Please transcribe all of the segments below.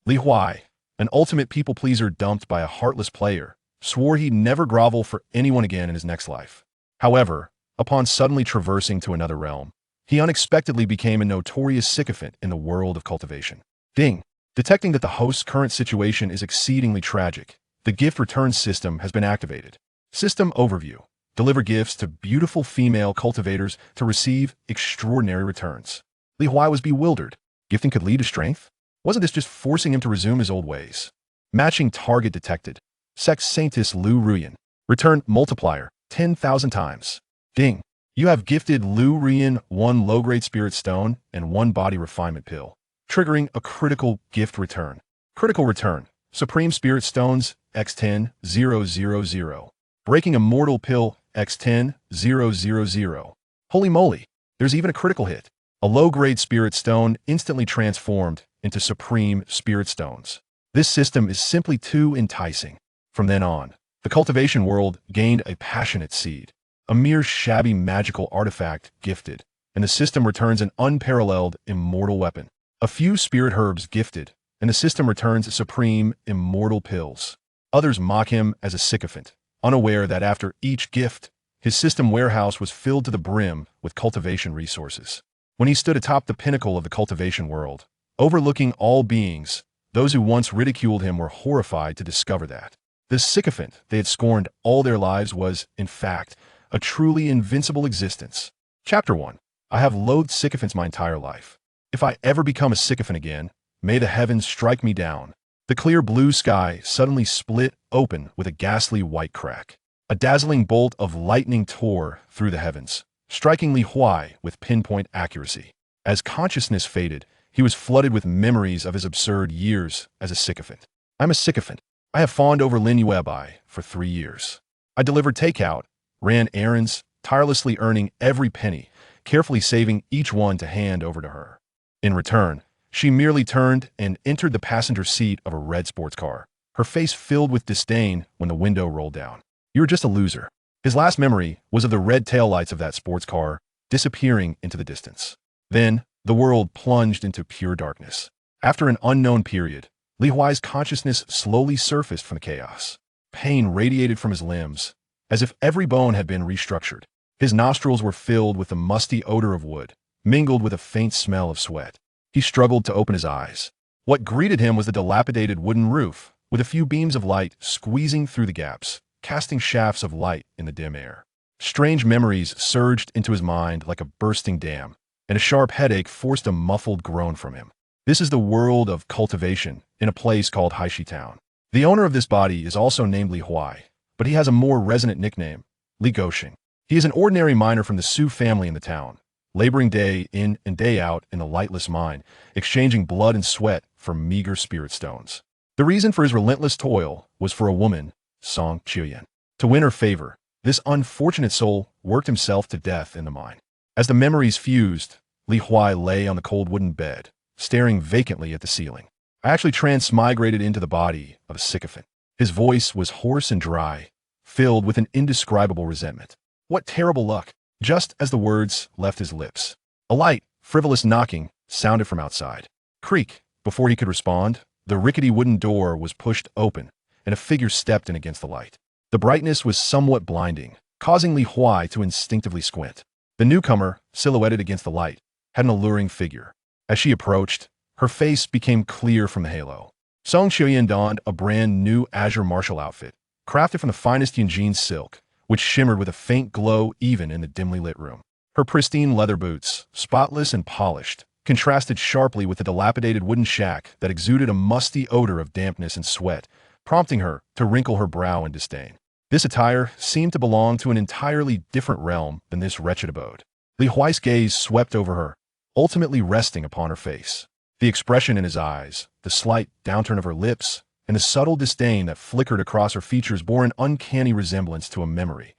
Li Huai, an ultimate people-pleaser dumped by a heartless player, swore he'd never grovel for anyone again in his next life. However, upon suddenly traversing to another realm, he unexpectedly became a notorious sycophant in the world of cultivation. Ding! Detecting that the host's current situation is exceedingly tragic, the gift return system has been activated. System overview. Deliver gifts to beautiful female cultivators to receive extraordinary returns. Li Huai was bewildered. Gifting could lead to strength? Wasn't this just forcing him to resume his old ways? Matching target detected. Sect Saintess Lu Ruyan. Return multiplier 10,000 times. Ding. You have gifted Lu Ruyan 1 low-grade spirit stone and 1 body refinement pill, triggering a critical gift return. Critical return. Supreme spirit stones X10,000. Breaking Immortal pill X10,000. Holy moly, there's even a critical hit. A low-grade spirit stone instantly transformed into supreme spirit stones. This system is simply too enticing. From then on, the cultivation world gained a passionate seed. A mere shabby magical artifact gifted, and the system returns an unparalleled immortal weapon. A few spirit herbs gifted, and the system returns supreme immortal pills. Others mock him as a sycophant, unaware that after each gift, his system warehouse was filled to the brim with cultivation resources. When he stood atop the pinnacle of the cultivation world, overlooking all beings, those who once ridiculed him were horrified to discover that the sycophant they had scorned all their lives was, in fact, a truly invincible existence. Chapter 1. I have loathed sycophants my entire life. If I ever become a sycophant again, may the heavens strike me down. The clear blue sky suddenly split open with a ghastly white crack. A dazzling bolt of lightning tore through the heavens, striking Li Huai with pinpoint accuracy. As consciousness faded, he was flooded with memories of his absurd years as a sycophant. I'm a sycophant. I have fawned over Lin Yuebai for 3 years. I delivered takeout, ran errands, tirelessly earning every penny, carefully saving each one to hand over to her. In return, she merely turned and entered the passenger seat of a red sports car, her face filled with disdain when the window rolled down. You're just a loser. His last memory was of the red taillights of that sports car disappearing into the distance. Then, the world plunged into pure darkness. After an unknown period, Li Huai's consciousness slowly surfaced from the chaos. Pain radiated from his limbs, as if every bone had been restructured. His nostrils were filled with the musty odor of wood, mingled with a faint smell of sweat. He struggled to open his eyes. What greeted him was the dilapidated wooden roof, with a few beams of light squeezing through the gaps, casting shafts of light in the dim air. Strange memories surged into his mind like a bursting dam, and a sharp headache forced a muffled groan from him. This is the world of cultivation in a place called Haishi Town. The owner of this body is also named Li Huai, but he has a more resonant nickname, Li Goshing. He is an ordinary miner from the Su family in the town, laboring day in and day out in the lightless mine, exchanging blood and sweat for meager spirit stones. The reason for his relentless toil was for a woman, Song Qiuyan. To win her favor, this unfortunate soul worked himself to death in the mine. As the memories fused, Li Huai lay on the cold wooden bed, staring vacantly at the ceiling. I actually transmigrated into the body of a sycophant. His voice was hoarse and dry, filled with an indescribable resentment. What terrible luck! Just as the words left his lips, a light, frivolous knocking sounded from outside. Creak! Before he could respond, the rickety wooden door was pushed open, and a figure stepped in against the light. The brightness was somewhat blinding, causing Li Huai to instinctively squint. The newcomer, silhouetted against the light, had an alluring figure. As she approached, her face became clear from the halo. Song Qiuyan donned a brand new azure martial outfit, crafted from the finest Yanjin silk, which shimmered with a faint glow even in the dimly lit room. Her pristine leather boots, spotless and polished, contrasted sharply with the dilapidated wooden shack that exuded a musty odor of dampness and sweat, prompting her to wrinkle her brow in disdain. This attire seemed to belong to an entirely different realm than this wretched abode. Li Huai's gaze swept over her, ultimately resting upon her face. The expression in his eyes, the slight downturn of her lips, and the subtle disdain that flickered across her features bore an uncanny resemblance to a memory,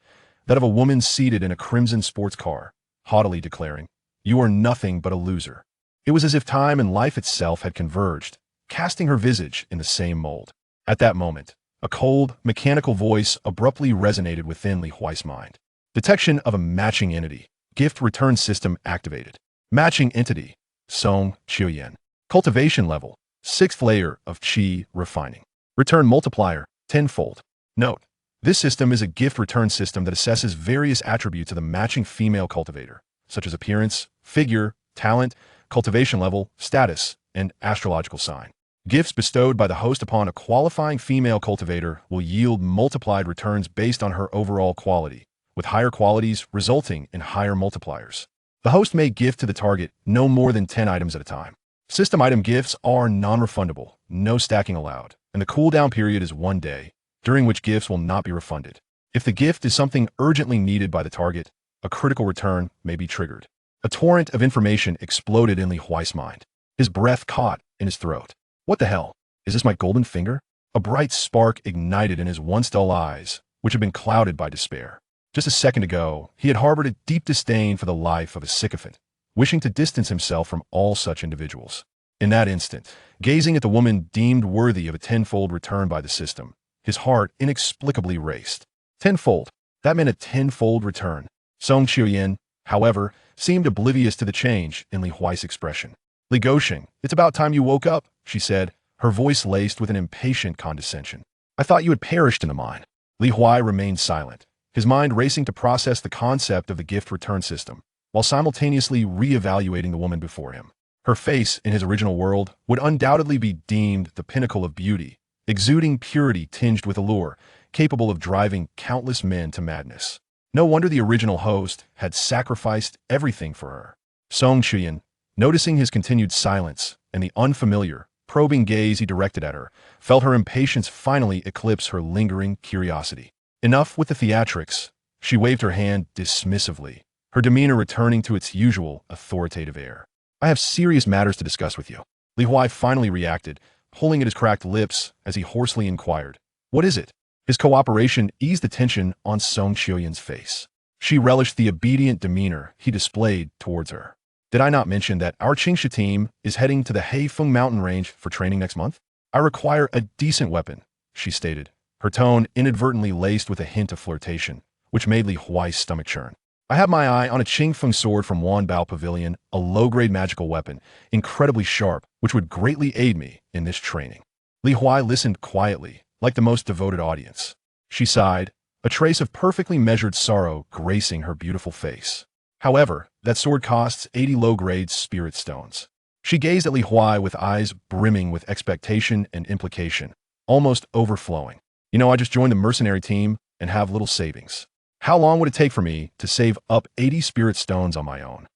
that of a woman seated in a crimson sports car, haughtily declaring, "You are nothing but a loser." It was as if time and life itself had converged, casting her visage in the same mold. At that moment, a cold, mechanical voice abruptly resonated within Li Huai's mind. Detection of a matching entity. Gift return system activated. Matching entity. Song Qiuyan. Cultivation level. Sixth layer of Qi refining. Return multiplier, tenfold. Note: this system is a gift return system that assesses various attributes of the matching female cultivator, such as appearance, figure, talent, cultivation level, status, and astrological sign. Gifts bestowed by the host upon a qualifying female cultivator will yield multiplied returns based on her overall quality, with higher qualities resulting in higher multipliers. The host may gift to the target no more than 10 items at a time. System item gifts are non-refundable, no stacking allowed, and the cooldown period is 1 day, during which gifts will not be refunded. If the gift is something urgently needed by the target, a critical return may be triggered. A torrent of information exploded in Li Huai's mind. His breath caught in his throat. What the hell? Is this my golden finger? A bright spark ignited in his once dull eyes, which had been clouded by despair. Just a second ago, he had harbored a deep disdain for the life of a sycophant, wishing to distance himself from all such individuals. In that instant, gazing at the woman deemed worthy of a tenfold return by the system, his heart inexplicably raced. Tenfold. That meant a tenfold return. Song Qiuyan, however, seemed oblivious to the change in Li Huai's expression. Li Gosheng, it's about time you woke up, she said, her voice laced with an impatient condescension. I thought you had perished in the mine. Li Huai remained silent, his mind racing to process the concept of the gift return system, while simultaneously re-evaluating the woman before him. Her face, in his original world, would undoubtedly be deemed the pinnacle of beauty, exuding purity tinged with allure, capable of driving countless men to madness. No wonder the original host had sacrificed everything for her. Song Qiuyan, noticing his continued silence and the unfamiliar, probing gaze he directed at her, felt her impatience finally eclipse her lingering curiosity. Enough with the theatrics. She waved her hand dismissively, her demeanor returning to its usual authoritative air. I have serious matters to discuss with you. Li Huai finally reacted, pulling at his cracked lips as he hoarsely inquired. What is it? His cooperation eased the tension on Song Qiuyan's face. She relished the obedient demeanor he displayed towards her. Did I not mention that our Qingsha team is heading to the Heifeng mountain range for training next month? I require a decent weapon, she stated, her tone inadvertently laced with a hint of flirtation, which made Li Huai's stomach churn. I have my eye on a Qingfeng sword from Wanbao Pavilion, a low-grade magical weapon, incredibly sharp, which would greatly aid me in this training. Li Huai listened quietly, like the most devoted audience. She sighed, a trace of perfectly measured sorrow gracing her beautiful face. However, that sword costs 80 low-grade spirit stones. She gazed at Li Huai with eyes brimming with expectation and implication, almost overflowing. You know, I just joined the mercenary team and have little savings. How long would it take for me to save up 80 spirit stones on my own?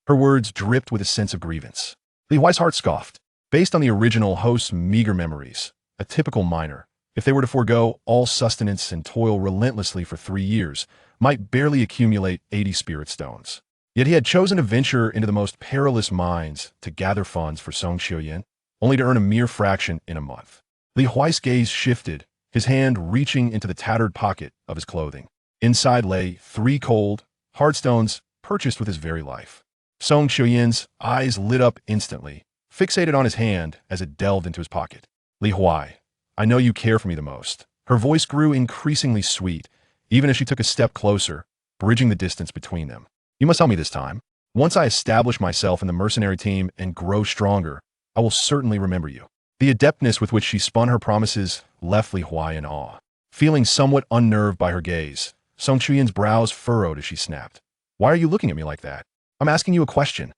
Her words dripped with a sense of grievance. Li Huai's heart scoffed. Based on the original host's meager memories, a typical miner, if they were to forego all sustenance and toil relentlessly for 3 years, might barely accumulate 80 spirit stones. Yet he had chosen to venture into the most perilous mines to gather funds for Song Qiuyan, only to earn a mere fraction in a month. Li Huai's gaze shifted, his hand reaching into the tattered pocket of his clothing. Inside lay 3 cold, hard stones purchased with his very life. Song Qiuyan's eyes lit up instantly, fixated on his hand as it delved into his pocket. Li Huai, I know you care for me the most. Her voice grew increasingly sweet, even as she took a step closer, bridging the distance between them. You must help me this time. Once I establish myself in the mercenary team and grow stronger, I will certainly remember you. The adeptness with which she spun her promises left Li Huai in awe. Feeling somewhat unnerved by her gaze, Song Qiuyan's brows furrowed as she snapped. Why are you looking at me like that? I'm asking you a question.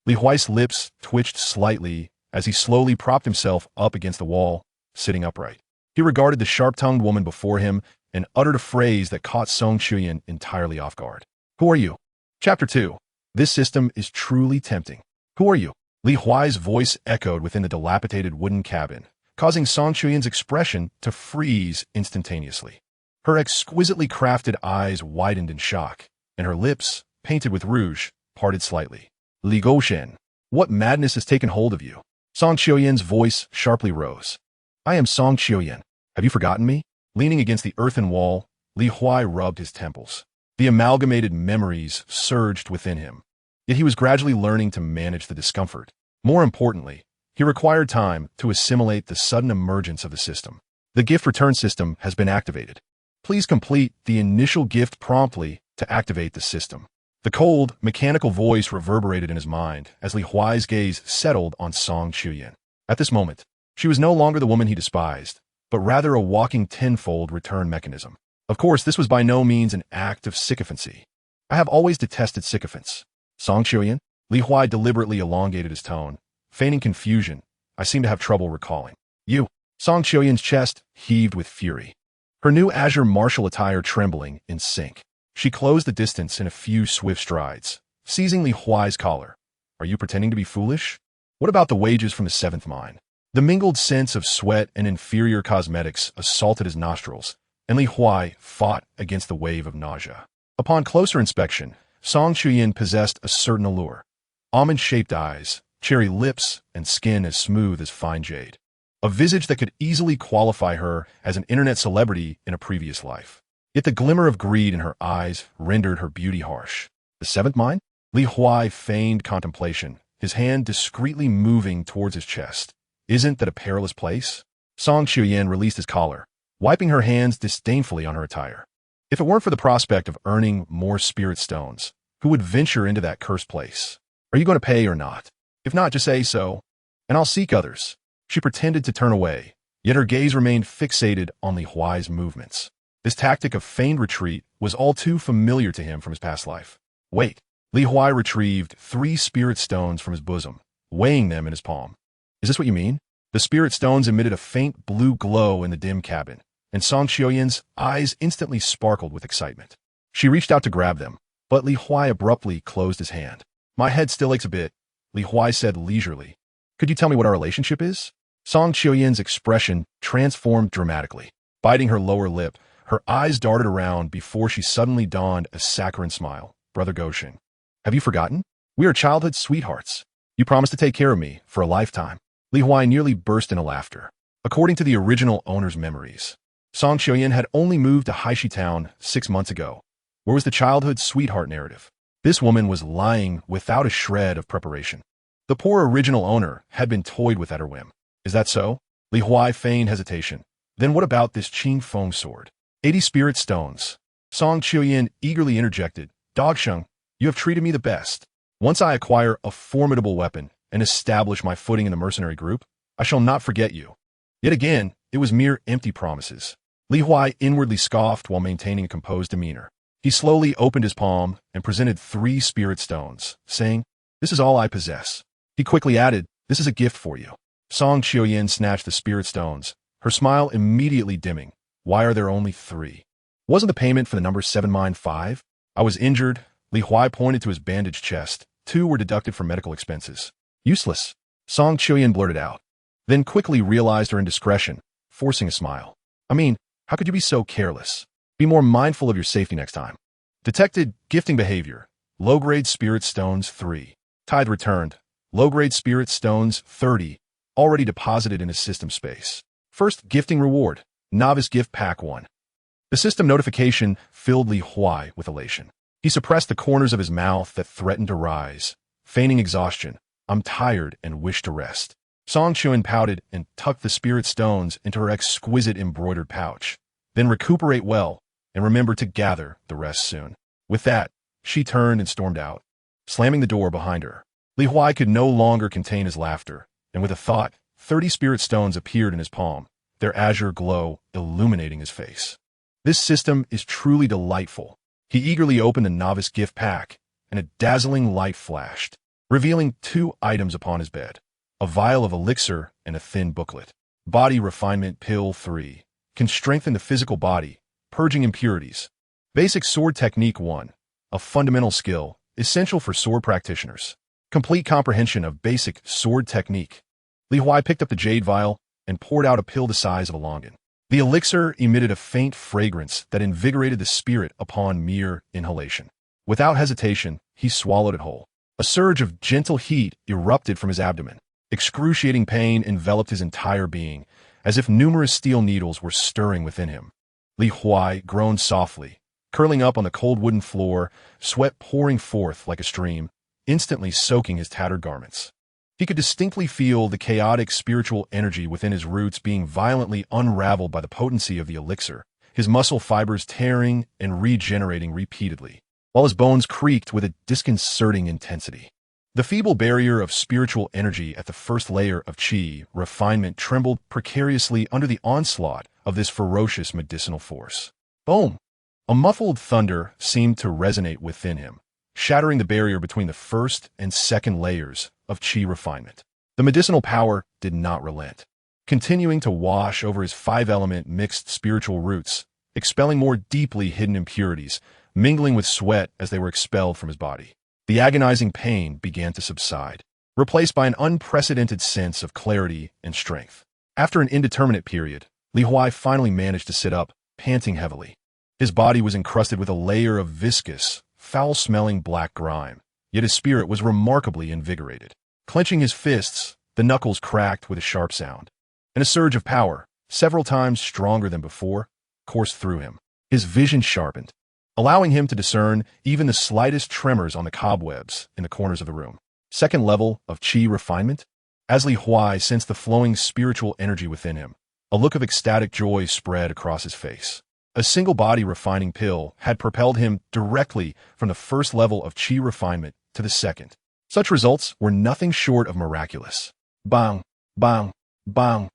Li Huai's lips twitched slightly as he slowly propped himself up against the wall, sitting upright. He regarded the sharp-tongued woman before him and uttered a phrase that caught Song Qiuyan entirely off guard. Who are you? Chapter 2. This system is truly tempting. Who are you? Li Huai's voice echoed within the dilapidated wooden cabin, causing Song Qiuyan's expression to freeze instantaneously. Her exquisitely crafted eyes widened in shock, and her lips, painted with rouge, parted slightly. Li Gosheng, what madness has taken hold of you? Song Qiuyan's voice sharply rose. I am Song Qiuyan. Have you forgotten me? Leaning against the earthen wall, Li Huai rubbed his temples. The amalgamated memories surged within him. Yet he was gradually learning to manage the discomfort. More importantly, he required time to assimilate the sudden emergence of the system. The gift return system has been activated. Please complete the initial gift promptly to activate the system. The cold, mechanical voice reverberated in his mind as Li Huai's gaze settled on Song Qiuyan. At this moment, She was no longer the woman he despised, but rather a walking tenfold return mechanism. Of course, this was by no means an act of sycophancy. I have always detested sycophants. Song Chuyan? Li Huai deliberately elongated his tone, feigning confusion. I seem to have trouble recalling. You. Song Chuyan's chest heaved with fury. Her new azure martial attire trembling in sync. She closed the distance in a few swift strides, seizing Li Huai's collar. Are you pretending to be foolish? What about the wages from the seventh mine? The mingled sense of sweat and inferior cosmetics assaulted his nostrils, and Li Huai fought against the wave of nausea. Upon closer inspection, Song Chuyan possessed a certain allure. Almond-shaped eyes, cherry lips, and skin as smooth as fine jade. A visage that could easily qualify her as an internet celebrity in a previous life. Yet the glimmer of greed in her eyes rendered her beauty harsh. The seventh mine? Li Huai feigned contemplation, his hand discreetly moving towards his chest. Isn't that a perilous place? Song Chuyan released his collar, wiping her hands disdainfully on her attire. If it weren't for the prospect of earning more spirit stones, who would venture into that cursed place? Are you going to pay or not? If not, just say so, and I'll seek others. She pretended to turn away, yet her gaze remained fixated on Li Huai's movements. This tactic of feigned retreat was all too familiar to him from his past life. Wait. Li Huai retrieved 3 spirit stones from his bosom, weighing them in his palm. Is this what you mean? The spirit stones emitted a faint blue glow in the dim cabin, and Song Chuyan's eyes instantly sparkled with excitement. She reached out to grab them, but Li Huai abruptly closed his hand. My head still aches a bit, Li Huai said leisurely. Could you tell me what our relationship is? Song Chuyan's expression transformed dramatically. Biting her lower lip, her eyes darted around before she suddenly donned a saccharine smile. Brother Goshen. Have you forgotten? We are childhood sweethearts. You promised to take care of me for a lifetime. Li Huai nearly burst into laughter. According to the original owner's memories, Song Chuyan had only moved to Haishi Town 6 months ago. Where was the childhood sweetheart narrative? This woman was lying without a shred of preparation. The poor original owner had been toyed with at her whim. Is that so? Li Huai feigned hesitation. Then what about this Qing Feng sword? 80 spirit stones. Song Chuyan eagerly interjected. Dogsheng, you have treated me the best. Once I acquire a formidable weapon and establish my footing in the mercenary group, I shall not forget you. Yet again, it was mere empty promises. Li Huai inwardly scoffed while maintaining a composed demeanor. He slowly opened his palm and presented 3 spirit stones, saying, This is all I possess. He quickly added, This is a gift for you. Song Chuyan snatched the spirit stones, her smile immediately dimming. Why are there only 3? Wasn't the payment for the number 7 mine 5? I was injured. Li Huai pointed to his bandaged chest. 2 were deducted from medical expenses. Useless. Song Chuyan blurted out, then quickly realized her indiscretion, forcing a smile. I mean, how could you be so careless? Be more mindful of your safety next time. Detected gifting behavior. Low-grade spirit stones 3. Tithe returned. Low-grade spirit stones 30, already deposited in his system space. First gifting reward. Novice gift pack 1. The system notification filled Li Huai with elation. He suppressed the corners of his mouth that threatened to rise, feigning exhaustion. I'm tired and wish to rest. Song Chuyan pouted and tucked the spirit stones into her exquisite embroidered pouch. Then recuperate well, and remember to gather the rest soon. With that, she turned and stormed out, slamming the door behind her. Li Huai could no longer contain his laughter, and with a thought, 30 spirit stones appeared in his palm, their azure glow illuminating his face. This system is truly delightful. He eagerly opened the novice gift pack, and a dazzling light flashed, revealing 2 items upon his bed. A vial of elixir and a thin booklet. Body Refinement Pill 3. Can strengthen the physical body, purging impurities. Basic Sword Technique 1. A fundamental skill, essential for sword practitioners. Complete comprehension of basic sword technique. Li Huai picked up the jade vial and poured out a pill the size of a longan. The elixir emitted a faint fragrance that invigorated the spirit upon mere inhalation. Without hesitation, he swallowed it whole. A surge of gentle heat erupted from his abdomen. Excruciating pain enveloped his entire being, as if numerous steel needles were stirring within him. Li Huai groaned softly, curling up on the cold wooden floor, sweat pouring forth like a stream, instantly soaking his tattered garments. He could distinctly feel the chaotic spiritual energy within his roots being violently unraveled by the potency of the elixir, his muscle fibers tearing and regenerating repeatedly, while his bones creaked with a disconcerting intensity. The feeble barrier of spiritual energy at the first layer of qi refinement trembled precariously under the onslaught of this ferocious medicinal force. Boom! A muffled thunder seemed to resonate within him, shattering the barrier between the first and second layers of qi refinement. The medicinal power did not relent, continuing to wash over his five-element mixed spiritual roots, expelling more deeply hidden impurities, mingling with sweat as they were expelled from his body. The agonizing pain began to subside, replaced by an unprecedented sense of clarity and strength. After an indeterminate period, Huai finally managed to sit up, panting heavily. His body was encrusted with a layer of viscous, foul-smelling black grime, yet his spirit was remarkably invigorated. Clenching his fists, the knuckles cracked with a sharp sound, and a surge of power, several times stronger than before, coursed through him. His vision sharpened, allowing him to discern even the slightest tremors on the cobwebs in the corners of the room. Second level of qi refinement? As Huai sensed the flowing spiritual energy within him, a look of ecstatic joy spread across his face. A single body refining pill had propelled him directly from the first level of qi refinement to the second. Such results were nothing short of miraculous. Bang, bang, bang.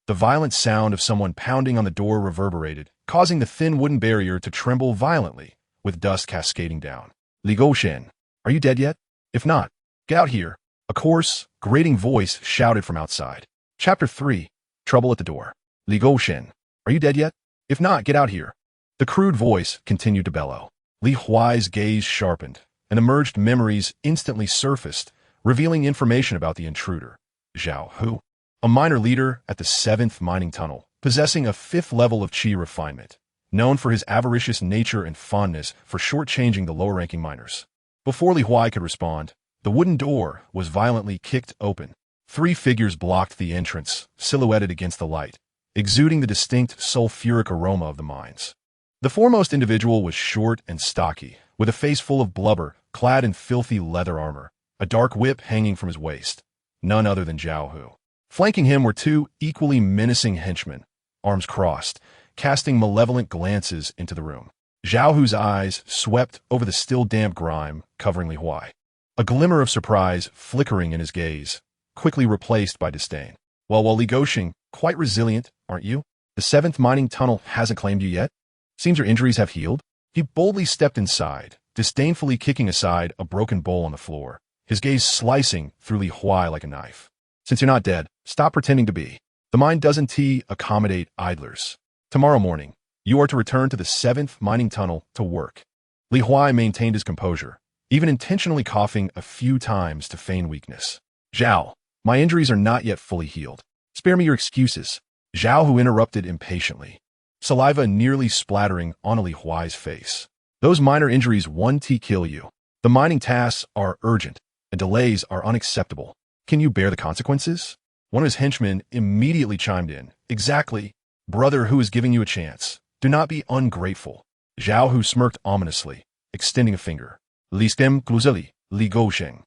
The violent sound of someone pounding on the door reverberated, causing the thin wooden barrier to tremble violently, with dust cascading down. Li Goshen, are you dead yet? If not, get out here. A coarse, grating voice shouted from outside. Chapter 3. Trouble at the Door. Li Goshen, are you dead yet? If not, get out here. The crude voice continued to bellow. Li Huai's gaze sharpened, and the merged memories instantly surfaced, revealing information about the intruder. Zhao Hu, a minor leader at the 7th mining tunnel, possessing a 5th level of qi refinement, known for his avaricious nature and fondness for shortchanging the lower-ranking miners. Before Li Huai could respond, the wooden door was violently kicked open. 3 figures blocked the entrance, silhouetted against the light, exuding the distinct sulfuric aroma of the mines. The foremost individual was short and stocky, with a face full of blubber, clad in filthy leather armor, a dark whip hanging from his waist. None other than Zhao Hu. Flanking him were 2 equally menacing henchmen, arms crossed, casting malevolent glances into the room. Zhao Hu's eyes swept over the still damp grime covering Li Huai, a glimmer of surprise flickering in his gaze, quickly replaced by disdain. Well, Li Goshen, quite resilient, aren't you? The 7th mining tunnel hasn't claimed you yet? Seems your injuries have healed? He boldly stepped inside, disdainfully kicking aside a broken bowl on the floor, his gaze slicing through Li Huai like a knife. Since you're not dead, stop pretending to be. The mine doesn't accommodate idlers. Tomorrow morning, you are to return to the 7th mining tunnel to work. Li Huai maintained his composure, even intentionally coughing a few times to feign weakness. Zhao, my injuries are not yet fully healed. Spare me your excuses. Zhao Hu interrupted impatiently, saliva nearly splattering on Li Huai's face. Those minor injuries won't kill you. The mining tasks are urgent, and delays are unacceptable. Can you bear the consequences? One of his henchmen immediately chimed in. Exactly. Brother who is giving you a chance. Do not be ungrateful. Zhao Hu smirked ominously, extending a finger. Listem Gluzeli, Li Goshen.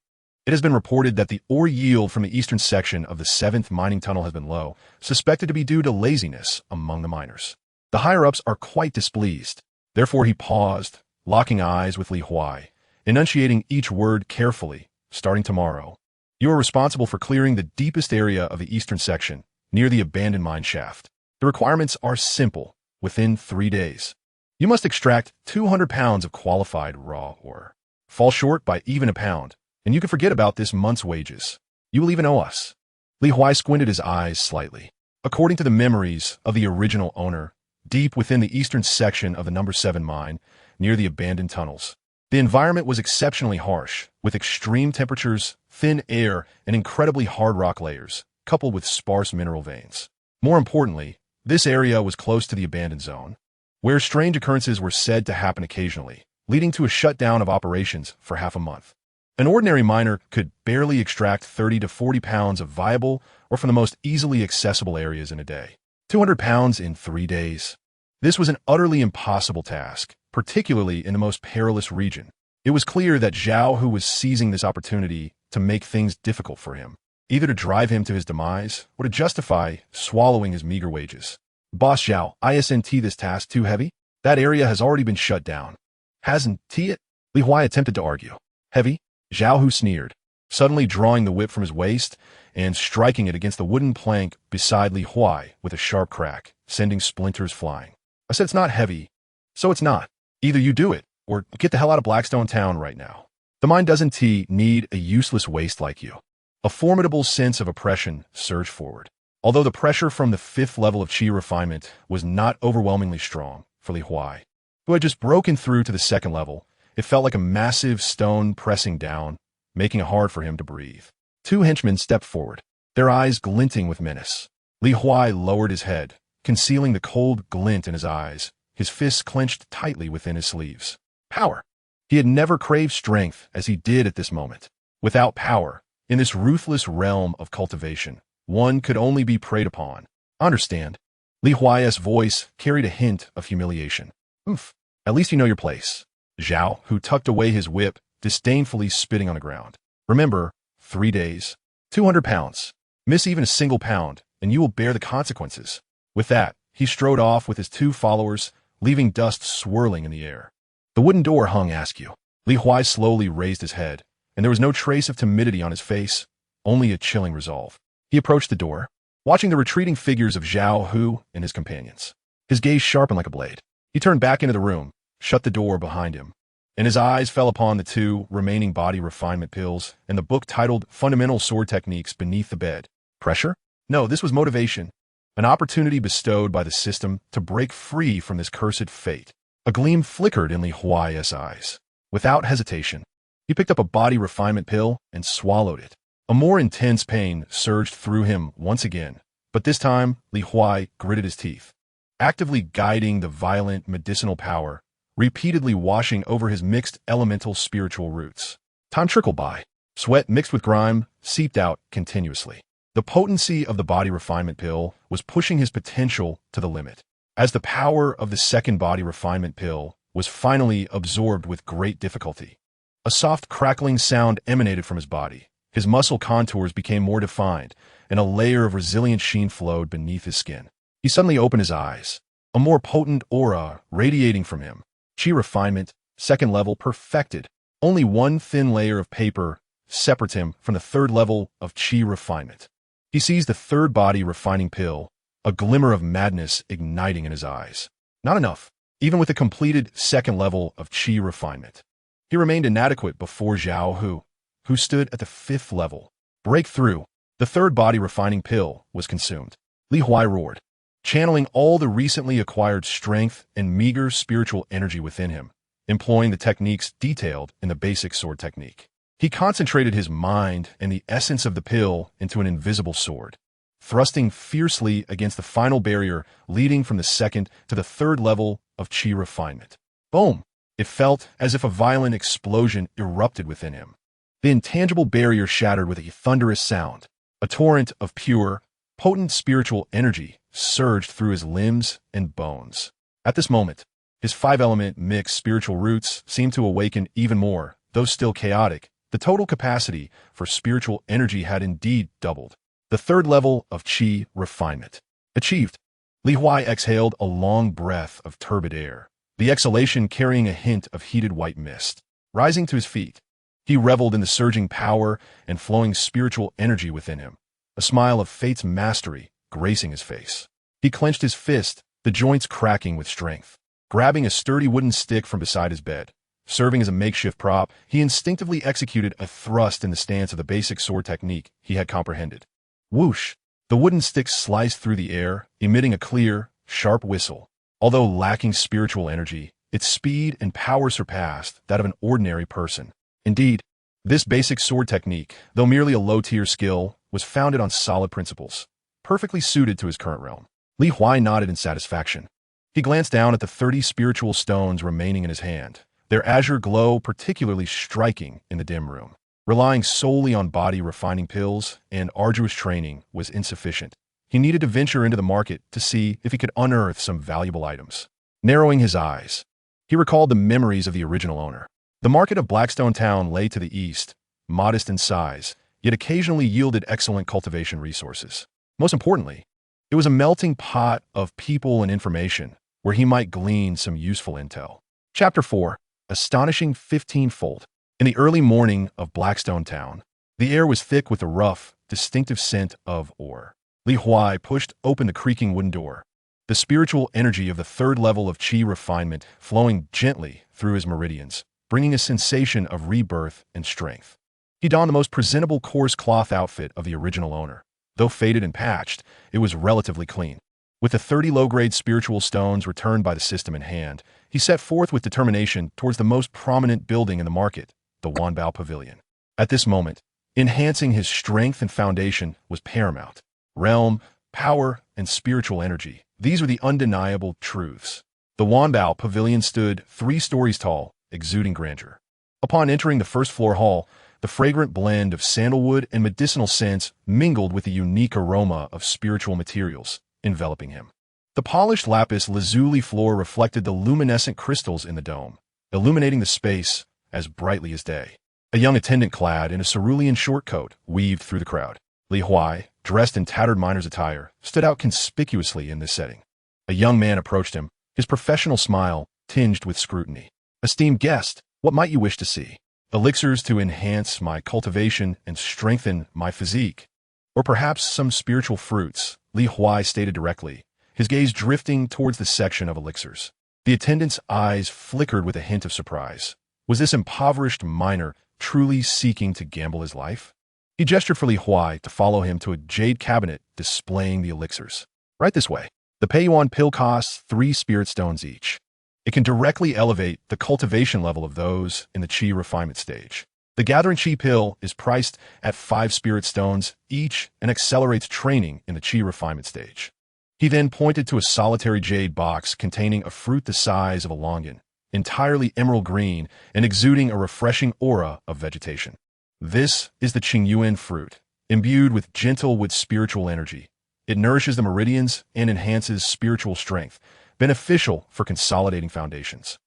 It has been reported that the ore yield from the eastern section of the 7th mining tunnel has been low, suspected to be due to laziness among the miners. The higher-ups are quite displeased. Therefore he paused, locking eyes with Li Huai, enunciating each word carefully, starting tomorrow. You are responsible for clearing the deepest area of the eastern section, near the abandoned mine shaft. The requirements are simple, within 3 days. You must extract 200 pounds of qualified raw ore. Fall short by even a pound, and you can forget about this month's wages. You will even owe us. Li Huai squinted his eyes slightly. According to the memories of the original owner, deep within the eastern section of the number 7 mine, near the abandoned tunnels, the environment was exceptionally harsh, with extreme temperatures, thin air, and incredibly hard rock layers, coupled with sparse mineral veins. More importantly, this area was close to the abandoned zone, where strange occurrences were said to happen occasionally, leading to a shutdown of operations for half a month. An ordinary miner could barely extract 30 to 40 pounds of viable or from the most easily accessible areas in a day. 200 pounds in 3 days. This was an utterly impossible task, particularly in the most perilous region. It was clear that Zhao Hu was seizing this opportunity to make things difficult for him, either to drive him to his demise or to justify swallowing his meager wages. Boss Zhao, isn't this task too heavy? That area has already been shut down. Hasn't it? Li Huai attempted to argue. Heavy? Zhao Hu sneered. suddenly drawing the whip from his waist and striking it against the wooden plank beside Li Huai with a sharp crack, sending splinters flying. I said it's not heavy, so it's not. Either you do it, or get the hell out of Blackstone Town right now. The mind doesn't need a useless waste like you. A formidable sense of oppression surged forward. Although the pressure from the 5th level of chi refinement was not overwhelmingly strong for Li Huai, who had just broken through to the 2nd level, it felt like a massive stone pressing down, making it hard for him to breathe. 2 henchmen stepped forward, their eyes glinting with menace. Li Huai lowered his head, concealing the cold glint in his eyes, his fists clenched tightly within his sleeves. Power. He had never craved strength as he did at this moment. Without power, in this ruthless realm of cultivation, one could only be preyed upon. Understand? Li Huai's voice carried a hint of humiliation. Oof. At least you know your place. Zhao, who tucked away his whip, disdainfully spitting on the ground. Remember, 3 days, 200 pounds. Miss even a single pound, and you will bear the consequences. With that, he strode off with his 2 followers, leaving dust swirling in the air. The wooden door hung askew. Li Huai slowly raised his head, and there was no trace of timidity on his face, only a chilling resolve. He approached the door, watching the retreating figures of Zhao Hu and his companions. His gaze sharpened like a blade. He turned back into the room, shut the door behind him, and his eyes fell upon the 2 remaining body refinement pills and the book titled Fundamental Sword Techniques beneath the bed. Pressure? No, this was motivation, an opportunity bestowed by the system to break free from this cursed fate. A gleam flickered in Li Huai's eyes. Without hesitation, he picked up a body refinement pill and swallowed it. A more intense pain surged through him once again, but this time Li Huai gritted his teeth, actively guiding the violent medicinal power, repeatedly washing over his mixed elemental spiritual roots. Time trickled by. Sweat mixed with grime seeped out continuously. The potency of the body refinement pill was pushing his potential to the limit. As the power of the 2nd body refinement pill was finally absorbed with great difficulty, a soft crackling sound emanated from his body. His muscle contours became more defined, and a layer of resilient sheen flowed beneath his skin. He suddenly opened his eyes, a more potent aura radiating from him. Chi refinement, 2nd level perfected. Only one thin layer of paper separates him from the 3rd level of chi refinement. He sees the 3rd body refining pill, a glimmer of madness igniting in his eyes. Not enough, even with the completed 2nd level of chi refinement. He remained inadequate before Zhao Hu, who stood at the 5th level. Breakthrough. The 3rd body refining pill was consumed. Li Huai roared, channeling all the recently acquired strength and meager spiritual energy within him, employing the techniques detailed in the basic sword technique. He concentrated his mind and the essence of the pill into an invisible sword, thrusting fiercely against the final barrier leading from the 2nd to the 3rd level of chi refinement. Boom! It felt as if a violent explosion erupted within him. The intangible barrier shattered with a thunderous sound. A torrent of pure, potent spiritual energy surged through his limbs and bones. At this moment, his 5-element mixed spiritual roots seemed to awaken even more. Though still chaotic, the total capacity for spiritual energy had indeed doubled. The 3rd level of chi refinement. Achieved. Li Huai exhaled a long breath of turbid air, the exhalation carrying a hint of heated white mist. Rising to his feet, he reveled in the surging power and flowing spiritual energy within him, a smile of fate's mastery gracing his face. He clenched his fist, the joints cracking with strength. Grabbing a sturdy wooden stick from beside his bed, serving as a makeshift prop, he instinctively executed a thrust in the stance of the basic sword technique he had comprehended. Whoosh! The wooden stick sliced through the air, emitting a clear, sharp whistle. Although lacking spiritual energy, its speed and power surpassed that of an ordinary person. Indeed, this basic sword technique, though merely a low-tier skill, was founded on solid principles, perfectly suited to his current realm. Li Huai nodded in satisfaction. He glanced down at the 30 spiritual stones remaining in his hand, their azure glow particularly striking in the dim room. Relying solely on body refining pills and arduous training was insufficient. He needed to venture into the market to see if he could unearth some valuable items. Narrowing his eyes, he recalled the memories of the original owner. The market of Blackstone Town lay to the east, modest in size, yet occasionally yielded excellent cultivation resources. Most importantly, it was a melting pot of people and information where he might glean some useful intel. Chapter 4. Astonishing 15-fold. In the early morning of Blackstone Town, The air was thick with the rough, distinctive scent of ore. Li Huai pushed open the creaking wooden door, the spiritual energy of the third level of qi refinement flowing gently through his meridians, bringing a sensation of rebirth and strength. He donned the most presentable coarse cloth outfit of the original owner. Though faded and patched, it was relatively clean. With the 30 low-grade spiritual stones returned by the system in hand, he set forth with determination towards the most prominent building in the market, the Wanbao Pavilion. At this moment, enhancing his strength and foundation was paramount. Realm, power, and spiritual energy. These were the undeniable truths. The Wanbao Pavilion stood 3 stories tall, exuding grandeur. Upon entering the first-floor hall, the fragrant blend of sandalwood and medicinal scents mingled with the unique aroma of spiritual materials, enveloping him. The polished lapis lazuli floor reflected the luminescent crystals in the dome, illuminating the space as brightly as day. A young attendant clad in a cerulean short coat weaved through the crowd. Li Huai, dressed in tattered miner's attire, stood out conspicuously in this setting. A young man approached him, his professional smile tinged with scrutiny. "Esteemed guest, what might you wish to see? Elixirs to enhance my cultivation and strengthen my physique? Or perhaps some spiritual fruits?" Li Huai stated directly, his gaze drifting towards the section of elixirs. The attendant's eyes flickered with a hint of surprise. Was this impoverished miner truly seeking to gamble his life? He gestured for Li Huai to follow him to a jade cabinet displaying the elixirs. "Right this way. The Peiyuan pill costs 3 spirit stones each. It can directly elevate the cultivation level of those in the qi refinement stage. The gathering qi pill is priced at 5 spirit stones each and accelerates training in the qi refinement stage." He then pointed to a solitary jade box containing a fruit the size of a longan, entirely emerald green and exuding a refreshing aura of vegetation. "This is the Qingyuan fruit, imbued with gentle with spiritual energy. It nourishes the meridians and enhances spiritual strength, beneficial for consolidating foundations,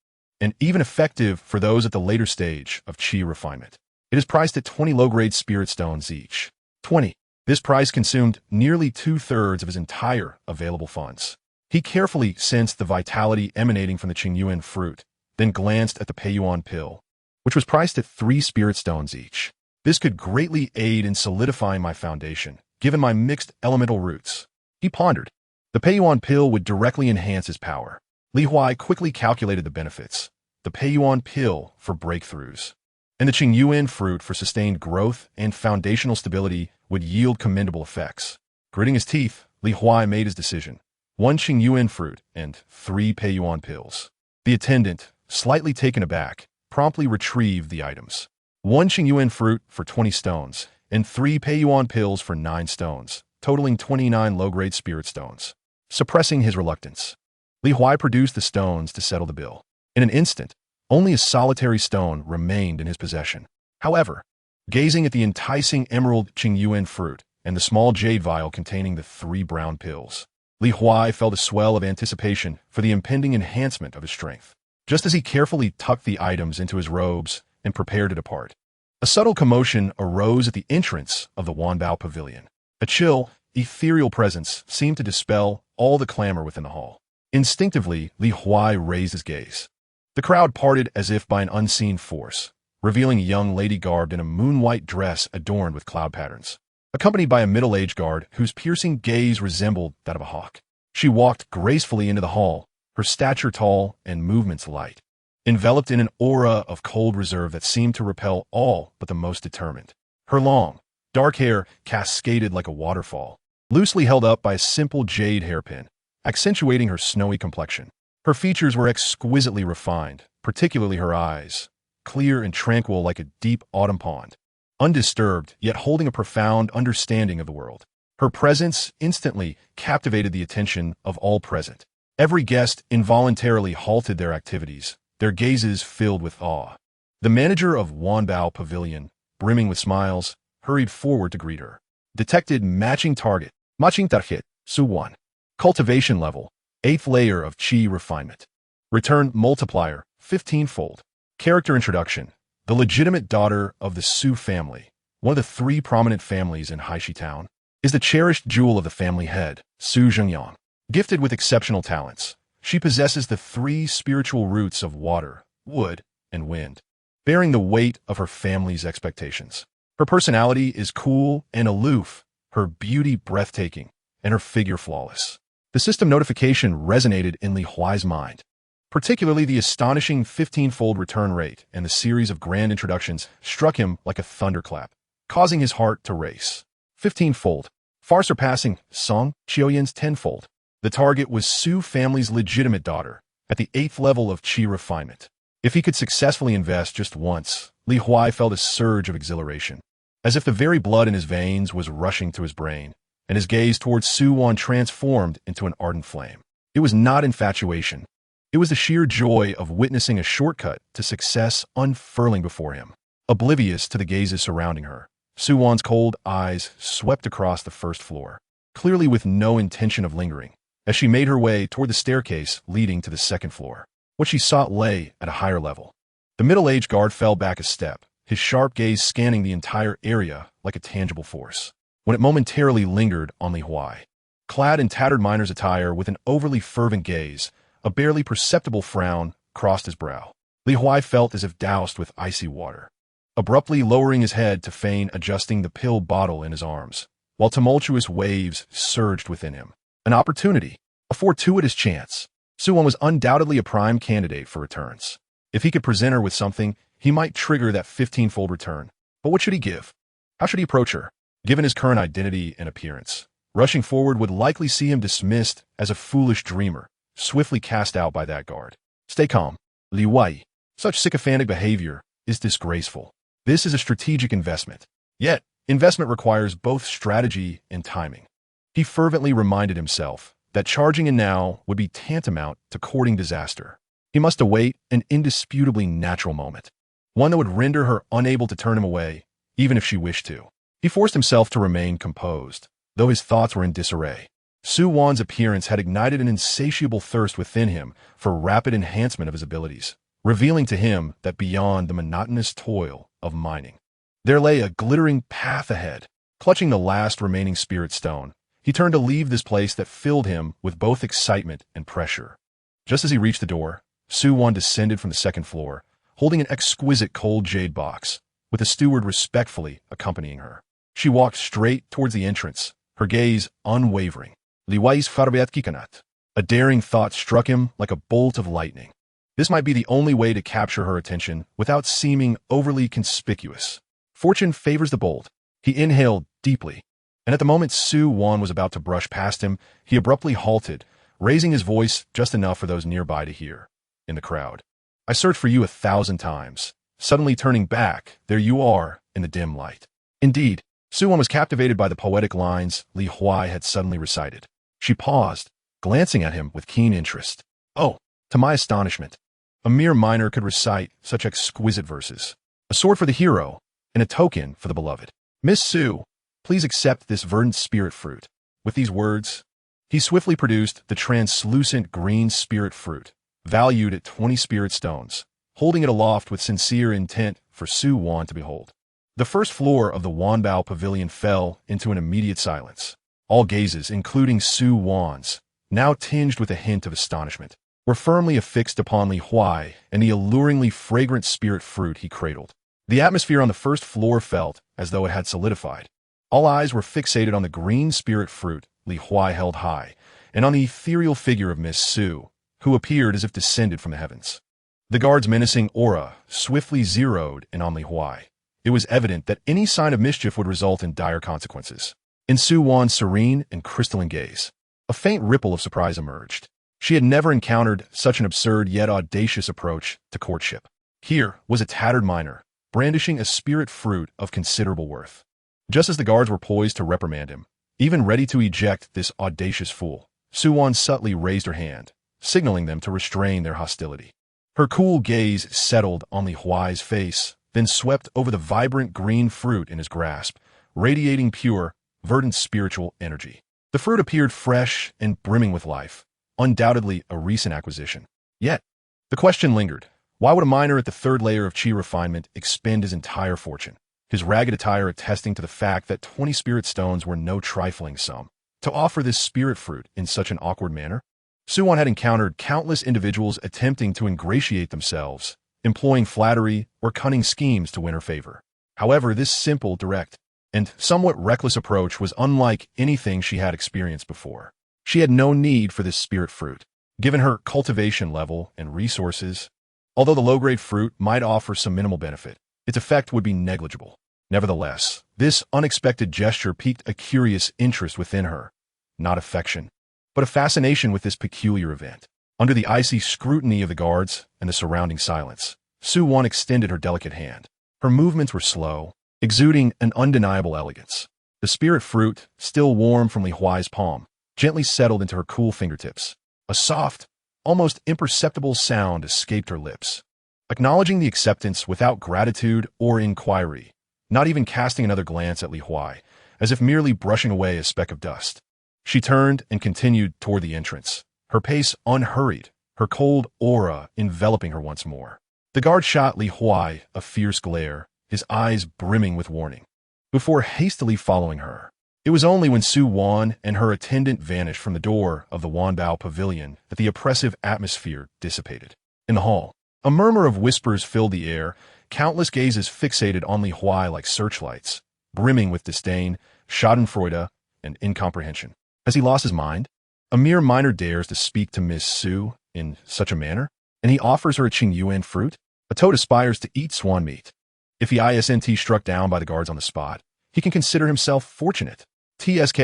and even effective for those at the later stage of qi refinement. It is priced at 20 low-grade spirit stones each." 20. This price consumed nearly 2/3 of his entire available funds. He carefully sensed the vitality emanating from the Qingyuan fruit, then glanced at the Peiyuan pill, which was priced at 3 spirit stones each. "This could greatly aid in solidifying my foundation, given my mixed elemental roots." He pondered. The Peiyuan pill would directly enhance his power. Li Huai quickly calculated the benefits. The Peiyuan pill for breakthroughs, and the Qingyuan fruit for sustained growth and foundational stability would yield commendable effects. Gritting his teeth, Li Huai made his decision. 1 Qingyuan fruit and 3 Peiyuan pills. The attendant, slightly taken aback, promptly retrieved the items. 1 Qingyuan fruit for 20 stones, and 3 Peiyuan pills for 9 stones, totaling 29 low-grade spirit stones. Suppressing his reluctance, Li Huai produced the stones to settle the bill. In an instant, only a solitary stone remained in his possession. However, gazing at the enticing emerald Qingyuan fruit and the small jade vial containing the 3 brown pills, Li Huai felt a swell of anticipation for the impending enhancement of his strength. Just as he carefully tucked the items into his robes and prepared to depart, a subtle commotion arose at the entrance of the Wanbao Pavilion. A chill, ethereal presence seemed to dispel all the clamor within the hall. Instinctively, Li Huai raised his gaze. The crowd parted as if by an unseen force, revealing a young lady garbed in a moon-white dress adorned with cloud patterns, accompanied by a middle-aged guard whose piercing gaze resembled that of a hawk. She walked gracefully into the hall, her stature tall and movements light, enveloped in an aura of cold reserve that seemed to repel all but the most determined. Her long, dark hair cascaded like a waterfall, loosely held up by a simple jade hairpin, accentuating her snowy complexion. Her features were exquisitely refined, particularly her eyes, clear and tranquil like a deep autumn pond, undisturbed yet holding a profound understanding of the world. Her presence instantly captivated the attention of all present. Every guest involuntarily halted their activities, their gazes filled with awe. The manager of Wanbao Pavilion, brimming with smiles, hurried forward to greet her. Detected matching target, matching target, Su 1. Cultivation level, 8th layer of qi refinement. Return multiplier, 15-fold. Character introduction. The legitimate daughter of the Su family, one of the 3 prominent families in Haishi town, is the cherished jewel of the family head, Su Zhengyang. Gifted with exceptional talents, she possesses the 3 spiritual roots of water, wood, and wind, bearing the weight of her family's expectations. Her personality is cool and aloof, her beauty breathtaking, and her figure flawless. The system notification resonated in Li Huai's mind. Particularly the astonishing 15-fold return rate and the series of grand introductions struck him like a thunderclap, causing his heart to race. 15-fold, far surpassing Song Qiuyan's 10-fold. The target was Su family's legitimate daughter, at the 8th level of qi refinement. If he could successfully invest just once, Li Huai felt a surge of exhilaration, as if the very blood in his veins was rushing through his brain, and his gaze towards Su Wan transformed into an ardent flame. It was not infatuation. It was the sheer joy of witnessing a shortcut to success unfurling before him. Oblivious to the gazes surrounding her, Su Wan's cold eyes swept across the first floor, clearly with no intention of lingering, as she made her way toward the staircase leading to the second floor. What she sought lay at a higher level. The middle-aged guard fell back a step, his sharp gaze scanning the entire area like a tangible force, when it momentarily lingered on Li Huai. Clad in tattered miner's attire with an overly fervent gaze, a barely perceptible frown crossed his brow. Li Huai felt as if doused with icy water. Abruptly lowering his head to feign adjusting the pill bottle in his arms, while tumultuous waves surged within him. An opportunity, a fortuitous chance. Su Wan was undoubtedly a prime candidate for returns. If he could present her with something, he might trigger that 15-fold return. But what should he give? How should he approach her? Given his current identity and appearance, rushing forward would likely see him dismissed as a foolish dreamer, swiftly cast out by that guard. Stay calm, Li Huai. Such sycophantic behavior is disgraceful. This is a strategic investment. Yet, investment requires both strategy and timing. He fervently reminded himself that charging in now would be tantamount to courting disaster. He must await an indisputably natural moment, one that would render her unable to turn him away, even if she wished to. He forced himself to remain composed, though his thoughts were in disarray. Su Wan's appearance had ignited an insatiable thirst within him for rapid enhancement of his abilities, revealing to him that beyond the monotonous toil of mining, there lay a glittering path ahead. Clutching the last remaining spirit stone, he turned to leave this place that filled him with both excitement and pressure. Just as he reached the door, Su Wan descended from the second floor, holding an exquisite cold jade box, with the steward respectfully accompanying her. She walked straight towards the entrance, her gaze unwavering. Li Huai's farbiat kikanat. A daring thought struck him like a bolt of lightning. This might be the only way to capture her attention without seeming overly conspicuous. Fortune favors the bold. He inhaled deeply, and at the moment Su Wan was about to brush past him, he abruptly halted, raising his voice just enough for those nearby to hear. In the crowd, I searched for you 1,000 times. Suddenly turning back, there you are in the dim light. Indeed, Su Wan was captivated by the poetic lines Li Huai had suddenly recited. She paused, glancing at him with keen interest. Oh, to my astonishment, a mere miner could recite such exquisite verses. A sword for the hero, and a token for the beloved. Miss Su, please accept this verdant spirit fruit. With these words, he swiftly produced the translucent green spirit fruit, valued at 20 spirit stones, holding it aloft with sincere intent for Su Wan to behold. The first floor of the Wanbao Pavilion fell into an immediate silence. All gazes, including Su Wan's, now tinged with a hint of astonishment, were firmly affixed upon Li Huai and the alluringly fragrant spirit fruit he cradled. The atmosphere on the first floor felt as though it had solidified. All eyes were fixated on the green spirit fruit Li Huai held high, and on the ethereal figure of Miss Su, who appeared as if descended from the heavens. The guard's menacing aura swiftly zeroed in on Li Huai. It was evident that any sign of mischief would result in dire consequences. In Su Wan's serene and crystalline gaze, a faint ripple of surprise emerged. She had never encountered such an absurd yet audacious approach to courtship. Here was a tattered miner, brandishing a spirit fruit of considerable worth. Just as the guards were poised to reprimand him, even ready to eject this audacious fool, Su Wan subtly raised her hand, signaling them to restrain their hostility. Her cool gaze settled on Li Huai's face, then swept over the vibrant green fruit in his grasp, radiating pure, verdant spiritual energy. The fruit appeared fresh and brimming with life, undoubtedly a recent acquisition. Yet, the question lingered. Why would a miner at the third layer of qi refinement expend his entire fortune? His ragged attire attesting to the fact that 20 spirit stones were no trifling sum. To offer this spirit fruit in such an awkward manner? Su Wan had encountered countless individuals attempting to ingratiate themselves, employing flattery or cunning schemes to win her favor. However, this simple, direct, and somewhat reckless approach was unlike anything she had experienced before. She had no need for this spirit fruit, given her cultivation level and resources. Although the low-grade fruit might offer some minimal benefit, its effect would be negligible. Nevertheless, this unexpected gesture piqued a curious interest within her, not affection, but a fascination with this peculiar event. Under the icy scrutiny of the guards and the surrounding silence, Su-won extended her delicate hand. Her movements were slow, exuding an undeniable elegance. The spirit fruit, still warm from Li Huai's palm, gently settled into her cool fingertips. A soft, almost imperceptible sound escaped her lips, acknowledging the acceptance without gratitude or inquiry, not even casting another glance at Li Huai, as if merely brushing away a speck of dust. She turned and continued toward the entrance, her pace unhurried, her cold aura enveloping her once more. The guard shot Li Huai a fierce glare, his eyes brimming with warning, before hastily following her. It was only when Su-won and her attendant vanished from the door of the Wanbao Pavilion that the oppressive atmosphere dissipated. In the hall, a murmur of whispers filled the air, countless gazes fixated on Li Huai like searchlights, brimming with disdain, schadenfreude, and incomprehension. Has he lost his mind? A mere minor dares to speak to Miss Su in such a manner, and he offers her a Qingyuan fruit? A toad aspires to eat swan meat. If he isn't struck down by the guards on the spot, he can consider himself fortunate. TSK.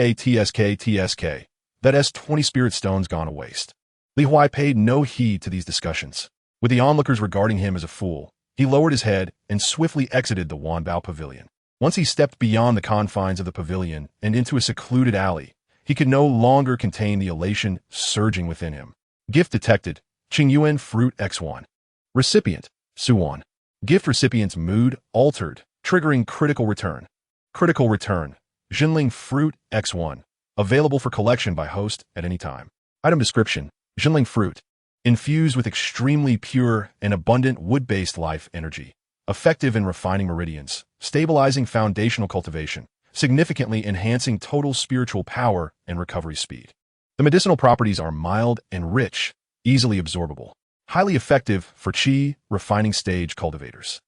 That S20 spirit stones gone to waste. Li Huai paid no heed to these discussions. With the onlookers regarding him as a fool, he lowered his head and swiftly exited the Wanbao Pavilion. Once he stepped beyond the confines of the pavilion and into a secluded alley, he could no longer contain the elation surging within him. Gift detected. Qingyuan fruit X1. Recipient. Su-won. Gift recipient's mood altered, triggering critical return. Critical return. Jinling fruit X1. Available for collection by host at any time. Item description. Jinling fruit. Infused with extremely pure and abundant wood-based life energy. Effective in refining meridians, stabilizing foundational cultivation, significantly enhancing total spiritual power and recovery speed. The medicinal properties are mild and rich, easily absorbable, highly effective for qi refining stage cultivators.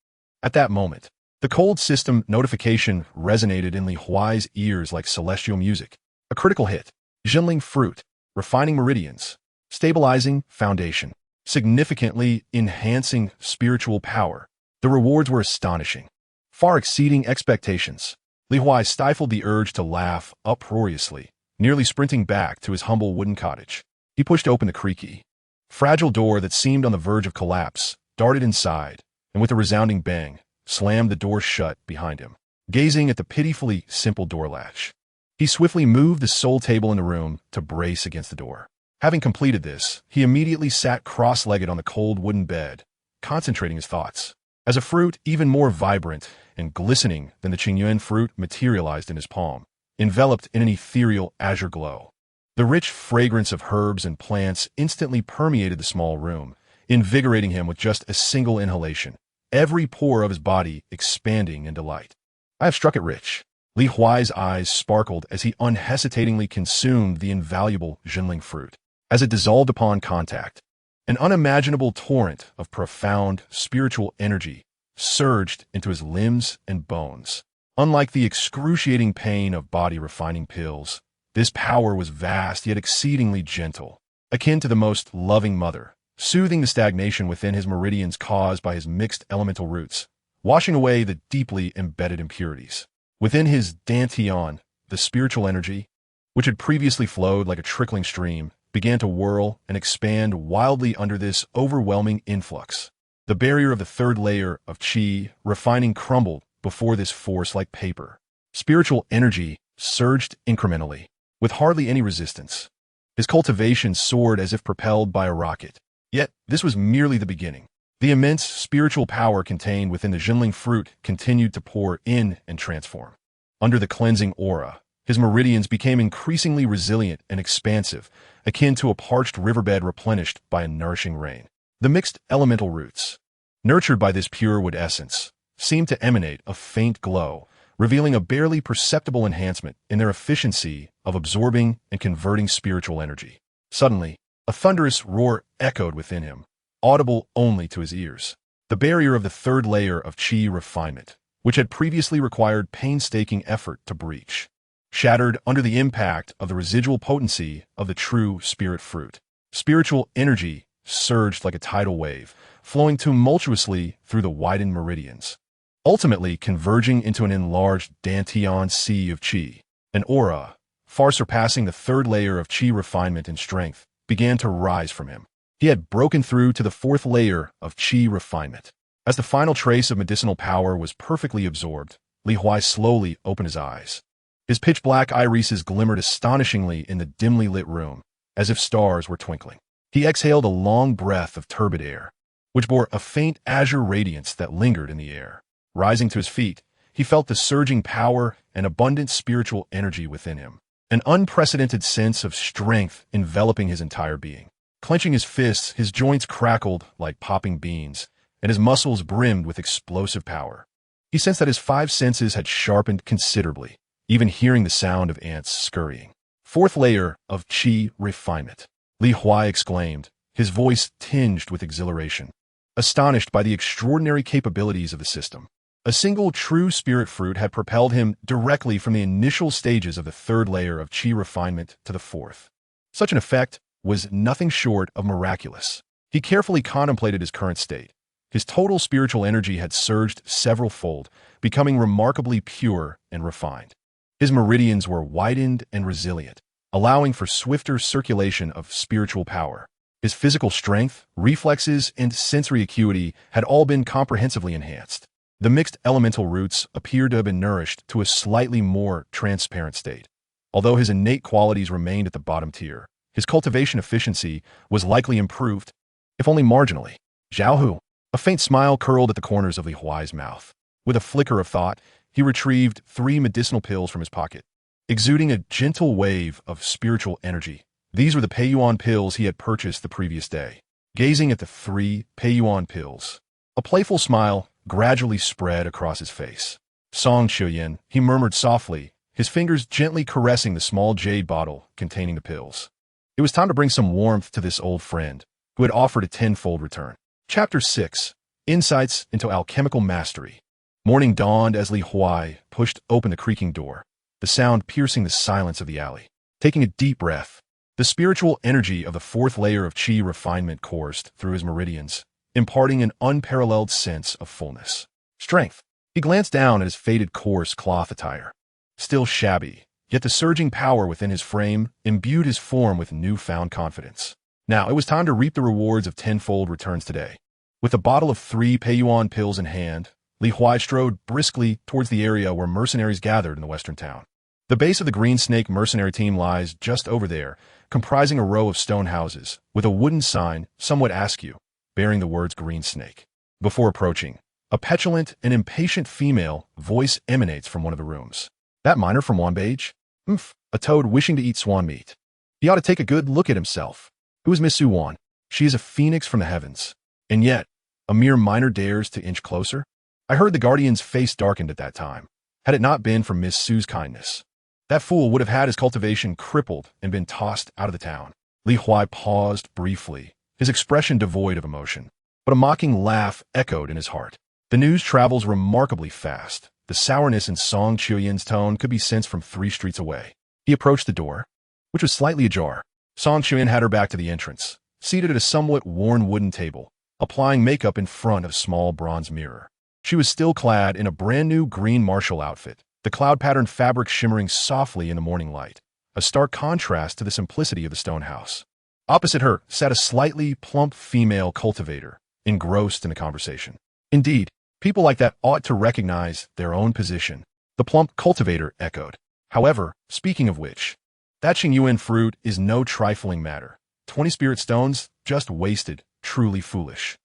At that moment, the cold system notification resonated in Li Huai's ears like celestial music. A critical hit. Jinling fruit. Refining meridians. Stabilizing foundation. Significantly enhancing spiritual power. The rewards were astonishing, far exceeding expectations. Li Huai stifled the urge to laugh uproariously, nearly sprinting back to his humble wooden cottage. He pushed open the creaky, fragile door that seemed on the verge of collapse, darted inside, and with a resounding bang, slammed the door shut behind him. Gazing at the pitifully simple door latch, he swiftly moved the sole table in the room to brace against the door. Having completed this, he immediately sat cross-legged on the cold wooden bed, concentrating his thoughts. As a fruit even more vibrant and glistening than the Qingyuan fruit materialized in his palm, enveloped in an ethereal azure glow. The rich fragrance of herbs and plants instantly permeated the small room, invigorating him with just a single inhalation, every pore of his body expanding in delight. I have struck it rich. Li Huai's eyes sparkled as he unhesitatingly consumed the invaluable Jinling fruit. As it dissolved upon contact, an unimaginable torrent of profound spiritual energy surged into his limbs and bones. Unlike the excruciating pain of body-refining pills, this power was vast yet exceedingly gentle, akin to the most loving mother, soothing the stagnation within his meridians caused by his mixed elemental roots, washing away the deeply embedded impurities. Within his dantian, the spiritual energy, which had previously flowed like a trickling stream, began to whirl and expand wildly under this overwhelming influx. The barrier of the third layer of qi refining crumbled before this force like paper. Spiritual energy surged incrementally, with hardly any resistance. His cultivation soared as if propelled by a rocket. Yet, this was merely the beginning. The immense spiritual power contained within the Jinling fruit continued to pour in and transform. Under the cleansing aura, his meridians became increasingly resilient and expansive, akin to a parched riverbed replenished by a nourishing rain. The mixed elemental roots, nurtured by this pure wood essence, seemed to emanate a faint glow, revealing a barely perceptible enhancement in their efficiency of absorbing and converting spiritual energy. Suddenly, a thunderous roar echoed within him, audible only to his ears. The barrier of the third layer of qi refinement, which had previously required painstaking effort to breach, shattered under the impact of the residual potency of the true spirit fruit. Spiritual energy surged like a tidal wave, flowing tumultuously through the widened meridians, ultimately converging into an enlarged Dantian sea of qi. An aura, far surpassing the third layer of qi refinement and strength, began to rise from him. He had broken through to the fourth layer of qi refinement. As the final trace of medicinal power was perfectly absorbed, Huai slowly opened his eyes. His pitch-black irises glimmered astonishingly in the dimly lit room, as if stars were twinkling. He exhaled a long breath of turbid air, which bore a faint azure radiance that lingered in the air. Rising to his feet, he felt the surging power and abundant spiritual energy within him, an unprecedented sense of strength enveloping his entire being. Clenching his fists, his joints crackled like popping beans, and his muscles brimmed with explosive power. He sensed that his five senses had sharpened considerably, even hearing the sound of ants scurrying. Fourth layer of qi refinement, Huai exclaimed, his voice tinged with exhilaration, astonished by the extraordinary capabilities of the system. A single true spirit fruit had propelled him directly from the initial stages of the third layer of qi refinement to the fourth. Such an effect was nothing short of miraculous. He carefully contemplated his current state. His total spiritual energy had surged several-fold, becoming remarkably pure and refined. His meridians were widened and resilient, allowing for swifter circulation of spiritual power. His physical strength, reflexes, and sensory acuity had all been comprehensively enhanced. The mixed elemental roots appeared to have been nourished to a slightly more transparent state. Although his innate qualities remained at the bottom tier, his cultivation efficiency was likely improved, if only marginally. Zhao. A faint smile curled at the corners of Huai's mouth. With a flicker of thought, he retrieved 3 medicinal pills from his pocket, exuding a gentle wave of spiritual energy. These were the Peiyuan pills he had purchased the previous day. Gazing at the 3 Peiyuan pills, a playful smile gradually spread across his face. Song Chuyin, he murmured softly, his fingers gently caressing the small jade bottle containing the pills. It was time to bring some warmth to this old friend, who had offered a tenfold return. Chapter 6. Insights into Alchemical Mastery. Morning dawned as Huai pushed open the creaking door, the sound piercing the silence of the alley. Taking a deep breath, the spiritual energy of the fourth layer of qi refinement coursed through his meridians, imparting an unparalleled sense of fullness. Strength. He glanced down at his faded coarse cloth attire. Still shabby, yet the surging power within his frame imbued his form with newfound confidence. Now it was time to reap the rewards of tenfold returns today. With a bottle of 3 Peiyuan pills in hand, Huai strode briskly towards the area where mercenaries gathered in the western town. The base of the Green Snake mercenary team lies just over there, comprising a row of stone houses, with a wooden sign, somewhat askew, bearing the words Green Snake. Before approaching, a petulant and impatient female voice emanates from one of the rooms. That miner from Wanbage? A toad wishing to eat swan meat. He ought to take a good look at himself. Who is Miss Su Wan? She is a phoenix from the heavens. And yet, a mere miner dares to inch closer? I heard the Guardian's face darkened at that time, had it not been for Miss Su's kindness. That fool would have had his cultivation crippled and been tossed out of the town. Huai paused briefly, his expression devoid of emotion, but a mocking laugh echoed in his heart. The news travels remarkably fast. The sourness in Song Chuyin's tone could be sensed from 3 streets away. He approached the door, which was slightly ajar. Song Chuyin had her back to the entrance, seated at a somewhat worn wooden table, applying makeup in front of a small bronze mirror. She was still clad in a brand-new green martial outfit, the cloud-patterned fabric shimmering softly in the morning light, a stark contrast to the simplicity of the stone house. Opposite her sat a slightly plump female cultivator, engrossed in the conversation. Indeed, people like that ought to recognize their own position, the plump cultivator echoed. However, speaking of which, that Xingyuan fruit is no trifling matter. 20 spirit stones, just wasted, truly foolish.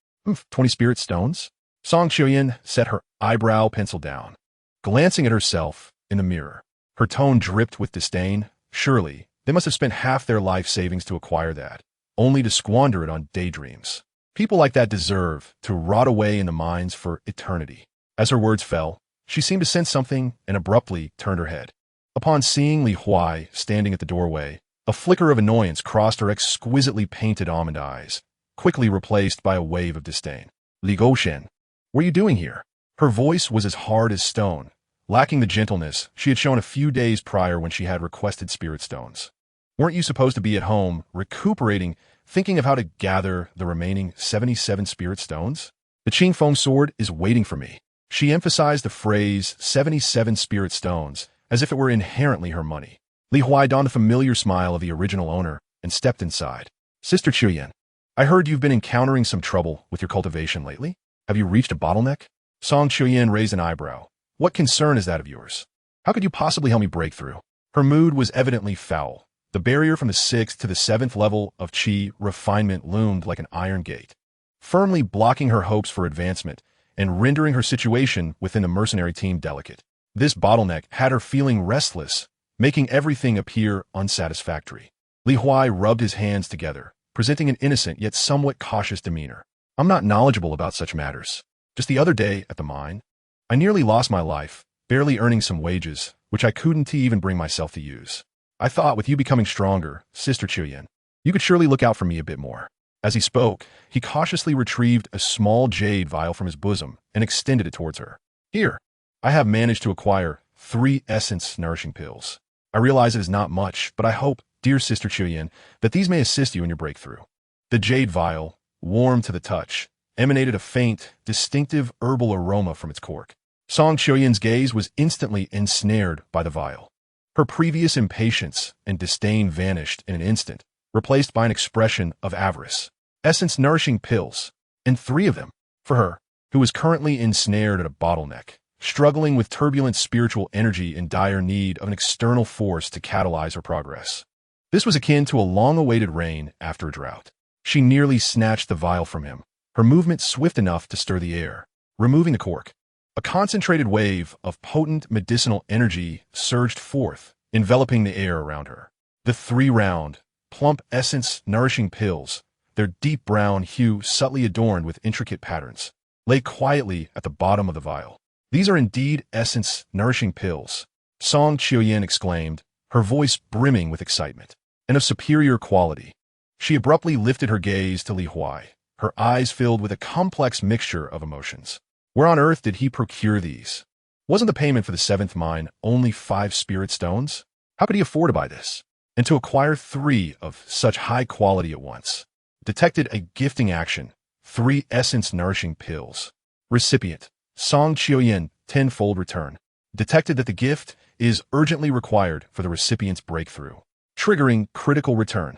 20 spirit stones? Song Chuyin set her eyebrow pencil down, glancing at herself in the mirror. Her tone dripped with disdain. Surely, they must have spent half their life savings to acquire that, only to squander it on daydreams. People like that deserve to rot away in the mines for eternity. As her words fell, she seemed to sense something and abruptly turned her head. Upon seeing Huai standing at the doorway, a flicker of annoyance crossed her exquisitely painted almond eyes, quickly replaced by a wave of disdain. Li Goshen, what are you doing here? Her voice was as hard as stone, lacking the gentleness she had shown a few days prior when she had requested spirit stones. Weren't you supposed to be at home, recuperating, thinking of how to gather the remaining 77 spirit stones? The Qing Feng sword is waiting for me. She emphasized the phrase 77 spirit stones as if it were inherently her money. Li Huai donned the familiar smile of the original owner and stepped inside. Sister Chuyan, I heard you've been encountering some trouble with your cultivation lately. Have you reached a bottleneck? Song Chuyan raised an eyebrow. What concern is that of yours? How could you possibly help me break through? Her mood was evidently foul. The barrier from the 6th to the 7th level of Qi refinement loomed like an iron gate, firmly blocking her hopes for advancement and rendering her situation within the mercenary team delicate. This bottleneck had her feeling restless, making everything appear unsatisfactory. Li Huai rubbed his hands together, presenting an innocent yet somewhat cautious demeanor. I'm not knowledgeable about such matters. Just the other day at the mine, I nearly lost my life, barely earning some wages, which I couldn't even bring myself to use. I thought with you becoming stronger, Sister Chuyan, you could surely look out for me a bit more. As he spoke, he cautiously retrieved a small jade vial from his bosom and extended it towards her. Here, I have managed to acquire 3 essence nourishing pills. I realize it is not much, but I hope, dear Sister Chuyan, that these may assist you in your breakthrough. The jade vial, warm to the touch, emanated a faint, distinctive herbal aroma from its cork. Song Chuyan's gaze was instantly ensnared by the vial. Her previous impatience and disdain vanished in an instant, replaced by an expression of avarice. Essence nourishing pills, and 3 of them, for her, who was currently ensnared at a bottleneck, struggling with turbulent spiritual energy in dire need of an external force to catalyze her progress. This was akin to a long-awaited rain after a drought. She nearly snatched the vial from him, her movement swift enough to stir the air, removing the cork. A concentrated wave of potent medicinal energy surged forth, enveloping the air around her. The 3 round, plump essence-nourishing pills, their deep brown hue subtly adorned with intricate patterns, lay quietly at the bottom of the vial. These are indeed essence-nourishing pills, Song Chuyan exclaimed, her voice brimming with excitement, and of superior quality. She abruptly lifted her gaze to Li Huai, her eyes filled with a complex mixture of emotions. Where on earth did he procure these? Wasn't the payment for the 7th mine only 5 spirit stones? How could he afford to buy this? And to acquire 3 of such high quality at once? Detected a gifting action, 3 essence-nourishing pills. Recipient, Song Chuyan, 10-fold return. Detected that the gift is urgently required for the recipient's breakthrough. Triggering critical return.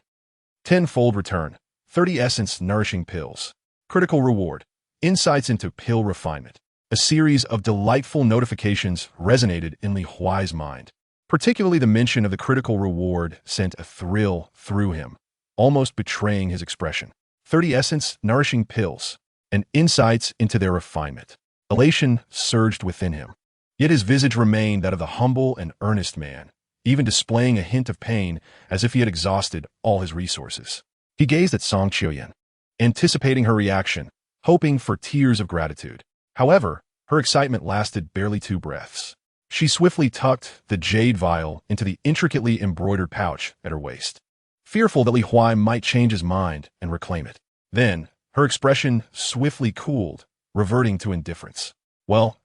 10-fold return, 30 essence-nourishing pills. Critical reward. Insights into pill refinement. A series of delightful notifications resonated in Li Huai's mind. Particularly the mention of the critical reward sent a thrill through him, almost betraying his expression. 30 essence-nourishing pills, and insights into their refinement. Elation surged within him. Yet his visage remained that of the humble and earnest man, even displaying a hint of pain as if he had exhausted all his resources. He gazed at Song Chuyan, anticipating her reaction, hoping for tears of gratitude. However, her excitement lasted barely 2 breaths. She swiftly tucked the jade vial into the intricately embroidered pouch at her waist, fearful that Li Huai might change his mind and reclaim it. Then, her expression swiftly cooled, reverting to indifference. Well,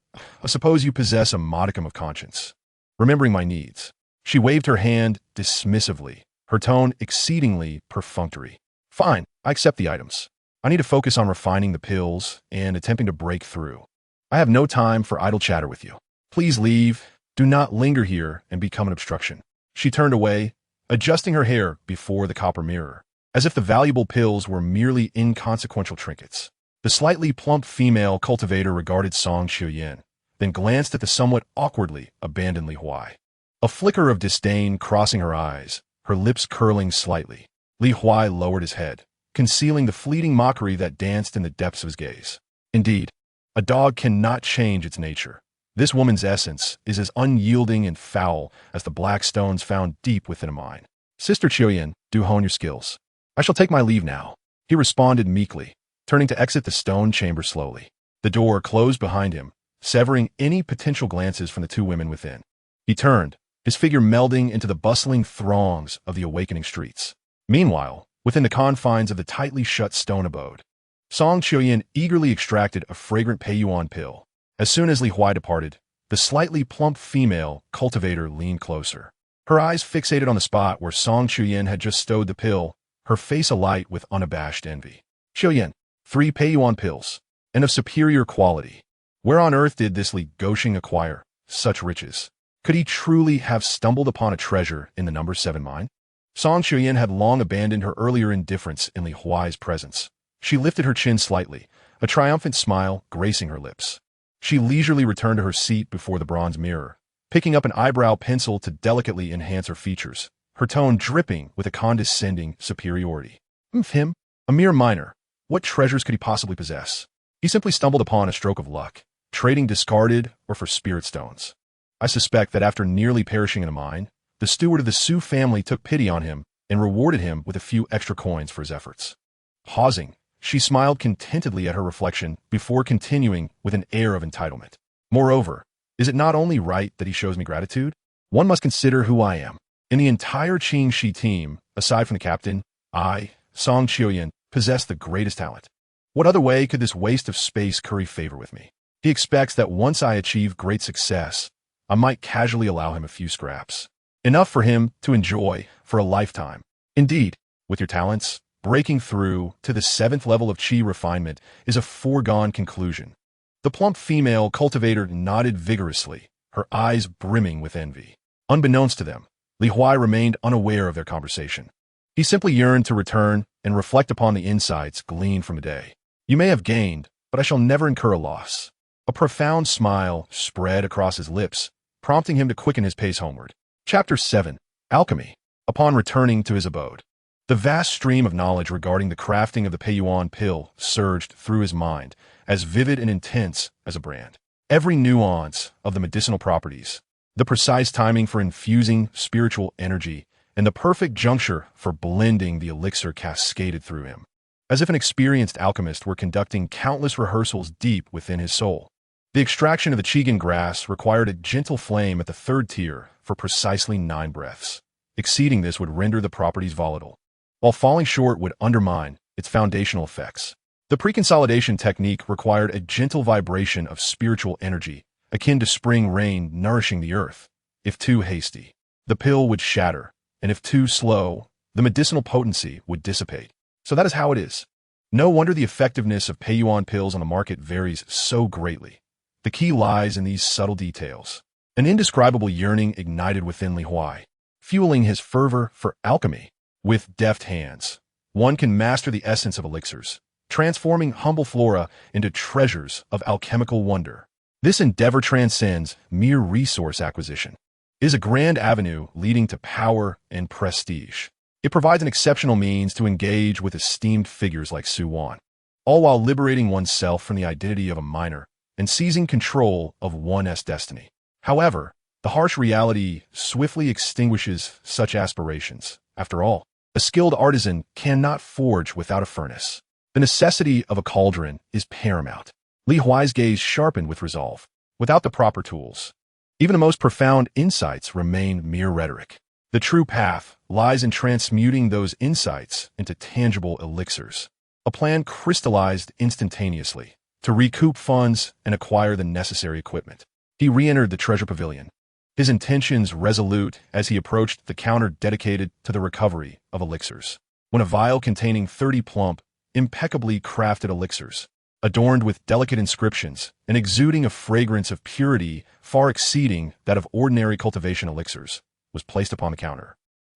I suppose you possess a modicum of conscience. Remembering my needs. She waved her hand dismissively, her tone exceedingly perfunctory. Fine, I accept the items. I need to focus on refining the pills and attempting to break through. I have no time for idle chatter with you. Please leave. Do not linger here and become an obstruction. She turned away, adjusting her hair before the copper mirror, as if the valuable pills were merely inconsequential trinkets. The slightly plump female cultivator regarded Song Chuyan, then glanced at the somewhat awkwardly abandoned Li Huai. A flicker of disdain crossing her eyes, her lips curling slightly. Li Huai lowered his head, concealing the fleeting mockery that danced in the depths of his gaze. Indeed, a dog cannot change its nature. This woman's essence is as unyielding and foul as the black stones found deep within a mine. Sister Chuyan, do hone your skills. I shall take my leave now, he responded meekly, turning to exit the stone chamber slowly. The door closed behind him, severing any potential glances from the 2 women within. He turned, his figure melding into the bustling throngs of the awakening streets. Meanwhile, within the confines of the tightly shut stone abode, Song Chuyan eagerly extracted a fragrant Peiyuan pill. As soon as Li Huai departed, the slightly plump female cultivator leaned closer. Her eyes fixated on the spot where Song Chuyen had just stowed the pill, her face alight with unabashed envy. Chuyen, 3 Peiyuan pills, and of superior quality. Where on earth did this Li Goshing acquire such riches? Could he truly have stumbled upon a treasure in the number 7 mine? Song Chuyen had long abandoned her earlier indifference in Li Huai's presence. She lifted her chin slightly, a triumphant smile gracing her lips. She leisurely returned to her seat before the bronze mirror, picking up an eyebrow pencil to delicately enhance her features, her tone dripping with a condescending superiority. Him? A mere minor. What treasures could he possibly possess? He simply stumbled upon a stroke of luck, trading discarded or for spirit stones. I suspect that after nearly perishing in a mine, the steward of the Su family took pity on him and rewarded him with a few extra coins for his efforts. Pausing, she smiled contentedly at her reflection before continuing with an air of entitlement. Moreover, is it not only right that he shows me gratitude? One must consider who I am. In the entire Qing Shi team, aside from the captain, I, Song Chuyen, possess the greatest talent. What other way could this waste of space curry favor with me? He expects that once I achieve great success, I might casually allow him a few scraps. Enough for him to enjoy for a lifetime. Indeed, with your talents, breaking through to the 7th level of Qi refinement is a foregone conclusion. The plump female cultivator nodded vigorously, her eyes brimming with envy. Unbeknownst to them, Li Huai remained unaware of their conversation. He simply yearned to return and reflect upon the insights gleaned from the day. You may have gained, but I shall never incur a loss. A profound smile spread across his lips, prompting him to quicken his pace homeward. Chapter 7. Alchemy. Upon returning to his abode, the vast stream of knowledge regarding the crafting of the Peiyuan pill surged through his mind, as vivid and intense as a brand. Every nuance of the medicinal properties, the precise timing for infusing spiritual energy, and the perfect juncture for blending the elixir cascaded through him, as if an experienced alchemist were conducting countless rehearsals deep within his soul. The extraction of the Chigan grass required a gentle flame at the 3rd tier for precisely 9 breaths. Exceeding this would render the properties volatile, while falling short would undermine its foundational effects. The preconsolidation technique required a gentle vibration of spiritual energy, akin to spring rain nourishing the earth. If too hasty, the pill would shatter, and if too slow, the medicinal potency would dissipate. So that is how it is. No wonder the effectiveness of Peiyuan pills on the market varies so greatly. The key lies in these subtle details. An indescribable yearning ignited within Li Huai, fueling his fervor for alchemy. With deft hands, one can master the essence of elixirs, transforming humble flora into treasures of alchemical wonder. This endeavor transcends mere resource acquisition. It is a grand avenue leading to power and prestige. It provides an exceptional means to engage with esteemed figures like Su Wan, all while liberating oneself from the identity of a minor and seizing control of one's destiny. However, the harsh reality swiftly extinguishes such aspirations. After all, a skilled artisan cannot forge without a furnace. The necessity of a cauldron is paramount. Li Huai's gaze sharpened with resolve. Without the proper tools, even the most profound insights remain mere rhetoric. The true path lies in transmuting those insights into tangible elixirs. A plan crystallized instantaneously to recoup funds and acquire the necessary equipment. He re-entered the treasure pavilion, his intentions resolute as he approached the counter dedicated to the recovery of elixirs. When a vial containing 30 plump, impeccably crafted elixirs, adorned with delicate inscriptions and exuding a fragrance of purity far exceeding that of ordinary cultivation elixirs, was placed upon the counter.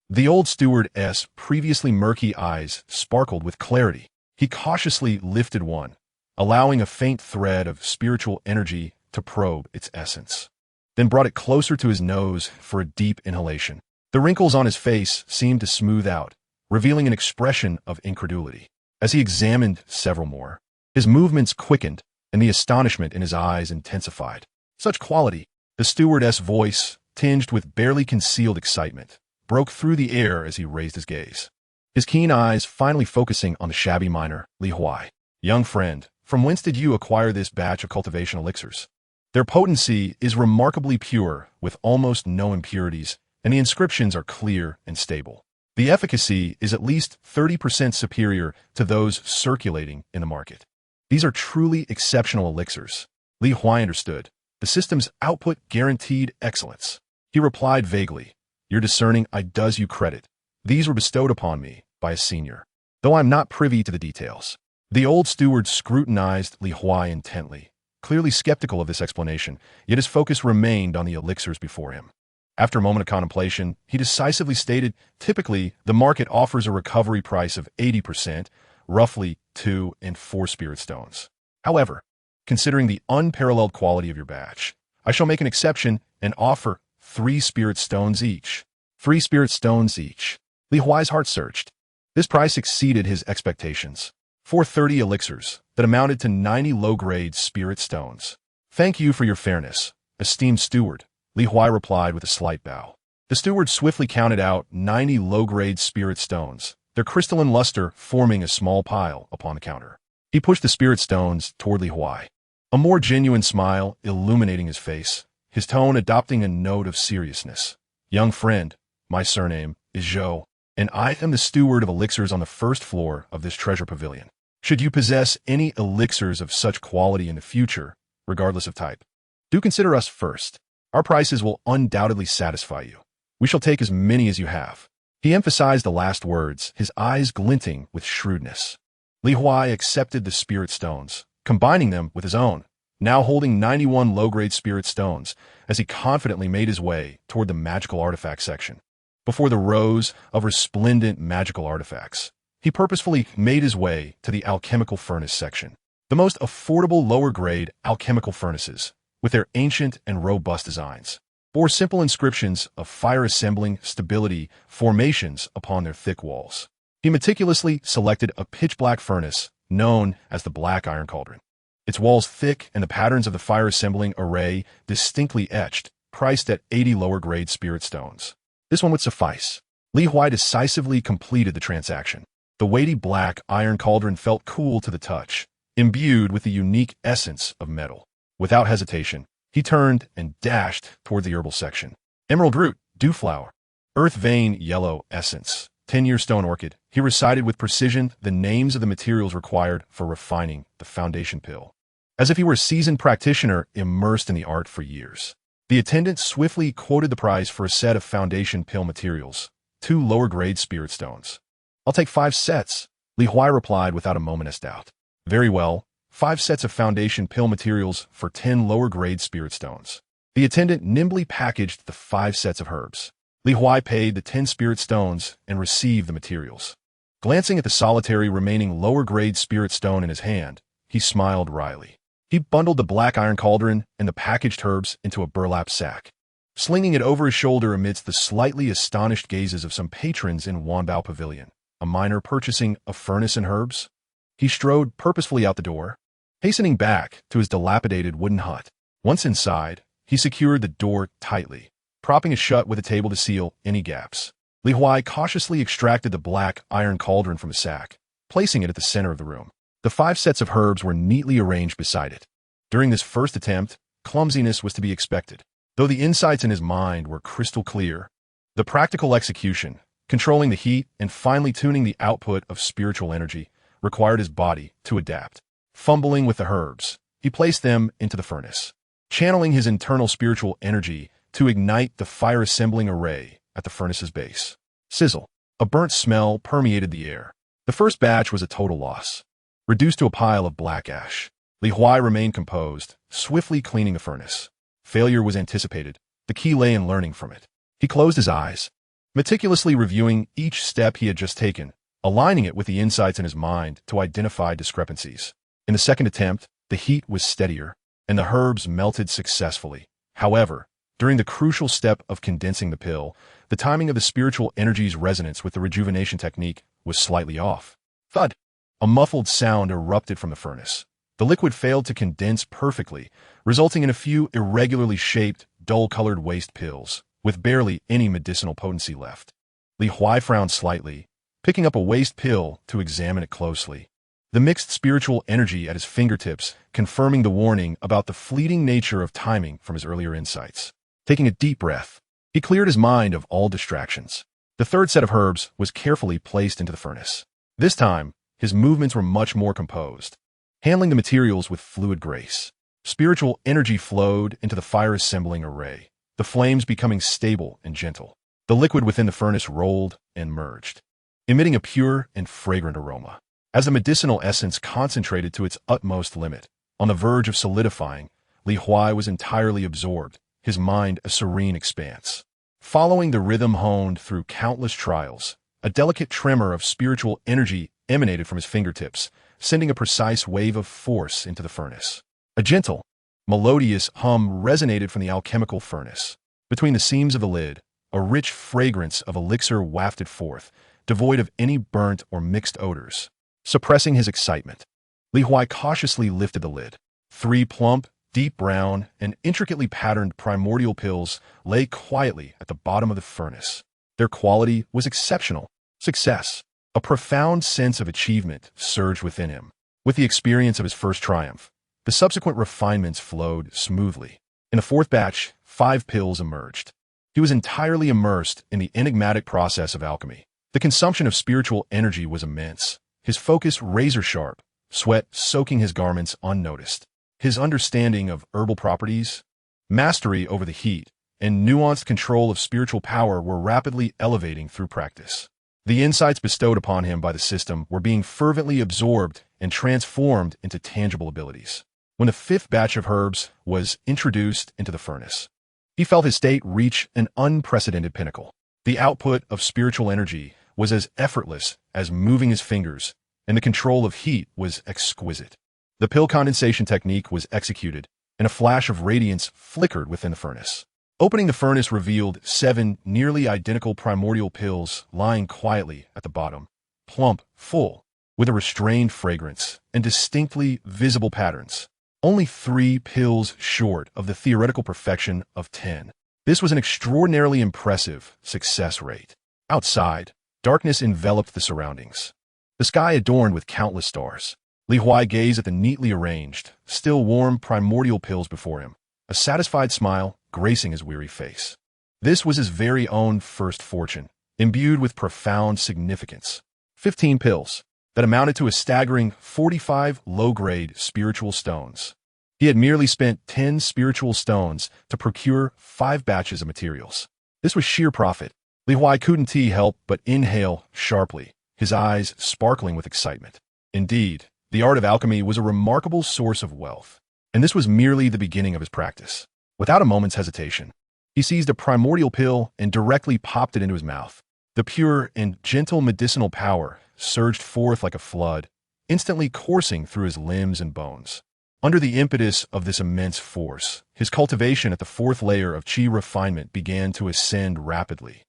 The old steward's previously murky eyes sparkled with clarity. He cautiously lifted one, allowing a faint thread of spiritual energy to probe its essence, then brought it closer to his nose for a deep inhalation. The wrinkles on his face seemed to smooth out, revealing an expression of incredulity. As he examined several more, his movements quickened and the astonishment in his eyes intensified. Such quality! The steward's voice, tinged with barely concealed excitement, broke through the air as he raised his gaze, his keen eyes finally focusing on the shabby miner, Li Huai. Young friend, from whence did you acquire this batch of cultivation elixirs? Their potency is remarkably pure, with almost no impurities, and the inscriptions are clear and stable. The efficacy is at least 30% superior to those circulating in the market. These are truly exceptional elixirs. Li Huai understood. The system's output guaranteed excellence. He replied vaguely, "Your discerning eye does you credit. These were bestowed upon me by a senior, though I am not privy to the details." The old steward scrutinized Li Huai intently, clearly skeptical of this explanation, yet his focus remained on the elixirs before him. After a moment of contemplation, he decisively stated, "Typically, the market offers a recovery price of 80%, roughly 2 and 4 spirit stones. However, considering the unparalleled quality of your batch, I shall make an exception and offer 3 spirit stones each." 3 spirit stones each. Li Huai's heart surged. This price exceeded his expectations. 430 elixirs that amounted to 90 low-grade spirit stones. "Thank you for your fairness, esteemed steward," Li Huai replied with a slight bow. The steward swiftly counted out 90 low-grade spirit stones, their crystalline luster forming a small pile upon the counter. He pushed the spirit stones toward Li Huai, a more genuine smile illuminating his face, his tone adopting a note of seriousness. "Young friend, my surname is Zhou, and I am the steward of elixirs on the first floor of this treasure pavilion. Should you possess any elixirs of such quality in the future, regardless of type, do consider us first. Our prices will undoubtedly satisfy you. We shall take as many as you have." He emphasized the last words, his eyes glinting with shrewdness. Li Huai accepted the spirit stones, combining them with his own, now holding 91 low-grade spirit stones, as he confidently made his way toward the magical artifact section. Before the rows of resplendent magical artifacts, he purposefully made his way to the alchemical furnace section. The most affordable lower-grade alchemical furnaces, with their ancient and robust designs, bore simple inscriptions of fire-assembling stability formations upon their thick walls. He meticulously selected a pitch-black furnace known as the Black Iron Cauldron. Its walls thick and the patterns of the fire-assembling array distinctly etched, priced at 80 lower-grade spirit stones. This one would suffice. Li Huai decisively completed the transaction. The weighty black iron cauldron felt cool to the touch, imbued with the unique essence of metal. Without hesitation, he turned and dashed toward the herbal section. Emerald root, dewflower, earth vein yellow essence, 10-year stone orchid. He recited with precision the names of the materials required for refining the foundation pill, as if he were a seasoned practitioner immersed in the art for years. The attendant swiftly quoted the price for a set of foundation pill materials, 2 lower-grade spirit stones. "I'll take 5 sets," Li Huai replied without a moment's doubt. "Very well, 5 sets of foundation pill materials for 10 lower-grade spirit stones." The attendant nimbly packaged the 5 sets of herbs. Li Huai paid the 10 spirit stones and received the materials. Glancing at the solitary remaining lower-grade spirit stone in his hand, he smiled wryly. He bundled the black iron cauldron and the packaged herbs into a burlap sack, slinging it over his shoulder amidst the slightly astonished gazes of some patrons in Wanbao Pavilion. A miner purchasing a furnace and herbs? He strode purposefully out the door, hastening back to his dilapidated wooden hut. Once inside, he secured the door tightly, propping it shut with a table to seal any gaps. Li Huai cautiously extracted the black iron cauldron from a sack, placing it at the center of the room. The 5 sets of herbs were neatly arranged beside it. During this first attempt, clumsiness was to be expected. Though the insights in his mind were crystal clear, the practical execution, controlling the heat and finally tuning the output of spiritual energy, required his body to adapt. Fumbling with the herbs, he placed them into the furnace, channeling his internal spiritual energy to ignite the fire-assembling array at the furnace's base. Sizzle. A burnt smell permeated the air. The first batch was a total loss. Reduced to a pile of black ash, Li Huai remained composed, swiftly cleaning the furnace. Failure was anticipated. The key lay in learning from it. He closed his eyes, meticulously reviewing each step he had just taken, aligning it with the insights in his mind to identify discrepancies. In the second attempt, the heat was steadier, and the herbs melted successfully. However, during the crucial step of condensing the pill, the timing of the spiritual energy's resonance with the rejuvenation technique was slightly off. Thud! A muffled sound erupted from the furnace. The liquid failed to condense perfectly, resulting in a few irregularly shaped, dull-colored waste pills, with barely any medicinal potency left. Li Huai frowned slightly, picking up a waste pill to examine it closely. The mixed spiritual energy at his fingertips confirming the warning about the fleeting nature of timing from his earlier insights. Taking a deep breath, he cleared his mind of all distractions. The third set of herbs was carefully placed into the furnace. This time, his movements were much more composed, handling the materials with fluid grace. Spiritual energy flowed into the fire-assembling array, the flames becoming stable and gentle. The liquid within the furnace rolled and merged, emitting a pure and fragrant aroma. As the medicinal essence concentrated to its utmost limit, on the verge of solidifying, Huai was entirely absorbed, his mind a serene expanse. Following the rhythm honed through countless trials, a delicate tremor of spiritual energy emanated from his fingertips, sending a precise wave of force into the furnace. A gentle, melodious hum resonated from the alchemical furnace. Between the seams of the lid, a rich fragrance of elixir wafted forth, devoid of any burnt or mixed odors. Suppressing his excitement, Huai cautiously lifted the lid. 3 plump, deep brown, and intricately patterned primordial pills lay quietly at the bottom of the furnace. Their quality was exceptional. Success. A profound sense of achievement surged within him. With the experience of his first triumph, the subsequent refinements flowed smoothly. In the 4th batch, 5 pills emerged. He was entirely immersed in the enigmatic process of alchemy. The consumption of spiritual energy was immense, his focus razor-sharp, sweat soaking his garments unnoticed. His understanding of herbal properties, mastery over the heat, and nuanced control of spiritual power were rapidly elevating through practice. The insights bestowed upon him by the system were being fervently absorbed and transformed into tangible abilities. When the 5th batch of herbs was introduced into the furnace, he felt his state reach an unprecedented pinnacle. The output of spiritual energy was as effortless as moving his fingers, and the control of heat was exquisite. The pill condensation technique was executed, and a flash of radiance flickered within the furnace. Opening the furnace revealed 7 nearly identical primordial pills lying quietly at the bottom, plump, full, with a restrained fragrance and distinctly visible patterns. Only 3 pills short of the theoretical perfection of 10. This was an extraordinarily impressive success rate. Outside, darkness enveloped the surroundings, the sky adorned with countless stars. Huai gazed at the neatly arranged, still warm primordial pills before him, a satisfied smile gracing his weary face. This was his very own first fortune, imbued with profound significance. 15 pills, that amounted to a staggering 45 low-grade spiritual stones. He had merely spent 10 spiritual stones to procure 5 batches of materials. This was sheer profit. Huai couldn't help but inhale sharply, his eyes sparkling with excitement. Indeed, the art of alchemy was a remarkable source of wealth, and this was merely the beginning of his practice. Without a moment's hesitation, he seized a primordial pill and directly popped it into his mouth. The pure and gentle medicinal power surged forth like a flood, instantly coursing through his limbs and bones. Under the impetus of this immense force, his cultivation at the 4th layer of chi refinement began to ascend rapidly.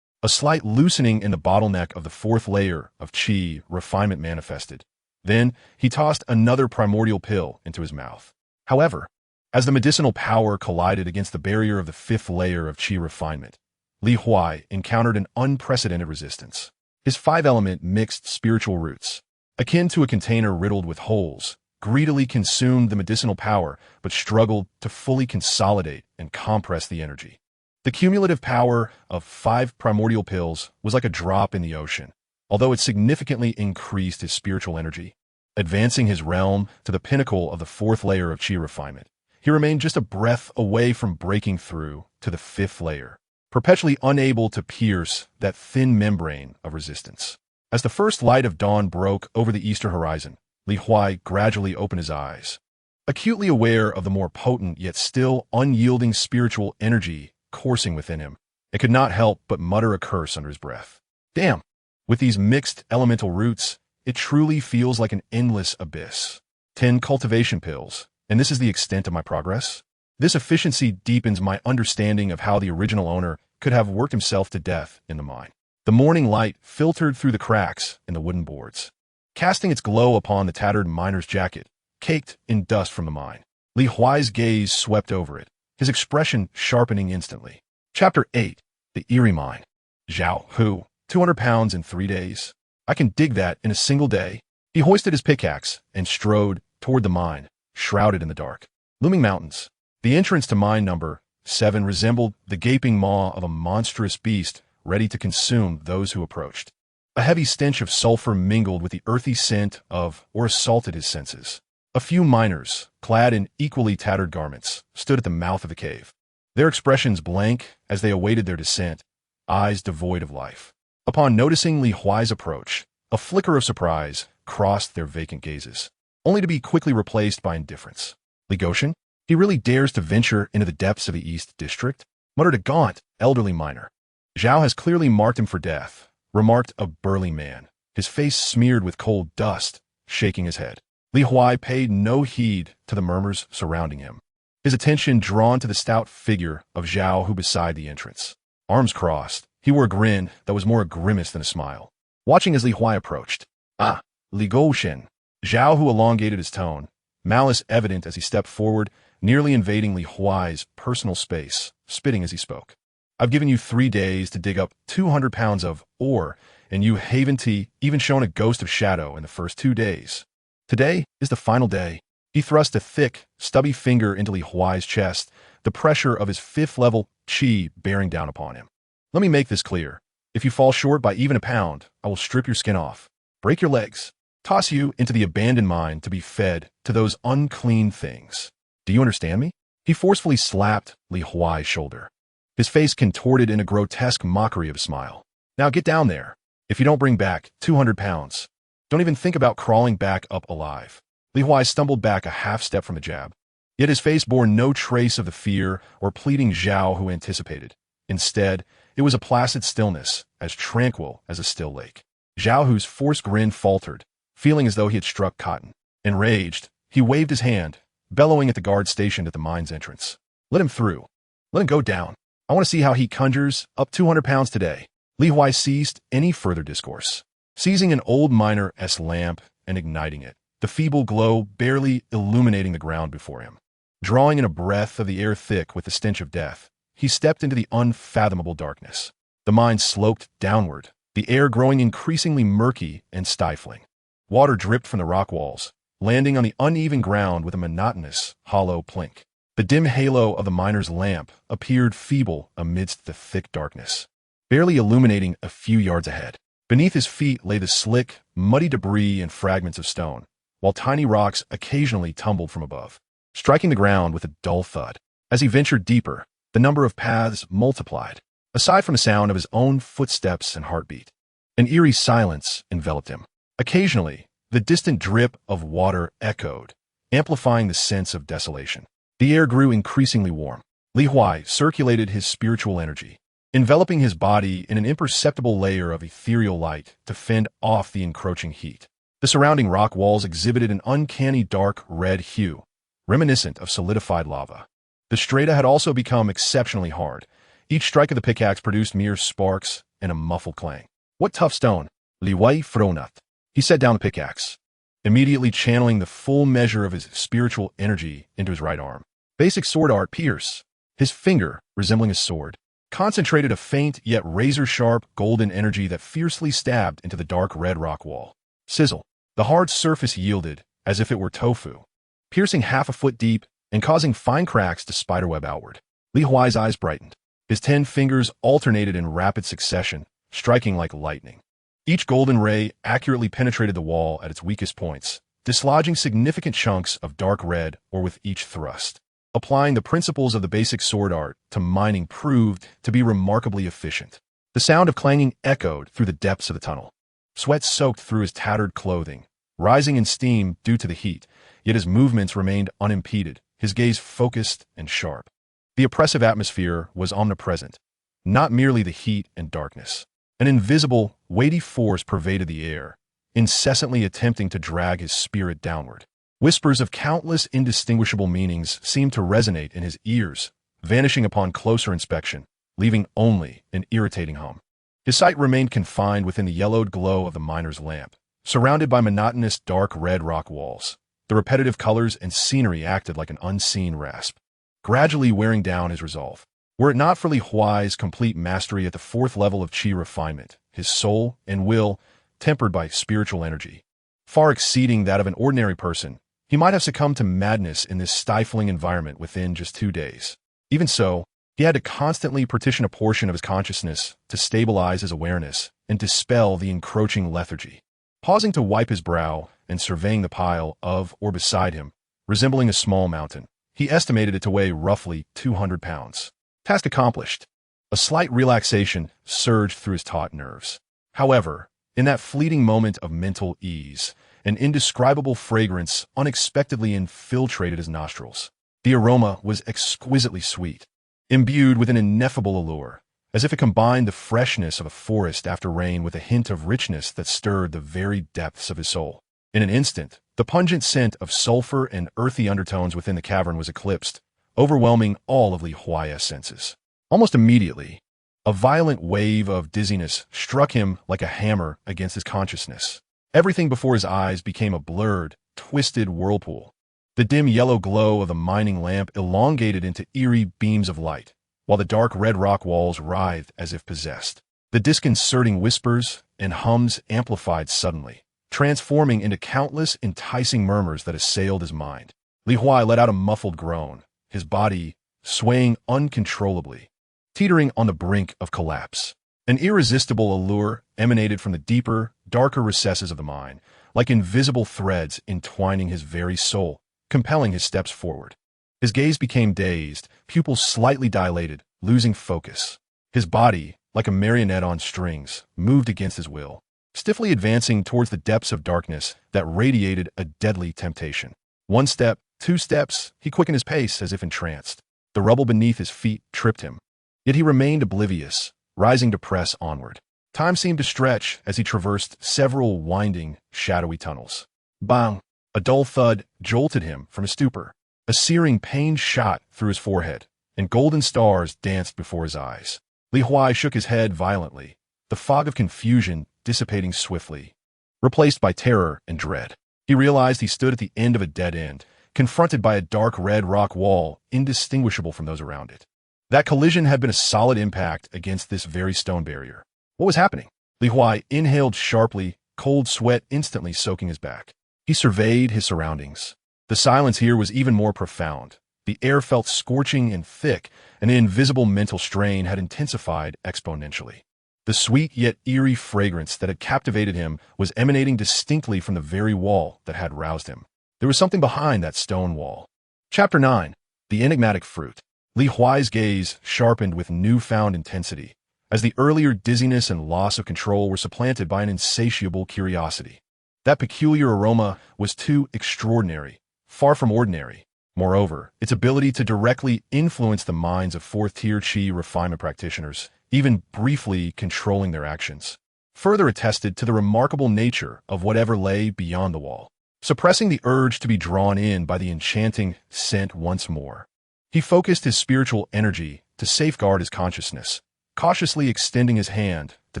A slight loosening in the bottleneck of the 4th layer of chi refinement manifested. Then, he tossed another primordial pill into his mouth. However, as the medicinal power collided against the barrier of the 5th layer of chi refinement, Huai encountered an unprecedented resistance. His 5-element mixed spiritual roots, akin to a container riddled with holes, greedily consumed the medicinal power but struggled to fully consolidate and compress the energy. The cumulative power of 5 primordial pills was like a drop in the ocean, although it significantly increased his spiritual energy. Advancing his realm to the pinnacle of the 4th layer of chi refinement, he remained just a breath away from breaking through to the 5th layer, perpetually unable to pierce that thin membrane of resistance. As the first light of dawn broke over the eastern horizon, Huai gradually opened his eyes. Acutely aware of the more potent yet still unyielding spiritual energy coursing within him, and could not help but mutter a curse under his breath. Damn! With these mixed elemental roots, it truly feels like an endless abyss. 10 cultivation pills, and this is the extent of my progress? This efficiency deepens my understanding of how the original owner could have worked himself to death in the mine. The morning light filtered through the cracks in the wooden boards, casting its glow upon the tattered miner's jacket, caked in dust from the mine. Huai's gaze swept over it, his expression sharpening instantly. Chapter 8. The Eerie Mine. Zhao Hu, 200 pounds in 3 days. I can dig that in a single day. He hoisted his pickaxe and strode toward the mine, shrouded in the dark. Looming mountains. The entrance to mine number 7 resembled the gaping maw of a monstrous beast ready to consume those who approached. A heavy stench of sulfur mingled with the earthy scent of or assaulted his senses. A few miners, clad in equally tattered garments, stood at the mouth of the cave, their expressions blank as they awaited their descent, eyes devoid of life. Upon noticing Li Huai's approach, a flicker of surprise crossed their vacant gazes, only to be quickly replaced by indifference. Li Goshen? He really dares to venture into the depths of the East District? Muttered a gaunt, elderly miner. Zhao has clearly marked him for death, remarked a burly man, his face smeared with cold dust, shaking his head. Li Huai paid no heed to the murmurs surrounding him, his attention drawn to the stout figure of Zhao who beside the entrance. Arms crossed, he wore a grin that was more a grimace than a smile. Watching as Li Huai approached. Ah, Li Goshen. Zhao who elongated his tone, malice evident as he stepped forward, nearly invading Li Huai's personal space, spitting as he spoke. I've given you 3 days to dig up 200 pounds of ore, and you haven't even shown a ghost of shadow in the first 2 days. Today is the final day. He thrust a thick, stubby finger into Li Huai's chest, the pressure of his 5th-level chi bearing down upon him. Let me make this clear. If you fall short by even a pound, I will strip your skin off, break your legs, toss you into the abandoned mine to be fed to those unclean things. Do you understand me? He forcefully slapped Li Huai's shoulder, his face contorted in a grotesque mockery of a smile. Now get down there. If you don't bring back 200 pounds, don't even think about crawling back up alive. Li Huai stumbled back a half-step from the jab. Yet his face bore no trace of the fear or pleading Zhao who anticipated. Instead, it was a placid stillness, as tranquil as a still lake. Zhao whose forced grin faltered, feeling as though he had struck cotton. Enraged, he waved his hand, bellowing at the guard stationed at the mine's entrance. Let him through. Let him go down. I want to see how he conjures up 200 pounds today. Li Huai ceased any further discourse, seizing an old miner's lamp and igniting it, the feeble glow barely illuminating the ground before him. Drawing in a breath of the air thick with the stench of death, he stepped into the unfathomable darkness. The mine sloped downward, the air growing increasingly murky and stifling. Water dripped from the rock walls, landing on the uneven ground with a monotonous, hollow plink. The dim halo of the miner's lamp appeared feeble amidst the thick darkness, barely illuminating a few yards ahead. Beneath his feet lay the slick, muddy debris and fragments of stone, while tiny rocks occasionally tumbled from above, striking the ground with a dull thud. As he ventured deeper, the number of paths multiplied. Aside from the sound of his own footsteps and heartbeat, an eerie silence enveloped him. Occasionally, the distant drip of water echoed, amplifying the sense of desolation. The air grew increasingly warm. Li Huai circulated his spiritual energy, enveloping his body in an imperceptible layer of ethereal light to fend off the encroaching heat. The surrounding rock walls exhibited an uncanny dark red hue, reminiscent of solidified lava. The strata had also become exceptionally hard. Each strike of the pickaxe produced mere sparks and a muffled clang. What tough stone! Li Huai Fronat. He set down the pickaxe, immediately channeling the full measure of his spiritual energy into his right arm. Basic sword art pierce. His finger, resembling a sword, concentrated a faint yet razor-sharp golden energy that fiercely stabbed into the dark red rock wall. Sizzle. The hard surface yielded, as if it were tofu, piercing half a foot deep and causing fine cracks to spiderweb outward. Li Huai's eyes brightened. His 10 fingers alternated in rapid succession, striking like lightning. Each golden ray accurately penetrated the wall at its weakest points, dislodging significant chunks of dark red or with each thrust. Applying the principles of the basic sword art to mining proved to be remarkably efficient. The sound of clanging echoed through the depths of the tunnel. Sweat soaked through his tattered clothing, rising in steam due to the heat, yet his movements remained unimpeded, his gaze focused and sharp. The oppressive atmosphere was omnipresent, not merely the heat and darkness. An invisible, weighty force pervaded the air, incessantly attempting to drag his spirit downward. Whispers of countless indistinguishable meanings seemed to resonate in his ears, vanishing upon closer inspection, leaving only an irritating hum. His sight remained confined within the yellowed glow of the miner's lamp, surrounded by monotonous dark red rock walls. The repetitive colors and scenery acted like an unseen rasp, gradually wearing down his resolve. Were it not for Li Huai's complete mastery at the 4th level of chi refinement, his soul and will, tempered by spiritual energy, far exceeding that of an ordinary person, he might have succumbed to madness in this stifling environment within just 2 days. Even so, he had to constantly partition a portion of his consciousness to stabilize his awareness and dispel the encroaching lethargy. Pausing to wipe his brow and surveying the pile of or beside him, resembling a small mountain, he estimated it to weigh roughly 200 pounds. Task accomplished. A slight relaxation surged through his taut nerves. However, in that fleeting moment of mental ease, an indescribable fragrance unexpectedly infiltrated his nostrils. The aroma was exquisitely sweet, imbued with an ineffable allure, as if it combined the freshness of a forest after rain with a hint of richness that stirred the very depths of his soul. In an instant, the pungent scent of sulfur and earthy undertones within the cavern was eclipsed, overwhelming all of Huai's senses. Almost immediately, a violent wave of dizziness struck him like a hammer against his consciousness. Everything before his eyes became a blurred, twisted whirlpool. The dim yellow glow of the mining lamp elongated into eerie beams of light, while the dark red rock walls writhed as if possessed. The disconcerting whispers and hums amplified suddenly, transforming into countless enticing murmurs that assailed his mind. Huai let out a muffled groan, his body swaying uncontrollably, teetering on the brink of collapse. An irresistible allure emanated from the deeper, darker recesses of the mine, like invisible threads entwining his very soul, compelling his steps forward. His gaze became dazed, pupils slightly dilated, losing focus. His body, like a marionette on strings, moved against his will, stiffly advancing towards the depths of darkness that radiated a deadly temptation. 1 step, 2 steps, he quickened his pace as if entranced. The rubble beneath his feet tripped him, yet he remained oblivious, rising to press onward. Time seemed to stretch as he traversed several winding, shadowy tunnels. Bang! A dull thud jolted him from his stupor. A searing pain shot through his forehead, and golden stars danced before his eyes. Huai shook his head violently, the fog of confusion dissipating swiftly, replaced by terror and dread. He realized he stood at the end of a dead end, confronted by a dark red rock wall indistinguishable from those around it. That collision had been a solid impact against this very stone barrier. What was happening? Huai inhaled sharply, cold sweat instantly soaking his back. He surveyed his surroundings. The silence here was even more profound. The air felt scorching and thick, and the invisible mental strain had intensified exponentially. The sweet yet eerie fragrance that had captivated him was emanating distinctly from the very wall that had roused him. There was something behind that stone wall. Chapter 9. The Enigmatic Fruit. Huai's gaze sharpened with newfound intensity, as the earlier dizziness and loss of control were supplanted by an insatiable curiosity. That peculiar aroma was too extraordinary, far from ordinary. Moreover, its ability to directly influence the minds of 4th-tier Qi refinement practitioners, even briefly controlling their actions, further attested to the remarkable nature of whatever lay beyond the wall. Suppressing the urge to be drawn in by the enchanting scent once more, he focused his spiritual energy to safeguard his consciousness, cautiously extending his hand to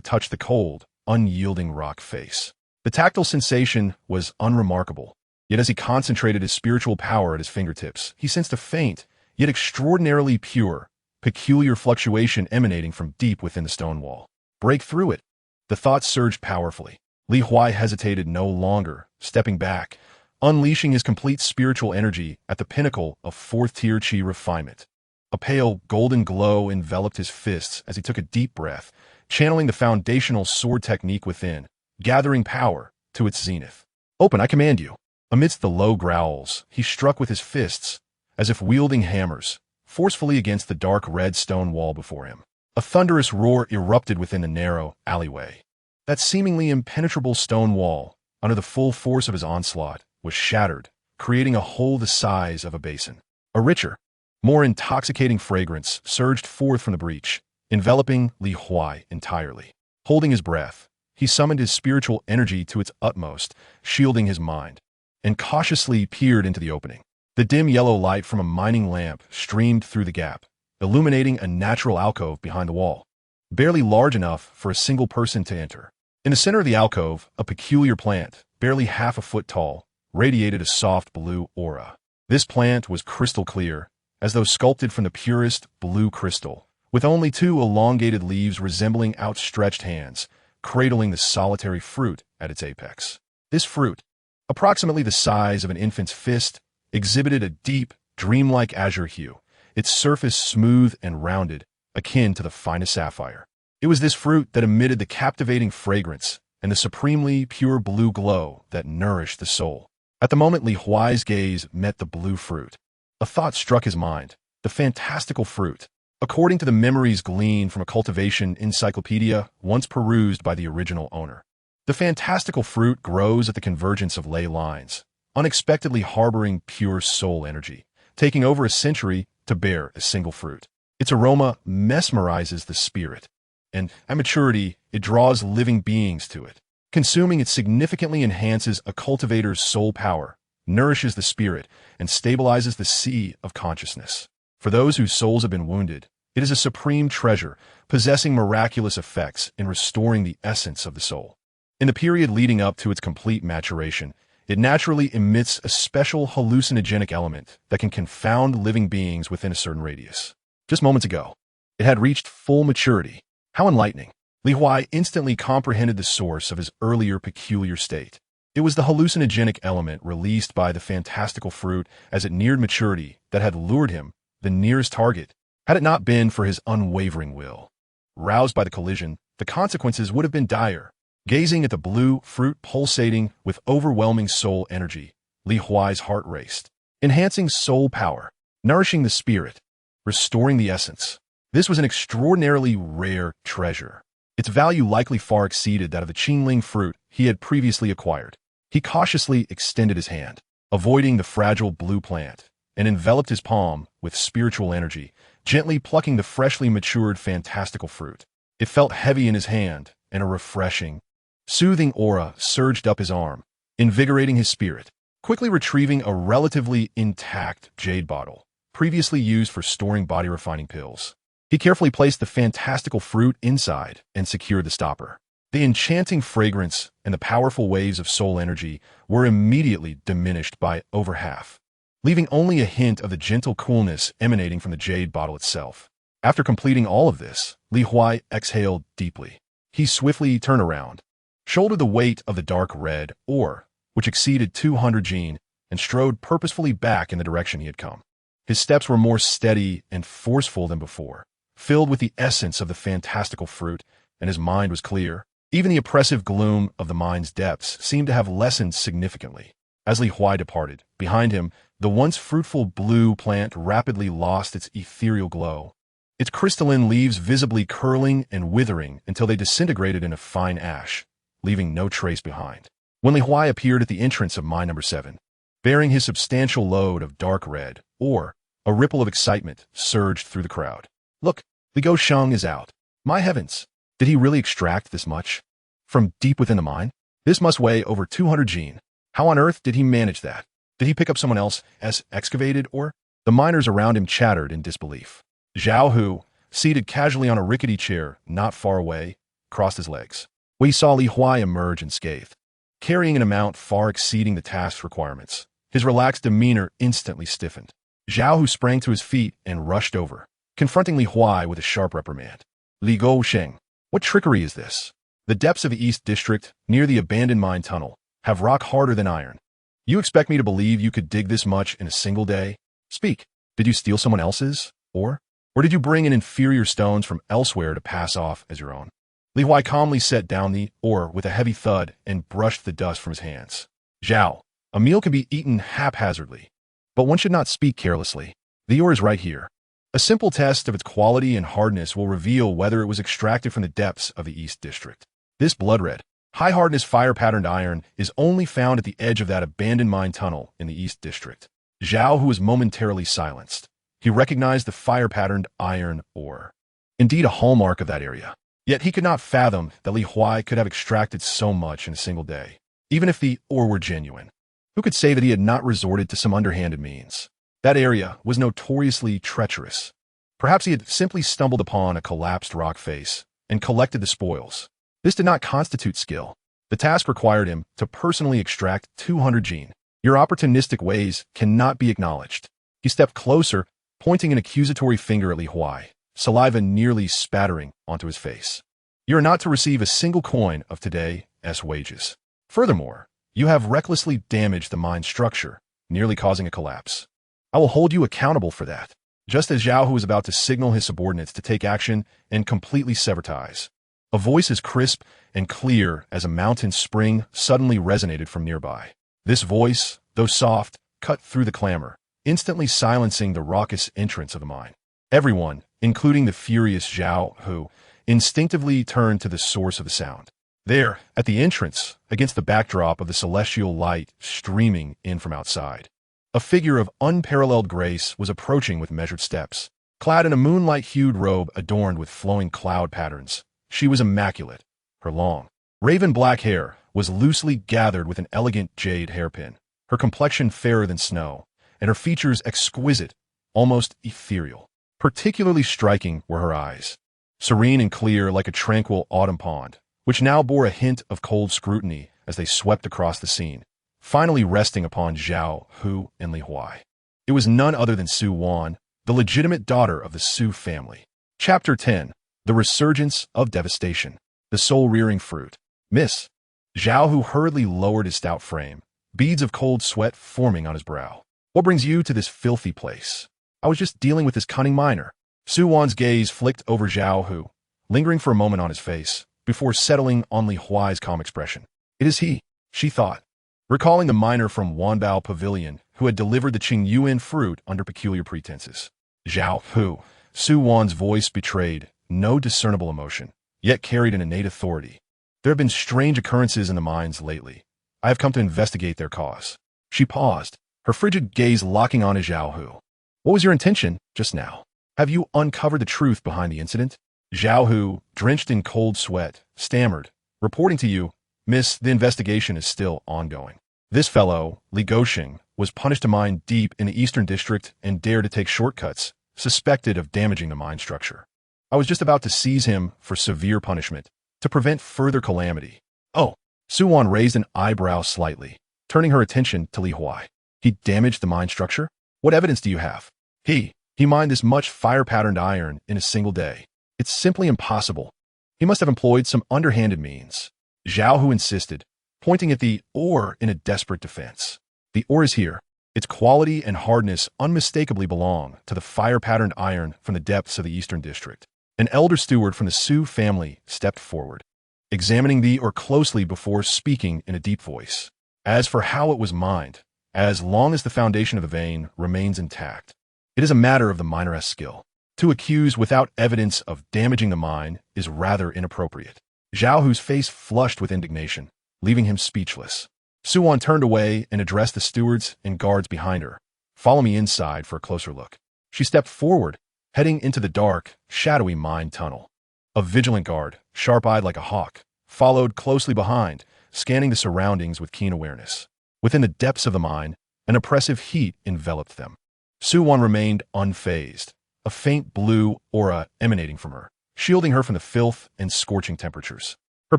touch the cold, unyielding rock face. The tactile sensation was unremarkable, yet as he concentrated his spiritual power at his fingertips, he sensed a faint, yet extraordinarily pure, peculiar fluctuation emanating from deep within the stone wall. Break through it. The thought surged powerfully. Huai hesitated no longer, stepping back, unleashing his complete spiritual energy at the pinnacle of 4th-tier Qi refinement. A pale, golden glow enveloped his fists as he took a deep breath, channeling the foundational sword technique within, gathering power to its zenith. Open, I command you. Amidst the low growls, he struck with his fists, as if wielding hammers, forcefully against the dark red stone wall before him. A thunderous roar erupted within the narrow alleyway. That seemingly impenetrable stone wall, under the full force of his onslaught, was shattered, creating a hole the size of a basin. A richer, more intoxicating fragrance surged forth from the breach, enveloping Huai entirely. Holding his breath, he summoned his spiritual energy to its utmost, shielding his mind, and cautiously peered into the opening. The dim yellow light from a mining lamp streamed through the gap, illuminating a natural alcove behind the wall, barely large enough for a single person to enter. In the center of the alcove, a peculiar plant, barely half a foot tall, radiated a soft blue aura. This plant was crystal clear, as though sculpted from the purest blue crystal, with only 2 elongated leaves resembling outstretched hands, cradling the solitary fruit at its apex. This fruit, approximately the size of an infant's fist, exhibited a deep, dreamlike azure hue, its surface smooth and rounded, akin to the finest sapphire. It was this fruit that emitted the captivating fragrance and the supremely pure blue glow that nourished the soul. At the moment Li Huai's gaze met the blue fruit, a thought struck his mind. The fantastical fruit. According to the memories gleaned from a cultivation encyclopedia once perused by the original owner, the fantastical fruit grows at the convergence of ley lines, unexpectedly harboring pure soul energy, taking over a century to bear a single fruit. Its aroma mesmerizes the spirit, and at maturity, it draws living beings to it. Consuming it significantly enhances a cultivator's soul power, nourishes the spirit, and stabilizes the sea of consciousness. For those whose souls have been wounded, it is a supreme treasure, possessing miraculous effects in restoring the essence of the soul. In the period leading up to its complete maturation, it naturally emits a special hallucinogenic element that can confound living beings within a certain radius. Just moments ago, it had reached full maturity. How enlightening! Li Huai instantly comprehended the source of his earlier peculiar state. It was the hallucinogenic element released by the fantastical fruit as it neared maturity that had lured him the nearest target. Had it not been for his unwavering will, roused by the collision, the consequences would have been dire. Gazing at the blue fruit pulsating with overwhelming soul energy, Li Huai's heart raced. Enhancing soul power, nourishing the spirit, restoring the essence. This was an extraordinarily rare treasure. Its value likely far exceeded that of the Qingling fruit he had previously acquired. He cautiously extended his hand, avoiding the fragile blue plant, and enveloped his palm with spiritual energy, gently plucking the freshly matured fantastical fruit. It felt heavy in his hand, and a refreshing, soothing aura surged up his arm, invigorating his spirit. Quickly retrieving a relatively intact jade bottle, previously used for storing body-refining pills, he carefully placed the fantastical fruit inside and secured the stopper. The enchanting fragrance and the powerful waves of soul energy were immediately diminished by over half, leaving only a hint of the gentle coolness emanating from the jade bottle itself. After completing all of this, Li Huai exhaled deeply. He swiftly turned around, shouldered the weight of the dark red ore, which exceeded 200 jin, and strode purposefully back in the direction he had come. His steps were more steady and forceful than before, filled with the essence of the fantastical fruit, and his mind was clear. Even the oppressive gloom of the mine's depths seemed to have lessened significantly. As Li Huai departed, behind him, the once fruitful blue plant rapidly lost its ethereal glow, its crystalline leaves visibly curling and withering until they disintegrated in a fine ash, leaving no trace behind. When Li Huai appeared at the entrance of mine number 7, bearing his substantial load of dark red ore, a ripple of excitement surged through the crowd. Look, Li Sheng is out. My heavens! Did he really extract this much? From deep within the mine? This must weigh over 200 jin. How on earth did he manage that? Did he pick up someone else's excavated ore? The miners around him chattered in disbelief. Zhao Hu, seated casually on a rickety chair not far away, crossed his legs. We saw Li Huai emerge unscathed, carrying an amount far exceeding the task's requirements. His relaxed demeanor instantly stiffened. Zhao Hu sprang to his feet and rushed over, confronting Li Huai with a sharp reprimand. Li Sheng, what trickery is this? The depths of the East District, near the abandoned mine tunnel, have rock harder than iron. You expect me to believe you could dig this much in a single day? Speak, did you steal someone else's? Or did you bring in inferior stones from elsewhere to pass off as your own? Li Huai calmly set down the ore with a heavy thud and brushed the dust from his hands. Zhao, a meal can be eaten haphazardly, but one should not speak carelessly. The ore is right here. A simple test of its quality and hardness will reveal whether it was extracted from the depths of the East District. This blood-red, high-hardness fire-patterned iron is only found at the edge of that abandoned mine tunnel in the East District. Zhao Hu was momentarily silenced. He recognized the fire-patterned iron ore. Indeed a hallmark of that area. Yet he could not fathom that Li Huai could have extracted so much in a single day, even if the ore were genuine. Who could say that he had not resorted to some underhanded means? That area was notoriously treacherous. Perhaps he had simply stumbled upon a collapsed rock face and collected the spoils. This did not constitute skill. The task required him to personally extract 200 jin. Your opportunistic ways cannot be acknowledged. He stepped closer, pointing an accusatory finger at Li Huai, saliva nearly spattering onto his face. You are not to receive a single coin of today's wages. Furthermore, you have recklessly damaged the mine structure, nearly causing a collapse. I will hold you accountable for that. Just as Zhao Hu was about to signal his subordinates to take action and completely sever ties, A voice as crisp and clear as a mountain spring suddenly resonated from nearby. This voice, though soft, cut through the clamor, instantly silencing the raucous entrance of the mine. Everyone, including the furious Zhao Hu, instinctively turned to the source of the sound. There, at the entrance, against the backdrop of the celestial light streaming in from outside, a figure of unparalleled grace was approaching with measured steps. Clad in a moonlight-hued robe adorned with flowing cloud patterns, she was immaculate. Her long, raven-black hair was loosely gathered with an elegant jade hairpin, her complexion fairer than snow, and her features exquisite, almost ethereal. Particularly striking were her eyes, serene and clear like a tranquil autumn pond, which now bore a hint of cold scrutiny as they swept across the scene, finally resting upon Zhao Hu and Li Huai. It was none other than Su Wan, the legitimate daughter of the Su family. Chapter 10. The Resurgence of Devastation. The Soul-Rearing Fruit. Miss. Zhao Hu hurriedly lowered his stout frame, beads of cold sweat forming on his brow. What brings you to this filthy place? I was just dealing with this cunning miner. Su Wan's gaze flicked over Zhao Hu, lingering for a moment on his face, before settling on Li Huai's calm expression. It is he, she thought, recalling the miner from Wanbao Pavilion who had delivered the Qingyuan fruit under peculiar pretenses. Zhao Hu. Su Wan's voice betrayed no discernible emotion, yet carried an innate authority. There have been strange occurrences in the mines lately. I have come to investigate their cause. She paused, her frigid gaze locking on Zhao Hu. What was your intention just now? Have you uncovered the truth behind the incident? Zhao Hu, drenched in cold sweat, stammered, reporting to you, Miss, the investigation is still ongoing. This fellow, Li Gosheng, was punished to mine deep in the Eastern District and dared to take shortcuts, suspected of damaging the mine structure. I was just about to seize him for severe punishment, to prevent further calamity. Oh, Su Wan raised an eyebrow slightly, turning her attention to Li Huai. He damaged the mine structure? What evidence do you have? He mined this much fire-patterned iron in a single day. It's simply impossible. He must have employed some underhanded means. Zhao Hu insisted, pointing at the ore in a desperate defense. The ore is here. Its quality and hardness unmistakably belong to the fire-patterned iron from the depths of the Eastern District. An elder steward from the Su family stepped forward, examining the ore closely before speaking in a deep voice. As for how it was mined, as long as the foundation of the vein remains intact, it is a matter of the miner's skill. To accuse without evidence of damaging the mine is rather inappropriate. Zhao Hu's face flushed with indignation, leaving him speechless. Su Wan turned away and addressed the stewards and guards behind her. Follow me inside for a closer look. She stepped forward, heading into the dark, shadowy mine tunnel. A vigilant guard, sharp-eyed like a hawk, followed closely behind, scanning the surroundings with keen awareness. Within the depths of the mine, an oppressive heat enveloped them. Su Wan remained unfazed, a faint blue aura emanating from her, shielding her from the filth and scorching temperatures. Her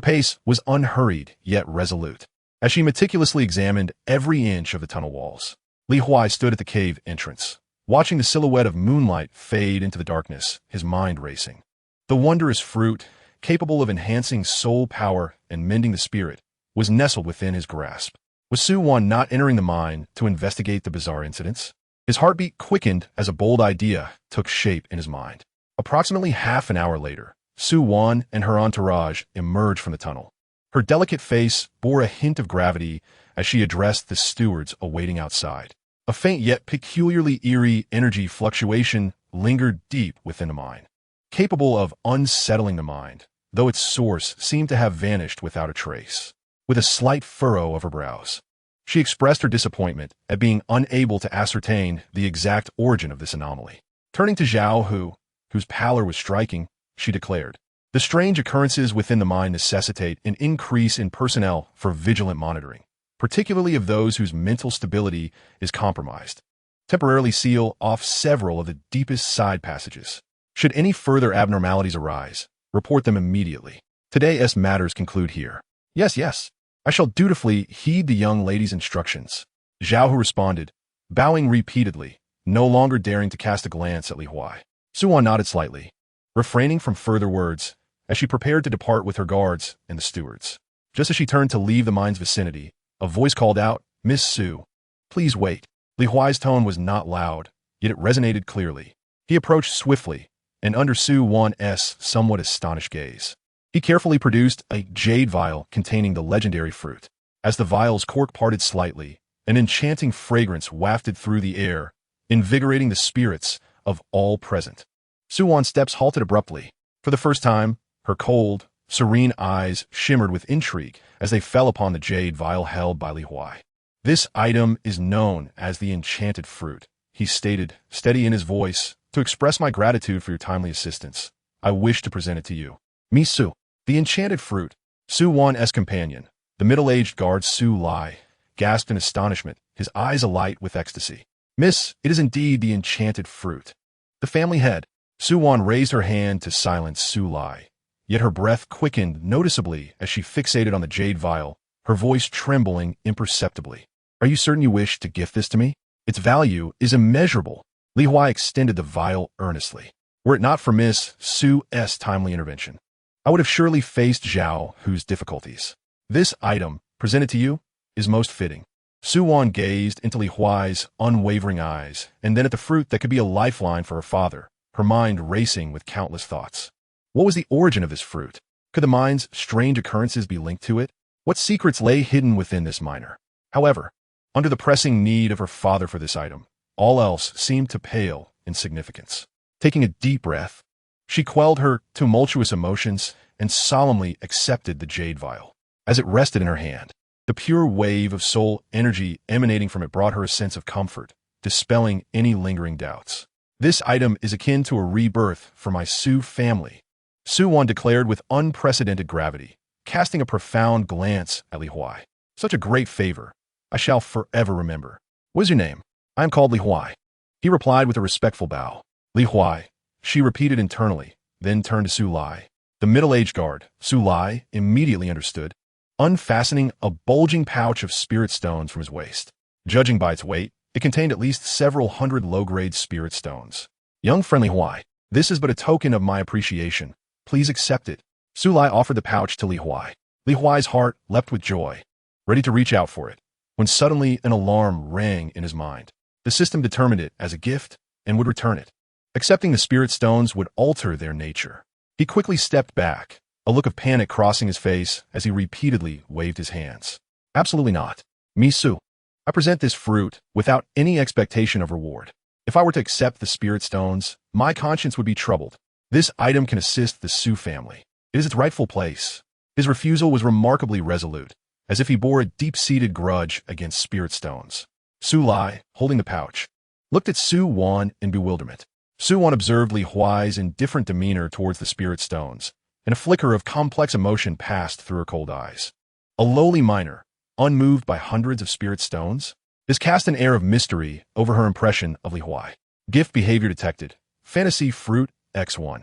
pace was unhurried yet resolute, as she meticulously examined every inch of the tunnel walls. Li Huai stood at the cave entrance, watching the silhouette of moonlight fade into the darkness, his mind racing. The wondrous fruit, capable of enhancing soul power and mending the spirit, was nestled within his grasp. Was Su Wan not entering the mine to investigate the bizarre incidents? His heartbeat quickened as a bold idea took shape in his mind. Approximately half an hour later, Su Wan and her entourage emerged from the tunnel. Her delicate face bore a hint of gravity as she addressed the stewards awaiting outside. A faint yet peculiarly eerie energy fluctuation lingered deep within the mine, capable of unsettling the mind, though its source seemed to have vanished without a trace. With a slight furrow of her brows, she expressed her disappointment at being unable to ascertain the exact origin of this anomaly. Turning to Zhao Hu, whose pallor was striking, she declared, "The strange occurrences within the mine necessitate an increase in personnel for vigilant monitoring, particularly of those whose mental stability is compromised. Temporarily seal off several of the deepest side passages. Should any further abnormalities arise, report them immediately. Today's matters conclude here." Yes. I shall dutifully heed the young lady's instructions," Zhao Hu responded, bowing repeatedly, no longer daring to cast a glance at Li Huai. Su Wan nodded slightly, refraining from further words as she prepared to depart with her guards and the stewards. Just as she turned to leave the mine's vicinity, a voice called out, "Miss Su, please wait." Li Huai's tone was not loud, yet it resonated clearly. He approached swiftly, and under Su Wan's somewhat astonished gaze, He carefully produced a jade vial containing the legendary fruit. As the vial's cork parted slightly, an enchanting fragrance wafted through the air, invigorating the spirits of all present. Suwan's steps halted abruptly. For the first time, her cold, serene eyes shimmered with intrigue as they fell upon the jade vial held by Li Huai. "This item is known as the enchanted fruit," he stated, steady in his voice. "To express my gratitude for your timely assistance, I wish to present it to you." Su, the enchanted fruit. Suwan's companion, the middle-aged guard Su Lai, gasped in astonishment, his eyes alight with ecstasy. "Miss, it is indeed the enchanted fruit." The family head. Suwan raised her hand to silence Su Lai, yet her breath quickened noticeably as she fixated on the jade vial, her voice trembling imperceptibly. "Are you certain you wish to gift this to me? Its value is immeasurable." Li Huai extended the vial earnestly. "Were it not for Miss Su's timely intervention, I would have surely faced Zhao Hu's difficulties. This item, presented to you, is most fitting." Suwan gazed into Li Huai's unwavering eyes, and then at the fruit that could be a lifeline for her father, her mind racing with countless thoughts. What was the origin of this fruit? Could the mine's strange occurrences be linked to it? What secrets lay hidden within this miner? However, under the pressing need of her father for this item, all else seemed to pale in significance. Taking a deep breath, she quelled her tumultuous emotions and solemnly accepted the jade vial. As it rested in her hand, the pure wave of soul energy emanating from it brought her a sense of comfort, dispelling any lingering doubts. "This item is akin to a rebirth for my Su family," Suwan declared with unprecedented gravity, casting a profound glance at Li Huai. "Such a great favor. I shall forever remember. What is your name?" "I am called Li Huai," he replied with a respectful bow. "Li Huai," she repeated internally, then turned to Su Lai. The middle-aged guard, Su Lai, immediately understood, unfastening a bulging pouch of spirit stones from his waist. Judging by its weight, it contained at least several hundred low-grade spirit stones. "Young friendly Huai, this is but a token of my appreciation. Please accept it." Su Lai offered the pouch to Li Huai. Li Huai's heart leapt with joy, ready to reach out for it, when suddenly an alarm rang in his mind. The system determined it as a gift and would return it. Accepting the spirit stones would alter their nature. He quickly stepped back, a look of panic crossing his face as he repeatedly waved his hands. "Absolutely not. Su, I present this fruit without any expectation of reward. If I were to accept the spirit stones, my conscience would be troubled. This item can assist the Su family. It is its rightful place." His refusal was remarkably resolute, as if he bore a deep-seated grudge against spirit stones. Su Lai, holding the pouch, looked at Suwan in bewilderment. Suwan observed Li Huai's indifferent demeanor towards the spirit stones, and a flicker of complex emotion passed through her cold eyes. A lowly miner, unmoved by hundreds of spirit stones? This cast an air of mystery over her impression of Li Huai. Gift behavior detected. Fantasy fruit X1.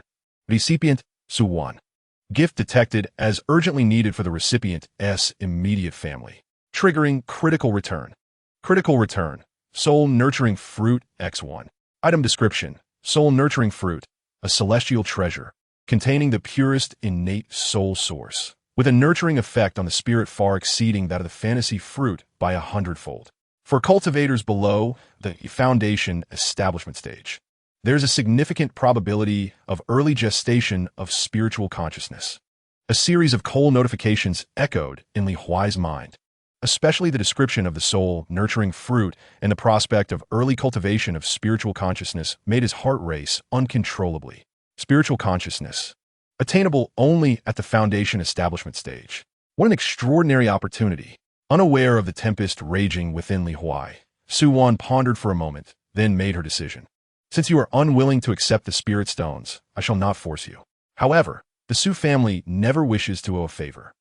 Recipient Suwan. Gift detected as urgently needed for the recipient's immediate family. Triggering critical return. Critical return. Soul nurturing fruit X1. Item description. Soul nurturing fruit, a celestial treasure, containing the purest innate soul source, with a nurturing effect on the spirit far exceeding that of the fantasy fruit by 100-fold. For cultivators below the foundation establishment stage, there is a significant probability of early gestation of spiritual consciousness. A series of cold notifications echoed in Li Huai's mind, especially the description of the soul-nurturing fruit and the prospect of early cultivation of spiritual consciousness made his heart race uncontrollably. Spiritual consciousness, attainable only at the foundation establishment stage. What an extraordinary opportunity. Unaware of the tempest raging within Li Huai, Suwan pondered for a moment, then made her decision. "Since you are unwilling to accept the spirit stones, I shall not force you. However, the Su family never wishes to owe a favor.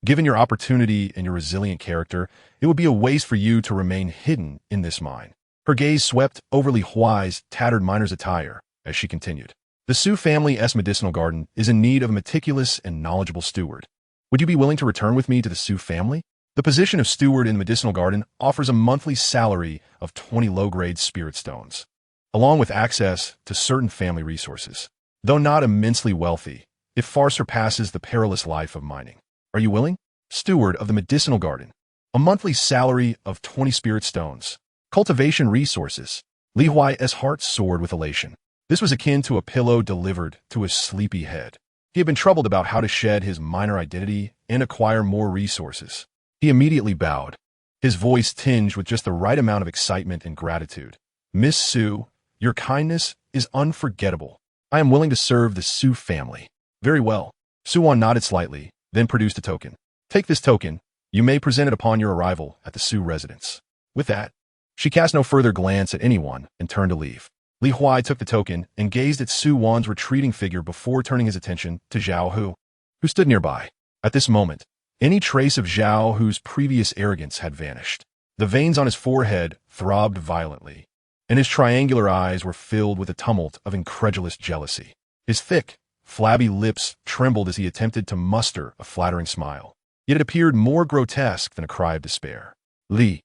Given your opportunity and your resilient character, it would be a waste for you to remain hidden in this mine." Her gaze swept over Li Huai's tattered miner's attire as she continued. "The Su family's medicinal garden is in need of a meticulous and knowledgeable steward. Would you be willing to return with me to the Su family? The position of steward in the medicinal garden offers a monthly salary of 20 low-grade spirit stones, along with access to certain family resources. Though not immensely wealthy, it far surpasses the perilous life of mining. Are you willing? Steward of the medicinal garden. A monthly salary of 20 spirit stones. Cultivation resources." Li Huai's heart soared with elation. This was akin to a pillow delivered to his sleepy head. He had been troubled about how to shed his minor identity and acquire more resources. He immediately bowed, his voice tinged with just the right amount of excitement and gratitude. "Miss Su, your kindness is unforgettable. I am willing to serve the Su family." "Very well." Suwon nodded slightly, then produced a token. "Take this token. You may present it upon your arrival at the Su residence." With that, she cast no further glance at anyone and turned to leave. Li Huai took the token and gazed at Su Wan's retreating figure before turning his attention to Zhao Hu, who stood nearby. At this moment, any trace of Zhao Hu's previous arrogance had vanished. The veins on his forehead throbbed violently, and his triangular eyes were filled with a tumult of incredulous jealousy. His thick, flabby lips trembled as he attempted to muster a flattering smile. Yet it appeared more grotesque than a cry of despair. "Li."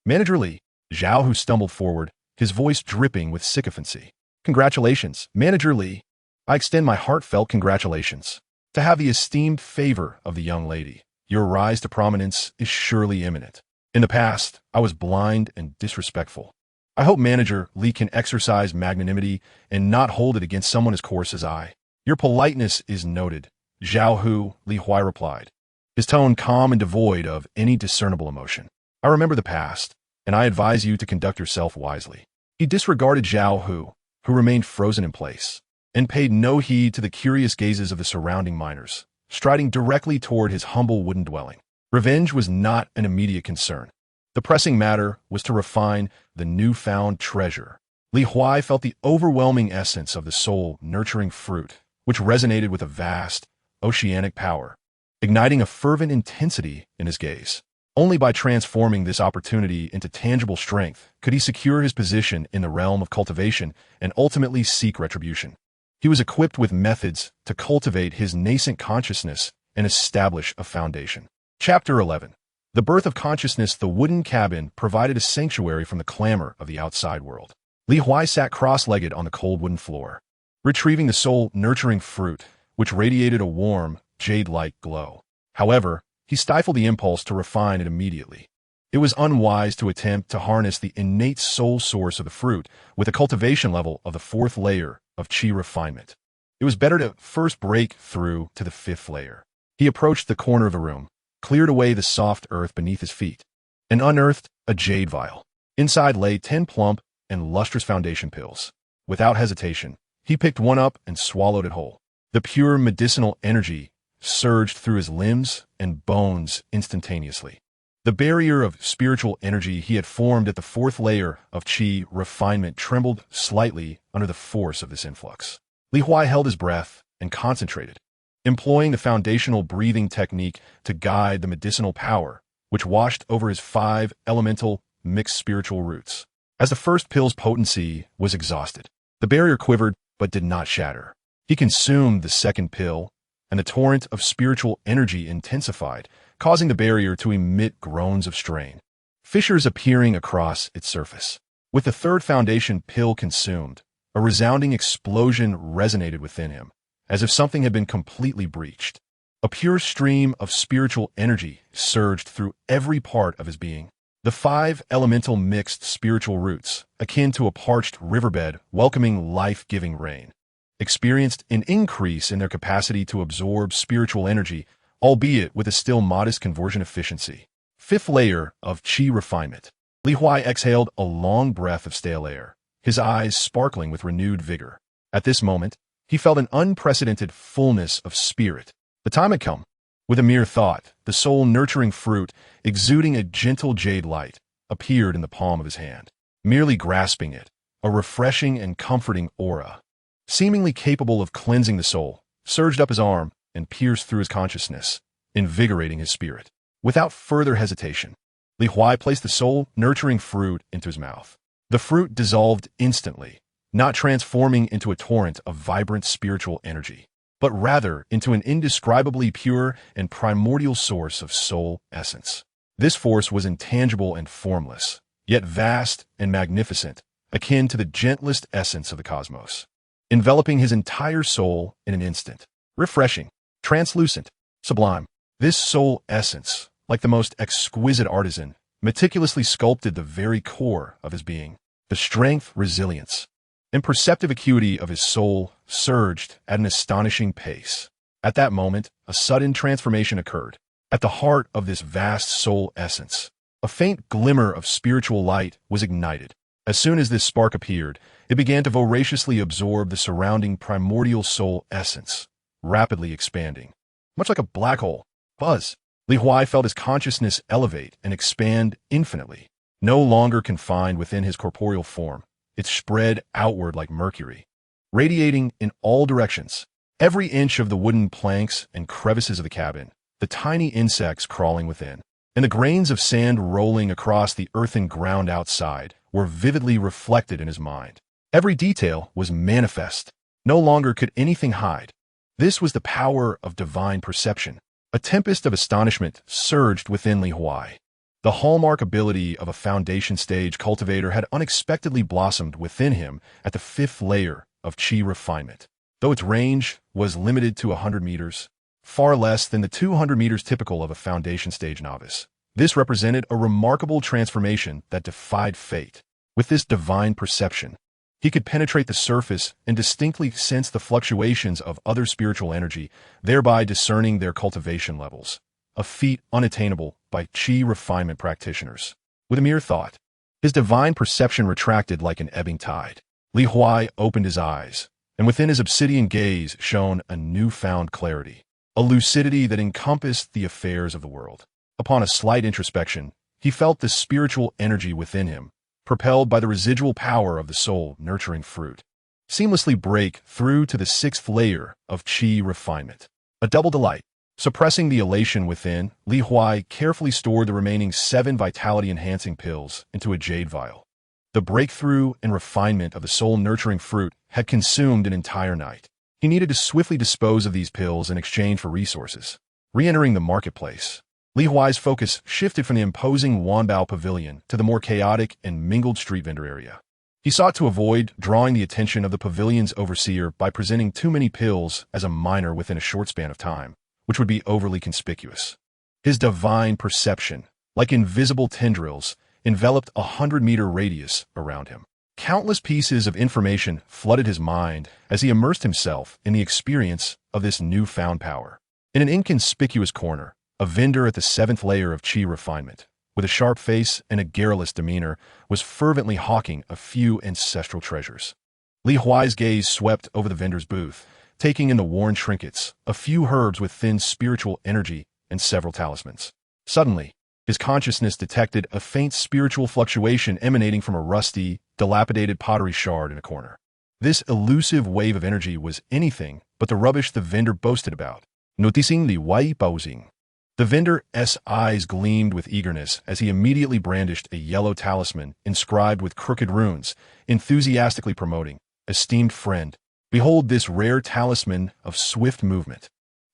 "Manager Li." Zhao Hu stumbled forward, his voice dripping with sycophancy. "Congratulations, Manager Li. I extend my heartfelt congratulations. To have the esteemed favor of the young lady, your rise to prominence is surely imminent. In the past, I was blind and disrespectful. I hope Manager Li can exercise magnanimity and not hold it against someone as coarse as I." "Your politeness is noted," Zhao Hu, Li Huai replied, his tone calm and devoid of any discernible emotion. "I remember the past, and I advise you to conduct yourself wisely." He disregarded Zhao Hu, who remained frozen in place, and paid no heed to the curious gazes of the surrounding miners, striding directly toward his humble wooden dwelling. Revenge was not an immediate concern. The pressing matter was to refine the newfound treasure. Li Huai felt the overwhelming essence of the soul-nurturing fruit, which resonated with a vast, oceanic power, igniting a fervent intensity in his gaze. Only by transforming this opportunity into tangible strength could he secure his position in the realm of cultivation and ultimately seek retribution. He was equipped with methods to cultivate his nascent consciousness and establish a foundation. Chapter 11. The birth of consciousness. The wooden cabin provided a sanctuary from the clamor of the outside world. Li Huai sat cross-legged on the cold wooden floor, retrieving the soul-nurturing fruit, which radiated a warm, jade-like glow. However, he stifled the impulse to refine it immediately. It was unwise to attempt to harness the innate soul source of the fruit with a cultivation level of the 4th layer of qi refinement. It was better to first break through to the 5th layer. He approached the corner of the room, cleared away the soft earth beneath his feet, and unearthed a jade vial. Inside lay 10 plump and lustrous foundation pills. Without hesitation, he picked one up and swallowed it whole. The pure medicinal energy surged through his limbs and bones instantaneously. The barrier of spiritual energy he had formed at the 4th layer of qi refinement trembled slightly under the force of this influx. Li Huai held his breath and concentrated, employing the foundational breathing technique to guide the medicinal power, which washed over his 5 elemental mixed spiritual roots. As the first pill's potency was exhausted, the barrier quivered but did not shatter. He consumed the second pill, and the torrent of spiritual energy intensified, causing the barrier to emit groans of strain, fissures appearing across its surface. With the 3rd foundation pill consumed, a resounding explosion resonated within him, as if something had been completely breached. A pure stream of spiritual energy surged through every part of his being. The 5 elemental mixed spiritual roots, akin to a parched riverbed welcoming life-giving rain, experienced an increase in their capacity to absorb spiritual energy, albeit with a still modest conversion efficiency. 5th layer of qi refinement. Li Huai exhaled a long breath of stale air, his eyes sparkling with renewed vigor. At this moment, he felt an unprecedented fullness of spirit. The time had come. With a mere thought, the soul-nurturing fruit, exuding a gentle jade light, appeared in the palm of his hand. Merely grasping it, a refreshing and comforting aura, seemingly capable of cleansing the soul, surged up his arm and pierced through his consciousness, invigorating his spirit. Without further hesitation, Li Huai placed the soul-nurturing fruit into his mouth. The fruit dissolved instantly, not transforming into a torrent of vibrant spiritual energy, but rather into an indescribably pure and primordial source of soul essence. This force was intangible and formless, yet vast and magnificent, akin to the gentlest essence of the cosmos, enveloping his entire soul in an instant. Refreshing, translucent, sublime. This soul essence, like the most exquisite artisan, meticulously sculpted the very core of his being. The strength, resilience, and perceptive acuity of his soul surged at an astonishing pace. At that moment, a sudden transformation occurred. At the heart of this vast soul essence, a faint glimmer of spiritual light was ignited. As soon as this spark appeared, it began to voraciously absorb the surrounding primordial soul essence, rapidly expanding. Much like a black hole. Buzz. Huai felt his consciousness elevate and expand infinitely. No longer confined within his corporeal form, it spread outward like mercury, radiating in all directions. Every inch of the wooden planks and crevices of the cabin, the tiny insects crawling within, and the grains of sand rolling across the earthen ground outside were vividly reflected in his mind. Every detail was manifest. No longer could anything hide. This was the power of divine perception. A tempest of astonishment surged within Huai. The hallmark ability of a foundation stage cultivator had unexpectedly blossomed within him at the 5th layer of Qi refinement. Though its range was limited to 100 meters, far less than the 200 meters typical of a foundation stage novice, this represented a remarkable transformation that defied fate. With this divine perception, he could penetrate the surface and distinctly sense the fluctuations of other spiritual energy, thereby discerning their cultivation levels, a feat unattainable by Qi refinement practitioners. With a mere thought, his divine perception retracted like an ebbing tide. Huai opened his eyes, and within his obsidian gaze shone a newfound clarity, a lucidity that encompassed the affairs of the world. Upon a slight introspection, he felt the spiritual energy within him, propelled by the residual power of the soul-nurturing fruit, seamlessly break through to the 6th layer of Qi refinement. A double delight. Suppressing the elation within, Huai carefully stored the remaining 7 vitality-enhancing pills into a jade vial. The breakthrough and refinement of the soul-nurturing fruit had consumed an entire night. He needed to swiftly dispose of these pills in exchange for resources. Re-entering the marketplace, Huai's focus shifted from the imposing Wanbao pavilion to the more chaotic and mingled street vendor area. He sought to avoid drawing the attention of the pavilion's overseer by presenting too many pills as a minor within a short span of time, which would be overly conspicuous. His divine perception, like invisible tendrils, enveloped a 100-meter radius around him. Countless pieces of information flooded his mind as he immersed himself in the experience of this newfound power. In an inconspicuous corner, a vendor at the 7th layer of Qi refinement, with a sharp face and a garrulous demeanor, was fervently hawking a few ancestral treasures. Huai's gaze swept over the vendor's booth, taking in the worn trinkets, a few herbs with thin spiritual energy, and several talismans. Suddenly, his consciousness detected a faint spiritual fluctuation emanating from a rusty, dilapidated pottery shard in a corner. This elusive wave of energy was anything but the rubbish the vendor boasted about. Noticing the Huai Baozing. The vendor's eyes gleamed with eagerness as he immediately brandished a yellow talisman inscribed with crooked runes, enthusiastically promoting, "Esteemed friend, behold this rare talisman of swift movement.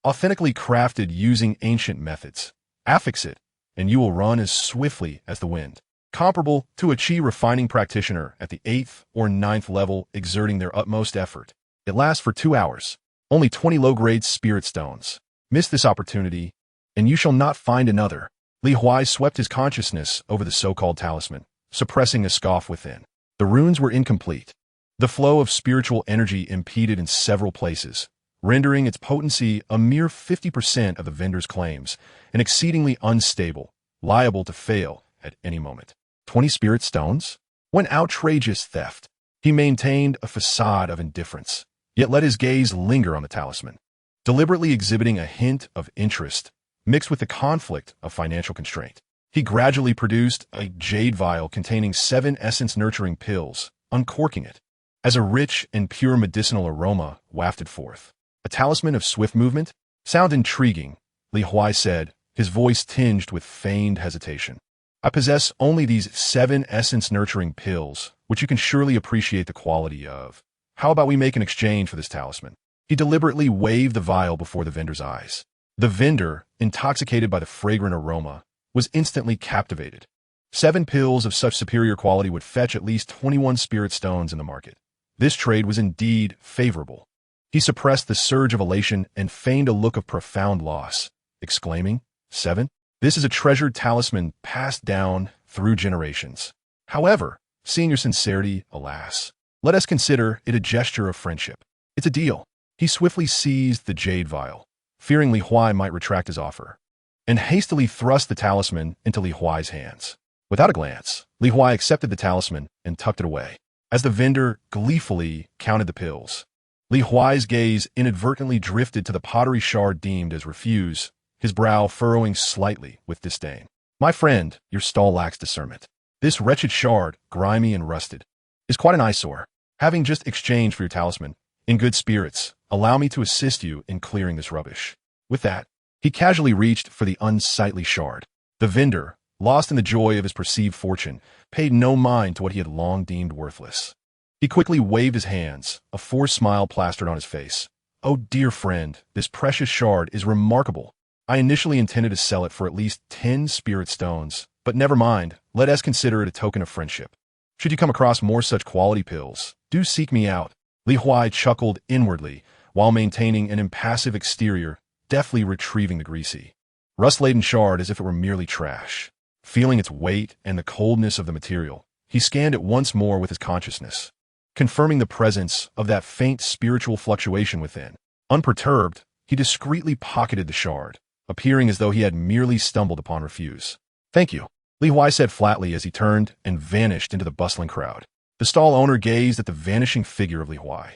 Authentically crafted using ancient methods. Affix it, and you will run as swiftly as the wind." Comparable to a Qi refining practitioner at the 8th or 9th level exerting their utmost effort. It lasts for 2 hours. Only 20 low-grade spirit stones. Miss this opportunity, and you shall not find another. Huai swept his consciousness over the so-called talisman, suppressing a scoff within. The runes were incomplete. The flow of spiritual energy impeded in several places, rendering its potency a mere 50% of the vendor's claims, and exceedingly unstable, liable to fail at any moment. 20 spirit stones? What outrageous theft! He maintained a facade of indifference, yet let his gaze linger on the talisman, deliberately exhibiting a hint of interest mixed with the conflict of financial constraint. He gradually produced a jade vial containing 7 essence-nurturing pills, uncorking it. As a rich and pure medicinal aroma wafted forth. A talisman of swift movement? Sound intriguing, Huai said, his voice tinged with feigned hesitation. I possess only these 7 essence-nurturing pills, which you can surely appreciate the quality of. How about we make an exchange for this talisman? He deliberately waved the vial before the vendor's eyes. The vendor, intoxicated by the fragrant aroma, was instantly captivated. 7 pills of such superior quality would fetch at least 21 spirit stones in the market. This trade was indeed favorable. He suppressed the surge of elation and feigned a look of profound loss, exclaiming, 7? This is a treasured talisman passed down through generations. However, seeing your sincerity, alas, let us consider it a gesture of friendship. It's a deal. He swiftly seized the jade vial, fearing Li Huai might retract his offer, and hastily thrust the talisman into Li Huai's hands. Without a glance, Li Huai accepted the talisman and tucked it away. As the vendor gleefully counted the pills, Li Huai's gaze inadvertently drifted to the pottery shard deemed as refuse, his brow furrowing slightly with disdain. My friend, your stall lacks discernment. This wretched shard, grimy and rusted, is quite an eyesore. Having just exchanged for your talisman, in good spirits, allow me to assist you in clearing this rubbish. With that, he casually reached for the unsightly shard. The vendor, lost in the joy of his perceived fortune, paid no mind to what he had long deemed worthless. He quickly waved his hands, a forced smile plastered on his face. Oh dear friend, this precious shard is remarkable. I initially intended to sell it for at least 10 spirit stones, but never mind, let us consider it a token of friendship. Should you come across more such quality pills, do seek me out. Li Huai chuckled inwardly, while maintaining an impassive exterior, deftly retrieving the greasy, rust-laden shard as if it were merely trash. Feeling its weight and the coldness of the material, he scanned it once more with his consciousness, confirming the presence of that faint spiritual fluctuation within. Unperturbed, he discreetly pocketed the shard, appearing as though he had merely stumbled upon refuse. Thank you, Li Huai said flatly as he turned and vanished into the bustling crowd. The stall owner gazed at the vanishing figure of Li Huai,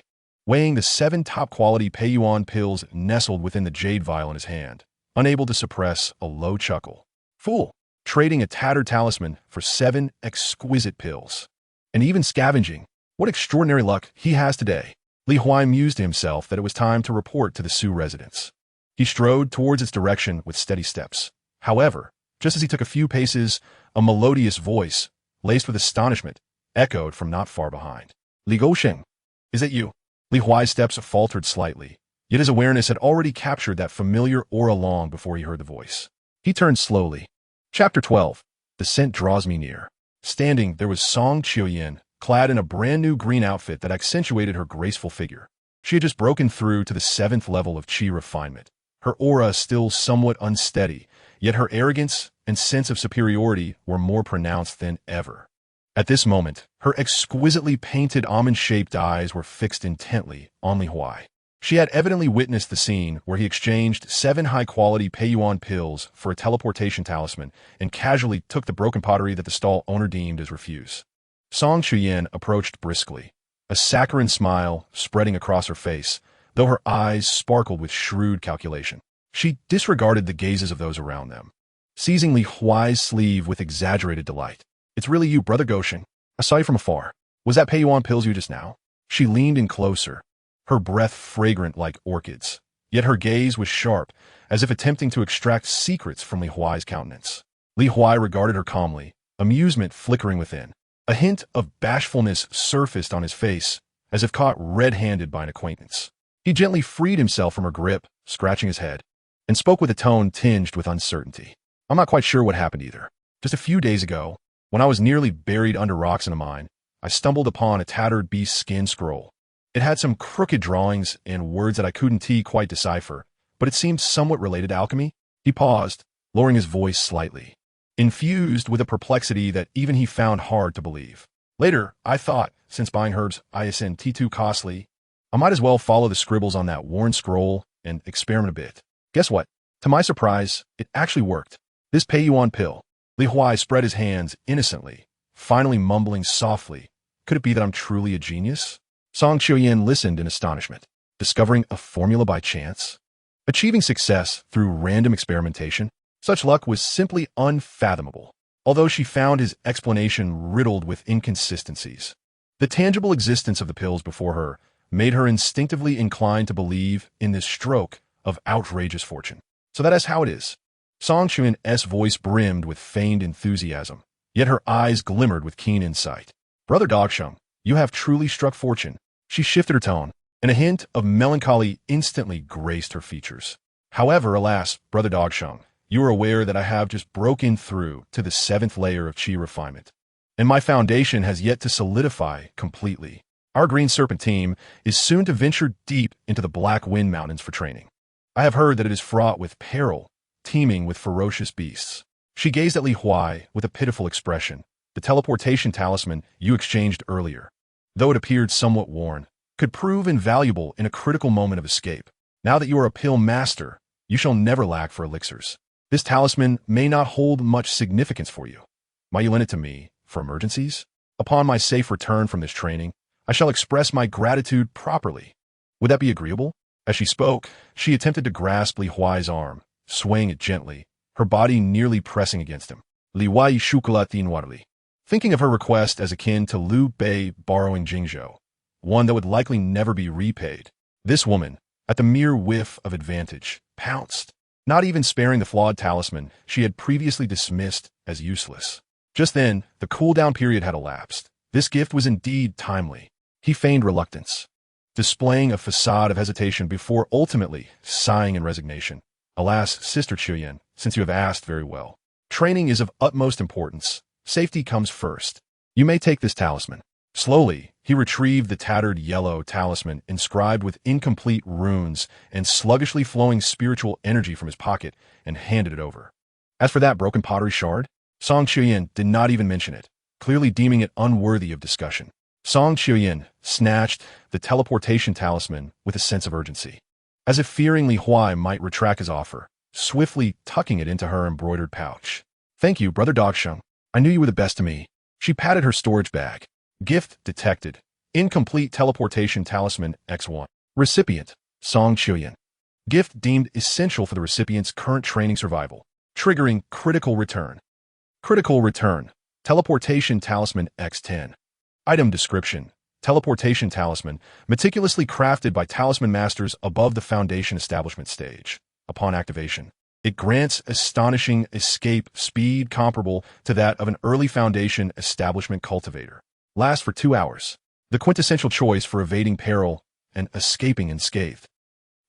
weighing the 7 top-quality Peiyuan pills nestled within the jade vial in his hand, unable to suppress a low chuckle. Fool! Trading a tattered talisman for 7 exquisite pills. And even scavenging. What extraordinary luck he has today. Li Huai mused to himself that it was time to report to the Su residence. He strode towards its direction with steady steps. However, just as he took a few paces, a melodious voice, laced with astonishment, echoed from not far behind. Li Gosheng, is it you? Li Huai's steps faltered slightly, yet his awareness had already captured that familiar aura long before he heard the voice. He turned slowly. Chapter 12. The scent draws me near. Standing, there was Song Chuyin, clad in a brand-new green outfit that accentuated her graceful figure. She had just broken through to the 7th level of chi refinement, her aura still somewhat unsteady, yet her arrogance and sense of superiority were more pronounced than ever. At this moment, her exquisitely painted almond-shaped eyes were fixed intently on Li Huai. She had evidently witnessed the scene where he exchanged 7 high-quality Peiyuan pills for a teleportation talisman and casually took the broken pottery that the stall owner deemed as refuse. Song Chuyin approached briskly, a saccharine smile spreading across her face, though her eyes sparkled with shrewd calculation. She disregarded the gazes of those around them, seizing Li Huai's sleeve with exaggerated delight. It's really you, Brother Gosheng. I saw you from afar. Was that Peiyuan pills you just now? She leaned in closer, her breath fragrant like orchids, yet her gaze was sharp, as if attempting to extract secrets from Li Huai's countenance. Li Huai regarded her calmly, amusement flickering within. A hint of bashfulness surfaced on his face, as if caught red-handed by an acquaintance. He gently freed himself from her grip, scratching his head, and spoke with a tone tinged with uncertainty. I'm not quite sure what happened either. Just a few days ago, when I was nearly buried under rocks in a mine, I stumbled upon a tattered beast skin scroll. It had some crooked drawings and words that I couldn't quite decipher, but it seemed somewhat related to alchemy. He paused, lowering his voice slightly, infused with a perplexity that even he found hard to believe. Later, I thought, since buying herbs isn't too costly, I might as well follow the scribbles on that worn scroll and experiment a bit. Guess what? To my surprise, it actually worked. This Peiyuan pill. Li Huai spread his hands innocently, finally mumbling softly, could it be that I'm truly a genius? Song Chuyin listened in astonishment. Discovering a formula by chance? Achieving success through random experimentation? Such luck was simply unfathomable, although she found his explanation riddled with inconsistencies. The tangible existence of the pills before her made her instinctively inclined to believe in this stroke of outrageous fortune. So that is how it is. Song Chuin's voice brimmed with feigned enthusiasm, yet her eyes glimmered with keen insight. Brother Dogsheng, you have truly struck fortune. She shifted her tone, and a hint of melancholy instantly graced her features. However, alas, Brother Dogsheng, you are aware that I have just broken through to the 7th layer of chi refinement, and my foundation has yet to solidify completely. Our Green Serpent team is soon to venture deep into the Black Wind Mountains for training. I have heard that it is fraught with peril, teeming with ferocious beasts. She gazed at Li Huai with a pitiful expression. The teleportation talisman you exchanged earlier, though it appeared somewhat worn, could prove invaluable in a critical moment of escape. Now that you are a pill master, You shall never lack for elixirs. This talisman may not hold much significance for you. Might you lend it to me for emergencies? Upon my safe return from this training, I shall express my gratitude properly. Would that be agreeable? As she spoke, she attempted to grasp Li Huai's arm, swaying it gently, her body nearly pressing against him. Li Huai shukulatin warli. Thinking of her request as akin to Liu Bei borrowing Jingzhou, one that would likely never be repaid, this woman, at the mere whiff of advantage, pounced, not even sparing the flawed talisman she had previously dismissed as useless. Just then, the cool-down period had elapsed. This gift was indeed timely. He feigned reluctance, displaying a facade of hesitation before ultimately sighing in resignation. Alas, Sister Chuyan, since you have asked very well. Training is of utmost importance. Safety comes first. You may take this talisman. Slowly, he retrieved the tattered yellow talisman inscribed with incomplete runes and sluggishly flowing spiritual energy from his pocket and handed it over. As for that broken pottery shard, Song Chuyan did not even mention it, clearly deeming it unworthy of discussion. Song Chuyan snatched the teleportation talisman with a sense of urgency, as if fearing Li Huai might retract his offer, swiftly tucking it into her embroidered pouch. Thank you, Brother Dogsheng. I knew you were the best to me. She patted her storage bag. Gift detected. Incomplete teleportation talisman X1. Recipient, Song Chuyan. Gift deemed essential for the recipient's current training survival. Triggering critical return. Critical return. Teleportation talisman X10. Item description. Teleportation talisman, meticulously crafted by talisman masters above the foundation establishment stage. Upon activation, it grants astonishing escape speed comparable to that of an early foundation establishment cultivator. Lasts for 2 hours. The quintessential choice for evading peril and escaping unscathed.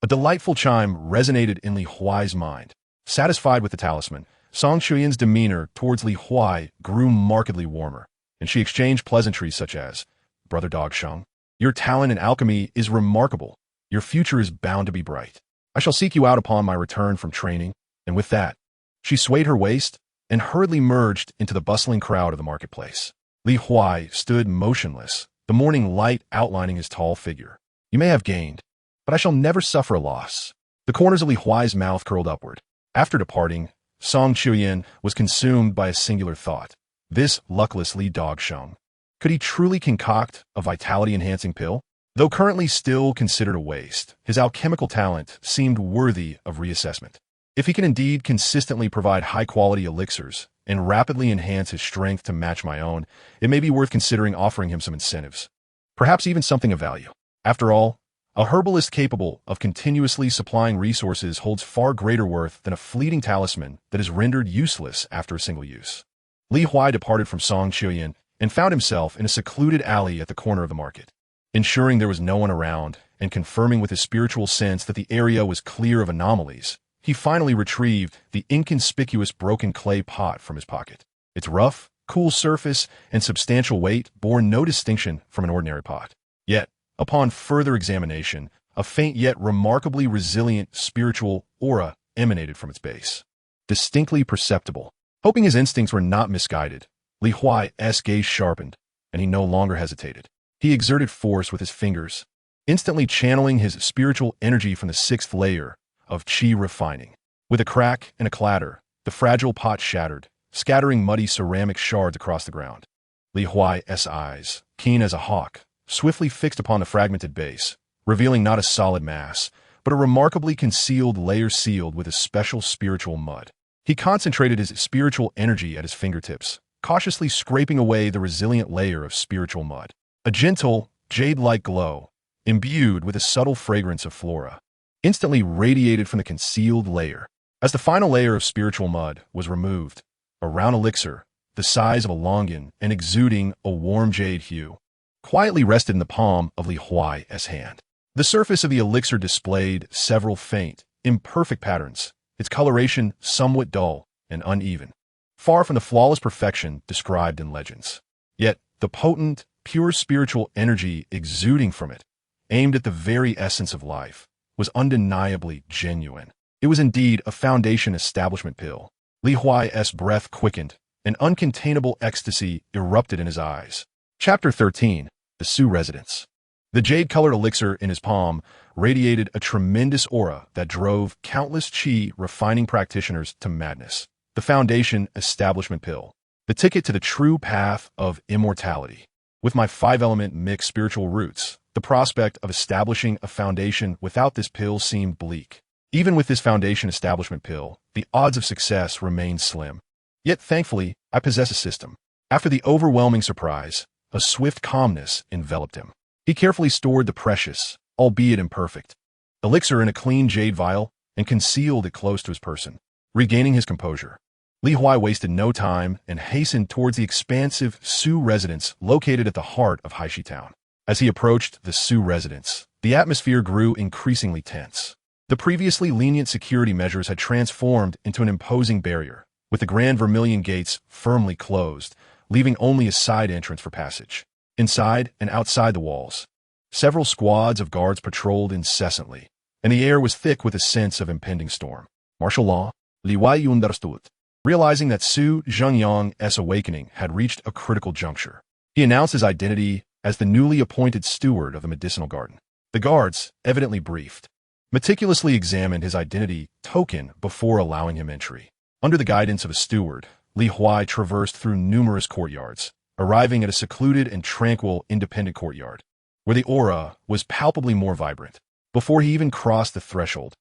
A delightful chime resonated in Li Huai's mind. Satisfied with the talisman, Song Chuyan's demeanor towards Li Huai grew markedly warmer, and she exchanged pleasantries such as, Brother Dogsheng, your talent in alchemy is remarkable. Your future is bound to be bright. I shall seek you out upon my return from training, and with that, she swayed her waist and hurriedly merged into the bustling crowd of the marketplace. Li Huai stood motionless, the morning light outlining his tall figure. You may have gained, but I shall never suffer a loss. The corners of Li Huai's mouth curled upward. After departing, Song Chuyan was consumed by a singular thought. This luckless Li Dogsheng. Could he truly concoct a vitality-enhancing pill? Though currently still considered a waste, his alchemical talent seemed worthy of reassessment. If he can indeed consistently provide high-quality elixirs and rapidly enhance his strength to match my own, it may be worth considering offering him some incentives. Perhaps even something of value. After all, a herbalist capable of continuously supplying resources holds far greater worth than a fleeting talisman that is rendered useless after a single use. Li Huai departed from Song Chuyan and found himself in a secluded alley at the corner of the market. Ensuring there was no one around and confirming with his spiritual sense that the area was clear of anomalies, he finally retrieved the inconspicuous broken clay pot from his pocket. Its rough, cool surface and substantial weight bore no distinction from an ordinary pot. Yet, upon further examination, a faint yet remarkably resilient spiritual aura emanated from its base. Distinctly perceptible. Hoping his instincts were not misguided, Li Huai's gaze sharpened, and he no longer hesitated. He exerted force with his fingers, instantly channeling his spiritual energy from the 6th layer of qi refining. With a crack and a clatter, the fragile pot shattered, scattering muddy ceramic shards across the ground. Li Huai's eyes, keen as a hawk, swiftly fixed upon the fragmented base, revealing not a solid mass, but a remarkably concealed layer sealed with a special spiritual mud. He concentrated his spiritual energy at his fingertips, cautiously scraping away the resilient layer of spiritual mud. A gentle, jade-like glow, imbued with a subtle fragrance of flora, instantly radiated from the concealed layer. As the final layer of spiritual mud was removed, a round elixir, the size of a longan and exuding a warm jade hue, quietly rested in the palm of Li Huai's hand. The surface of the elixir displayed several faint, imperfect patterns, its coloration somewhat dull and uneven, far from the flawless perfection described in legends. Yet, the potent, pure spiritual energy exuding from it, aimed at the very essence of life, was undeniably genuine. It was indeed a foundation establishment pill. Li Huai's breath quickened, an uncontainable ecstasy erupted in his eyes. Chapter 13. The Sioux Residence. The jade-colored elixir in his palm radiated a tremendous aura that drove countless qi refining practitioners to madness. The Foundation Establishment Pill. The ticket to the true path of immortality. With my 5-element mixed spiritual roots, the prospect of establishing a foundation without this pill seemed bleak. Even with this Foundation Establishment Pill, the odds of success remained slim. Yet, thankfully, I possess a system. After the overwhelming surprise, a swift calmness enveloped him. He carefully stored the precious, albeit imperfect, elixir in a clean jade vial and concealed it close to his person. Regaining his composure, Huai wasted no time and hastened towards the expansive Su residence located at the heart of Haishi Town. As he approached the Su residence, the atmosphere grew increasingly tense. The previously lenient security measures had transformed into an imposing barrier, with the Grand Vermilion gates firmly closed, leaving only a side entrance for passage. Inside and outside the walls, several squads of guards patrolled incessantly, and the air was thick with a sense of impending storm. Martial law, Huai understood. Realizing that Su Zhengyang's awakening had reached a critical juncture, he announced his identity as the newly appointed steward of the medicinal garden. The guards, evidently briefed, meticulously examined his identity token before allowing him entry. Under the guidance of a steward, Huai traversed through numerous courtyards, arriving at a secluded and tranquil independent courtyard, where the aura was palpably more vibrant. Before he even crossed the threshold,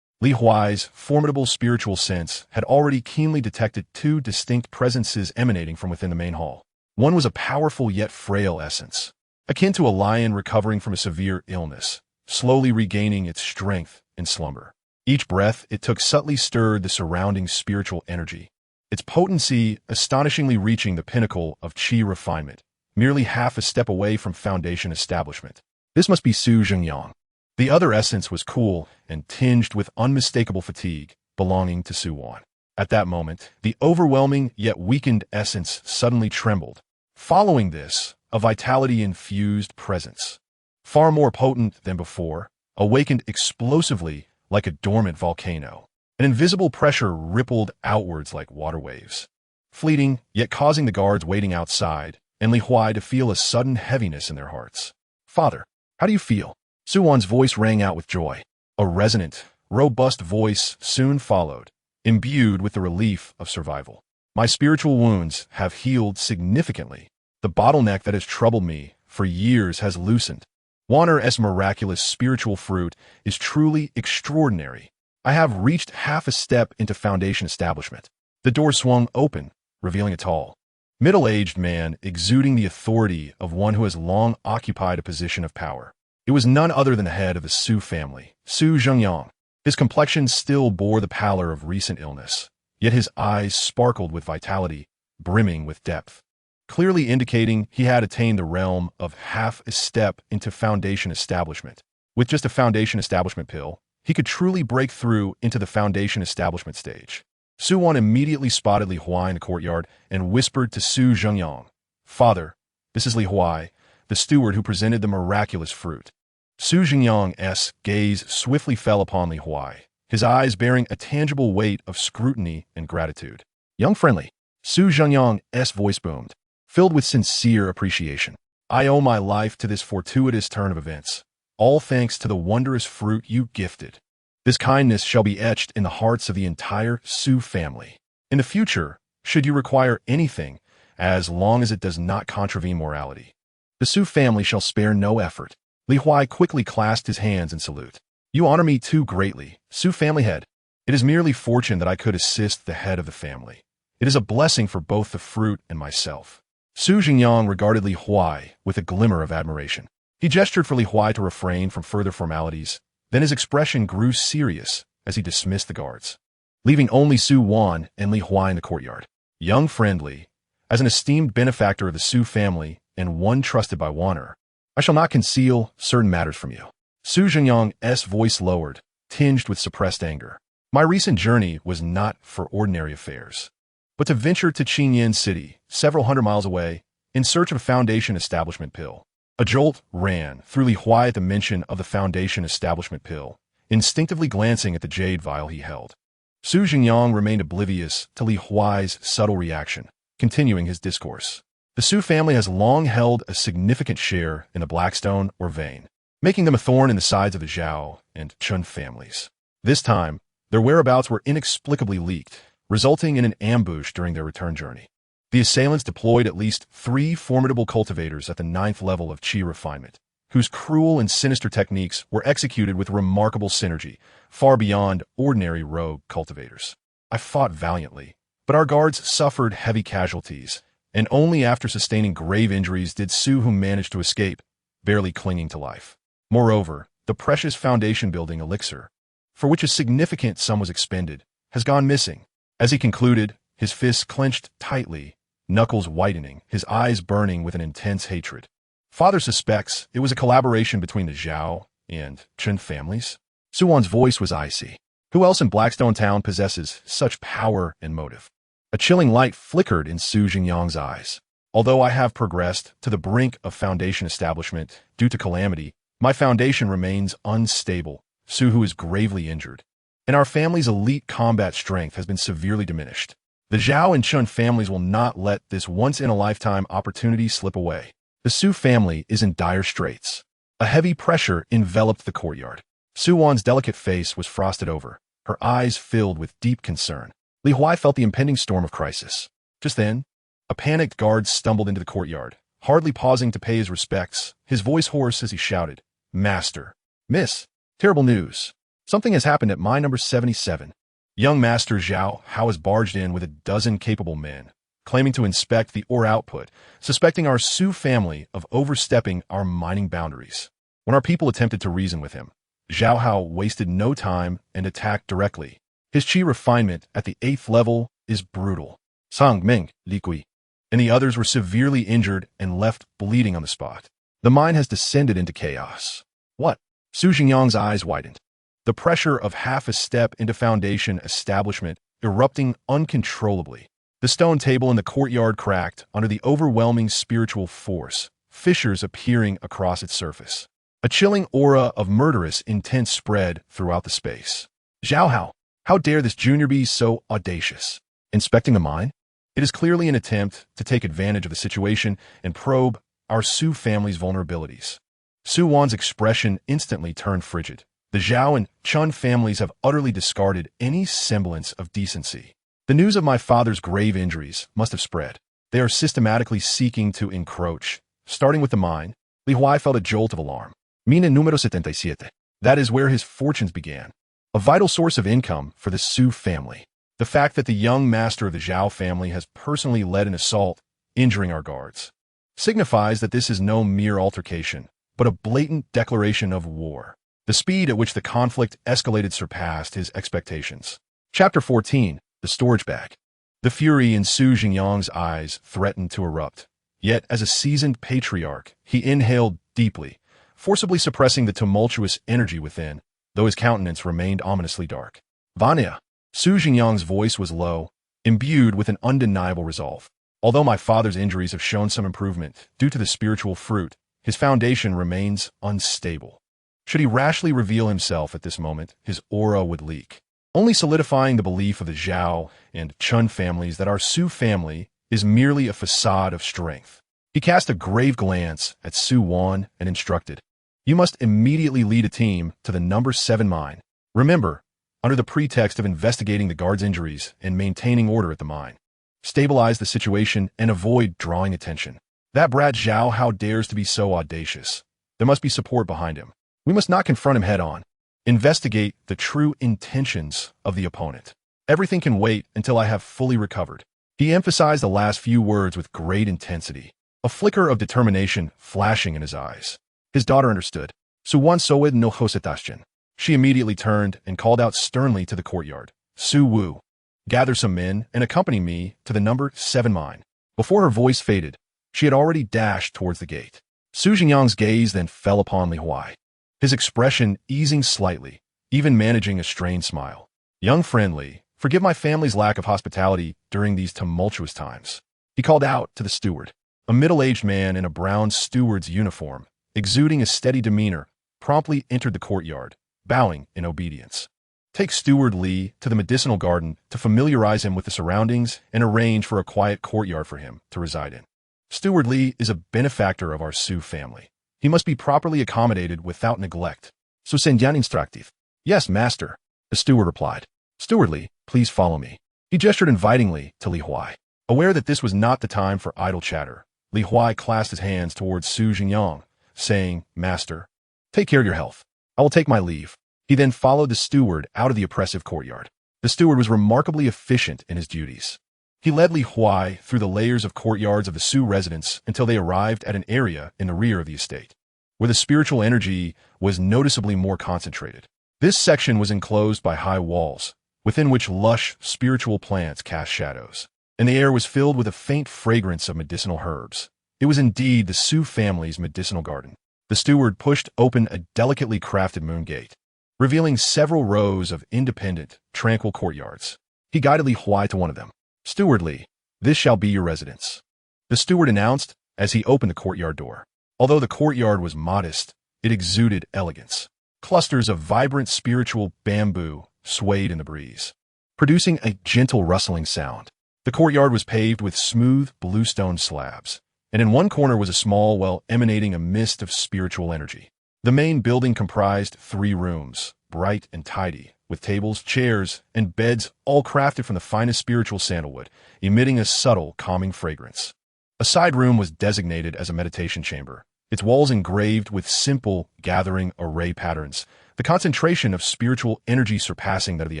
Huai's formidable spiritual sense had already keenly detected two distinct presences emanating from within the main hall. One was a powerful yet frail essence, akin to a lion recovering from a severe illness, slowly regaining its strength in slumber. Each breath it took subtly stirred the surrounding spiritual energy, its potency astonishingly reaching the pinnacle of qi refinement, merely half a step away from foundation establishment. This must be Su Zhengyang. The other essence was cool and tinged with unmistakable fatigue, belonging to Su Wan. At that moment, the overwhelming yet weakened essence suddenly trembled. Following this, a vitality-infused presence, far more potent than before, awakened explosively like a dormant volcano. An invisible pressure rippled outwards like water waves, fleeting yet causing the guards waiting outside and Huai to feel a sudden heaviness in their hearts. "Father, how do you feel?" Su Wan's voice rang out with joy. A resonant, robust voice soon followed, imbued with the relief of survival. "My spiritual wounds have healed significantly. The bottleneck that has troubled me for years has loosened. Wanner's miraculous spiritual fruit is truly extraordinary. I have reached half a step into foundation establishment." The door swung open, revealing a tall, middle-aged man exuding the authority of one who has long occupied a position of power. It was none other than the head of the Su family, Su Zhengyang. His complexion still bore the pallor of recent illness, yet his eyes sparkled with vitality, brimming with depth, clearly indicating he had attained the realm of half a step into foundation establishment. With just a foundation establishment pill, he could truly break through into the foundation establishment stage. Su Wan immediately spotted Huai in the courtyard and whispered to Su Zhengyang, "Father, this is Huai, the steward who presented the miraculous fruit." Su Zhengyang's gaze swiftly fell upon Huai, his eyes bearing a tangible weight of scrutiny and gratitude. "Young friendly," Su Zhengyang's voice boomed, filled with sincere appreciation. "I owe my life to this fortuitous turn of events, all thanks to the wondrous fruit you gifted. This kindness shall be etched in the hearts of the entire Su family. In the future, should you require anything, as long as it does not contravene morality, the Su family shall spare no effort." Huai quickly clasped his hands in salute. "You honor me too greatly, Su family head. It is merely fortune that I could assist the head of the family. It is a blessing for both the fruit and myself." Su Zhengyang regarded Huai with a glimmer of admiration. He gestured for Huai to refrain from further formalities, then his expression grew serious as he dismissed the guards, leaving only Su Wan and Huai in the courtyard. "Young friendly, as an esteemed benefactor of the Su family and one trusted by Wanner, I shall not conceal certain matters from you." Su Zhengyang's voice lowered, tinged with suppressed anger. "My recent journey was not for ordinary affairs, but to venture to Qinyan City, several hundred miles away, in search of a foundation establishment pill." A jolt ran through Huai at the mention of the foundation establishment pill, instinctively glancing at the jade vial he held. Su Zhengyang remained oblivious to Huai's subtle reaction, continuing his discourse. "The Su family has long held a significant share in the Blackstone or vein. making them a thorn in the sides of the Zhao and Chun families. This time, their whereabouts were inexplicably leaked, resulting in an ambush during their return journey. The assailants deployed at least 3 formidable cultivators at the 9th level of Qi refinement, whose cruel and sinister techniques were executed with remarkable synergy, far beyond ordinary rogue cultivators. I fought valiantly, but our guards suffered heavy casualties, and only after sustaining grave injuries did Su Hu manage to escape, barely clinging to life. Moreover, the precious foundation-building elixir, for which a significant sum was expended, has gone missing. As he concluded, his fists clenched tightly, knuckles whitening, his eyes burning with an intense hatred. Father suspects it was a collaboration between the Zhao and Chun families. Su Wan's voice was icy. Who else in Blackstone Town possesses such power and motive? A chilling light flickered in Su Jingyang's eyes. Although I have progressed to the brink of foundation establishment due to calamity, my foundation remains unstable. Su Hu is gravely injured, and our family's elite combat strength has been severely diminished. The Zhao and Chun families will not let this once-in-a-lifetime opportunity slip away. The Su family is in dire straits. A heavy pressure enveloped the courtyard. Su Wan's delicate face was frosted over, her eyes filled with deep concern. Li Huai felt the impending storm of crisis. Just then, a panicked guard stumbled into the courtyard, hardly pausing to pay his respects, his voice hoarse as he shouted, "Master! Miss! Terrible news! Something has happened at mine number 77. Young Master Zhao has barged in with a dozen capable men, claiming to inspect the ore output, suspecting our Su family of overstepping our mining boundaries. When our people attempted to reason with him, Zhao wasted no time and attacked directly. His Qi refinement at the 8th level is brutal. Sang Ming, Li Gui, and the others were severely injured and left bleeding on the spot. The mine has descended into chaos." "What?" Su Jingyang's eyes widened. The pressure of half a step into foundation establishment erupting uncontrollably. The stone table in the courtyard cracked under the overwhelming spiritual force, fissures appearing across its surface. A chilling aura of murderous intent spread throughout the space. "Zhao, how dare this junior be so audacious? Inspecting the mine? It is clearly an attempt to take advantage of the situation and probe our Su family's vulnerabilities." Su Wan's expression instantly turned frigid. The Zhao and Chun families have utterly discarded any semblance of decency. The news of my father's grave injuries must have spread. They are systematically seeking to encroach. Starting with the mine, Li Huai felt a jolt of alarm. Mina numero 77. That is where his fortunes began. A vital source of income for the Su family. The fact that the young master of the Zhao family has personally led an assault, injuring our guards, signifies that this is no mere altercation, but a blatant declaration of war. The speed at which the conflict escalated surpassed his expectations. Chapter 14. The Storage Bag. The fury in Su Jingyang's eyes threatened to erupt. Yet, as a seasoned patriarch, he inhaled deeply, forcibly suppressing the tumultuous energy within, though his countenance remained ominously dark. "Vanya." Su Jingyang's voice was low, imbued with an undeniable resolve. "Although my father's injuries have shown some improvement due to the spiritual fruit, his foundation remains unstable. Should he rashly reveal himself at this moment, his aura would leak, only solidifying the belief of the Zhao and Chun families that our Su family is merely a facade of strength." He cast a grave glance at Su Wan and instructed, "You must immediately lead a team to the number 7 mine. Remember, under the pretext of investigating the guard's injuries and maintaining order at the mine. Stabilize the situation and avoid drawing attention. That brat Zhao how dares to be so audacious. There must be support behind him. We must not confront him head-on. Investigate the true intentions of the opponent. Everything can wait until I have fully recovered." He emphasized the last few words with great intensity, a flicker of determination flashing in his eyes. His daughter understood. "Su Wan Soed no Hosetashchen." She immediately turned and called out sternly to the courtyard, "Su Wu, gather some men and accompany me to the number 7 mine." Before her voice faded, she had already dashed towards the gate. Su Jingyang's gaze then fell upon Li Huai, his expression easing slightly, even managing a strained smile. "Young friend Li, forgive my family's lack of hospitality during these tumultuous times." He called out to the steward. A middle-aged man in a brown steward's uniform, exuding a steady demeanor, promptly entered the courtyard, bowing in obedience. "Take Steward Li to the medicinal garden to familiarize him with the surroundings and arrange for a quiet courtyard for him to reside in. Steward Li is a benefactor of our Su family. He must be properly accommodated without neglect. So sendian instructive. Yes, master, the steward replied. Steward Li, please follow me. He gestured invitingly to Li Huai. Aware that this was not the time for idle chatter, Li Huai clasped his hands towards Su Jingyang, saying, Master, take care of your health. I will take my leave. He then followed the steward out of the oppressive courtyard. The steward was remarkably efficient in his duties. He led Li Huai through the layers of courtyards of the Su residence until they arrived at an area in the rear of the estate, where the spiritual energy was noticeably more concentrated. This section was enclosed by high walls, within which lush spiritual plants cast shadows, and the air was filled with a faint fragrance of medicinal herbs. It was indeed the Su family's medicinal garden. The steward pushed open a delicately crafted moon gate, revealing several rows of independent, tranquil courtyards. He guided Li Huai to one of them. Steward Li, this shall be your residence, the steward announced as he opened the courtyard door. Although the courtyard was modest, it exuded elegance. Clusters of vibrant spiritual bamboo swayed in the breeze, producing a gentle rustling sound. The courtyard was paved with smooth bluestone slabs, and in one corner was a small well emanating a mist of spiritual energy. The main building comprised 3 rooms, bright and tidy, with tables, chairs, and beds all crafted from the finest spiritual sandalwood, emitting a subtle, calming fragrance. A side room was designated as a meditation chamber, its walls engraved with simple, gathering array patterns, the concentration of spiritual energy surpassing that of the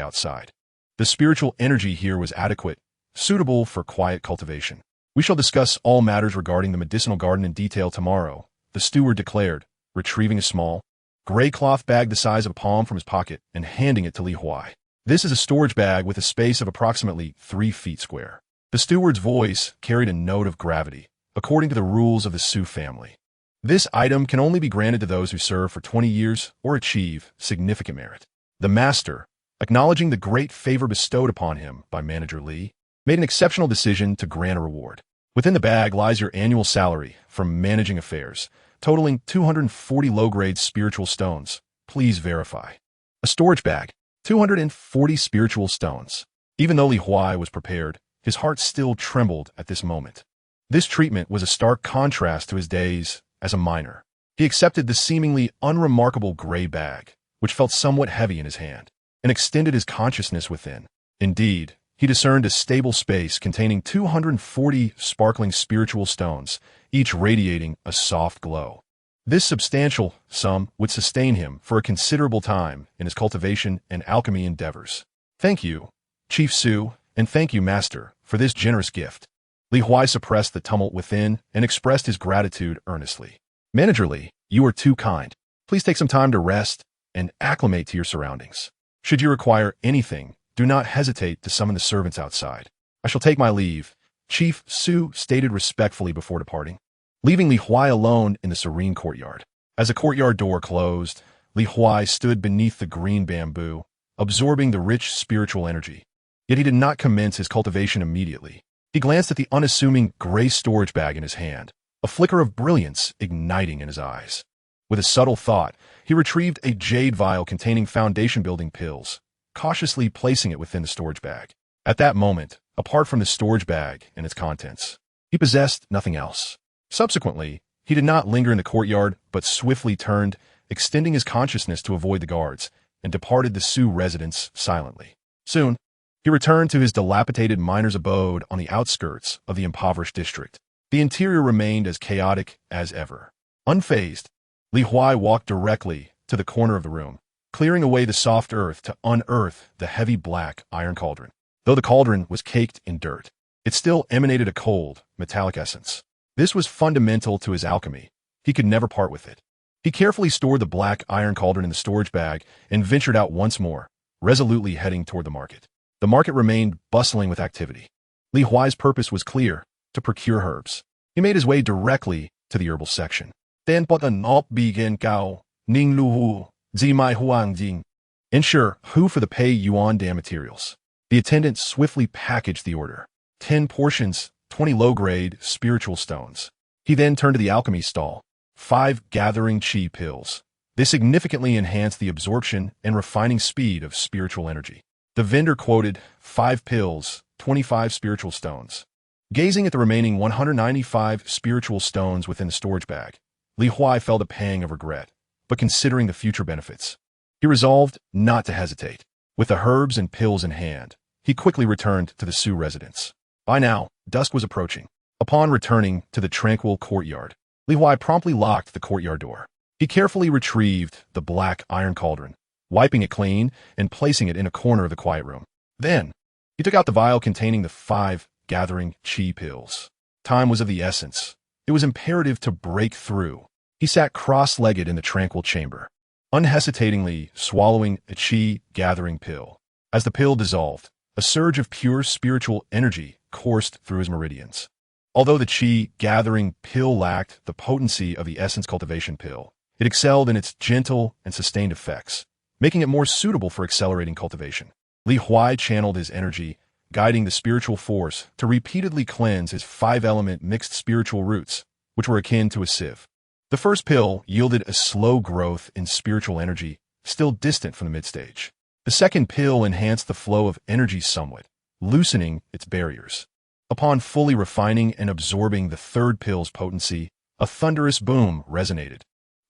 outside. The spiritual energy here was adequate, suitable for quiet cultivation. We shall discuss all matters regarding the medicinal garden in detail tomorrow, the steward declared, retrieving a small, gray cloth bag the size of a palm from his pocket and handing it to Li Huai. This is a storage bag with a space of approximately 3 feet square. The steward's voice carried a note of gravity, according to the rules of the Su family. This item can only be granted to those who serve for 20 years or achieve significant merit. The master, acknowledging the great favor bestowed upon him by Manager Li, made an exceptional decision to grant a reward. Within the bag lies your annual salary from managing affairs, totaling 240 low-grade spiritual stones. Please verify. A storage bag, 240 spiritual stones. Even though Li Huai was prepared, his heart still trembled at this moment. This treatment was a stark contrast to his days as a miner. He accepted the seemingly unremarkable gray bag, which felt somewhat heavy in his hand, and extended his consciousness within. Indeed, he discerned a stable space containing 240 sparkling spiritual stones, each radiating a soft glow. This substantial sum would sustain him for a considerable time in his cultivation and alchemy endeavors. Thank you, Chief Su, and thank you, Master, for this generous gift. Li Huai suppressed the tumult within and expressed his gratitude earnestly. Manager Li, you are too kind. Please take some time to rest and acclimate to your surroundings. Should you require anything, do not hesitate to summon the servants outside. I shall take my leave, Chief Su stated respectfully before departing, leaving Li Huai alone in the serene courtyard. As the courtyard door closed, Li Huai stood beneath the green bamboo, absorbing the rich spiritual energy. Yet he did not commence his cultivation immediately. He glanced at the unassuming gray storage bag in his hand, a flicker of brilliance igniting in his eyes. With a subtle thought, he retrieved a jade vial containing foundation-building pills, cautiously placing it within the storage bag. At that moment, apart from the storage bag and its contents, he possessed nothing else. Subsequently, he did not linger in the courtyard, but swiftly turned, extending his consciousness to avoid the guards, and departed the Su residence silently. Soon, he returned to his dilapidated miner's abode on the outskirts of the impoverished district. The interior remained as chaotic as ever. Unfazed, Li Huai walked directly to the corner of the room, clearing away the soft earth to unearth the heavy black iron cauldron. Though the cauldron was caked in dirt, it still emanated a cold, metallic essence. This was fundamental to his alchemy. He could never part with it. He carefully stored the black iron cauldron in the storage bag and ventured out once more, resolutely heading toward the market. The market remained bustling with activity. Li Huai's purpose was clear, to procure herbs. He made his way directly to the herbal section. Then pot an op begin gao, ning lu hu, zi mai huang jing. Ensure who for the pay yuan dam materials. The attendant swiftly packaged the order. 10 portions, 20 low-grade spiritual stones. He then turned to the alchemy stall. 5 gathering chi pills. They significantly enhanced the absorption and refining speed of spiritual energy. The vendor quoted 5 pills, 25 spiritual stones. Gazing at the remaining 195 spiritual stones within the storage bag, Li Huai felt a pang of regret, but considering the future benefits, he resolved not to hesitate. With the herbs and pills in hand, he quickly returned to the Su residence. By now, dusk was approaching. Upon returning to the tranquil courtyard, Li Huai promptly locked the courtyard door. He carefully retrieved the black iron cauldron, wiping it clean and placing it in a corner of the quiet room. Then, he took out the vial containing the 5 gathering chi pills. Time was of the essence. It was imperative to break through. He sat cross-legged in the tranquil chamber, unhesitatingly swallowing a chi gathering pill. As the pill dissolved, a surge of pure spiritual energy coursed through his meridians. Although the chi gathering pill lacked the potency of the essence cultivation pill, it excelled in its gentle and sustained effects, making it more suitable for accelerating cultivation. Li Huai channeled his energy, guiding the spiritual force to repeatedly cleanse his 5-element mixed spiritual roots, which were akin to a sieve. The first pill yielded a slow growth in spiritual energy, still distant from the mid-stage. The second pill enhanced the flow of energy somewhat, loosening its barriers. Upon fully refining and absorbing the third pill's potency, a thunderous boom resonated.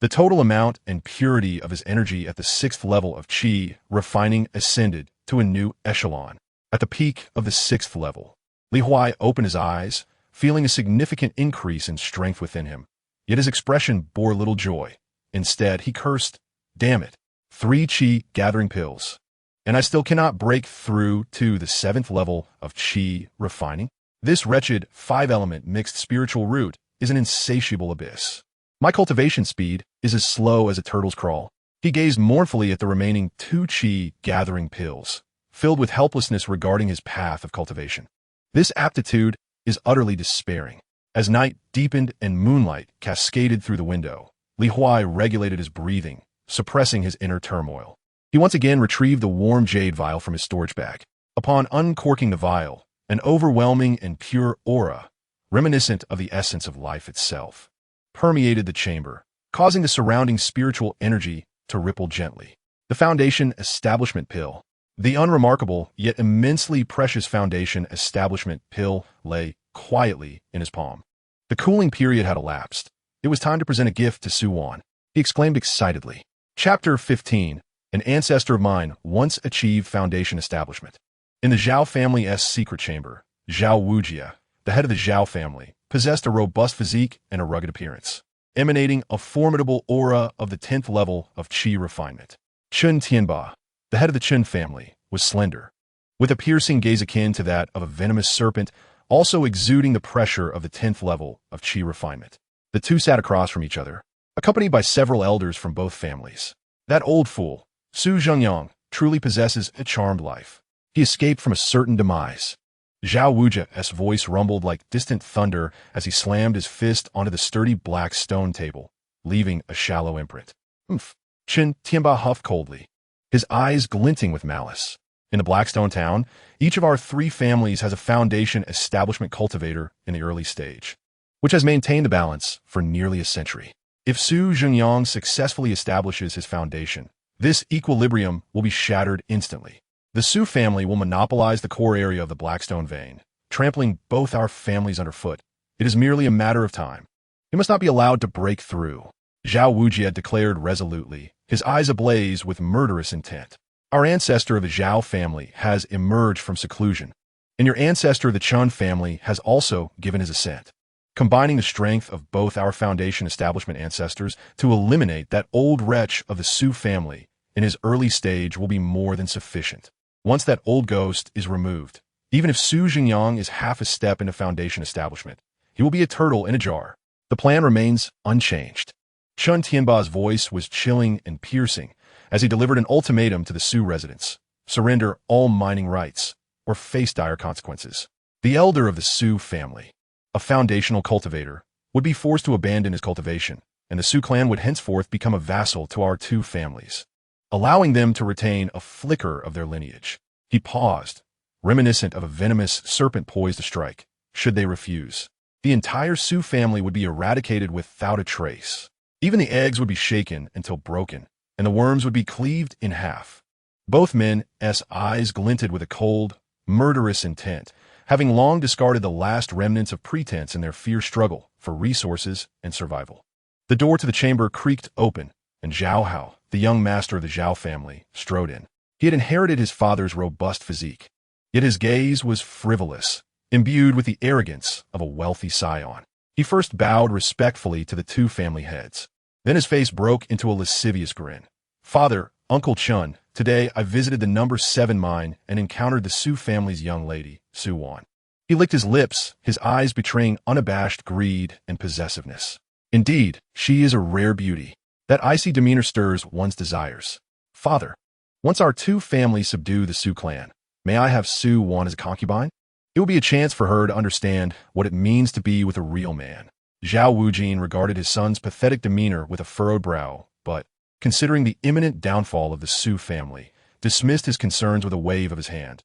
The total amount and purity of his energy at the 6th level of chi refining ascended to a new echelon. At the peak of the 6th level, Li Huai opened his eyes, feeling a significant increase in strength within him. Yet his expression bore little joy. Instead, he cursed, "Damn it, 3 chi gathering pills. And I still cannot break through to the 7th level of chi refining? This wretched 5-element mixed spiritual root is an insatiable abyss. My cultivation speed is as slow as a turtle's crawl." He gazed mournfully at the remaining 2 chi gathering pills, filled with helplessness regarding his path of cultivation. This aptitude is utterly despairing. As night deepened and moonlight cascaded through the window, Li Huai regulated his breathing, suppressing his inner turmoil. He once again retrieved the warm jade vial from his storage bag. Upon uncorking the vial, an overwhelming and pure aura, reminiscent of the essence of life itself, permeated the chamber, causing the surrounding spiritual energy to ripple gently. The Foundation Establishment Pill. The unremarkable yet immensely precious Foundation Establishment Pill lay quietly in his palm. The cooling period had elapsed. It was time to present a gift to Su Wan. He exclaimed excitedly. Chapter 15. An ancestor of mine once achieved Foundation Establishment. In the Zhao family's secret chamber, Zhao Wujia, the head of the Zhao family, possessed a robust physique and a rugged appearance, emanating a formidable aura of the 10th level of chi refinement. Chun Tianba, the head of the Chun family, was slender, with a piercing gaze akin to that of a venomous serpent, also exuding the pressure of the 10th level of chi refinement. The two sat across from each other, accompanied by several elders from both families. That old fool, Su Zhengyang, truly possesses a charmed life. He escaped from a certain demise. Zhao Wujia's voice rumbled like distant thunder as he slammed his fist onto the sturdy black stone table, leaving a shallow imprint. Humph. Chun Tianba huffed coldly, his eyes glinting with malice. In the Blackstone town, each of our 3 families has a Foundation Establishment Cultivator in the early stage, which has maintained the balance for nearly a century. If Su Zhengyang successfully establishes his foundation, this equilibrium will be shattered instantly. The Su family will monopolize the core area of the Blackstone vein, trampling both our families underfoot. It is merely a matter of time. He must not be allowed to break through. Zhao Wujia declared resolutely, his eyes ablaze with murderous intent. Our ancestor of the Zhao family has emerged from seclusion, and your ancestor of the Chun family has also given his assent. Combining the strength of both our Foundation Establishment ancestors to eliminate that old wretch of the Su family in his early stage will be more than sufficient. Once that old ghost is removed, even if Su Zhengyang is half a step into Foundation Establishment, he will be a turtle in a jar. The plan remains unchanged. Chun Tianba's voice was chilling and piercing as he delivered an ultimatum to the Su residents: surrender all mining rights, or face dire consequences. The elder of the Su family, a foundational cultivator, would be forced to abandon his cultivation, and the Su clan would henceforth become a vassal to our 2 families, allowing them to retain a flicker of their lineage. He paused, reminiscent of a venomous serpent poised to strike, should they refuse. The entire Su family would be eradicated without a trace. Even the eggs would be shaken until broken, and the worms would be cleaved in half. Both men's eyes glinted with a cold, murderous intent, having long discarded the last remnants of pretense in their fierce struggle for resources and survival. The door to the chamber creaked open, and Zhao Hao, the young master of the Zhao family, strode in. He had inherited his father's robust physique, yet his gaze was frivolous, imbued with the arrogance of a wealthy scion. He first bowed respectfully to the two family heads. Then his face broke into a lascivious grin. "Father, Uncle Chun, today I visited the number 7 mine and encountered the Su family's young lady, Su Wan." He licked his lips, his eyes betraying unabashed greed and possessiveness. "Indeed, she is a rare beauty. That icy demeanor stirs one's desires. Father, once our two families subdue the Su clan, may I have Su Wan as a concubine? It will be a chance for her to understand what it means to be with a real man." Zhao Wujin regarded his son's pathetic demeanor with a furrowed brow, but, considering the imminent downfall of the Su family, dismissed his concerns with a wave of his hand.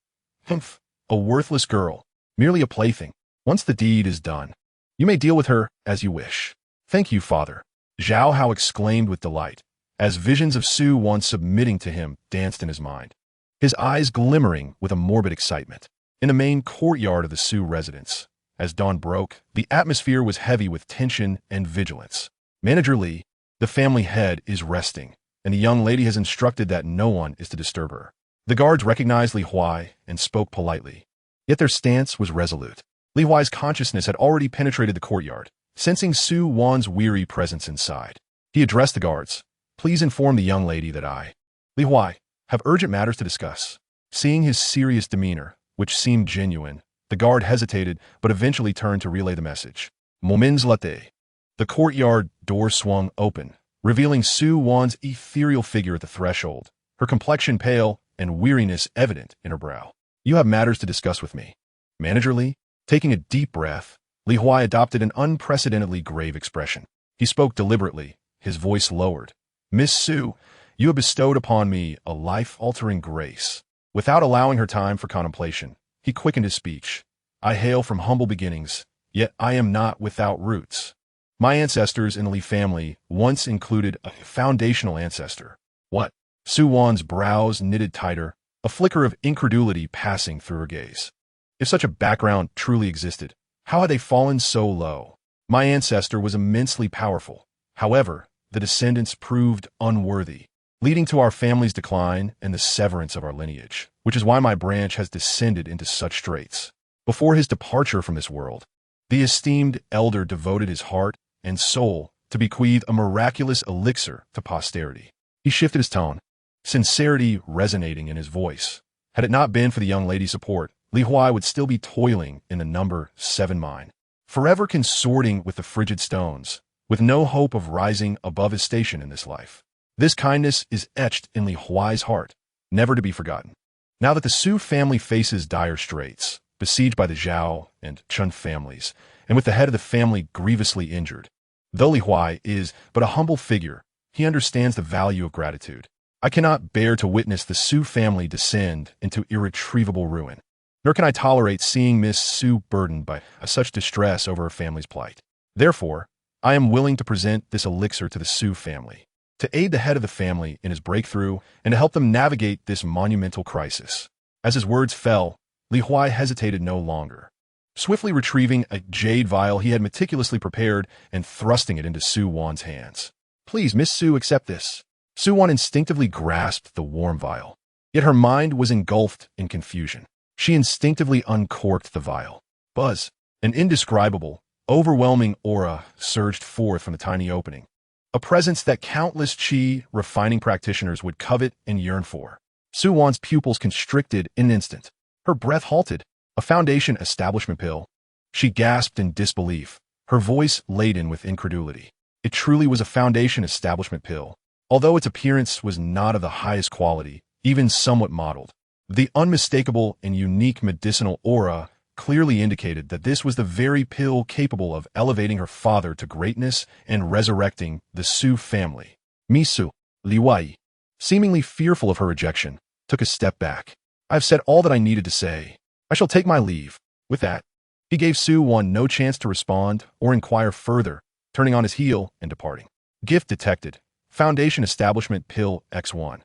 "Humph, a worthless girl, merely a plaything. Once the deed is done, you may deal with her as you wish." "Thank you, father," Zhao Hao exclaimed with delight, as visions of Su Wan submitting to him danced in his mind, his eyes glimmering with a morbid excitement. In the main courtyard of the Su residence, as dawn broke, the atmosphere was heavy with tension and vigilance. Manager Li, the family head, is resting, and the young lady has instructed that no one is to disturb her. The guards recognized Li Huai and spoke politely, yet their stance was resolute. Li Huai's consciousness had already penetrated the courtyard, sensing Su Wan's weary presence inside. He addressed the guards. "Please inform the young lady that I, Li Huai, have urgent matters to discuss." Seeing his serious demeanor, which seemed genuine, the guard hesitated but eventually turned to relay the message. "Moments latte." The courtyard door swung open, revealing Su Wan's ethereal figure at the threshold, her complexion pale and weariness evident in her brow. "You have matters to discuss with me." Manager Li, taking a deep breath, Li Huai adopted an unprecedentedly grave expression. He spoke deliberately, his voice lowered. "Miss Su, you have bestowed upon me a life-altering grace." Without allowing her time for contemplation, he quickened his speech. "I hail from humble beginnings, yet I am not without roots. My ancestors in the Li family once included a foundational ancestor." "What?" Su Wan's brows knitted tighter, a flicker of incredulity passing through her gaze. If such a background truly existed, how had they fallen so low? "My ancestor was immensely powerful. However, the descendants proved unworthy, leading to our family's decline and the severance of our lineage, which is why my branch has descended into such straits. Before his departure from this world, the esteemed elder devoted his heart and soul to bequeath a miraculous elixir to posterity." He shifted his tone, sincerity resonating in his voice. Had it not been for the young lady's support, Li Huai would still be toiling in the number 7 mine, forever consorting with the frigid stones, with no hope of rising above his station in this life. This kindness is etched in Li Huai's heart, never to be forgotten. Now that the Su family faces dire straits, besieged by the Zhao and Chun families, and with the head of the family grievously injured, though Li Huai is but a humble figure, he understands the value of gratitude. "I cannot bear to witness the Su family descend into irretrievable ruin, nor can I tolerate seeing Miss Su burdened by such distress over her family's plight. Therefore, I am willing to present this elixir to the Su family, to aid the head of the family in his breakthrough and to help them navigate this monumental crisis." As his words fell, Li Huai hesitated no longer. Swiftly retrieving a jade vial he had meticulously prepared and thrusting it into Su Wan's hands. "Please, Miss Su, accept this." Su Wan instinctively grasped the warm vial, yet her mind was engulfed in confusion. She instinctively uncorked the vial. Buzz, an indescribable, overwhelming aura surged forth from the tiny opening, a presence that countless qi refining practitioners would covet and yearn for. Su Wan's pupils constricted in an instant. Her breath halted. "A foundation establishment pill." She gasped in disbelief, her voice laden with incredulity. It truly was a foundation establishment pill, although its appearance was not of the highest quality, even somewhat mottled. The unmistakable and unique medicinal aura clearly indicated that this was the very pill capable of elevating her father to greatness and resurrecting the Su family. Misu, Li Huai, seemingly fearful of her rejection, took a step back. "I've said all that I needed to say. I shall take my leave." With that, he gave Su Wan no chance to respond or inquire further, turning on his heel and departing. Gift detected. Foundation Establishment Pill X1.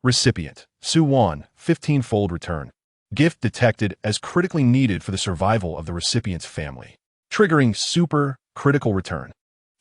Recipient, Su Wan, 15-fold return. Gift detected as critically needed for the survival of the recipient's family. Triggering super critical return.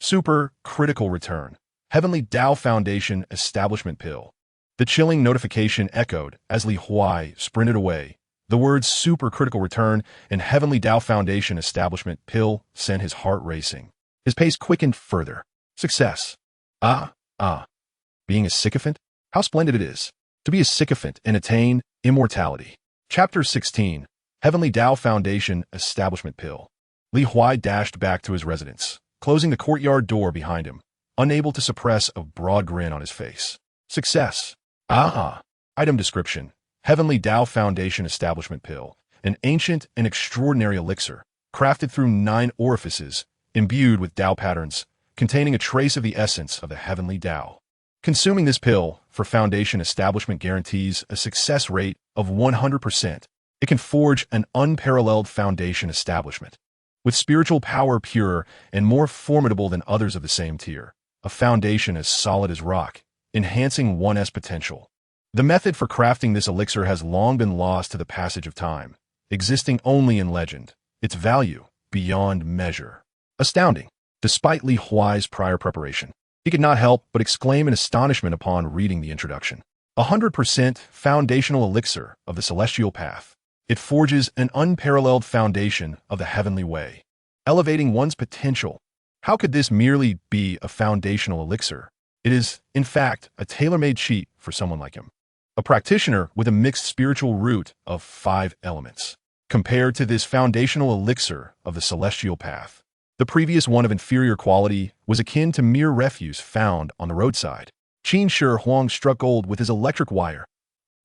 Super critical return. Heavenly Tao Foundation Establishment Pill. The chilling notification echoed as Li Huai sprinted away. The words super critical return and Heavenly Tao Foundation Establishment Pill sent his heart racing. His pace quickened further. Success. Being a sycophant? How splendid it is to be a sycophant and attain immortality. Chapter 16. Heavenly Tao Foundation Establishment Pill. Li Huai dashed back to his residence, closing the courtyard door behind him, unable to suppress a broad grin on his face. Success. Item description. Heavenly Tao Foundation Establishment Pill. An ancient and extraordinary elixir, crafted through 9 orifices, imbued with Tao patterns, containing a trace of the essence of the Heavenly Tao. Consuming this pill for foundation establishment guarantees a success rate of 100%. It can forge an unparalleled foundation establishment. With spiritual power purer and more formidable than others of the same tier, a foundation as solid as rock, enhancing one's potential. The method for crafting this elixir has long been lost to the passage of time, existing only in legend, its value beyond measure. Astounding. Despite Li Huai's prior preparation, he could not help but exclaim in astonishment upon reading the introduction. 100% foundational elixir of the celestial path. It forges an unparalleled foundation of the heavenly way, elevating one's potential. How could this merely be a foundational elixir? It is, in fact, a tailor-made cheat for someone like him. A practitioner with a mixed spiritual root of 5 elements. Compared to this foundational elixir of the celestial path, the previous one of inferior quality was akin to mere refuse found on the roadside. Qin Shi Huang struck gold with his electric wire.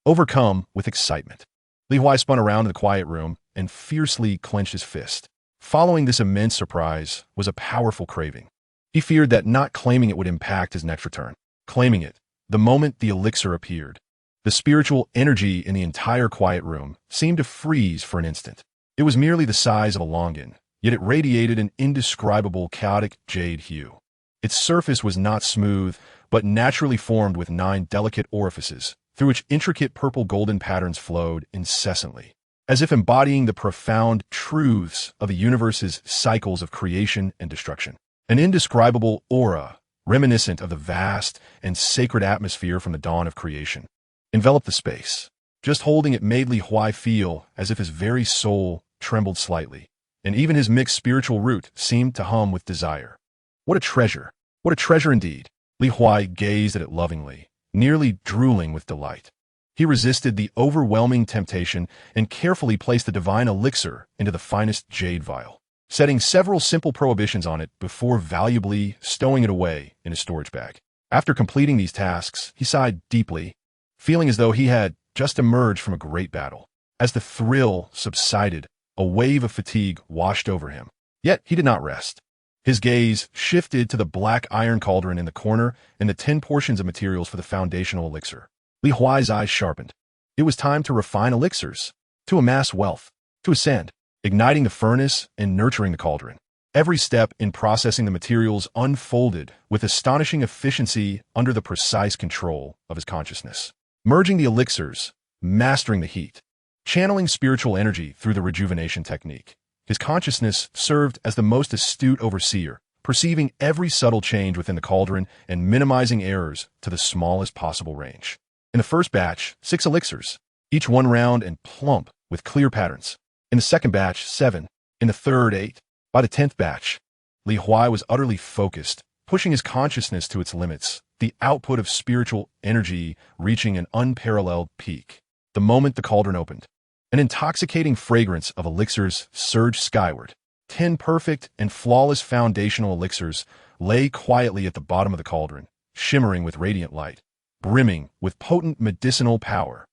Overcome with excitement, Li Huai spun around in the quiet room and fiercely clenched his fist. Following this immense surprise was a powerful craving. He feared that not claiming it would impact his next return. Claiming it, the moment the elixir appeared, the spiritual energy in the entire quiet room seemed to freeze for an instant. It was merely the size of a longan, yet it radiated an indescribable chaotic jade hue. Its surface was not smooth, but naturally formed with 9 delicate orifices, through which intricate purple-golden patterns flowed incessantly, as if embodying the profound truths of the universe's cycles of creation and destruction. An indescribable aura, reminiscent of the vast and sacred atmosphere from the dawn of creation, enveloped the space. Just holding it made Li Huai feel as if his very soul trembled slightly, and even his mixed spiritual root seemed to hum with desire. What a treasure! What a treasure indeed! Li Huai gazed at it lovingly, nearly drooling with delight. He resisted the overwhelming temptation and carefully placed the divine elixir into the finest jade vial, setting several simple prohibitions on it before valuably stowing it away in his storage bag. After completing these tasks, he sighed deeply, feeling as though he had just emerged from a great battle. As the thrill subsided, a wave of fatigue washed over him. Yet he did not rest. His gaze shifted to the black iron cauldron in the corner and the 10 portions of materials for the foundational elixir. Li Huai's eyes sharpened. It was time to refine elixirs, to amass wealth, to ascend, igniting the furnace and nurturing the cauldron. Every step in processing the materials unfolded with astonishing efficiency under the precise control of his consciousness. Merging the elixirs, mastering the heat, channeling spiritual energy through the rejuvenation technique. His consciousness served as the most astute overseer, perceiving every subtle change within the cauldron and minimizing errors to the smallest possible range. In the first batch, 6 elixirs, each one round and plump with clear patterns. In the second batch, 7. In the third, 8. By the 10th batch, Li Huai was utterly focused, pushing his consciousness to its limits, the output of spiritual energy reaching an unparalleled peak. The moment the cauldron opened, an intoxicating fragrance of elixirs surged skyward. 10 perfect and flawless foundational elixirs lay quietly at the bottom of the cauldron, shimmering with radiant light, brimming with potent medicinal power.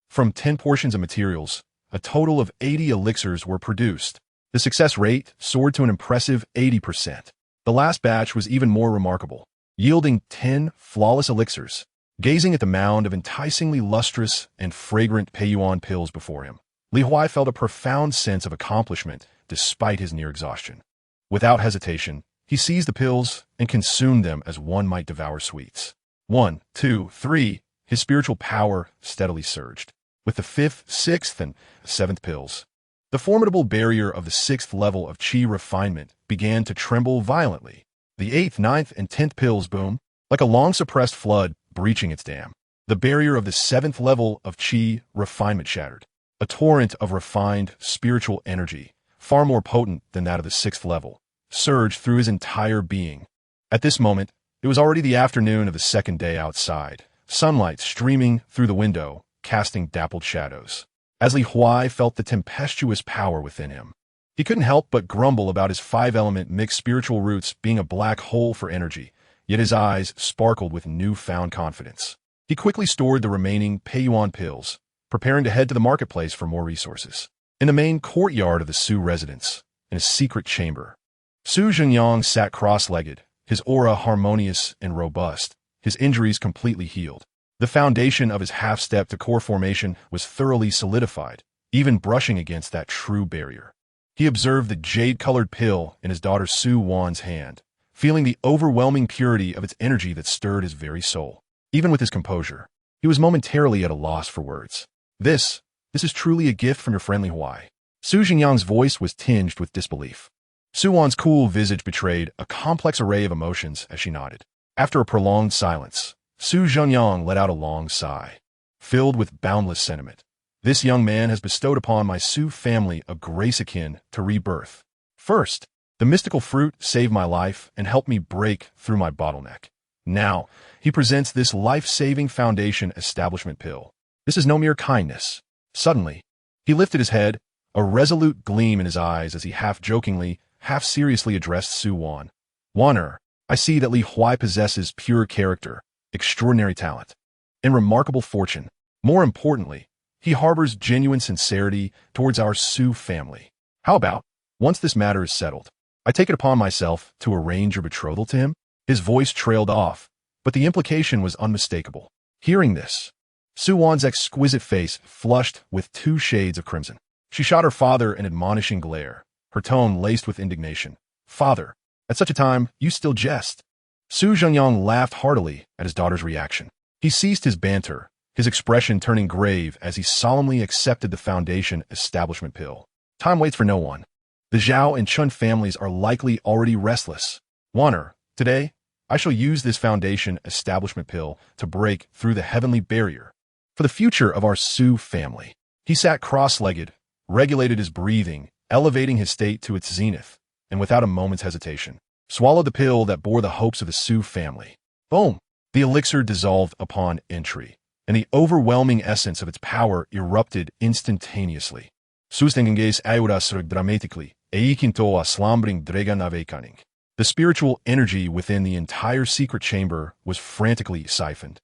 From 10 portions of materials, a total of 80 elixirs were produced. The success rate soared to an impressive 80%. The last batch was even more remarkable, yielding 10 flawless elixirs. Gazing at the mound of enticingly lustrous and fragrant Peiyuan pills before him, Li Huai felt a profound sense of accomplishment despite his near exhaustion. Without hesitation, he seized the pills and consumed them as one might devour sweets. 1, 2, 3, his spiritual power steadily surged. With the 5th, 6th, and 7th pills, the formidable barrier of the 6th level of qi refinement began to tremble violently. The 8th, ninth, and 10th pills boom, like a long-suppressed flood breaching its dam. The barrier of the 7th level of Qi refinement shattered. A torrent of refined spiritual energy, far more potent than that of the 6th level, surged through his entire being. At this moment, it was already the afternoon of the 2nd day outside, sunlight streaming through the window, casting dappled shadows. As Li Huai felt the tempestuous power within him, he couldn't help but grumble about his 5-element mixed spiritual roots being a black hole for energy, yet his eyes sparkled with newfound confidence. He quickly stored the remaining Peiyuan pills, preparing to head to the marketplace for more resources. In the main courtyard of the Su residence, in a secret chamber, Su Zhenyang sat cross-legged, his aura harmonious and robust, his injuries completely healed. The foundation of his half-step to core formation was thoroughly solidified, even brushing against that true barrier. He observed the jade-colored pill in his daughter Su Wan's hand, feeling the overwhelming purity of its energy that stirred his very soul. Even with his composure, he was momentarily at a loss for words. This is truly a gift from your friendly Huai. Su Zhenyang's voice was tinged with disbelief. Su Wan's cool visage betrayed a complex array of emotions as she nodded. After a prolonged silence, Su Zhenyang let out a long sigh, filled with boundless sentiment. This young man has bestowed upon my Su family a grace akin to rebirth. First, the mystical fruit saved my life and helped me break through my bottleneck. Now, he presents this life-saving foundation establishment pill. This is no mere kindness. Suddenly, he lifted his head, a resolute gleam in his eyes as he half-jokingly, half-seriously addressed Su Wan. Waner, I see that Li Huai possesses pure character, extraordinary talent, and remarkable fortune. More importantly, he harbors genuine sincerity towards our Su family. How about, once this matter is settled, I take it upon myself to arrange your betrothal to him? His voice trailed off, but the implication was unmistakable. Hearing this, Su Wan's exquisite face flushed with 2 shades of crimson. She shot her father an admonishing glare, her tone laced with indignation. Father, at such a time, you still jest. Su Zhenyang laughed heartily at his daughter's reaction. He ceased his banter, his expression turning grave as he solemnly accepted the foundation establishment pill. Time waits for no one. The Zhao and Chun families are likely already restless. Waner, today, I shall use this foundation establishment pill to break through the heavenly barrier for the future of our Su family. He sat cross-legged, regulated his breathing, elevating his state to its zenith, and without a moment's hesitation, swallowed the pill that bore the hopes of the Su family. Boom! The elixir dissolved upon entry, and the overwhelming essence of its power erupted instantaneously. Sustengenges auras dramatically, eikinto a slumbering dragon awakening. The spiritual energy within the entire secret chamber was frantically siphoned,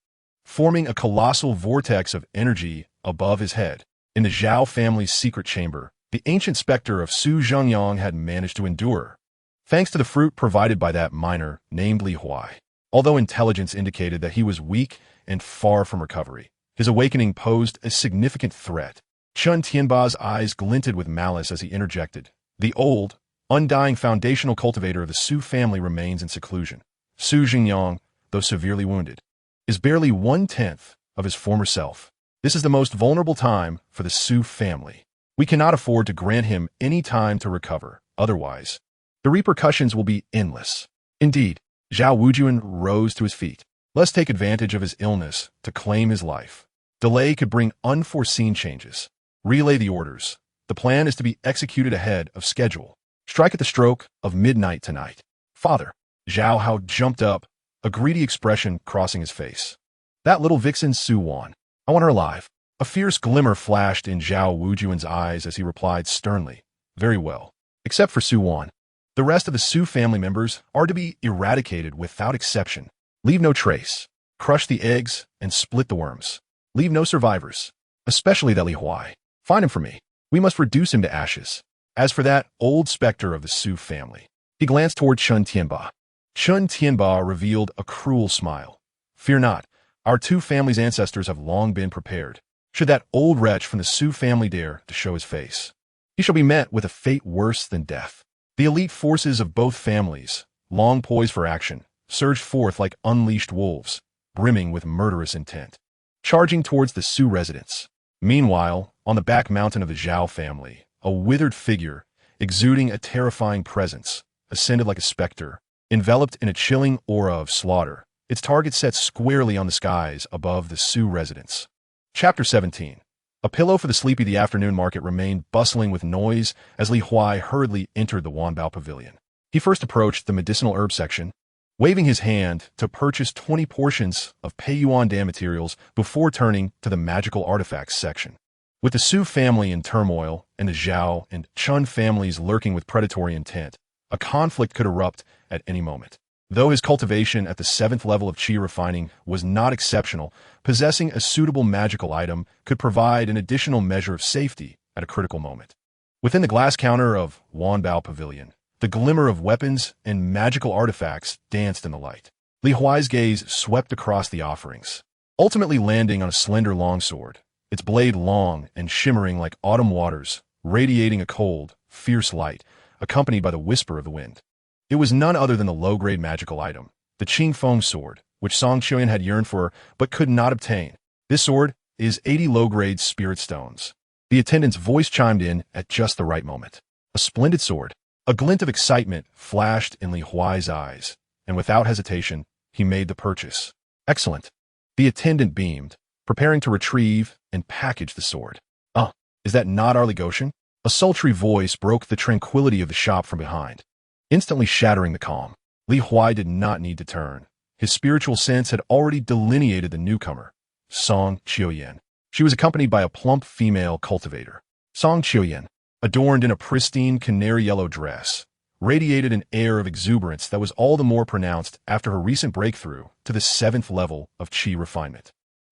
forming a colossal vortex of energy above his head. In the Zhao family's secret chamber, the ancient specter of Su Zhenyang had managed to endure, thanks to the fruit provided by that miner named Li Huai. Although intelligence indicated that he was weak and far from recovery, his awakening posed a significant threat. Chun Tianba's eyes glinted with malice as he interjected. The old, undying foundational cultivator of the Su family remains in seclusion. Su Zhenyang, though severely wounded, is barely 1/10 of his former self. This is the most vulnerable time for the Su family. We cannot afford to grant him any time to recover. Otherwise, the repercussions will be endless. Indeed, Zhao Wujuan rose to his feet. Let's take advantage of his illness to claim his life. Delay could bring unforeseen changes. Relay the orders. The plan is to be executed ahead of schedule. Strike at the stroke of midnight tonight. Father. Zhao Hao jumped up, a greedy expression crossing his face. That little vixen Su Wan. I want her alive. A fierce glimmer flashed in Zhao Wujuan's eyes as he replied sternly. Very well. Except for Su Wan. The rest of the Su family members are to be eradicated without exception. Leave no trace. Crush the eggs and split the worms. Leave no survivors. Especially that Li Huai. Find him for me. We must reduce him to ashes. As for that old specter of the Su family, he glanced toward Chun Tianba. Chun Tianba revealed a cruel smile. Fear not. Our 2 families' ancestors have long been prepared. Should that old wretch from the Su family dare to show his face, he shall be met with a fate worse than death. The elite forces of both families, long poised for action, surged forth like unleashed wolves, brimming with murderous intent, charging towards the Su residence. Meanwhile, on the back mountain of the Zhao family, a withered figure, exuding a terrifying presence, ascended like a specter, Enveloped in a chilling aura of slaughter, its target set squarely on the skies above the Sioux residence. Chapter 17. A pillow for the sleepy. The afternoon market remained bustling with noise as Li Huai hurriedly entered the Wanbao Pavilion. He first approached the medicinal herb section, waving his hand to purchase 20 portions of Peiyuan Dan materials before turning to the magical artifacts section. With the Su family in turmoil and the Zhao and Chun families lurking with predatory intent, a conflict could erupt at any moment. Though his cultivation at the 7th level of qi refining was not exceptional, possessing a suitable magical item could provide an additional measure of safety at a critical moment. Within the glass counter of Wanbao Pavilion, the glimmer of weapons and magical artifacts danced in the light. Li Huai's gaze swept across the offerings, ultimately landing on a slender longsword, its blade long and shimmering like autumn waters, radiating a cold, fierce light, accompanied by the whisper of the wind. It was none other than the low-grade magical item, the Qingfeng sword, which Song Qiuyan had yearned for but could not obtain. This sword is 80 low-grade spirit stones. The attendant's voice chimed in at just the right moment. A splendid sword. A glint of excitement flashed in Li Huai's eyes, and without hesitation, he made the purchase. Excellent. The attendant beamed, preparing to retrieve and package the sword. Is that not our Goshen? A sultry voice broke the tranquility of the shop from behind, instantly shattering the calm. Li Huai did not need to turn. His spiritual sense had already delineated the newcomer, Song Qiuyan. She was accompanied by a plump female cultivator. Song Qiuyan, adorned in a pristine canary-yellow dress, radiated an air of exuberance that was all the more pronounced after her recent breakthrough to the 7th level of qi refinement.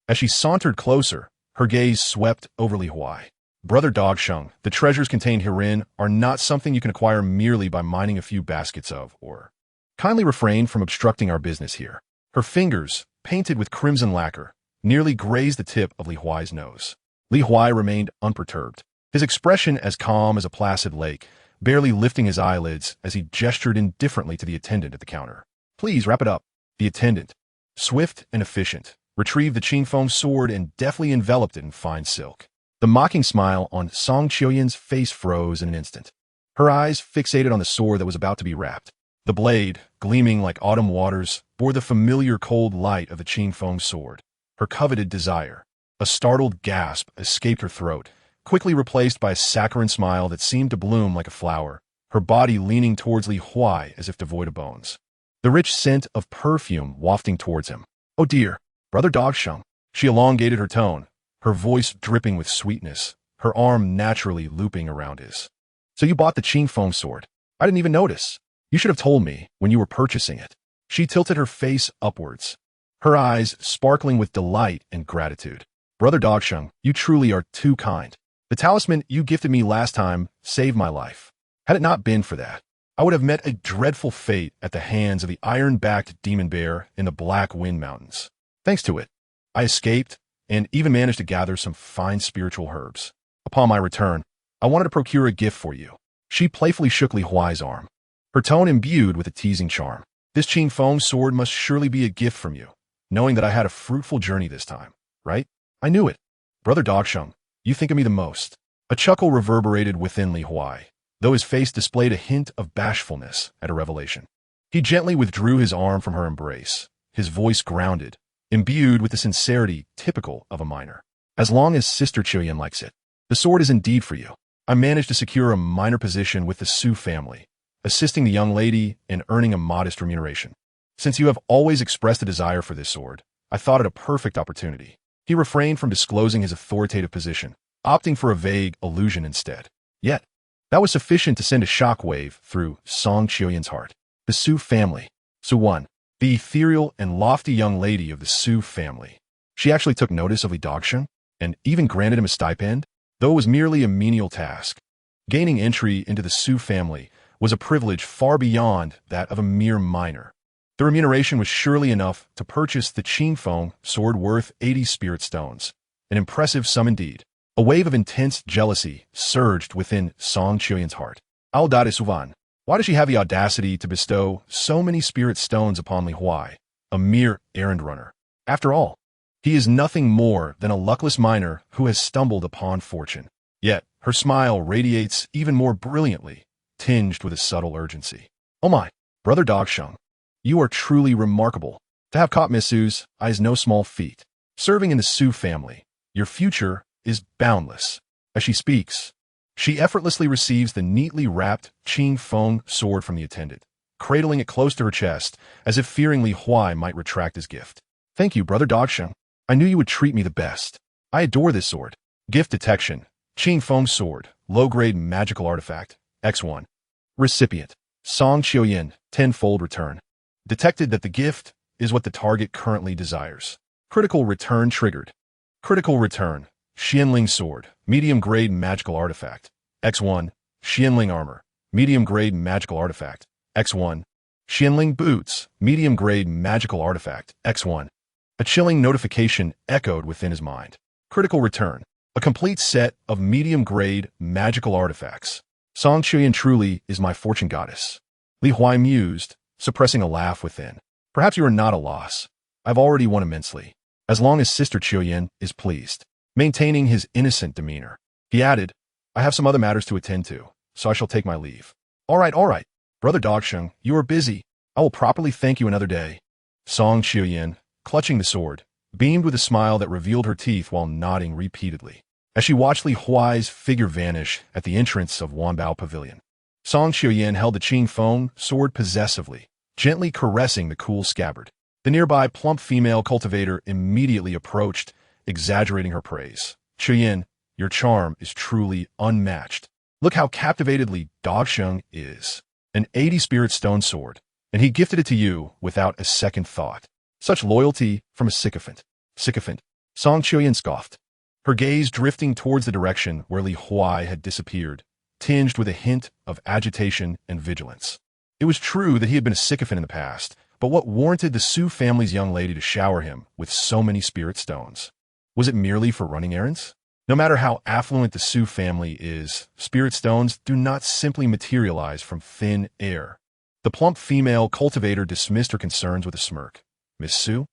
As she sauntered closer, her gaze swept over Li Huai. Brother Dogsheng, the treasures contained herein are not something you can acquire merely by mining a few baskets of, or kindly refrain from obstructing our business here. Her fingers, painted with crimson lacquer, nearly grazed the tip of Li Huai's nose. Li Huai remained unperturbed, his expression as calm as a placid lake, barely lifting his eyelids as he gestured indifferently to the attendant at the counter. Please wrap it up. The attendant, swift and efficient, retrieved the Qingfeng sword and deftly enveloped it in fine silk. The mocking smile on Song Qiuyan's face froze in an instant. Her eyes fixated on the sword that was about to be wrapped. The blade, gleaming like autumn waters, bore the familiar cold light of the Qingfeng sword, her coveted desire. A startled gasp escaped her throat, quickly replaced by a saccharine smile that seemed to bloom like a flower, her body leaning towards Li Huai as if devoid of bones. The rich scent of perfume wafting towards him. Oh dear, Brother Dogsheng. She elongated her tone, her voice dripping with sweetness, her arm naturally looping around his. So you bought the Qingfeng sword. I didn't even notice. You should have told me when you were purchasing it. She tilted her face upwards, her eyes sparkling with delight and gratitude. Brother Dogsheng, you truly are too kind. The talisman you gifted me last time saved my life. Had it not been for that, I would have met a dreadful fate at the hands of the iron-backed demon bear in the Black Wind Mountains. Thanks to it, I escaped and even managed to gather some fine spiritual herbs. Upon my return, I wanted to procure a gift for you. She playfully shook Li Huai's arm, her tone imbued with a teasing charm. This Qingfeng sword must surely be a gift from you, knowing that I had a fruitful journey this time, right? I knew it. Brother Dogsheng, you think of me the most. A chuckle reverberated within Li Huai, though his face displayed a hint of bashfulness at a revelation. He gently withdrew his arm from her embrace, his voice grounded, imbued with the sincerity typical of a minor. As long as Sister Qiuyan likes it, the sword is indeed for you. I managed to secure a minor position with the Su family, assisting the young lady and earning a modest remuneration. Since you have always expressed a desire for this sword, I thought it a perfect opportunity. He refrained from disclosing his authoritative position, opting for a vague allusion instead. Yet, that was sufficient to send a shockwave through Song Qiuyan's heart. The Su family. Su 1. The ethereal and lofty young lady of the Su family. She actually took notice of Li Dogsheng and even granted him a stipend, though it was merely a menial task. Gaining entry into the Su family was a privilege far beyond that of a mere minor. The remuneration was surely enough to purchase the Qingfeng sword worth 80 spirit stones, an impressive sum indeed. A wave of intense jealousy surged within Song Qiuyan's heart. Aldade Suvan. Why does she have the audacity to bestow so many spirit stones upon Li Huai, a mere errand runner? After all, he is nothing more than a luckless miner who has stumbled upon fortune. Yet, her smile radiates even more brilliantly, tinged with a subtle urgency. Oh my, Brother Dogsheng, You are truly remarkable. To have caught Miss Su's is no small feat. Serving in the Su family, your future is boundless. As she speaks, she effortlessly receives the neatly wrapped Qing Feng sword from the attendant, cradling it close to her chest, as if fearing Li Huai might retract his gift. Thank you, Brother Dogsheng. I knew you would treat me the best. I adore this sword. Gift detection. Qing Feng sword. Low-grade magical artifact. X1. Recipient. Song Qiuyin. Tenfold return. Detected that the gift is what the target currently desires. Critical return triggered. Critical return. Xianling sword. Medium-grade magical artifact. X1. Xianling armor. Medium-grade magical artifact. X1. Xianling boots. Medium-grade magical artifact. X1. A chilling notification echoed within his mind. Critical return. A complete set of medium-grade magical artifacts. Song Qiuyin truly is my fortune goddess. Li Huai mused, suppressing a laugh within. Perhaps you are not a loss. I've already won immensely. As long as Sister Qiuyin is pleased. Maintaining his innocent demeanor, he added, I have some other matters to attend to, so I shall take my leave. All right. Brother Dogsheng, you are busy. I will properly thank you another day. Song Qiuyin, clutching the sword, beamed with a smile that revealed her teeth while nodding repeatedly. As she watched Li Huai's figure vanish at the entrance of Wanbao Pavilion, Song Qiuyin held the Qing Feng sword possessively, gently caressing the cool scabbard. The nearby plump female cultivator immediately approached, exaggerating her praise. Qiuyin, your charm is truly unmatched. Look how captivatedly Dogsheng is. An 80 spirit stone sword, and he gifted it to you without a second thought. Such loyalty from a sycophant. Sycophant. Song Qiuyin scoffed, her gaze drifting towards the direction where Li Huai had disappeared, tinged with a hint of agitation and vigilance. It was true that he had been a sycophant in the past, but what warranted the Su family's young lady to shower him with so many spirit stones? Was it merely for running errands? No matter how affluent the Su family is, spirit stones do not simply materialize from thin air. The plump female cultivator dismissed her concerns with a smirk. Miss Su?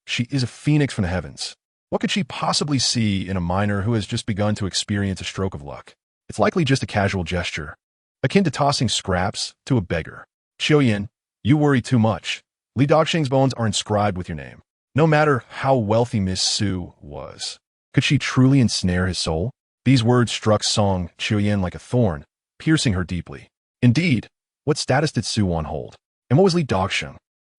She is a phoenix from the heavens. What could she possibly see in a miner who has just begun to experience a stroke of luck? It's likely just a casual gesture, akin to tossing scraps to a beggar. Qiuyin, you worry too much. Li Dogsheng's bones are inscribed with your name. No matter how wealthy Miss Su was, could she truly ensnare his soul? These words struck Song Qiuyin like a thorn, piercing her deeply. Indeed, what status did Su Wan hold? And what was Li Dogsheng?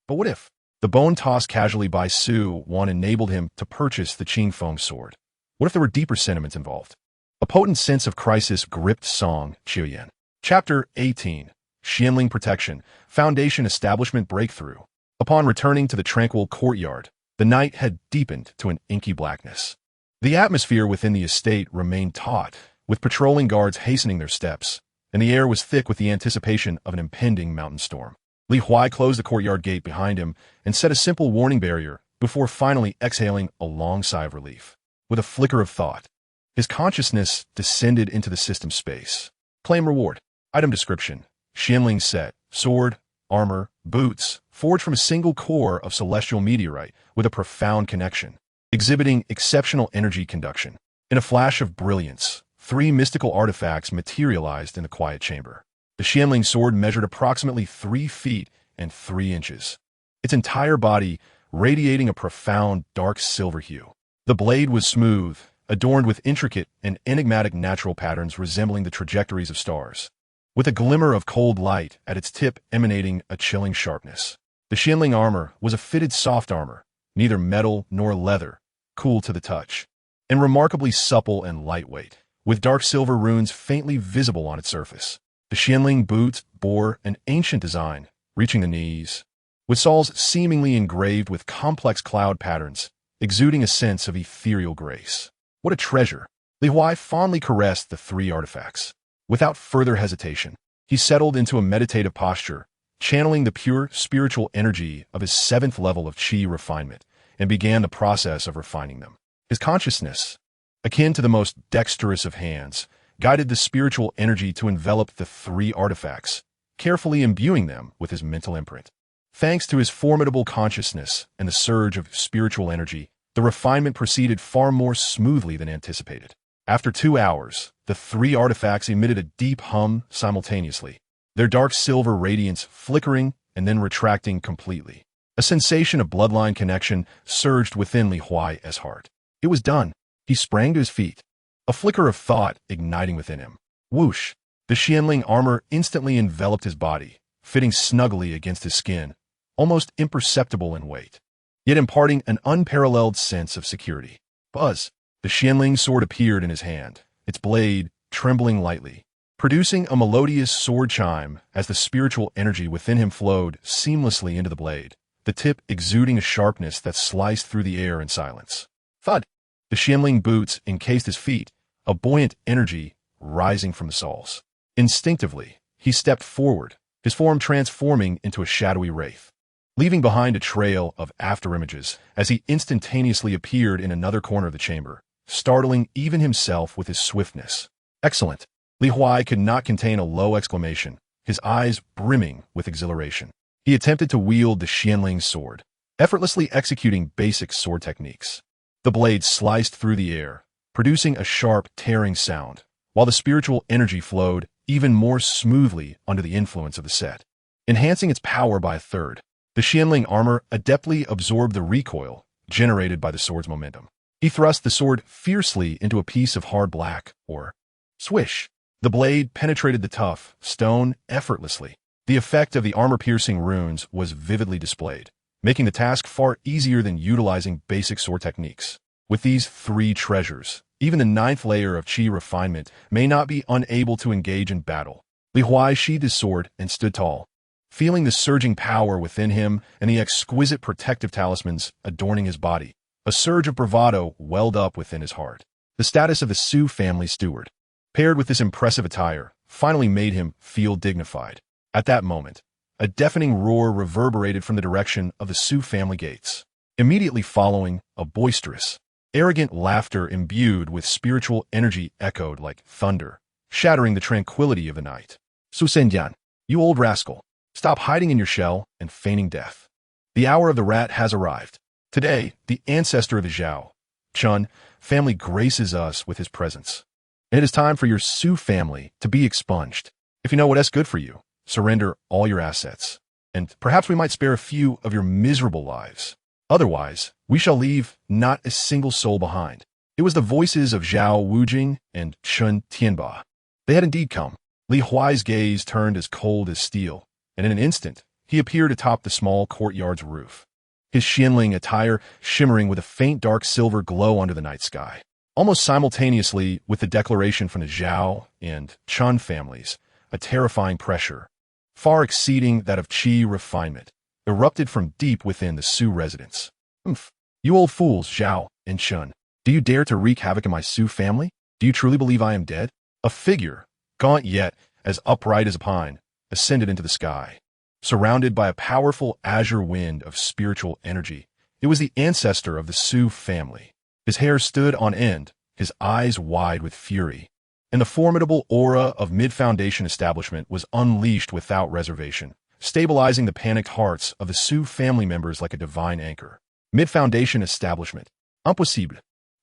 But what if? The bone tossed casually by Su Wan enabled him to purchase the Qing Feng sword. What if there were deeper sentiments involved? A potent sense of crisis gripped Song Qiuyin. Chapter 18. Xianling Protection. Foundation Establishment Breakthrough. Upon returning to the tranquil courtyard, the night had deepened to an inky blackness. The atmosphere within the estate remained taut, with patrolling guards hastening their steps, and the air was thick with the anticipation of an impending mountain storm. Li Huai closed the courtyard gate behind him and set a simple warning barrier before finally exhaling a long sigh of relief. With a flicker of thought, his consciousness descended into the system space. Claim reward. Item description. Xianling set. Sword, armor, boots, forged from a single core of celestial meteorite with a profound connection, exhibiting exceptional energy conduction. In a flash of brilliance, 3 mystical artifacts materialized in the quiet chamber. The Xianling sword measured approximately 3 feet and 3 inches, its entire body radiating a profound dark silver hue. The blade was smooth, adorned with intricate and enigmatic natural patterns resembling the trajectories of stars, with a glimmer of cold light at its tip emanating a chilling sharpness. The Xianling armor was a fitted soft armor, neither metal nor leather, cool to the touch, and remarkably supple and lightweight, with dark silver runes faintly visible on its surface. The Xianling boots bore an ancient design, reaching the knees, with soles seemingly engraved with complex cloud patterns, exuding a sense of ethereal grace. What a treasure! Li Huai fondly caressed the 3 artifacts. Without further hesitation, he settled into a meditative posture, channeling the pure spiritual energy of his 7th level of Qi refinement, and began the process of refining them. His consciousness, akin to the most dexterous of hands, guided the spiritual energy to envelop the 3 artifacts, carefully imbuing them with his mental imprint. Thanks to his formidable consciousness and the surge of spiritual energy, the refinement proceeded far more smoothly than anticipated. After 2 hours, the 3 artifacts emitted a deep hum simultaneously, their dark silver radiance flickering and then retracting completely. A sensation of bloodline connection surged within Li Huai's heart. It was done. He sprang to his feet, a flicker of thought igniting within him. Whoosh! The Xianling armor instantly enveloped his body, fitting snugly against his skin, almost imperceptible in weight, yet imparting an unparalleled sense of security. Buzz! The Xianling sword appeared in his hand, its blade trembling lightly, producing a melodious sword chime as the spiritual energy within him flowed seamlessly into the blade, the tip exuding a sharpness that sliced through the air in silence. Thud! The Xianling boots encased his feet, a buoyant energy rising from the soles. Instinctively, he stepped forward, his form transforming into a shadowy wraith, leaving behind a trail of afterimages as he instantaneously appeared in another corner of the chamber, startling even himself with his swiftness. Excellent! Li Huai could not contain a low exclamation, his eyes brimming with exhilaration. He attempted to wield the Xianling's sword, effortlessly executing basic sword techniques. The blade sliced through the air, producing a sharp, tearing sound, while the spiritual energy flowed even more smoothly under the influence of the set. Enhancing its power by a third, the Xianling armor adeptly absorbed the recoil generated by the sword's momentum. He thrust the sword fiercely into a piece of hard black, or swish. The blade penetrated the tough stone effortlessly. The effect of the armor-piercing runes was vividly displayed, making the task far easier than utilizing basic sword techniques. With these three treasures, even the 9th layer of Qi refinement may not be unable to engage in battle. Li Huai sheathed his sword and stood tall, feeling the surging power within him and the exquisite protective talismans adorning his body. A surge of bravado welled up within his heart. The status of the Su family steward, paired with this impressive attire, finally made him feel dignified. At that moment, a deafening roar reverberated from the direction of the Su family gates. Immediately following, a boisterous, arrogant laughter imbued with spiritual energy echoed like thunder, shattering the tranquility of the night. Su Sendian, you old rascal, stop hiding in your shell and feigning death. The hour of the rat has arrived. Today, the ancestor of the Zhao, Chun, family graces us with his presence. And it is time for your Su family to be expunged. If you know what's good for you, surrender all your assets, and perhaps we might spare a few of your miserable lives. Otherwise, we shall leave not a single soul behind. It was the voices of Zhao Wujing and Chun Tianba. They had indeed come. Li Huai's gaze turned as cold as steel, and in an instant, he appeared atop the small courtyard's roof, his Xianling attire shimmering with a faint dark silver glow under the night sky. Almost simultaneously with the declaration from the Zhao and Chun families, a terrifying pressure, far exceeding that of Qi refinement, erupted from deep within the Su residence. Humph! You old fools, Zhao and Chun. Do you dare to wreak havoc in my Su family? Do you truly believe I am dead? A figure, gaunt yet as upright as a pine, ascended into the sky. Surrounded by a powerful azure wind of spiritual energy, it was the ancestor of the Su family. His hair stood on end, his eyes wide with fury, and the formidable aura of mid-foundation establishment was unleashed without reservation, stabilizing the panicked hearts of the Su family members like a divine anchor. Mid-foundation establishment. Impossible.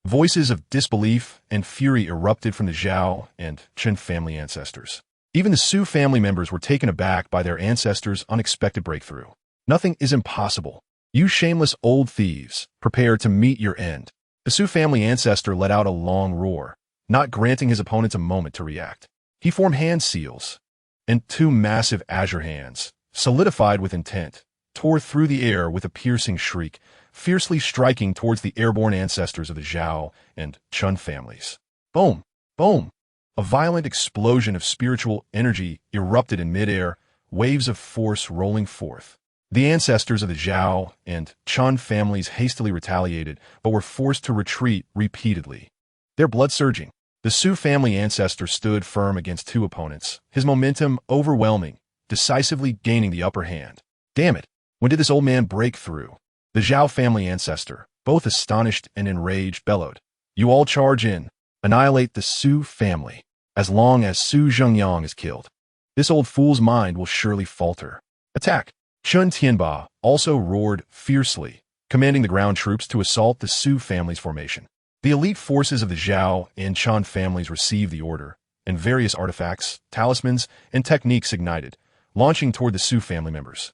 Voices of disbelief and fury erupted from the Zhao and Chen family ancestors. Even the Su family members were taken aback by their ancestors' unexpected breakthrough. Nothing is impossible. You shameless old thieves, prepare to meet your end. The Su family ancestor let out a long roar, not granting his opponents a moment to react. He formed hand seals, and two massive azure hands, solidified with intent, tore through the air with a piercing shriek, fiercely striking towards the airborne ancestors of the Zhao and Chun families. Boom! Boom! A violent explosion of spiritual energy erupted in midair, waves of force rolling forth. The ancestors of the Zhao and Chun families hastily retaliated, but were forced to retreat repeatedly. Their blood surging. The Su family ancestor stood firm against two opponents, his momentum overwhelming, decisively gaining the upper hand. Damn it! When did this old man break through? The Zhao family ancestor, both astonished and enraged, bellowed. You all charge in. Annihilate the Su family. As long as Su Zhengyang is killed, this old fool's mind will surely falter. Attack! Chun Tianba also roared fiercely, commanding the ground troops to assault the Su family's formation. The elite forces of the Zhao and Chun families received the order, and various artifacts, talismans, and techniques ignited, launching toward the Su family members.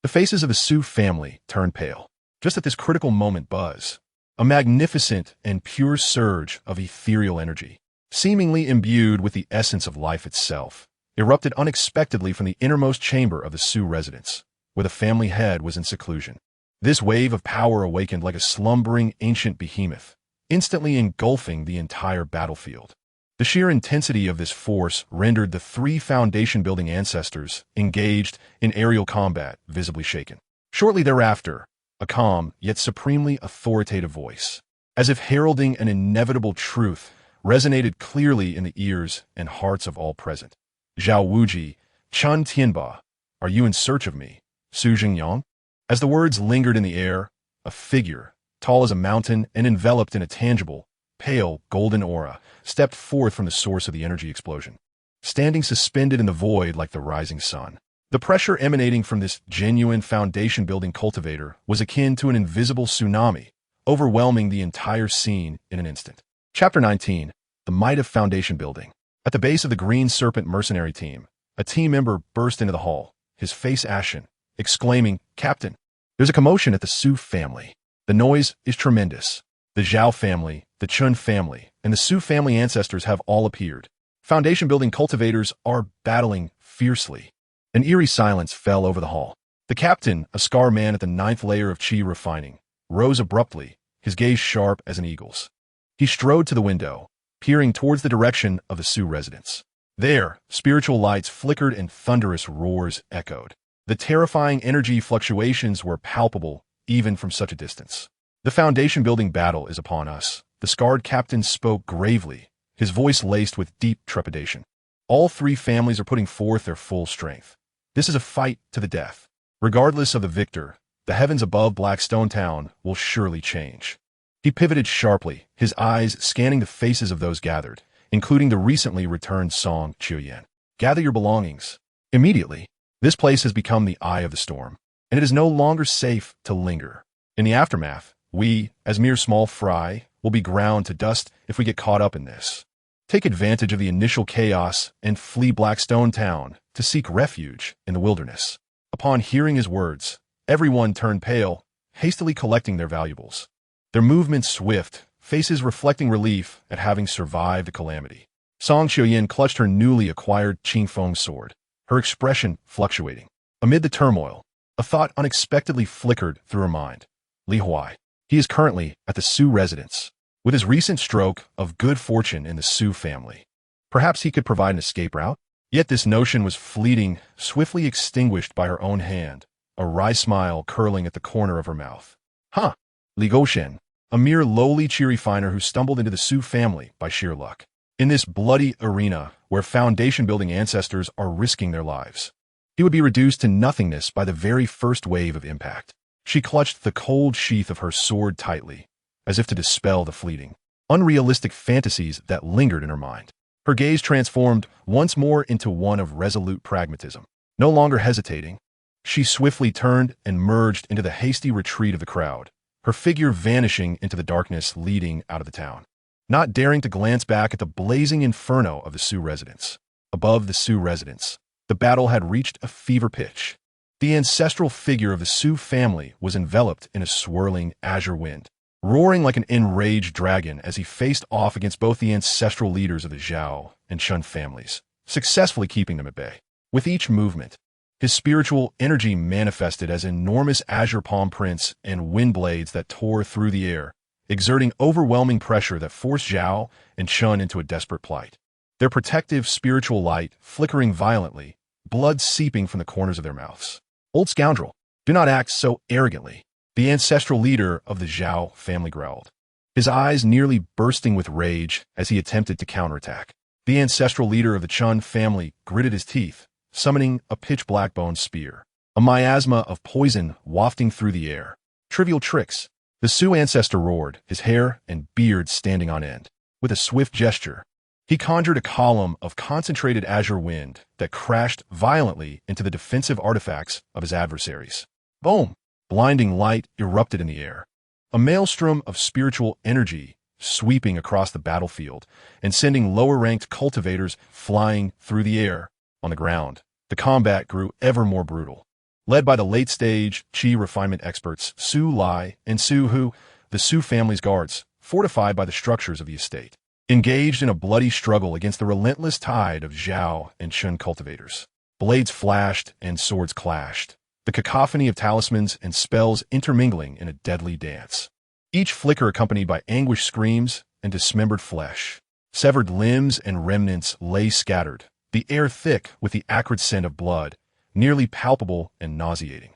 The faces of the Su family turned pale. Just at this critical moment, a magnificent and pure surge of ethereal energy, seemingly imbued with the essence of life itself, erupted unexpectedly from the innermost chamber of the Su residence, where the family head was in seclusion. This wave of power awakened like a slumbering ancient behemoth, instantly engulfing the entire battlefield. The sheer intensity of this force rendered the three foundation-building ancestors engaged in aerial combat visibly shaken. Shortly thereafter, a calm yet supremely authoritative voice, as if heralding an inevitable truth, resonated clearly in the ears and hearts of all present. Zhao Wuji, Chun Tianba, are you in search of me, Su Jingyang? As the words lingered in the air, a figure, tall as a mountain and enveloped in a tangible, pale, golden aura, stepped forth from the source of the energy explosion. Standing suspended in the void like the rising sun, the pressure emanating from this genuine foundation-building cultivator was akin to an invisible tsunami, overwhelming the entire scene in an instant. Chapter 19. The Might of Foundation Building. At the base of the Green Serpent mercenary team, a team member burst into the hall, his face ashen, exclaiming, "Captain, there's a commotion at the Su family. The noise is tremendous. The Zhao family, the Chun family, and the Su family ancestors have all appeared. Foundation-building cultivators are battling fiercely." An eerie silence fell over the hall. The captain, a scar man at the 9th layer of chi refining, rose abruptly, his gaze sharp as an eagle's. He strode to the window, peering towards the direction of the Su residence. There, spiritual lights flickered and thunderous roars echoed. The terrifying energy fluctuations were palpable even from such a distance. "The foundation-building battle is upon us," the scarred captain spoke gravely, his voice laced with deep trepidation. "All three families are putting forth their full strength. This is a fight to the death. Regardless of the victor, the heavens above Blackstone Town will surely change." He pivoted sharply, his eyes scanning the faces of those gathered, including the recently returned Song Chuyen. "Gather your belongings. Immediately. This place has become the eye of the storm, and it is no longer safe to linger. In the aftermath, we, as mere small fry, will be ground to dust if we get caught up in this. Take advantage of the initial chaos and flee Blackstone Town to seek refuge in the wilderness." Upon hearing his words, everyone turned pale, hastily collecting their valuables. Their movements swift, faces reflecting relief at having survived the calamity. Song Chuyen clutched her newly acquired Qingfeng sword, her expression fluctuating. Amid the turmoil, a thought unexpectedly flickered through her mind. Li Huai. He is currently at the Su residence, with his recent stroke of good fortune in the Su family. Perhaps he could provide an escape route? Yet this notion was fleeting, swiftly extinguished by her own hand, a wry smile curling at the corner of her mouth. "Huh! Li Goshen, a mere lowly chi refiner who stumbled into the Su family by sheer luck. In this bloody arena where foundation-building ancestors are risking their lives, he would be reduced to nothingness by the very first wave of impact." She clutched the cold sheath of her sword tightly, as if to dispel the fleeting, unrealistic fantasies that lingered in her mind. Her gaze transformed once more into one of resolute pragmatism. No longer hesitating, she swiftly turned and merged into the hasty retreat of the crowd, her figure vanishing into the darkness leading out of the town. Not daring to glance back at the blazing inferno of the Su residence. Above the Su residence, the battle had reached a fever pitch. The ancestral figure of the Su family was enveloped in a swirling azure wind, roaring like an enraged dragon as he faced off against both the ancestral leaders of the Zhao and Chun families, successfully keeping them at bay. With each movement, his spiritual energy manifested as enormous azure palm prints and wind blades that tore through the air, exerting overwhelming pressure that forced Zhao and Chun into a desperate plight. Their protective spiritual light flickering violently, blood seeping from the corners of their mouths. "Old scoundrel, do not act so arrogantly," the ancestral leader of the Zhao family growled, his eyes nearly bursting with rage as he attempted to counterattack. The ancestral leader of the Chun family gritted his teeth, summoning a pitch-black bone spear, a miasma of poison wafting through the air. "Trivial tricks," the Su ancestor roared, his hair and beard standing on end. With a swift gesture, he conjured a column of concentrated azure wind that crashed violently into the defensive artifacts of his adversaries. Boom! Blinding light erupted in the air, a maelstrom of spiritual energy sweeping across the battlefield and sending lower-ranked cultivators flying through the air. On the ground, the combat grew ever more brutal. led by the late-stage Qi refinement experts Su Lai and Su Hu, the Su family's guards, fortified by the structures of the estate, engaged in a bloody struggle against the relentless tide of Zhao and Chun cultivators. Blades flashed and swords clashed, the cacophony of talismans and spells intermingling in a deadly dance. Each flicker accompanied by anguished screams and dismembered flesh. Severed limbs and remnants lay scattered, the air thick with the acrid scent of blood, nearly palpable and nauseating.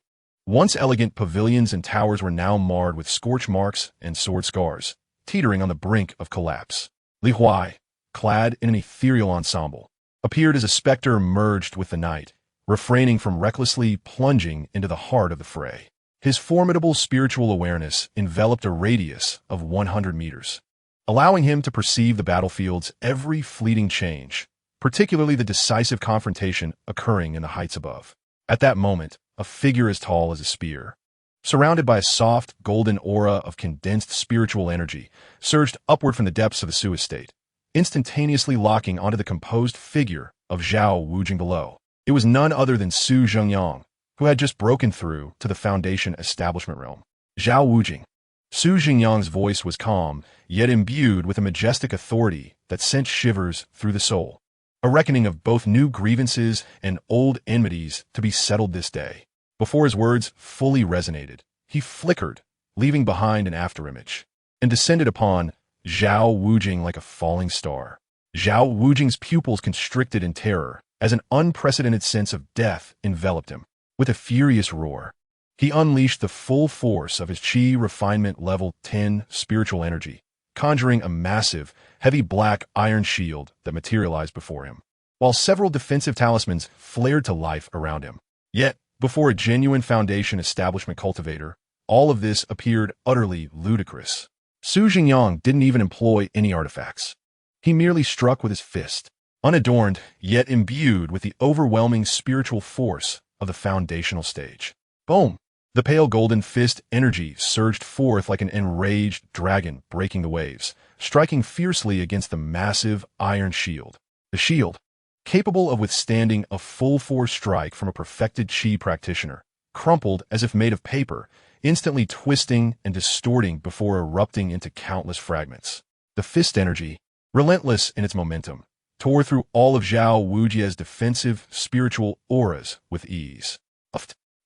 Once elegant pavilions and towers were now marred with scorch marks and sword scars, teetering on the brink of collapse. Huai, clad in an ethereal ensemble, appeared as a specter merged with the night, refraining from recklessly plunging into the heart of the fray. His formidable spiritual awareness enveloped a radius of 100 meters, allowing him to perceive the battlefield's every fleeting change, particularly the decisive confrontation occurring in the heights above. At that moment, a figure as tall as a spear, surrounded by a soft, golden aura of condensed spiritual energy, surged upward from the depths of the Su estate, instantaneously locking onto the composed figure of Zhao Wujing below. It was none other than Su Zhengyang, who had just broken through to the Foundation establishment realm. Zhao Wujing. Su Zhengyang's voice was calm, yet imbued with a majestic authority that sent shivers through the soul. A reckoning of both new grievances and old enmities to be settled this day. Before his words fully resonated, he flickered, leaving behind an afterimage, and descended upon Zhao Wujing like a falling star. Zhao Wujing's pupils constricted in terror as an unprecedented sense of death enveloped him. With a furious roar, he unleashed the full force of his Qi refinement level 10 spiritual energy, conjuring a massive, heavy black iron shield that materialized before him, while several defensive talismans flared to life around him. Yet, before a genuine Foundation establishment cultivator, all of this appeared utterly ludicrous. Su Zhengyang didn't even employ any artifacts. He merely struck with his fist, unadorned yet imbued with the overwhelming spiritual force of the foundational stage. Boom! The pale golden fist energy surged forth like an enraged dragon breaking the waves, striking fiercely against the massive iron shield. The shield, capable of withstanding a full-force strike from a perfected Qi practitioner, crumpled as if made of paper, instantly twisting and distorting before erupting into countless fragments. The fist energy, relentless in its momentum, tore through all of Zhao Wujie's defensive spiritual auras with ease.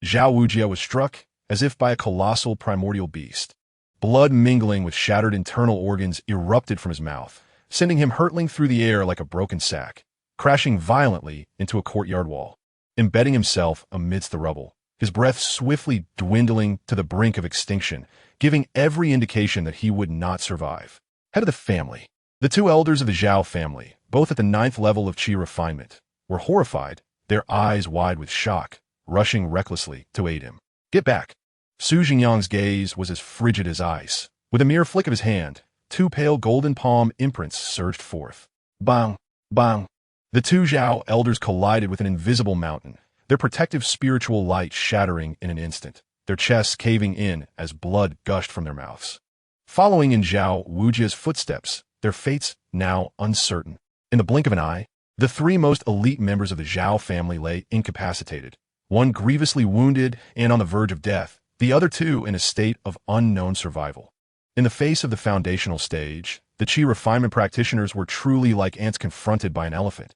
Zhao Wujie was struck as if by a colossal primordial beast. Blood mingling with shattered internal organs erupted from his mouth, sending him hurtling through the air like a broken sack, crashing violently into a courtyard wall, embedding himself amidst the rubble, his breath swiftly dwindling to the brink of extinction, giving every indication that he would not survive. Head of the family. The two elders of the Zhao family, both at the 9th level of Qi refinement, were horrified, their eyes wide with shock, rushing recklessly to aid him. Get back! Su Zhengyang's gaze was as frigid as ice. With a mere flick of his hand, two pale golden palm imprints surged forth. Bang! Bang! The two Zhao elders collided with an invisible mountain, their protective spiritual light shattering in an instant, their chests caving in as blood gushed from their mouths. Following in Zhao Wujie's footsteps, their fates now uncertain. In the blink of an eye, the three most elite members of the Zhao family lay incapacitated, one grievously wounded and on the verge of death, the other two in a state of unknown survival. In the face of the foundational stage, the Qi refinement practitioners were truly like ants confronted by an elephant,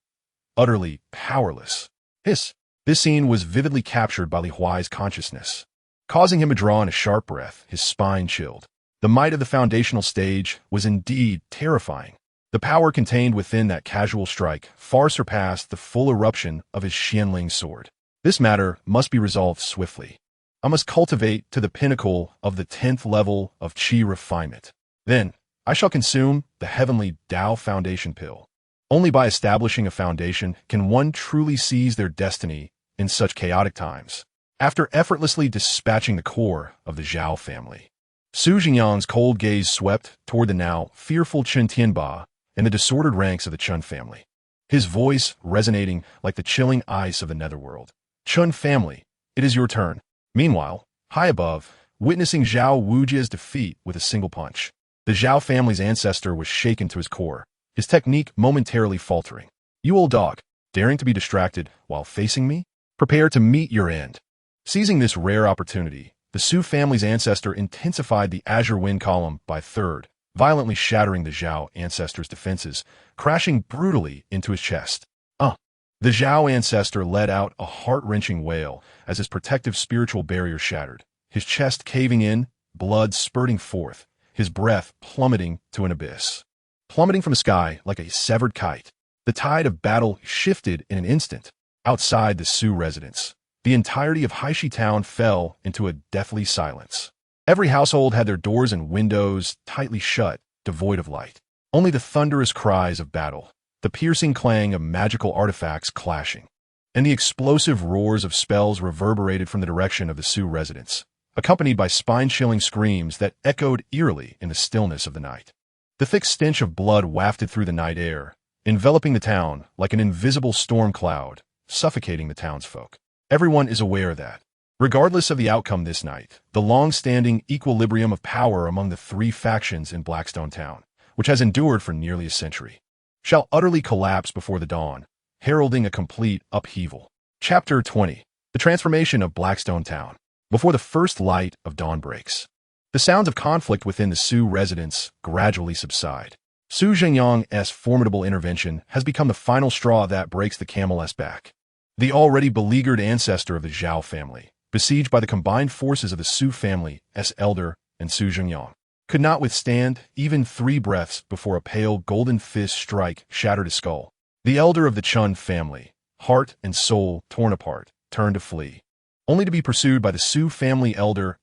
utterly powerless. Hiss! This scene was vividly captured by Li Huai's consciousness, causing him to draw in a sharp breath, his spine chilled. The might of the foundational stage was indeed terrifying. The power contained within that casual strike far surpassed the full eruption of his Xianling sword. This matter must be resolved swiftly. I must cultivate to the pinnacle of the 10th level of Qi refinement. Then, I shall consume the heavenly Tao Foundation pill. Only by establishing a foundation can one truly seize their destiny in such chaotic times. After effortlessly dispatching the core of the Zhao family, Su Zhengyang's cold gaze swept toward the now fearful Chen Tianba and the disordered ranks of the Chun family, his voice resonating like the chilling ice of the netherworld. Chun family, it is your turn. Meanwhile, high above, witnessing Zhao Wujie's defeat with a single punch, the Zhao family's ancestor was shaken to his core, his technique momentarily faltering. You old dog, daring to be distracted while facing me? Prepare to meet your end. Seizing this rare opportunity, the Su family's ancestor intensified the azure wind column by third, violently shattering the Zhao ancestor's defenses, crashing brutally into his chest. The Zhao ancestor let out a heart-wrenching wail as his protective spiritual barrier shattered, his chest caving in, blood spurting forth, his breath plummeting to an abyss. Plummeting from the sky like a severed kite, the tide of battle shifted in an instant. Outside the Su residence, the entirety of Huai town fell into a deathly silence. Every household had their doors and windows tightly shut, devoid of light. Only the thunderous cries of battle, the piercing clang of magical artifacts clashing, and the explosive roars of spells reverberated from the direction of the Su residence, accompanied by spine-chilling screams that echoed eerily in the stillness of the night. The thick stench of blood wafted through the night air, enveloping the town like an invisible storm cloud, suffocating the townsfolk. Everyone is aware that, regardless of the outcome this night, the long-standing equilibrium of power among the three factions in Blackstone Town, which has endured for nearly a century, shall utterly collapse before the dawn, heralding a complete upheaval. Chapter 20. The Transformation of Blackstone Town. Before the first light of dawn breaks, the sounds of conflict within the Su residence gradually subside. Su Zhengyang's formidable intervention has become the final straw that breaks the camel's back. The already beleaguered ancestor of the Zhao family, besieged by the combined forces of the Su family's elder and Su Zhengyang, could not withstand even 3 breaths before a pale golden fist strike shattered his skull. The elder of the Chun family, heart and soul torn apart, turned to flee, only to be pursued by the Su family elder's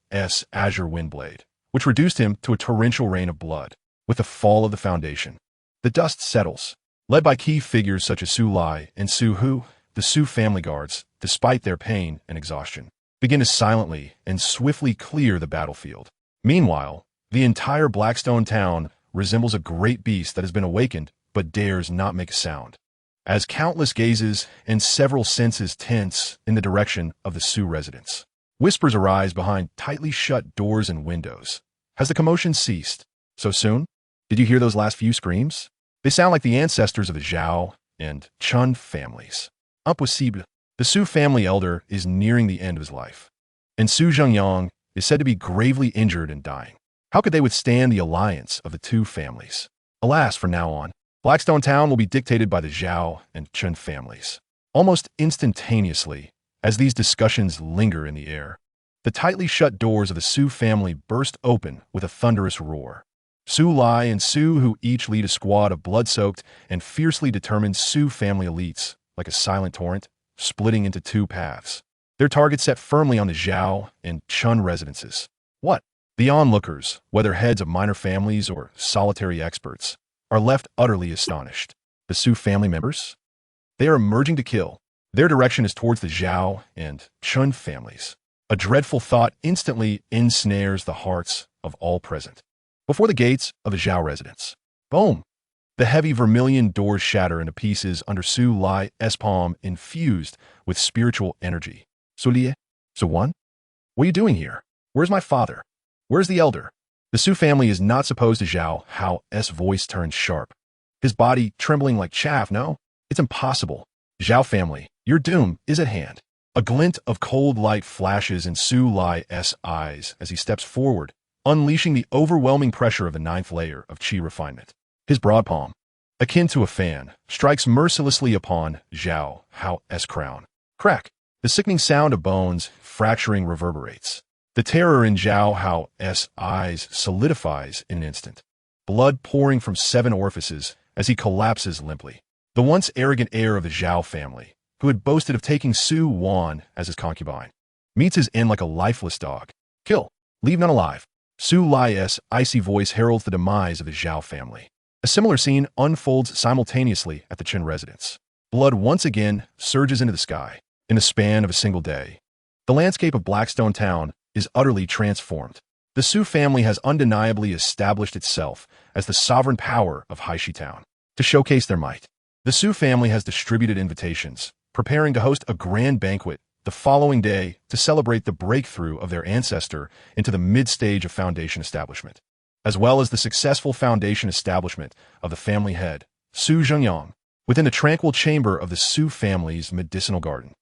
azure windblade, which reduced him to a torrential rain of blood. With the fall of the foundation, the dust settles. Led by key figures such as Su Lai and Su Hu, the Su family guards, despite their pain and exhaustion, begin to silently and swiftly clear the battlefield. Meanwhile, the entire Blackstone town resembles a great beast that has been awakened but dares not make a sound, as countless gazes and several senses tense in the direction of the Su residence. Whispers arise behind tightly shut doors and windows. Has the commotion ceased? So soon? Did you hear those last few screams? They sound like the ancestors of the Zhao and Chun families. Impossible. The Su family elder is nearing the end of his life, and Su Zhengyang is said to be gravely injured and dying. How could they withstand the alliance of the two families? Alas, from now on, Blackstone Town will be dictated by the Zhao and Chun families. Almost instantaneously, as these discussions linger in the air, the tightly shut doors of the Su family burst open with a thunderous roar. Su Lai and Su Hu each lead a squad of blood-soaked and fiercely determined Su family elites, like a silent torrent, splitting into 2 paths. Their targets set firmly on the Zhao and Chun residences. What? The onlookers, whether heads of minor families or solitary experts, are left utterly astonished. The Su family members? They are emerging to kill. Their direction is towards the Zhao and Chun families. A dreadful thought instantly ensnares the hearts of all present. Before the gates of the Zhao residence, boom! The heavy vermilion doors shatter into pieces under Su Lai's palm infused with spiritual energy. Su Lie? Su Wan? What are you doing here? Where's my father? Where's the elder? The Su family is not supposed to Zhao Hao's voice turns sharp. His body trembling like chaff. No, it's impossible. Zhao family, your doom is at hand. A glint of cold light flashes in Su Lai's eyes as he steps forward, unleashing the overwhelming pressure of the 9th layer of Qi refinement. His broad palm, akin to a fan, strikes mercilessly upon Zhao Hao's crown. Crack! The sickening sound of bones fracturing reverberates. The terror in Zhao Hao's eyes solidifies in an instant, blood pouring from 7 orifices as he collapses limply. The once arrogant heir of the Zhao family, who had boasted of taking Su Wan as his concubine, meets his end like a lifeless dog. Kill! Leave none alive! Su Lai's icy voice heralds the demise of the Zhao family. A similar scene unfolds simultaneously at the Qin residence. Blood once again surges into the sky. In the span of a single day, the landscape of Blackstone Town is utterly transformed. The Su family has undeniably established itself as the sovereign power of Huai Town. To showcase their might, the Su family has distributed invitations, preparing to host a grand banquet the following day to celebrate the breakthrough of their ancestor into the mid-stage of foundation establishment, as well as the successful foundation establishment of the family head, Su Zhengyang, within the tranquil chamber of the Su family's medicinal garden.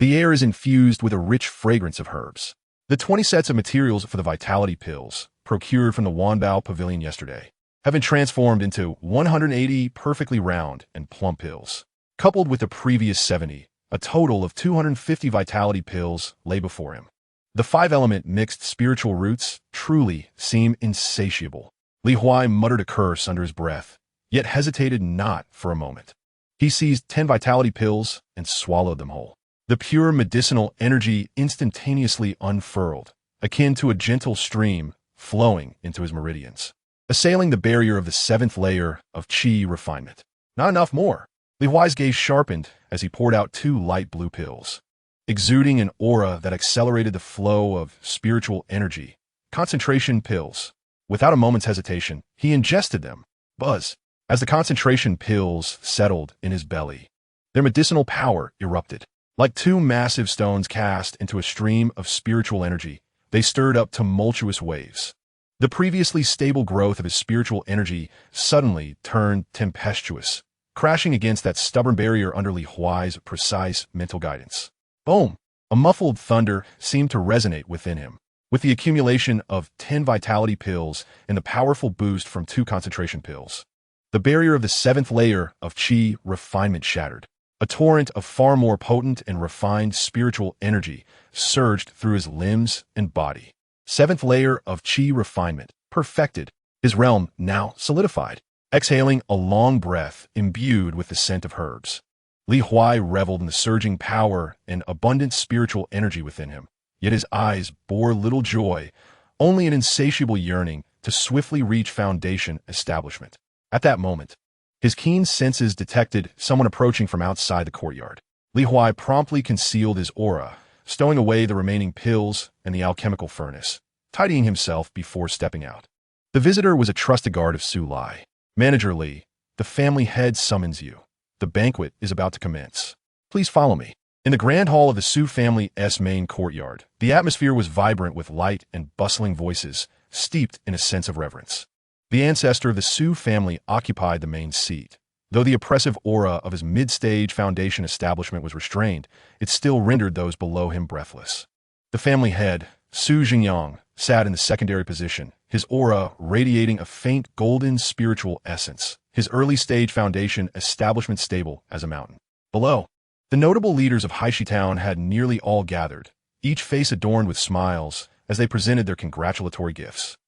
The air is infused with a rich fragrance of herbs. The 20 sets of materials for the vitality pills, procured from the Wanbao Pavilion yesterday, have been transformed into 180 perfectly round and plump pills. Coupled with the previous 70, a total of 250 vitality pills lay before him. The 5-element mixed spiritual roots truly seem insatiable. Li Huai muttered a curse under his breath, yet hesitated not for a moment. He seized 10 vitality pills and swallowed them whole. The pure medicinal energy instantaneously unfurled, akin to a gentle stream flowing into his meridians, assailing the barrier of the 7th layer of qi refinement. Not enough more. Li Huai's gaze sharpened as he poured out 2 light blue pills, exuding an aura that accelerated the flow of spiritual energy. Concentration pills. Without a moment's hesitation, he ingested them. Buzz. As the concentration pills settled in his belly, their medicinal power erupted. Like 2 massive stones cast into a stream of spiritual energy, they stirred up tumultuous waves. The previously stable growth of his spiritual energy suddenly turned tempestuous, crashing against that stubborn barrier under Li Huai's precise mental guidance. Boom! A muffled thunder seemed to resonate within him. With the accumulation of 10 vitality pills and the powerful boost from 2 concentration pills, the barrier of the 7th layer of qi refinement shattered. A torrent of far more potent and refined spiritual energy surged through his limbs and body. 7th layer of qi refinement, perfected, his realm now solidified. Exhaling a long breath imbued with the scent of herbs, Li Huai reveled in the surging power and abundant spiritual energy within him, yet his eyes bore little joy, only an insatiable yearning to swiftly reach foundation establishment. At that moment, his keen senses detected someone approaching from outside the courtyard. Li Huai promptly concealed his aura, stowing away the remaining pills and the alchemical furnace, tidying himself before stepping out. The visitor was a trusted guard of Su Lai. Manager Li, the family head summons you. The banquet is about to commence. Please follow me. In the grand hall of the Su family's main courtyard, the atmosphere was vibrant with light and bustling voices, steeped in a sense of reverence. The ancestor of the Su family occupied the main seat. Though the oppressive aura of his mid-stage foundation establishment was restrained, it still rendered those below him breathless. The family head, Su Jingyang, sat in the secondary position, his aura radiating a faint golden spiritual essence, his early-stage foundation establishment stable as a mountain. Below, the notable leaders of Haishi Town had nearly all gathered, each face adorned with smiles as they presented their congratulatory gifts.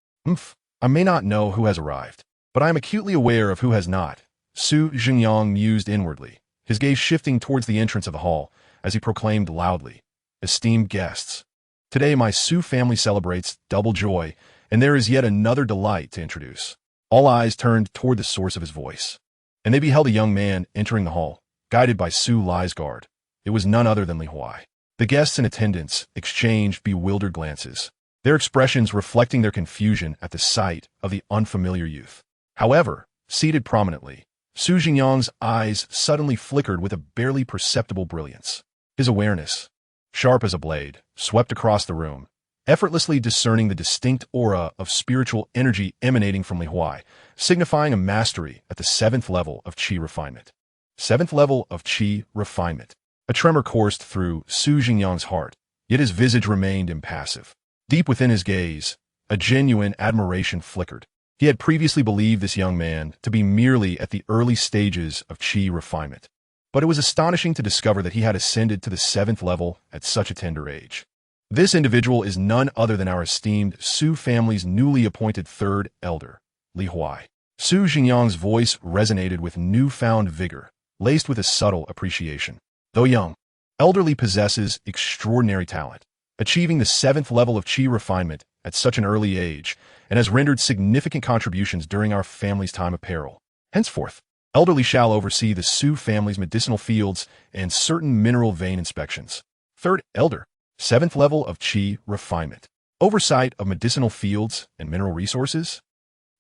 I may not know who has arrived, but I am acutely aware of who has not, Su Jingyang mused inwardly, his gaze shifting towards the entrance of the hall as he proclaimed loudly, "Esteemed guests, today my Su family celebrates double joy, and there is yet another delight to introduce." All eyes turned toward the source of his voice, and they beheld a young man entering the hall, guided by Su Lai's guard. It was none other than Li Huai. The guests in attendance exchanged bewildered glances, their expressions reflecting their confusion at the sight of the unfamiliar youth. However, seated prominently, Su Jingyang's eyes suddenly flickered with a barely perceptible brilliance. His awareness, sharp as a blade, swept across the room, effortlessly discerning the distinct aura of spiritual energy emanating from Li Huai, signifying a mastery at the 7th level of qi refinement. 7th level of qi refinement. A tremor coursed through Su Jingyang's heart, yet his visage remained impassive. Deep within his gaze, a genuine admiration flickered. He had previously believed this young man to be merely at the early stages of qi refinement, but it was astonishing to discover that he had ascended to the 7th level at such a tender age. This individual is none other than our esteemed Su family's newly appointed 3rd elder, Li Huai. Su Jingyang's voice resonated with newfound vigor, laced with a subtle appreciation. Though young, elderly possesses extraordinary talent, achieving the 7th level of qi refinement at such an early age, and has rendered significant contributions during our family's time of peril. Henceforth, elderly shall oversee the Su family's medicinal fields and certain mineral vein inspections. 3rd elder, 7th level of qi refinement. Oversight of medicinal fields and mineral resources?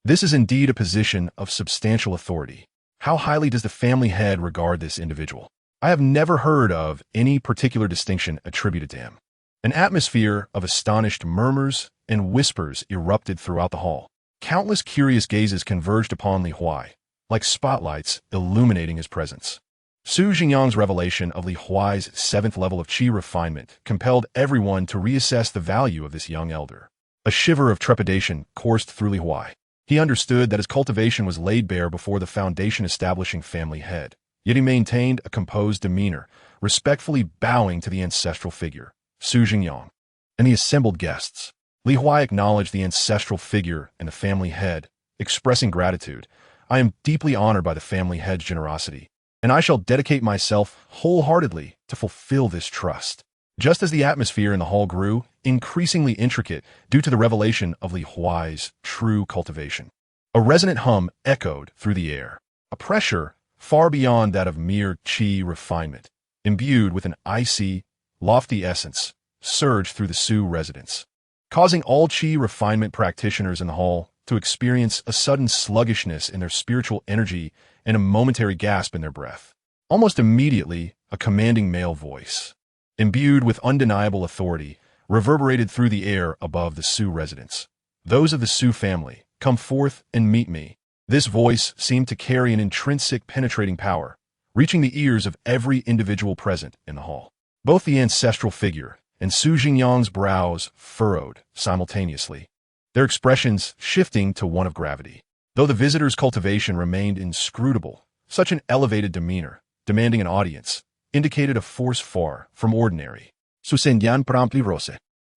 This is indeed a position of substantial authority. How highly does the family head regard this individual? I have never heard of any particular distinction attributed to him. An atmosphere of astonished murmurs and whispers erupted throughout the hall. Countless curious gazes converged upon Li Huai, like spotlights illuminating his presence. Su Jingyang's revelation of Li Huai's 7th level of qi refinement compelled everyone to reassess the value of this young elder. A shiver of trepidation coursed through Li Huai. He understood that his cultivation was laid bare before the foundation-establishing family head, yet he maintained a composed demeanor, respectfully bowing to the ancestral figure, Su Jingyang, and the assembled guests. Li Huai acknowledged the ancestral figure and the family head, expressing gratitude. I am deeply honored by the family head's generosity, and I shall dedicate myself wholeheartedly to fulfill this trust. Just as the atmosphere in the hall grew, increasingly intricate due to the revelation of Li Huai's true cultivation, a resonant hum echoed through the air, a pressure far beyond that of mere qi refinement, imbued with an icy, lofty essence, surged through the Su residence, causing all qi refinement practitioners in the hall to experience a sudden sluggishness in their spiritual energy and a momentary gasp in their breath. Almost immediately, a commanding male voice, imbued with undeniable authority, reverberated through the air above the Su residence. Those of the Su family, come forth and meet me. This voice seemed to carry an intrinsic penetrating power, reaching the ears of every individual present in the hall. Both the ancestral figure and Su Jingyang's brows furrowed simultaneously, their expressions shifting to one of gravity. Though the visitor's cultivation remained inscrutable, such an elevated demeanor, demanding an audience, indicated a force far from ordinary. Su Senyan promptly rose,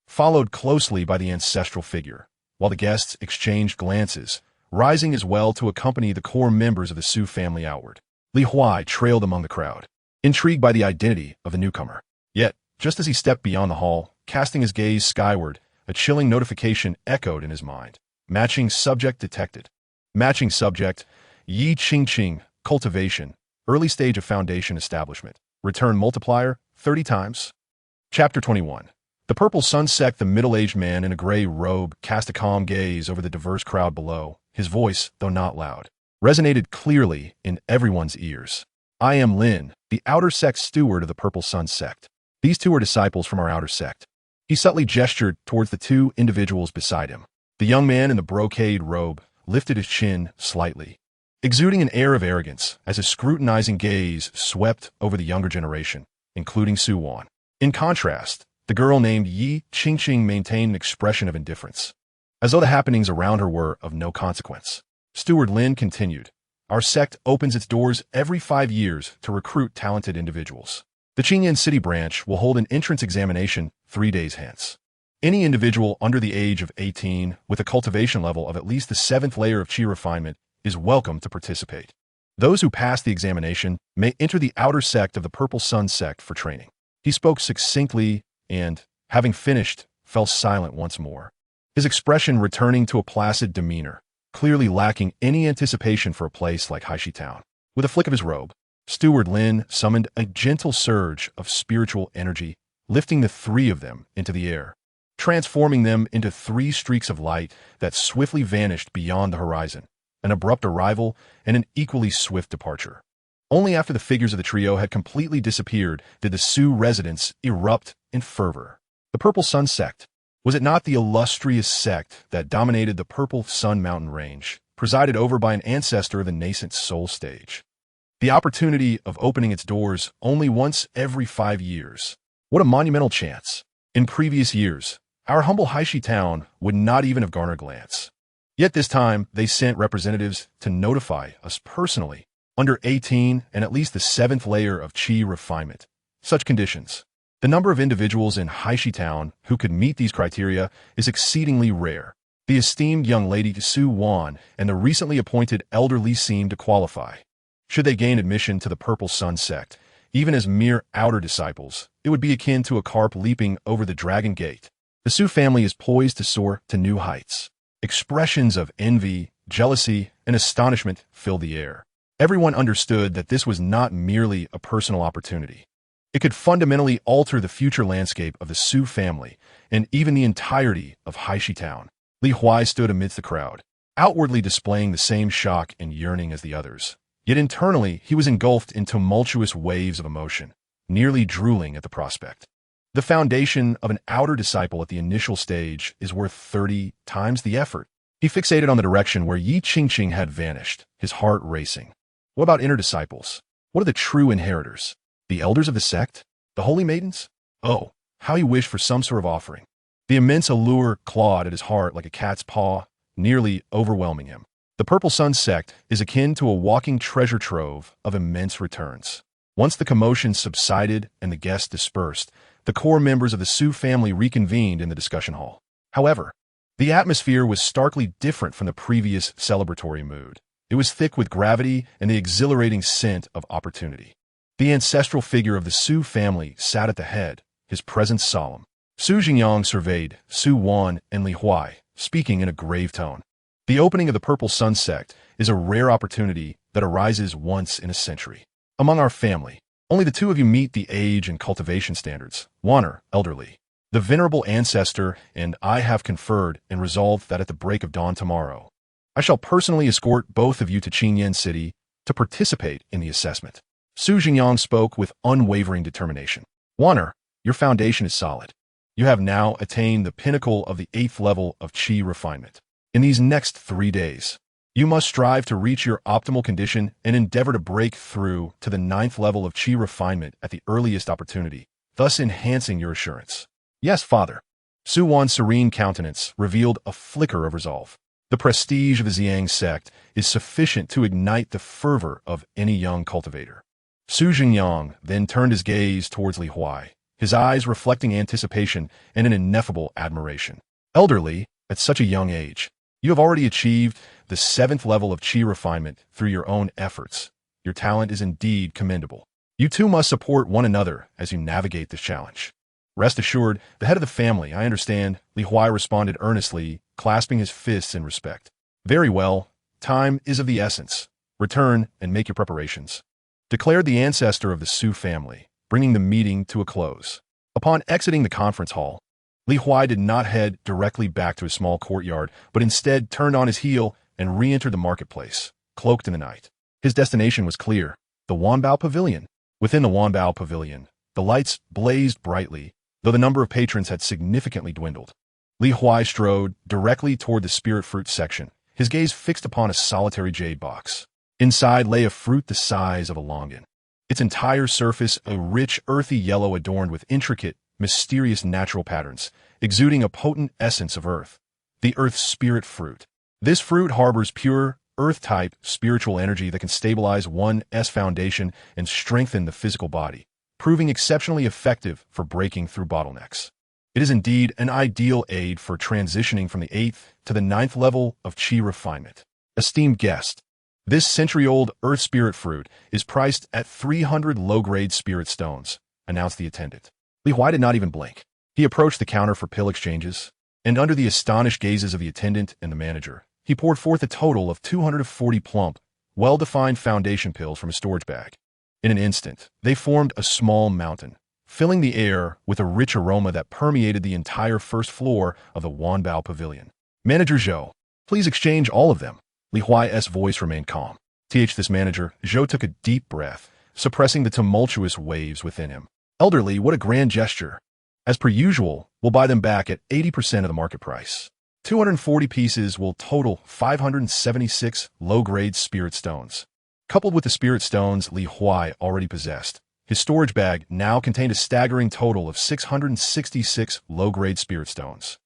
followed closely by the ancestral figure, while the guests exchanged glances, rising as well to accompany the core members of the Su family outward. Li Huai trailed among the crowd, intrigued by the identity of the newcomer. Yet, just as he stepped beyond the hall, casting his gaze skyward, a chilling notification echoed in his mind. Matching subject detected. Matching subject, Yi Qingqing, cultivation, early stage of foundation establishment. Return multiplier, 30 times. Chapter 21. The Purple Sun Sect, the middle-aged man in a gray robe, cast a calm gaze over the diverse crowd below. His voice, though not loud, resonated clearly in everyone's ears. I am Lin, the outer sect steward of the Purple Sun Sect. These two are disciples from our outer sect. He subtly gestured towards the two individuals beside him. The young man in the brocade robe lifted his chin slightly, exuding an air of arrogance as his scrutinizing gaze swept over the younger generation, including Su Wan. In contrast, the girl named Yi Qingqing maintained an expression of indifference, as though the happenings around her were of no consequence. Steward Lin continued, Our sect opens its doors every 5 years to recruit talented individuals. The Qingyan City branch will hold an entrance examination 3 days hence. Any individual under the age of 18 with a cultivation level of at least the 7th layer of qi refinement is welcome to participate. Those who pass the examination may enter the outer sect of the Purple Sun Sect for training. He spoke succinctly and, having finished, fell silent once more, his expression returning to a placid demeanor, clearly lacking any anticipation for a place like Haishi Town. With a flick of his robe, Steward Lin summoned a gentle surge of spiritual energy, lifting the 3 of them into the air, transforming them into 3 streaks of light that swiftly vanished beyond the horizon, an abrupt arrival and an equally swift departure. Only after the figures of the trio had completely disappeared did the Su residents erupt in fervor. The Purple Sun Sect. Was it not the illustrious sect that dominated the Purple Sun Mountain Range, presided over by an ancestor of the nascent soul stage? The opportunity of opening its doors only once every 5 years. What a monumental chance. In previous years, our humble Haishi town would not even have garnered a glance. Yet this time, they sent representatives to notify us personally, under 18 and at least the 7th layer of qi refinement. Such conditions. The number of individuals in Haishi town who could meet these criteria is exceedingly rare. The esteemed young lady Su Wan and the recently appointed elder Li seem to qualify. Should they gain admission to the Purple Sun Sect, even as mere outer disciples, it would be akin to a carp leaping over the Dragon Gate. The Su family is poised to soar to new heights. Expressions of envy, jealousy, and astonishment filled the air. Everyone understood that this was not merely a personal opportunity. It could fundamentally alter the future landscape of the Su family and even the entirety of Haishi town. Li Huai stood amidst the crowd, outwardly displaying the same shock and yearning as the others. Yet internally, he was engulfed in tumultuous waves of emotion, nearly drooling at the prospect. The foundation of an outer disciple at the initial stage is worth 30 times the effort. He fixated on the direction where Yi Qingqing had vanished, his heart racing. What about inner disciples? What are the true inheritors? The elders of the sect? The holy maidens? Oh, how he wished for some sort of offering. The immense allure clawed at his heart like a cat's paw, nearly overwhelming him. The Purple Sun sect is akin to a walking treasure trove of immense returns. Once the commotion subsided and the guests dispersed, the core members of the Su family reconvened in the discussion hall. However, the atmosphere was starkly different from the previous celebratory mood. It was thick with gravity and the exhilarating scent of opportunity. The ancestral figure of the Su family sat at the head, his presence solemn. Su Jingyang surveyed Su Wan and Li Huai, speaking in a grave tone. The opening of the Purple Sun sect is a rare opportunity that arises once in a century. Among our family, only the two of you meet the age and cultivation standards. Wanner, elderly. The venerable ancestor and I have conferred and resolved that at the break of dawn tomorrow, I shall personally escort both of you to Qingyan City to participate in the assessment. Su Jingyang spoke with unwavering determination. Wanner, your foundation is solid. You have now attained the pinnacle of the 8th level of Qi refinement. In these next 3 days, you must strive to reach your optimal condition and endeavor to break through to the 9th level of Qi refinement at the earliest opportunity, thus enhancing your assurance. Yes, Father. Su Wan's serene countenance revealed a flicker of resolve. The prestige of the Ziyang sect is sufficient to ignite the fervor of any young cultivator. Su Jingyang then turned his gaze towards Li Huai, his eyes reflecting anticipation and an ineffable admiration. Elderly, at such a young age, you have already achieved the 7th level of Qi refinement through your own efforts. Your talent is indeed commendable. You two must support one another as you navigate this challenge. Rest assured, the head of the family, I understand, Li Huai responded earnestly, clasping his fists in respect. Very well, time is of the essence. Return and make your preparations, declared the ancestor of the Su family, bringing the meeting to a close. Upon exiting the conference hall, Li Huai did not head directly back to his small courtyard, but instead turned on his heel and re-entered the marketplace, cloaked in the night. His destination was clear, the Wanbao Pavilion. Within the Wanbao Pavilion, the lights blazed brightly, though the number of patrons had significantly dwindled. Li Huai strode directly toward the spirit fruit section, his gaze fixed upon a solitary jade box. Inside lay a fruit the size of a longan, its entire surface a rich, earthy yellow adorned with intricate, mysterious natural patterns, exuding a potent essence of earth, the earth's spirit fruit. This fruit harbors pure, earth-type spiritual energy that can stabilize one's foundation and strengthen the physical body, proving exceptionally effective for breaking through bottlenecks. It is indeed an ideal aid for transitioning from the 8th to the 9th level of Qi refinement. Esteemed guest, this century-old earth spirit fruit is priced at 300 low-grade spirit stones, announced the attendant. Li Huai did not even blink. He approached the counter for pill exchanges, and under the astonished gazes of the attendant and the manager, he poured forth a total of 240 plump, well-defined foundation pills from a storage bag. In an instant, they formed a small mountain, filling the air with a rich aroma that permeated the entire first floor of the Wanbao Pavilion. Manager Zhou, please exchange all of them. Li Huai's voice remained calm. This manager, Zhou took a deep breath, suppressing the tumultuous waves within him. Elderly, what a grand gesture. As per usual, we'll buy them back at 80% of the market price. 240 pieces will total 576 low-grade spirit stones. Coupled with the spirit stones Li Huai already possessed, his storage bag now contained a staggering total of 666 low-grade spirit stones.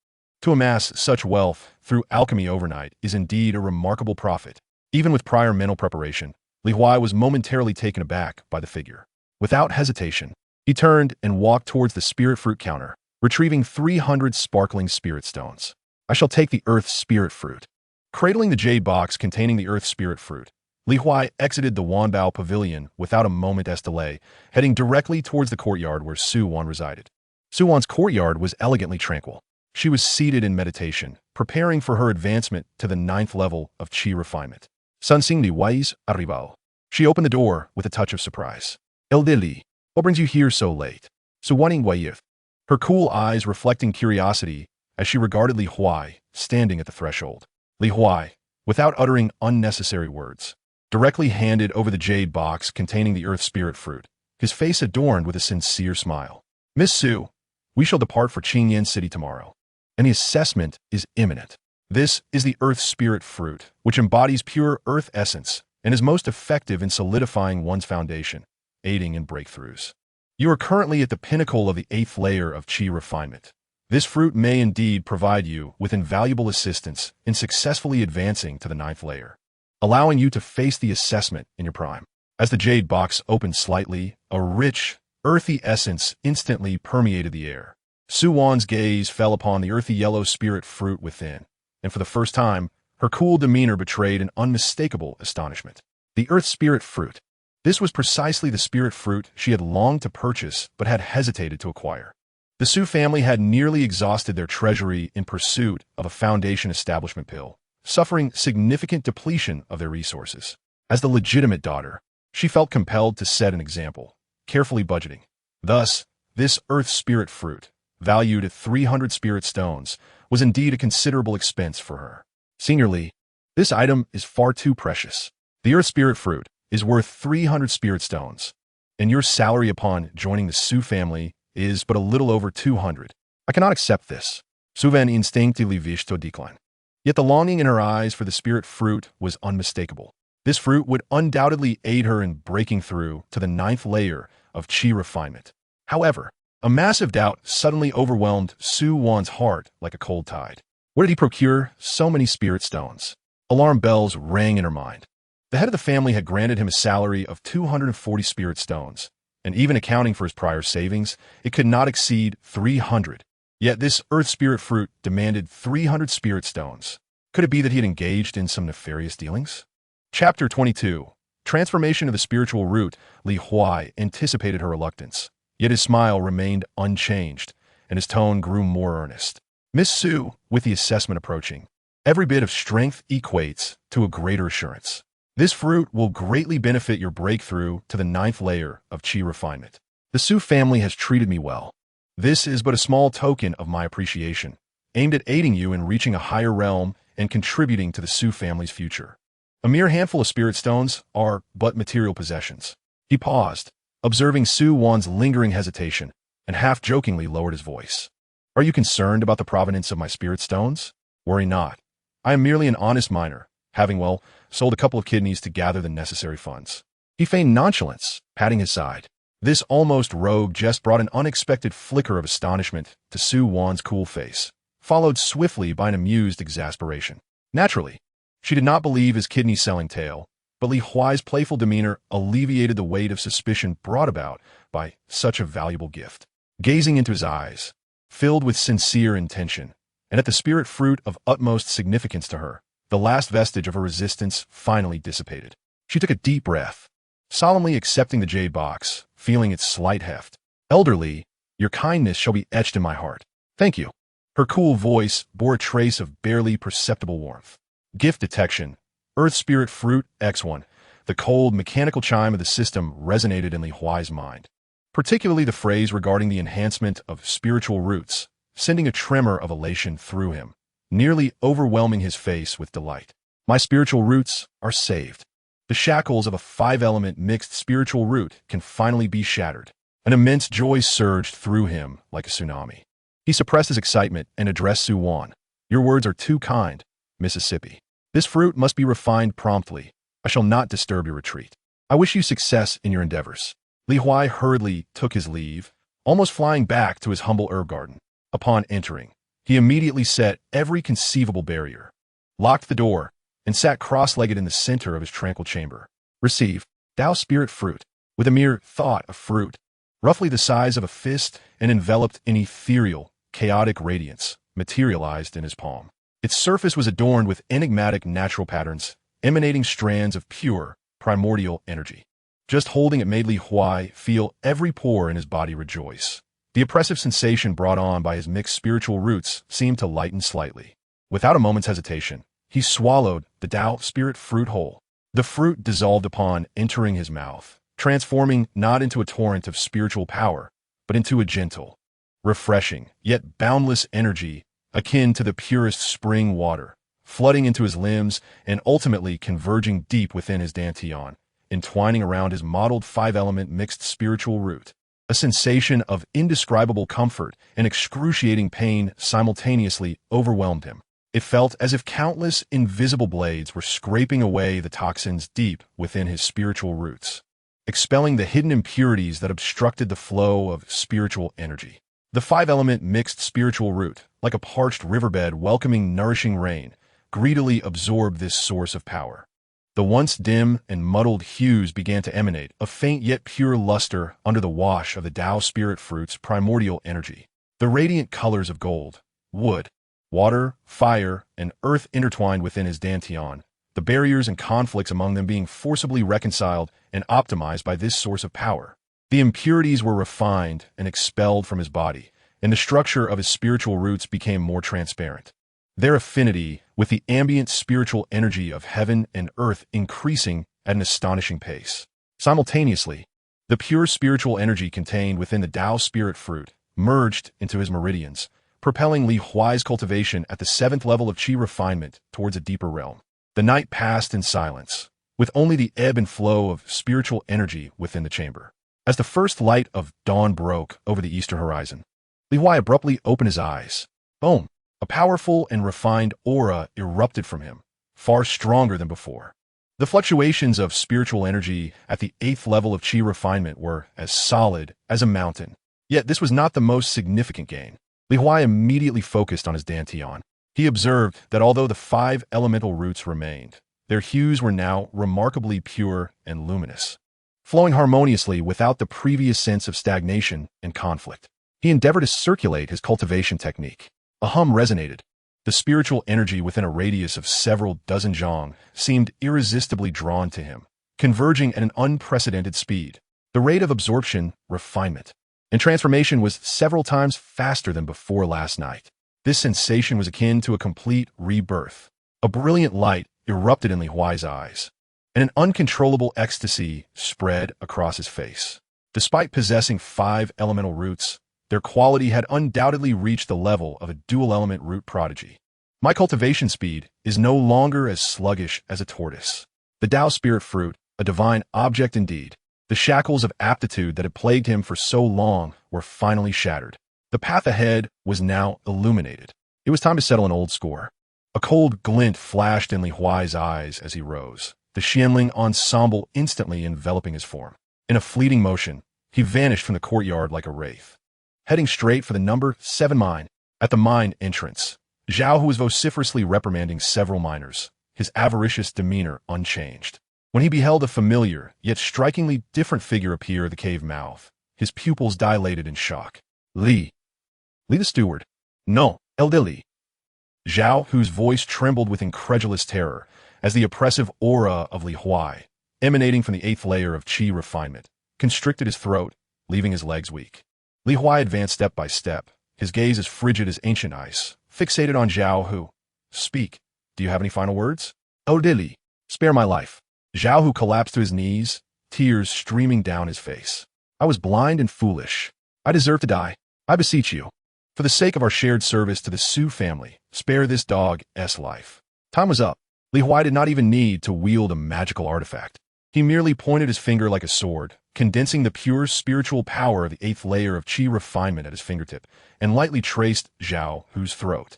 To amass such wealth through alchemy overnight is indeed a remarkable profit. Even with prior mental preparation, Li Huai was momentarily taken aback by the figure. Without hesitation, he turned and walked towards the spirit fruit counter, retrieving 300 sparkling spirit stones. I shall take the earth spirit fruit. Cradling the jade box containing the earth spirit fruit, Li Huai exited the Wanbao Pavilion without a moment's delay, heading directly towards the courtyard where Su Wan resided. Su Wan's courtyard was elegantly tranquil. She was seated in meditation, preparing for her advancement to the 9th level of Qi refinement. Sansing Li Huai's arrival. She opened the door with a touch of surprise. Elderly, what brings you here so late? Su Waning Huai. Her cool eyes reflecting curiosity as she regarded Li Huai, standing at the threshold. Li Huai, without uttering unnecessary words, directly handed over the jade box containing the earth spirit fruit, his face adorned with a sincere smile. Miss Su, we shall depart for Qingyan City tomorrow, and the assessment is imminent. This is the earth spirit fruit, which embodies pure earth essence, and is most effective in solidifying one's foundation, aiding in breakthroughs. You are currently at the pinnacle of the 8th layer of Qi refinement. This fruit may indeed provide you with invaluable assistance in successfully advancing to the 9th layer, allowing you to face the assessment in your prime. As the jade box opened slightly, a rich, earthy essence instantly permeated the air. Su Wan's gaze fell upon the earthy yellow spirit fruit within, and for the first time, her cool demeanor betrayed an unmistakable astonishment. The earth spirit fruit. This was precisely the spirit fruit she had longed to purchase but had hesitated to acquire. The Su family had nearly exhausted their treasury in pursuit of a foundation establishment pill, suffering significant depletion of their resources. As the legitimate daughter, she felt compelled to set an example, carefully budgeting. Thus, this earth spirit fruit, valued at 300 spirit stones, was indeed a considerable expense for her. Seniorly, this item is far too precious. The earth spirit fruit is worth 300 spirit stones, and your salary upon joining the Su family is but a little over 200. I cannot accept this. Su Wen instinctively wished to decline. Yet the longing in her eyes for the spirit fruit was unmistakable. This fruit would undoubtedly aid her in breaking through to the 9th layer of Qi refinement. However, a massive doubt suddenly overwhelmed Su Wan's heart like a cold tide. Where did he procure so many spirit stones? Alarm bells rang in her mind. The head of the family had granted him a salary of 240 spirit stones, and even accounting for his prior savings, it could not exceed 300. Yet this earth spirit fruit demanded 300 spirit stones. Could it be that he had engaged in some nefarious dealings? Chapter 22. Transformation of the spiritual root. Li Huai anticipated her reluctance, yet his smile remained unchanged, and his tone grew more earnest. Miss Su, with the assessment approaching, every bit of strength equates to a greater assurance. This fruit will greatly benefit your breakthrough to the 9th layer of Qi refinement. The Su family has treated me well. This is but a small token of my appreciation, aimed at aiding you in reaching a higher realm and contributing to the Su family's future. A mere handful of spirit stones are but material possessions. He paused, observing Su Wan's lingering hesitation, and half-jokingly lowered his voice. Are you concerned about the provenance of my spirit stones? Worry not. I am merely an honest miner, having, sold a couple of kidneys to gather the necessary funds. He feigned nonchalance, patting his side. This almost rogue jest brought an unexpected flicker of astonishment to Su Wan's cool face, followed swiftly by an amused exasperation. Naturally, she did not believe his kidney-selling tale, but Li Huai's playful demeanor alleviated the weight of suspicion brought about by such a valuable gift. Gazing into his eyes, filled with sincere intention, and at the spirit fruit of utmost significance to her, the last vestige of her resistance finally dissipated. She took a deep breath, solemnly accepting the jade box, feeling its slight heft. Elderly, your kindness shall be etched in my heart. Thank you. Her cool voice bore a trace of barely perceptible warmth. Gift detection. Earth spirit fruit X1. The cold, mechanical chime of the system resonated in Li Huai's mind, particularly the phrase regarding the enhancement of spiritual roots, sending a tremor of elation through him, nearly overwhelming his face with delight. My spiritual roots are saved. The shackles of a 5-element mixed spiritual root can finally be shattered. An immense joy surged through him like a tsunami. He suppressed his excitement and addressed Su Wan. Your words are too kind, Mississippi. This fruit must be refined promptly. I shall not disturb your retreat. I wish you success in your endeavors. Li Huai hurriedly took his leave, almost flying back to his humble herb garden. Upon entering, he immediately set every conceivable barrier, locked the door, and sat cross-legged in the center of his tranquil chamber. Receive, thou spirit fruit, with a mere thought of fruit, roughly the size of a fist and enveloped in ethereal, chaotic radiance, materialized in his palm. Its surface was adorned with enigmatic natural patterns, emanating strands of pure, primordial energy. Just holding it made Li Huai feel every pore in his body rejoice. The oppressive sensation brought on by his mixed spiritual roots seemed to lighten slightly. Without a moment's hesitation, he swallowed the Tao spirit fruit whole. The fruit dissolved upon entering his mouth, transforming not into a torrent of spiritual power, but into a gentle, refreshing, yet boundless energy akin to the purest spring water, flooding into his limbs and ultimately converging deep within his dantian, entwining around his mottled 5-element mixed spiritual root. A sensation of indescribable comfort and excruciating pain simultaneously overwhelmed him. It felt as if countless invisible blades were scraping away the toxins deep within his spiritual roots, expelling the hidden impurities that obstructed the flow of spiritual energy. The five-element mixed spiritual root, like a parched riverbed welcoming nourishing rain, greedily absorbed this source of power. The once dim and muddled hues began to emanate, a faint yet pure luster under the wash of the Tao spirit fruit's primordial energy. The radiant colors of gold, wood, water, fire, and earth intertwined within his dantian, the barriers and conflicts among them being forcibly reconciled and optimized by this source of power. The impurities were refined and expelled from his body, and the structure of his spiritual roots became more transparent. Their affinity with the ambient spiritual energy of heaven and earth increasing at an astonishing pace. Simultaneously, the pure spiritual energy contained within the Tao spirit fruit merged into his meridians, propelling Li Huai's cultivation at the 7th level of qi refinement towards a deeper realm. The night passed in silence, with only the ebb and flow of spiritual energy within the chamber. As the first light of dawn broke over the eastern horizon, Li Huai abruptly opened his eyes. Boom! A powerful and refined aura erupted from him, far stronger than before. The fluctuations of spiritual energy at the 8th level of qi refinement were as solid as a mountain. Yet this was not the most significant gain. Li Huai immediately focused on his dantian. He observed that although the 5 elemental roots remained, their hues were now remarkably pure and luminous, flowing harmoniously without the previous sense of stagnation and conflict. He endeavored to circulate his cultivation technique. A hum resonated. The spiritual energy within a radius of several dozen zhang seemed irresistibly drawn to him, converging at an unprecedented speed. The rate of absorption, refinement, and transformation was several times faster than before last night. This sensation was akin to a complete rebirth. A brilliant light erupted in Li Huai's eyes, and an uncontrollable ecstasy spread across his face. Despite possessing 5 elemental roots, their quality had undoubtedly reached the level of a dual-element root prodigy. My cultivation speed is no longer as sluggish as a tortoise. The Tao spirit fruit, a divine object indeed. The shackles of aptitude that had plagued him for so long were finally shattered. The path ahead was now illuminated. It was time to settle an old score. A cold glint flashed in Li Huai's eyes as he rose, the Xianling ensemble instantly enveloping his form. In a fleeting motion, he vanished from the courtyard like a wraith, heading straight for the number 7 mine. At the mine entrance, Zhao, who was vociferously reprimanding several miners, his avaricious demeanor unchanged. When he beheld a familiar, yet strikingly different figure appear at the cave mouth, his pupils dilated in shock. Li the steward. No, Li. Zhao, whose voice trembled with incredulous terror, as the oppressive aura of Li Huai, emanating from the 8th layer of qi refinement, constricted his throat, leaving his legs weak. Li Huai advanced step by step, his gaze as frigid as ancient ice, fixated on Zhao, who, Speak, do you have any final words? Li, spare my life. Zhao, who collapsed to his knees, tears streaming down his face. I was blind and foolish. I deserve to die. I beseech you. For the sake of our shared service to the Su family, spare this dog's life. Time was up. Li Huai did not even need to wield a magical artifact. He merely pointed his finger like a sword, condensing the pure spiritual power of the 8th layer of qi refinement at his fingertip, and lightly traced Zhao Hu's throat.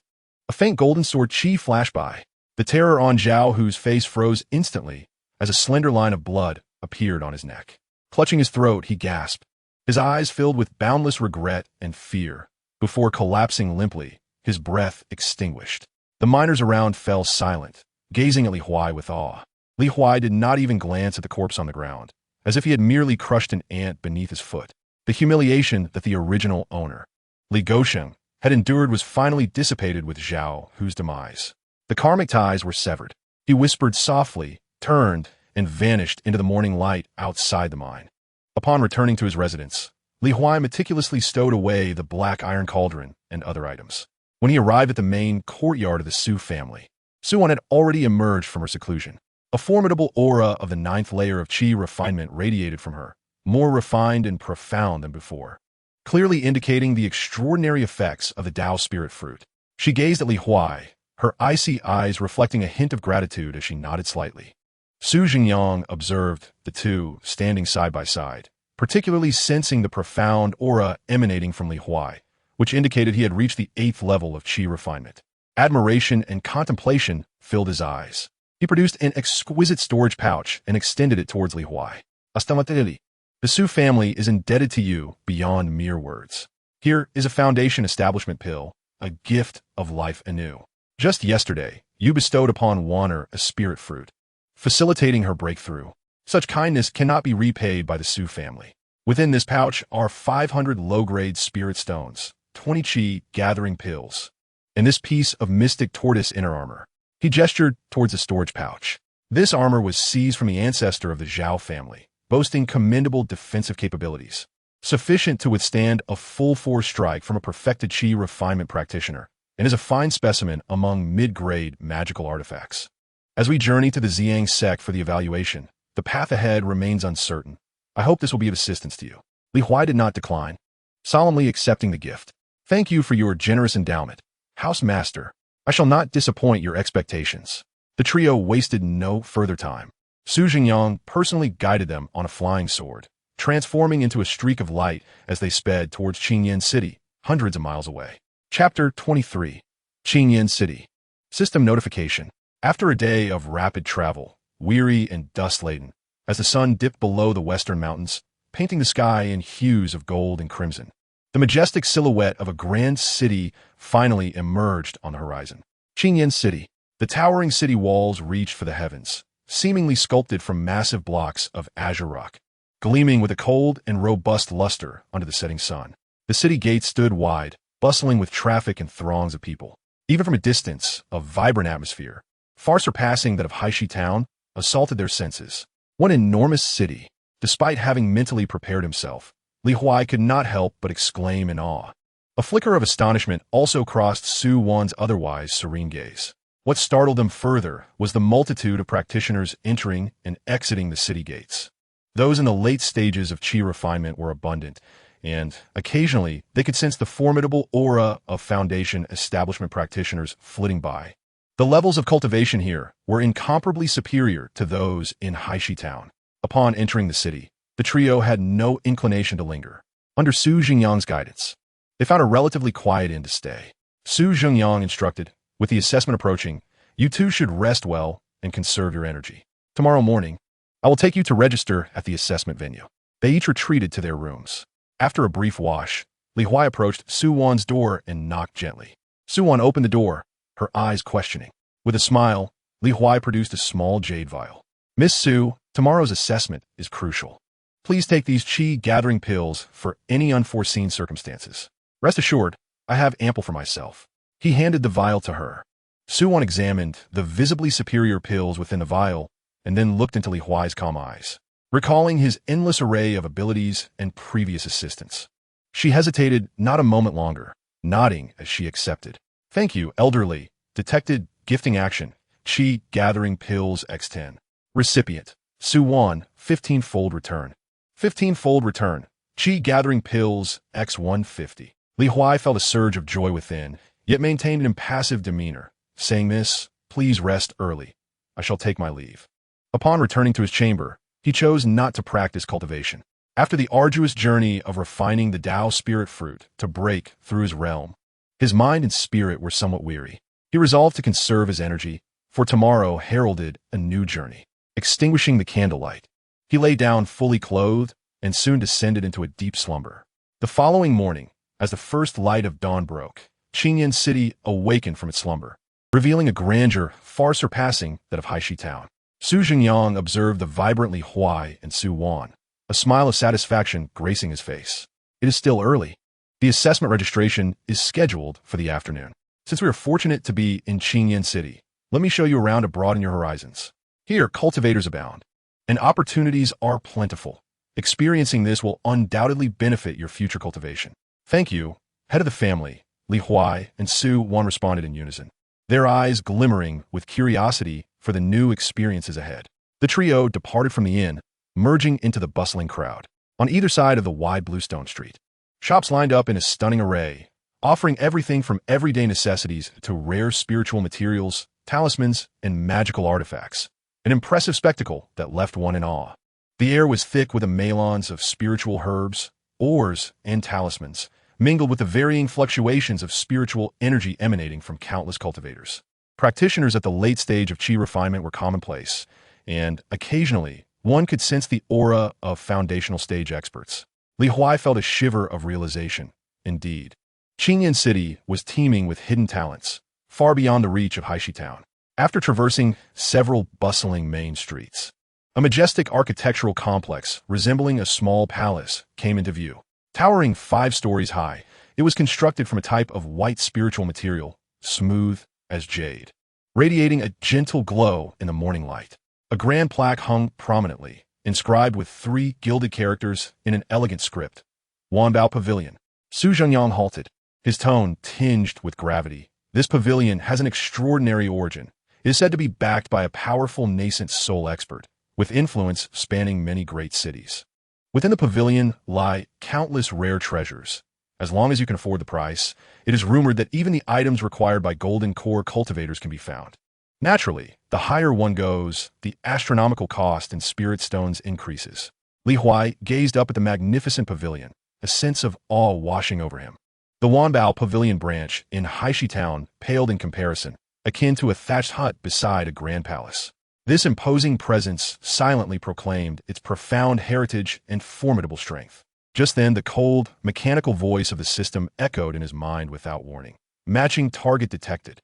A faint golden sword qi flashed by. The terror on Zhao Hu's face froze instantly, as a slender line of blood appeared on his neck. Clutching his throat, he gasped, his eyes filled with boundless regret and fear, before collapsing limply, his breath extinguished. The miners around fell silent, gazing at Li Huai with awe. Li Huai did not even glance at the corpse on the ground, as if he had merely crushed an ant beneath his foot. The humiliation that the original owner, Li Gosheng, had endured was finally dissipated with Zhao Hu's demise. The karmic ties were severed. He whispered softly, turned, and vanished into the morning light outside the mine. Upon returning to his residence, Li Huai meticulously stowed away the black iron cauldron and other items. When he arrived at the main courtyard of the Su family, Suan had already emerged from her seclusion. A formidable aura of the 9th layer of qi refinement radiated from her, more refined and profound than before, clearly indicating the extraordinary effects of the Tao spirit fruit. She gazed at Li Huai, her icy eyes reflecting a hint of gratitude as she nodded slightly. Su Jingyang observed the two standing side by side, particularly sensing the profound aura emanating from Li Huai, which indicated he had reached the 8th level of qi refinement. Admiration and contemplation filled his eyes. He produced an exquisite storage pouch and extended it towards Li Huai. Hostility. The Su family is indebted to you beyond mere words. Here is a foundation establishment pill, a gift of life anew. Just yesterday, you bestowed upon Wanner a spirit fruit, facilitating her breakthrough. Such kindness cannot be repaid by the Su family. Within this pouch are 500 low-grade spirit stones, 20 chi gathering pills, and this piece of mystic tortoise inner armor. He gestured towards the storage pouch. This armor was seized from the ancestor of the Zhao family, boasting commendable defensive capabilities, sufficient to withstand a full-force strike from a perfected chi refinement practitioner, and is a fine specimen among mid-grade magical artifacts. As we journey to the Ziyang Sect for the evaluation, the path ahead remains uncertain. I hope this will be of assistance to you. Li Huai did not decline, solemnly accepting the gift. Thank you for your generous endowment, House Master. I shall not disappoint your expectations. The trio wasted no further time. Su Jingyang personally guided them on a flying sword, transforming into a streak of light as they sped towards Qingyan City, hundreds of miles away. Chapter 23. Qingyan City. System notification. After a day of rapid travel, weary and dust-laden, as the sun dipped below the western mountains, painting the sky in hues of gold and crimson, the majestic silhouette of a grand city finally emerged on the horizon. Qingyan City. The towering city walls reached for the heavens, seemingly sculpted from massive blocks of azure rock, gleaming with a cold and robust luster under the setting sun. The city gates stood wide, bustling with traffic and throngs of people. Even from a distance, a vibrant atmosphere, far surpassing that of Haishi Town, assaulted their senses. One enormous city. Despite having mentally prepared himself, Li Huai could not help but exclaim in awe. A flicker of astonishment also crossed Su Wan's otherwise serene gaze. What startled them further was the multitude of practitioners entering and exiting the city gates. Those in the late stages of chi refinement were abundant, and occasionally they could sense the formidable aura of foundation establishment practitioners flitting by. The levels of cultivation here were incomparably superior to those in Haishi Town. Upon entering the city, the trio had no inclination to linger. Under Su Jingyang's guidance, they found a relatively quiet inn to stay. Su Jingyang instructed, with the assessment approaching, you two should rest well and conserve your energy. Tomorrow morning, I will take you to register at the assessment venue. They each retreated to their rooms. After a brief wash, Li Huai approached Su Wan's door and knocked gently. Su Wan opened the door, her eyes questioning. With a smile, Li Huai produced a small jade vial. Miss Su, tomorrow's assessment is crucial. Please take these chi gathering pills for any unforeseen circumstances. Rest assured, I have ample for myself. He handed the vial to her. Su Wan examined the visibly superior pills within the vial and then looked into Li Huai's calm eyes, recalling his endless array of abilities and previous assistance. She hesitated not a moment longer, nodding as she accepted. Thank you, elderly. Detected gifting action. Chi gathering pills X10. Recipient. Su Wan, 15-fold return. 15-fold return. Chi gathering pills X150. Li Huai felt a surge of joy within, yet maintained an impassive demeanor, saying, Miss, please rest early. I shall take my leave. Upon returning to his chamber, he chose not to practice cultivation. After the arduous journey of refining the Tao spirit fruit to break through his realm, his mind and spirit were somewhat weary. He resolved to conserve his energy, for tomorrow heralded a new journey. Extinguishing the candlelight, he lay down fully clothed and soon descended into a deep slumber. The following morning, as the first light of dawn broke, Qingyan City awakened from its slumber, revealing a grandeur far surpassing that of Haishi Town. Su Jingyang observed the vibrantly Huai and Su Wan, a smile of satisfaction gracing his face. It is still early. The assessment registration is scheduled for the afternoon. Since we are fortunate to be in Qingyan City, let me show you around to broaden your horizons. Here, cultivators abound, and opportunities are plentiful. Experiencing this will undoubtedly benefit your future cultivation. Thank you, head of the family. Li Huai and Su Wan responded in unison, their eyes glimmering with curiosity for the new experiences ahead. The trio departed from the inn, merging into the bustling crowd. On either side of the wide bluestone street, shops lined up in a stunning array, offering everything from everyday necessities to rare spiritual materials, talismans, and magical artifacts. An impressive spectacle that left one in awe. The air was thick with the melons of spiritual herbs, ores, and talismans, mingled with the varying fluctuations of spiritual energy emanating from countless cultivators. Practitioners at the late stage of chi refinement were commonplace, and occasionally one could sense the aura of foundational stage experts. Li Huai felt a shiver of realization. Indeed, Qingyan City was teeming with hidden talents, far beyond the reach of Haishi Town. After traversing several bustling main streets, a majestic architectural complex resembling a small palace came into view. Towering 5 stories high, it was constructed from a type of white spiritual material, smooth as jade, radiating a gentle glow in the morning light. A grand plaque hung prominently, inscribed with 3 gilded characters in an elegant script. Wanbao Pavilion. Su Zhenyang halted, his tone tinged with gravity. This pavilion has an extraordinary origin. It is said to be backed by a powerful nascent soul expert, with influence spanning many great cities. Within the pavilion lie countless rare treasures. As long as you can afford the price, it is rumored that even the items required by golden core cultivators can be found. Naturally, the higher one goes, the astronomical cost in spirit stones increases. Li Huai gazed up at the magnificent pavilion, a sense of awe washing over him. The Wanbao Pavilion branch in Haishi Town paled in comparison, akin to a thatched hut beside a grand palace. This imposing presence silently proclaimed its profound heritage and formidable strength. Just then, the cold, mechanical voice of the system echoed in his mind without warning. Matching target detected.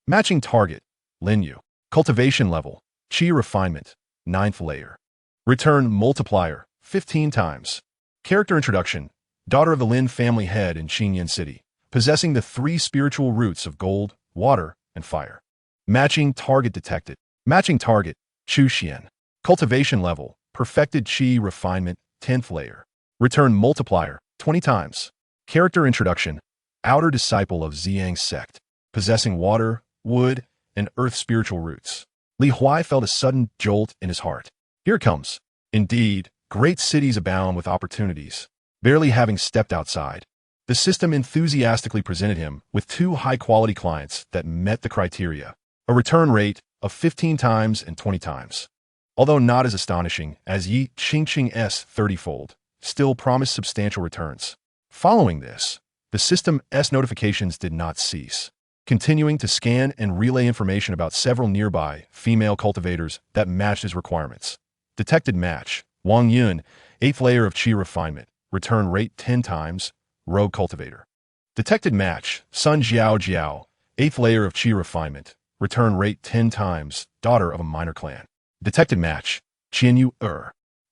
Matching target. Linyu. Cultivation level. Chi refinement. 9th layer. Return multiplier. 15 times. Character introduction. Daughter of the Lin family head in Qingyan City, possessing the 3 spiritual roots of gold, water, and fire. Matching target detected. Matching target. Chu Xian. Cultivation level. Perfected Chi refinement. 10th layer. Return multiplier. 20 times. Character introduction. Outer disciple of Ziyang's sect, possessing water, wood, and earth spiritual roots. Li Huai felt a sudden jolt in his heart. Here it comes. Indeed, great cities abound with opportunities. Barely having stepped outside, the system enthusiastically presented him with 2 high-quality clients that met the criteria, a return rate of 15 times and 20 times. Although not as astonishing as Yi Qingqing's 30-fold, still promised substantial returns. Following this, the system's notifications did not cease, continuing to scan and relay information about several nearby female cultivators that matched his requirements. Detected match. Wang Yun, 8th layer of Chi refinement. Return rate 10 times, rogue cultivator. Detected match. Sun Jiao Jiao, 8th layer of Chi refinement. Return rate 10 times, daughter of a minor clan. Detected match. Qianyu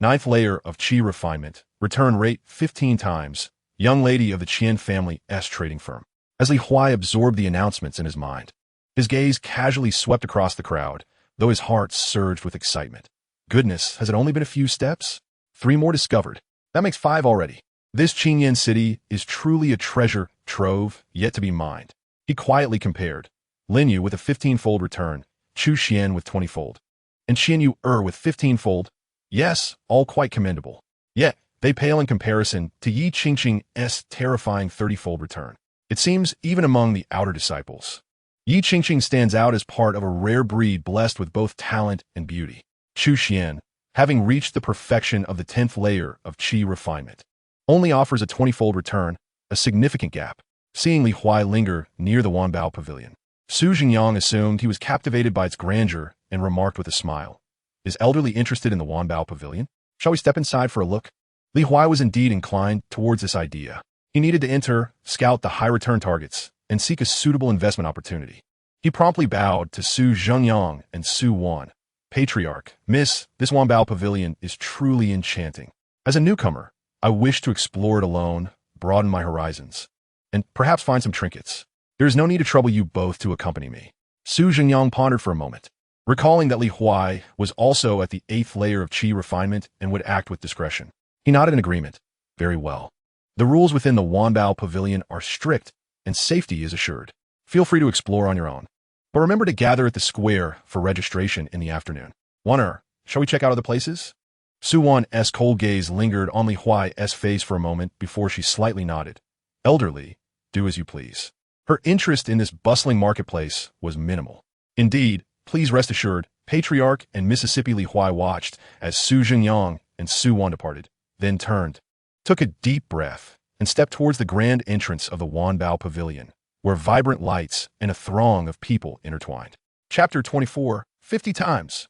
9th layer of Chi refinement. Return rate 15 times, young lady of the Qian family's trading firm. As Li Huai absorbed the announcements in his mind, his gaze casually swept across the crowd, though his heart surged with excitement. Goodness, has it only been a few steps? 3 more discovered. That makes 5 already. This Qingyan City is truly a treasure trove yet to be mined. He quietly compared. Linyu with a 15-fold return, Chu Xian with 20-fold, and Qianyu with 15-fold. Yes, all quite commendable. Yet, they pale in comparison to Yi Qingqing's terrifying 30-fold return. It seems even among the outer disciples, Yi Qingqing stands out as part of a rare breed blessed with both talent and beauty. Chu Xian, having reached the perfection of the 10th layer of Qi refinement, only offers a 20-fold return, a significant gap. Seeing Li Huai linger near the Wanbao Pavilion, Su Zhenyang assumed he was captivated by its grandeur and remarked with a smile, "Is elderly interested in the Wanbao Pavilion? Shall we step inside for a look?" Li Huai was indeed inclined towards this idea. He needed to enter, scout the high-return targets, and seek a suitable investment opportunity. He promptly bowed to Su Zhenyang and Su Wan. "Patriarch, Miss, this Wanbao Pavilion is truly enchanting. As a newcomer, I wish to explore it alone, broaden my horizons, and perhaps find some trinkets. There is no need to trouble you both to accompany me." Su Zhenyang pondered for a moment, recalling that Li Huai was also at the 8th layer of Qi refinement and would act with discretion. He nodded in agreement. "Very well. The rules within the Wanbao Pavilion are strict, and safety is assured. Feel free to explore on your own. But remember to gather at the square for registration in the afternoon. Wan'er, shall we check out other places?" Su Wan's cold gaze lingered on Li Huai's face for a moment before she slightly nodded. "Elderly, do as you please." Her interest in this bustling marketplace was minimal. Indeed, please rest assured, Patriarch and Mississippi Li Huai watched as Su Zhenyang and Su Wan departed, then turned, took a deep breath, and stepped towards the grand entrance of the Wanbao Pavilion, where vibrant lights and a throng of people intertwined. Chapter 24, 50 times.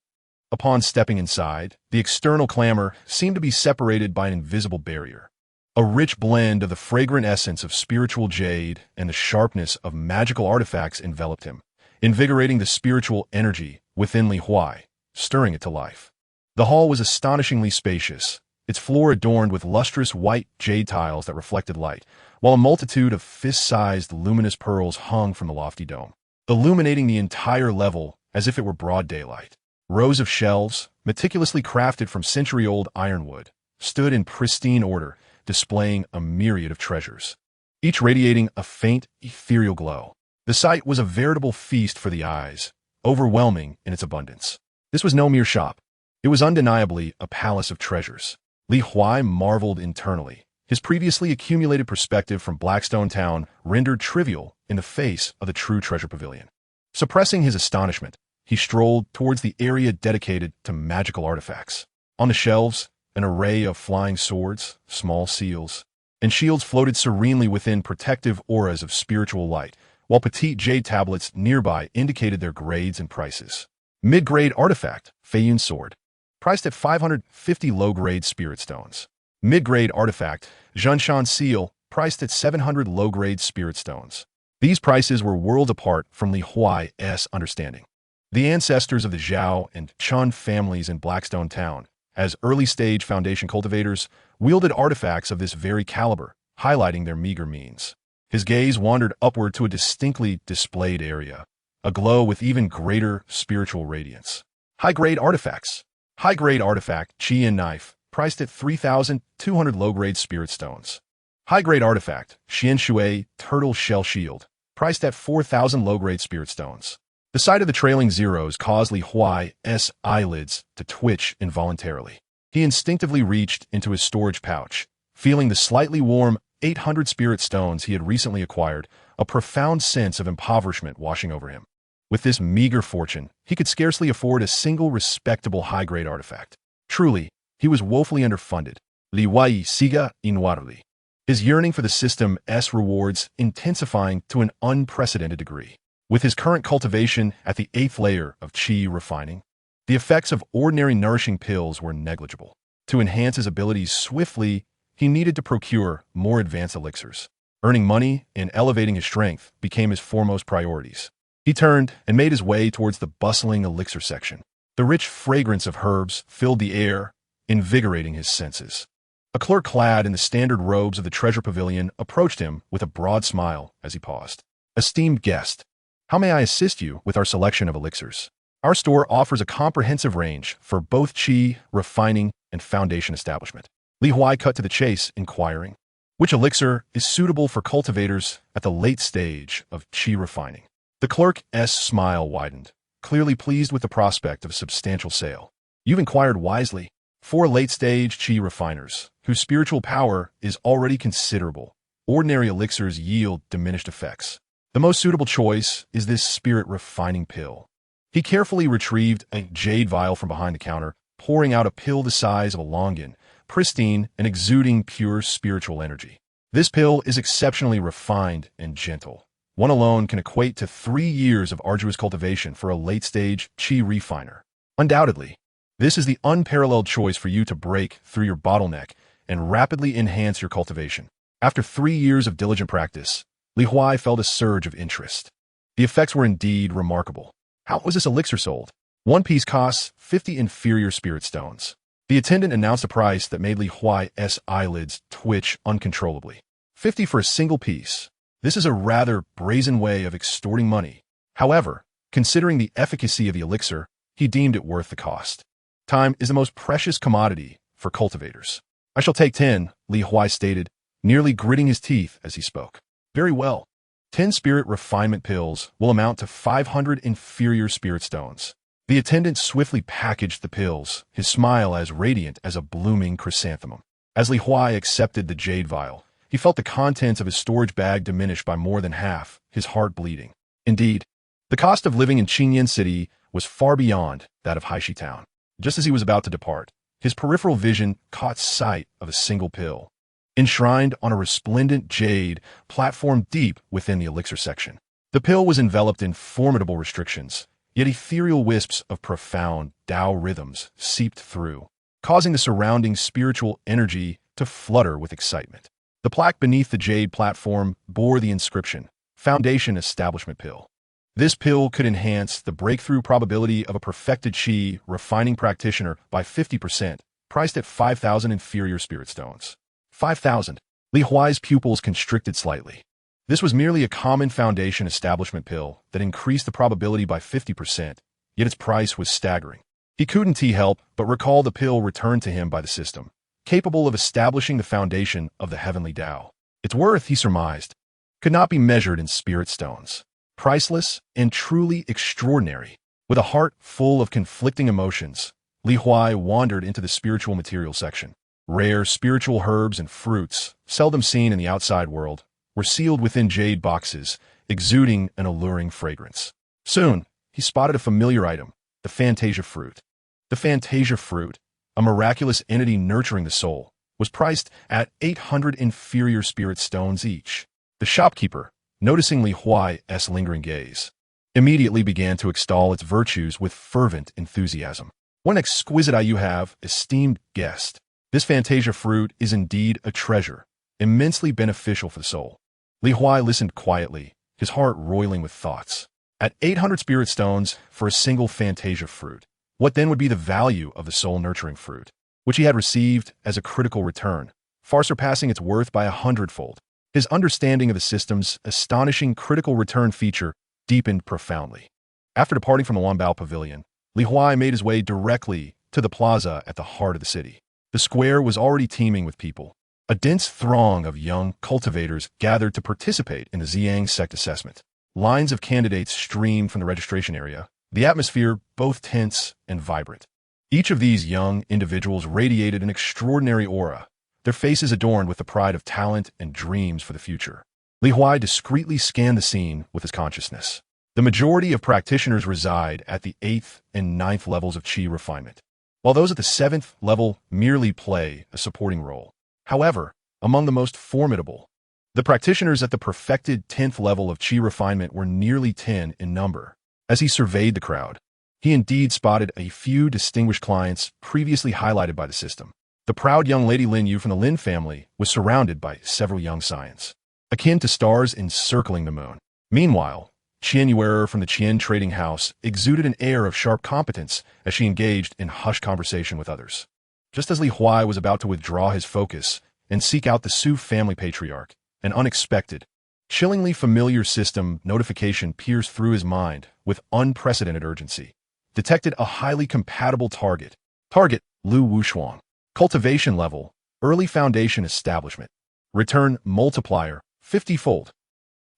Upon stepping inside, the external clamor seemed to be separated by an invisible barrier. A rich blend of the fragrant essence of spiritual jade and the sharpness of magical artifacts enveloped him, invigorating the spiritual energy within Huai, stirring it to life. The hall was astonishingly spacious, its floor adorned with lustrous white jade tiles that reflected light, while a multitude of fist-sized luminous pearls hung from the lofty dome, illuminating the entire level as if it were broad daylight. Rows of shelves, meticulously crafted from century-old ironwood, stood in pristine order, displaying a myriad of treasures, each radiating a faint, ethereal glow. The sight was a veritable feast for the eyes, overwhelming in its abundance. This was no mere shop. It was undeniably a palace of treasures. Huai marveled internally, his previously accumulated perspective from Blackstone Town rendered trivial in the face of the true treasure pavilion. Suppressing his astonishment, he strolled towards the area dedicated to magical artifacts. On the shelves, an array of flying swords, small seals, and shields floated serenely within protective auras of spiritual light, while petite jade tablets nearby indicated their grades and prices. Mid-grade artifact, Feiyun sword, priced at 550 low-grade spirit stones. Mid-grade artifact, Zhunshan seal, priced at 700 low-grade spirit stones. These prices were worlds apart from Huai's understanding. The ancestors of the Zhao and Chun families in Blackstone Town, as early-stage Foundation cultivators, wielded artifacts of this very caliber, highlighting their meager means. His gaze wandered upward to a distinctly displayed area, aglow with even greater spiritual radiance. High-grade artifacts. High-grade artifact, Qian knife, priced at 3,200 low-grade spirit stones. High-grade artifact, Xian Shui turtle shell shield, priced at 4,000 low-grade spirit stones. The sight of the trailing zeros caused Huai's eyelids to twitch involuntarily. He instinctively reached into his storage pouch, feeling the slightly warm 800 spirit stones he had recently acquired, a profound sense of impoverishment washing over him. With this meager fortune, he could scarcely afford a single respectable high-grade artifact. Truly, he was woefully underfunded. Li Wai siga inwarli. His yearning for the system's rewards intensifying to an unprecedented degree. With his current cultivation at the 8th layer of qi refining, the effects of ordinary nourishing pills were negligible. To enhance his abilities swiftly, he needed to procure more advanced elixirs. Earning money and elevating his strength became his foremost priorities. He turned and made his way towards the bustling elixir section. The rich fragrance of herbs filled the air, invigorating his senses. A clerk clad in the standard robes of the treasure pavilion approached him with a broad smile as he paused. Esteemed guest, how may I assist you with our selection of elixirs? Our store offers a comprehensive range for both qi, refining, and foundation establishment. Huai cut to the chase, inquiring, which elixir is suitable for cultivators at the late stage of qi refining? The clerk's smile widened, clearly pleased with the prospect of a substantial sale. You've inquired wisely. 4 late-stage qi refiners, whose spiritual power is already considerable. Ordinary elixirs yield diminished effects. The most suitable choice is this spirit refining pill. He carefully retrieved a jade vial from behind the counter, pouring out a pill the size of a longan, pristine and exuding pure spiritual energy. This pill is exceptionally refined and gentle. One alone can equate to 3 years of arduous cultivation for a late-stage qi refiner. Undoubtedly, this is the unparalleled choice for you to break through your bottleneck and rapidly enhance your cultivation. After 3 years of diligent practice, Huai felt a surge of interest. The effects were indeed remarkable. How was this elixir sold? One piece costs 50 inferior spirit stones. The attendant announced a price that made Huai's eyelids twitch uncontrollably. 50 for a single piece. This is a rather brazen way of extorting money. However, considering the efficacy of the elixir, he deemed it worth the cost. Time is the most precious commodity for cultivators. I shall take 10, Huai stated, nearly gritting his teeth as he spoke. Very well. 10 spirit refinement pills will amount to 500 inferior spirit stones. The attendant swiftly packaged the pills, his smile as radiant as a blooming chrysanthemum. As Huai accepted the jade vial, he felt the contents of his storage bag diminish by more than half, his heart bleeding. Indeed, the cost of living in Qinyan City was far beyond that of Haishi Town. Just as he was about to depart, his peripheral vision caught sight of a single pill. enshrined on a resplendent jade platform deep within the elixir section. The pill was enveloped in formidable restrictions, yet ethereal wisps of profound Tao rhythms seeped through, causing the surrounding spiritual energy to flutter with excitement. The plaque beneath the jade platform bore the inscription, Foundation Establishment Pill. This pill could enhance the breakthrough probability of a perfected Qi refining practitioner by 50%, priced at 5,000 inferior spirit stones. 5,000. Li Huai's pupils constricted slightly. This was merely a common foundation establishment pill that increased the probability by 50%, yet its price was staggering. He couldn't help but recall the pill returned to him by the system, capable of establishing the foundation of the heavenly Tao. Its worth, he surmised, could not be measured in spirit stones. Priceless and truly extraordinary. With a heart full of conflicting emotions, Li Huai wandered into the spiritual material section. Rare spiritual herbs and fruits, seldom seen in the outside world, were sealed within jade boxes, exuding an alluring fragrance. Soon, he spotted a familiar item, the Fantasia fruit. The Fantasia fruit, a miraculous entity nurturing the soul, was priced at 800 inferior spirit stones each. The shopkeeper, noticing Li Huai's lingering gaze, immediately began to extol its virtues with fervent enthusiasm. What an exquisite eye you have, esteemed guest. This Fantasia fruit is indeed a treasure, immensely beneficial for the soul. Li Huai listened quietly, his heart roiling with thoughts. At 800 spirit stones for a single Fantasia fruit, what then would be the value of the soul-nurturing fruit, which he had received as a critical return, far surpassing its worth by 100-fold? His understanding of the system's astonishing critical return feature deepened profoundly. After departing from the Wanbao Pavilion, Li Huai made his way directly to the plaza at the heart of the city. The square was already teeming with people. A dense throng of young cultivators gathered to participate in the Ziyang Sect assessment. Lines of candidates streamed from the registration area, the atmosphere both tense and vibrant. Each of these young individuals radiated an extraordinary aura, their faces adorned with the pride of talent and dreams for the future. Li Huai discreetly scanned the scene with his consciousness. The majority of practitioners reside at the 8th and 9th levels of Qi refinement, while those at the 7th level merely play a supporting role. However, among the most formidable, the practitioners at the perfected 10th level of Qi refinement were nearly 10 in number. As he surveyed the crowd, he indeed spotted a few distinguished clients previously highlighted by the system. The proud young lady Lin Yu from the Lin family was surrounded by several young scions, akin to stars encircling the moon. Meanwhile, Qian Yuer from the Qian trading house exuded an air of sharp competence as she engaged in hushed conversation with others. Just as Li Huai was about to withdraw his focus and seek out the Su family patriarch, an unexpected, chillingly familiar system notification pierced through his mind with unprecedented urgency. Detected a highly compatible target. Target, Lu Wushuang. Cultivation level, early foundation establishment. Return multiplier, 50-fold.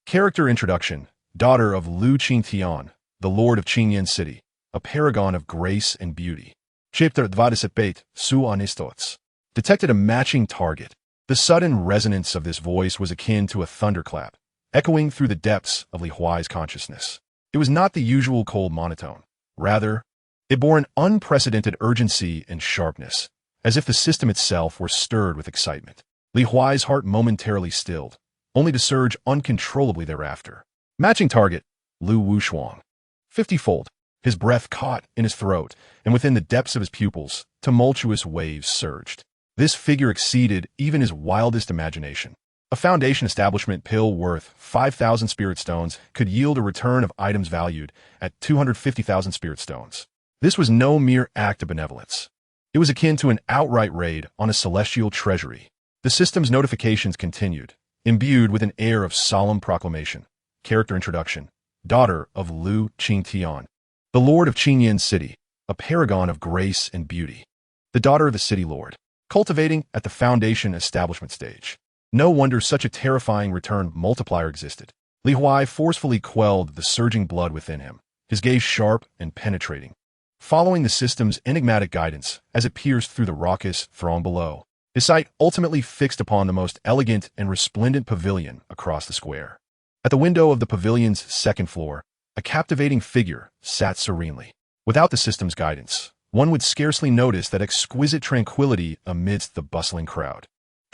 Character introduction, daughter of Lu Qingtian, the lord of Qingyan City, a paragon of grace and beauty. Chapter 27, Su Anistots. Detected a matching target. The sudden resonance of this voice was akin to a thunderclap, echoing through the depths of Li Huai's consciousness. It was not the usual cold monotone. Rather, it bore an unprecedented urgency and sharpness, as if the system itself were stirred with excitement. Li Huai's heart momentarily stilled, only to surge uncontrollably thereafter. Matching target, Lu Wushuang. 50-fold. His breath caught in his throat, and within the depths of his pupils, tumultuous waves surged. This figure exceeded even his wildest imagination. A foundation establishment pill worth 5,000 spirit stones could yield a return of items valued at 250,000 spirit stones. This was no mere act of benevolence. It was akin to an outright raid on a celestial treasury. The system's notifications continued, imbued with an air of solemn proclamation. Character introduction. Daughter of Lu Qingtian, the lord of Qingyan City, a paragon of grace and beauty. The daughter of the city lord. Cultivating at the foundation establishment stage. No wonder such a terrifying return multiplier existed. Li Huai forcefully quelled the surging blood within him, his gaze sharp and penetrating, following the system's enigmatic guidance as it pierced through the raucous throng below. His sight ultimately fixed upon the most elegant and resplendent pavilion across the square. At the window of the pavilion's second floor, a captivating figure sat serenely. Without the system's guidance, one would scarcely notice that exquisite tranquility amidst the bustling crowd.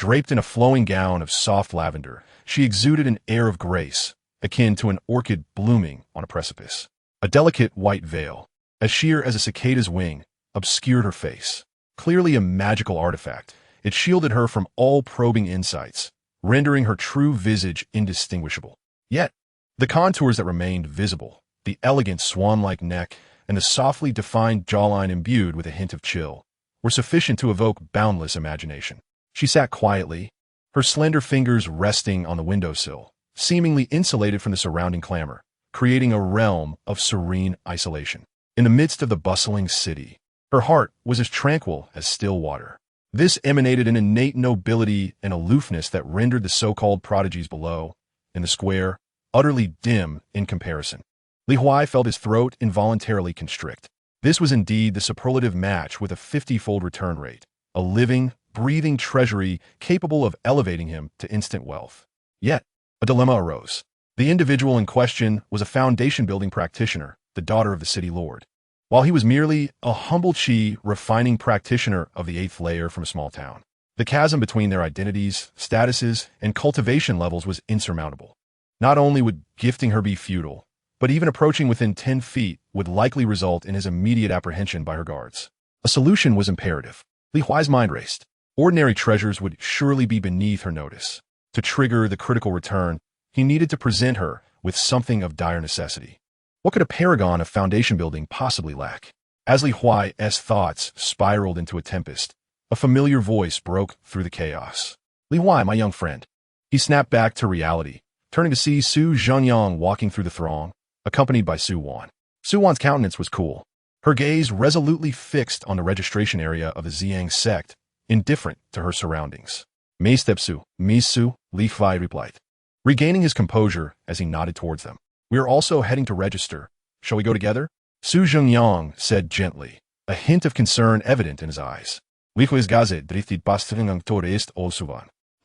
Draped in a flowing gown of soft lavender, she exuded an air of grace, akin to an orchid blooming on a precipice. A delicate white veil, as sheer as a cicada's wing, obscured her face. Clearly a magical artifact, it shielded her from all probing insights, rendering her true visage indistinguishable. Yet, the contours that remained visible, the elegant swan-like neck, and the softly defined jawline imbued with a hint of chill, were sufficient to evoke boundless imagination. She sat quietly, her slender fingers resting on the windowsill, seemingly insulated from the surrounding clamor, creating a realm of serene isolation. In the midst of the bustling city, her heart was as tranquil as still water. This emanated an innate nobility and aloofness that rendered the so-called prodigies below, in the square, utterly dim in comparison. Huai felt his throat involuntarily constrict. This was indeed the superlative match with a 50-fold return rate, a living, breathing treasury capable of elevating him to instant wealth. Yet, a dilemma arose. The individual in question was a foundation-building practitioner, the daughter of the city lord, while he was merely a humble chi refining practitioner of the 8th layer from a small town. The chasm between their identities, statuses, and cultivation levels was insurmountable. Not only would gifting her be futile, but even approaching within 10 feet would likely result in his immediate apprehension by her guards. A solution was imperative. Huai's mind raced. Ordinary treasures would surely be beneath her notice. To trigger the critical return, he needed to present her with something of dire necessity. What could a paragon of foundation building possibly lack? As Huai's thoughts spiraled into a tempest, a familiar voice broke through the chaos. Huai, my young friend. He snapped back to reality, turning to see Su Zhenyang walking through the throng, accompanied by Su Wan. Su Wan's countenance was cool, her gaze resolutely fixed on the registration area of the Ziyang sect, indifferent to her surroundings. Me stepsu, me Su, Li Huai replied, regaining his composure as he nodded towards them. We are also heading to register. Shall we go together? Su Zhenyang said gently, a hint of concern evident in his eyes. Let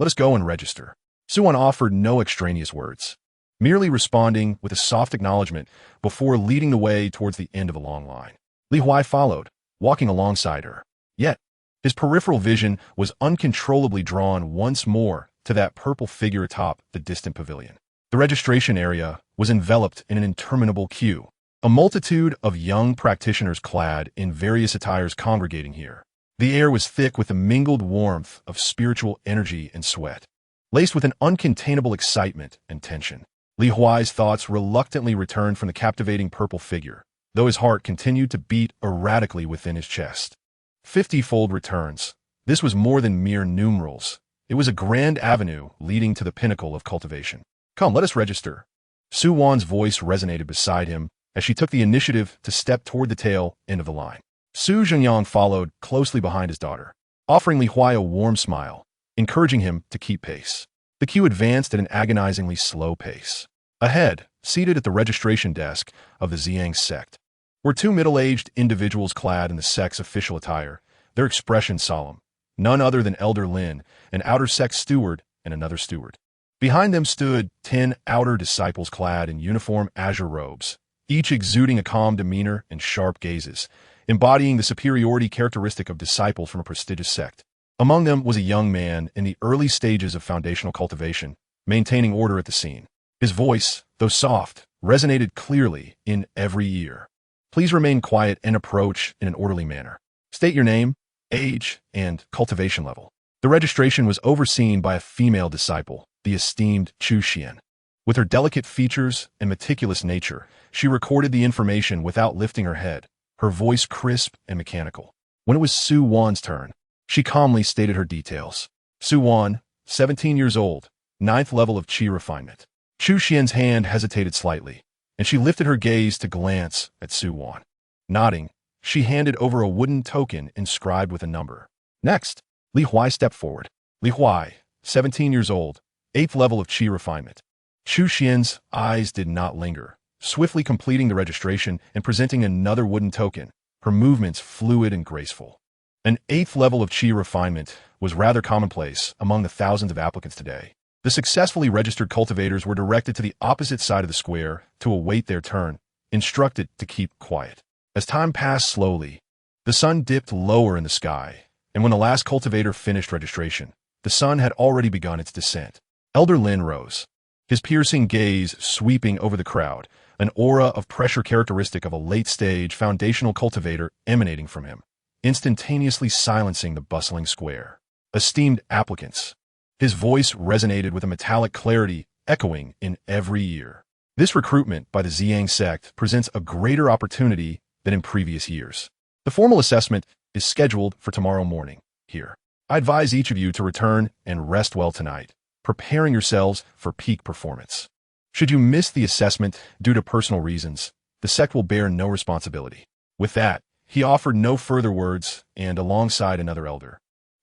us go and register. Su Wan offered no extraneous words, merely responding with a soft acknowledgement before leading the way towards the end of a long line. Huai followed, walking alongside her. Yet, his peripheral vision was uncontrollably drawn once more to that purple figure atop the distant pavilion. The registration area was enveloped in an interminable queue, a multitude of young practitioners clad in various attires congregating here. The air was thick with the mingled warmth of spiritual energy and sweat, laced with an uncontainable excitement and tension. Huai's thoughts reluctantly returned from the captivating purple figure, though his heart continued to beat erratically within his chest. 50-fold returns. This was more than mere numerals. It was a grand avenue leading to the pinnacle of cultivation. Come, let us register. Su Wan's voice resonated beside him as she took the initiative to step toward the tail end of the line. Su Zhenyang followed closely behind his daughter, offering Huai a warm smile, encouraging him to keep pace. The queue advanced at an agonizingly slow pace. Ahead, seated at the registration desk of the Ziyang sect, were two middle-aged individuals clad in the sect's official attire, their expression solemn. None other than Elder Lin, an outer sect steward, and another steward. Behind them stood 10 outer disciples clad in uniform azure robes, each exuding a calm demeanor and sharp gazes, embodying the superiority characteristic of disciples from a prestigious sect. Among them was a young man in the early stages of foundational cultivation, maintaining order at the scene. His voice, though soft, resonated clearly in every ear. Please remain quiet and approach in an orderly manner. State your name, age, and cultivation level. The registration was overseen by a female disciple, the esteemed Chu Xian. With her delicate features and meticulous nature, she recorded the information without lifting her head, her voice crisp and mechanical. When it was Su Wan's turn, she calmly stated her details. Su Wan, 17 years old, 9th level of Qi refinement. Chu Xian's hand hesitated slightly, and she lifted her gaze to glance at Su Wan. Nodding, she handed over a wooden token inscribed with a number. Next, Huai stepped forward. Huai, 17 years old, 8th level of Qi refinement. Chu Xian's eyes did not linger, swiftly completing the registration and presenting another wooden token, her movements fluid and graceful. An 8th level of Qi refinement was rather commonplace among the thousands of applicants today. The successfully registered cultivators were directed to the opposite side of the square to await their turn, instructed to keep quiet. As time passed slowly, the sun dipped lower in the sky, and when the last cultivator finished registration, The sun had already begun its descent. Elder Lin rose, his piercing gaze sweeping over the crowd, an aura of pressure characteristic of a late-stage foundational cultivator emanating from him, instantaneously silencing the bustling square. Esteemed applicants. His voice resonated with a metallic clarity echoing in every ear. This recruitment by the Ziyang sect presents a greater opportunity than in previous years. The formal assessment is scheduled for tomorrow morning here. I advise each of you to return and rest well tonight, preparing yourselves for peak performance. Should you miss the assessment due to personal reasons, the sect will bear no responsibility. With that, he offered no further words and, alongside another elder,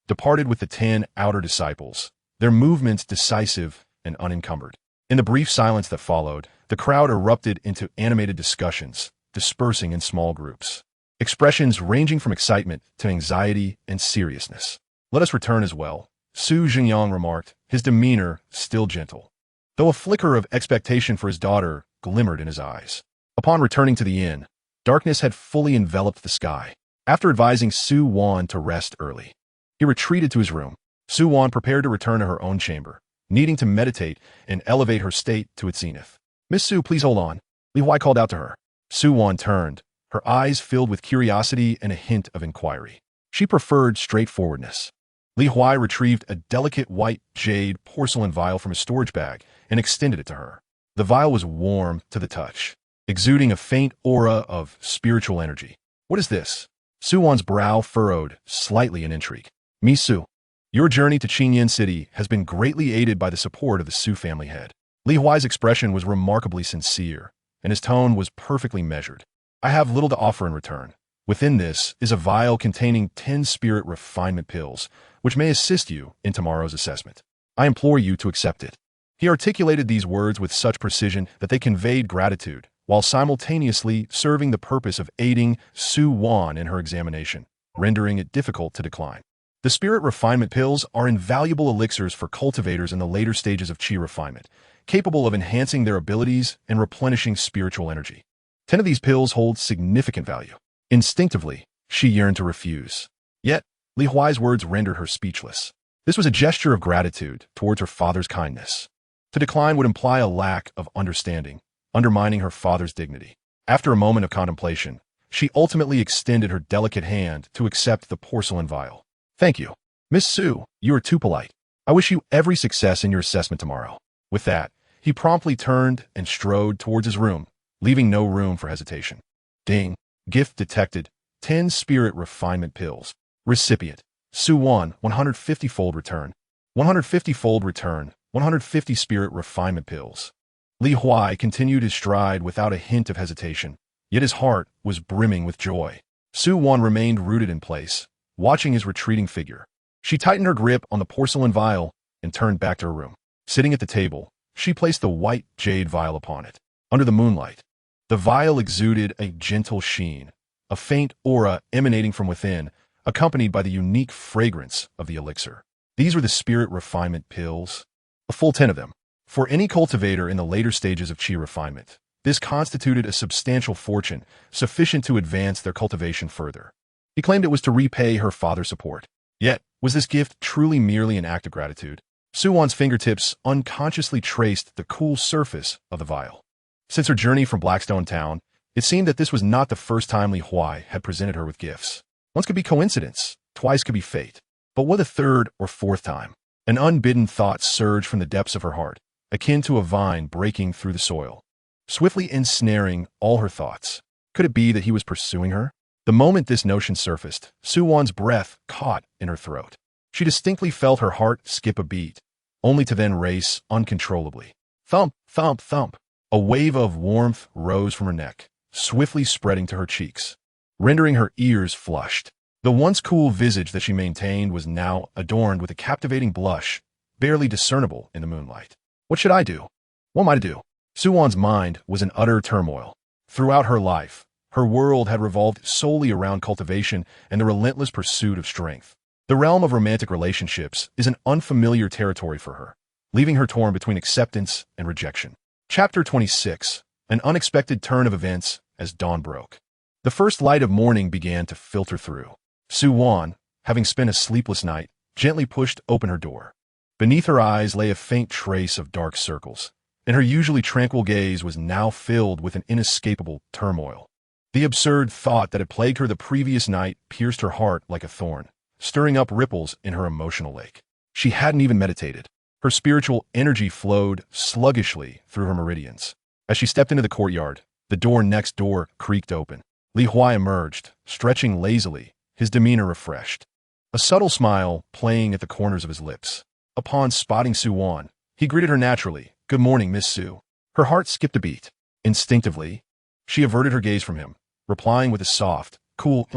departed with the 10 outer disciples, their movements decisive and unencumbered. In the brief silence that followed, the crowd erupted into animated discussions, dispersing in small groups. Expressions ranging from excitement to anxiety and seriousness. Let us return as well, Su Jingyang remarked, his demeanor still gentle, though a flicker of expectation for his daughter glimmered in his eyes. Upon returning to the inn, darkness had fully enveloped the sky. After advising Su Wan to rest early, he retreated to his room. Su Wan prepared to return to her own chamber, needing to meditate and elevate her state to its zenith. "Miss Su, please hold on," Li Huai called out to her. Su Wan turned, her eyes filled with curiosity and a hint of inquiry. She preferred straightforwardness. Li Huai retrieved a delicate white jade porcelain vial from his storage bag and extended it to her. The vial was warm to the touch, exuding a faint aura of spiritual energy. "What is this?" Su Wan's brow furrowed slightly in intrigue. "Mi Su, your journey to Qingyan City has been greatly aided by the support of the Su family head." Li Huai's expression was remarkably sincere, and his tone was perfectly measured. "I have little to offer in return. Within this is a vial containing 10 spirit refinement pills, which may assist you in tomorrow's assessment. I implore you to accept it." He articulated these words with such precision that they conveyed gratitude, while simultaneously serving the purpose of aiding Su Wan in her examination, rendering it difficult to decline. The spirit refinement pills are invaluable elixirs for cultivators in the later stages of qi refinement, capable of enhancing their abilities and replenishing spiritual energy. 10 of these pills hold significant value. Instinctively, she yearned to refuse. Yet, Li Huai's words rendered her speechless. This was a gesture of gratitude towards her father's kindness. To decline would imply a lack of understanding, undermining her father's dignity. After a moment of contemplation, she ultimately extended her delicate hand to accept the porcelain vial. "Thank you. Miss Su, you are too polite. I wish you every success in your assessment tomorrow." With that, he promptly turned and strode towards his room, leaving no room for hesitation. Ding. Gift detected. 10 spirit refinement pills. Recipient. Su Wan, 150-fold return. 150-fold return. 150 spirit refinement pills. Li Huai continued his stride without a hint of hesitation, yet his heart was brimming with joy. Su Wan remained rooted in place, watching his retreating figure. She tightened her grip on the porcelain vial and turned back to her room. Sitting at the table, she placed the white jade vial upon it. Under the moonlight, the vial exuded a gentle sheen, a faint aura emanating from within, accompanied by the unique fragrance of the elixir. These were the spirit refinement pills, a full 10 of them. For any cultivator in the later stages of qi refinement, this constituted a substantial fortune, sufficient to advance their cultivation further. He claimed it was to repay her father's support. Yet, was this gift truly merely an act of gratitude? Su Wan's fingertips unconsciously traced the cool surface of the vial. Since her journey from Blackstone Town, it seemed that this was not the first time Li Huai had presented her with gifts. Once could be coincidence, twice could be fate. But what a third or fourth time? An unbidden thought surged from the depths of her heart, akin to a vine breaking through the soil, swiftly ensnaring all her thoughts. Could it be that he was pursuing her? The moment this notion surfaced, Su Wan's breath caught in her throat. She distinctly felt her heart skip a beat, only to then race uncontrollably. Thump, thump, thump. A wave of warmth rose from her neck, swiftly spreading to her cheeks, rendering her ears flushed. The once cool visage that she maintained was now adorned with a captivating blush, barely discernible in the moonlight. What should I do? What am I to do? Su Wan's mind was in utter turmoil. Throughout her life, her world had revolved solely around cultivation and the relentless pursuit of strength. The realm of romantic relationships is an unfamiliar territory for her, leaving her torn between acceptance and rejection. Chapter 26. An unexpected turn of events as dawn broke. The first light of morning began to filter through. Su Wan, having spent a sleepless night, gently pushed open her door. Beneath her eyes lay a faint trace of dark circles, and her usually tranquil gaze was now filled with an inescapable turmoil. The absurd thought that had plagued her the previous night pierced her heart like a thorn, stirring up ripples in her emotional lake. She hadn't even meditated. Her spiritual energy flowed sluggishly through her meridians. As she stepped into the courtyard, the door next door creaked open. Huai emerged, stretching lazily, his demeanor refreshed. A subtle smile playing at the corners of his lips. Upon spotting Suwan, he greeted her naturally. "Good morning, Miss Su." Her heart skipped a beat. Instinctively, she averted her gaze from him, replying with a soft, cool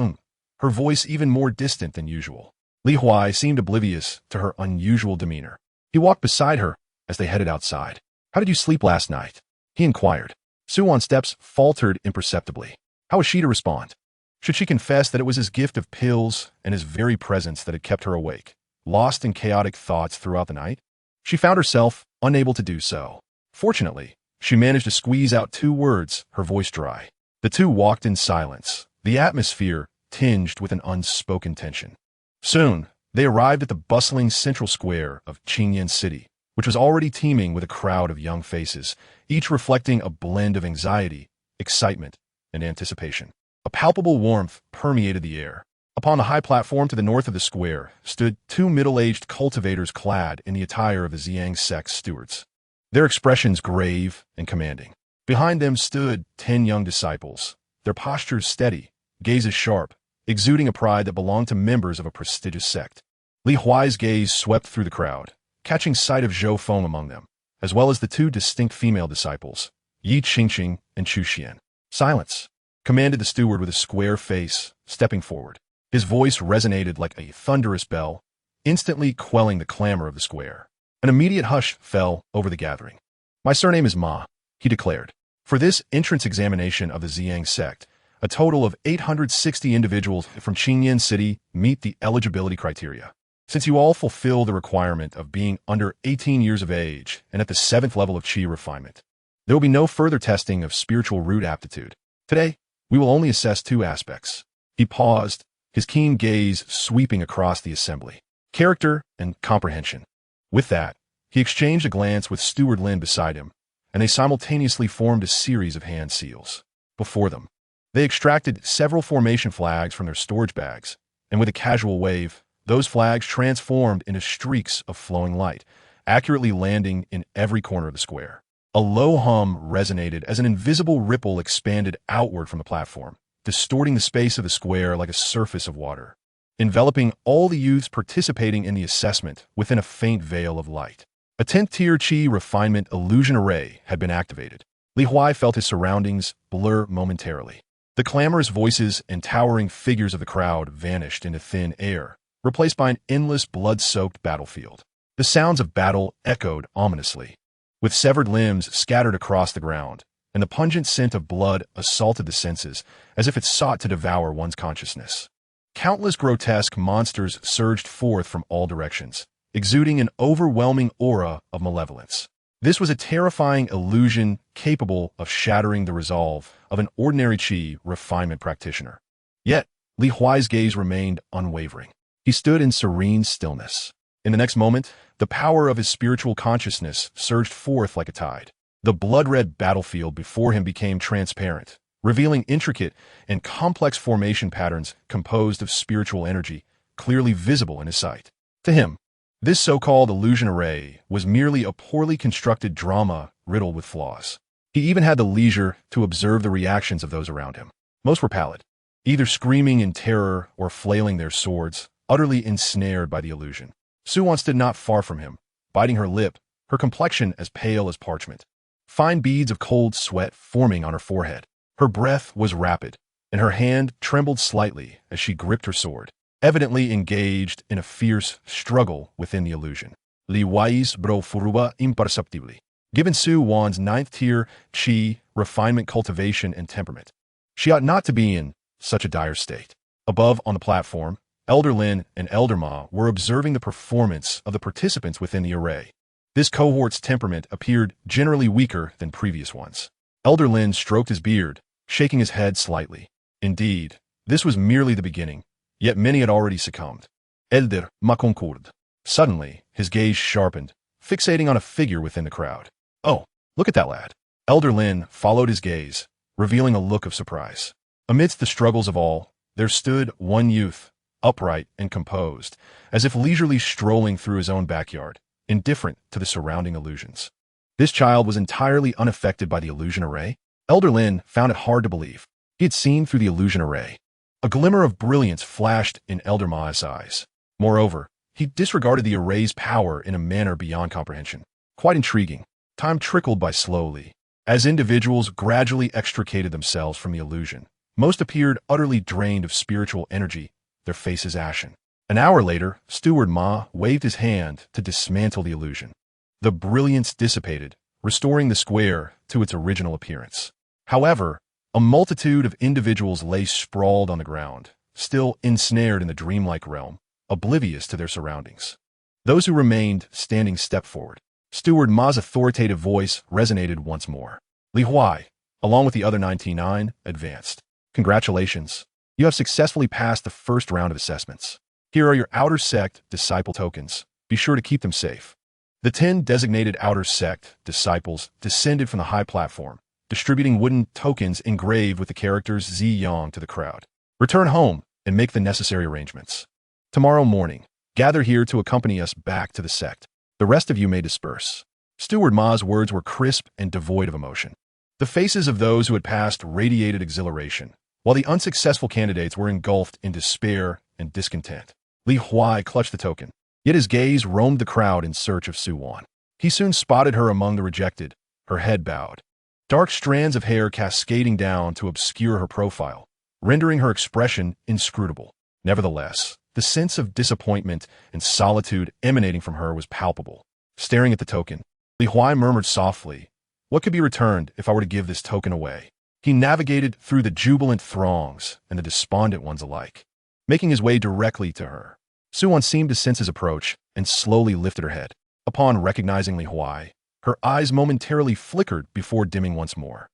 her voice even more distant than usual. Huai seemed oblivious to her unusual demeanor. He walked beside her as they headed outside. "How did you sleep last night?" he inquired. Suwan's steps faltered imperceptibly. How was she to respond? Should she confess that it was his gift of pills and his very presence that had kept her awake, lost in chaotic thoughts throughout the night? She found herself unable to do so. Fortunately, she managed to squeeze out 2 words, her voice dry. The two walked in silence, the atmosphere tinged with an unspoken tension. Soon, they arrived at the bustling central square of Qingyan City, which was already teeming with a crowd of young faces, each reflecting a blend of anxiety, excitement, and anticipation. A palpable warmth permeated the air. Upon the high platform to the north of the square stood 2 middle-aged cultivators clad in the attire of the Ziyang Sect's stewards, their expressions grave and commanding. Behind them stood 10 young disciples, their postures steady, gazes sharp, exuding a pride that belonged to members of a prestigious sect. Huai's gaze swept through the crowd, catching sight of Zhou Feng among them, as well as the 2 distinct female disciples, Yi Qingqing and Chu Xian. "Silence," commanded the steward with a square face, stepping forward. His voice resonated like a thunderous bell, instantly quelling the clamor of the square. An immediate hush fell over the gathering. "My surname is Ma," he declared. "For this entrance examination of the Ziyang Sect, a total of 860 individuals from Qingyan City meet the eligibility criteria. Since you all fulfill the requirement of being under 18 years of age and at the 7th level of Qi refinement, there will be no further testing of spiritual root aptitude. Today, we will only assess 2 aspects." He paused, his keen gaze sweeping across the assembly. "Character and comprehension." With that, he exchanged a glance with Steward Lin beside him, and they simultaneously formed a series of hand seals. Before them, they extracted several formation flags from their storage bags, and with a casual wave, those flags transformed into streaks of flowing light, accurately landing in every corner of the square. A low hum resonated as an invisible ripple expanded outward from the platform, distorting the space of the square like a surface of water, enveloping all the youths participating in the assessment within a faint veil of light. A 10th tier Qi refinement illusion array had been activated. Huai felt his surroundings blur momentarily. The clamorous voices and towering figures of the crowd vanished into thin air, replaced by an endless blood-soaked battlefield. The sounds of battle echoed ominously, with severed limbs scattered across the ground, and the pungent scent of blood assaulted the senses as if it sought to devour one's consciousness. Countless grotesque monsters surged forth from all directions, exuding an overwhelming aura of malevolence. This was a terrifying illusion capable of shattering the resolve of an ordinary Qi refinement practitioner. Yet, Huai's gaze remained unwavering. He stood in serene stillness. In the next moment, the power of his spiritual consciousness surged forth like a tide. The blood-red battlefield before him became transparent, revealing intricate and complex formation patterns composed of spiritual energy, clearly visible in his sight. To him, this so-called illusion array was merely a poorly constructed drama riddled with flaws. He even had the leisure to observe the reactions of those around him. Most were pallid, either screaming in terror or flailing their swords, utterly ensnared by the illusion. Suwan stood not far from him, biting her lip, her complexion as pale as parchment, fine beads of cold sweat forming on her forehead. Her breath was rapid, and her hand trembled slightly as she gripped her sword, evidently engaged in a fierce struggle within the illusion. Huai's bro furuba imperceptibly. Given Suwan's 9th tier Qi, refinement, cultivation, and temperament, she ought not to be in such a dire state. Above on the platform, Elder Lin and Elder Ma were observing the performance of the participants within the array. This cohort's temperament appeared generally weaker than previous ones. Elder Lin stroked his beard, shaking his head slightly. Indeed, this was merely the beginning, yet many had already succumbed. Elder Ma concord. Suddenly, his gaze sharpened, fixating on a figure within the crowd. "Oh, look at that lad." Elder Lin followed his gaze, revealing a look of surprise. Amidst the struggles of all, there stood one youth, upright and composed, as if leisurely strolling through his own backyard, indifferent to the surrounding illusions. This child was entirely unaffected by the illusion array. Elder Lin found it hard to believe. He had seen through the illusion array. A glimmer of brilliance flashed in Elder Ma's eyes. Moreover, he disregarded the array's power in a manner beyond comprehension. Quite intriguing. Time trickled by slowly. As individuals gradually extricated themselves from the illusion, most appeared utterly drained of spiritual energy, their faces ashen. An hour later, Steward Ma waved his hand to dismantle the illusion. The brilliance dissipated, restoring the square to its original appearance. However, a multitude of individuals lay sprawled on the ground, still ensnared in the dreamlike realm, oblivious to their surroundings. Those who remained standing stepped forward. Steward Ma's authoritative voice resonated once more. Li Huai, along with the other 99, advanced. "Congratulations. You have successfully passed the first round of assessments. Here are your Outer Sect disciple tokens. Be sure to keep them safe." The 10 designated Outer Sect disciples descended from the high platform, distributing wooden tokens engraved with the characters Zi Yang to the crowd. "Return home and make the necessary arrangements. Tomorrow morning, gather here to accompany us back to the Sect. The rest of you may disperse." Steward Ma's words were crisp and devoid of emotion. The faces of those who had passed radiated exhilaration, while the unsuccessful candidates were engulfed in despair and discontent. Li Huai clutched the token, yet his gaze roamed the crowd in search of Su Wan. He soon spotted her among the rejected, her head bowed. Dark strands of hair cascading down to obscure her profile, rendering her expression inscrutable. Nevertheless, the sense of disappointment and solitude emanating from her was palpable. Staring at the token, Li Huai murmured softly, "What could be returned if I were to give this token away?" He navigated through the jubilant throngs and the despondent ones alike, making his way directly to her. Su Wan seemed to sense his approach and slowly lifted her head. Upon recognizing Li Huai, her eyes momentarily flickered before dimming once more.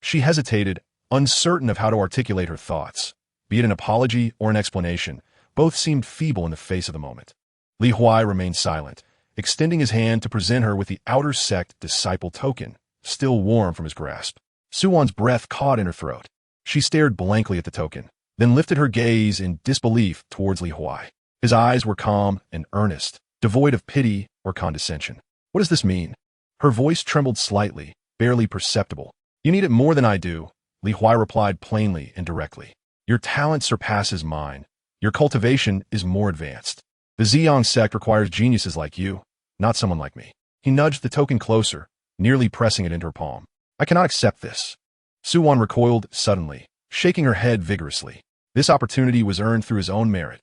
She hesitated, uncertain of how to articulate her thoughts. Be it an apology or an explanation, both seemed feeble in the face of the moment. Li Huai remained silent, extending his hand to present her with the Outer Sect disciple token, still warm from his grasp. Su Wan's breath caught in her throat. She stared blankly at the token, then lifted her gaze in disbelief towards Li Huai. His eyes were calm and earnest, devoid of pity or condescension. "What does this mean?" Her voice trembled slightly, barely perceptible. "You need it more than I do," Li Huai replied plainly and directly. "Your talent surpasses mine. Your cultivation is more advanced. The Ziyang sect requires geniuses like you, not someone like me." He nudged the token closer, nearly pressing it into her palm. "I cannot accept this." Su Wan recoiled suddenly, shaking her head vigorously. This opportunity was earned through his own merit.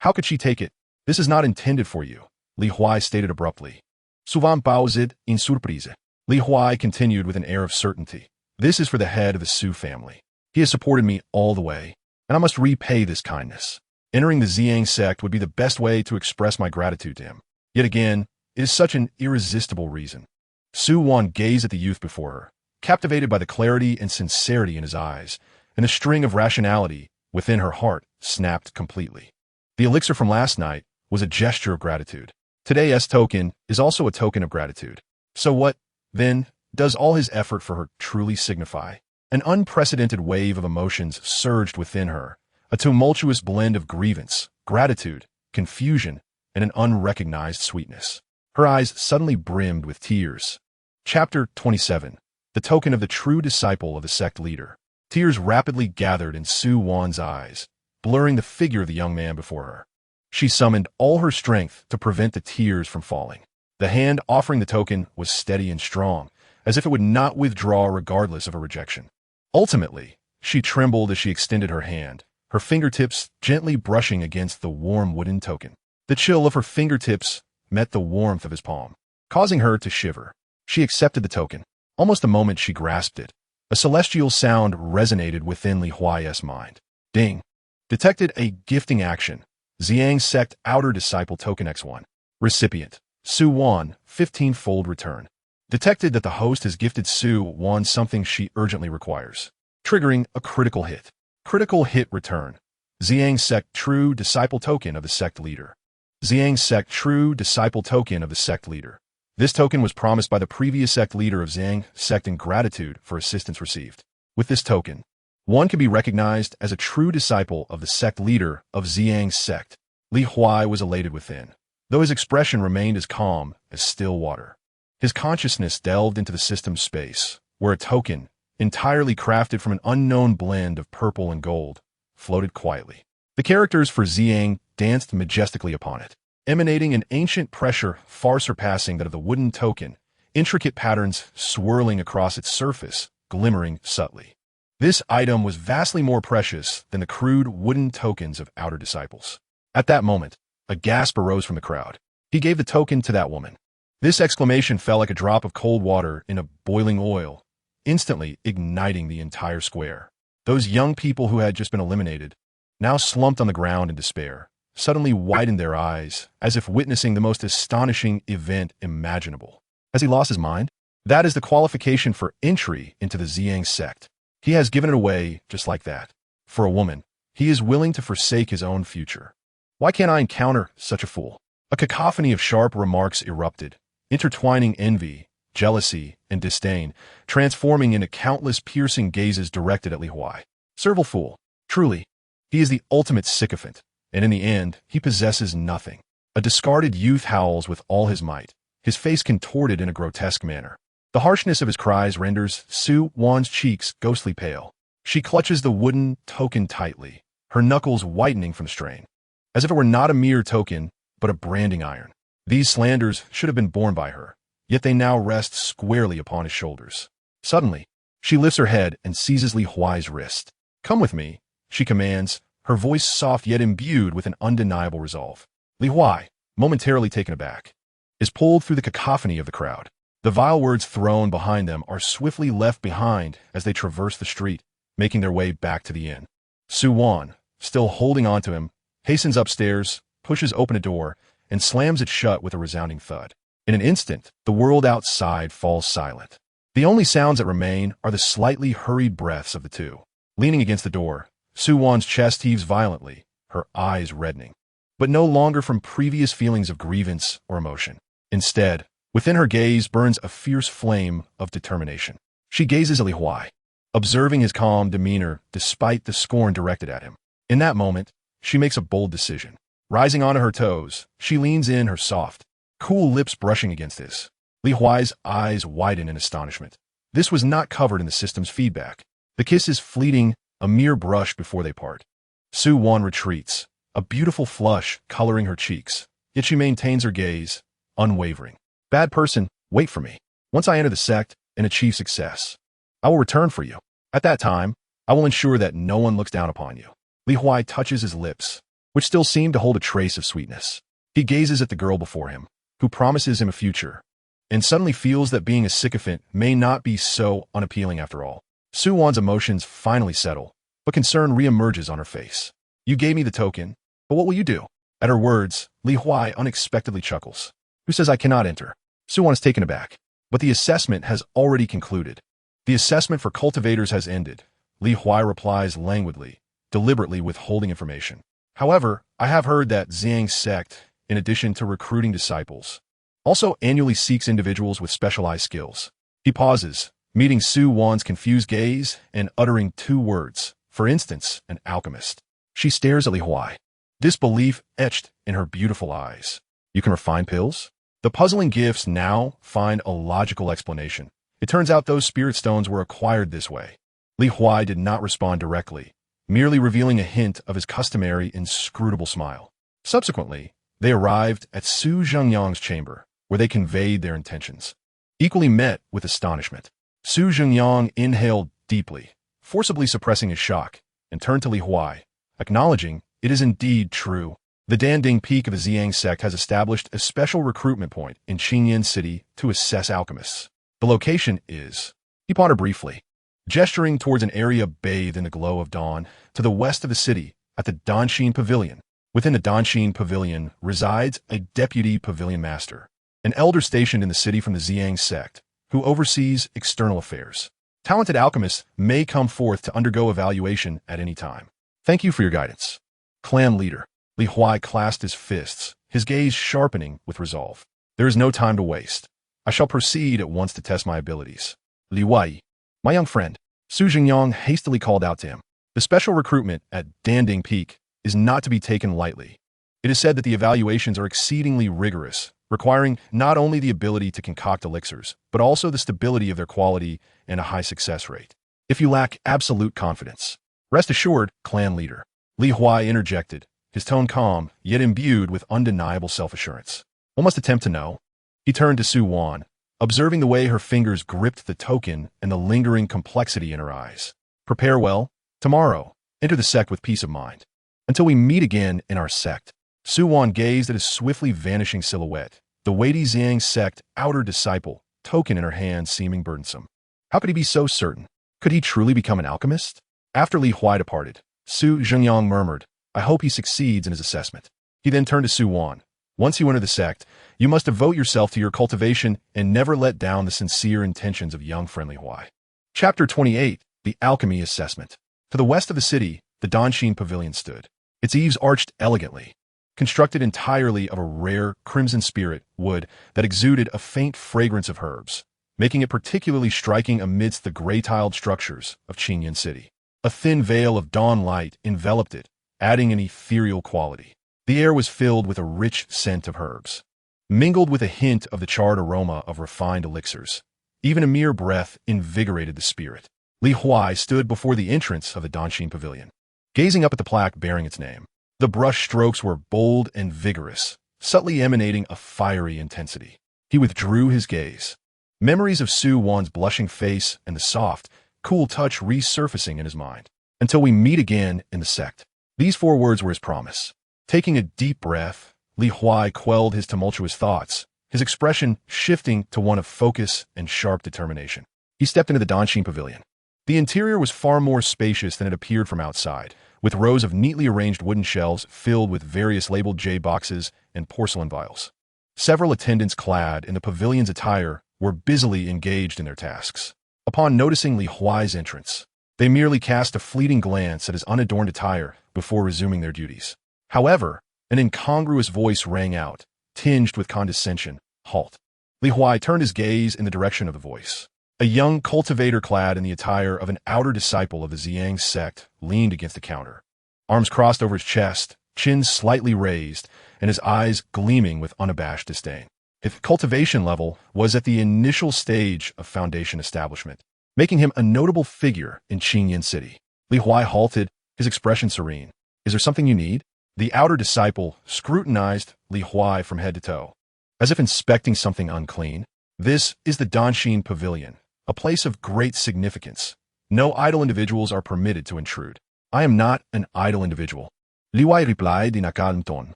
How could she take it? "This is not intended for you," Li Huai stated abruptly. "Souvent pausid in surprise." Li Huai continued with an air of certainty. "This is for the head of the Su family. He has supported me all the way, and I must repay this kindness. Entering the Ziyang sect would be the best way to express my gratitude to him. Yet again, it is such an irresistible reason." Su Wan gazed at the youth before her, captivated by the clarity and sincerity in his eyes, and the string of rationality within her heart snapped completely. The elixir from last night was a gesture of gratitude. Today's token is also a token of gratitude. So what, then, does all his effort for her truly signify? An unprecedented wave of emotions surged within her, a tumultuous blend of grievance, gratitude, confusion, and an unrecognized sweetness. Her eyes suddenly brimmed with tears. Chapter 27. The Token of the True Disciple of the Sect Leader. Tears rapidly gathered in Su Wan's eyes, blurring the figure of the young man before her. She summoned all her strength to prevent the tears from falling. The hand offering the token was steady and strong, as if it would not withdraw regardless of a rejection. Ultimately, she trembled as she extended her hand, her fingertips gently brushing against the warm wooden token. The chill of her fingertips met the warmth of his palm, causing her to shiver. She accepted the token. Almost the moment she grasped it, a celestial sound resonated within Li Huai's mind. Ding. Detected a gifting action. Ziyang Sect Outer Disciple Token X1. Recipient: Su Wan, 15-fold return. Detected that the host has gifted Su Wan something she urgently requires. Triggering a critical hit. Critical hit return. Ziyang Sect True Disciple Token of the Sect Leader. Ziyang's Sect True Disciple Token of the Sect Leader. This token was promised by the previous Sect Leader of Ziyang Sect in gratitude for assistance received. With this token, one can be recognized as a true disciple of the Sect Leader of Ziyang's Sect. Li Huai was elated within, though his expression remained as calm as still water. His consciousness delved into the system space, where a token, entirely crafted from an unknown blend of purple and gold, floated quietly. The characters for Ziyang danced majestically upon it, emanating an ancient pressure far surpassing that of the wooden token, intricate patterns swirling across its surface, glimmering subtly. This item was vastly more precious than the crude wooden tokens of outer disciples. At that moment, a gasp arose from the crowd. He gave the token to that woman. This exclamation fell like a drop of cold water in a boiling oil, instantly igniting the entire square. Those young people who had just been eliminated, now slumped on the ground in despair, suddenly widened their eyes, as if witnessing the most astonishing event imaginable. Has he lost his mind? That is the qualification for entry into the Ziyang Sect. He has given it away just like that. For a woman, he is willing to forsake his own future. Why can't I encounter such a fool? A cacophony of sharp remarks erupted, intertwining envy, jealousy, and disdain, transforming into countless piercing gazes directed at Li Huai. Servile fool. Truly, he is the ultimate sycophant, and in the end, he possesses nothing. A discarded youth howls with all his might, his face contorted in a grotesque manner. The harshness of his cries renders Su Wan's cheeks ghostly pale. She clutches the wooden token tightly, her knuckles whitening from strain, as if it were not a mere token, but a branding iron. These slanders should have been borne by her, yet they now rest squarely upon his shoulders. Suddenly, she lifts her head and seizes Li Huai's wrist. "Come with me," she commands, her voice soft yet imbued with an undeniable resolve. Li Huai, momentarily taken aback, is pulled through the cacophony of the crowd. The vile words thrown behind them are swiftly left behind as they traverse the street, making their way back to the inn. Su Wan, still holding on to him, hastens upstairs, pushes open a door, and slams it shut with a resounding thud. In an instant, the world outside falls silent. The only sounds that remain are the slightly hurried breaths of the two. Leaning against the door, Su Wan's chest heaves violently, her eyes reddening, but no longer from previous feelings of grievance or emotion. Instead, within her gaze burns a fierce flame of determination. She gazes at Li Huai, observing his calm demeanor despite the scorn directed at him. In that moment, she makes a bold decision. Rising onto her toes, she leans in, her soft, cool lips brushing against his. Li Huai's eyes widen in astonishment. This was not covered in the system's feedback. The kiss is fleeting, a mere brush before they part. Su Wan retreats, a beautiful flush coloring her cheeks, yet she maintains her gaze, unwavering. "Bad person, wait for me. Once I enter the sect and achieve success, I will return for you. At that time, I will ensure that no one looks down upon you." Li Huai touches his lips, which still seem to hold a trace of sweetness. He gazes at the girl before him, who promises him a future, and suddenly feels that being a sycophant may not be so unappealing after all. Su Wan's emotions finally settle, but concern reemerges on her face. "You gave me the token, but what will you do?" At her words, Li Huai unexpectedly chuckles. "Who says I cannot enter?" Su Wan is taken aback, but the assessment has already concluded. The assessment for cultivators has ended. Li Huai replies languidly, deliberately withholding information. "However, I have heard that Ziyang's Sect, in addition to recruiting disciples, also annually seeks individuals with specialized skills." He pauses, meeting Su Wan's confused gaze and uttering two words, for instance, an alchemist. She stares at Li Huai, disbelief etched in her beautiful eyes. "You can refine pills?" The puzzling gifts now find a logical explanation. It turns out those spirit stones were acquired this way. Li Huai did not respond directly, merely revealing a hint of his customary inscrutable smile. Subsequently, they arrived at Su Zhengyang's chamber, where they conveyed their intentions. Equally met with astonishment, Su Zhengyang inhaled deeply, forcibly suppressing his shock, and turned to Li Huai, acknowledging it is indeed true. The Danding Peak of the Ziyang Sect has established a special recruitment point in Qingyan City to assess alchemists. The location is... He pondered briefly, gesturing towards an area bathed in the glow of dawn to the west of the city at the Danshin Pavilion. Within the Danshin Pavilion resides a deputy pavilion master, an elder stationed in the city from the Ziyang Sect, who oversees external affairs. Talented alchemists may come forth to undergo evaluation at any time. "Thank you for your guidance." Clan leader. Li Huai clasped his fists, his gaze sharpening with resolve. There is no time to waste. I shall proceed at once to test my abilities. Li Huai, my young friend, Su Jingyang hastily called out to him. The special recruitment at Danding Peak is not to be taken lightly. It is said that the evaluations are exceedingly rigorous, requiring not only the ability to concoct elixirs, but also the stability of their quality and a high success rate. If you lack absolute confidence, rest assured, clan leader. Li Huai interjected, his tone calm, yet imbued with undeniable self-assurance. One must attempt to know. He turned to Su Wan, observing the way her fingers gripped the token and the lingering complexity in her eyes. Prepare well. Tomorrow, enter the sect with peace of mind. Until we meet again in our sect. Su Wan gazed at his swiftly vanishing silhouette, the weighty Xiang sect outer disciple, token in her hand seeming burdensome. How could he be so certain? Could he truly become an alchemist? After Li Huai departed, Su Jingyang murmured, I hope he succeeds in his assessment. He then turned to Su Wan. Once you enter the sect, you must devote yourself to your cultivation and never let down the sincere intentions of young friendly Huai. Chapter 28, The Alchemy Assessment. To the west of the city, the Danshin Pavilion stood. Its eaves arched elegantly, constructed entirely of a rare crimson spirit wood that exuded a faint fragrance of herbs, making it particularly striking amidst the gray-tiled structures of Qingyan City. A thin veil of dawn light enveloped it, adding an ethereal quality. The air was filled with a rich scent of herbs, mingled with a hint of the charred aroma of refined elixirs. Even a mere breath invigorated the spirit. Li Huai stood before the entrance of the Danshin Pavilion, gazing up at the plaque bearing its name. The brush strokes were bold and vigorous, subtly emanating a fiery intensity. He withdrew his gaze. Memories of Su Wan's blushing face and the soft, cool touch resurfacing in his mind. Until we meet again in the sect. These 4 words were his promise. Taking a deep breath, Li Huai quelled his tumultuous thoughts, his expression shifting to one of focus and sharp determination. He stepped into the Danshin Pavilion. The interior was far more spacious than it appeared from outside, with rows of neatly arranged wooden shelves filled with various labeled jade boxes and porcelain vials. Several attendants clad in the pavilion's attire were busily engaged in their tasks. Upon noticing Li Huai's entrance, they merely cast a fleeting glance at his unadorned attire before resuming their duties. However, an incongruous voice rang out, tinged with condescension. Halt. Li Huai turned his gaze in the direction of the voice. A young cultivator clad in the attire of an outer disciple of the Xiang sect leaned against the counter, arms crossed over his chest, chin slightly raised, and his eyes gleaming with unabashed disdain. His cultivation level was at the initial stage of foundation establishment, making him a notable figure in Qingyan City. Li Huai halted, his expression serene. Is there something you need? The outer disciple scrutinized Li Huai from head to toe, as if inspecting something unclean. This is the Danshin Pavilion, a place of great significance. No idle individuals are permitted to intrude. I am not an idle individual. Li Huai replied in a calm tone.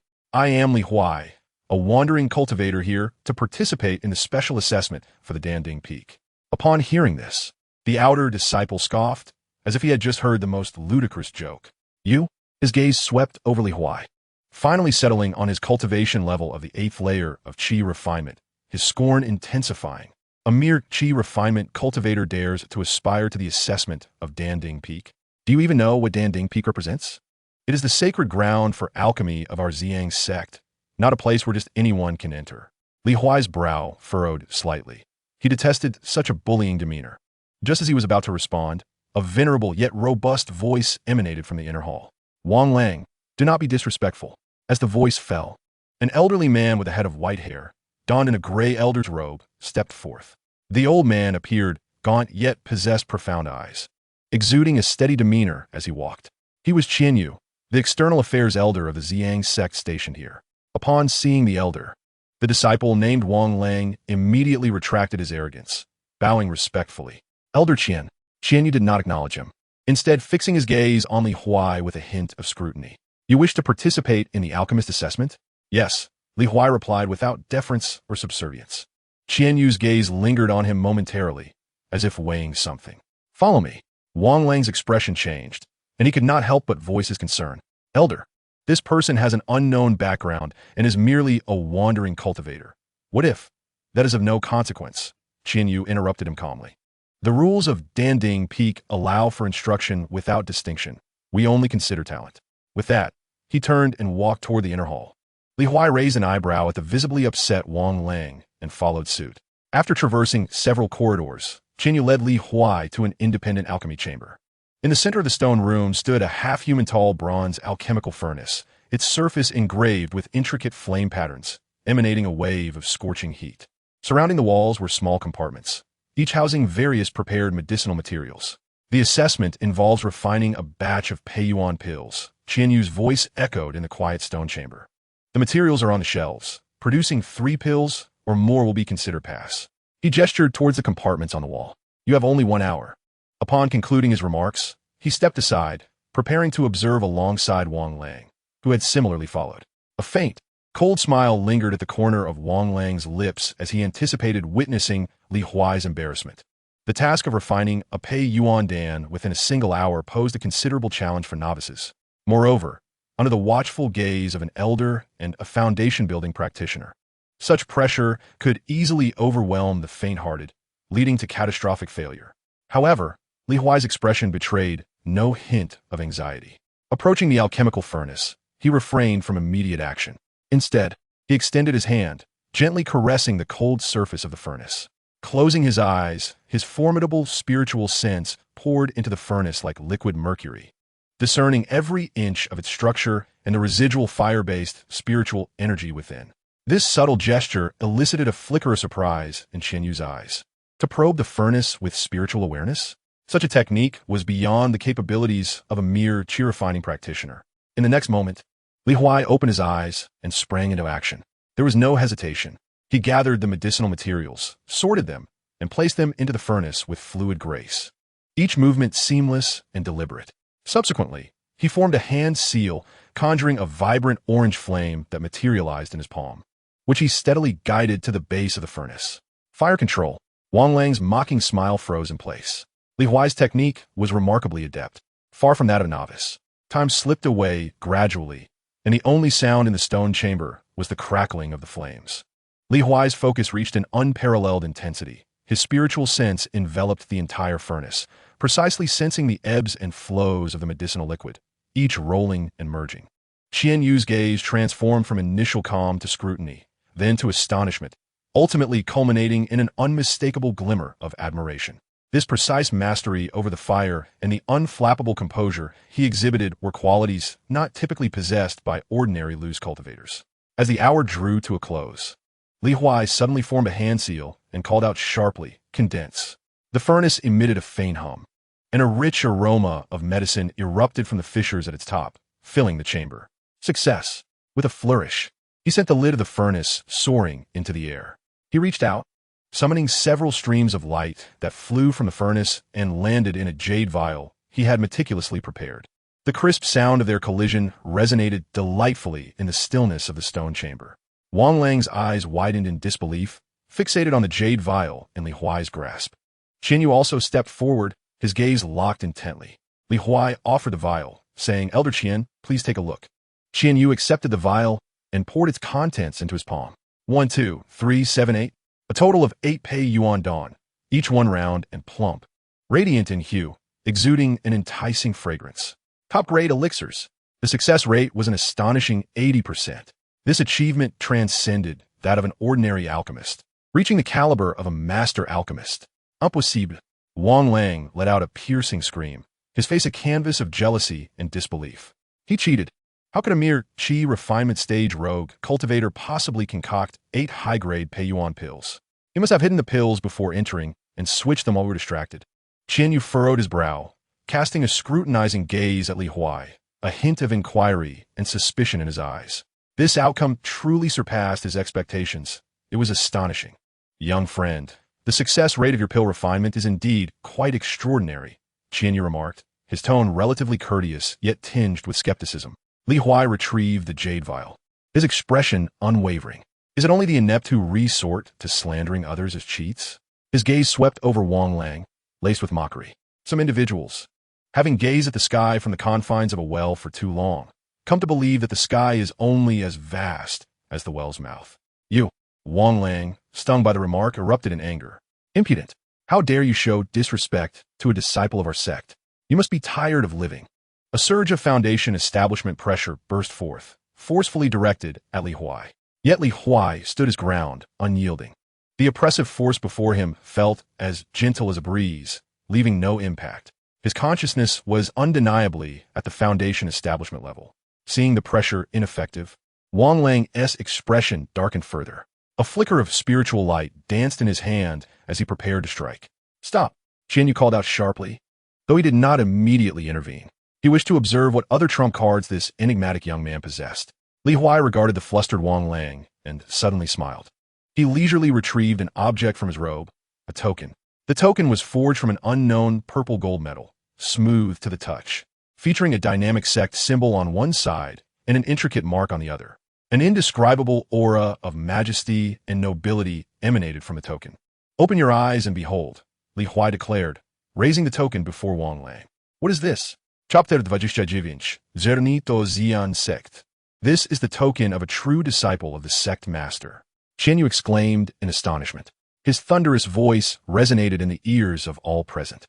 I am Li Huai, a wandering cultivator here to participate in the special assessment for the Danding Peak. Upon hearing this, the outer disciple scoffed, as if he had just heard the most ludicrous joke. You? His gaze swept over Li Huai, finally settling on his cultivation level of the 8th layer of Qi refinement, his scorn intensifying. A mere Qi refinement cultivator dares to aspire to the assessment of Danding Peak. Do you even know what Danding Peak represents? It is the sacred ground for alchemy of our Xiang sect, not a place where just anyone can enter. Li Huai's brow furrowed slightly. He detested such a bullying demeanor. Just as he was about to respond, a venerable yet robust voice emanated from the inner hall. Wang Lang, do not be disrespectful. As the voice fell, an elderly man with a head of white hair, donned in a gray elder's robe, stepped forth. The old man appeared gaunt yet possessed profound eyes, exuding a steady demeanor as he walked. He was Qian Yu, the external affairs elder of the Xiang sect stationed here. Upon seeing the elder, the disciple named Wang Lang immediately retracted his arrogance, bowing respectfully. Elder Qian Yu did not acknowledge him, instead fixing his gaze on Li Huai with a hint of scrutiny. You wish to participate in the alchemist assessment? Yes, Li Huai replied without deference or subservience. Qian Yu's gaze lingered on him momentarily, as if weighing something. Follow me. Wang Lang's expression changed, and he could not help but voice his concern. Elder, this person has an unknown background and is merely a wandering cultivator. What if? That is of no consequence, Qian Yu interrupted him calmly. The rules of Danding Peak allow for instruction without distinction. We only consider talent. With that, he turned and walked toward the inner hall. Li Huai raised an eyebrow at the visibly upset Wang Lang and followed suit. After traversing several corridors, Qinyu led Li Huai to an independent alchemy chamber. In the center of the stone room stood a half-human-tall bronze alchemical furnace, its surface engraved with intricate flame patterns, emanating a wave of scorching heat. Surrounding the walls were small compartments, each housing various prepared medicinal materials. The assessment involves refining a batch of Peiyuan pills. Qianyu's voice echoed in the quiet stone chamber. The materials are on the shelves. Producing 3 pills or more will be considered pass. He gestured towards the compartments on the wall. You have only 1 hour. Upon concluding his remarks, he stepped aside, preparing to observe alongside Wang Lang, who had similarly followed. A faint, cold smile lingered at the corner of Wang Lang's lips as he anticipated witnessing Li Huai's embarrassment. The task of refining a Pei Yuan Dan within a single hour posed a considerable challenge for novices. Moreover, under the watchful gaze of an elder and a foundation-building practitioner, such pressure could easily overwhelm the faint-hearted, leading to catastrophic failure. However, Li Huai's expression betrayed no hint of anxiety. Approaching the alchemical furnace, he refrained from immediate action. Instead, he extended his hand, gently caressing the cold surface of the furnace. Closing his eyes, his formidable spiritual sense poured into the furnace like liquid mercury, discerning every inch of its structure and the residual fire-based spiritual energy within. This subtle gesture elicited a flicker of surprise in Qianyu's eyes. To probe the furnace with spiritual awareness? Such a technique was beyond the capabilities of a mere chi-refining practitioner. In the next moment, Li Huai opened his eyes and sprang into action. There was no hesitation. He gathered the medicinal materials, sorted them, and placed them into the furnace with fluid grace. Each movement seamless and deliberate. Subsequently, he formed a hand seal, conjuring a vibrant orange flame that materialized in his palm, which he steadily guided to the base of the furnace. Fire control. Wang Lang's mocking smile froze in place. Li Huai's technique was remarkably adept, far from that of a novice. Time slipped away gradually, and the only sound in the stone chamber was the crackling of the flames. Li Huai's focus reached an unparalleled intensity. His spiritual sense enveloped the entire furnace, precisely sensing the ebbs and flows of the medicinal liquid, each rolling and merging. Qianyu's gaze transformed from initial calm to scrutiny, then to astonishment, ultimately culminating in an unmistakable glimmer of admiration. This precise mastery over the fire and the unflappable composure he exhibited were qualities not typically possessed by ordinary loose cultivators. As the hour drew to a close, Li Huai suddenly formed a hand seal and called out sharply, "Condense." The furnace emitted a faint hum, and a rich aroma of medicine erupted from the fissures at its top, filling the chamber. Success! With a flourish, he sent the lid of the furnace soaring into the air. He reached out, summoning several streams of light that flew from the furnace and landed in a jade vial he had meticulously prepared. The crisp sound of their collision resonated delightfully in the stillness of the stone chamber. Wang Lang's eyes widened in disbelief, fixated on the jade vial in Li Huai's grasp. Qianyu also stepped forward, his gaze locked intently. Li Huai offered the vial, saying, "Elder Qian, please take a look." Qianyu accepted the vial and poured its contents into his palm. 1, 2, 3, 7, 8. A total of 8 Pei Yuan Dawn, each one round and plump, radiant in hue, exuding an enticing fragrance. Top-grade elixirs. The success rate was an astonishing 80%. This achievement transcended that of an ordinary alchemist, reaching the caliber of a master alchemist. Impossible. Wang Lang let out a piercing scream, his face a canvas of jealousy and disbelief. He cheated. How could a mere chi refinement stage rogue cultivator possibly concoct 8 high-grade Peiyuan pills? He must have hidden the pills before entering and switched them while we were distracted. Qianyu furrowed his brow, casting a scrutinizing gaze at Li Huai, a hint of inquiry and suspicion in his eyes. This outcome truly surpassed his expectations. It was astonishing. "Young friend, the success rate of your pill refinement is indeed quite extraordinary," Qianyu remarked, his tone relatively courteous yet tinged with skepticism. Li Huai retrieved the jade vial, his expression unwavering. Is it only the inept who resort to slandering others as cheats? His gaze swept over Wang Lang, laced with mockery. Some individuals, having gazed at the sky from the confines of a well for too long, come to believe that the sky is only as vast as the well's mouth. You, Wang Lang, stung by the remark, erupted in anger. "Impudent! How dare you show disrespect to a disciple of our sect? You must be tired of living." A surge of foundation establishment pressure burst forth, forcefully directed at Li Huai. Yet Li Huai stood his ground, unyielding. The oppressive force before him felt as gentle as a breeze, leaving no impact. His consciousness was undeniably at the Foundation establishment level. Seeing the pressure ineffective, Wang Lang's expression darkened further. A flicker of spiritual light danced in his hand as he prepared to strike. "Stop!" Qian Yu called out sharply. Though he did not immediately intervene, he wished to observe what other trump cards this enigmatic young man possessed. Li Huai regarded the flustered Wang Lang and suddenly smiled. He leisurely retrieved an object from his robe, a token. The token was forged from an unknown purple gold metal, smooth to the touch, featuring a dynamic sect symbol on one side and an intricate mark on the other. An indescribable aura of majesty and nobility emanated from the token. "Open your eyes and behold," Li Huai declared, raising the token before Wang Lang. "What is this?" Chapter 29. Zernito Xian Sect. This is the token of a true disciple of the Sect Master, Qian Yu exclaimed in astonishment. His thunderous voice resonated in the ears of all present.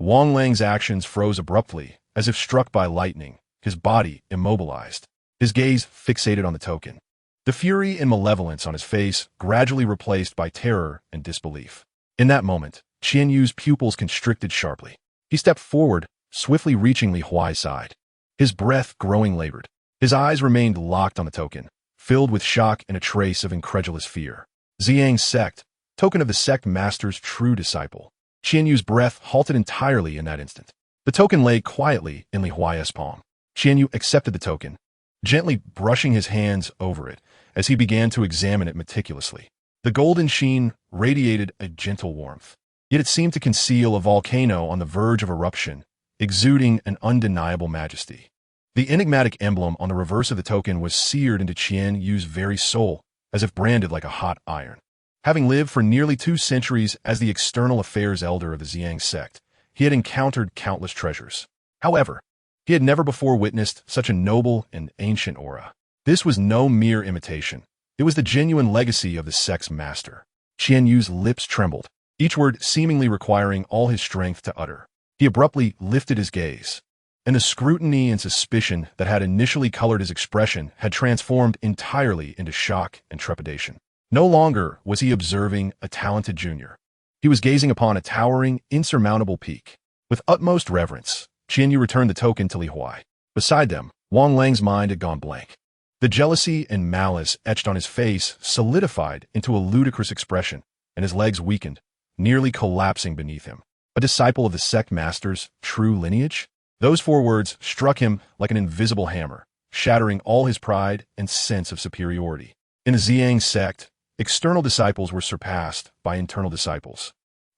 Wang Lang's actions froze abruptly, as if struck by lightning, his body immobilized, his gaze fixated on the token. The fury and malevolence on his face gradually replaced by terror and disbelief. In that moment, Qian Yu's pupils constricted sharply. He stepped forward, swiftly reaching Li Huai's side. His breath growing labored. His eyes remained locked on the token, filled with shock and a trace of incredulous fear. Xiang Sect, token of the Sect Master's true disciple. Qian Yu's breath halted entirely in that instant. The token lay quietly in Li Huai's palm. Qian Yu accepted the token, gently brushing his hands over it as he began to examine it meticulously. The golden sheen radiated a gentle warmth, yet it seemed to conceal a volcano on the verge of eruption, exuding an undeniable majesty. The enigmatic emblem on the reverse of the token was seared into Qian Yu's very soul, as if branded like a hot iron. Having lived for nearly 2 centuries as the external affairs elder of the Xiang sect, he had encountered countless treasures. However, he had never before witnessed such a noble and ancient aura. This was no mere imitation. It was the genuine legacy of the sect's master. Qian Yu's lips trembled, each word seemingly requiring all his strength to utter. He abruptly lifted his gaze, and the scrutiny and suspicion that had initially colored his expression had transformed entirely into shock and trepidation. No longer was he observing a talented junior. He was gazing upon a towering, insurmountable peak. With utmost reverence, Qian Yu returned the token to Li Huai. Beside them, Wang Lang's mind had gone blank. The jealousy and malice etched on his face solidified into a ludicrous expression, and his legs weakened, nearly collapsing beneath him. A disciple of the Sect Master's true lineage? Those 4 words struck him like an invisible hammer, shattering all his pride and sense of superiority. In the Xiang sect, external disciples were surpassed by internal disciples,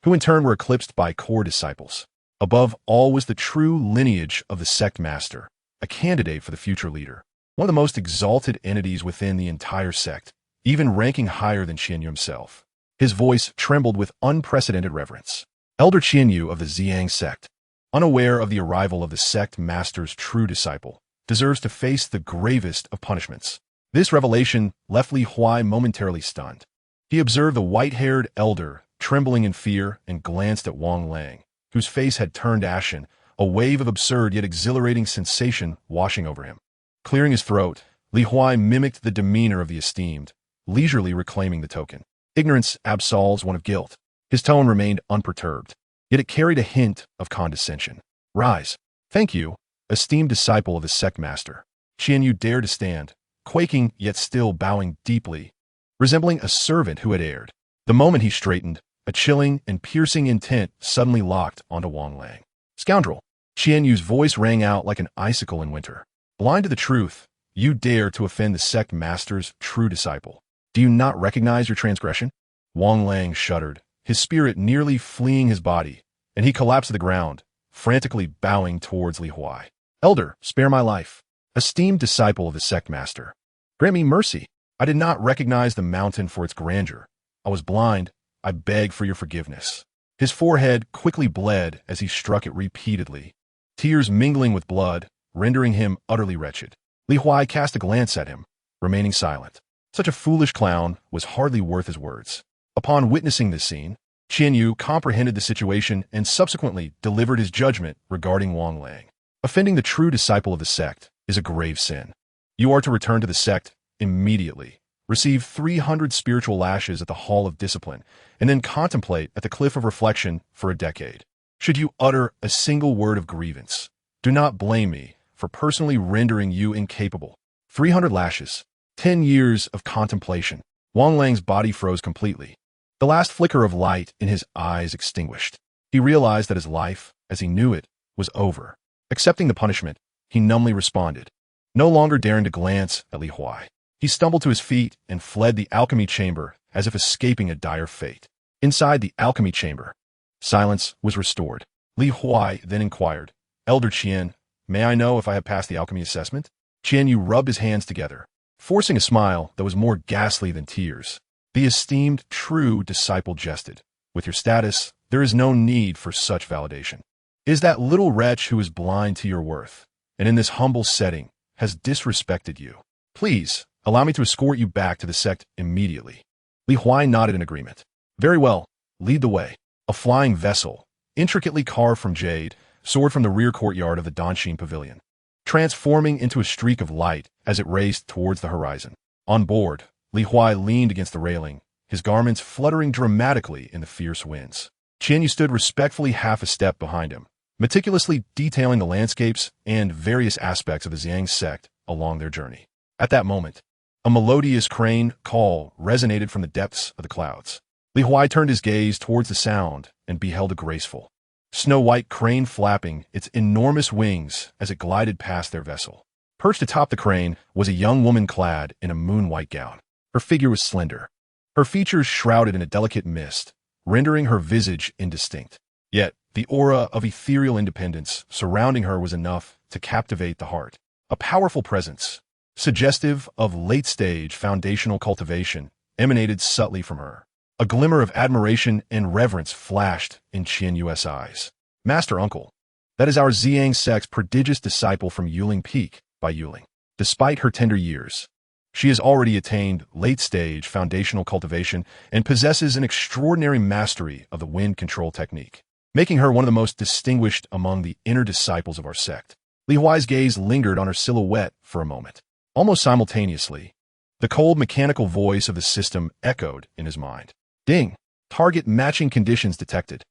who in turn were eclipsed by core disciples. Above all was the true lineage of the Sect Master, a candidate for the future leader, one of the most exalted entities within the entire sect, even ranking higher than Qian Yu himself. His voice trembled with unprecedented reverence. Elder Qian Yu of the Xiang sect, unaware of the arrival of the Sect Master's true disciple, deserves to face the gravest of punishments. This revelation left Li Huai momentarily stunned. He observed the white-haired elder trembling in fear and glanced at Wang Lang, whose face had turned ashen, a wave of absurd yet exhilarating sensation washing over him. Clearing his throat, Li Huai mimicked the demeanor of the esteemed, leisurely reclaiming the token. Ignorance absolves one of guilt. His tone remained unperturbed, yet it carried a hint of condescension. "Rise." "Thank you, esteemed disciple of the Sect Master." Qian Yu dared to stand, quaking yet still bowing deeply, resembling a servant who had erred. The moment he straightened, a chilling and piercing intent suddenly locked onto Wang Lang. "Scoundrel!" Qian Yu's voice rang out like an icicle in winter. "Blind to the truth, you dare to offend the Sect Master's true disciple. Do you not recognize your transgression?" Wang Lang shuddered, his spirit nearly fleeing his body, and he collapsed to the ground, frantically bowing towards Li Huai. "Elder, spare my life. Esteemed disciple of the Sect Master, grant me mercy. I did not recognize the mountain for its grandeur. I was blind. I beg for your forgiveness." His forehead quickly bled as he struck it repeatedly, tears mingling with blood, rendering him utterly wretched. Li Huai cast a glance at him, remaining silent. Such a foolish clown was hardly worth his words. Upon witnessing this scene, Qian Yu comprehended the situation and subsequently delivered his judgment regarding Wang Lang. Offending the true disciple of the sect is a grave sin. You are to return to the sect immediately. Receive 300 spiritual lashes at the Hall of Discipline, and then contemplate at the Cliff of Reflection for a decade. Should you utter a single word of grievance, do not blame me for personally rendering you incapable. 300 lashes. 10 years of contemplation. Wang Lang's body froze completely. The last flicker of light in his eyes extinguished. He realized that his life, as he knew it, was over. Accepting the punishment, he numbly responded, no longer daring to glance at Li Huai. He stumbled to his feet and fled the alchemy chamber as if escaping a dire fate. Inside the alchemy chamber, silence was restored. Li Huai then inquired, Elder Qian, may I know if I have passed the alchemy assessment? Qian Yu rubbed his hands together, forcing a smile that was more ghastly than tears. The esteemed true disciple jested, with your status, there is no need for such validation. It is that little wretch who is blind to your worth, and in this humble setting has disrespected you. Please, allow me to escort you back to the sect immediately. Li Huai nodded in agreement. Very well, lead the way. A flying vessel, intricately carved from jade, soared from the rear courtyard of the Danshin Pavilion, transforming into a streak of light as it raced towards the horizon. On board, Li Huai leaned against the railing, his garments fluttering dramatically in the fierce winds. Qian Yu stood respectfully half a step behind him, meticulously detailing the landscapes and various aspects of the Zhang sect along their journey. At that moment, a melodious crane call resonated from the depths of the clouds. Li Huai turned his gaze towards the sound and beheld a graceful, snow-white crane flapping its enormous wings as it glided past their vessel. Perched atop the crane was a young woman clad in a moon-white gown. Her figure was slender, her features shrouded in a delicate mist, rendering her visage indistinct. Yet, the aura of ethereal independence surrounding her was enough to captivate the heart. A powerful presence, suggestive of late-stage foundational cultivation, emanated subtly from her. A glimmer of admiration and reverence flashed in Qian Yu's eyes. Master Uncle, that is our Ziyang sect's prodigious disciple from Yuling Peak by Yuling. Despite her tender years, she has already attained late-stage foundational cultivation and possesses an extraordinary mastery of the wind control technique, making her one of the most distinguished among the inner disciples of our sect. Li Huai's gaze lingered on her silhouette for a moment. Almost simultaneously, the cold mechanical voice of the system echoed in his mind. Ding! Target matching conditions detected.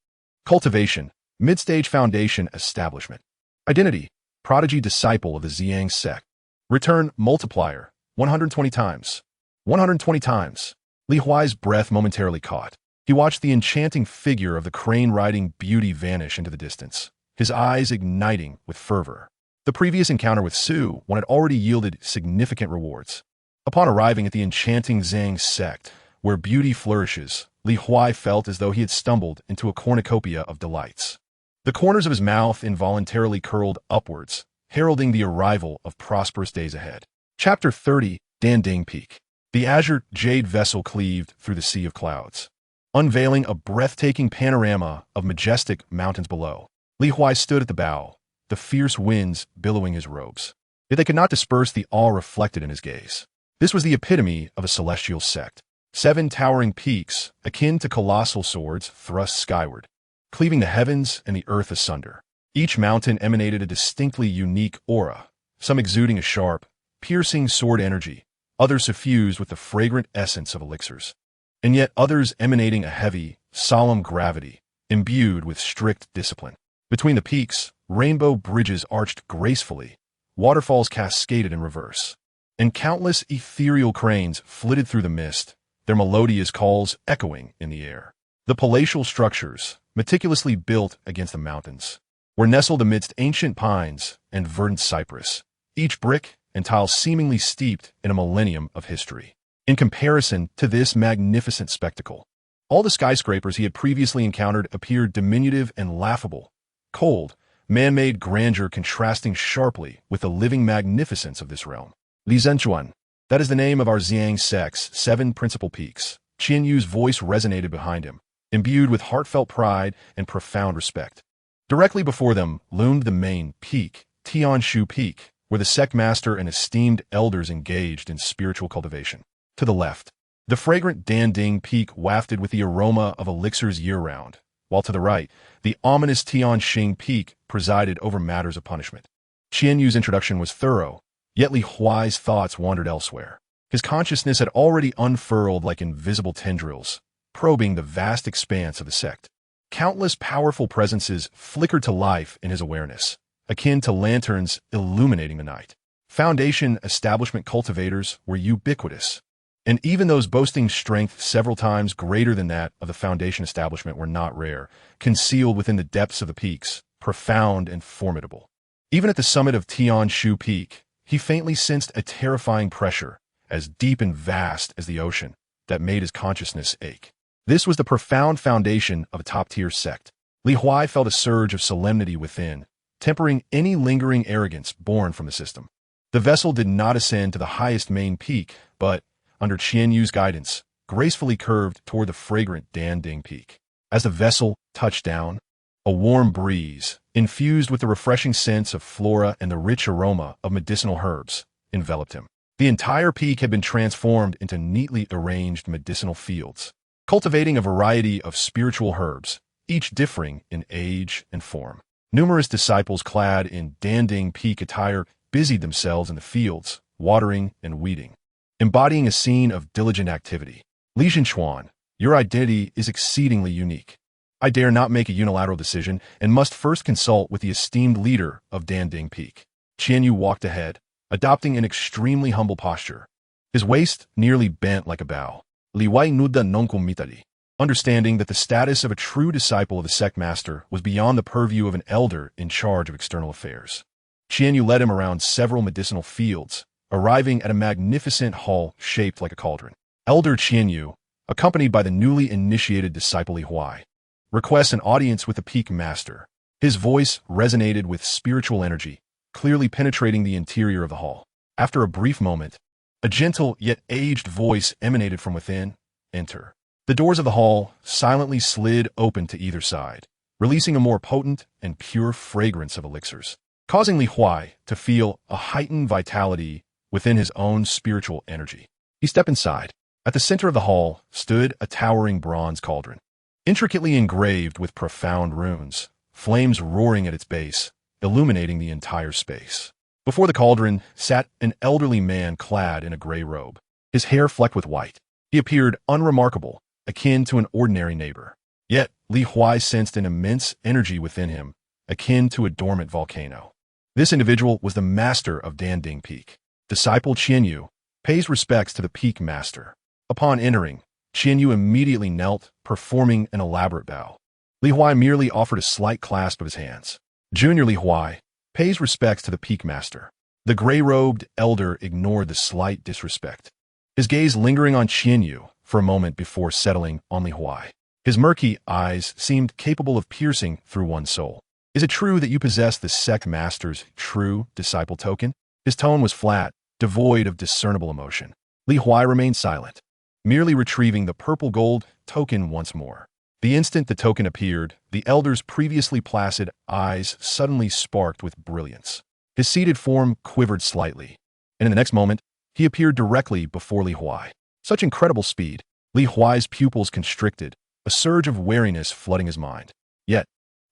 Cultivation, mid-stage foundation establishment. Identity, prodigy disciple of the Ziyang sect. Return multiplier, 120 times. 120 times. Li Huai's breath momentarily caught. He watched the enchanting figure of the crane-riding beauty vanish into the distance, his eyes igniting with fervor. The previous encounter with Su had already yielded significant rewards. Upon arriving at the enchanting Zhang sect, where beauty flourishes, Li Huai felt as though he had stumbled into a cornucopia of delights. The corners of his mouth involuntarily curled upwards, heralding the arrival of prosperous days ahead. Chapter 30, Danding Peak. The azure jade vessel cleaved through the sea of clouds, unveiling a breathtaking panorama of majestic mountains below. Li Huai stood at the bow, the fierce winds billowing his robes. Yet they could not disperse the awe reflected in his gaze. This was the epitome of a celestial sect. 7 towering peaks, akin to colossal swords, thrust skyward, cleaving the heavens and the earth asunder. Each mountain emanated a distinctly unique aura, some exuding a sharp, piercing sword energy, others suffused with the fragrant essence of elixirs, and yet others emanating a heavy, solemn gravity, imbued with strict discipline. Between the peaks, rainbow bridges arched gracefully, waterfalls cascaded in reverse, and countless ethereal cranes flitted through the mist, their melodious calls echoing in the air. The palatial structures, meticulously built against the mountains, were nestled amidst ancient pines and verdant cypress, each brick and tile seemingly steeped in a millennium of history. In comparison to this magnificent spectacle, all the skyscrapers he had previously encountered appeared diminutive and laughable, cold, man-made grandeur contrasting sharply with the living magnificence of this realm. Li Zhenchuan, that is the name of our Ziyang sect's 7 principal peaks. Qian Yu's voice resonated behind him, imbued with heartfelt pride and profound respect. Directly before them loomed the main peak, Tianshu Peak, where the sect master and esteemed elders engaged in spiritual cultivation. To the left, the fragrant Danding Peak wafted with the aroma of elixirs year-round, while to the right, the ominous Tianxing Peak presided over matters of punishment. Qian Yu's introduction was thorough, Yet Li Huai's thoughts wandered elsewhere. His consciousness had already unfurled like invisible tendrils, probing the vast expanse of the sect. Countless powerful presences flickered to life in his awareness, akin to lanterns illuminating the night. Foundation establishment cultivators were ubiquitous, and even those boasting strength several times greater than that of the Foundation establishment were not rare, concealed within the depths of the peaks, profound and formidable. Even at the summit of Tian Shu Peak, he faintly sensed a terrifying pressure, as deep and vast as the ocean, that made his consciousness ache. This was the profound foundation of a top-tier sect. Li Huai felt a surge of solemnity within, tempering any lingering arrogance born from the system. The vessel did not ascend to the highest main peak, but, under Qian Yu's guidance, gracefully curved toward the fragrant Danding Peak. As the vessel touched down, a warm breeze, infused with the refreshing scents of flora and the rich aroma of medicinal herbs, enveloped him. The entire peak had been transformed into neatly arranged medicinal fields, cultivating a variety of spiritual herbs, each differing in age and form. Numerous disciples clad in Danding Peak attire busied themselves in the fields, watering and weeding, embodying a scene of diligent activity. Li Zhenchuan, your identity is exceedingly unique. I dare not make a unilateral decision and must first consult with the esteemed leader of Danding Peak. Qian Yu walked ahead, adopting an extremely humble posture, his waist nearly bent like a bow. Li Wai Nuda Nonkum Mitari, understanding that the status of a true disciple of the sect master was beyond the purview of an elder in charge of external affairs. Qian Yu led him around several medicinal fields, arriving at a magnificent hall shaped like a cauldron. Elder Qian Yu, accompanied by the newly initiated disciple Li Huai, requests an audience with the peak master. His voice resonated with spiritual energy, clearly penetrating the interior of the hall. After a brief moment, a gentle yet aged voice emanated from within. Enter. The doors of the hall silently slid open to either side, releasing a more potent and pure fragrance of elixirs, causing Li Huai to feel a heightened vitality within his own spiritual energy. He stepped inside. At the center of the hall stood a towering bronze cauldron, intricately engraved with profound runes, flames roaring at its base, illuminating the entire space. Before the cauldron sat an elderly man clad in a gray robe, his hair flecked with white. He appeared unremarkable, akin to an ordinary neighbor. Yet Li Huai sensed an immense energy within him, akin to a dormant volcano. This individual was the master of Danding Peak. Disciple Qian Yu pays respects to the peak master. Upon entering, Qian Yu immediately knelt, performing an elaborate bow. Li Huai merely offered a slight clasp of his hands. Junior Li Huai pays respects to the peak master. The gray-robed elder ignored the slight disrespect, his gaze lingering on Qian Yu for a moment before settling on Li Huai. His murky eyes seemed capable of piercing through one's soul. Is it true that you possess the sect master's true disciple token? His tone was flat, devoid of discernible emotion. Li Huai remained silent, merely retrieving the purple gold token once more. The instant the token appeared, the elder's previously placid eyes suddenly sparked with brilliance. His seated form quivered slightly, and in the next moment, he appeared directly before Li Huai. Such incredible speed. Li Huai's pupils constricted, a surge of wariness flooding his mind. Yet,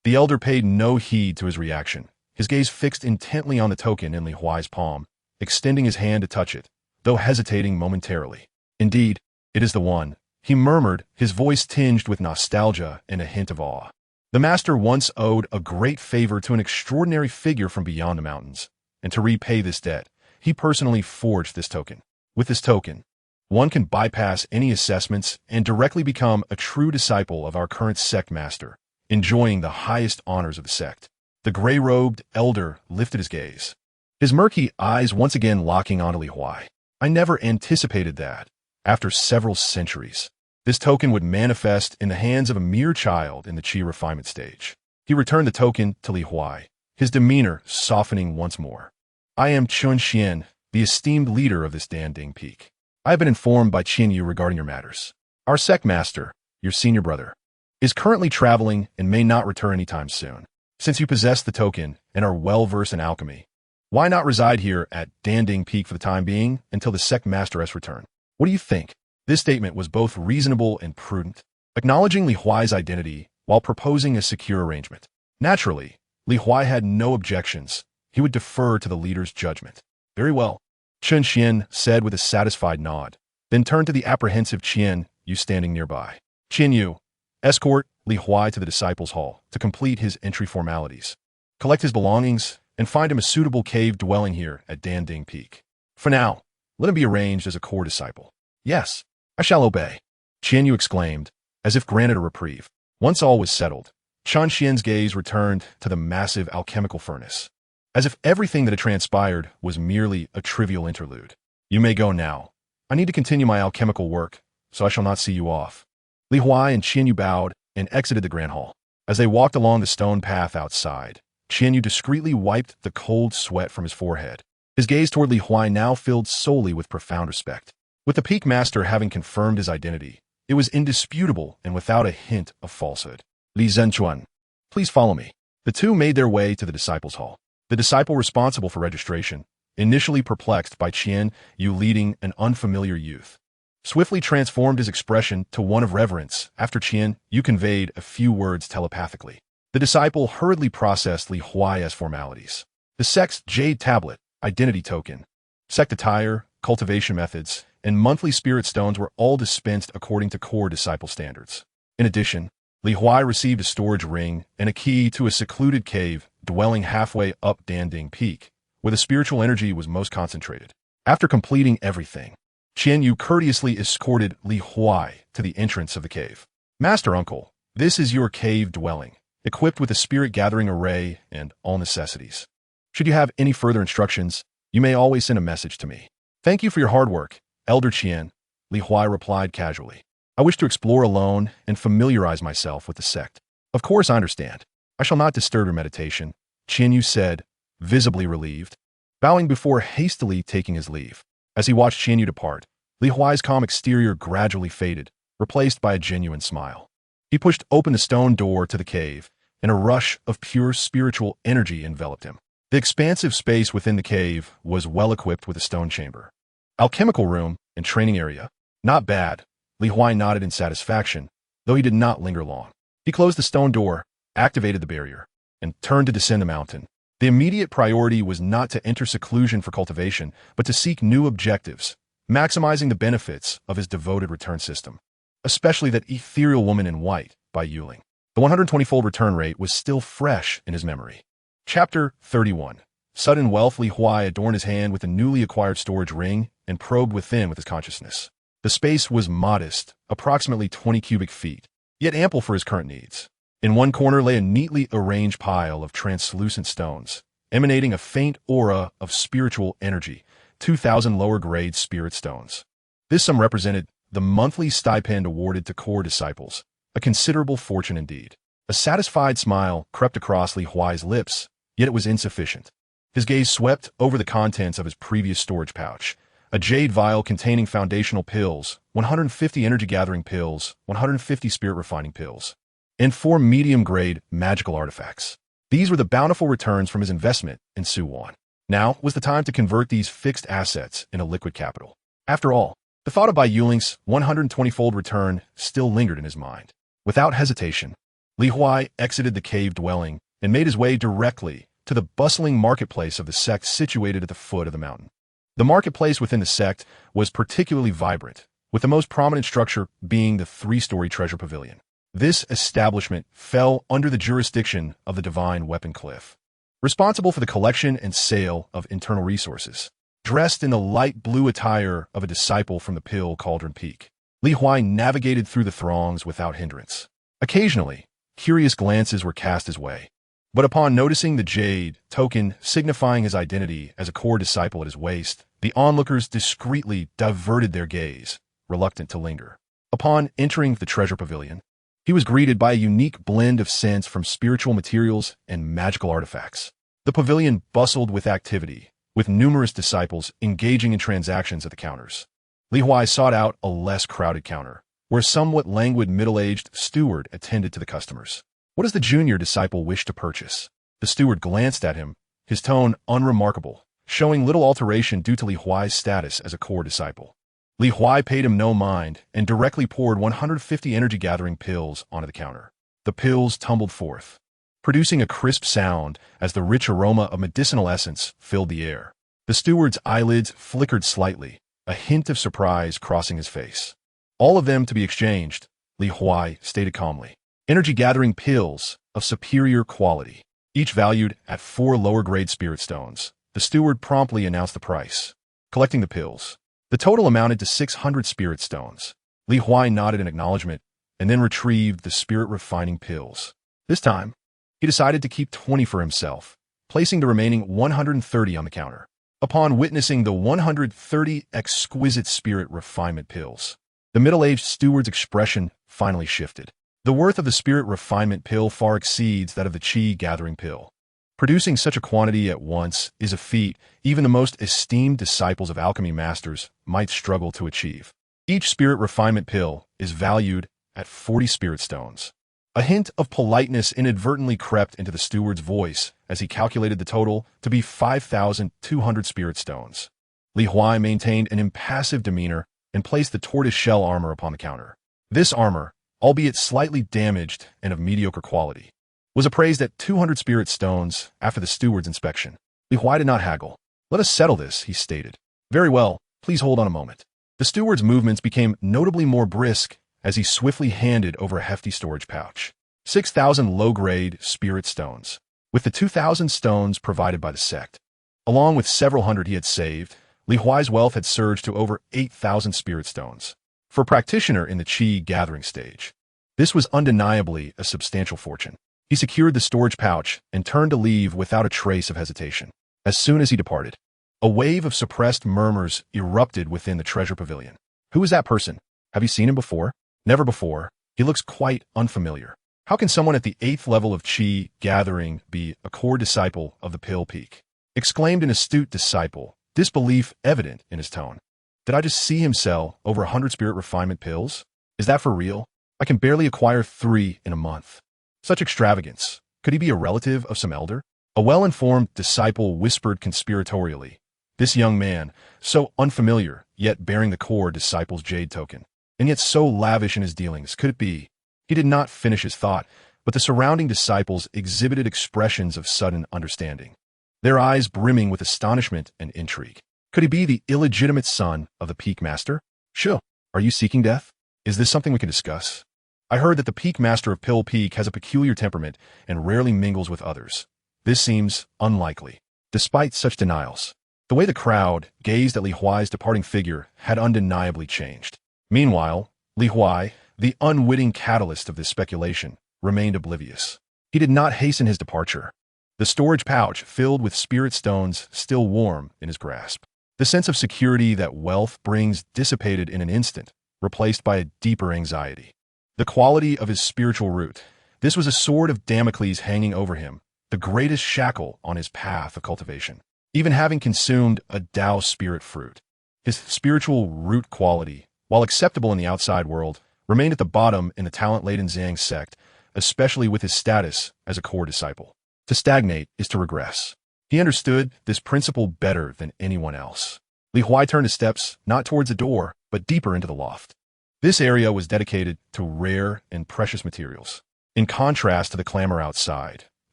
the elder paid no heed to his reaction, his gaze fixed intently on the token in Li Huai's palm, extending his hand to touch it, though hesitating momentarily. Indeed, it is the one, he murmured, his voice tinged with nostalgia and a hint of awe. The master once owed a great favor to an extraordinary figure from beyond the mountains, and to repay this debt, he personally forged this token. With this token, one can bypass any assessments and directly become a true disciple of our current sect master, enjoying the highest honors of the sect. The gray-robed elder lifted his gaze, his murky eyes once again locking onto Li Huai. I never anticipated that, after several centuries, this token would manifest in the hands of a mere child in the Qi refinement stage. He returned the token to Li Huai, his demeanor softening once more. I am Chun Xian, the esteemed leader of this Danding Peak. I have been informed by Qian Yu regarding your matters. Our sect master, your senior brother, is currently traveling and may not return anytime soon. Since you possess the token and are well-versed in alchemy, why not reside here at Danding Peak for the time being until the sect masteress return? What do you think? This statement was both reasonable and prudent, acknowledging Li Huai's identity while proposing a secure arrangement. Naturally, Li Huai had no objections. He would defer to the leader's judgment. Very well, Chen Xian said with a satisfied nod, then turned to the apprehensive Qian Yu standing nearby. Qian Yu, escort Li Huai to the disciples' hall to complete his entry formalities. Collect his belongings and find him a suitable cave dwelling here at Danding Peak. For now, let him be arranged as a core disciple. Yes, I shall obey, Qian Yu exclaimed, as if granted a reprieve. Once all was settled, Chen Xian's gaze returned to the massive alchemical furnace, as if everything that had transpired was merely a trivial interlude. You may go now. I need to continue my alchemical work, so I shall not see you off. Li Huai and Qian Yu bowed and exited the grand hall. As they walked along the stone path outside, Qian Yu discreetly wiped the cold sweat from his forehead. His gaze toward Li Huai now filled solely with profound respect. With the peak master having confirmed his identity, it was indisputable and without a hint of falsehood. Li Zhenchuan, please follow me. The two made their way to the disciples' hall. The disciple responsible for registration, initially perplexed by Qian Yu leading an unfamiliar youth, swiftly transformed his expression to one of reverence after Qian Yu conveyed a few words telepathically. The disciple hurriedly processed Li Huai as formalities. The Sect's jade tablet, identity token, Sect attire, cultivation methods, and monthly spirit stones were all dispensed according to core disciple standards. In addition, Li Huai received a storage ring and a key to a secluded cave dwelling halfway up Danding Peak, where the spiritual energy was most concentrated. After completing everything, Qian Yu courteously escorted Li Huai to the entrance of the cave. Master Uncle, this is your cave dwelling, equipped with a spirit gathering array and all necessities. Should you have any further instructions, you may always send a message to me. Thank you for your hard work, Elder Qian, Li Huai replied casually. I wish to explore alone and familiarize myself with the sect. Of course I understand. I shall not disturb your meditation, Qian Yu said, visibly relieved, bowing before hastily taking his leave. As he watched Qian Yu depart, Li Huai's calm exterior gradually faded, replaced by a genuine smile. He pushed open the stone door to the cave, and a rush of pure spiritual energy enveloped him. The expansive space within the cave was well equipped with a stone chamber, alchemical room, and training area. Not bad, Li Huai nodded in satisfaction, though he did not linger long. He closed the stone door, activated the barrier, and turned to descend the mountain. The immediate priority was not to enter seclusion for cultivation, but to seek new objectives, maximizing the benefits of his devoted return system, especially that ethereal woman in white by Yuling. The 120-fold return rate was still fresh in his memory. Chapter 31. Sudden wealth. Li Huai adorned his hand with a newly acquired storage ring and probed within with his consciousness. The space was modest, approximately 20 cubic feet, yet ample for his current needs. In one corner lay a neatly arranged pile of translucent stones, emanating a faint aura of spiritual energy, 2,000 lower-grade spirit stones. This sum represented the monthly stipend awarded to core disciples, a considerable fortune indeed. A satisfied smile crept across Li Huai's lips, yet it was insufficient. His gaze swept over the contents of his previous storage pouch, a jade vial containing foundational pills, 150 energy-gathering pills, 150 spirit-refining pills, and 4 medium-grade magical artifacts. These were the bountiful returns from his investment in Suwon. Now was the time to convert these fixed assets into liquid capital. After all, the thought of Bai Yuling's 120-fold return still lingered in his mind. Without hesitation, Li Huai exited the cave dwelling and made his way directly to the bustling marketplace of the sect situated at the foot of the mountain. The marketplace within the sect was particularly vibrant, with the most prominent structure being the 3-story treasure pavilion. This establishment fell under the jurisdiction of the Divine Weapon Cliff, responsible for the collection and sale of internal resources. Dressed in the light blue attire of a disciple from the Pill Cauldron Peak, Li Huai navigated through the throngs without hindrance. Occasionally, curious glances were cast his way, but upon noticing the jade token signifying his identity as a core disciple at his waist, the onlookers discreetly diverted their gaze, reluctant to linger. Upon entering the treasure pavilion, he was greeted by a unique blend of scents from spiritual materials and magical artifacts. The pavilion bustled with activity, with numerous disciples engaging in transactions at the counters. Li Huai sought out a less crowded counter, where a somewhat languid middle-aged steward attended to the customers. What does the junior disciple wish to purchase? The steward glanced at him, his tone unremarkable, showing little alteration due to Li Huai's status as a core disciple. Li Huai paid him no mind and directly poured 150 energy-gathering pills onto the counter. The pills tumbled forth, producing a crisp sound as the rich aroma of medicinal essence filled the air. The steward's eyelids flickered slightly, a hint of surprise crossing his face. All of them to be exchanged, Huai stated calmly. Energy-gathering pills of superior quality, each valued at 4 lower-grade spirit stones. The steward promptly announced the price. Collecting the pills. The total amounted to 600 spirit stones. Huai nodded in acknowledgement and then retrieved the spirit-refining pills. This time, he decided to keep 20 for himself, placing the remaining 130 on the counter. Upon witnessing the 130 exquisite spirit refinement pills, the middle-aged steward's expression finally shifted. The worth of the spirit refinement pill far exceeds that of the chi-gathering pill. Producing such a quantity at once is a feat even the most esteemed disciples of alchemy masters might struggle to achieve. Each spirit refinement pill is valued at 40 spirit stones. A hint of politeness inadvertently crept into the steward's voice as he calculated the total to be 5,200 spirit stones. Huai maintained an impassive demeanor and placed the tortoise-shell armor upon the counter. This armor, albeit slightly damaged and of mediocre quality, was appraised at 200 spirit stones after the steward's inspection. Huai did not haggle. "Let us settle this," he stated. "Very well, please hold on a moment." The steward's movements became notably more brisk as he swiftly handed over a hefty storage pouch. 6,000 low-grade spirit stones, with the 2,000 stones provided by the Sect. Along with several hundred he had saved, Huai's wealth had surged to over 8,000 spirit stones. For a practitioner in the chi-gathering stage, this was undeniably a substantial fortune. He secured the storage pouch and turned to leave without a trace of hesitation. As soon as he departed, a wave of suppressed murmurs erupted within the treasure pavilion. "Who is that person? Have you seen him before?" "Never before. He looks quite unfamiliar." How can someone at the 8th level of chi-gathering be a core disciple of the Pill Peak? Exclaimed an astute disciple, disbelief evident in his tone. "Did I just see him sell over 100 spirit refinement pills? Is that for real? I can barely acquire 3 in a month. Such extravagance. Could he be a relative of some elder?" A well-informed disciple whispered conspiratorially. This young man, so unfamiliar, yet bearing the core disciple's jade token, and yet so lavish in his dealings, could it be? He did not finish his thought, but the surrounding disciples exhibited expressions of sudden understanding, their eyes brimming with astonishment and intrigue. Could he be the illegitimate son of the Peak Master? "Sure. Are you seeking death? Is this something we can discuss? I heard that the Peak Master of Pill Peak has a peculiar temperament and rarely mingles with others. This seems unlikely." Despite such denials, the way the crowd gazed at Huai's departing figure had undeniably changed. Meanwhile, Huai, the unwitting catalyst of this speculation, remained oblivious. He did not hasten his departure, the storage pouch filled with spirit stones still warm in his grasp. The sense of security that wealth brings dissipated in an instant, replaced by a deeper anxiety. The quality of his spiritual root. This was a sword of Damocles hanging over him, the greatest shackle on his path of cultivation. Even having consumed a Tao spirit fruit, his spiritual root quality, while acceptable in the outside world, remained at the bottom in the talent-laden Zhang sect, especially with his status as a core disciple. To stagnate is to regress. He understood this principle better than anyone else. Huai turned his steps not towards the door, but deeper into the loft. This area was dedicated to rare and precious materials. In contrast to the clamor outside,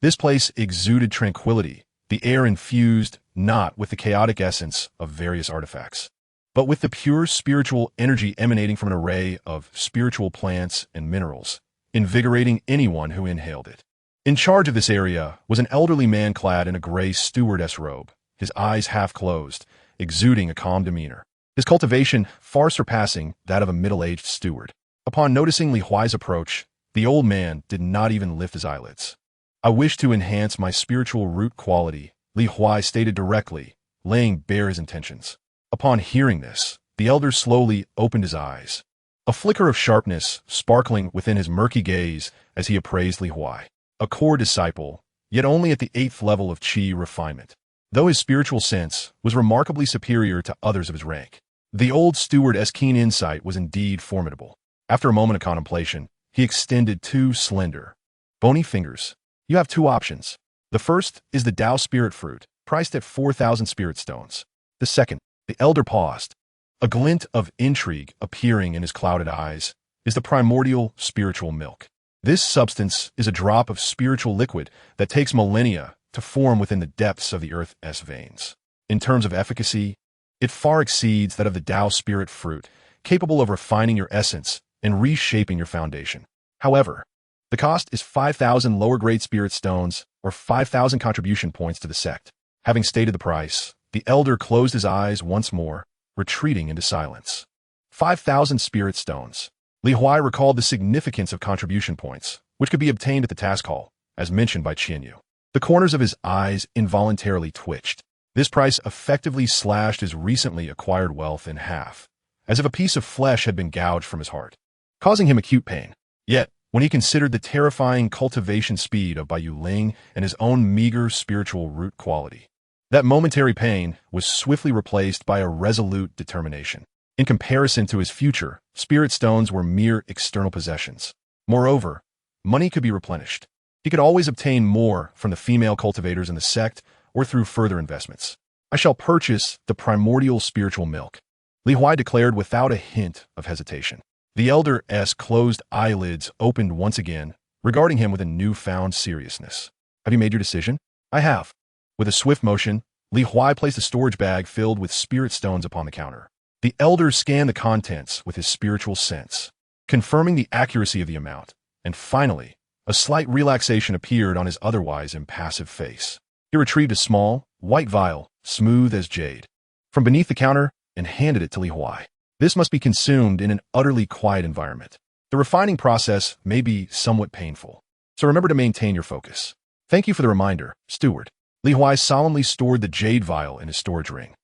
this place exuded tranquility, the air infused not with the chaotic essence of various artifacts, but with the pure spiritual energy emanating from an array of spiritual plants and minerals, invigorating anyone who inhaled it. In charge of this area was an elderly man clad in a gray stewardess robe, his eyes half closed, exuding a calm demeanor, his cultivation far surpassing that of a middle-aged steward. Upon noticing Huai's approach, the old man did not even lift his eyelids. "I wish to enhance my spiritual root quality," Huai stated directly, laying bare his intentions. Upon hearing this, the elder slowly opened his eyes, a flicker of sharpness sparkling within his murky gaze as he appraised Huai. A core disciple, yet only at the 8th level of chi refinement, though his spiritual sense was remarkably superior to others of his rank. The old steward's keen insight was indeed formidable. After a moment of contemplation, he extended 2 slender, bony fingers. "You have 2 options. The first is the Tao spirit fruit, priced at 4,000 spirit stones. The second," the elder paused, a glint of intrigue appearing in his clouded eyes, "is the primordial spiritual milk. This substance is a drop of spiritual liquid that takes millennia to form within the depths of the Earth's veins. In terms of efficacy, it far exceeds that of the Tao spirit fruit, capable of refining your essence and reshaping your foundation. However, the cost is 5,000 lower-grade spirit stones or 5,000 contribution points to the sect. Having stated the price, the elder closed his eyes once more, retreating into silence. 5,000 spirit stones. Li Huai recalled the significance of contribution points, which could be obtained at the task hall, as mentioned by Qianyu. The corners of his eyes involuntarily twitched. This price effectively slashed his recently acquired wealth in half, as if a piece of flesh had been gouged from his heart, causing him acute pain. Yet, when he considered the terrifying cultivation speed of Baiyu Ling and his own meager spiritual root quality, that momentary pain was swiftly replaced by a resolute determination. In comparison to his future, spirit stones were mere external possessions. Moreover, money could be replenished. He could always obtain more from the female cultivators in the sect or through further investments. I shall purchase the primordial spiritual milk, Li Huai declared without a hint of hesitation. The elder's closed eyelids opened once again, regarding him with a newfound seriousness. Have you made your decision? I have. With a swift motion, Li Huai placed a storage bag filled with spirit stones upon the counter. The elder scanned the contents with his spiritual sense, confirming the accuracy of the amount, and finally, a slight relaxation appeared on his otherwise impassive face. He retrieved a small, white vial, smooth as jade, from beneath the counter and handed it to Li Huai. This must be consumed in an utterly quiet environment. The refining process may be somewhat painful, so remember to maintain your focus. Thank you for the reminder, steward. Li Huai solemnly stored the jade vial in his storage ring,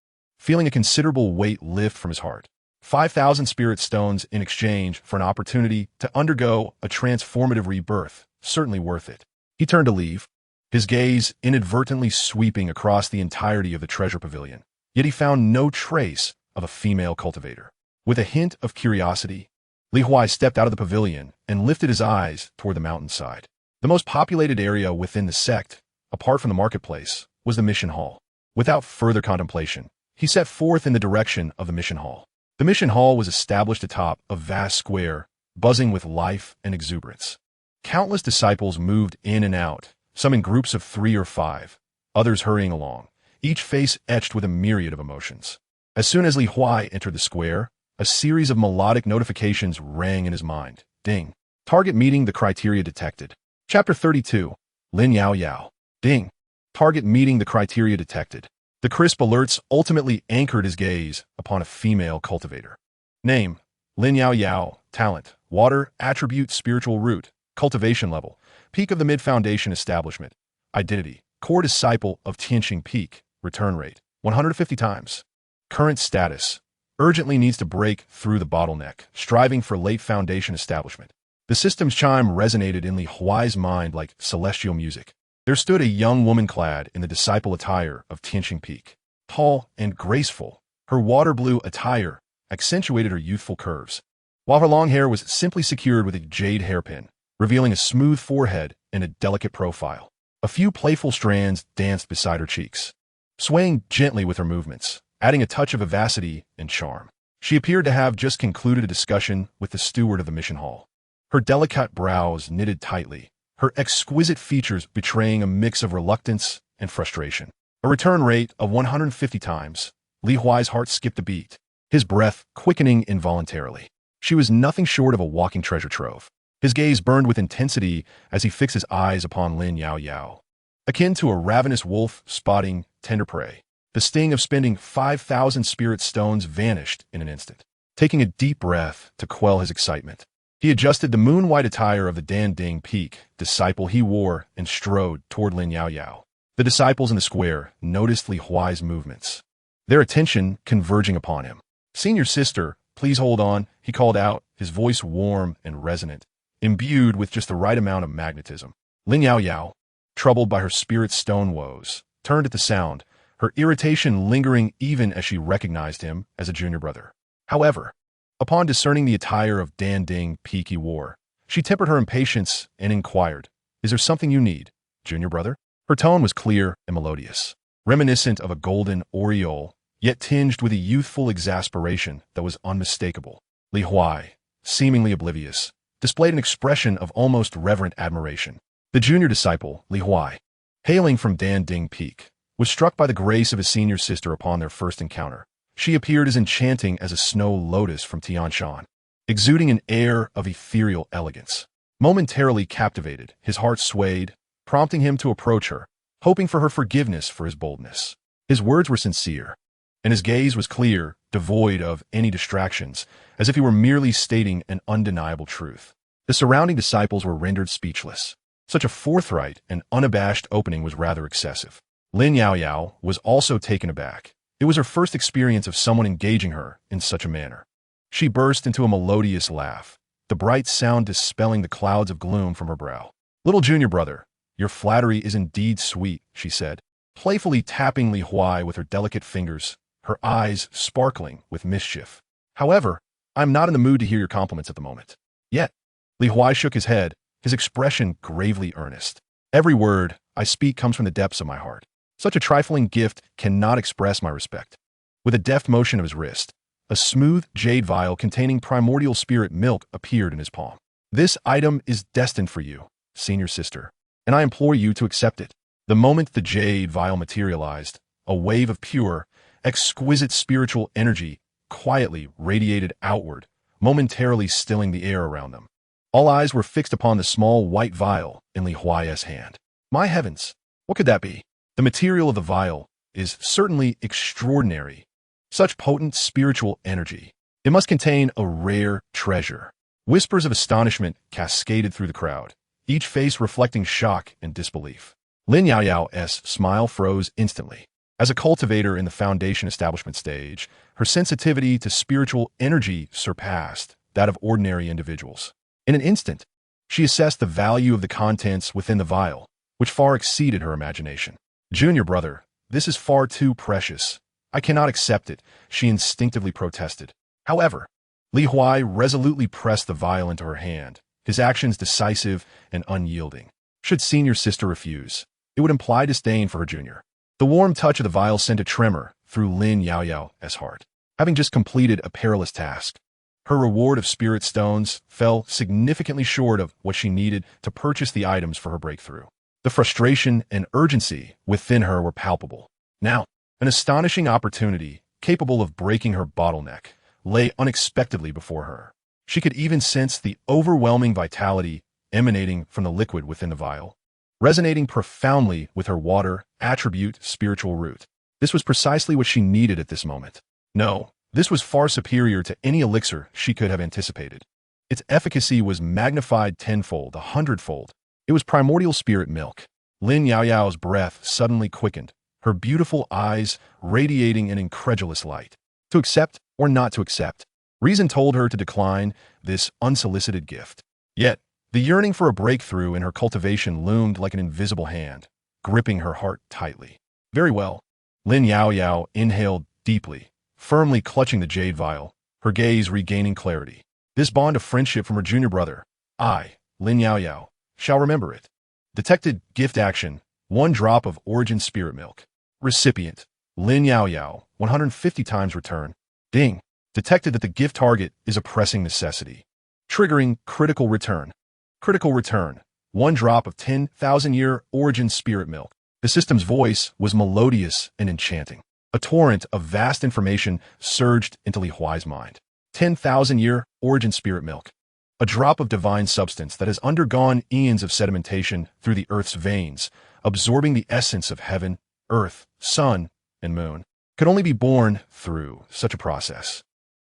feeling a considerable weight lift from his heart. 5,000 spirit stones in exchange for an opportunity to undergo a transformative rebirth, certainly worth it. He turned to leave, his gaze inadvertently sweeping across the entirety of the treasure pavilion. Yet he found no trace of a female cultivator. With a hint of curiosity, Li Huai stepped out of the pavilion and lifted his eyes toward the mountainside. The most populated area within the sect, apart from the marketplace, was the mission hall. Without further contemplation, he set forth in the direction of the mission hall. The mission hall was established atop a vast square, buzzing with life and exuberance. Countless disciples moved in and out, some in groups of 3 or 5, others hurrying along, each face etched with a myriad of emotions. As soon as Li Huai entered the square, a series of melodic notifications rang in his mind. Ding. Target meeting the criteria detected. Chapter 32. Lin Yao Yao. Ding. Target meeting the criteria detected. The crisp alerts ultimately anchored his gaze upon a female cultivator. Name: Lin Yao Yao. Talent: water, attribute, spiritual root, cultivation level, peak of the mid-foundation establishment. Identity: core disciple of Tianqing Peak. Return rate: 150 times. Current status: urgently needs to break through the bottleneck, striving for late foundation establishment. The system's chime resonated in Li Huai's mind like celestial music. There stood a young woman clad in the disciple attire of Tianqing Peak. Tall and graceful, her water blue attire accentuated her youthful curves, while her long hair was simply secured with a jade hairpin, revealing a smooth forehead and a delicate profile. A few playful strands danced beside her cheeks, swaying gently with her movements, adding a touch of vivacity and charm. She appeared to have just concluded a discussion with the steward of the mission hall. Her delicate brows knitted tightly, her exquisite features betraying a mix of reluctance and frustration. A return rate of 150 times. Li Huai's heart skipped a beat, his breath quickening involuntarily. She was nothing short of a walking treasure trove. His gaze burned with intensity as he fixed his eyes upon Lin Yao Yao. Akin to a ravenous wolf spotting tender prey, the sting of spending 5,000 spirit stones vanished in an instant. Taking a deep breath to quell his excitement, he adjusted the moon-white attire of the Danding Peak disciple he wore and strode toward Lin Yao Yao. The disciples in the square noticed Li Huai's movements, their attention converging upon him. "Senior sister, please hold on," he called out, his voice warm and resonant, imbued with just the right amount of magnetism. Lin Yao Yao, troubled by her spirit stone woes, turned at the sound, her irritation lingering even as she recognized him as a junior brother. However, upon discerning the attire of Danding Peak he wore, she tempered her impatience and inquired, "Is there something you need, junior brother?" Her tone was clear and melodious, reminiscent of a golden aureole, yet tinged with a youthful exasperation that was unmistakable. Li Huai, seemingly oblivious, displayed an expression of almost reverent admiration. The junior disciple, Li Huai, hailing from Danding Peak, was struck by the grace of his senior sister upon their first encounter. She appeared as enchanting as a snow lotus from Tianshan, exuding an air of ethereal elegance. Momentarily captivated, his heart swayed, prompting him to approach her, hoping for her forgiveness for his boldness. His words were sincere, and his gaze was clear, devoid of any distractions, as if he were merely stating an undeniable truth. The surrounding disciples were rendered speechless. Such a forthright and unabashed opening was rather excessive. Lin Yaoyao was also taken aback. It was her first experience of someone engaging her in such a manner. She burst into a melodious laugh, the bright sound dispelling the clouds of gloom from her brow. "Little junior brother, your flattery is indeed sweet," she said, playfully tapping Li Huai with her delicate fingers, her eyes sparkling with mischief. "However, I'm not in the mood to hear your compliments at the moment." Yet, Li Huai shook his head, his expression gravely earnest. "Every word I speak comes from the depths of my heart. Such a trifling gift cannot express my respect." With a deft motion of his wrist, a smooth jade vial containing primordial spirit milk appeared in his palm. "This item is destined for you, senior sister, and I implore you to accept it." The moment the jade vial materialized, a wave of pure, exquisite spiritual energy quietly radiated outward, momentarily stilling the air around them. All eyes were fixed upon the small white vial in Li Huai's hand. My heavens, what could that be? The material of the vial is certainly extraordinary. Such potent spiritual energy. It must contain a rare treasure. Whispers of astonishment cascaded through the crowd, each face reflecting shock and disbelief. Lin Yaoyao's smile froze instantly. As a cultivator in the foundation establishment stage, her sensitivity to spiritual energy surpassed that of ordinary individuals. In an instant, she assessed the value of the contents within the vial, which far exceeded her imagination. "Junior brother, this is far too precious. I cannot accept it," she instinctively protested. However, Li Huai resolutely pressed the vial into her hand, his actions decisive and unyielding. Should senior sister refuse, it would imply disdain for her junior. The warm touch of the vial sent a tremor through Lin Yaoyao's heart. Having just completed a perilous task, her reward of spirit stones fell significantly short of what she needed to purchase the items for her breakthrough. The frustration and urgency within her were palpable. Now, an astonishing opportunity, capable of breaking her bottleneck, lay unexpectedly before her. She could even sense the overwhelming vitality emanating from the liquid within the vial, resonating profoundly with her water attribute spiritual root. This was precisely what she needed at this moment. No, this was far superior to any elixir she could have anticipated. Its efficacy was magnified tenfold, 100-fold. It was primordial spirit milk. Lin Yaoyao's breath suddenly quickened, her beautiful eyes radiating an incredulous light. To accept or not to accept, reason told her to decline this unsolicited gift. Yet, the yearning for a breakthrough in her cultivation loomed like an invisible hand, gripping her heart tightly. Very well. Lin Yaoyao inhaled deeply, firmly clutching the jade vial, her gaze regaining clarity. This bond of friendship from her junior brother, I, Lin Yaoyao, shall remember it. Detected gift action, 1 drop of origin spirit milk. Recipient, Lin Yaoyao, 150 times return. Ding. Detected that the gift target is a pressing necessity. Triggering critical return. Critical return, 1 drop of 10,000-year origin spirit milk. The system's voice was melodious and enchanting. A torrent of vast information surged into Li Huai's mind. 10,000-year origin spirit milk. A drop of divine substance that has undergone eons of sedimentation through the earth's veins, absorbing the essence of heaven, earth, sun, and moon, could only be born through such a process.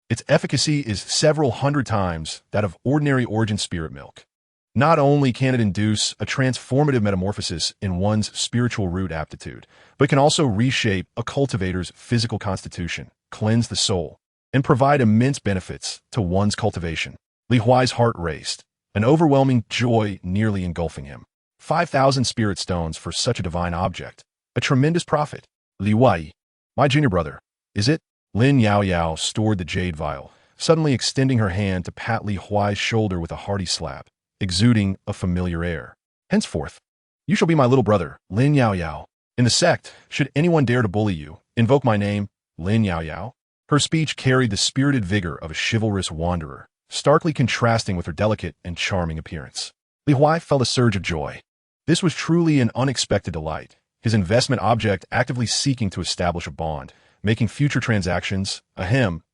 Its efficacy is several hundred times that of ordinary origin spirit milk. Not only can it induce a transformative metamorphosis in one's spiritual root aptitude, but it can also reshape a cultivator's physical constitution, cleanse the soul, and provide immense benefits to one's cultivation. Li Huai's heart raced, an overwhelming joy nearly engulfing him. 5,000 spirit stones for such a divine object. A tremendous profit. Li Huai, my junior brother, is it? Lin Yaoyao stored the jade vial, suddenly extending her hand to pat Li Huai's shoulder with a hearty slap, exuding a familiar air. Henceforth, you shall be my little brother, Lin Yaoyao. In the sect, should anyone dare to bully you, invoke my name, Lin Yaoyao. Her speech carried the spirited vigor of a chivalrous wanderer, starkly contrasting with her delicate and charming appearance. Li Huai felt a surge of joy. This was truly an unexpected delight, his investment object actively seeking to establish a bond, making future transactions,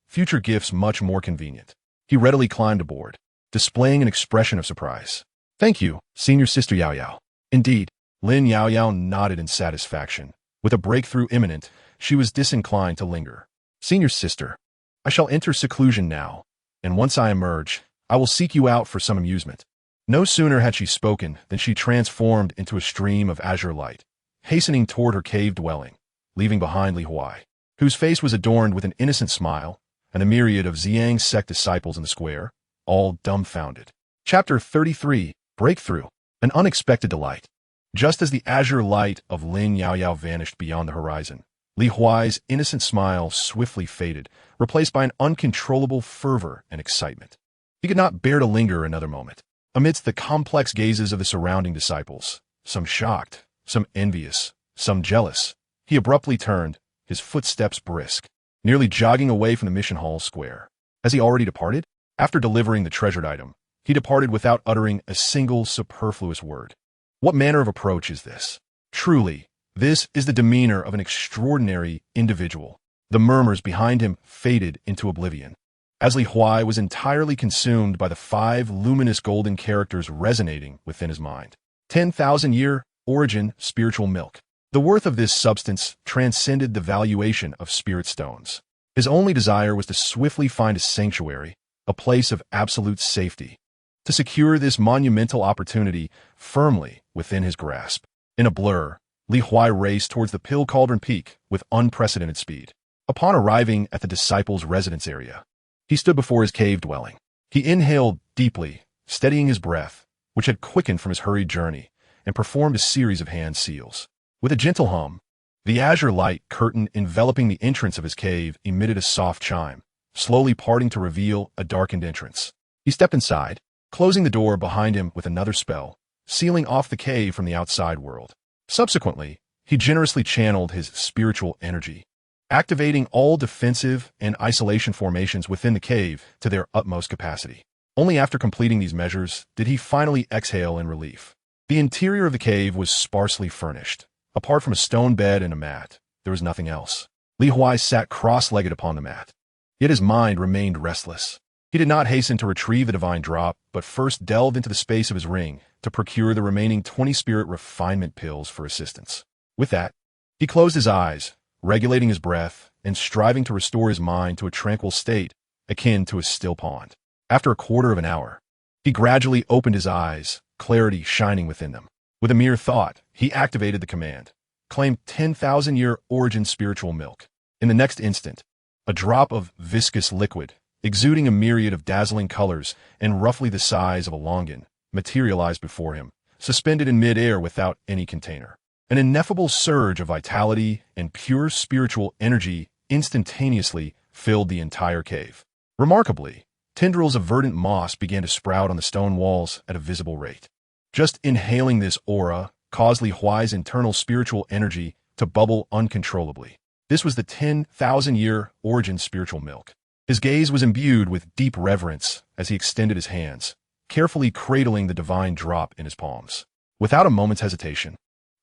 future gifts much more convenient. He readily climbed aboard, displaying an expression of surprise. "Thank you, senior sister Yao Yao." Indeed, Lin Yao Yao nodded in satisfaction. With a breakthrough imminent, she was disinclined to linger. "Senior sister, I shall enter seclusion now, and once I emerge, I will seek you out for some amusement." No sooner had she spoken than she transformed into a stream of azure light, hastening toward her cave dwelling, leaving behind Li Huai, whose face was adorned with an innocent smile, and a myriad of Ziyang's Sect disciples in the square, all dumbfounded. Chapter 33, Breakthrough, an unexpected delight. Just as the azure light of Lin Yao Yao vanished beyond the horizon, Li Huai's innocent smile swiftly faded, replaced by an uncontrollable fervor and excitement. He could not bear to linger another moment. Amidst the complex gazes of the surrounding disciples, some shocked, some envious, some jealous, he abruptly turned, his footsteps brisk, nearly jogging away from the mission hall square. Has he already departed? After delivering the treasured item, he departed without uttering a single superfluous word. What manner of approach is this? Truly, this is the demeanor of an extraordinary individual. The murmurs behind him faded into oblivion, as Li Huai was entirely consumed by the 5 luminous golden characters resonating within his mind. 10,000-year origin spiritual milk. The worth of this substance transcended the valuation of spirit stones. His only desire was to swiftly find a sanctuary, a place of absolute safety, to secure this monumental opportunity firmly within his grasp. In a blur, Li Huai raced towards the Pill Cauldron Peak with unprecedented speed. Upon arriving at the disciples' residence area, he stood before his cave dwelling. He inhaled deeply, steadying his breath, which had quickened from his hurried journey, and performed a series of hand seals. With a gentle hum, the azure light curtain enveloping the entrance of his cave emitted a soft chime, slowly parting to reveal a darkened entrance. He stepped inside, closing the door behind him with another spell, sealing off the cave from the outside world. Subsequently, he generously channeled his spiritual energy, activating all defensive and isolation formations within the cave to their utmost capacity. Only after completing these measures did he finally exhale in relief. The interior of the cave was sparsely furnished. Apart from a stone bed and a mat, there was nothing else. Li Huai sat cross-legged upon the mat, yet his mind remained restless. He did not hasten to retrieve the divine drop, but first delved into the space of his ring to procure the remaining 20 spirit refinement pills for assistance. With that, he closed his eyes, regulating his breath and striving to restore his mind to a tranquil state akin to a still pond. After a quarter of an hour, he gradually opened his eyes, clarity shining within them. With a mere thought, he activated the command, claimed 10,000-year origin spiritual milk. In the next instant, a drop of viscous liquid, exuding a myriad of dazzling colors and roughly the size of a longan, materialized before him, suspended in mid-air without any container. An ineffable surge of vitality and pure spiritual energy instantaneously filled the entire cave. Remarkably, tendrils of verdant moss began to sprout on the stone walls at a visible rate. Just inhaling this aura caused Li Huai's internal spiritual energy to bubble uncontrollably. This was the 10,000-year origin spiritual milk. His gaze was imbued with deep reverence as he extended his hands, carefully cradling the divine drop in his palms. Without a moment's hesitation,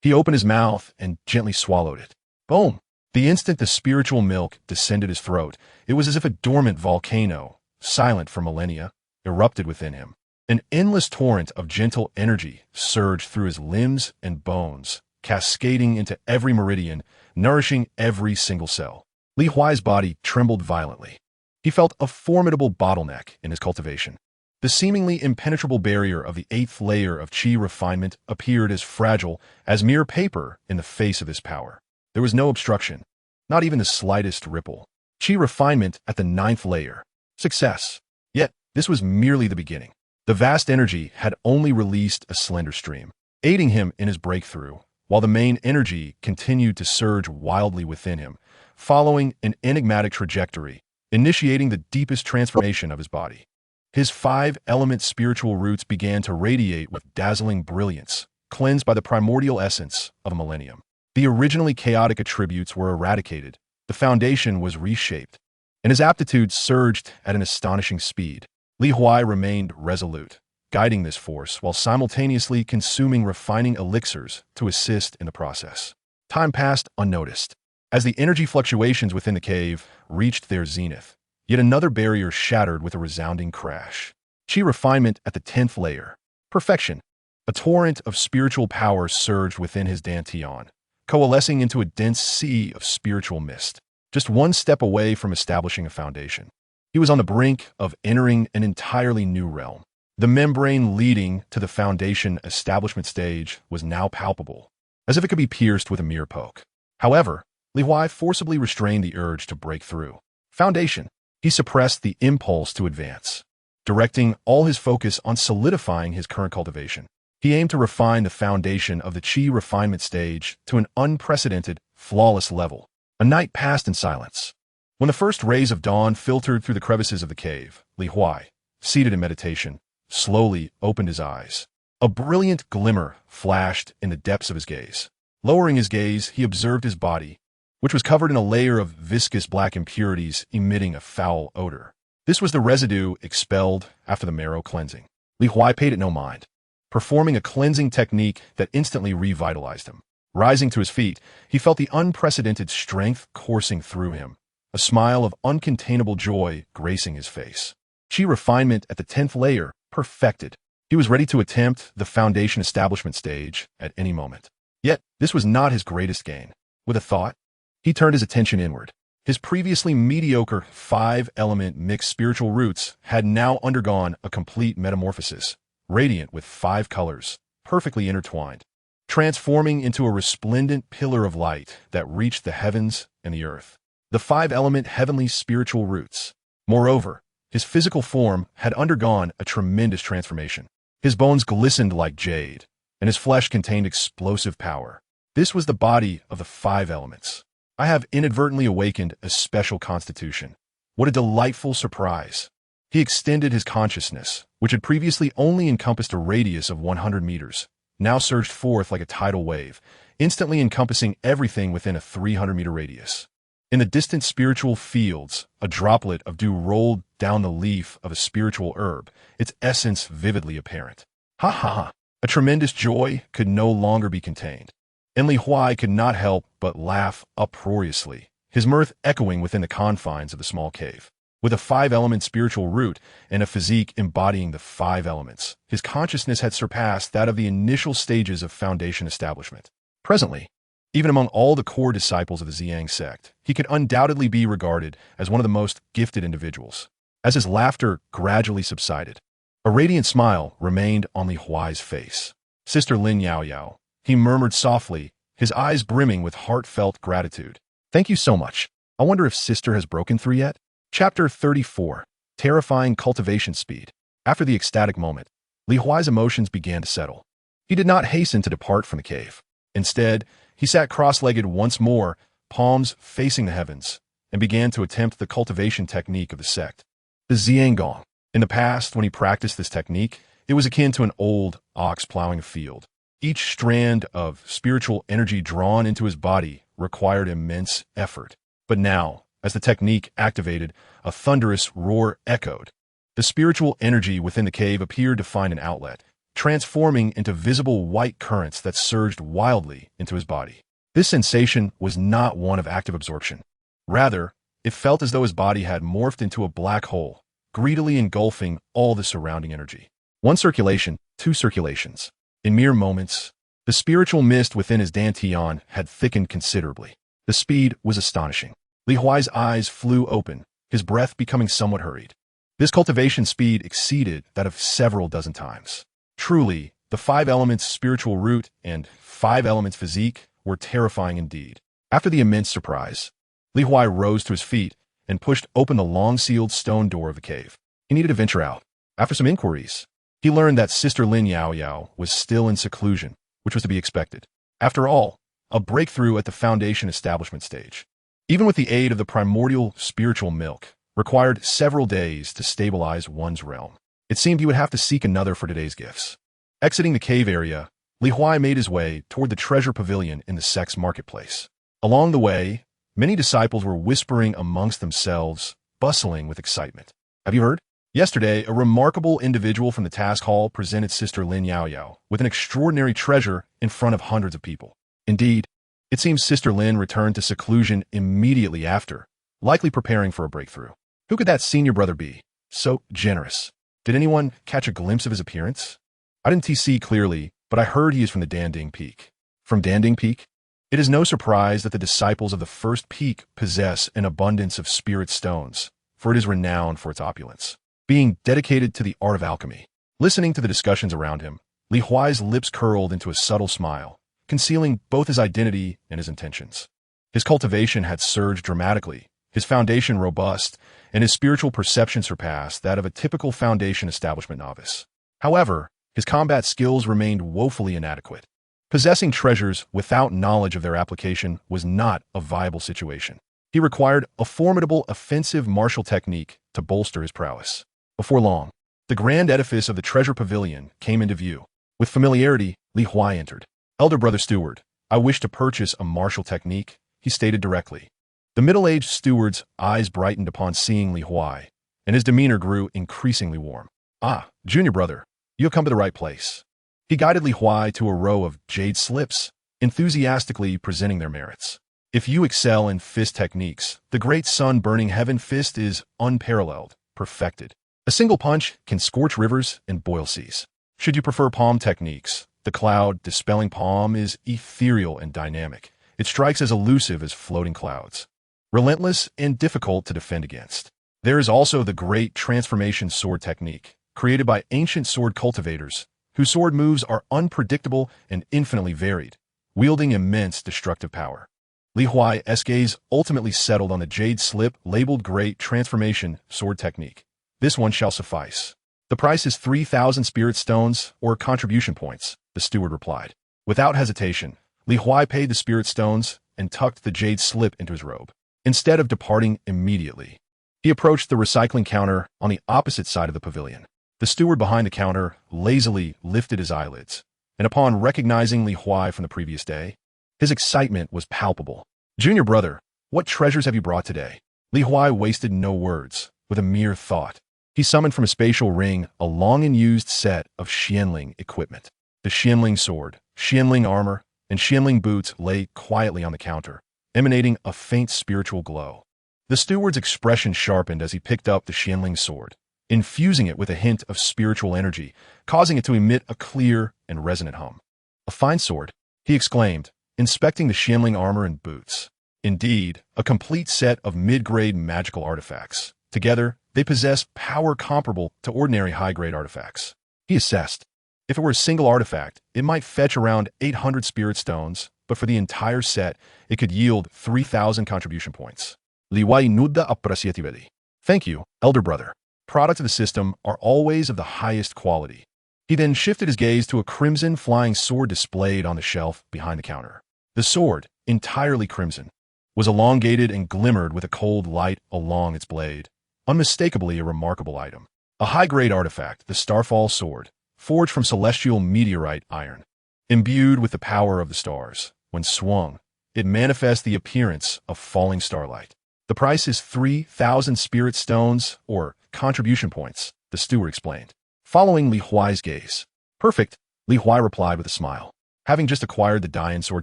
he opened his mouth and gently swallowed it. Boom! The instant the spiritual milk descended his throat, it was as if a dormant volcano, silent for millennia, erupted within him. An endless torrent of gentle energy surged through his limbs and bones, cascading into every meridian, nourishing every single cell. Li Huai's body trembled violently. He felt a formidable bottleneck in his cultivation. The seemingly impenetrable barrier of the 8th layer of qi refinement appeared as fragile as mere paper in the face of his power. There was no obstruction, not even the slightest ripple. Qi refinement at the 9th layer. Success. Yet, this was merely the beginning. The vast energy had only released a slender stream, aiding him in his breakthrough, while the main energy continued to surge wildly within him, following an enigmatic trajectory, initiating the deepest transformation of his body. His 5-element spiritual roots began to radiate with dazzling brilliance, cleansed by the primordial essence of a millennium. The originally chaotic attributes were eradicated, the foundation was reshaped, and his aptitudes surged at an astonishing speed. Li Huai remained resolute, guiding this force while simultaneously consuming refining elixirs to assist in the process. Time passed unnoticed. As the energy fluctuations within the cave reached their zenith, yet another barrier shattered with a resounding crash. Chi refinement at the 10th layer. Perfection. A torrent of spiritual power surged within his dantian, coalescing into a dense sea of spiritual mist. Just one step away from establishing a foundation. He was on the brink of entering an entirely new realm. The membrane leading to the foundation establishment stage was now palpable, as if it could be pierced with a mere poke. However, Huai forcibly restrained the urge to break through. Foundation. He suppressed the impulse to advance, directing all his focus on solidifying his current cultivation. He aimed to refine the foundation of the Chi refinement stage to an unprecedented, flawless level. A night passed in silence. When the first rays of dawn filtered through the crevices of the cave, Huai, seated in meditation, slowly opened his eyes. A brilliant glimmer flashed in the depths of his gaze. Lowering his gaze, he observed his body, which was covered in a layer of viscous black impurities emitting a foul odor. This was the residue expelled after the marrow cleansing. Huai paid it no mind, performing a cleansing technique that instantly revitalized him. Rising to his feet, he felt the unprecedented strength coursing through him, a smile of uncontainable joy gracing his face. Chi refinement at the 10th layer, perfected. He was ready to attempt the foundation establishment stage at any moment. Yet, this was not his greatest gain. With a thought, he turned his attention inward. His previously mediocre 5-element mixed spiritual roots had now undergone a complete metamorphosis, radiant with 5 colors, perfectly intertwined, transforming into a resplendent pillar of light that reached the heavens and the earth. The 5-element heavenly spiritual roots. Moreover, his physical form had undergone a tremendous transformation. His bones glistened like jade, and his flesh contained explosive power. This was the body of the 5 elements. I have inadvertently awakened a special constitution. What a delightful surprise. He extended his consciousness, which had previously only encompassed a radius of 100 meters, now surged forth like a tidal wave, instantly encompassing everything within a 300-meter radius. In the distant spiritual fields, a droplet of dew rolled down the leaf of a spiritual herb, its essence vividly apparent. Ha ha ha! A tremendous joy could no longer be contained. And Huai could not help but laugh uproariously, his mirth echoing within the confines of the small cave. With a 5-element spiritual root and a physique embodying the 5 elements, his consciousness had surpassed that of the initial stages of foundation establishment. Presently, even among all the core disciples of the Ziyang sect, he could undoubtedly be regarded as one of the most gifted individuals. As his laughter gradually subsided, a radiant smile remained on Huai's face. Sister Lin Yao Yao, he murmured softly, his eyes brimming with heartfelt gratitude. Thank you so much. I wonder if Sister has broken through yet? Chapter 34. Terrifying Cultivation Speed. After the ecstatic moment, Huai's emotions began to settle. He did not hasten to depart from the cave. Instead, he sat cross-legged once more, palms facing the heavens, and began to attempt the cultivation technique of the sect. The Ziyang. In the past, when he practiced this technique, it was akin to an old ox plowing a field. Each strand of spiritual energy drawn into his body required immense effort. But now, as the technique activated, a thunderous roar echoed. The spiritual energy within the cave appeared to find an outlet, transforming into visible white currents that surged wildly into his body. This sensation was not one of active absorption. Rather, it felt as though his body had morphed into a black hole, greedily engulfing all the surrounding energy. 1 circulation, 2 circulations. In mere moments, the spiritual mist within his dantian had thickened considerably. The speed was astonishing. Huai's eyes flew open, his breath becoming somewhat hurried. This cultivation speed exceeded that of several dozen times. Truly, the 5 elements spiritual root and 5 elements physique were terrifying indeed. After the immense surprise, Huai rose to his feet and pushed open the long-sealed stone door of the cave. He needed to venture out. After some inquiries, he learned that Sister Lin Yao Yao was still in seclusion, which was to be expected. After all, a breakthrough at the foundation establishment stage, even with the aid of the primordial spiritual milk, required several days to stabilize one's realm. It seemed he would have to seek another for today's gifts. Exiting the cave area, Huai made his way toward the treasure pavilion in the Sect's marketplace. Along the way, many disciples were whispering amongst themselves, bustling with excitement. Have you heard? Yesterday, a remarkable individual from the task hall presented Sister Lin Yao Yao with an extraordinary treasure in front of hundreds of people. Indeed, It seems Sister Lin returned to seclusion immediately after, likely preparing for a breakthrough. Who could that senior brother be? So generous. Did anyone catch a glimpse of his appearance? I didn't see clearly, but I heard he is from the Danding Peak. From Danding Peak? It is no surprise that the disciples of the first peak possess an abundance of spirit stones, for it is renowned for its opulence, being dedicated to the art of alchemy. Listening to the discussions around him, Li Huai's lips curled into a subtle smile, concealing both his identity and his intentions. His cultivation had surged dramatically, his foundation robust, and his spiritual perception surpassed that of a typical foundation establishment novice. However, his combat skills remained woefully inadequate. Possessing treasures without knowledge of their application was not a viable situation. He required a formidable offensive martial technique to bolster his prowess. Before long, the grand edifice of the treasure pavilion came into view. With familiarity, Li Huai entered. Elder Brother Steward, I wish to purchase a martial technique, he stated directly. The middle-aged steward's eyes brightened upon seeing Li Huai, and his demeanor grew increasingly warm. Ah, junior brother, you have come to the right place. He guided Li Huai to a row of jade slips, enthusiastically presenting their merits. If you excel in fist techniques, the great sun-burning heaven fist is unparalleled, perfected. A single punch can scorch rivers and boil seas. Should you prefer palm techniques, the cloud-dispelling palm is ethereal and dynamic. It strikes as elusive as floating clouds, relentless and difficult to defend against. There is also the great transformation sword technique, created by ancient sword cultivators, whose sword moves are unpredictable and infinitely varied, wielding immense destructive power. Li Huai's gaze ultimately settled on the jade slip labeled Great Transformation Sword Technique. This one shall suffice. The price is 3,000 spirit stones or contribution points, the steward replied. Without hesitation, Li Huai paid the spirit stones and tucked the jade slip into his robe. Instead of departing immediately, he approached the recycling counter on the opposite side of the pavilion. The steward behind the counter lazily lifted his eyelids, and upon recognizing Li Huai from the previous day, his excitement was palpable. Junior brother, what treasures have you brought today? Li Huai wasted no words, with a mere thought. He summoned from a spatial ring a long and used set of Xianling equipment. The Xianling sword, Xianling armor, and Xianling boots lay quietly on the counter, emanating a faint spiritual glow. The steward's expression sharpened as he picked up the Xianling sword, infusing it with a hint of spiritual energy, causing it to emit a clear and resonant hum. A fine sword, he exclaimed, inspecting the Xianling armor and boots. Indeed, a complete set of mid-grade magical artifacts. Together, they possess power comparable to ordinary high-grade artifacts. He assessed. If it were a single artifact, it might fetch around 800 spirit stones, but for the entire set, it could yield 3,000 contribution points. Li Huai nudda apreciatively. Thank you, elder brother. Products of the system are always of the highest quality. He then shifted his gaze to a crimson flying sword displayed on the shelf behind the counter. The sword, entirely crimson, was elongated and glimmered with a cold light along its blade. Unmistakably a remarkable item. A high-grade artifact, the Starfall Sword, forged from celestial meteorite iron. Imbued with the power of the stars, when swung, it manifests the appearance of falling starlight. The price is 3,000 spirit stones, or contribution points, the steward explained, following Li Huai's gaze. Perfect, Li Huai replied with a smile. Having just acquired the Dian sword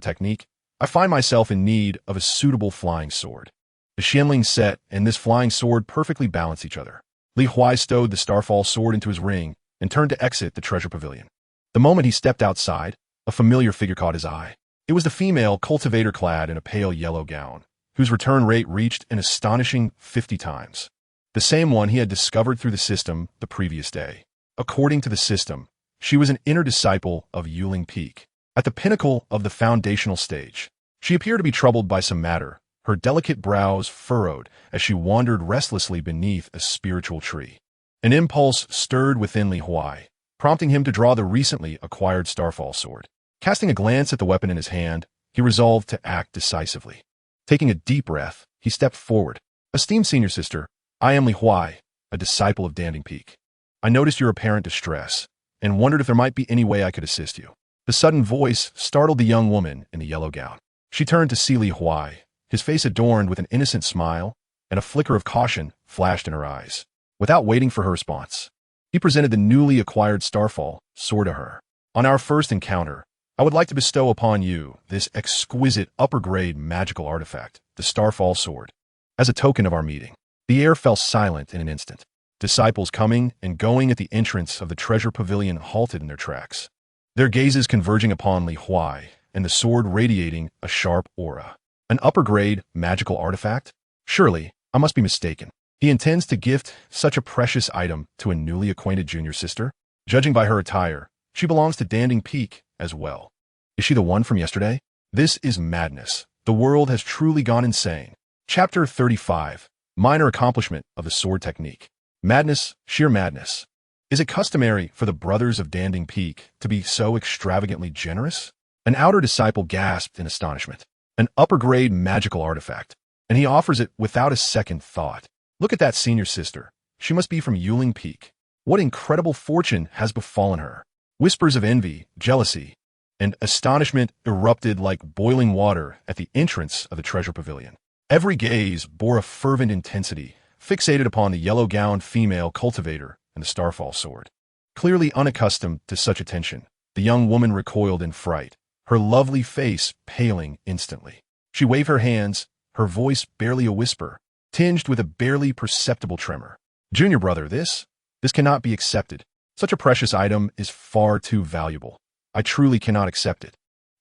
technique, I find myself in need of a suitable flying sword. The Xianling set and this flying sword perfectly balance each other. Li Huai stowed the Starfall sword into his ring and turned to exit the treasure pavilion. The moment he stepped outside, a familiar figure caught his eye. It was the female cultivator clad in a pale yellow gown, whose return rate reached an astonishing 50 times. The same one he had discovered through the system the previous day. According to the system, she was an inner disciple of Yuling Peak. At the pinnacle of the foundational stage, she appeared to be troubled by some matter, her delicate brows furrowed as she wandered restlessly beneath a spiritual tree. An impulse stirred within Li Huai, prompting him to draw the recently acquired Starfall sword. Casting a glance at the weapon in his hand, he resolved to act decisively. Taking a deep breath, he stepped forward. Esteemed senior sister, I am Li Huai, a disciple of Danding Peak. I noticed your apparent distress, and wondered if there might be any way I could assist you. The sudden voice startled the young woman in the yellow gown. She turned to see Li Huai, his face adorned with an innocent smile, and a flicker of caution flashed in her eyes. Without waiting for her response, he presented the newly acquired Starfall sword to her. On our first encounter, I would like to bestow upon you this exquisite upper-grade magical artifact, the Starfall Sword. As a token of our meeting, the air fell silent in an instant. Disciples coming and going at the entrance of the treasure pavilion halted in their tracks, their gazes converging upon Huai and the sword radiating a sharp aura. An upper-grade magical artifact? Surely, I must be mistaken. He intends to gift such a precious item to a newly acquainted junior sister? Judging by her attire, she belongs to Danding Peak as well. Is she the one from yesterday? This is madness. The world has truly gone insane. Chapter 35. Minor accomplishment of the sword technique. Madness, sheer madness. Is it customary for the brothers of Danding Peak to be so extravagantly generous? An outer disciple gasped in astonishment. An upper-grade magical artifact, and he offers it without a second thought. Look at that senior sister. She must be from Yuling Peak. What incredible fortune has befallen her? Whispers of envy, jealousy, and astonishment erupted like boiling water at the entrance of the treasure pavilion. Every gaze bore a fervent intensity, fixated upon the yellow-gowned female cultivator and the Starfall Sword. Clearly unaccustomed to such attention, the young woman recoiled in fright, her lovely face paling instantly. She waved her hands, her voice barely a whisper, tinged with a barely perceptible tremor. Junior brother, this cannot be accepted. Such a precious item is far too valuable. I truly cannot accept it.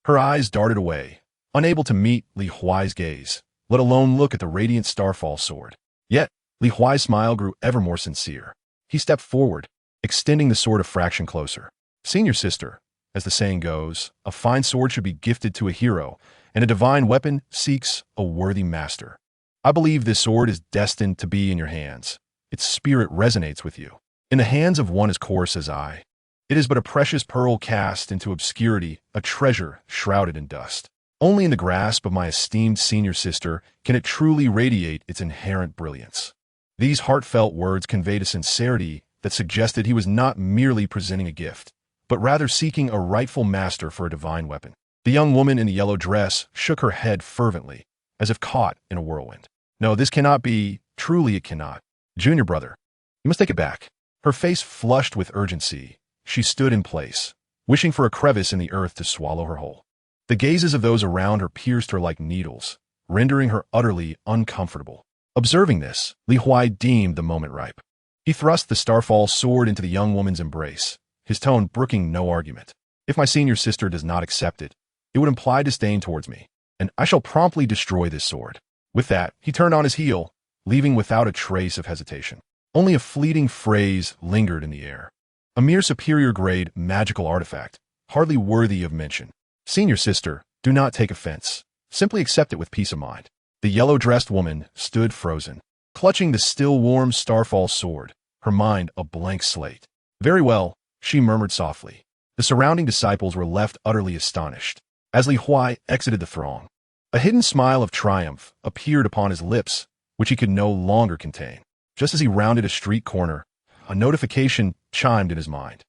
Her eyes darted away, unable to meet Huai's gaze, let alone look at the radiant Starfall Sword. Yet, Huai's smile grew ever more sincere. He stepped forward, extending the sword a fraction closer. Senior sister, as the saying goes, a fine sword should be gifted to a hero, and a divine weapon seeks a worthy master. I believe this sword is destined to be in your hands. Its spirit resonates with you. In the hands of one as coarse as I, it is but a precious pearl cast into obscurity, a treasure shrouded in dust. Only in the grasp of my esteemed senior sister can it truly radiate its inherent brilliance. These heartfelt words conveyed a sincerity that suggested he was not merely presenting a gift, but rather seeking a rightful master for a divine weapon. The young woman in the yellow dress shook her head fervently, as if caught in a whirlwind. No, this cannot be. Truly it cannot. Junior brother, you must take it back. Her face flushed with urgency. She stood in place, wishing for a crevice in the earth to swallow her whole. The gazes of those around her pierced her like needles, rendering her utterly uncomfortable. Observing this, Huai deemed the moment ripe. He thrust the Starfall Sword into the young woman's embrace, his tone brooking no argument. If my senior sister does not accept it, it would imply disdain towards me, and I shall promptly destroy this sword. With that, he turned on his heel, leaving without a trace of hesitation. Only a fleeting phrase lingered in the air. A mere superior-grade magical artifact, hardly worthy of mention. Senior sister, do not take offense. Simply accept it with peace of mind. The yellow-dressed woman stood frozen, clutching the still-warm Starfall Sword, her mind a blank slate. Very well, she murmured softly. The surrounding disciples were left utterly astonished. As Huai exited the throng, a hidden smile of triumph appeared upon his lips, which he could no longer contain. Just as he rounded a street corner, a notification chimed in his mind.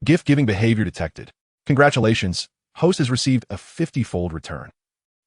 Gift-giving behavior detected. Congratulations, host has received a 50-fold return.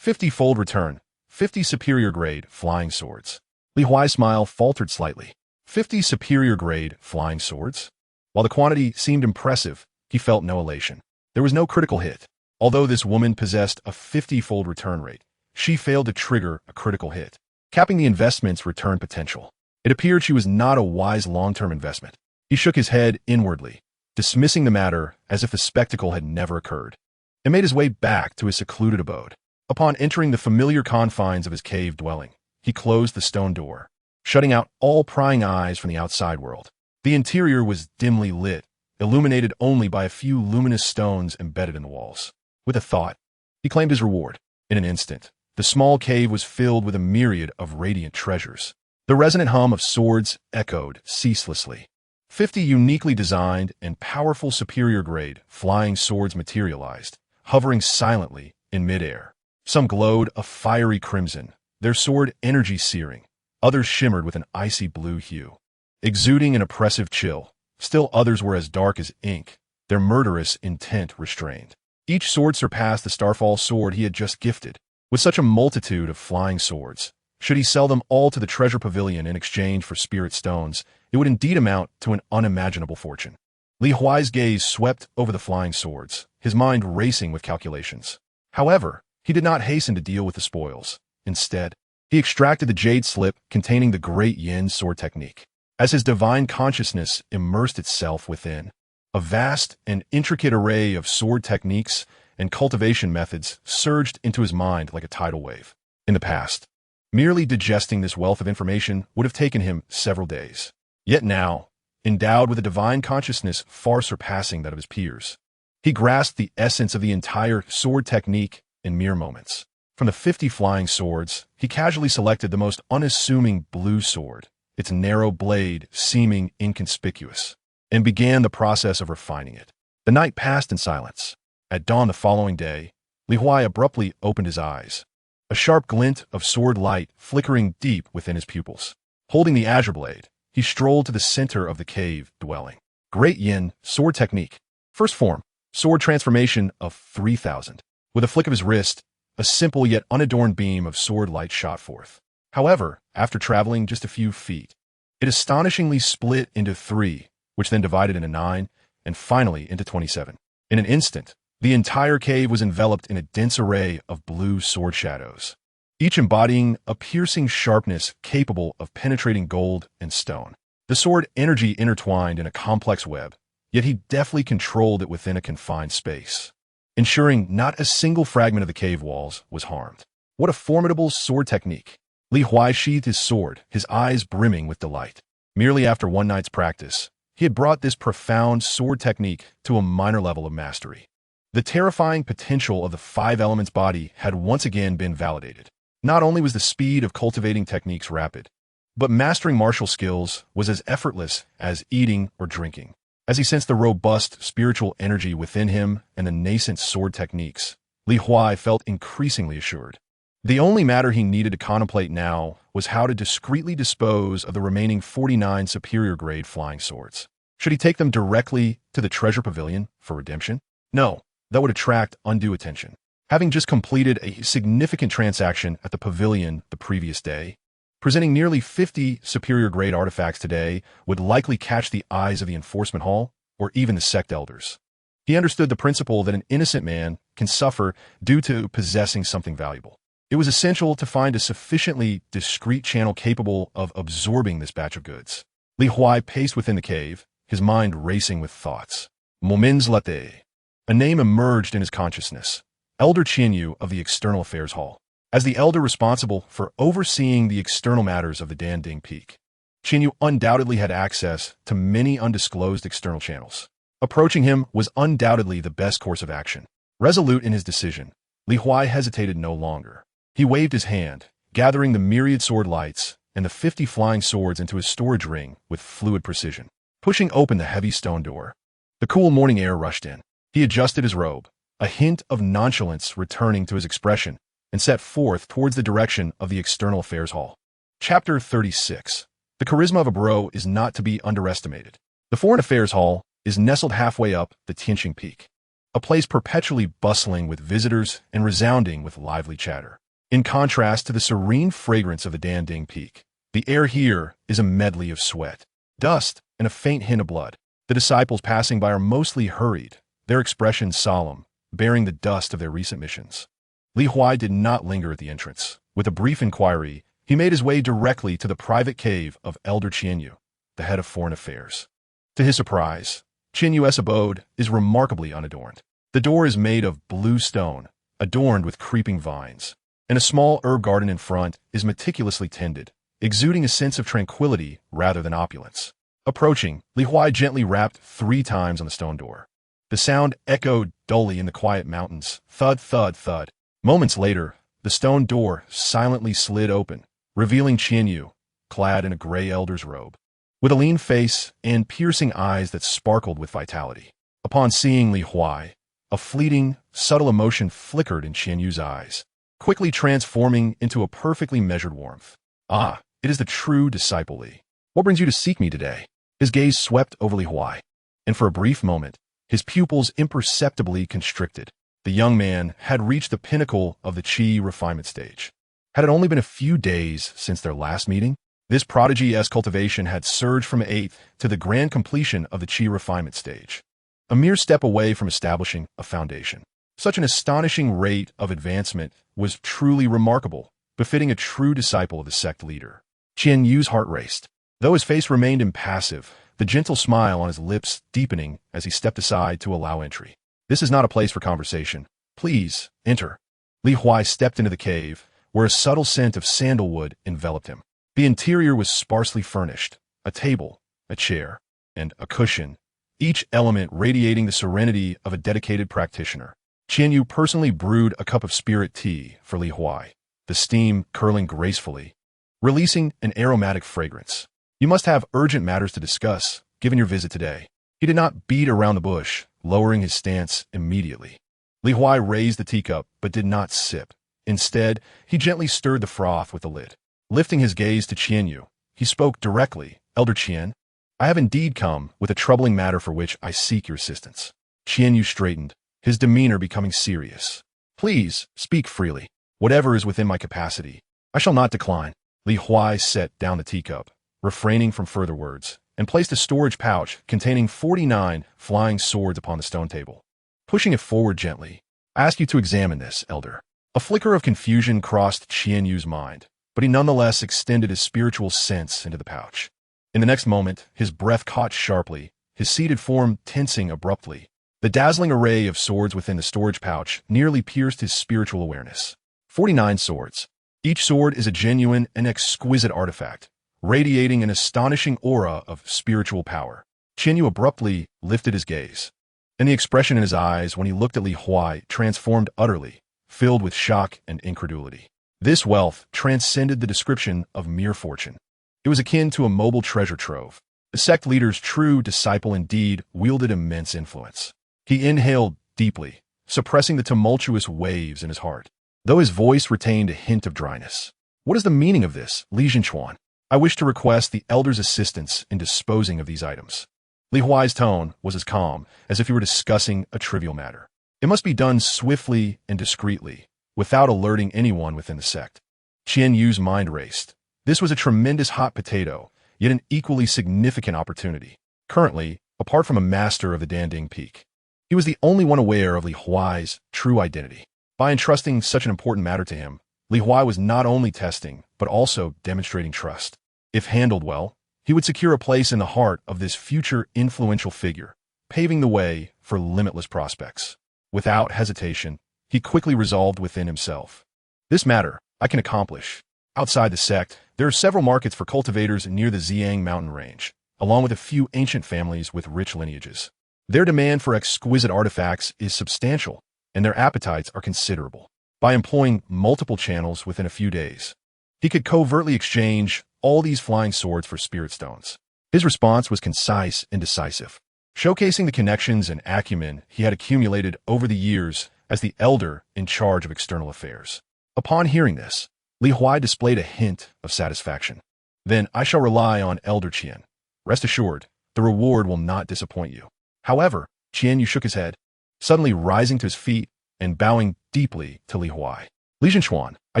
50-fold return. 50 superior-grade flying swords. Huai's smile faltered slightly. 50 superior-grade flying swords? While the quantity seemed impressive, he felt no elation. There was no critical hit. Although this woman possessed a 50-fold return rate, she failed to trigger a critical hit, capping the investment's return potential. It appeared she was not a wise long-term investment. He shook his head inwardly, dismissing the matter as if the spectacle had never occurred, and made his way back to his secluded abode. Upon entering the familiar confines of his cave dwelling, he closed the stone door, shutting out all prying eyes from the outside world. The interior was dimly lit, illuminated only by a few luminous stones embedded in the walls. With a thought, he claimed his reward. In an instant, the small cave was filled with a myriad of radiant treasures. The resonant hum of swords echoed ceaselessly. 50 uniquely designed and powerful superior-grade flying swords materialized, hovering silently in midair. Some glowed a fiery crimson, their sword energy searing. Others shimmered with an icy blue hue, exuding an oppressive chill. Still others were as dark as ink, their murderous intent restrained. Each sword surpassed the Starfall Sword he had just gifted. With such a multitude of flying swords, should he sell them all to the treasure pavilion in exchange for spirit stones, it would indeed amount to an unimaginable fortune. Li Huai's gaze swept over the flying swords, his mind racing with calculations. However, he did not hasten to deal with the spoils. Instead, he extracted the jade slip containing the great yin sword technique. As his divine consciousness immersed itself within, a vast and intricate array of sword techniques and cultivation methods surged into his mind like a tidal wave. In the past, merely digesting this wealth of information would have taken him several days. Yet now, endowed with a divine consciousness far surpassing that of his peers, he grasped the essence of the entire sword technique in mere moments. From the 50 flying swords, he casually selected the most unassuming blue sword, its narrow blade seeming inconspicuous, and began the process of refining it. The night passed in silence. At dawn the following day, Li Huai abruptly opened his eyes, a sharp glint of sword light flickering deep within his pupils. Holding the azure blade, he strolled to the center of the cave dwelling. Great Yin sword technique. First form, sword transformation of 3,000. With a flick of his wrist, a simple yet unadorned beam of sword light shot forth. However, after traveling just a few feet, it astonishingly split into 3, which then divided into 9, and finally into 27. In an instant, the entire cave was enveloped in a dense array of blue sword shadows, each embodying a piercing sharpness capable of penetrating gold and stone. The sword energy intertwined in a complex web, yet he deftly controlled it within a confined space, ensuring not a single fragment of the cave walls was harmed. What a formidable sword technique! Li Huai sheathed his sword, his eyes brimming with delight. Merely after one night's practice, he had brought this profound sword technique to a minor level of mastery. The terrifying potential of the 5 elements body had once again been validated. Not only was the speed of cultivating techniques rapid, but mastering martial skills was as effortless as eating or drinking. As he sensed the robust spiritual energy within him and the nascent sword techniques, Li Huai felt increasingly assured. The only matter he needed to contemplate now was how to discreetly dispose of the remaining 49 superior-grade flying swords. Should he take them directly to the treasure pavilion for redemption? No, that would attract undue attention. Having just completed a significant transaction at the pavilion the previous day, presenting nearly 50 superior-grade artifacts today would likely catch the eyes of the enforcement hall or even the sect elders. He understood the principle that an innocent man can suffer due to possessing something valuable. It was essential to find a sufficiently discreet channel capable of absorbing this batch of goods. Li Huai paced within the cave, his mind racing with thoughts. Momins Latte. A name emerged in his consciousness. Elder Qianyu of the External Affairs Hall. As the elder responsible for overseeing the external matters of the Danding Peak, Qianyu undoubtedly had access to many undisclosed external channels. Approaching him was undoubtedly the best course of action. Resolute in his decision, Li Huai hesitated no longer. He waved his hand, gathering the myriad sword lights and the 50 flying swords into his storage ring with fluid precision. Pushing open the heavy stone door, the cool morning air rushed in. He adjusted his robe, a hint of nonchalance returning to his expression, and set forth towards the direction of the External Affairs Hall. Chapter 36. The charisma of a bro is not to be underestimated. The Foreign Affairs Hall is nestled halfway up the Tianqing Peak, a place perpetually bustling with visitors and resounding with lively chatter. In contrast to the serene fragrance of the Danding Peak, the air here is a medley of sweat, dust, and a faint hint of blood. The disciples passing by are mostly hurried, their expressions solemn, bearing the dust of their recent missions. Li Huai did not linger at the entrance. With a brief inquiry, he made his way directly to the private cave of Elder Qianyu, the head of foreign affairs. To his surprise, Qianyu's abode is remarkably unadorned. The door is made of blue stone, adorned with creeping vines, and a small herb garden in front is meticulously tended, exuding a sense of tranquility rather than opulence. Approaching, Li Huai gently rapped 3 times on the stone door. The sound echoed dully in the quiet mountains, thud, thud, thud. Moments later, the stone door silently slid open, revealing Qianyu, clad in a gray elder's robe, with a lean face and piercing eyes that sparkled with vitality. Upon seeing Li Huai, a fleeting, subtle emotion flickered in Qianyu's eyes, quickly transforming into a perfectly measured warmth. Ah, it is the true disciple Li. What brings you to seek me today? His gaze swept over Li Huai, and for a brief moment, his pupils imperceptibly constricted. The young man had reached the pinnacle of the qi refinement stage. Had it only been a few days since their last meeting? This prodigy-esque cultivation had surged from 8th to the grand completion of the Qi refinement stage, a mere step away from establishing a foundation. Such an astonishing rate of advancement was truly remarkable, befitting a true disciple of the sect leader. Qian Yu's heart raced. Though his face remained impassive, the gentle smile on his lips deepening as he stepped aside to allow entry. This is not a place for conversation. Please, enter. Li Huai stepped into the cave, where a subtle scent of sandalwood enveloped him. The interior was sparsely furnished, a table, a chair, and a cushion, each element radiating the serenity of a dedicated practitioner. Qian Yu personally brewed a cup of spirit tea for Li Huai, the steam curling gracefully, releasing an aromatic fragrance. You must have urgent matters to discuss, given your visit today. He did not beat around the bush, lowering his stance immediately. Li Huai raised the teacup, but did not sip. Instead, he gently stirred the froth with the lid. Lifting his gaze to Qian Yu, he spoke directly. Elder Qian, I have indeed come with a troubling matter for which I seek your assistance. Qian Yu straightened, his demeanor becoming serious. Please, speak freely. Whatever is within my capacity, I shall not decline. Li Huai set down the teacup, refraining from further words, and placed a storage pouch containing 49 flying swords upon the stone table. Pushing it forward gently, I ask you to examine this, Elder. A flicker of confusion crossed Qian Yu's mind, but he nonetheless extended his spiritual sense into the pouch. In the next moment, his breath caught sharply, his seated form tensing abruptly. The dazzling array of swords within the storage pouch nearly pierced his spiritual awareness. 49 swords. Each sword is a genuine and exquisite artifact, radiating an astonishing aura of spiritual power. Qian Yu abruptly lifted his gaze, and the expression in his eyes when he looked at Li Huai transformed utterly, filled with shock and incredulity. This wealth transcended the description of mere fortune. It was akin to a mobile treasure trove. The sect leader's true disciple indeed wielded immense influence. He inhaled deeply, suppressing the tumultuous waves in his heart, though his voice retained a hint of dryness. What is the meaning of this, Li Jinchuan? I wish to request the elder's assistance in disposing of these items. Li Huai's tone was as calm as if he were discussing a trivial matter. It must be done swiftly and discreetly, without alerting anyone within the sect. Qian Yu's mind raced. This was a tremendous hot potato, yet an equally significant opportunity. Currently, apart from a master of the Danding Peak, he was the only one aware of Li Huai's true identity. By entrusting such an important matter to him, Li Huai was not only testing, but also demonstrating trust. If handled well, he would secure a place in the heart of this future influential figure, paving the way for limitless prospects. Without hesitation, he quickly resolved within himself. This matter I can accomplish. Outside the sect, there are several markets for cultivators near the Ziyang mountain range, along with a few ancient families with rich lineages. Their demand for exquisite artifacts is substantial, and their appetites are considerable. By employing multiple channels within a few days, he could covertly exchange all these flying swords for spirit stones. His response was concise and decisive, showcasing the connections and acumen he had accumulated over the years as the elder in charge of external affairs. Upon hearing this, Li Huai displayed a hint of satisfaction. Then I shall rely on Elder Qian. Rest assured, the reward will not disappoint you. However, Qian Yu shook his head, suddenly rising to his feet and bowing deeply to Li Huai. Li Jinchuan, I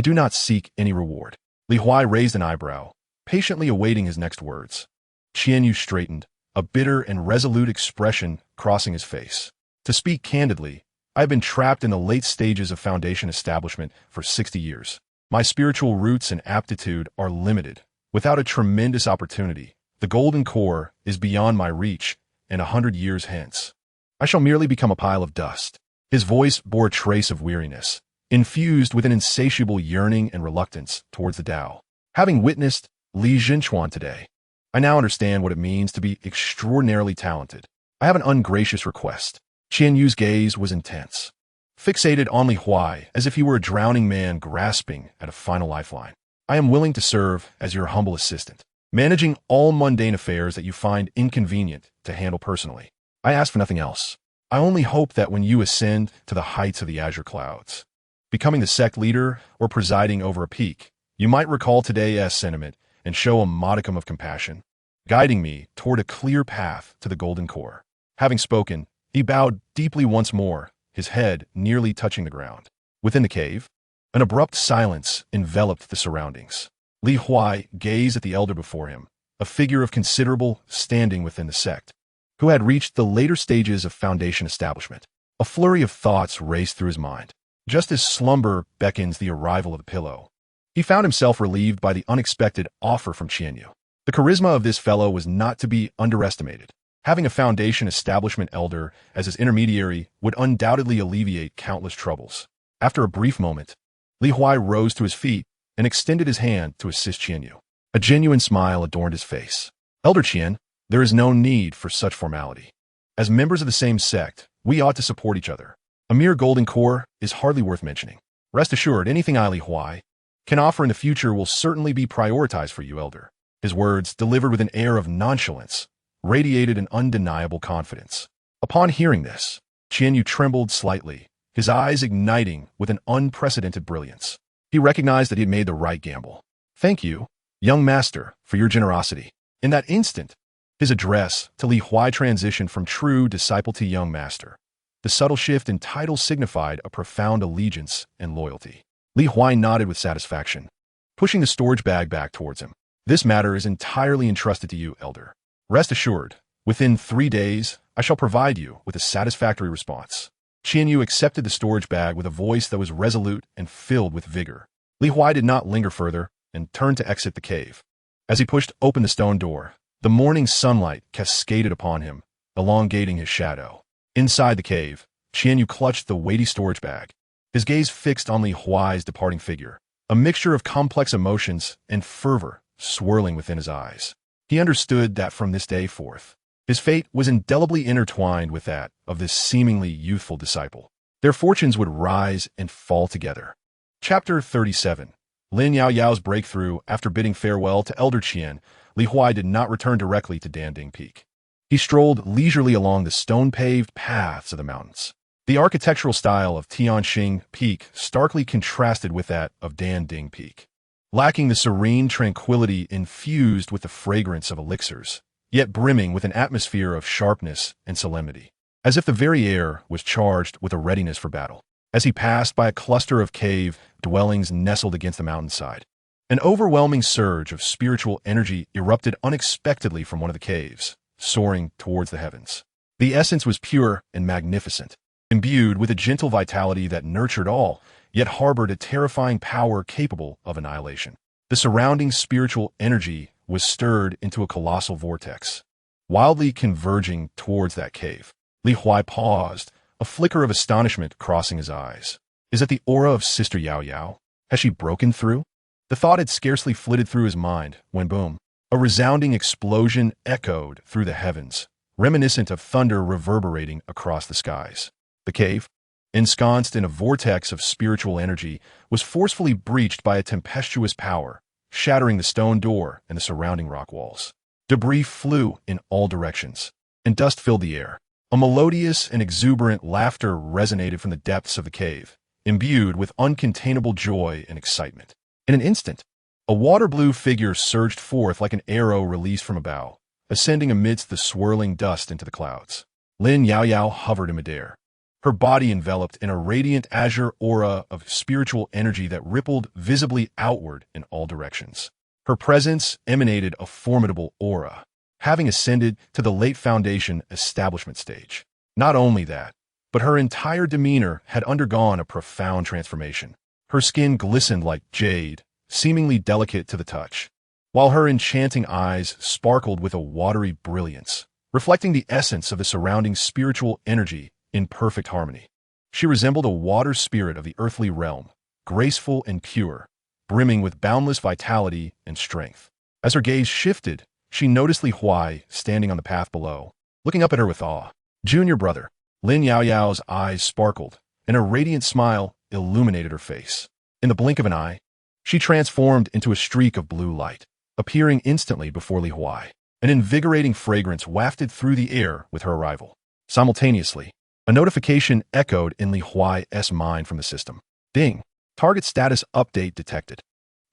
do not seek any reward. Li Huai raised an eyebrow, patiently awaiting his next words. Qian Yu straightened, a bitter and resolute expression crossing his face. To speak candidly, I have been trapped in the late stages of foundation establishment for 60 years. My spiritual roots and aptitude are limited. Without a tremendous opportunity, the golden core is beyond my reach, and 100 years hence, I shall merely become a pile of dust. His voice bore a trace of weariness, infused with an insatiable yearning and reluctance towards the Tao. Having witnessed Li Jinchuan today, I now understand what it means to be extraordinarily talented. I have an ungracious request. Qian Yu's gaze was intense, fixated on Li Huai as if he were a drowning man grasping at a final lifeline. I am willing to serve as your humble assistant, managing all mundane affairs that you find inconvenient to handle personally. I ask for nothing else. I only hope that when you ascend to the heights of the azure clouds, becoming the sect leader or presiding over a peak, you might recall today's sentiment and show a modicum of compassion, guiding me toward a clear path to the golden core. Having spoken, he bowed deeply once more, his head nearly touching the ground. Within the cave, an abrupt silence enveloped the surroundings. Li Huai gazed at the elder before him, a figure of considerable standing within the sect, who had reached the later stages of foundation establishment. A flurry of thoughts raced through his mind. Just as slumber beckons the arrival of the pillow, he found himself relieved by the unexpected offer from Qianyu. The charisma of this fellow was not to be underestimated. Having a foundation establishment elder as his intermediary would undoubtedly alleviate countless troubles. After a brief moment, Li Huai rose to his feet and extended his hand to assist Qianyu. A genuine smile adorned his face. Elder Qian, there is no need for such formality. As members of the same sect, we ought to support each other. A mere golden core is hardly worth mentioning. Rest assured, anything I, Li Huai, can offer in the future will certainly be prioritized for you, elder. His words, delivered with an air of nonchalance, radiated an undeniable confidence. Upon hearing this, Qianyu trembled slightly, his eyes igniting with an unprecedented brilliance. He recognized that he had made the right gamble. Thank you, young master, for your generosity. In that instant, his address to Li Huai transitioned from true disciple to young master. The subtle shift in title signified a profound allegiance and loyalty. Li Huai nodded with satisfaction, pushing the storage bag back towards him. This matter is entirely entrusted to you, elder. Rest assured, within 3 days, I shall provide you with a satisfactory response. Qianyu accepted the storage bag with a voice that was resolute and filled with vigor. Li Huai did not linger further and turned to exit the cave. As he pushed open the stone door, the morning sunlight cascaded upon him, elongating his shadow. Inside the cave, Qianyu clutched the weighty storage bag, his gaze fixed on Li Huai's departing figure, a mixture of complex emotions and fervor swirling within his eyes. He understood that from this day forth, his fate was indelibly intertwined with that of this seemingly youthful disciple. Their fortunes would rise and fall together. Chapter 37. Lin Yaoyao's breakthrough. After bidding farewell to Elder Qian, Li Huai did not return directly to Danding Peak. He strolled leisurely along the stone-paved paths of the mountains. The architectural style of Tianxing Peak starkly contrasted with that of Danding Peak, lacking the serene tranquility infused with the fragrance of elixirs, yet brimming with an atmosphere of sharpness and solemnity, as if the very air was charged with a readiness for battle. As he passed by a cluster of cave dwellings nestled against the mountainside, an overwhelming surge of spiritual energy erupted unexpectedly from one of the caves, soaring towards the heavens. The essence was pure and magnificent, imbued with a gentle vitality that nurtured all, yet harbored a terrifying power capable of annihilation. The surrounding spiritual energy was stirred into a colossal vortex, wildly converging towards that cave. Li Huai paused, a flicker of astonishment crossing his eyes. Is it the aura of Sister Yao Yao? Has she broken through? The thought had scarcely flitted through his mind when boom, a resounding explosion echoed through the heavens, reminiscent of thunder reverberating across the skies. The cave, ensconced in a vortex of spiritual energy, was forcefully breached by a tempestuous power, shattering the stone door and the surrounding rock walls. Debris flew in all directions, and dust filled the air. A melodious and exuberant laughter resonated from the depths of the cave, imbued with uncontainable joy and excitement. In an instant, a water-blue figure surged forth like an arrow released from a bow, ascending amidst the swirling dust into the clouds. Lin Yaoyao hovered in midair, her body enveloped in a radiant azure aura of spiritual energy that rippled visibly outward in all directions. Her presence emanated a formidable aura, having ascended to the late foundation establishment stage. Not only that, but her entire demeanor had undergone a profound transformation. Her skin glistened like jade, seemingly delicate to the touch, while her enchanting eyes sparkled with a watery brilliance, reflecting the essence of the surrounding spiritual energy in perfect harmony. She resembled a water spirit of the earthly realm, graceful and pure, brimming with boundless vitality and strength. As her gaze shifted, she noticed Li Huai standing on the path below, looking up at her with awe. Junior brother. Lin Yaoyao's eyes sparkled, and a radiant smile illuminated her face. In the blink of an eye, she transformed into a streak of blue light, appearing instantly before Li Huai. An invigorating fragrance wafted through the air with her arrival. Simultaneously, a notification echoed in Li Huai's mind from the system. Ding. Target status update detected.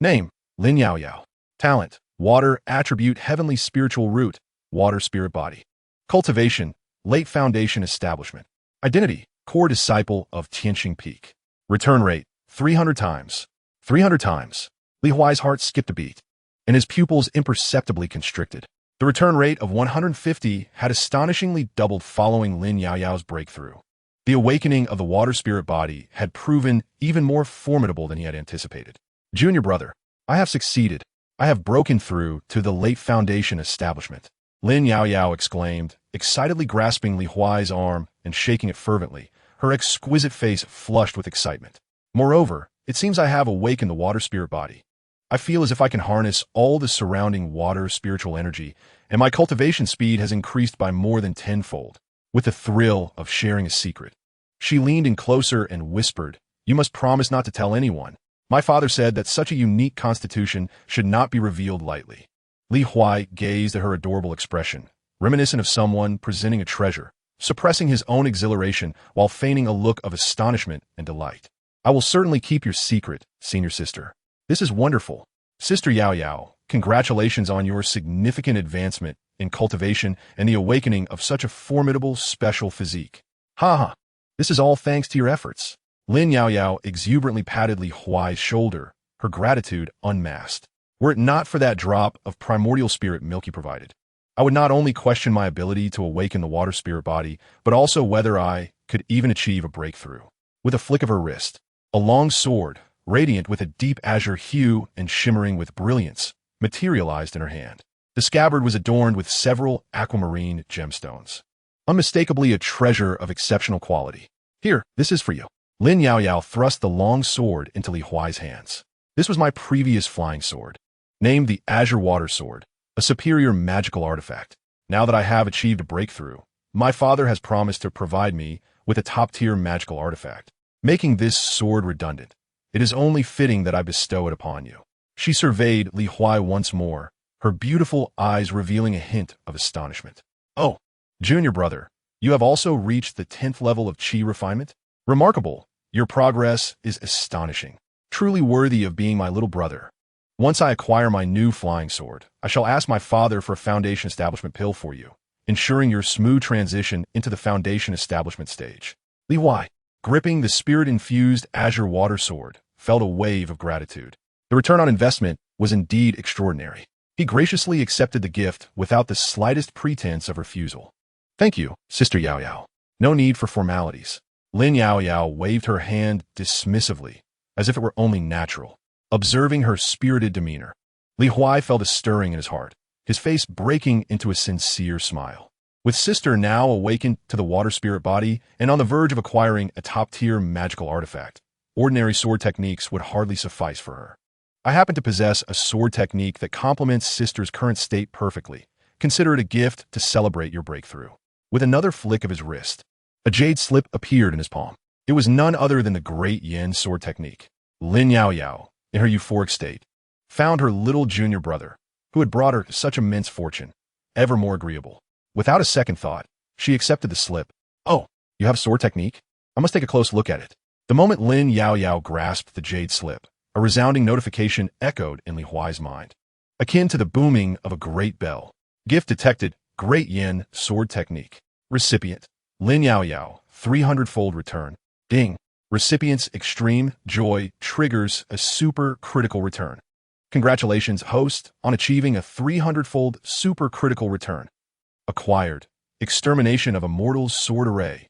Name, Lin Yaoyao. Talent, water attribute heavenly spiritual root, water spirit body. Cultivation, late foundation establishment. Identity, core disciple of Tianxing Peak. Return rate, 300 times. 300 times. Li Huai's heart skipped a beat, and his pupils imperceptibly constricted. The return rate of 150 had astonishingly doubled following Lin Yaoyao's breakthrough. The awakening of the water spirit body had proven even more formidable than he had anticipated. Junior brother, I have succeeded. I have broken through to the late foundation establishment. Lin Yaoyao exclaimed, excitedly grasping Li Huai's arm and shaking it fervently, her exquisite face flushed with excitement. Moreover, it seems I have awakened the water spirit body. I feel as if I can harness all the surrounding water spiritual energy, and my cultivation speed has increased by more than tenfold. With the thrill of sharing a secret, she leaned in closer and whispered, "You must promise not to tell anyone. My father said that such a unique constitution should not be revealed lightly." Li Huai gazed at her adorable expression, reminiscent of someone presenting a treasure, suppressing his own exhilaration while feigning a look of astonishment and delight. "I will certainly keep your secret, senior sister. This is wonderful. Sister Yao Yao, congratulations on your significant advancement in cultivation and the awakening of such a formidable special physique. Ha ha, this is all thanks to your efforts." Lin Yaoyao exuberantly patted Li Huai's shoulder, her gratitude unmasked. "Were it not for that drop of primordial spirit milk you provided, I would not only question my ability to awaken the water spirit body, but also whether I could even achieve a breakthrough." With a flick of her wrist, a long sword, radiant with a deep azure hue and shimmering with brilliance, materialized in her hand. The scabbard was adorned with several aquamarine gemstones, unmistakably a treasure of exceptional quality. "Here, this is for you." Lin Yaoyao thrust the long sword into Li Huai's hands. "This was my previous flying sword, named the Azure Water Sword, a superior magical artifact. Now that I have achieved a breakthrough, my father has promised to provide me with a top-tier magical artifact, making this sword redundant. It is only fitting that I bestow it upon you." She surveyed Li Huai once more, her beautiful eyes revealing a hint of astonishment. "Oh, junior brother, you have also reached the 10th level of Qi refinement? Remarkable. Your progress is astonishing. Truly worthy of being my little brother. Once I acquire my new flying sword, I shall ask my father for a foundation establishment pill for you, ensuring your smooth transition into the foundation establishment stage." Li Huai, gripping the spirit-infused azure water sword, felt a wave of gratitude. The return on investment was indeed extraordinary. He graciously accepted the gift without the slightest pretense of refusal. "Thank you, Sister Yao Yao. No need for formalities." Lin Yaoyao waved her hand dismissively, as if it were only natural, observing her spirited demeanor. Li Huai felt a stirring in his heart, his face breaking into a sincere smile. With sister now awakened to the water spirit body and on the verge of acquiring a top-tier magical artifact, ordinary sword techniques would hardly suffice for her. "I happen to possess a sword technique that complements sister's current state perfectly. Consider it a gift to celebrate your breakthrough." With another flick of his wrist, a jade slip appeared in his palm. It was none other than the Great Yin sword technique. Lin Yaoyao, in her euphoric state, found her little junior brother, who had brought her such immense fortune, ever more agreeable. Without a second thought, she accepted the slip. "Oh, you have a sword technique? I must take a close look at it." The moment Lin Yaoyao grasped the jade slip, a resounding notification echoed in Li Huai's mind, akin to the booming of a great bell. "Gift detected, Great Yin sword technique. Recipient, Lin Yaoyao, 300-fold return. Ding. Recipient's extreme joy triggers a super critical return. Congratulations, host, on achieving a 300-fold super critical return. Acquired. Extermination of Immortal's sword array.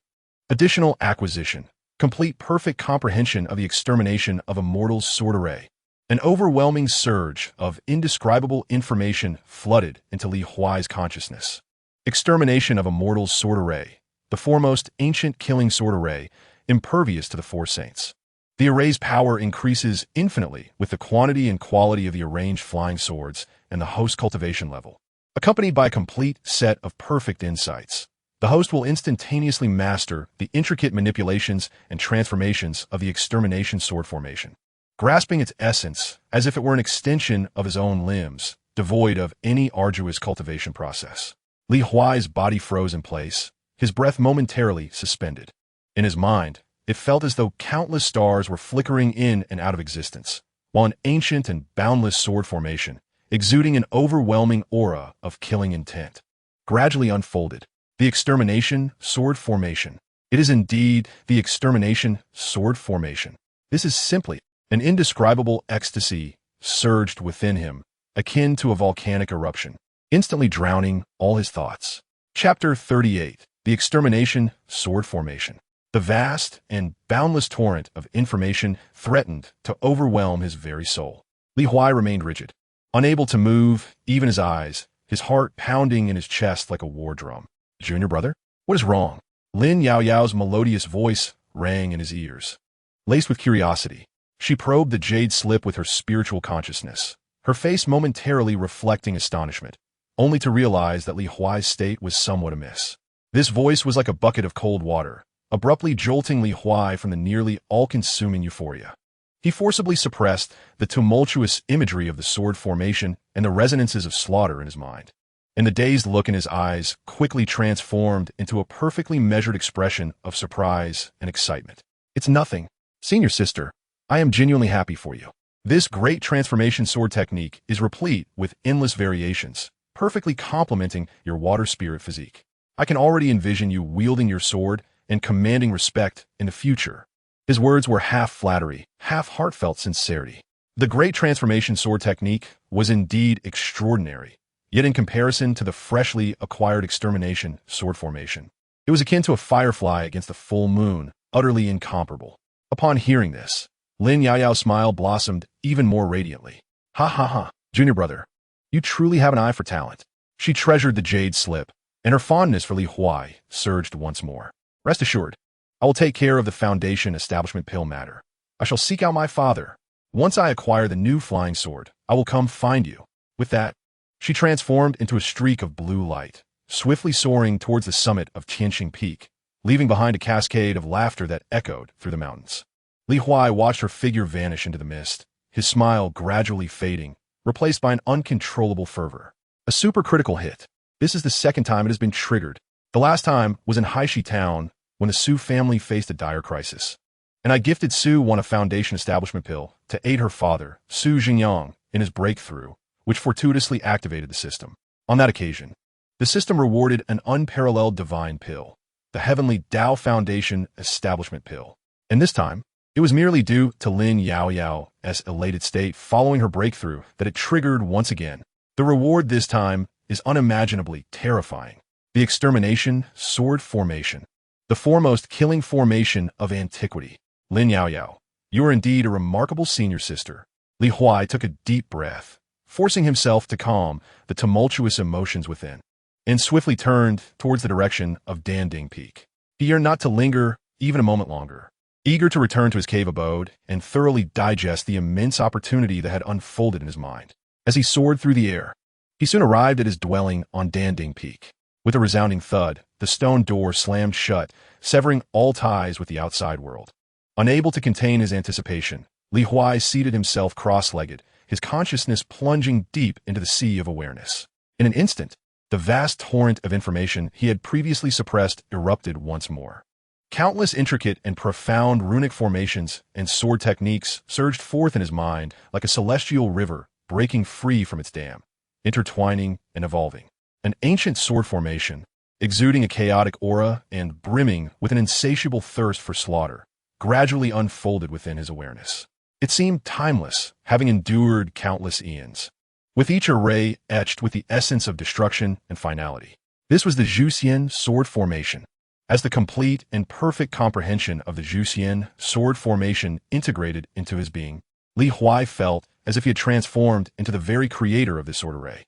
Additional acquisition. Complete perfect comprehension of the extermination of Immortal's sword array." An overwhelming surge of indescribable information flooded into Li Huai's consciousness. Extermination of Immortal's sword array, the foremost ancient killing sword array, impervious to the Four Saints. The array's power increases infinitely with the quantity and quality of the arranged flying swords and the host cultivation level. Accompanied by a complete set of perfect insights, the host will instantaneously master the intricate manipulations and transformations of the extermination sword formation, grasping its essence as if it were an extension of his own limbs, devoid of any arduous cultivation process. Li Huai's body froze in place, his breath momentarily suspended. In his mind, it felt as though countless stars were flickering in and out of existence, while an ancient and boundless sword formation, exuding an overwhelming aura of killing intent, gradually unfolded. The extermination sword formation. It is indeed the extermination sword formation. This is simply an indescribable ecstasy surged within him, akin to a volcanic eruption, instantly drowning all his thoughts. Chapter 38. The Extermination Sword Formation. The vast and boundless torrent of information threatened to overwhelm his very soul. Li Huai remained rigid, unable to move, even his eyes, his heart pounding in his chest like a war drum. Junior brother? What is wrong? Lin Yaoyao's melodious voice rang in his ears. Laced with curiosity, she probed the jade slip with her spiritual consciousness, her face momentarily reflecting astonishment, only to realize that Li Huai's state was somewhat amiss. This voice was like a bucket of cold water, abruptly jolting Li Huai from the nearly all-consuming euphoria. He forcibly suppressed the tumultuous imagery of the sword formation and the resonances of slaughter in his mind. And the dazed look in his eyes quickly transformed into a perfectly measured expression of surprise and excitement. It's nothing. Senior sister, I am genuinely happy for you. This great transformation sword technique is replete with endless variations, perfectly complementing your water spirit physique. I can already envision you wielding your sword and commanding respect in the future. His words were half flattery, half heartfelt sincerity. The great transformation sword technique was indeed extraordinary, yet in comparison to the freshly acquired extermination sword formation, it was akin to a firefly against the full moon, utterly incomparable. Upon hearing this, Lin Yaoyao's smile blossomed even more radiantly. Ha ha ha, junior brother, you truly have an eye for talent. She treasured the jade slip, and her fondness for Li Huai surged once more. Rest assured, I will take care of the foundation establishment pill matter. I shall seek out my father. Once I acquire the new flying sword, I will come find you. With that, she transformed into a streak of blue light, swiftly soaring towards the summit of Tianqing Peak, leaving behind a cascade of laughter that echoed through the mountains. Li Huai watched her figure vanish into the mist, his smile gradually fading, replaced by an uncontrollable fervor. A supercritical hit. This is the second time it has been triggered. The last time was in Haishi Town, when the Su family faced a dire crisis. And I gifted Su one a foundation establishment pill to aid her father, Su Jingyang, in his breakthrough, which fortuitously activated the system. On that occasion, the system rewarded an unparalleled divine pill, the heavenly Tao Foundation establishment pill. And this time, it was merely due to Lin Yaoyao's elated state following her breakthrough that it triggered once again. The reward this time is unimaginably terrifying. The Extermination Sword Formation. The foremost killing formation of antiquity. Lin Yaoyao, you are indeed a remarkable senior sister. Li Huai took a deep breath, forcing himself to calm the tumultuous emotions within, and swiftly turned towards the direction of Danding Peak. He yearned not to linger even a moment longer, eager to return to his cave abode and thoroughly digest the immense opportunity that had unfolded in his mind. As he soared through the air, he soon arrived at his dwelling on Danding Peak. With a resounding thud, the stone door slammed shut, severing all ties with the outside world. Unable to contain his anticipation, Li Huai seated himself cross-legged, his consciousness plunging deep into the sea of awareness. In an instant, the vast torrent of information he had previously suppressed erupted once more. Countless intricate and profound runic formations and sword techniques surged forth in his mind like a celestial river breaking free from its dam, intertwining and evolving. An ancient sword formation, exuding a chaotic aura and brimming with an insatiable thirst for slaughter, gradually unfolded within his awareness. It seemed timeless, having endured countless eons, with each array etched with the essence of destruction and finality. This was the Zhuxian sword formation. As the complete and perfect comprehension of the Zhuxian sword formation integrated into his being, Li Huai felt as if he had transformed into the very creator of this sword array.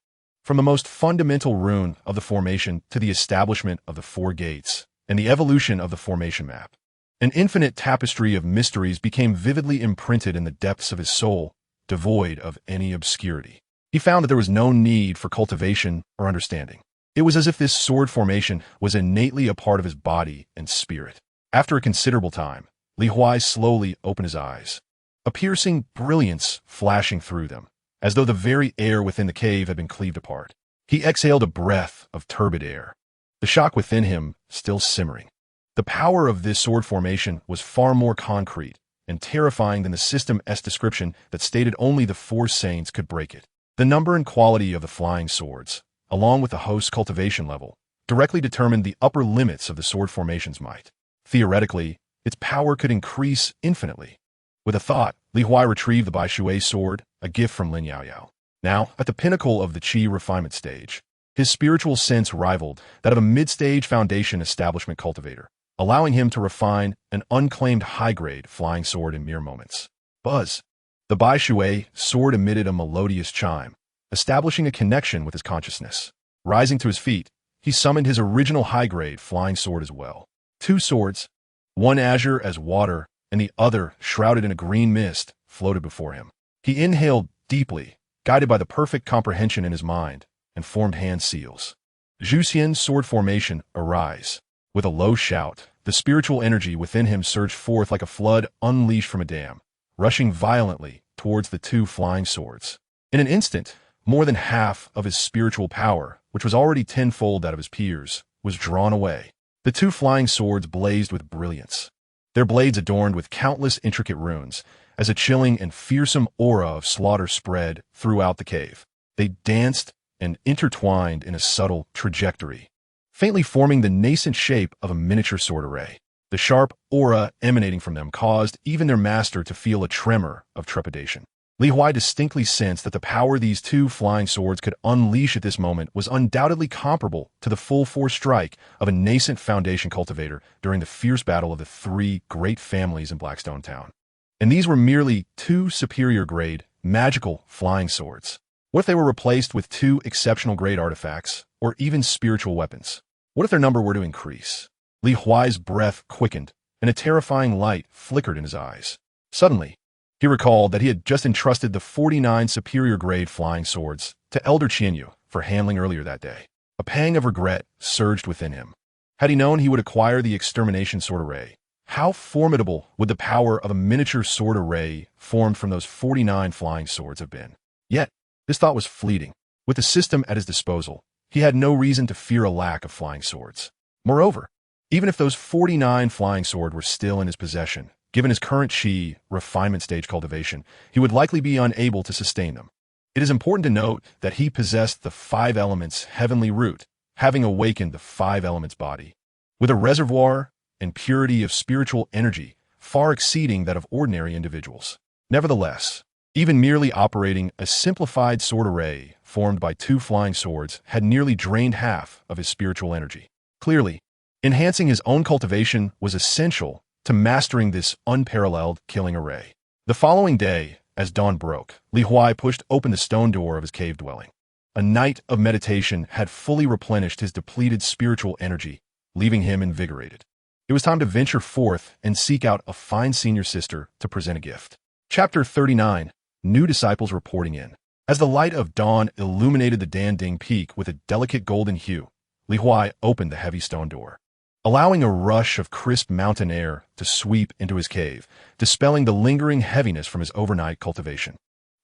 From the most fundamental rune of the formation to the establishment of the four gates and the evolution of the formation map, an infinite tapestry of mysteries became vividly imprinted in the depths of his soul, devoid of any obscurity. He found that there was no need for cultivation or understanding. It was as if this sword formation was innately a part of his body and spirit. After a considerable time, Li Huai slowly opened his eyes, a piercing brilliance flashing through them, as though the very air within the cave had been cleaved apart. He exhaled a breath of turbid air, the shock within him still simmering. The power of this sword formation was far more concrete and terrifying than the System S description that stated only the four saints could break it. The number and quality of the flying swords, along with the host's cultivation level, directly determined the upper limits of the sword formation's might. Theoretically, its power could increase infinitely. With a thought, Li Huai retrieved the Bai Shui sword, a gift from Lin Yaoyao. Now, at the pinnacle of the Qi refinement stage, his spiritual sense rivaled that of a mid-stage foundation establishment cultivator, allowing him to refine an unclaimed high-grade flying sword in mere moments. Buzz. The Bai Shui sword emitted a melodious chime, establishing a connection with his consciousness. Rising to his feet, he summoned his original high-grade flying sword as well. Two swords, one azure as water and the other shrouded in a green mist, floated before him. He inhaled deeply, guided by the perfect comprehension in his mind, and formed hand seals. Zhuxian's sword formation, arise. With a low shout, the spiritual energy within him surged forth like a flood unleashed from a dam, rushing violently towards the two flying swords. In an instant, more than half of his spiritual power, which was already tenfold that of his peers, was drawn away. The two flying swords blazed with brilliance, their blades adorned with countless intricate runes, as a chilling and fearsome aura of slaughter spread throughout the cave. They danced and intertwined in a subtle trajectory, faintly forming the nascent shape of a miniature sword array. The sharp aura emanating from them caused even their master to feel a tremor of trepidation. Li Huai distinctly sensed that the power these two flying swords could unleash at this moment was undoubtedly comparable to the full-force strike of a nascent foundation cultivator during the fierce battle of the three great families in Blackstone Town. And these were merely two superior-grade, magical flying swords. What if they were replaced with two exceptional-grade artifacts, or even spiritual weapons? What if their number were to increase? Li Huai's breath quickened, and a terrifying light flickered in his eyes. Suddenly, he recalled that he had just entrusted the 49 superior-grade flying swords to Elder Qianyu for handling earlier that day. A pang of regret surged within him. Had he known he would acquire the extermination sword array, how formidable would the power of a miniature sword array formed from those 49 flying swords have been? Yet, this thought was fleeting. With the system at his disposal, he had no reason to fear a lack of flying swords. Moreover, even if those 49 flying swords were still in his possession, given his current Qi refinement stage cultivation, he would likely be unable to sustain them. It is important to note that he possessed the 5 elements heavenly root, having awakened the 5 elements body, with a reservoir and purity of spiritual energy far exceeding that of ordinary individuals. Nevertheless, even merely operating a simplified sword array formed by 2 flying swords had nearly drained half of his spiritual energy. Clearly, enhancing his own cultivation was essential to mastering this unparalleled killing array. The following day, as dawn broke, Li Huai pushed open the stone door of his cave dwelling. A night of meditation had fully replenished his depleted spiritual energy, leaving him invigorated. It was time to venture forth and seek out a fine senior sister to present a gift. Chapter 39. New disciples reporting in. As the light of dawn illuminated the Danding Peak with a delicate golden hue, Li Huai opened the heavy stone door, allowing a rush of crisp mountain air to sweep into his cave, dispelling the lingering heaviness from his overnight cultivation.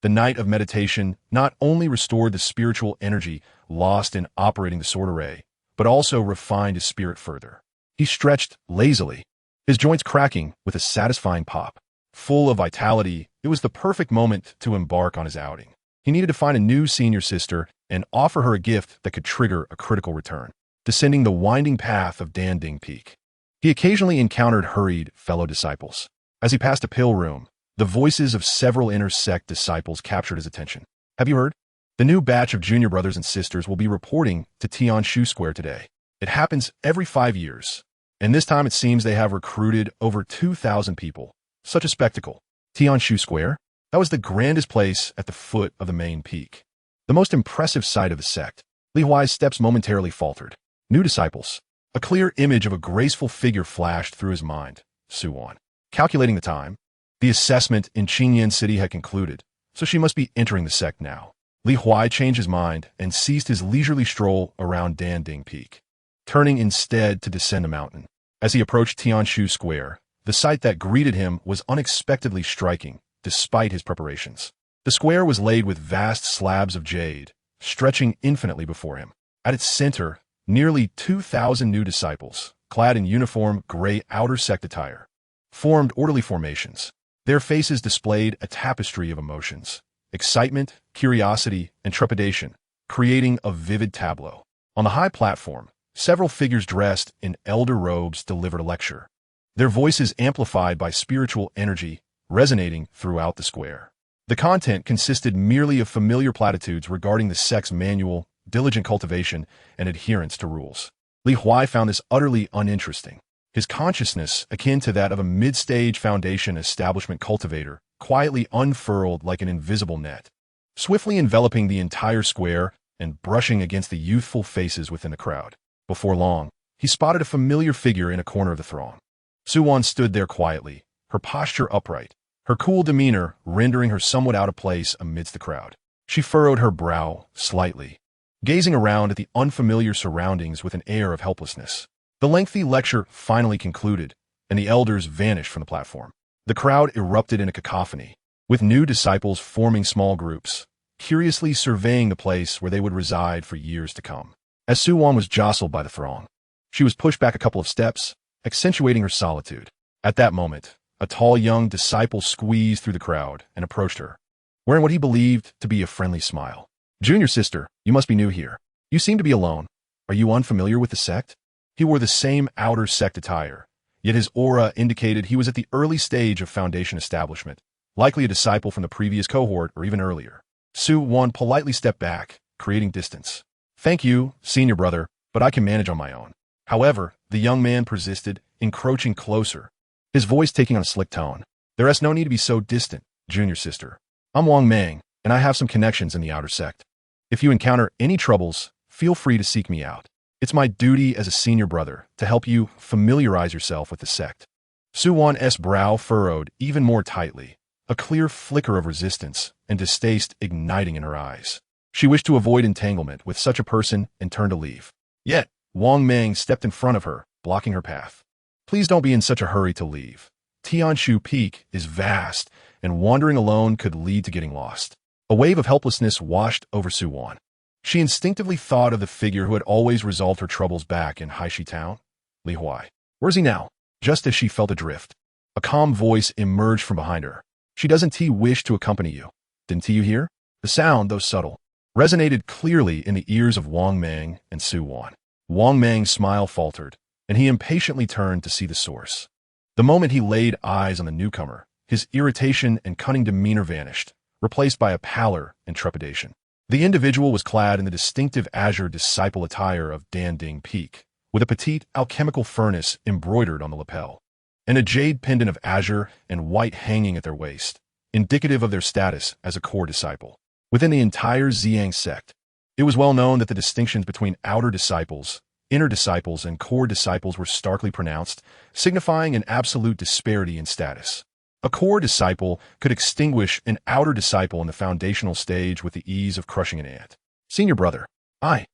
The night of meditation not only restored the spiritual energy lost in operating the sword array, but also refined his spirit further. He stretched lazily, his joints cracking with a satisfying pop. Full of vitality, it was the perfect moment to embark on his outing. He needed to find a new senior sister and offer her a gift that could trigger a critical return. Descending the winding path of Danding Peak, he occasionally encountered hurried fellow disciples. As he passed a pill room, the voices of several inner Sect disciples captured his attention. Have you heard? The new batch of junior brothers and sisters will be reporting to Tianshu Square today. It happens every 5 years, and this time it seems they have recruited over 2,000 people. Such a spectacle. Tianshu Square? That was the grandest place at the foot of the main peak, the most impressive sight of the sect. Li Huai's steps momentarily faltered. New disciples. A clear image of a graceful figure flashed through his mind. Suwan. Calculating the time, the assessment in Qingyan City had concluded, so she must be entering the sect now. Li Huai changed his mind and ceased his leisurely stroll around Danding Peak, turning instead to descend the mountain. As he approached Tianshu Square, the sight that greeted him was unexpectedly striking, despite his preparations. The square was laid with vast slabs of jade, stretching infinitely before him. At its center, nearly 2,000 new disciples, clad in uniform gray outer sect attire, formed orderly formations. Their faces displayed a tapestry of emotions, excitement, curiosity, and trepidation, creating a vivid tableau. On the high platform, several figures dressed in elder robes delivered a lecture, their voices amplified by spiritual energy resonating throughout the square. The content consisted merely of familiar platitudes regarding the sect's manual, diligent cultivation, and adherence to rules. Huai found this utterly uninteresting. His consciousness, akin to that of a mid-stage foundation establishment cultivator, quietly unfurled like an invisible net, swiftly enveloping the entire square and brushing against the youthful faces within the crowd. Before long, he spotted a familiar figure in a corner of the throng. Suwon stood there quietly, her posture upright, her cool demeanor rendering her somewhat out of place amidst the crowd. She furrowed her brow slightly, gazing around at the unfamiliar surroundings with an air of helplessness. The lengthy lecture finally concluded, and the elders vanished from the platform. The crowd erupted in a cacophony, with new disciples forming small groups, curiously surveying the place where they would reside for years to come. As Suwon was jostled by the throng, she was pushed back a couple of steps, accentuating her solitude. At that moment, a tall young disciple squeezed through the crowd and approached her, wearing what he believed to be a friendly smile. "Junior sister, you must be new here. You seem to be alone. Are you unfamiliar with the sect?" He wore the same outer sect attire, yet his aura indicated he was at the early stage of foundation establishment, likely a disciple from the previous cohort or even earlier. Suwon politely stepped back, creating distance. "Thank you, senior brother, but I can manage on my own." However, the young man persisted, encroaching closer, his voice taking on a slick tone. "There's no need to be so distant, junior sister. I'm Wang Mang, and I have some connections in the outer sect. If you encounter any troubles, feel free to seek me out. It's my duty as a senior brother to help you familiarize yourself with the sect." Suwon's brow furrowed even more tightly, a clear flicker of resistance and distaste igniting in her eyes. She wished to avoid entanglement with such a person and turned to leave. Yet, Wang Mang stepped in front of her, blocking her path. "Please don't be in such a hurry to leave. Tianshu Peak is vast, and wandering alone could lead to getting lost." A wave of helplessness washed over Suwon. She instinctively thought of the figure who had always resolved her troubles back in Haishi Town, Huai. "Where's he now?" Just as she felt adrift, a calm voice emerged from behind her. "She doesn't wish to accompany you. Didn't you hear?" The sound, though subtle, resonated clearly in the ears of Wang Mang and Suwon. Wang Mang's smile faltered, and he impatiently turned to see the source. The moment he laid eyes on the newcomer, his irritation and cunning demeanor vanished, replaced by a pallor and trepidation. The individual was clad in the distinctive azure disciple attire of Danding Peak, with a petite alchemical furnace embroidered on the lapel, and a jade pendant of azure and white hanging at their waist, indicative of their status as a core disciple. Within the entire Ziyang sect, it was well known that the distinctions between outer disciples, inner disciples, and core disciples were starkly pronounced, signifying an absolute disparity in status. A core disciple could extinguish an outer disciple in the foundational stage with the ease of crushing an ant. "Senior brother, I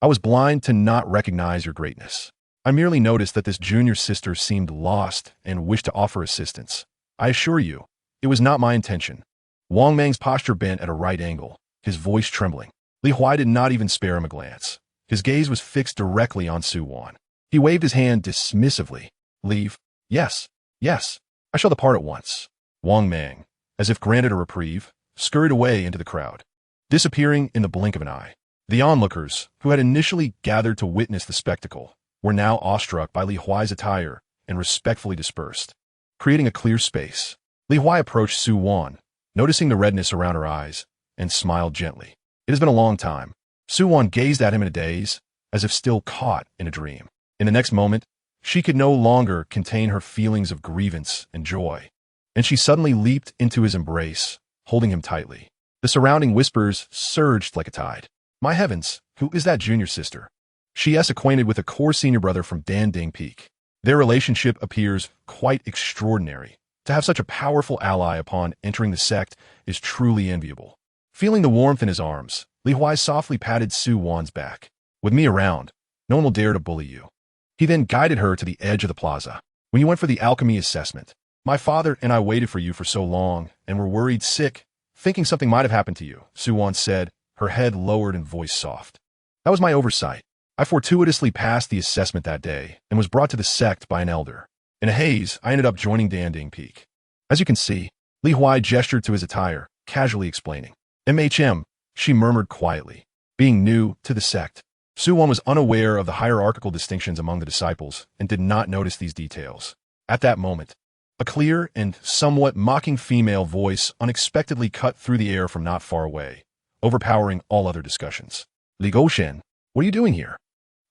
was blind to not recognize your greatness. I merely noticed that this junior sister seemed lost and wished to offer assistance. I assure you, it was not my intention." Wang Mang's posture bent at a right angle, his voice trembling. Huai did not even spare him a glance. His gaze was fixed directly on Suwon. He waved his hand dismissively. "Leave? Yes, yes. I shall depart at once." Wang Mang, as if granted a reprieve, scurried away into the crowd, disappearing in the blink of an eye. The onlookers, who had initially gathered to witness the spectacle, were now awestruck by Huai's attire and respectfully dispersed, creating a clear space. Huai approached Suwon, noticing the redness around her eyes, and smiled gently. "It has been a long time." Suwon gazed at him in a daze, as if still caught in a dream. In the next moment, she could no longer contain her feelings of grievance and joy, and she suddenly leaped into his embrace, holding him tightly. The surrounding whispers surged like a tide. "My heavens, who is that junior sister?" She is acquainted with a core senior brother from Danding Peak. Their relationship appears quite extraordinary. To have such a powerful ally upon entering the sect is truly enviable. Feeling the warmth in his arms, Huai softly patted Suwon's back. "With me around, no one will dare to bully you." He then guided her to the edge of the plaza. "When you went for the alchemy assessment, my father and I waited for you for so long and were worried sick, thinking something might have happened to you," Suwon said, her head lowered and voice soft. "That was my oversight. I fortuitously passed the assessment that day and was brought to the sect by an elder. In a haze, I ended up joining Danding Peak. As you can see," Huai gestured to his attire, casually explaining. "MHM," she murmured quietly. Being new to the sect, Suwon was unaware of the hierarchical distinctions among the disciples and did not notice these details. At that moment, A clear and somewhat mocking female voice unexpectedly cut through the air from not far away, overpowering all other discussions. Li Goshen, what are you doing here?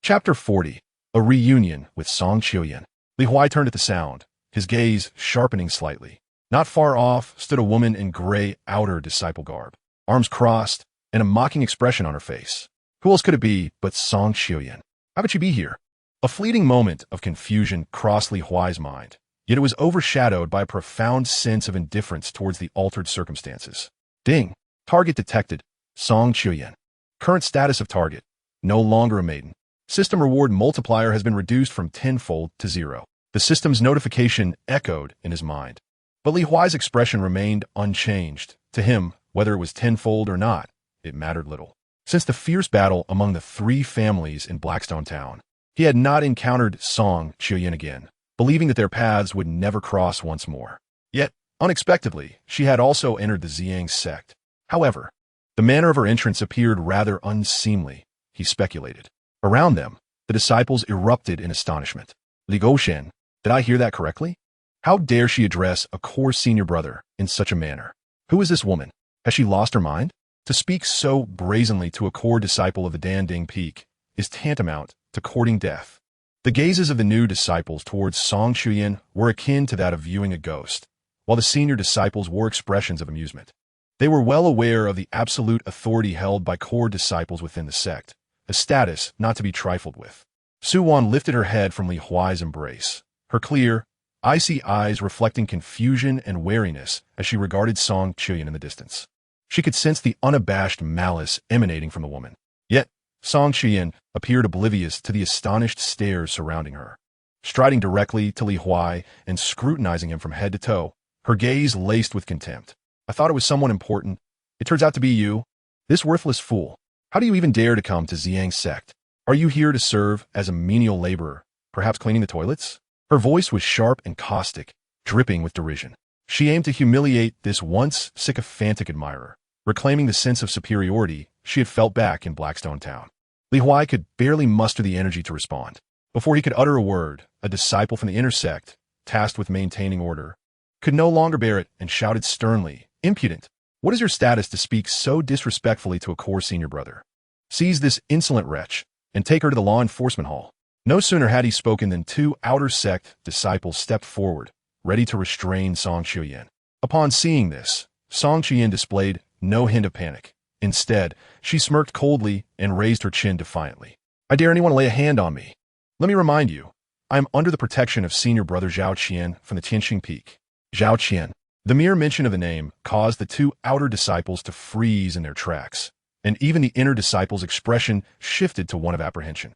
Chapter 40. A Reunion with Song Qiuyan. Li Huai turned at the sound, his gaze sharpening slightly. Not far off stood a woman in gray outer disciple garb, arms crossed, and a mocking expression on her face. Who else could it be but Song Qiuyan? How could she be here? A fleeting moment of confusion crossed Li Huai's mind, yet it was overshadowed by a profound sense of indifference towards the altered circumstances. Ding! Target detected. Song Qiuyan. Current status of target. No longer a maiden. System reward multiplier has been reduced from tenfold to 0. The system's notification echoed in his mind. But Li Huai's expression remained unchanged. To him, whether it was tenfold or not, it mattered little. Since the fierce battle among the 3 families in Blackstone Town, he had not encountered Song Qiuyan again, believing that their paths would never cross once more. Yet, unexpectedly, she had also entered the Xiang sect. However, the manner of her entrance appeared rather unseemly, he speculated. Around them, the disciples erupted in astonishment. Li Goshen, did I hear that correctly? How dare she address a core senior brother in such a manner? Who is this woman? Has she lost her mind? To speak so brazenly to a core disciple of the Danding Peak is tantamount to courting death. The gazes of the new disciples towards Song Qiuyan were akin to that of viewing a ghost, while the senior disciples wore expressions of amusement. They were well aware of the absolute authority held by core disciples within the sect, a status not to be trifled with. Su Wan lifted her head from Li Huai's embrace, her clear, icy eyes reflecting confusion and wariness as she regarded Song Qiuyan in the distance. She could sense the unabashed malice emanating from the woman. Yet, Song Qiuyan appeared oblivious to the astonished stares surrounding her. Striding directly to Li Huai and scrutinizing him from head to toe, her gaze laced with contempt. I thought it was someone important. It turns out to be you. This worthless fool. How do you even dare to come to Xiang sect? Are you here to serve as a menial laborer, perhaps cleaning the toilets? Her voice was sharp and caustic, dripping with derision. She aimed to humiliate this once sycophantic admirer, reclaiming the sense of superiority she had felt back in Blackstone Town. Li Huai could barely muster the energy to respond. Before he could utter a word, a disciple from the inner sect, tasked with maintaining order, could no longer bear it and shouted sternly, "Impudent! What is your status to speak so disrespectfully to a core senior brother? Seize this insolent wretch and take her to the law enforcement hall." No sooner had he spoken than 2 outer sect disciples stepped forward, ready to restrain Song Qiuyan. Upon seeing this, Song Qiuyan displayed no hint of panic. Instead, she smirked coldly and raised her chin defiantly. I dare anyone lay a hand on me. Let me remind you, I am under the protection of senior brother Zhao Qian from the Tianqing Peak. Zhao Qian. The mere mention of the name caused the 2 outer disciples to freeze in their tracks, and even the inner disciple's expression shifted to one of apprehension.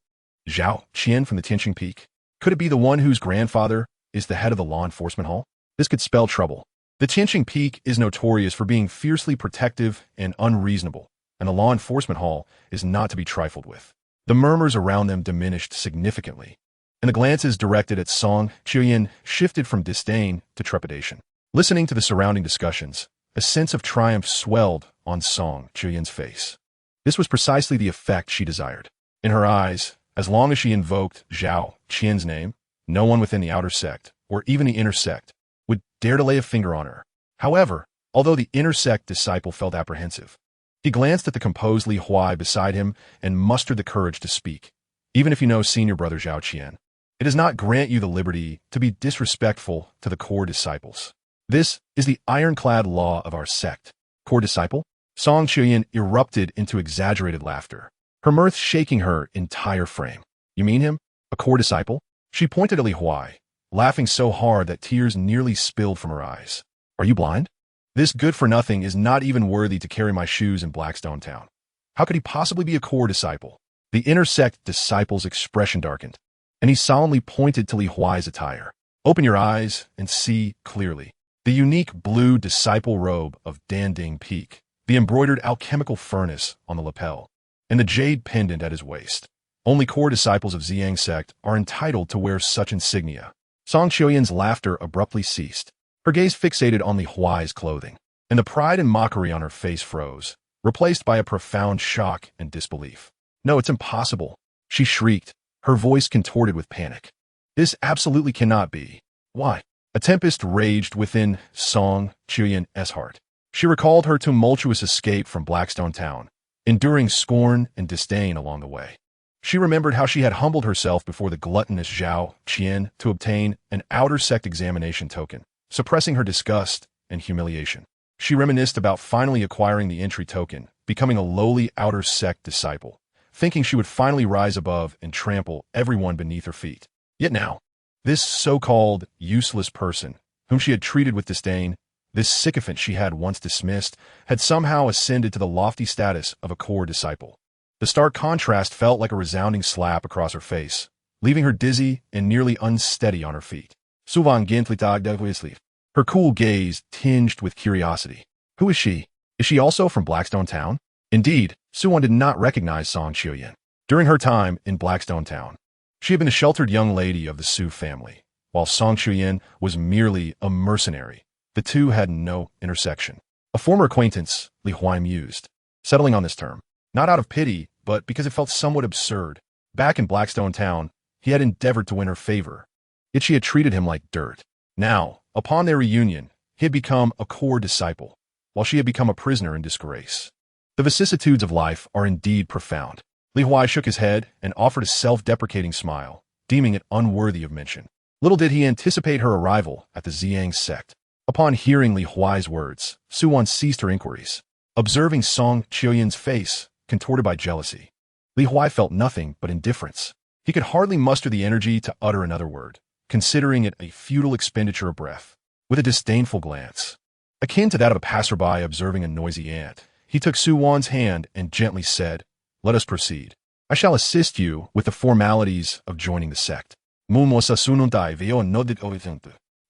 Zhao Qian from the Tianqing Peak? Could it be the one whose grandfather is the head of the law enforcement hall? This could spell trouble. The Tianqing Peak is notorious for being fiercely protective and unreasonable, and the law enforcement hall is not to be trifled with. The murmurs around them diminished significantly, and the glances directed at Song Qiuyan shifted from disdain to trepidation. Listening to the surrounding discussions, a sense of triumph swelled on Song Qiuyan's face. This was precisely the effect she desired. In her eyes, as long as she invoked Zhao Qian's name, no one within the outer sect, or even the inner sect, would dare to lay a finger on her. However, although the inner sect disciple felt apprehensive, he glanced at the composed Li Huai beside him and mustered the courage to speak. Even if you know senior brother Zhao Qian, it does not grant you the liberty to be disrespectful to the core disciples. This is the ironclad law of our sect. Core disciple? Song Qiuyan erupted into exaggerated laughter, her mirth shaking her entire frame. You mean him? A core disciple? She pointed at Li Huai, laughing so hard that tears nearly spilled from her eyes. Are you blind? This good-for-nothing is not even worthy to carry my shoes in Blackstone Town. How could he possibly be a core disciple? The inner sect disciple's expression darkened, and he solemnly pointed to Li Huai's attire. Open your eyes and see clearly. The unique blue disciple robe of Danding Peak, the embroidered alchemical furnace on the lapel, and the jade pendant at his waist. Only core disciples of Xiang sect are entitled to wear such insignia. Song Qiuyan's laughter abruptly ceased. Her gaze fixated on Li Huai's clothing, and the pride and mockery on her face froze, replaced by a profound shock and disbelief. No, it's impossible, she shrieked, her voice contorted with panic. This absolutely cannot be. Why? A tempest raged within Song Chuyan's heart. She recalled her tumultuous escape from Blackstone Town, enduring scorn and disdain along the way. She remembered how she had humbled herself before the gluttonous Zhao Qian to obtain an outer sect examination token, suppressing her disgust and humiliation. She reminisced about finally acquiring the entry token, becoming a lowly outer sect disciple, thinking she would finally rise above and trample everyone beneath her feet. Yet now, this so-called useless person, whom she had treated with disdain, this sycophant she had once dismissed, had somehow ascended to the lofty status of a core disciple. The stark contrast felt like a resounding slap across her face, leaving her dizzy and nearly unsteady on her feet. Suvan Gintlitag. Her cool gaze tinged with curiosity. Who is she? Is she also from Blackstone Town? Indeed, Suwan did not recognize Song Chuyan. During her time in Blackstone Town, she had been a sheltered young lady of the Su family, while Song Chuyan was merely a mercenary. The two had no intersection. A former acquaintance, Li Huai mused, settling on this term, not out of pity, but because it felt somewhat absurd. Back in Blackstone Town, he had endeavored to win her favor, yet she had treated him like dirt. Now, upon their reunion, he had become a core disciple, while she had become a prisoner in disgrace. The vicissitudes of life are indeed profound. Li Huai shook his head and offered a self-deprecating smile, deeming it unworthy of mention. Little did he anticipate her arrival at the Ziyang Sect. Upon hearing Li Huai's words, Suwan ceased her inquiries, observing Song Chuyan's face contorted by jealousy. Li Huai felt nothing but indifference. He could hardly muster the energy to utter another word, considering it a futile expenditure of breath. With a disdainful glance, akin to that of a passerby observing a noisy ant, he took Suwan's hand and gently said, "Let us proceed. I shall assist you with the formalities of joining the sect." Li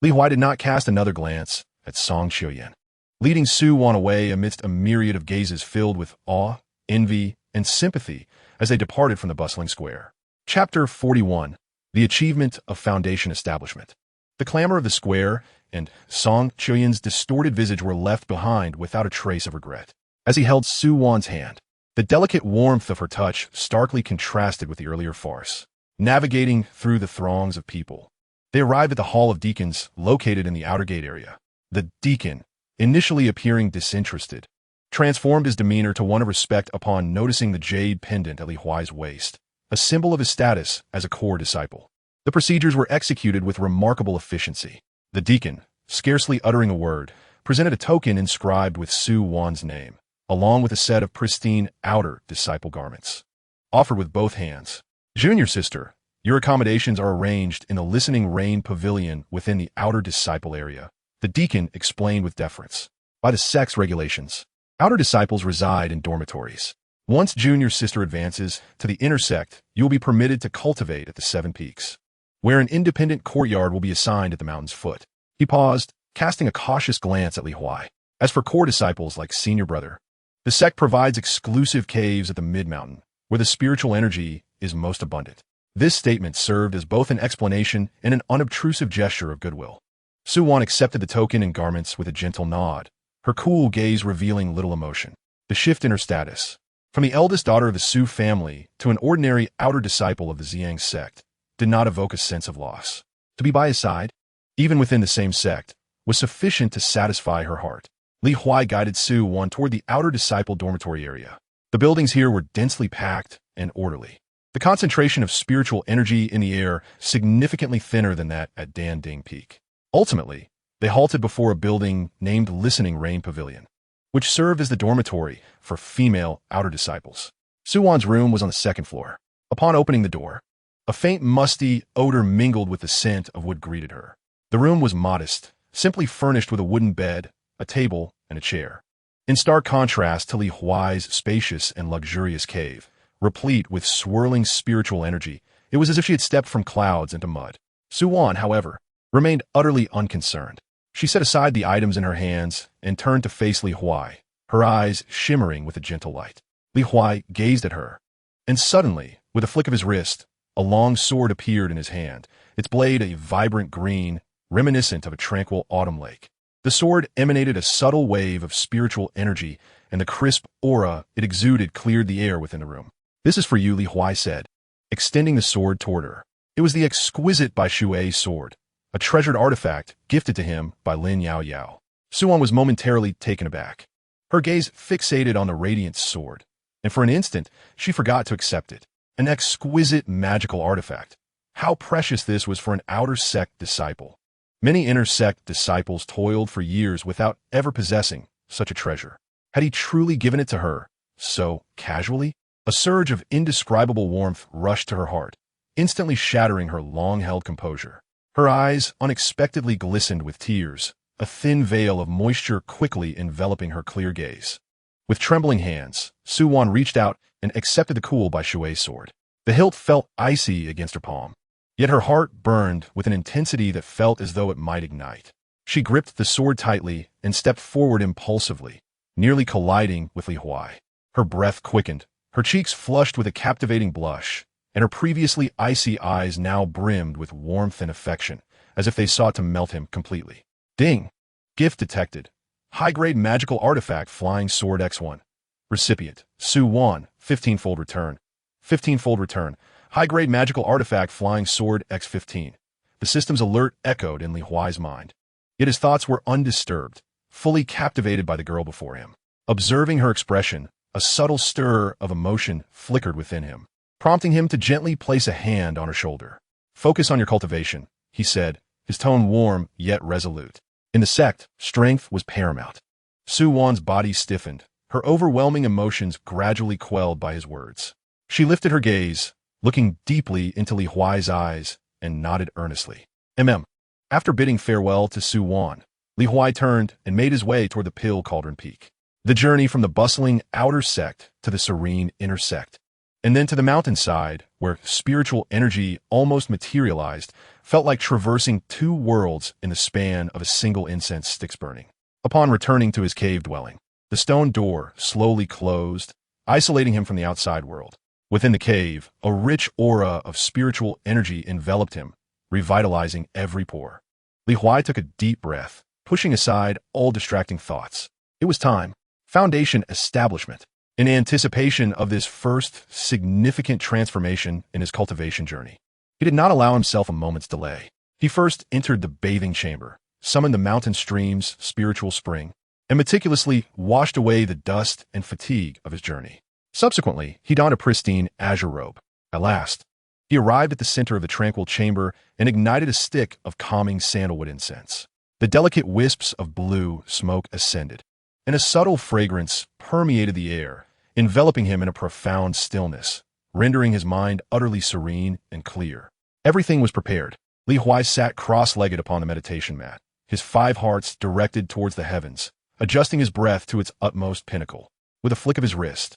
Huai did not cast another glance at Song Chuyan, leading Suwan away amidst a myriad of gazes filled with awe, envy, and sympathy as they departed from the bustling square. Chapter 41. The Achievement of Foundation Establishment. The clamor of the square and Song Chuyan's distorted visage were left behind without a trace of regret. As he held Suwan's hand, the delicate warmth of her touch starkly contrasted with the earlier farce. Navigating through the throngs of people, they arrived at the Hall of Deacons located in the outer gate area. The deacon, initially appearing disinterested, transformed his demeanor to one of respect upon noticing the jade pendant at Li Huai's waist, a symbol of his status as a core disciple. The procedures were executed with remarkable efficiency. The deacon, scarcely uttering a word, presented a token inscribed with Suwan's name, along with a set of pristine outer disciple garments. Offered with both hands. "Junior sister, your accommodations are arranged in the Listening Rain Pavilion within the outer disciple area," the deacon explained with deference. By the sect's regulations, outer disciples reside in dormitories. Once junior sister advances to the inner sect, you will be permitted to cultivate at the Seven Peaks, where an independent courtyard will be assigned at the mountain's foot. He paused, casting a cautious glance at Li Huai. As for core disciples like senior brother, the sect provides exclusive caves at the mid-mountain, where the spiritual energy is most abundant. This statement served as both an explanation and an unobtrusive gesture of goodwill. Suwan accepted the token and garments with a gentle nod, her cool gaze revealing little emotion. The shift in her status, from the eldest daughter of the Su family to an ordinary outer disciple of the Ziyang sect, did not evoke a sense of loss. To be by his side, even within the same sect, was sufficient to satisfy her heart. Li Huai guided Suwan toward the outer disciple dormitory area. The buildings here were densely packed and orderly. The concentration of spiritual energy in the air significantly thinner than that at Dan Ding Peak. Ultimately, they halted before a building named Listening Rain Pavilion, which served as the dormitory for female outer disciples. Suwan's room was on the second floor. Upon opening the door, a faint musty odor mingled with the scent of wood greeted her. The room was modest, simply furnished with a wooden bed, a table, and a chair. In stark contrast to Li Huai's spacious and luxurious cave, replete with swirling spiritual energy, it was as if she had stepped from clouds into mud. Suwan, however, remained utterly unconcerned. She set aside the items in her hands and turned to face Li Huai, her eyes shimmering with a gentle light. Li Huai gazed at her, and suddenly, with a flick of his wrist, a long sword appeared in his hand, its blade a vibrant green, reminiscent of a tranquil autumn lake. The sword emanated a subtle wave of spiritual energy, and the crisp aura it exuded cleared the air within the room. "This is for you," Li Huai said, extending the sword toward her. It was the exquisite Bai Shuai sword, a treasured artifact gifted to him by Lin Yao Yao. Suwan was momentarily taken aback. Her gaze fixated on the radiant sword, and for an instant, she forgot to accept it. An exquisite magical artifact. How precious this was for an outer sect disciple. Many inner sect disciples toiled for years without ever possessing such a treasure. Had he truly given it to her, so casually? A surge of indescribable warmth rushed to her heart, instantly shattering her long-held composure. Her eyes unexpectedly glistened with tears, a thin veil of moisture quickly enveloping her clear gaze. With trembling hands, Suwan reached out and accepted the cool by Shui's sword. The hilt felt icy against her palm, yet her heart burned with an intensity that felt as though it might ignite. She gripped the sword tightly and stepped forward impulsively, nearly colliding with Li Huai. Her breath quickened, her cheeks flushed with a captivating blush, and her previously icy eyes now brimmed with warmth and affection, as if they sought to melt him completely. Ding! Gift detected. High-grade magical artifact Flying Sword X1. Recipient, Suwan, 15-fold return. 15-fold return. High-grade magical artifact Flying Sword X15. The system's alert echoed in Li Huai's mind. Yet his thoughts were undisturbed, fully captivated by the girl before him. Observing her expression, a subtle stir of emotion flickered within him, prompting him to gently place a hand on her shoulder. Focus on your cultivation, he said, his tone warm yet resolute. In the sect, strength was paramount. Suwan's body stiffened, her overwhelming emotions gradually quelled by his words. She lifted her gaze, looking deeply into Li Huai's eyes, and nodded earnestly. After bidding farewell to Suwan, Li Huai turned and made his way toward the Pill Cauldron Peak. The journey from the bustling outer sect to the serene inner sect, and then to the mountainside, where spiritual energy almost materialized, felt like traversing two worlds in the span of a single incense sticks burning. Upon returning to his cave dwelling, the stone door slowly closed, isolating him from the outside world. Within the cave, a rich aura of spiritual energy enveloped him, revitalizing every pore. Li Huai took a deep breath, pushing aside all distracting thoughts. It was time. Foundation establishment. In anticipation of this first significant transformation in his cultivation journey, he did not allow himself a moment's delay. He first entered the bathing chamber, summoned the mountain stream's spiritual spring, and meticulously washed away the dust and fatigue of his journey. Subsequently, he donned a pristine azure robe. At last, he arrived at the center of the tranquil chamber and ignited a stick of calming sandalwood incense. The delicate wisps of blue smoke ascended, and a subtle fragrance permeated the air, enveloping him in a profound stillness, rendering his mind utterly serene and clear. Everything was prepared. Li Huai sat cross-legged upon the meditation mat, his 5 hearts directed towards the heavens, adjusting his breath to its utmost pinnacle. With a flick of his wrist,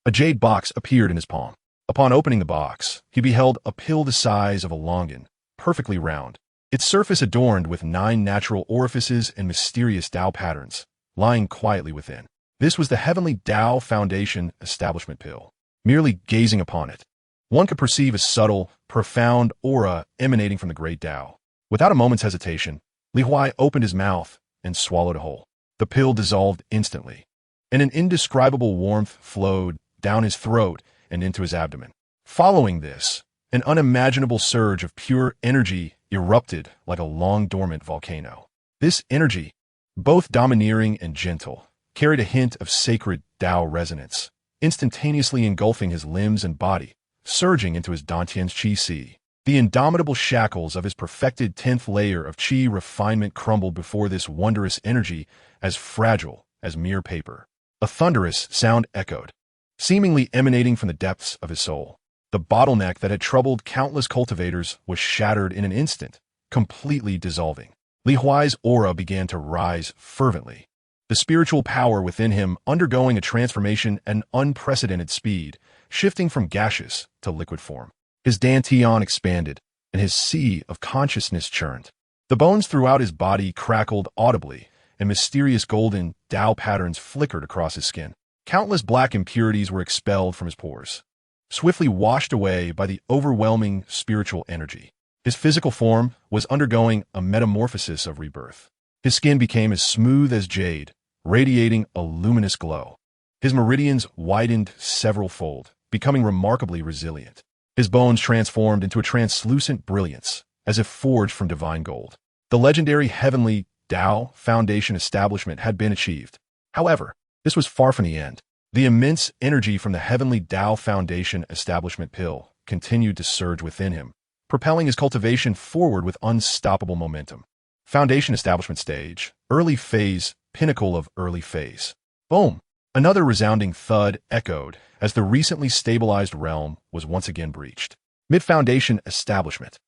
a jade box appeared in his palm. Upon opening the box, he beheld a pill the size of a longan, perfectly round, its surface adorned with 9 natural orifices and mysterious Tao patterns, lying quietly within. This was the heavenly Tao Foundation establishment pill. Merely gazing upon it, one could perceive a subtle, profound aura emanating from the great Tao. Without a moment's hesitation, Li Huai opened his mouth and swallowed whole. The pill dissolved instantly, and an indescribable warmth flowed down his throat and into his abdomen. Following this, an unimaginable surge of pure energy erupted like a long-dormant volcano. This energy, both domineering and gentle, carried a hint of sacred Tao resonance, instantaneously engulfing his limbs and body, surging into his Dantian's Qi Sea. The indomitable shackles of his perfected 10th layer of Qi refinement crumbled before this wondrous energy, as fragile as mere paper. A thunderous sound echoed, seemingly emanating from the depths of his soul. The bottleneck that had troubled countless cultivators was shattered in an instant, completely dissolving. Li Huai's aura began to rise fervently, the spiritual power within him undergoing a transformation at an unprecedented speed, shifting from gaseous to liquid form. His dantian expanded, and his sea of consciousness churned. The bones throughout his body crackled audibly, and mysterious golden Tao patterns flickered across his skin. Countless black impurities were expelled from his pores, swiftly washed away by the overwhelming spiritual energy. His physical form was undergoing a metamorphosis of rebirth. His skin became as smooth as jade, radiating a luminous glow. His meridians widened several-fold, becoming remarkably resilient. His bones transformed into a translucent brilliance, as if forged from divine gold. The legendary Heavenly Tao Foundation establishment had been achieved. However, this was far from the end. The immense energy from the Heavenly Tao Foundation establishment pill continued to surge within him, propelling his cultivation forward with unstoppable momentum. Foundation establishment stage, early phase, pinnacle of early phase. Boom! Another resounding thud echoed as the recently stabilized realm was once again breached. Mid-foundation establishment.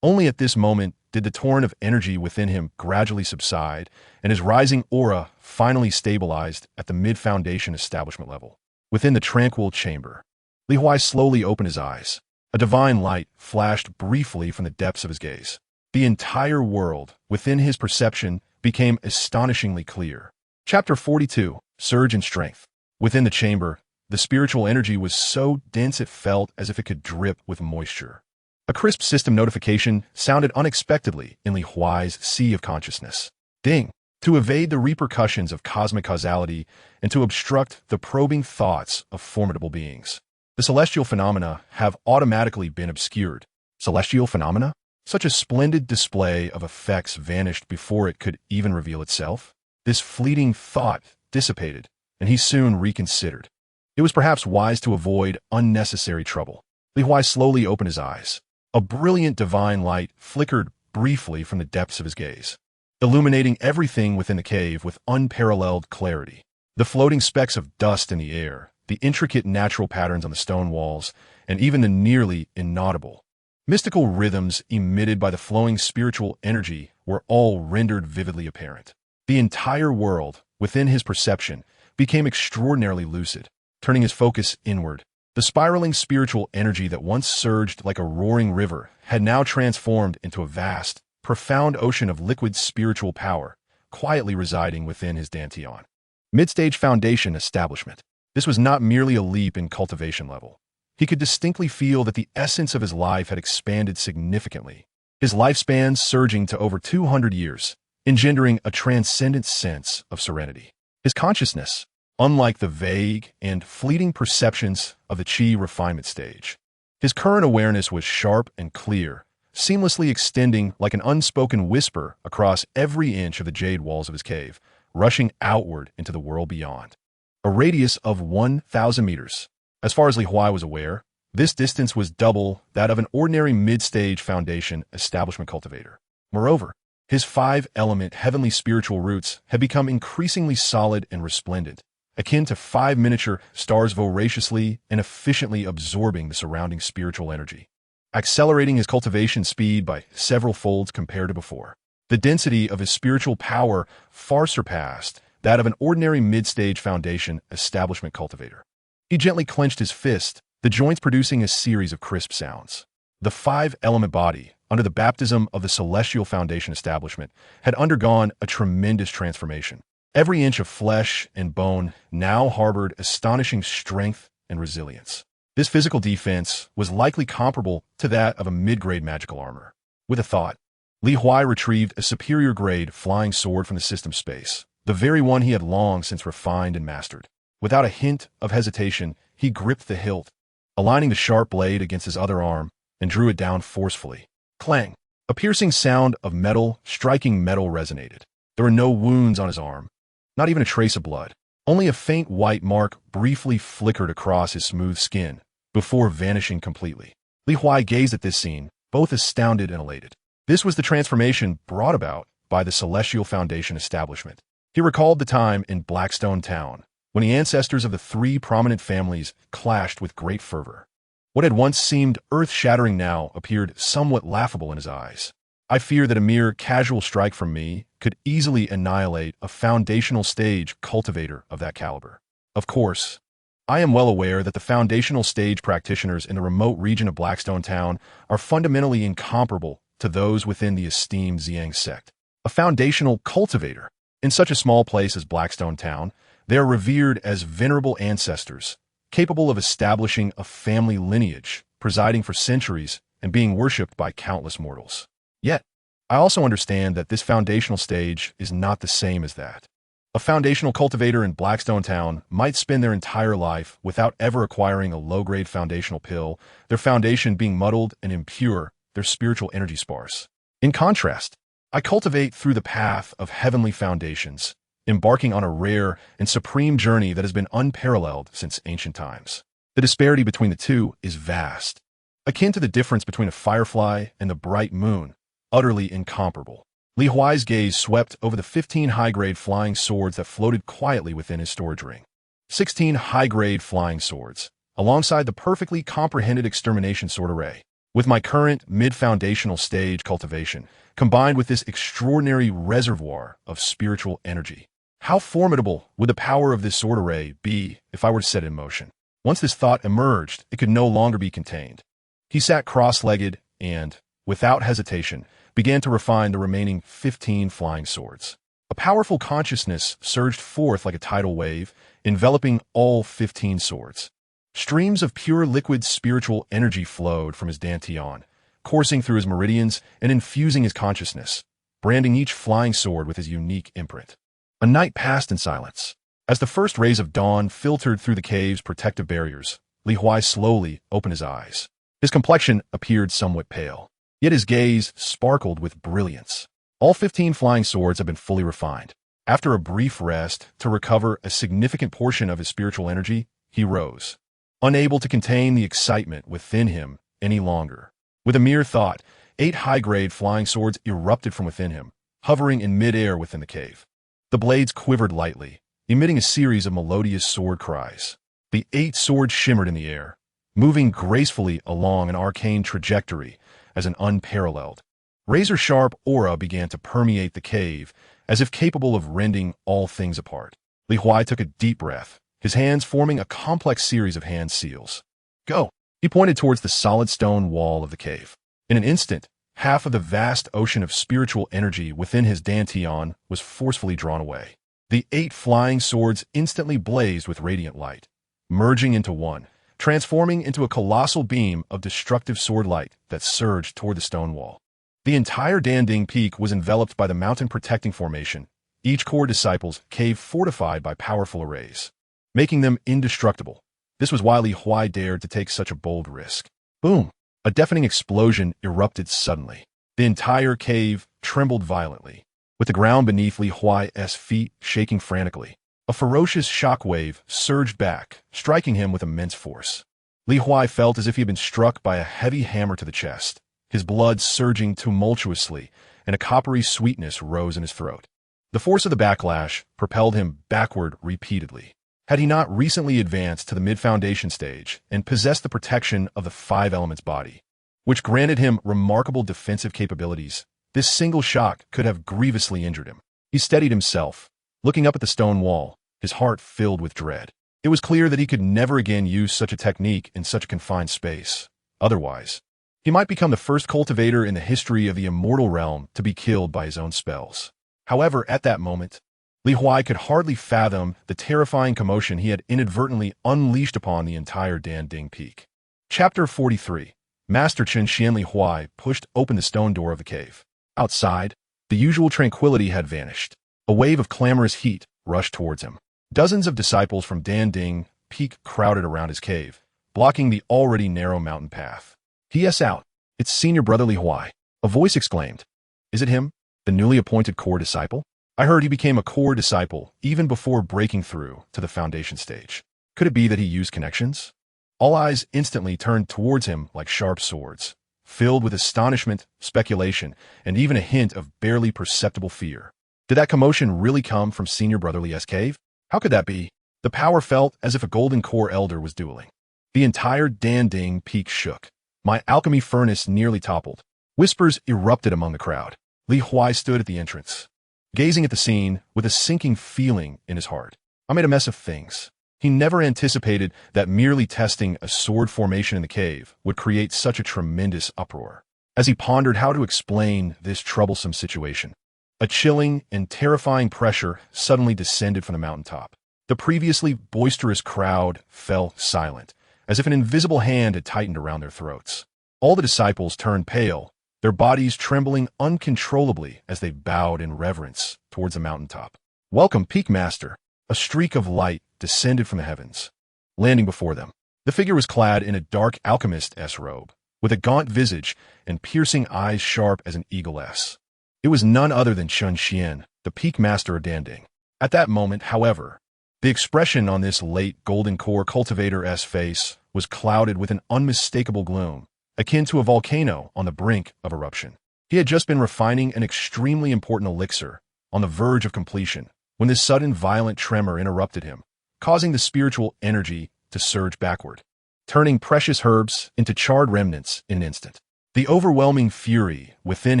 Only at this moment did the torrent of energy within him gradually subside, and his rising aura finally stabilized at the mid-foundation establishment level. Within the tranquil chamber, Huai slowly opened his eyes. A divine light flashed briefly from the depths of his gaze. The entire world within his perception became astonishingly clear. Chapter 42, Surge in Strength. Within the chamber, the spiritual energy was so dense it felt as if it could drip with moisture. A crisp system notification sounded unexpectedly in Huai's sea of consciousness. Ding! To evade the repercussions of cosmic causality and to obstruct the probing thoughts of formidable beings. The celestial phenomena have automatically been obscured. Celestial phenomena? Such a splendid display of effects vanished before it could even reveal itself. This fleeting thought dissipated, and he soon reconsidered. It was perhaps wise to avoid unnecessary trouble. Huai slowly opened his eyes. A brilliant divine light flickered briefly from the depths of his gaze, illuminating everything within the cave with unparalleled clarity. The floating specks of dust in the air, the intricate natural patterns on the stone walls, and even the nearly inaudible mystical rhythms emitted by the flowing spiritual energy were all rendered vividly apparent. The entire world, within his perception, became extraordinarily lucid, turning his focus inward. The spiraling spiritual energy that once surged like a roaring river had now transformed into a vast, profound ocean of liquid spiritual power, quietly residing within his dantian. Mid-stage foundation establishment. This was not merely a leap in cultivation level. He could distinctly feel that the essence of his life had expanded significantly, his lifespan surging to over 200 years, engendering a transcendent sense of serenity. His consciousness, unlike the vague and fleeting perceptions of the chi refinement stage, his current awareness was sharp and clear, seamlessly extending like an unspoken whisper across every inch of the jade walls of his cave, rushing outward into the world beyond. A radius of 1,000 meters. As far as Huai was aware, this distance was double that of an ordinary mid-stage foundation establishment cultivator. Moreover, his 5-element heavenly spiritual roots had become increasingly solid and resplendent, akin to 5 miniature stars voraciously and efficiently absorbing the surrounding spiritual energy, accelerating his cultivation speed by several folds compared to before. The density of his spiritual power far surpassed that of an ordinary mid-stage foundation establishment cultivator. He gently clenched his fist, the joints producing a series of crisp sounds. The 5-element body, under the baptism of the celestial foundation establishment, had undergone a tremendous transformation. Every inch of flesh and bone now harbored astonishing strength and resilience. This physical defense was likely comparable to that of a mid-grade magical armor. With a thought, Huai retrieved a superior-grade flying sword from the system space, the very one he had long since refined and mastered. Without a hint of hesitation, he gripped the hilt, aligning the sharp blade against his other arm, and drew it down forcefully. Clang! A piercing sound of metal striking metal resonated. There were no wounds on his arm, not even a trace of blood. Only a faint white mark briefly flickered across his smooth skin, before vanishing completely. Huai gazed at this scene, both astounded and elated. This was the transformation brought about by the Celestial Foundation establishment. He recalled the time in Blackstone Town, when the ancestors of the 3 prominent families clashed with great fervor. What had once seemed earth-shattering now appeared somewhat laughable in his eyes. I fear that a mere casual strike from me could easily annihilate a foundational stage cultivator of that caliber. Of course, I am well aware that the foundational stage practitioners in the remote region of Blackstone Town are fundamentally incomparable to those within the esteemed Xiang Sect. A foundational cultivator. In such a small place as Blackstone Town, they are revered as venerable ancestors, capable of establishing a family lineage, presiding for centuries, and being worshipped by countless mortals. Yet, I also understand that this foundational stage is not the same as that. A foundational cultivator in Blackstone Town might spend their entire life without ever acquiring a low-grade foundational pill, their foundation being muddled and impure their spiritual energy sparse. In contrast, I cultivate through the path of heavenly foundations, embarking on a rare and supreme journey that has been unparalleled since ancient times. The disparity between the two is vast, akin to the difference between a firefly and the bright moon, utterly incomparable. Li Huai's gaze swept over the 15 high-grade flying swords that floated quietly within his storage ring. 16 high-grade flying swords, alongside the perfectly comprehended extermination sword array. With my current mid-foundational stage cultivation, combined with this extraordinary reservoir of spiritual energy, how formidable would the power of this sword array be if I were to set it in motion? Once this thought emerged, it could no longer be contained. He sat cross-legged and, without hesitation, began to refine the remaining 15 flying swords. A powerful consciousness surged forth like a tidal wave, enveloping all 15 swords. Streams of pure liquid spiritual energy flowed from his dantian, coursing through his meridians and infusing his consciousness, branding each flying sword with his unique imprint. A night passed in silence. As the first rays of dawn filtered through the cave's protective barriers, Li Huai slowly opened his eyes. His complexion appeared somewhat pale, yet his gaze sparkled with brilliance. All 15 flying swords had been fully refined. After a brief rest to recover a significant portion of his spiritual energy, he rose, unable to contain the excitement within him any longer. With a mere thought, 8 high-grade flying swords erupted from within him, hovering in mid-air within the cave. The blades quivered lightly, emitting a series of melodious sword cries. The 8 swords shimmered in the air, moving gracefully along an arcane trajectory as an unparalleled, razor-sharp aura began to permeate the cave, as if capable of rending all things apart. Li Huai took a deep breath, his hands forming a complex series of hand seals. Go! He pointed towards the solid stone wall of the cave. In an instant, half of the vast ocean of spiritual energy within his dantian was forcefully drawn away. The 8 flying swords instantly blazed with radiant light, merging into one, transforming into a colossal beam of destructive sword light that surged toward the stone wall. The entire Danding Peak was enveloped by the mountain-protecting formation, each core disciple's cave fortified by powerful arrays, making them indestructible. This was why Li Huai dared to take such a bold risk. Boom! A deafening explosion erupted suddenly. The entire cave trembled violently, with the ground beneath Li Huai's feet shaking frantically. A ferocious shockwave surged back, striking him with immense force. Li Huai felt as if he had been struck by a heavy hammer to the chest, his blood surging tumultuously, and a coppery sweetness rose in his throat. The force of the backlash propelled him backward repeatedly. Had he not recently advanced to the mid-foundation stage and possessed the protection of the 5 elements body, which granted him remarkable defensive capabilities, this single shock could have grievously injured him. He steadied himself, looking up at the stone wall, his heart filled with dread. It was clear that he could never again use such a technique in such a confined space. Otherwise, he might become the first cultivator in the history of the Immortal realm to be killed by his own spells. However, at that moment, Li Huai could hardly fathom the terrifying commotion he had inadvertently unleashed upon the entire Danding Peak. Chapter 43. Master Chen Xian Li Huai pushed open the stone door of the cave. Outside, the usual tranquility had vanished. A wave of clamorous heat rushed towards him. Dozens of disciples from Danding Peak crowded around his cave, blocking the already narrow mountain path. "P.S. out. It's senior brother Li Huai," a voice exclaimed. "Is it him, the newly appointed core disciple? I heard he became a core disciple even before breaking through to the foundation stage. Could it be that he used connections?" All eyes instantly turned towards him like sharp swords, filled with astonishment, speculation, and even a hint of barely perceptible fear. Did that commotion really come from Senior Brother Li's cave? How could that be? The power felt as if a golden core elder was dueling. The entire Danding Peak shook. My alchemy furnace nearly toppled. Whispers erupted among the crowd. Li Huai stood at the entrance, gazing at the scene with a sinking feeling in his heart. I made a mess of things. He never anticipated that merely testing a sword formation in the cave would create such a tremendous uproar. As he pondered how to explain this troublesome situation, a chilling and terrifying pressure suddenly descended from the mountaintop. The previously boisterous crowd fell silent, as if an invisible hand had tightened around their throats. All the disciples turned pale, their bodies trembling uncontrollably as they bowed in reverence towards the mountaintop. "Welcome, Peak Master!" A streak of light descended from the heavens, landing before them. The figure was clad in a dark alchemist-esque robe, with a gaunt visage and piercing eyes sharp as an eagle's. It was none other than Chun Xian, the peak master of Danding. At that moment, however, the expression on this late golden core cultivator's face was clouded with an unmistakable gloom, akin to a volcano on the brink of eruption. He had just been refining an extremely important elixir, on the verge of completion, when this sudden violent tremor interrupted him, causing the spiritual energy to surge backward, turning precious herbs into charred remnants in an instant. The overwhelming fury within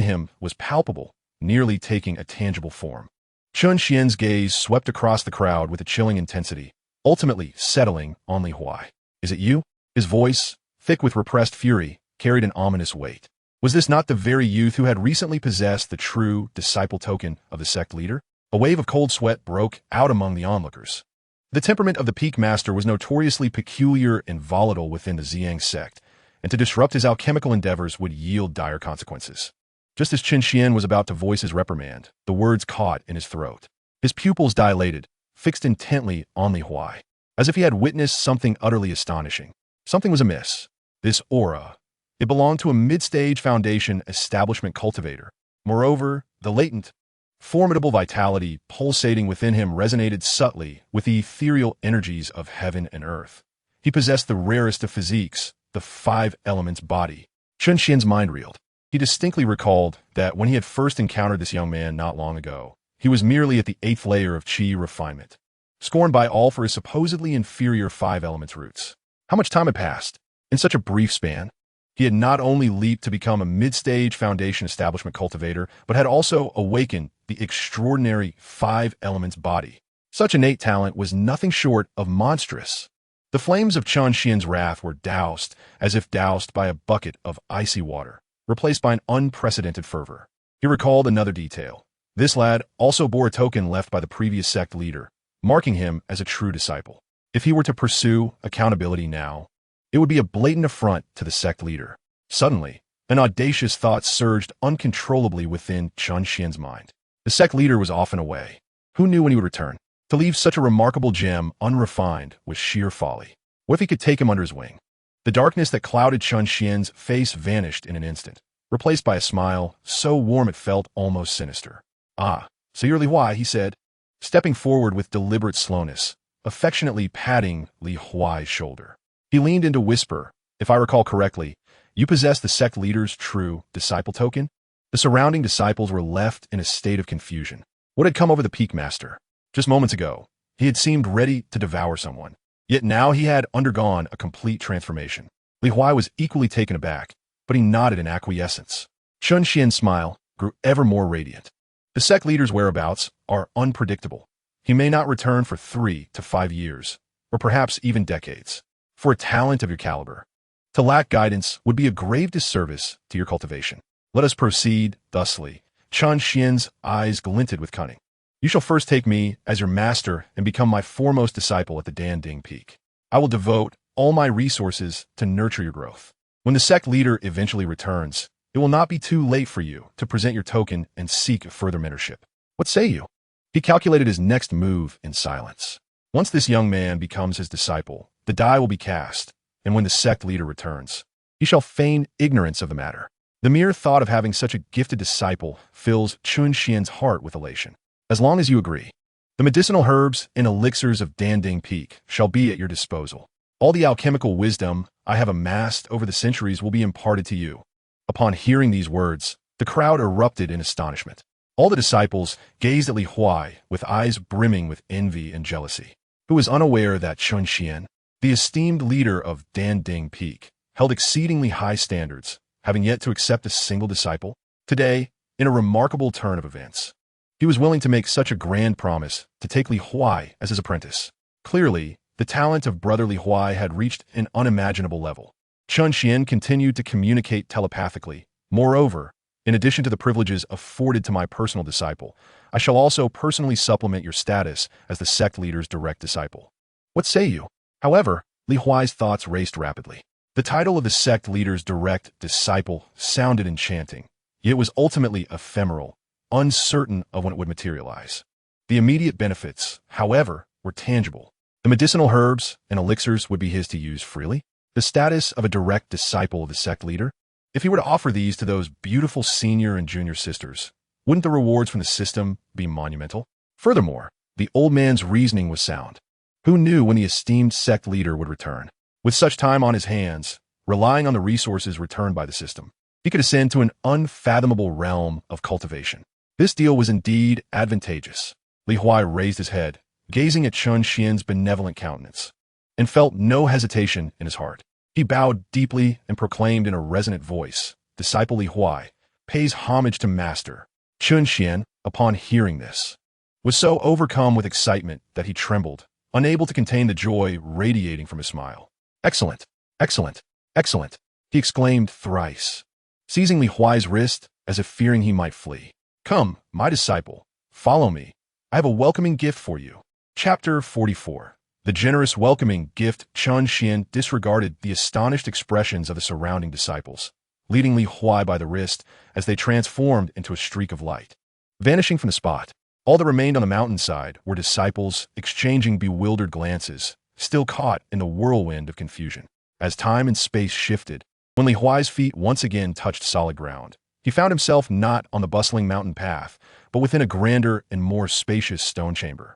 him was palpable, nearly taking a tangible form. Chun Xian's gaze swept across the crowd with a chilling intensity, ultimately settling on Li Huai. "Is it you?" His voice, thick with repressed fury, carried an ominous weight. Was this not the very youth who had recently possessed the true disciple token of the sect leader? A wave of cold sweat broke out among the onlookers. The temperament of the peak master was notoriously peculiar and volatile within the Ziyang sect, and to disrupt his alchemical endeavors would yield dire consequences. Just as Chun Xian was about to voice his reprimand, the words caught in his throat. His pupils dilated, fixed intently on Li Huai, as if he had witnessed something utterly astonishing. Something was amiss. This aura. It belonged to a mid-stage foundation establishment cultivator. Moreover, the latent, formidable vitality pulsating within him resonated subtly with the ethereal energies of heaven and earth. He possessed the rarest of physiques, the 5 elements body. Chun Xian's mind reeled. He distinctly recalled that when he had first encountered this young man not long ago, he was merely at the 8th layer of Qi refinement, scorned by all for his supposedly inferior 5 elements roots. How much time had passed? In such a brief span, he had not only leaped to become a mid-stage foundation establishment cultivator, but had also awakened the extraordinary 5 elements body. Such innate talent was nothing short of monstrous. The flames of Chun Xian's wrath were doused, as if doused by a bucket of icy water, replaced by an unprecedented fervor. He recalled another detail. This lad also bore a token left by the previous sect leader, marking him as a true disciple. If he were to pursue accountability now, it would be a blatant affront to the sect leader. Suddenly, an audacious thought surged uncontrollably within Chun Xian's mind. The sect leader was off and away. Who knew when he would return? To leave such a remarkable gem unrefined was sheer folly. What if he could take him under his wing? The darkness that clouded Chun Xian's face vanished in an instant, replaced by a smile so warm it felt almost sinister. "Ah, so you're Li Huai," he said, stepping forward with deliberate slowness, affectionately patting Li Huai's shoulder. He leaned in to whisper, "If I recall correctly, you possess the sect leader's true disciple token?" The surrounding disciples were left in a state of confusion. What had come over the peak master? Just moments ago, he had seemed ready to devour someone. Yet now he had undergone a complete transformation. Li Huai was equally taken aback, but he nodded in acquiescence. Chun Xian's smile grew ever more radiant. The sect leader's whereabouts are unpredictable. He may not return for 3 to 5 years, or perhaps even decades. For a talent of your caliber, to lack guidance would be a grave disservice to your cultivation. Let us proceed thusly. Chun Xian's eyes glinted with cunning. You shall first take me as your master and become my foremost disciple at the Danding Peak. I will devote all my resources to nurture your growth. When the sect leader eventually returns, it will not be too late for you to present your token and seek further mentorship. What say you? He calculated his next move in silence. Once this young man becomes his disciple, the die will be cast, and when the sect leader returns, he shall feign ignorance of the matter. The mere thought of having such a gifted disciple fills Chun Xian's heart with elation. As long as you agree, the medicinal herbs and elixirs of Danding Peak shall be at your disposal. All the alchemical wisdom I have amassed over the centuries will be imparted to you. Upon hearing these words, the crowd erupted in astonishment. All the disciples gazed at Li Huai with eyes brimming with envy and jealousy. Who was unaware that Chun Xian, the esteemed leader of Danding Peak, held exceedingly high standards, having yet to accept a single disciple? Today, in a remarkable turn of events, he was willing to make such a grand promise to take Li Huai as his apprentice. Clearly, the talent of brother Li Huai had reached an unimaginable level. Chun Xian continued to communicate telepathically. Moreover, in addition to the privileges afforded to my personal disciple, I shall also personally supplement your status as the sect leader's direct disciple. What say you? However, Li Huai's thoughts raced rapidly. The title of the sect leader's direct disciple sounded enchanting, yet it was ultimately ephemeral, uncertain of when it would materialize. The immediate benefits, however, were tangible. The medicinal herbs and elixirs would be his to use freely. the status of a direct disciple of the sect leader? If he were to offer these to those beautiful senior and junior sisters, wouldn't the rewards from the system be monumental? Furthermore, the old man's reasoning was sound. Who knew when the esteemed sect leader would return? With such time on his hands, relying on the resources returned by the system, he could ascend to an unfathomable realm of cultivation. This deal was indeed advantageous. Li Huai raised his head, gazing at Chun Xian's benevolent countenance, and felt no hesitation in his heart. He bowed deeply and proclaimed in a resonant voice, "Disciple Li Huai pays homage to Master." Chun Xian, upon hearing this, was so overcome with excitement that he trembled, unable to contain the joy radiating from his smile. "Excellent, excellent, excellent," he exclaimed thrice, seizing Li Huai's wrist as if fearing he might flee. "Come, my disciple, follow me. I have a welcoming gift for you." Chapter 44. The generous welcoming gift. Chun Xian disregarded the astonished expressions of the surrounding disciples, leading Li Huai by the wrist as they transformed into a streak of light. Vanishing from the spot, all that remained on the mountainside were disciples exchanging bewildered glances, still caught in the whirlwind of confusion. As time and space shifted, when Li Huai's feet once again touched solid ground, he found himself not on the bustling mountain path, but within a grander and more spacious stone chamber.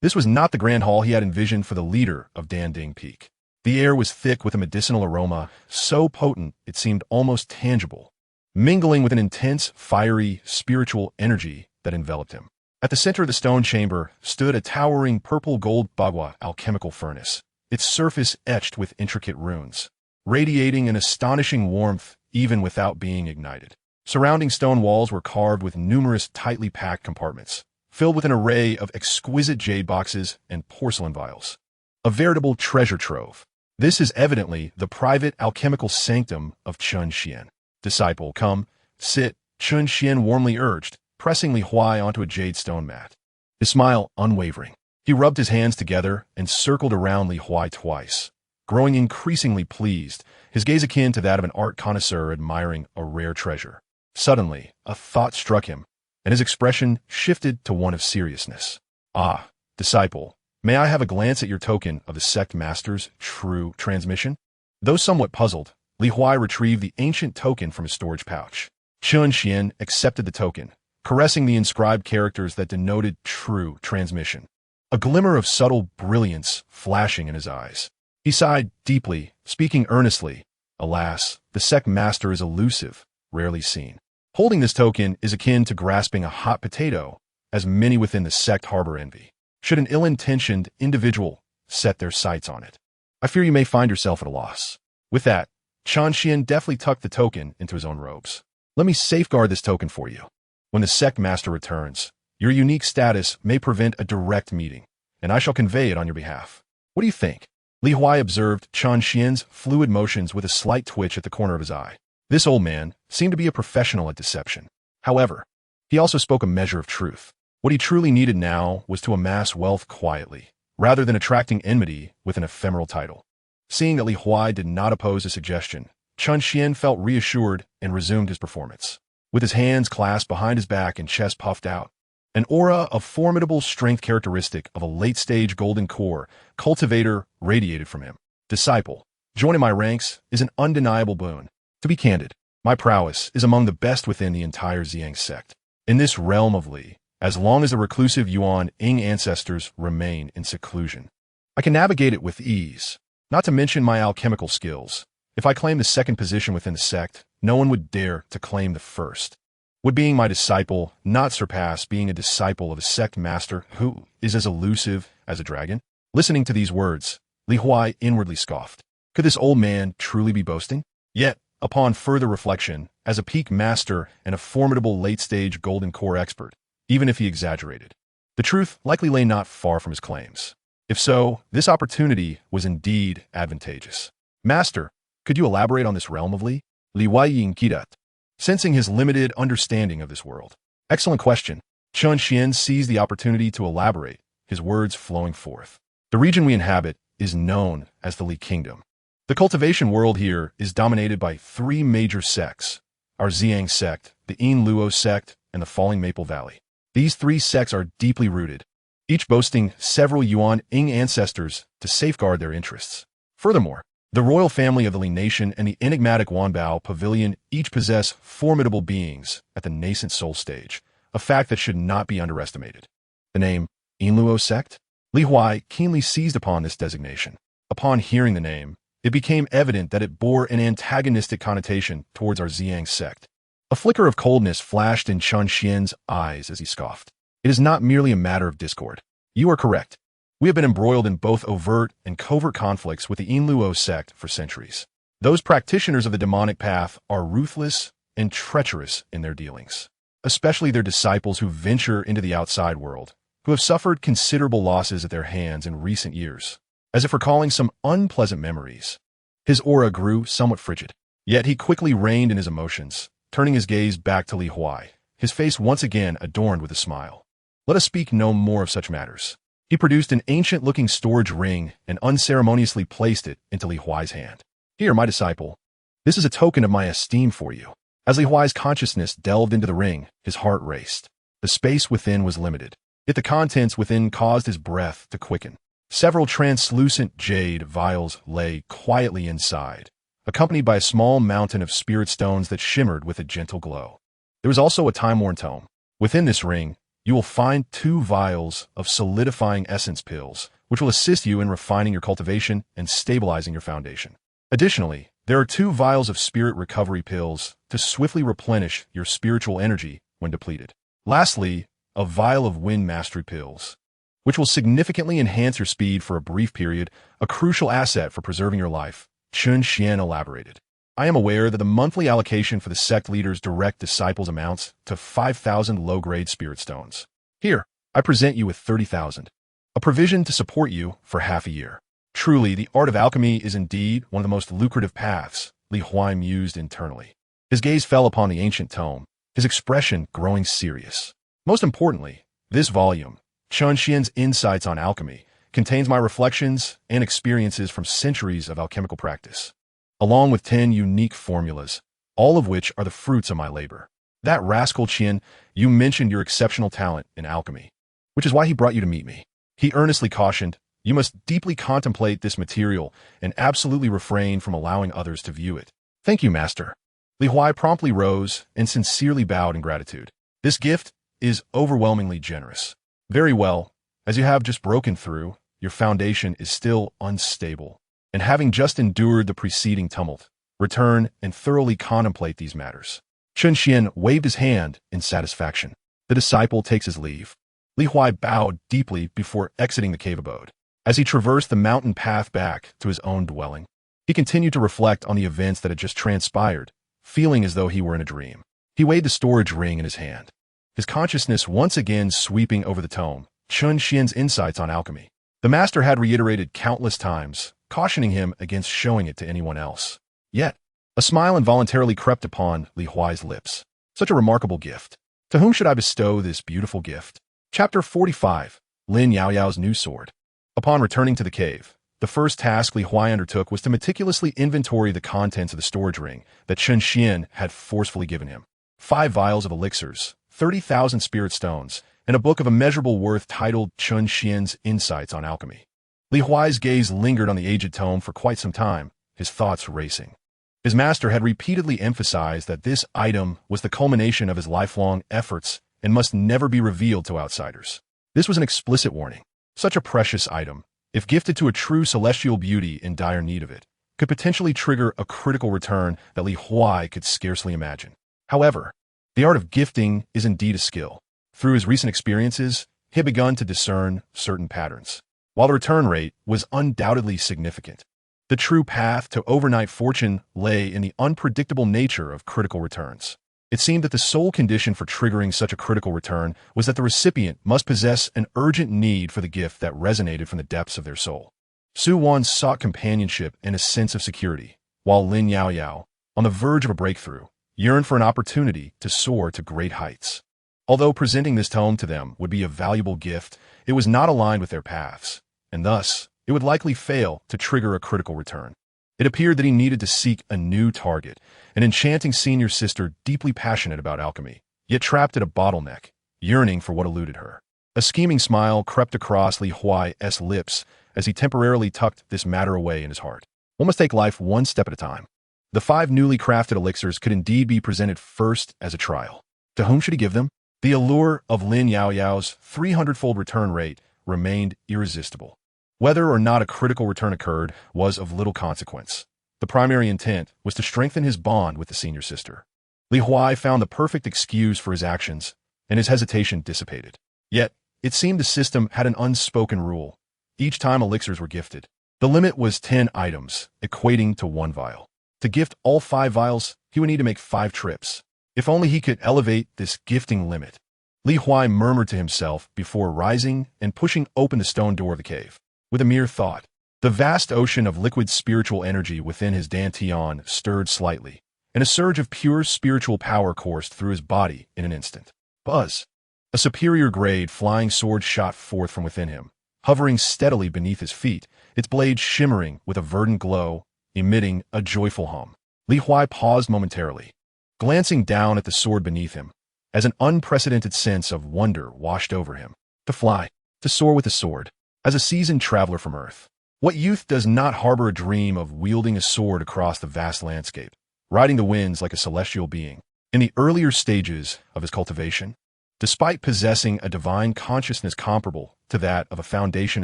This was not the grand hall he had envisioned for the leader of Danding Peak. The air was thick with a medicinal aroma, so potent it seemed almost tangible, mingling with an intense, fiery, spiritual energy that enveloped him. At the center of the stone chamber stood a towering purple-gold bagua alchemical furnace, its surface etched with intricate runes, radiating an astonishing warmth even without being ignited. Surrounding stone walls were carved with numerous tightly packed compartments, filled with an array of exquisite jade boxes and porcelain vials. A veritable treasure trove. This is evidently the private alchemical sanctum of Chun Xian. "Disciple, come, sit," Chun Xian warmly urged, pressing Li Huai onto a jade stone mat. His smile unwavering. He rubbed his hands together and circled around Li Huai twice, growing increasingly pleased, his gaze akin to that of an art connoisseur admiring a rare treasure. Suddenly, a thought struck him, and his expression shifted to one of seriousness. "Ah, disciple, may I have a glance at your token of the sect master's true transmission?" Though somewhat puzzled, Li Huai retrieved the ancient token from his storage pouch. Chun Xian accepted the token, caressing the inscribed characters that denoted true transmission, a glimmer of subtle brilliance flashing in his eyes. He sighed deeply, speaking earnestly. "Alas, the sect master is elusive, rarely seen. Holding this token is akin to grasping a hot potato, as many within the sect harbor envy. Should an ill-intentioned individual set their sights on it, I fear you may find yourself at a loss." With that, Chun Xian deftly tucked the token into his own robes. "Let me safeguard this token for you. When the sect master returns, your unique status may prevent a direct meeting, and I shall convey it on your behalf. What do you think?" Li Huai observed Chun Xian's fluid motions with a slight twitch at the corner of his eye. This old man seemed to be a professional at deception. However, he also spoke a measure of truth. What he truly needed now was to amass wealth quietly, rather than attracting enmity with an ephemeral title. Seeing that Li Huai did not oppose the suggestion, Chun Xian felt reassured and resumed his performance. With his hands clasped behind his back and chest puffed out, an aura of formidable strength characteristic of a late-stage golden core cultivator radiated from him. "Disciple, joining my ranks is an undeniable boon. To be candid, my prowess is among the best within the entire Ziyang sect. In this realm of Li, as long as the reclusive Yuan Ying ancestors remain in seclusion, I can navigate it with ease, not to mention my alchemical skills. If I claim the second position within the sect, no one would dare to claim the first. Would being my disciple not surpass being a disciple of a sect master who is as elusive as a dragon?" Listening to these words, Li Huai inwardly scoffed. Could this old man truly be boasting? Yet, upon further reflection, as a peak master and a formidable late-stage golden core expert, even if he exaggerated, the truth likely lay not far from his claims. If so, this opportunity was indeed advantageous. "Master, could you elaborate on this realm of Li?" Li Huai Kidat, sensing his limited understanding of this world. "Excellent question." Chun Xian seized the opportunity to elaborate, his words flowing forth. "The region we inhabit is known as the Li Kingdom. The cultivation world here is dominated by three major sects: our Ziyang sect, the Yin Luo sect, and the Falling Maple Valley. These three sects are deeply rooted, each boasting several Yuan Ying ancestors to safeguard their interests. Furthermore, The royal family of the Li Nation and the enigmatic Wanbao Pavilion each possess formidable beings at the nascent soul stage, a fact that should not be underestimated. The name, Inluo Sect? Li Huai keenly seized upon this designation. Upon hearing the name, it became evident that it bore an antagonistic connotation towards our Ziyang sect. A flicker of coldness flashed in Chen Xian's eyes as he scoffed. It is not merely a matter of discord. You are correct. We have been embroiled in both overt and covert conflicts with the Inluo sect for centuries. Those practitioners of the demonic path are ruthless and treacherous in their dealings, especially their disciples who venture into the outside world, who have suffered considerable losses at their hands in recent years. As if recalling some unpleasant memories, his aura grew somewhat frigid. Yet he quickly reined in his emotions, turning his gaze back to Li Huai, his face once again adorned with a smile. Let us speak no more of such matters. He produced an ancient-looking storage ring and unceremoniously placed it into Li Huai's hand. Here, my disciple. This is a token of my esteem for you. As Li Huai's consciousness delved into the ring, his heart raced. The space within was limited, yet the contents within caused his breath to quicken. Several translucent jade vials lay quietly inside, accompanied by a small mountain of spirit stones that shimmered with a gentle glow. There was also a time-worn tome. Within this ring, you will find 2 vials of solidifying essence pills, which will assist you in refining your cultivation and stabilizing your foundation. Additionally, there are 2 vials of spirit recovery pills to swiftly replenish your spiritual energy when depleted. Lastly, a vial of wind mastery pills, which will significantly enhance your speed for a brief period, a crucial asset for preserving your life, Chen Xian elaborated. I am aware that the monthly allocation for the sect leader's direct disciples amounts to 5,000 low-grade spirit stones. Here, I present you with 30,000, a provision to support you for half a year. Truly, the art of alchemy is indeed one of the most lucrative paths, Li Huai mused internally. His gaze fell upon the ancient tome, his expression growing serious. Most importantly, this volume, Chen Xian's Insights on Alchemy, contains my reflections and experiences from centuries of alchemical practice, along with 10 unique formulas, all of which are the fruits of my labor. That rascal Qian, you mentioned your exceptional talent in alchemy, which is why he brought you to meet me. He earnestly cautioned, you must deeply contemplate this material and absolutely refrain from allowing others to view it. Thank you, Master. Li Huai promptly rose and sincerely bowed in gratitude. This gift is overwhelmingly generous. Very well, as you have just broken through, your foundation is still unstable. And having just endured the preceding tumult, return and thoroughly contemplate these matters. Chen Xian waved his hand in satisfaction. The disciple takes his leave. Li Huai bowed deeply before exiting the cave abode. As he traversed the mountain path back to his own dwelling, he continued to reflect on the events that had just transpired, feeling as though he were in a dream. He weighed the storage ring in his hand, his consciousness once again sweeping over the tome, Chen Xian's Insights on Alchemy. The master had reiterated countless times, cautioning him against showing it to anyone else. Yet, a smile involuntarily crept upon Li Huai's lips. Such a remarkable gift. To whom should I bestow this beautiful gift? Chapter 45. Lin Yaoyao's New Sword. Upon returning to the cave, the first task Li Huai undertook was to meticulously inventory the contents of the storage ring that Chen Xian had forcefully given him. 5 vials of elixirs, 30,000 spirit stones, and a book of immeasurable worth titled Chen Xian's Insights on Alchemy. Li Huai's gaze lingered on the aged tome for quite some time, his thoughts racing. His master had repeatedly emphasized that this item was the culmination of his lifelong efforts and must never be revealed to outsiders. This was an explicit warning. Such a precious item, if gifted to a true celestial beauty in dire need of it, could potentially trigger a critical return that Li Huai could scarcely imagine. However, the art of gifting is indeed a skill. Through his recent experiences, he had begun to discern certain patterns. While the return rate was undoubtedly significant, the true path to overnight fortune lay in the unpredictable nature of critical returns. It seemed that the sole condition for triggering such a critical return was that the recipient must possess an urgent need for the gift that resonated from the depths of their soul. Su Wan sought companionship and a sense of security, while Lin Yaoyao, on the verge of a breakthrough, yearned for an opportunity to soar to great heights. Although presenting this tome to them would be a valuable gift, it was not aligned with their paths, and thus, it would likely fail to trigger a critical return. It appeared that he needed to seek a new target, an enchanting senior sister deeply passionate about alchemy, yet trapped at a bottleneck, yearning for what eluded her. A scheming smile crept across Li Huai's lips as he temporarily tucked this matter away in his heart. One must take life one step at a time. The 5 newly crafted elixirs could indeed be presented first as a trial. To whom should he give them? The allure of Lin Yaoyao's 300-fold return rate remained irresistible. Whether or not a critical return occurred was of little consequence. The primary intent was to strengthen his bond with the senior sister. Li Huai found the perfect excuse for his actions, and his hesitation dissipated. Yet, it seemed the system had an unspoken rule. Each time elixirs were gifted, the limit was 10 items, equating to 1 vial. To gift all 5 vials, he would need to make 5 trips. If only he could elevate this gifting limit. Li Huai murmured to himself before rising and pushing open the stone door of the cave. With a mere thought, the vast ocean of liquid spiritual energy within his dantian stirred slightly, and a surge of pure spiritual power coursed through his body in an instant. Buzz! A superior-grade flying sword shot forth from within him, hovering steadily beneath his feet, its blade shimmering with a verdant glow, emitting a joyful hum. Li Huai paused momentarily, glancing down at the sword beneath him, as an unprecedented sense of wonder washed over him. To fly, to soar with a sword, as a seasoned traveler from Earth. What youth does not harbor a dream of wielding a sword across the vast landscape, riding the winds like a celestial being? In the earlier stages of his cultivation, despite possessing a divine consciousness comparable to that of a Foundation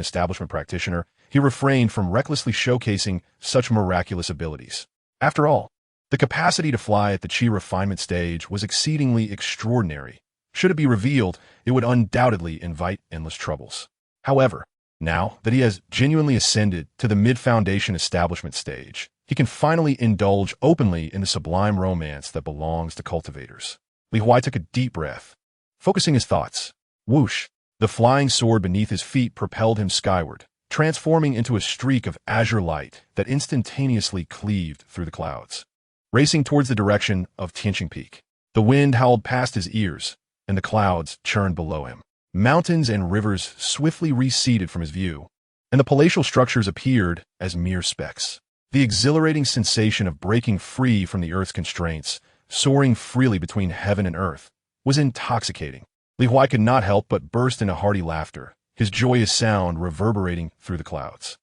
establishment practitioner, he refrained from recklessly showcasing such miraculous abilities. After all, the capacity to fly at the Qi refinement stage was exceedingly extraordinary. Should it be revealed, it would undoubtedly invite endless troubles. However, now that he has genuinely ascended to the mid-Foundation establishment stage, he can finally indulge openly in the sublime romance that belongs to cultivators. Li Huai took a deep breath, focusing his thoughts. Whoosh! The flying sword beneath his feet propelled him skyward, transforming into a streak of azure light that instantaneously cleaved through the clouds. Racing towards the direction of Tianqing Peak, the wind howled past his ears, and the clouds churned below him. Mountains and rivers swiftly receded from his view, and the palatial structures appeared as mere specks. The exhilarating sensation of breaking free from the earth's constraints, soaring freely between heaven and earth, was intoxicating. Li Huai could not help but burst into hearty laughter, his joyous sound reverberating through the clouds.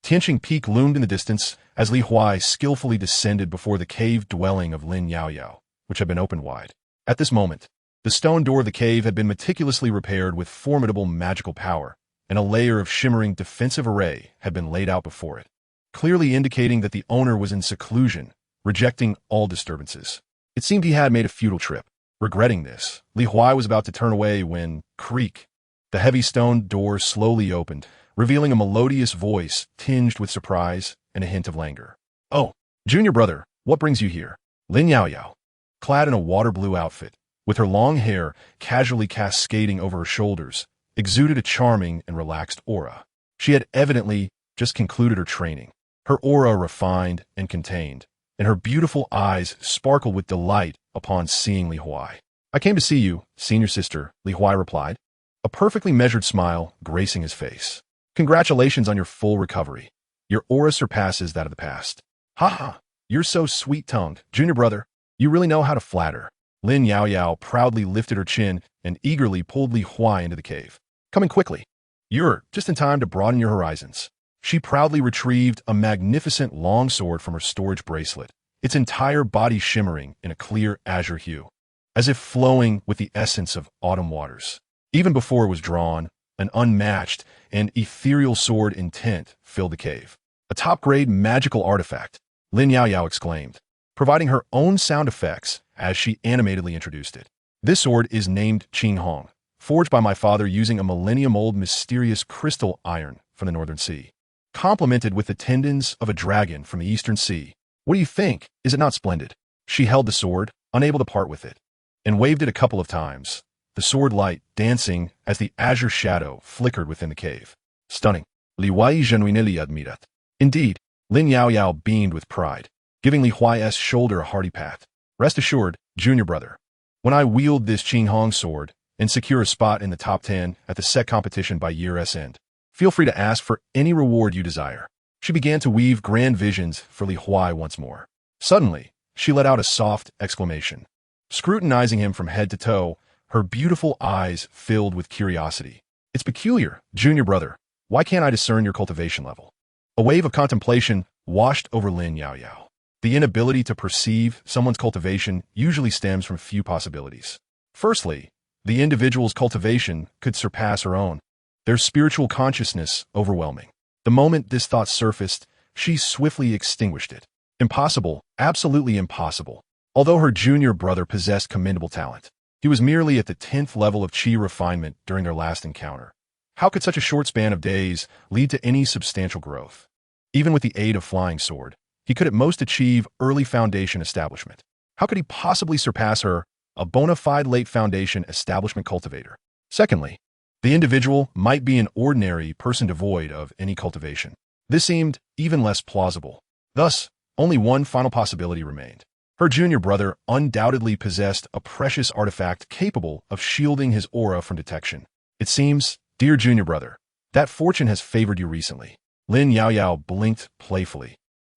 Tianqing Peak loomed in the distance as Li Huai skillfully descended before the cave dwelling of Lin Yaoyao, which had been opened wide. At this moment, the stone door of the cave had been meticulously repaired with formidable magical power, and a layer of shimmering defensive array had been laid out before it, clearly indicating that the owner was in seclusion, rejecting all disturbances. It seemed he had made a futile trip. Regretting this, Li Huai was about to turn away when, creak, the heavy stone door slowly opened, revealing a melodious voice tinged with surprise and a hint of languor. "Oh, junior brother, what brings you here?" Lin Yaoyao, clad in a water-blue outfit, with her long hair casually cascading over her shoulders, exuded a charming and relaxed aura. She had evidently just concluded her training, her aura refined and contained, and her beautiful eyes sparkled with delight upon seeing Li Huai. "I came to see you, senior sister," Li Huai replied, a perfectly measured smile gracing his face. "Congratulations on your full recovery. Your aura surpasses that of the past." "Ha ha, you're so sweet-tongued, junior brother. You really know how to flatter." Lin Yaoyao proudly lifted her chin and eagerly pulled Li Huai into the cave. "Coming quickly. You're just in time to broaden your horizons." She proudly retrieved a magnificent longsword from her storage bracelet, its entire body shimmering in a clear azure hue, as if flowing with the essence of autumn waters. Even before it was drawn, an unmatched and ethereal sword intent filled the cave. "A top-grade magical artifact," Lin Yaoyao exclaimed, providing her own sound effects as she animatedly introduced it. "This sword is named Qinghong, forged by my father using a millennium-old mysterious crystal iron from the Northern Sea, complemented with the tendons of a dragon from the Eastern Sea. What do you think? Is it not splendid?" She held the sword, unable to part with it, and waved it a couple of times, the sword light dancing as the azure shadow flickered within the cave. "Stunning. Li Huai genuinely admirat." Indeed, Lin Yaoyao beamed with pride, giving Li Huai's shoulder a hearty pat. "Rest assured, junior brother, when I wield this Qinghong sword and secure a spot in the top 10 at the Sect competition by year's end, feel free to ask for any reward you desire." She began to weave grand visions for Li Huai once more. Suddenly, she let out a soft exclamation. Scrutinizing him from head to toe, her beautiful eyes filled with curiosity. "It's peculiar, junior brother. Why can't I discern your cultivation level?" A wave of contemplation washed over Lin Yaoyao. The inability to perceive someone's cultivation usually stems from few possibilities. Firstly, the individual's cultivation could surpass her own, their spiritual consciousness overwhelming. The moment this thought surfaced, she swiftly extinguished it. Impossible, absolutely impossible. Although her junior brother possessed commendable talent, he was merely at the 10th level of chi refinement during their last encounter. How could such a short span of days lead to any substantial growth? Even with the aid of Flying Sword, he could at most achieve early foundation establishment. How could he possibly surpass her, a bona fide late foundation establishment cultivator? Secondly, the individual might be an ordinary person devoid of any cultivation. This seemed even less plausible. Thus, only one final possibility remained. Her junior brother undoubtedly possessed a precious artifact capable of shielding his aura from detection. It seems, dear junior brother, that fortune has favored you recently. Lin Yaoyao blinked playfully,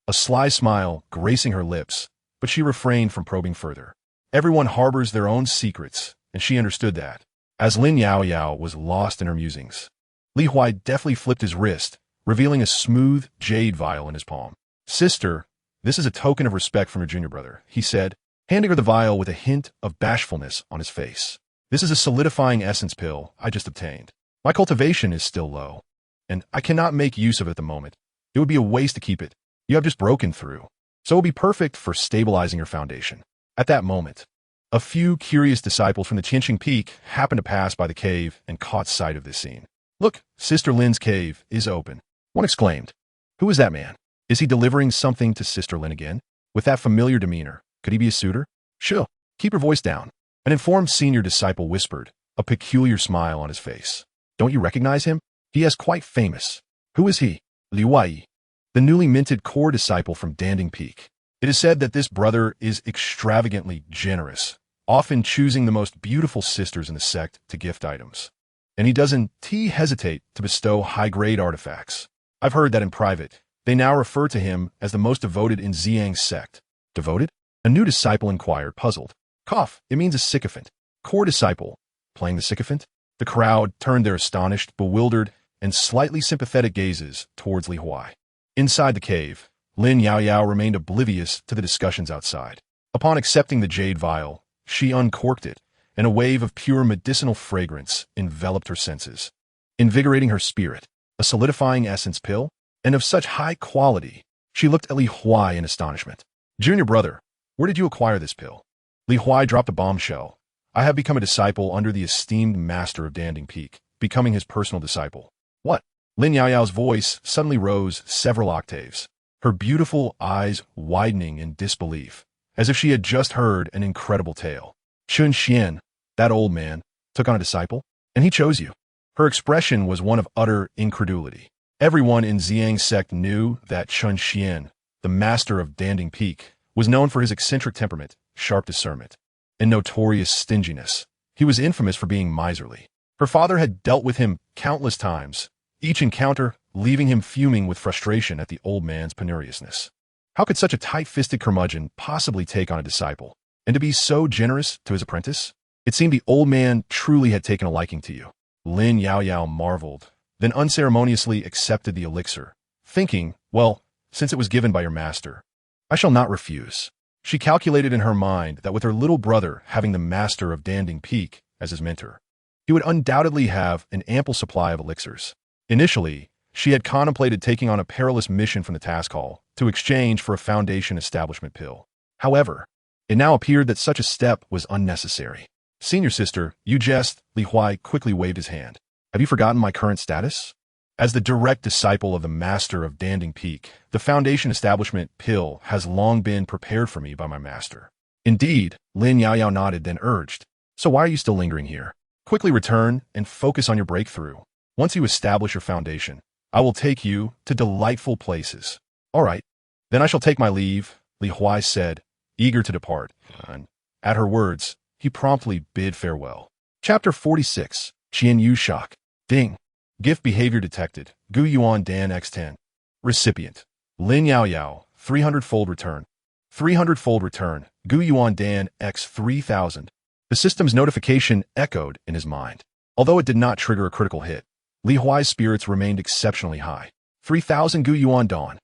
a sly smile gracing her lips, but she refrained from probing further. Everyone harbors their own secrets, and she understood that. As Lin Yaoyao was lost in her musings, Li Huai deftly flipped his wrist, revealing a smooth jade vial in his palm. Sister, this is a token of respect from your junior brother, he said, handing her the vial with a hint of bashfulness on his face. This is a solidifying essence pill I just obtained. My cultivation is still low, and I cannot make use of it at the moment. It would be a waste to keep it. You have just broken through, so it will be perfect for stabilizing your foundation. At that moment, a few curious disciples from the Qinqing Peak happened to pass by the cave and caught sight of this scene. Look, Sister Lin's cave is open. One exclaimed. Who is that man? Is he delivering something to Sister Lin again? With that familiar demeanor, could he be a suitor? Shoo, keep your voice down. An informed senior disciple whispered, a peculiar smile on his face. Don't you recognize him? He is quite famous. Who is he? Liu Wai, the newly minted core disciple from Danding Peak. It is said that this brother is extravagantly generous, often choosing the most beautiful sisters in the sect to gift items. And he doesn't hesitate to bestow high-grade artifacts. I've heard that in private, they now refer to him as the most devoted in Ziyang's sect. Devoted? A new disciple inquired, puzzled. Cough, it means a sycophant. Core disciple. Playing the sycophant? The crowd turned their astonished, bewildered, and slightly sympathetic gazes towards Li Huai. Inside the cave, Lin Yaoyao remained oblivious to the discussions outside. Upon accepting the jade vial, she uncorked it, and a wave of pure medicinal fragrance enveloped her senses, invigorating her spirit. A solidifying essence pill? And of such high quality. She looked at Li Huai in astonishment. Junior brother, where did you acquire this pill? Li Huai dropped a bombshell. I have become a disciple under the esteemed master of Danding Peak, becoming his personal disciple. What? Lin Yaoyao's voice suddenly rose several octaves, her beautiful eyes widening in disbelief, as if she had just heard an incredible tale. Chun Xian, that old man, took on a disciple, and he chose you. Her expression was one of utter incredulity. Everyone in Ziyang's sect knew that Chun Xian, the master of Danding Peak, was known for his eccentric temperament, sharp discernment, and notorious stinginess. He was infamous for being miserly. Her father had dealt with him countless times, each encounter leaving him fuming with frustration at the old man's penuriousness. How could such a tight-fisted curmudgeon possibly take on a disciple, and to be so generous to his apprentice? It seemed the old man truly had taken a liking to you. Lin Yaoyao marveled, then unceremoniously accepted the elixir, thinking, well, since it was given by your master, I shall not refuse. She calculated in her mind that with her little brother having the master of Danding Peak as his mentor, he would undoubtedly have an ample supply of elixirs. Initially, she had contemplated taking on a perilous mission from the task hall to exchange for a foundation establishment pill. However, it now appeared that such a step was unnecessary. Senior sister, you jest, Li Huai quickly waved his hand. Have you forgotten my current status? As the direct disciple of the master of Danding Peak, the foundation establishment pill has long been prepared for me by my master. Indeed, Lin Yaoyao nodded, then urged. So why are you still lingering here? Quickly return and focus on your breakthrough. Once you establish your foundation, I will take you to delightful places. All right, then I shall take my leave, Li Huai said, eager to depart. And at her words, he promptly bid farewell. Chapter 46. Qian Yu Shock. Ding. Gift behavior detected. Gu Yuan Dan X10. Recipient. Lin Yaoyao. 300-fold return. 300-fold return. Gu Yuan Dan X 3000. The system's notification echoed in his mind. Although it did not trigger a critical hit, Li Huai's spirits remained exceptionally high. 3000 Gu Yuan Dawn.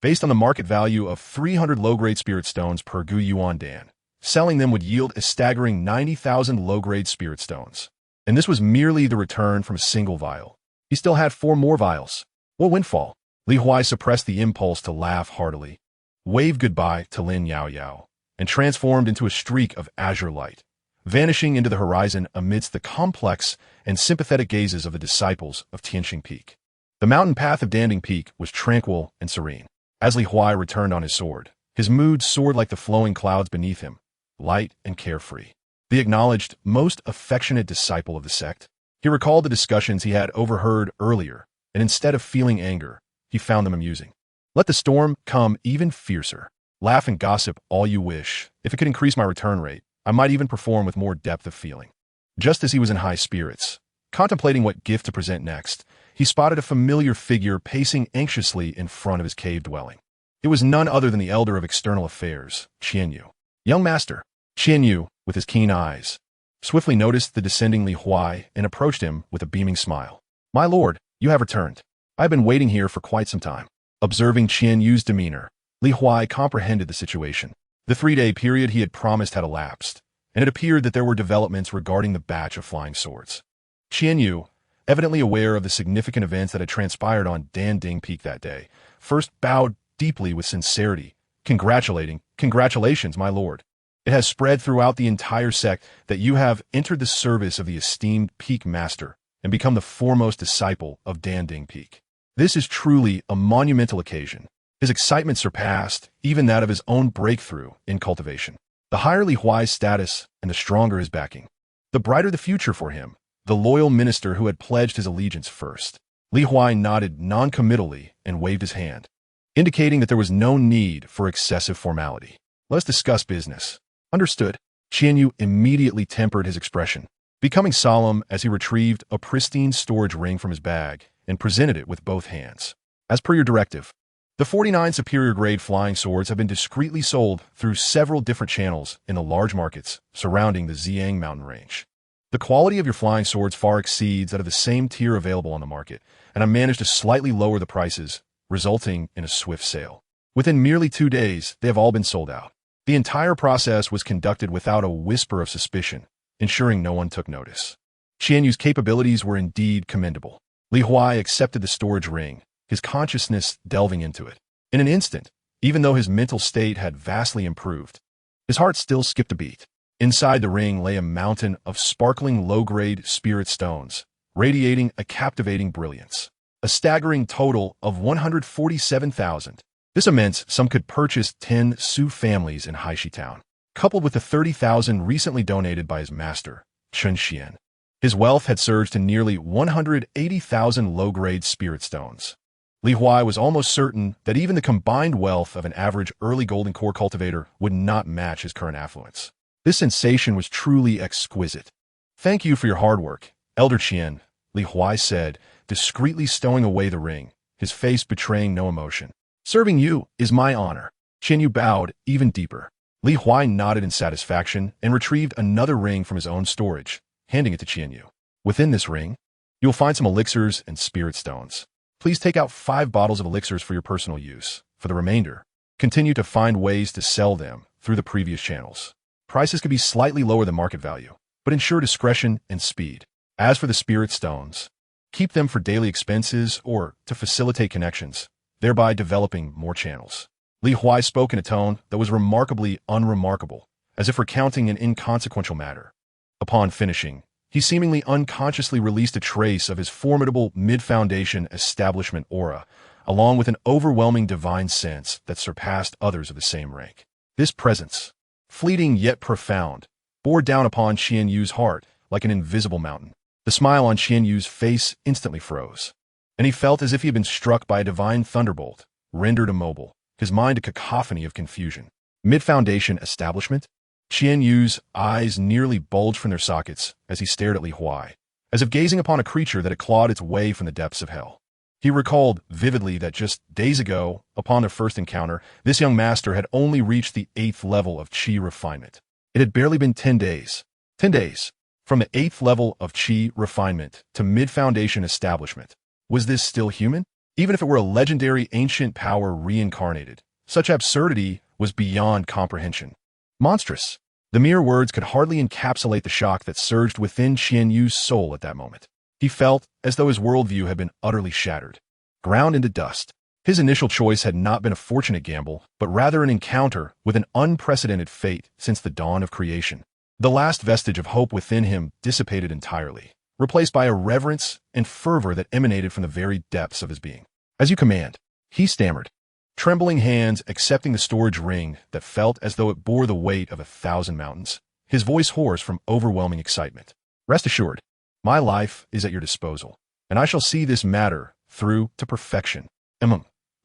based on the market value of 300 low-grade spirit stones per Gu Yuan Dan. Selling them would yield a staggering 90,000 low-grade spirit stones. And this was merely the return from a single vial. He still had 4 more vials. What windfall! Li Huai suppressed the impulse to laugh heartily, waved goodbye to Lin Yao Yao, and transformed into a streak of azure light, vanishing into the horizon amidst the complex and sympathetic gazes of the disciples of Tianxing Peak. The mountain path of Danding Peak was tranquil and serene. As Li Huai returned on his sword, his mood soared like the flowing clouds beneath him, light and carefree. The acknowledged, most affectionate disciple of the sect. He recalled the discussions he had overheard earlier, and instead of feeling anger, he found them amusing. Let the storm come even fiercer. Laugh and gossip all you wish. If it could increase my return rate, I might even perform with more depth of feeling. Just as he was in high spirits, contemplating what gift to present next, he spotted a familiar figure pacing anxiously in front of his cave dwelling. It was none other than the elder of external affairs, Qian Yu. Young master, Qian Yu, with his keen eyes, swiftly noticed the descending Li Huai and approached him with a beaming smile. My lord, you have returned. I have been waiting here for quite some time. Observing Qian Yu's demeanor, Li Huai comprehended the situation. The 3-day period he had promised had elapsed, and it appeared that there were developments regarding the batch of flying swords. Qian Yu, evidently aware of the significant events that had transpired on Danding Peak that day, first bowed deeply with sincerity, Congratulations, my lord. It has spread throughout the entire sect that you have entered the service of the esteemed Peak Master and become the foremost disciple of Danding Peak. This is truly a monumental occasion. His excitement surpassed even that of his own breakthrough in cultivation. The higher Li Huai's status and the stronger his backing, the brighter the future for him, the loyal minister who had pledged his allegiance first. Li Huai nodded non-committally and waved his hand, indicating that there was no need for excessive formality. Let's discuss business. Understood. Qian Yu immediately tempered his expression, becoming solemn as he retrieved a pristine storage ring from his bag and presented it with both hands. As per your directive, the 49 superior-grade flying swords have been discreetly sold through several different channels in the large markets surrounding the Ziyang mountain range. The quality of your flying swords far exceeds that of the same tier available on the market, and I managed to slightly lower the prices, resulting in a swift sale. Within merely 2 days, they have all been sold out. The entire process was conducted without a whisper of suspicion, ensuring no one took notice. Qian Yu's capabilities were indeed commendable. Li Huai accepted the storage ring, his consciousness delving into it. In an instant, even though his mental state had vastly improved, his heart still skipped a beat. Inside the ring lay a mountain of sparkling low-grade spirit stones, radiating a captivating brilliance. A staggering total of 147,000. This immense sum could purchase 10 Su families in Haishi Town, coupled with the 30,000 recently donated by his master, Chen Xian. His wealth had surged to nearly 180,000 low-grade spirit stones. Li Huai was almost certain that even the combined wealth of an average early golden core cultivator would not match his current affluence. This sensation was truly exquisite. Thank you for your hard work, Elder Qian, Li Huai said, discreetly stowing away the ring, his face betraying no emotion. Serving you is my honor. Qian Yu bowed even deeper. Li Huai nodded in satisfaction and retrieved another ring from his own storage, handing it to Qian Yu. Within this ring, you'll find some elixirs and spirit stones. Please take out 5 bottles of elixirs for your personal use. For the remainder, continue to find ways to sell them through the previous channels. Prices could be slightly lower than market value, but ensure discretion and speed. As for the spirit stones, keep them for daily expenses or to facilitate connections, thereby developing more channels. Li Huai spoke in a tone that was remarkably unremarkable, as if recounting an inconsequential matter. Upon finishing, he seemingly unconsciously released a trace of his formidable mid-foundation establishment aura, along with an overwhelming divine sense that surpassed others of the same rank. This presence, fleeting yet profound, bore down upon Qian Yu's heart like an invisible mountain. The smile on Qian Yu's face instantly froze, and he felt as if he had been struck by a divine thunderbolt, rendered immobile, his mind a cacophony of confusion. Mid-foundation establishment? Qian Yu's eyes nearly bulged from their sockets as he stared at Li Huai, as if gazing upon a creature that had clawed its way from the depths of hell. He recalled vividly that just days ago, upon their first encounter, this young master had only reached the 8th level of Qi refinement. It had barely been 10 days. 10 days. From the 8th level of Qi refinement to mid-foundation establishment. Was this still human? Even if it were a legendary ancient power reincarnated, such absurdity was beyond comprehension. Monstrous. The mere words could hardly encapsulate the shock that surged within Qian Yu's soul at that moment. He felt as though his worldview had been utterly shattered, ground into dust. His initial choice had not been a fortunate gamble, but rather an encounter with an unprecedented fate since the dawn of creation. The last vestige of hope within him dissipated entirely, replaced by a reverence and fervor that emanated from the very depths of his being. "As you command," he stammered, trembling hands accepting the storage ring that felt as though it bore the weight of 1,000 mountains, his voice hoarse from overwhelming excitement. "Rest assured, my life is at your disposal, and I shall see this matter through to perfection."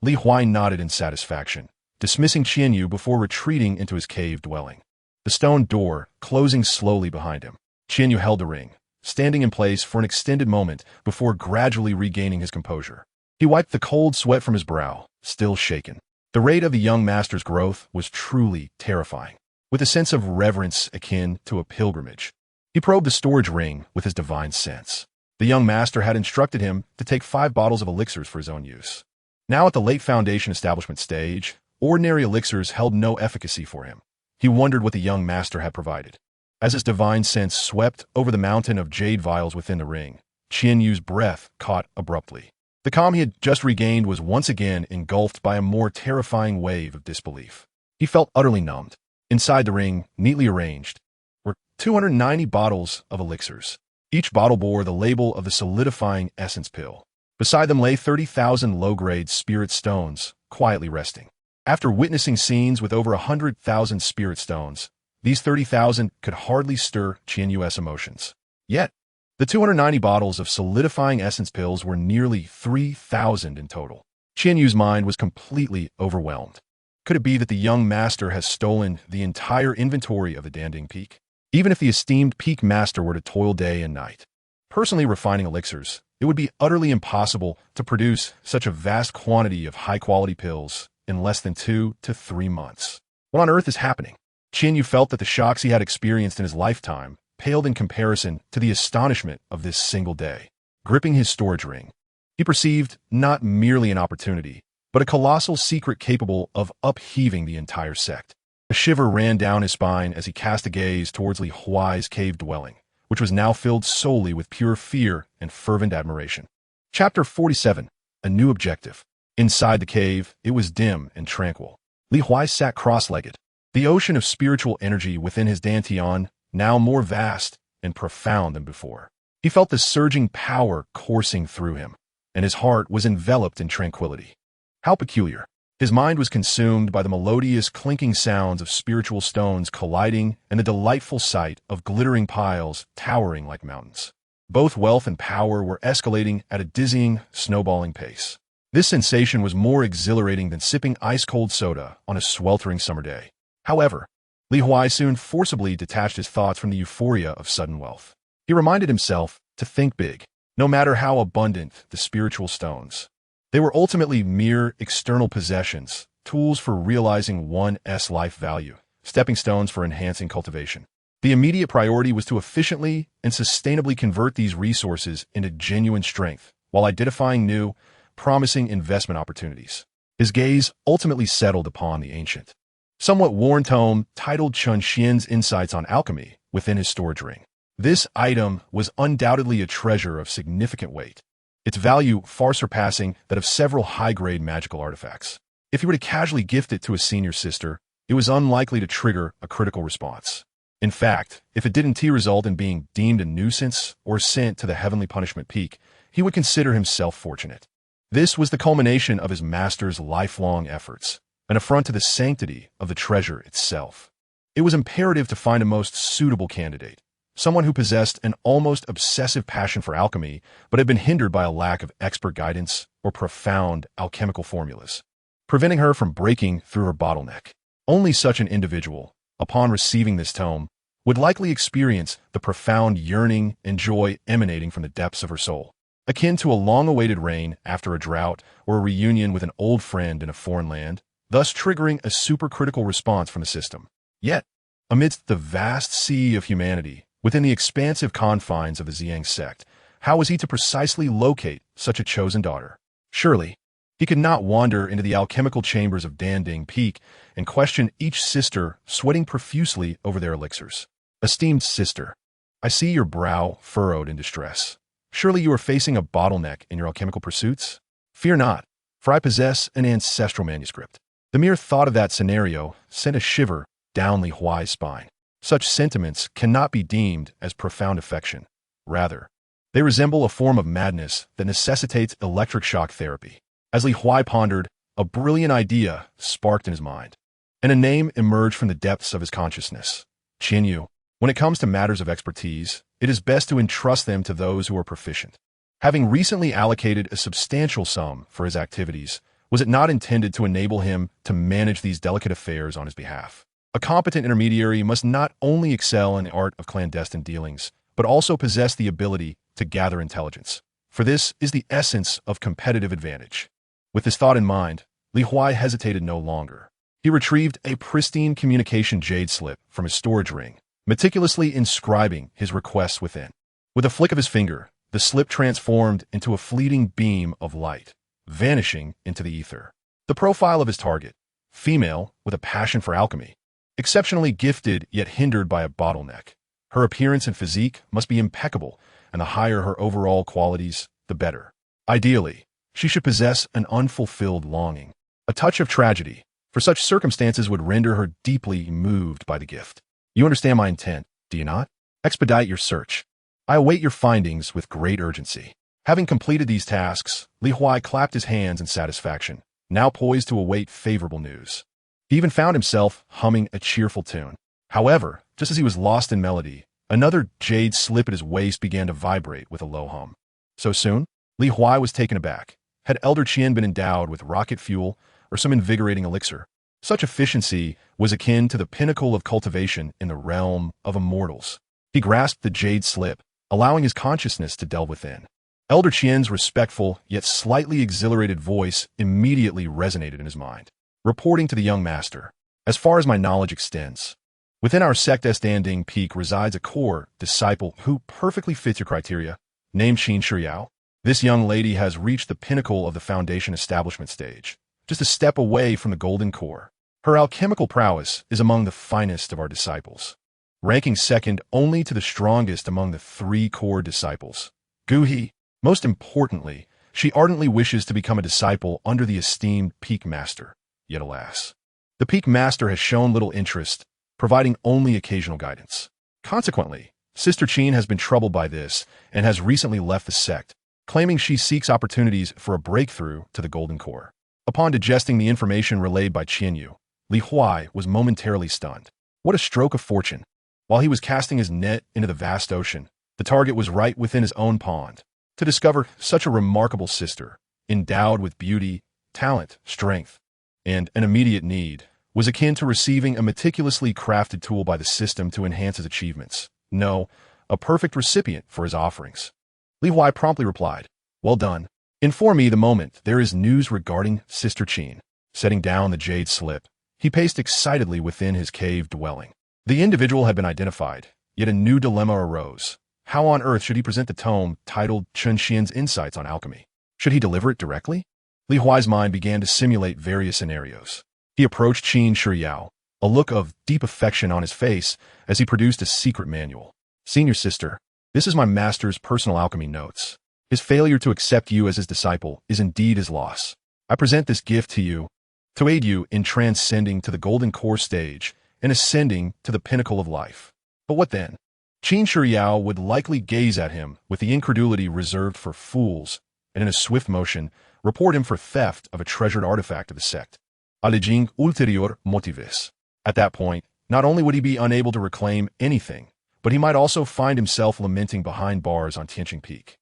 Li Huai nodded in satisfaction, dismissing Qian Yu before retreating into his cave dwelling. The stone door closing slowly behind him, Qian Yu held the ring, standing in place for an extended moment before gradually regaining his composure. He wiped the cold sweat from his brow, still shaken. The rate of the young master's growth was truly terrifying, with a sense of reverence akin to a pilgrimage. He probed the storage ring with his divine sense. The young master had instructed him to take 5 bottles of elixirs for his own use. Now at the late foundation establishment stage, ordinary elixirs held no efficacy for him. He wondered what the young master had provided. As his divine sense swept over the mountain of jade vials within the ring, Qian Yu's breath caught abruptly. The calm he had just regained was once again engulfed by a more terrifying wave of disbelief. He felt utterly numbed. Inside the ring, neatly arranged, were 290 bottles of elixirs. Each bottle bore the label of the solidifying essence pill. Beside them lay 30,000 low-grade spirit stones, quietly resting. After witnessing scenes with over 100,000 spirit stones, these 30,000 could hardly stir Qian Yu's emotions. Yet, the 290 bottles of solidifying essence pills were nearly 3,000 in total. Qian Yu's mind was completely overwhelmed. Could it be that the young master has stolen the entire inventory of the Danding Peak? Even if the esteemed peak master were to toil day and night, personally refining elixirs, it would be utterly impossible to produce such a vast quantity of high-quality pills in less than 2 to 3 months. What on earth is happening? Qian Yu felt that the shocks he had experienced in his lifetime paled in comparison to the astonishment of this single day. Gripping his storage ring, he perceived not merely an opportunity, but a colossal secret capable of upheaving the entire sect. A shiver ran down his spine as he cast a gaze towards Li Huai's cave dwelling, which was now filled solely with pure fear and fervent admiration. Chapter 47. A New Objective. Inside the cave, it was dim and tranquil. Li Huai sat cross-legged, the ocean of spiritual energy within his dantian now more vast and profound than before. He felt the surging power coursing through him, and his heart was enveloped in tranquility. How peculiar. His mind was consumed by the melodious clinking sounds of spiritual stones colliding and the delightful sight of glittering piles towering like mountains. Both wealth and power were escalating at a dizzying, snowballing pace. This sensation was more exhilarating than sipping ice-cold soda on a sweltering summer day. However, Li Huai soon forcibly detached his thoughts from the euphoria of sudden wealth. He reminded himself to think big, no matter how abundant the spiritual stones. They were ultimately mere external possessions, tools for realizing one's life value, stepping stones for enhancing cultivation. The immediate priority was to efficiently and sustainably convert these resources into genuine strength, while identifying new, promising investment opportunities. His gaze ultimately settled upon the ancient, somewhat worn tome titled Chun Xian's Insights on Alchemy within his storage ring. This item was undoubtedly a treasure of significant weight, its value far surpassing that of several high-grade magical artifacts. If he were to casually gift it to a senior sister, it was unlikely to trigger a critical response. In fact, if it didn't result in being deemed a nuisance or sent to the heavenly punishment peak, he would consider himself fortunate. This was the culmination of his master's lifelong efforts, an affront to the sanctity of the treasure itself. It was imperative to find a most suitable candidate, someone who possessed an almost obsessive passion for alchemy but had been hindered by a lack of expert guidance or profound alchemical formulas, preventing her from breaking through her bottleneck. Only such an individual, upon receiving this tome, would likely experience the profound yearning and joy emanating from the depths of her soul, akin to a long-awaited rain after a drought or a reunion with an old friend in a foreign land, thus triggering a supercritical response from the system. Yet, amidst the vast sea of humanity, within the expansive confines of the Ziyang sect, how was he to precisely locate such a chosen daughter? Surely, He could not wander into the alchemical chambers of Danding Peak and question each sister sweating profusely over their elixirs. Esteemed sister, I see your brow furrowed in distress. Surely you are facing a bottleneck in your alchemical pursuits? Fear not, for I possess an ancestral manuscript. The mere thought of that scenario sent a shiver down Li Huai's spine. Such sentiments cannot be deemed as profound affection. Rather, they resemble a form of madness that necessitates electric shock therapy. As Li Huai pondered, a brilliant idea sparked in his mind, and a name emerged from the depths of his consciousness. Qianyu. When it comes to matters of expertise, it is best to entrust them to those who are proficient. Having recently allocated a substantial sum for his activities, was it not intended to enable him to manage these delicate affairs on his behalf? A competent intermediary must not only excel in the art of clandestine dealings, but also possess the ability to gather intelligence. For this is the essence of competitive advantage. With this thought in mind, Li Huai hesitated no longer. He retrieved a pristine communication jade slip from his storage ring, meticulously inscribing his requests within. With a flick of his finger, the slip transformed into a fleeting beam of light, vanishing into the ether. The profile of his target, female with a passion for alchemy, exceptionally gifted yet hindered by a bottleneck. Her appearance and physique must be impeccable, and the higher her overall qualities, the better. Ideally, she should possess an unfulfilled longing, a touch of tragedy, for such circumstances would render her deeply moved by the gift. You understand my intent, do you not? Expedite your search. I await your findings with great urgency. Having completed these tasks, Li Huai clapped his hands in satisfaction, now poised to await favorable news. He even found himself humming a cheerful tune. However, just as he was lost in melody, another jade slip at his waist began to vibrate with a low hum. So soon? Li Huai was taken aback. Had Elder Qian been endowed with rocket fuel or some invigorating elixir? Such efficiency was akin to the pinnacle of cultivation in the realm of immortals. He grasped the jade slip, allowing his consciousness to delve within. Elder Qian's respectful yet slightly exhilarated voice immediately resonated in his mind, reporting to the young master. As far as my knowledge extends, within our Sect Danding Peak resides a core disciple who perfectly fits your criteria, named Qin Shiyao. This young lady has reached the pinnacle of the foundation establishment stage, just a step away from the golden core. Her alchemical prowess is among the finest of our disciples, ranking second only to the strongest among the 3 core disciples. Guhi. Most importantly, she ardently wishes to become a disciple under the esteemed Peak Master. Yet alas, the Peak Master has shown little interest, providing only occasional guidance. Consequently, Sister Qin has been troubled by this and has recently left the sect, claiming she seeks opportunities for a breakthrough to the golden core. Upon digesting the information relayed by Qianyu, Li Huai was momentarily stunned. What a stroke of fortune! While he was casting his net into the vast ocean, the target was right within his own pond. To discover such a remarkable sister, endowed with beauty, talent, strength, and an immediate need, was akin to receiving a meticulously crafted tool by the system to enhance his achievements. No, a perfect recipient for his offerings. Li Huai promptly replied, "Well done. Inform me the moment there is news regarding Sister Qin." Setting down the jade slip, he paced excitedly within his cave dwelling. The individual had been identified, yet a new dilemma arose. How on earth should he present the tome titled Chen Xian's Insights on Alchemy? Should he deliver it directly? Li Huai's mind began to simulate various scenarios. He approached Qin Shiyao, a look of deep affection on his face as he produced a secret manual. "Senior sister, this is my master's personal alchemy notes. His failure to accept you as his disciple is indeed his loss. I present this gift to you to aid you in transcending to the golden core stage and ascending to the pinnacle of life." But what then? Qin Shiyao would likely gaze at him with the incredulity reserved for fools, and in a swift motion, report him for theft of a treasured artifact of the sect. Alleging ulterior motives. At that point, not only would he be unable to reclaim anything, but he might also find himself lamenting behind bars on Tianqing Peak.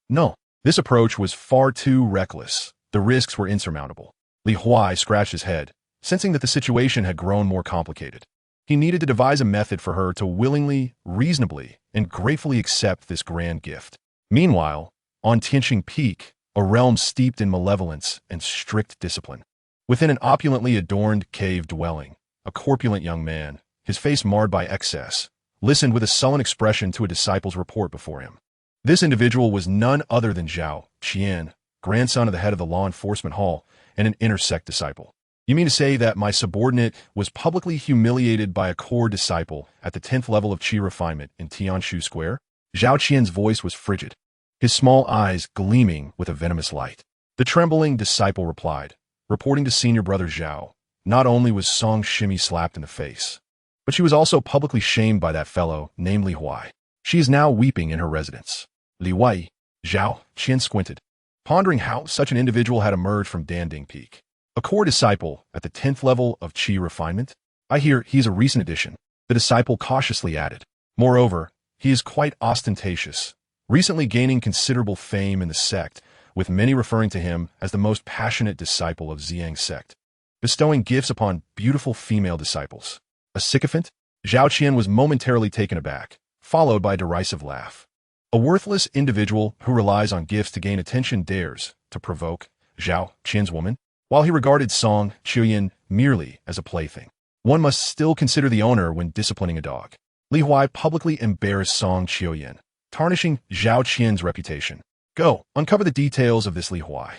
No. This approach was far too reckless. The risks were insurmountable. Li Huai scratched his head, sensing that the situation had grown more complicated. He needed to devise a method for her to willingly, reasonably, and gratefully accept this grand gift. Meanwhile, on Tianqing Peak, a realm steeped in malevolence and strict discipline. Within an opulently adorned cave dwelling, a corpulent young man, his face marred by excess, listened with a sullen expression to a disciple's report before him. This individual was none other than Zhao Qian, grandson of the head of the law enforcement hall, and an inner Sect disciple. You mean to say that my subordinate was publicly humiliated by a core disciple at the 10th level of Qi refinement in Tianshu Square? Zhao Qian's voice was frigid, his small eyes gleaming with a venomous light. The trembling disciple replied, reporting to senior brother Zhao, not only was Song Shimi slapped in the face, but she was also publicly shamed by that fellow, namely Huai. She is now weeping in her residence. Li Wei, Zhao Qian squinted, pondering how such an individual had emerged from Danding Peak. A core disciple at the 10th level of Qi refinement? I hear he's a recent addition, the disciple cautiously added. Moreover, he is quite ostentatious, recently gaining considerable fame in the sect, with many referring to him as the most passionate disciple of Ziyang's sect, bestowing gifts upon beautiful female disciples. A sycophant? Zhao Qian was momentarily taken aback, followed by a derisive laugh. A worthless individual who relies on gifts to gain attention dares to provoke Zhao Qian's woman? While he regarded Song Qian merely as a plaything, one must still consider the owner when disciplining a dog. Li Huai publicly embarrassed Song Qian, tarnishing Zhao Qian's reputation. Go, uncover the details of this Li Huai.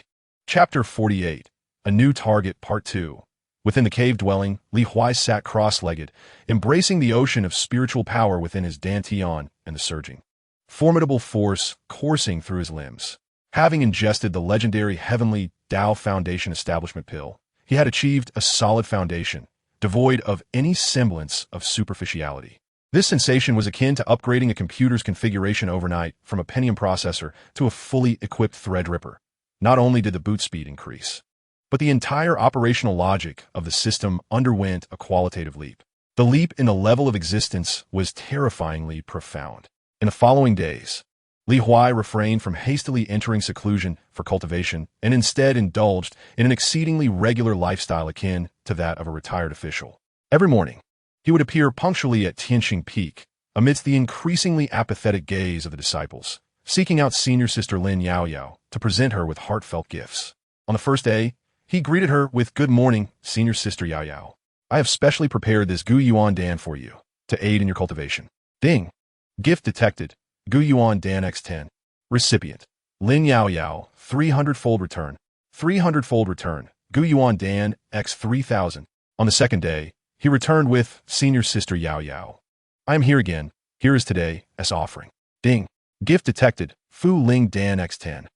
Chapter 48, A New Target, Part 2. Within the cave dwelling, Li Huai sat cross-legged, embracing the ocean of spiritual power within his dantian and the surging, formidable force coursing through his limbs. Having ingested the legendary Heavenly Dao Foundation Establishment Pill, he had achieved a solid foundation, devoid of any semblance of superficiality. This sensation was akin to upgrading a computer's configuration overnight from a Pentium processor to a fully equipped Threadripper. Not only did the boot speed increase, but the entire operational logic of the system underwent a qualitative leap. The leap in the level of existence was terrifyingly profound. In the following days, Li Huai refrained from hastily entering seclusion for cultivation and instead indulged in an exceedingly regular lifestyle akin to that of a retired official. Every morning, he would appear punctually at Tianxing Peak, amidst the increasingly apathetic gaze of the disciples, seeking out senior sister Lin Yaoyao to present her with heartfelt gifts. On the first day, he greeted her with, "Good morning, senior sister Yaoyao. I have specially prepared this Gu Yuan Dan for you, to aid in your cultivation." Ding! Gift detected. Gu Yuan Dan X10. Recipient: Lin Yaoyao, 300-fold return. 300-fold return. Gu Yuan Dan X 3000. On the second day, he returned with senior sister Yaoyao. "I am here again. Here is today's offering." Ding! Gift detected. Fu Ling Dan X10.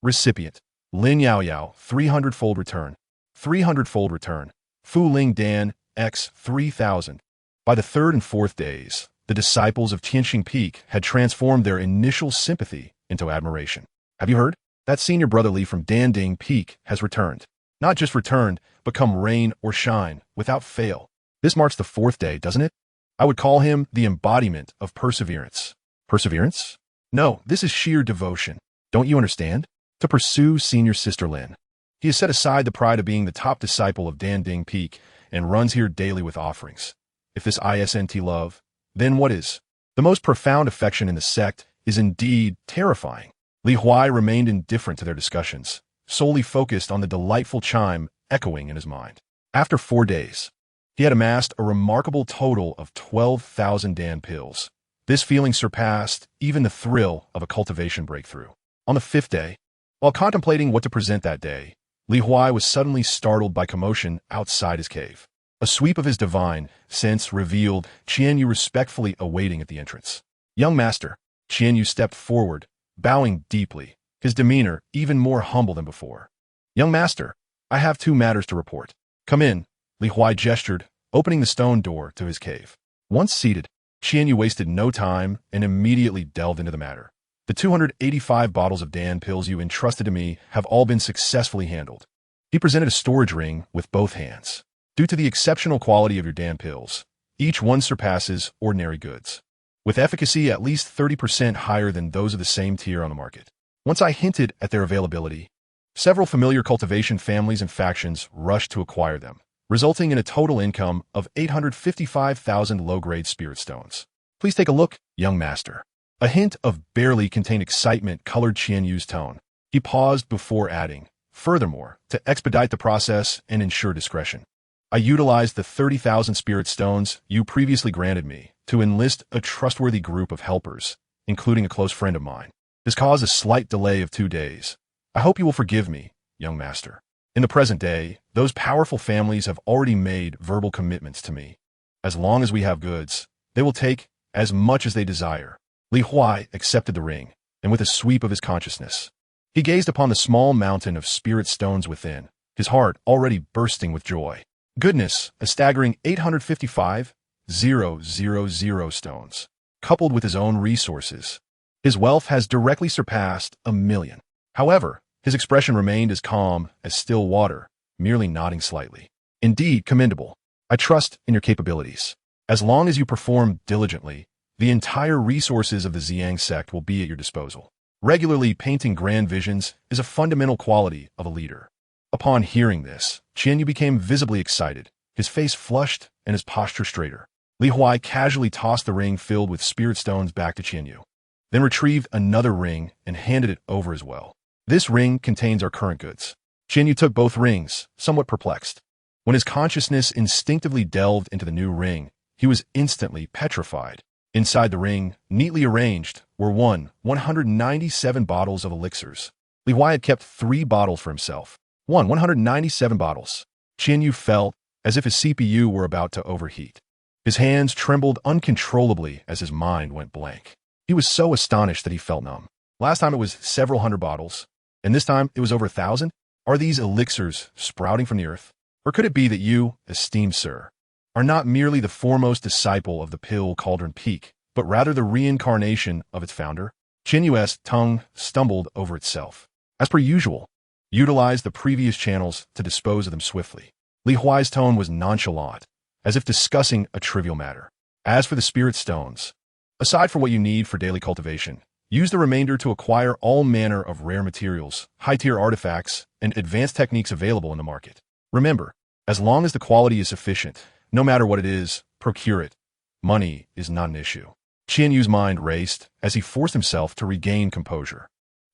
Recipient: Lin Yaoyao, 300-fold return. 300-fold return. Fu Ling Dan X 3000. By the third and fourth days, the disciples of Tianxing Peak had transformed their initial sympathy into admiration. Have you heard? That senior brotherly from Danding Peak has returned. Not just returned, but come rain or shine, without fail. This marks the fourth day, doesn't it? I would call him the embodiment of perseverance. Perseverance? No, this is sheer devotion. Don't you understand? To pursue senior sister Lin. He has set aside the pride of being the top disciple of Danding Peak and runs here daily with offerings. If this isn't love, then what is? The most profound affection in the sect is indeed terrifying. Li Huai remained indifferent to their discussions, solely focused on the delightful chime echoing in his mind. After 4 days, he had amassed a remarkable total of 12,000 Dan pills. This feeling surpassed even the thrill of a cultivation breakthrough. On the 5th day, while contemplating what to present that day, Li Huai was suddenly startled by commotion outside his cave. A sweep of his divine sense revealed Qianyu respectfully awaiting at the entrance. "Young master." Qianyu stepped forward, bowing deeply, his demeanor even more humble than before. "Young master, I have 2 matters to report." "Come in," Li Huai gestured, opening the stone door to his cave. Once seated, Qianyu wasted no time and immediately delved into the matter. "The 285 bottles of Dan pills you entrusted to me have all been successfully handled." He presented a storage ring with both hands. "Due to the exceptional quality of your Dan pills, each one surpasses ordinary goods, with efficacy at least 30% higher than those of the same tier on the market." Once I hinted at their availability, several familiar cultivation families and factions rushed to acquire them, resulting in a total income of 855,000 low-grade spirit stones. "Please take a look, young master." A hint of barely contained excitement colored Qianyu's tone. He paused before adding, "Furthermore, to expedite the process and ensure discretion, I utilized the 30,000 spirit stones you previously granted me to enlist a trustworthy group of helpers, including a close friend of mine. This caused a slight delay of 2 days. I hope you will forgive me, young master. In the present day, those powerful families have already made verbal commitments to me. As long as we have goods, they will take as much as they desire. Li Huai accepted the ring, and with a sweep of his consciousness, he gazed upon the small mountain of spirit stones within, his heart already bursting with joy. Goodness, a staggering 855,000 stones, coupled with his own resources. His wealth has directly surpassed 1,000,000. However, his expression remained as calm as still water, merely nodding slightly. Indeed, commendable. I trust in your capabilities. As long as you perform diligently, the entire resources of the Ziyang sect will be at your disposal. Regularly painting grand visions is a fundamental quality of a leader. Upon hearing this, Qianyu became visibly excited, his face flushed and his posture straighter. Li Huai casually tossed the ring filled with spirit stones back to Qianyu, then retrieved another ring and handed it over as well. This ring contains our current goods. Qianyu took both rings, somewhat perplexed. When his consciousness instinctively delved into the new ring, he was instantly petrified. Inside the ring, neatly arranged, were 197 bottles of elixirs. Li Huai had kept 3 bottles for himself. 197 bottles. Qianyu felt as if his CPU were about to overheat. His hands trembled uncontrollably as his mind went blank. He was so astonished that he felt numb. Last time it was several hundred bottles, and this time it was over 1,000? Are these elixirs sprouting from the earth? Or could it be that you, esteemed sir, are not merely the foremost disciple of the Pill Cauldron Peak, but rather the reincarnation of its founder? Qianyu's tongue stumbled over itself. As per usual, utilized the previous channels to dispose of them swiftly. Li Huai's tone was nonchalant, as if discussing a trivial matter. As for the spirit stones, aside from what you need for daily cultivation, use the remainder to acquire all manner of rare materials, high-tier artifacts, and advanced techniques available in the market. Remember, as long as the quality is sufficient, no matter what it is, procure it. Money is not an issue. Qianyu's mind raced as he forced himself to regain composure.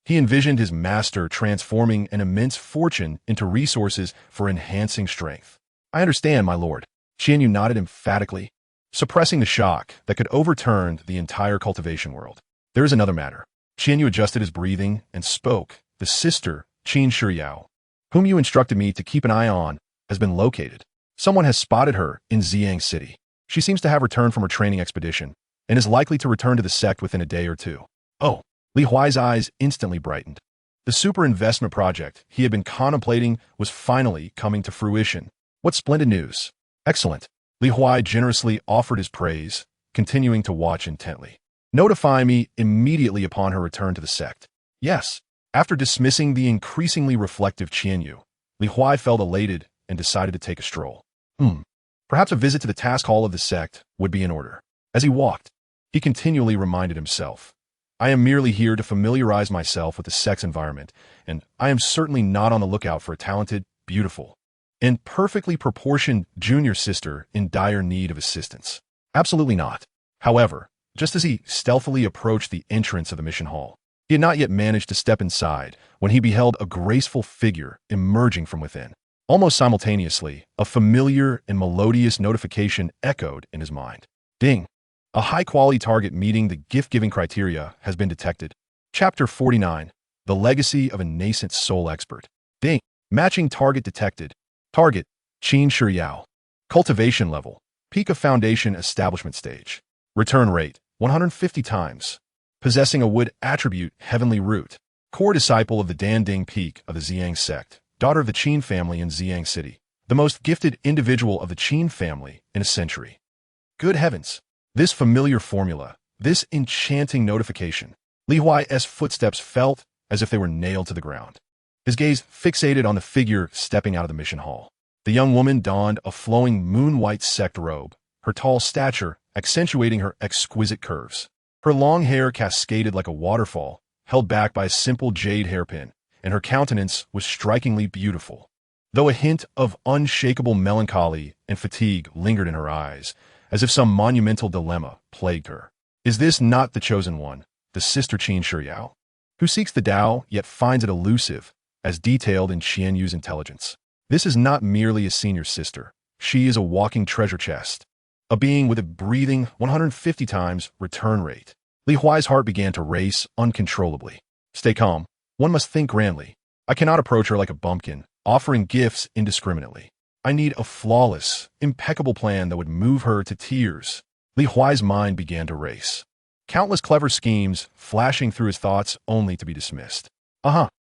He envisioned his master transforming an immense fortune into resources for enhancing strength. I understand, my lord. Qianyu nodded emphatically, suppressing the shock that could overturn the entire cultivation world. There is another matter. Qianyu adjusted his breathing and spoke. The sister, Qin Shiyao, whom you instructed me to keep an eye on, has been located. Someone has spotted her in Ziyang City. She seems to have returned from her training expedition and is likely to return to the sect within a day or two. Oh, Li Huai's eyes instantly brightened. The super investment project he had been contemplating was finally coming to fruition. What splendid news. Excellent. Li Huai generously offered his praise, continuing to watch intently. Notify me immediately upon her return to the sect. Yes. After dismissing the increasingly reflective Qianyu, Li Huai felt elated and decided to take a stroll. Perhaps a visit to the task hall of the sect would be in order. As he walked, he continually reminded himself, I am merely here to familiarize myself with the sect's environment, and I am certainly not on the lookout for a talented, beautiful, and perfectly proportioned junior sister in dire need of assistance. Absolutely not. However, just as he stealthily approached the entrance of the mission hall, he had not yet managed to step inside when he beheld a graceful figure emerging from within. Almost simultaneously, a familiar and melodious notification echoed in his mind. Ding! A high-quality target meeting the gift-giving criteria has been detected. Chapter 49. The Legacy of a Nascent Soul Expert. Ding! Matching target detected. Target, Qin Shiyao. Cultivation level, peak of foundation establishment stage. Return rate, 150 times. Possessing a wood attribute, heavenly root. Core disciple of the Danding Peak of the Ziyang sect. Daughter of the Qin family in Ziyang City. The most gifted individual of the Qin family in a century. Good heavens! This familiar formula, this enchanting notification. Li Huai's footsteps felt as if they were nailed to the ground. His gaze fixated on the figure stepping out of the mission hall. The young woman donned a flowing moon-white sect robe, her tall stature accentuating her exquisite curves. Her long hair cascaded like a waterfall, held back by a simple jade hairpin, and her countenance was strikingly beautiful. Though a hint of unshakable melancholy and fatigue lingered in her eyes, as if some monumental dilemma plagued her. Is this not the chosen one, the sister Qin Shiyao, who seeks the Tao yet finds it elusive, as detailed in Qianyu's intelligence? This is not merely a senior sister. She is a walking treasure chest, a being with a breathing 150 times return rate. Li Huai's heart began to race uncontrollably. Stay calm. One must think grandly. I cannot approach her like a bumpkin, offering gifts indiscriminately. I need a flawless, impeccable plan that would move her to tears. Li Huai's mind began to race. Countless clever schemes flashing through his thoughts only to be dismissed.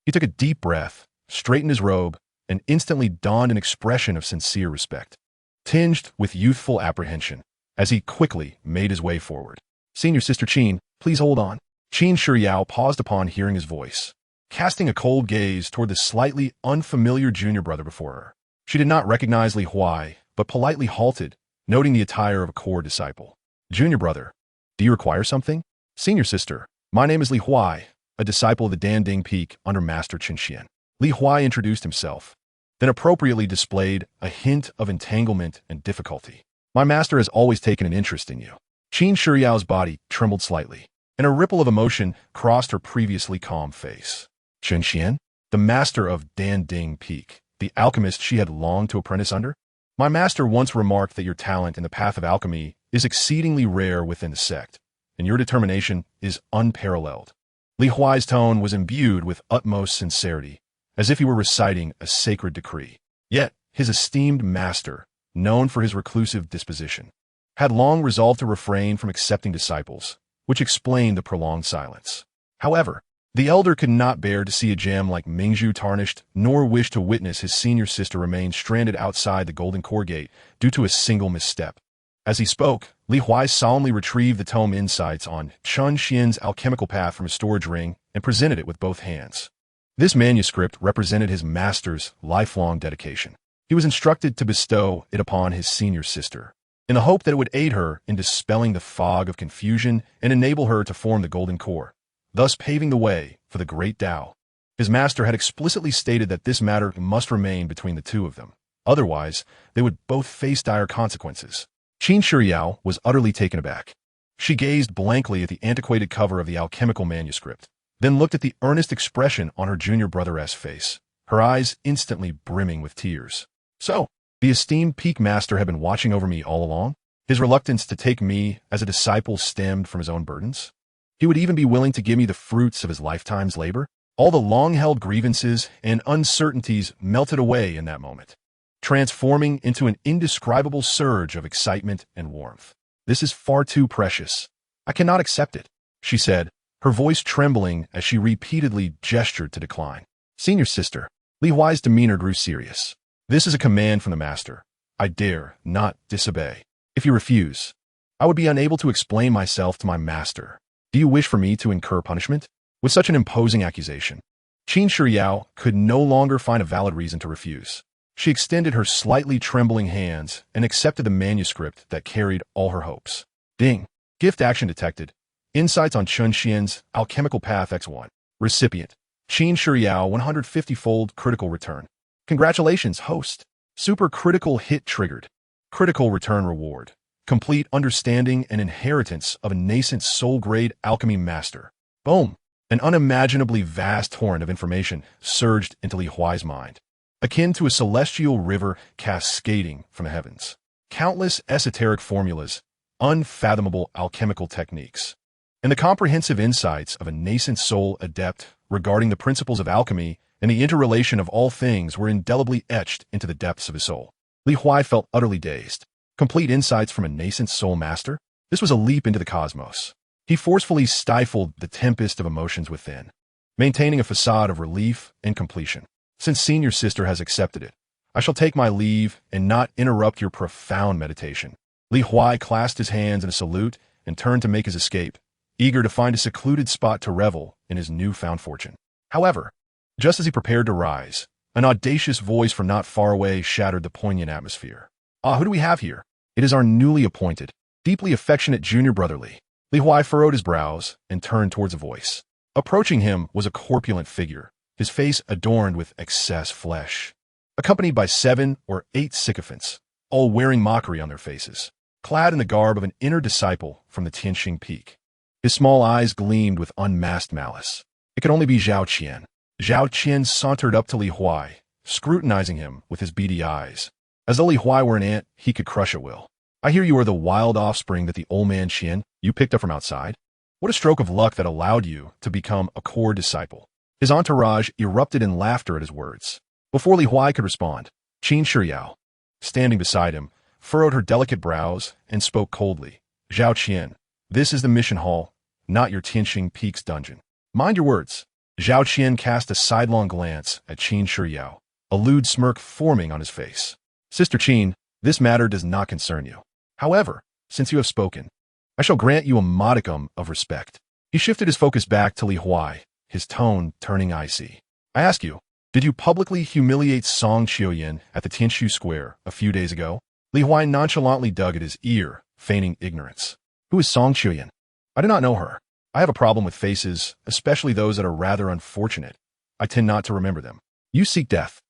He took a deep breath, straightened his robe, and instantly donned an expression of sincere respect, tinged with youthful apprehension, as he quickly made his way forward. Senior Sister Qin, please hold on. Qin Shiyao paused upon hearing his voice, casting a cold gaze toward the slightly unfamiliar junior brother before her. She did not recognize Li Huai, but politely halted, noting the attire of a core disciple. Junior brother, do you require something? Senior sister, my name is Li Huai, a disciple of the Danding Peak under Master Qin Xian. Li Huai introduced himself, then appropriately displayed a hint of entanglement and difficulty. My master has always taken an interest in you. Qin Shiyao's body trembled slightly, and a ripple of emotion crossed her previously calm face. Qin Xian, the master of Danding Peak, the alchemist she had longed to apprentice under? My master once remarked that your talent in the path of alchemy is exceedingly rare within the sect, and your determination is unparalleled. Li Huai's tone was imbued with utmost sincerity, as if he were reciting a sacred decree. Yet, his esteemed master, known for his reclusive disposition, had long resolved to refrain from accepting disciples, which explained the prolonged silence. However, the elder could not bear to see a gem like Mingzhu tarnished, nor wish to witness his senior sister remain stranded outside the Golden Core Gate due to a single misstep. As he spoke, Li Huai solemnly retrieved the tome Insights on Chun Xian's alchemical path from his storage ring and presented it with both hands. This manuscript represented his master's lifelong dedication. He was instructed to bestow it upon his senior sister, in the hope that it would aid her in dispelling the fog of confusion and enable her to form the Golden Core, thus paving the way for the Great Tao. His master had explicitly stated that this matter must remain between the two of them. Otherwise, they would both face dire consequences. Qin Shiyao was utterly taken aback. She gazed blankly at the antiquated cover of the alchemical manuscript, then looked at the earnest expression on her junior brother's face, her eyes instantly brimming with tears. So, the esteemed peak master had been watching over me all along? His reluctance to take me as a disciple stemmed from his own burdens? He would even be willing to give me the fruits of his lifetime's labor? All the long-held grievances and uncertainties melted away in that moment, transforming into an indescribable surge of excitement and warmth. This is far too precious. I cannot accept it, she said, her voice trembling as she repeatedly gestured to decline. Senior sister, Li Huai's demeanor grew serious. This is a command from the master. I dare not disobey. If you refuse, I would be unable to explain myself to my master. Do you wish for me to incur punishment? With such an imposing accusation, Qin Shiyao could no longer find a valid reason to refuse. She extended her slightly trembling hands and accepted the manuscript that carried all her hopes. Ding. Gift action detected. Insights on Chun Xian's alchemical path X1. Recipient: Qin Shiyao 150-fold critical return. Congratulations, host. Super critical hit triggered. Critical return reward. Complete understanding and inheritance of a nascent soul-grade alchemy master. Boom. An unimaginably vast torrent of information surged into Li Huai's mind, akin to a celestial river cascading from the heavens. Countless esoteric formulas, unfathomable alchemical techniques, and the comprehensive insights of a nascent soul adept regarding the principles of alchemy and the interrelation of all things were indelibly etched into the depths of his soul. Li Huai felt utterly dazed. Complete insights from a nascent soul master? This was a leap into the cosmos. He forcefully stifled the tempest of emotions within, maintaining a facade of relief and completion. Since senior sister has accepted it, I shall take my leave and not interrupt your profound meditation. Li Huai clasped his hands in a salute and turned to make his escape, eager to find a secluded spot to revel in his newfound fortune. However, just as he prepared to rise, an audacious voice from not far away shattered the poignant atmosphere. Ah, who do we have here? It is our newly appointed, deeply affectionate junior brother Li. Li Huai furrowed his brows and turned towards a voice. Approaching him was a corpulent figure, his face adorned with excess flesh, accompanied by 7 or 8 sycophants, all wearing mockery on their faces, clad in the garb of an inner disciple from the Tianxing Peak. His small eyes gleamed with unmasked malice. It could only be Zhao Qian. Zhao Qian sauntered up to Li Huai, scrutinizing him with his beady eyes. As though Li Huai were an ant, he could crush at will. I hear you are the wild offspring that the old man Qian you picked up from outside. What a stroke of luck that allowed you to become a core disciple. His entourage erupted in laughter at his words. Before Li Huai could respond, Qin Shiyao, standing beside him, furrowed her delicate brows and spoke coldly. Zhao Qian, this is the mission hall, not your Tianxing Peaks dungeon. Mind your words. Zhao Qian cast a sidelong glance at Qin Shiyao, a lewd smirk forming on his face. Sister Qin, this matter does not concern you. However, since you have spoken, I shall grant you a modicum of respect. He shifted his focus back to Li Huai, his tone turning icy. I ask you, did you publicly humiliate Song Qiuyan at the Tianshu Square a few days ago? Li Huai nonchalantly dug at his ear, feigning ignorance. Who is Song Qiuyan? I do not know her. I have a problem with faces, especially those that are rather unfortunate. I tend not to remember them. You seek death.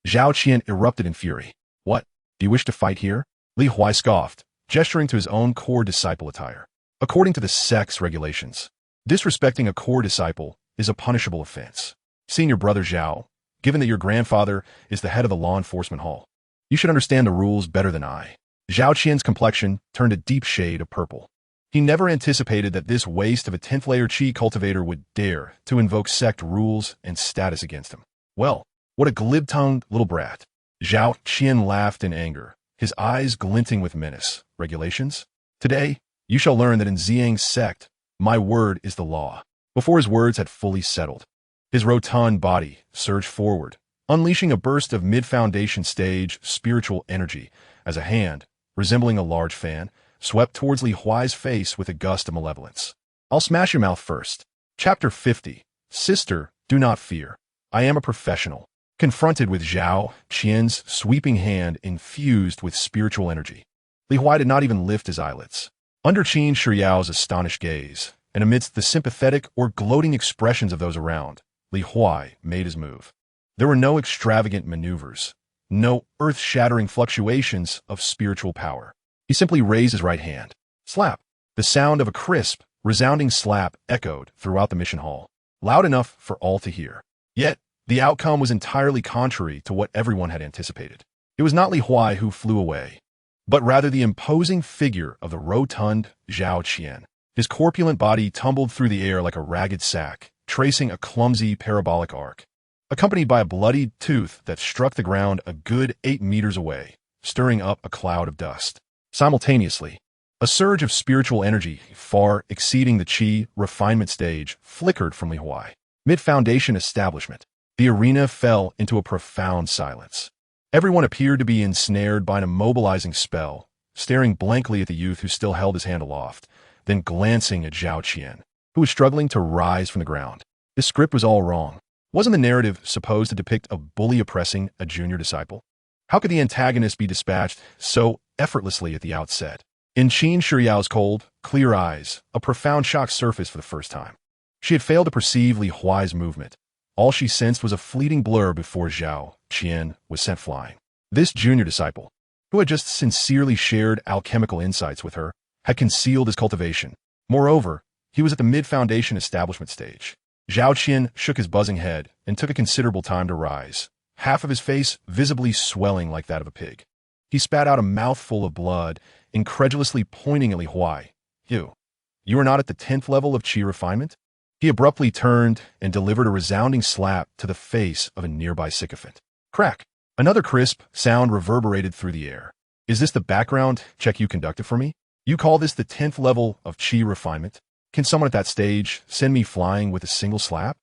Zhao Qian erupted in fury. What? Do you wish to fight here? Li Huai scoffed, gesturing to his own core disciple attire. According to the Sect's regulations, disrespecting a core disciple is a punishable offense. Senior brother Zhao, given that your grandfather is the head of the law enforcement hall, you should understand the rules better than I. Zhao Qian's complexion turned a deep shade of purple. He never anticipated that this waste of a 10th layer Qi cultivator would dare to invoke Sect rules and status against him. Well, what a glib-tongued little brat. Zhao Qian laughed in anger, his eyes glinting with menace. Regulations? Today, you shall learn that in Ziyang's sect, my word is the law. Before his words had fully settled, his rotund body surged forward, unleashing a burst of mid-foundation stage spiritual energy as a hand, resembling a large fan, swept towards Li Huai's face with a gust of malevolence. I'll smash your mouth first. Chapter 50. Sister, do not fear. I am a professional. Confronted with Zhao Qian's sweeping hand infused with spiritual energy, Li Huai did not even lift his eyelids. Under Qin Shiyao's astonished gaze, and amidst the sympathetic or gloating expressions of those around, Li Huai made his move. There were no extravagant maneuvers, no earth-shattering fluctuations of spiritual power. He simply raised his right hand. Slap! The sound of a crisp, resounding slap echoed throughout the mission hall, loud enough for all to hear. Yet, the outcome was entirely contrary to what everyone had anticipated. It was not Li Huai who flew away, but rather the imposing figure of the rotund Zhao Qian. His corpulent body tumbled through the air like a ragged sack, tracing a clumsy parabolic arc, accompanied by a bloodied tooth that struck the ground a good 8 meters away, stirring up a cloud of dust. Simultaneously, a surge of spiritual energy far exceeding the Qi refinement stage flickered from Li Huai. Mid-foundation establishment, the arena fell into a profound silence. Everyone appeared to be ensnared by an immobilizing spell, staring blankly at the youth who still held his hand aloft, then glancing at Zhao Qian, who was struggling to rise from the ground. This script was all wrong. Wasn't the narrative supposed to depict a bully oppressing a junior disciple? How could the antagonist be dispatched so effortlessly at the outset? In Qin Shiyao's cold, clear eyes, a profound shock surfaced for the first time. She had failed to perceive Li Huai's movement. All she sensed was a fleeting blur before Zhao Qian was sent flying. This junior disciple, who had just sincerely shared alchemical insights with her, had concealed his cultivation. Moreover, he was at the mid-foundation establishment stage. Zhao Qian shook his buzzing head and took a considerable time to rise, half of his face visibly swelling like that of a pig. He spat out a mouthful of blood, incredulously pointing at Li Huai. You are not at the 10th level of Qi refinement? He abruptly turned and delivered a resounding slap to the face of a nearby sycophant. Crack! Another crisp sound reverberated through the air. Is this the background check you conducted for me? You call this the 10th level of Qi refinement? Can someone at that stage send me flying with a single slap?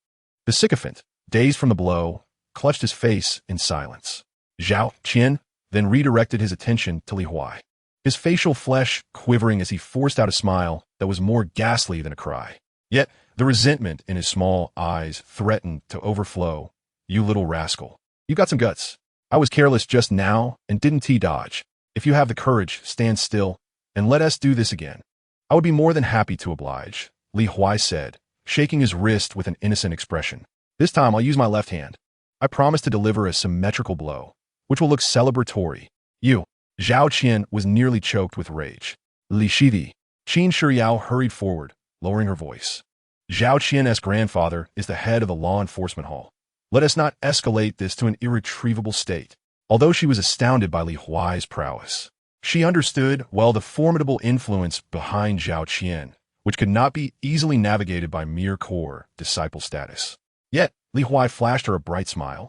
The sycophant, dazed from the blow, clutched his face in silence. Zhao Qian then redirected his attention to Li Huai, his facial flesh quivering as he forced out a smile that was more ghastly than a cry. Yet, the resentment in his small eyes threatened to overflow. You little rascal. You got some guts. I was careless just now and didn't T-dodge. If you have the courage, stand still and let us do this again. I would be more than happy to oblige, Li Huai said, shaking his wrist with an innocent expression. This time I'll use my left hand. I promise to deliver a symmetrical blow, which will look celebratory. You. Zhao Qian was nearly choked with rage. Li Shidi. Qin Shiyao hurried forward, lowering her voice. Zhao Qian's grandfather is the head of the law enforcement hall. Let us not escalate this to an irretrievable state. Although she was astounded by Li Huai's prowess, she understood well the formidable influence behind Zhao Qian, which could not be easily navigated by mere core disciple status. Yet, Li Huai flashed her a bright smile,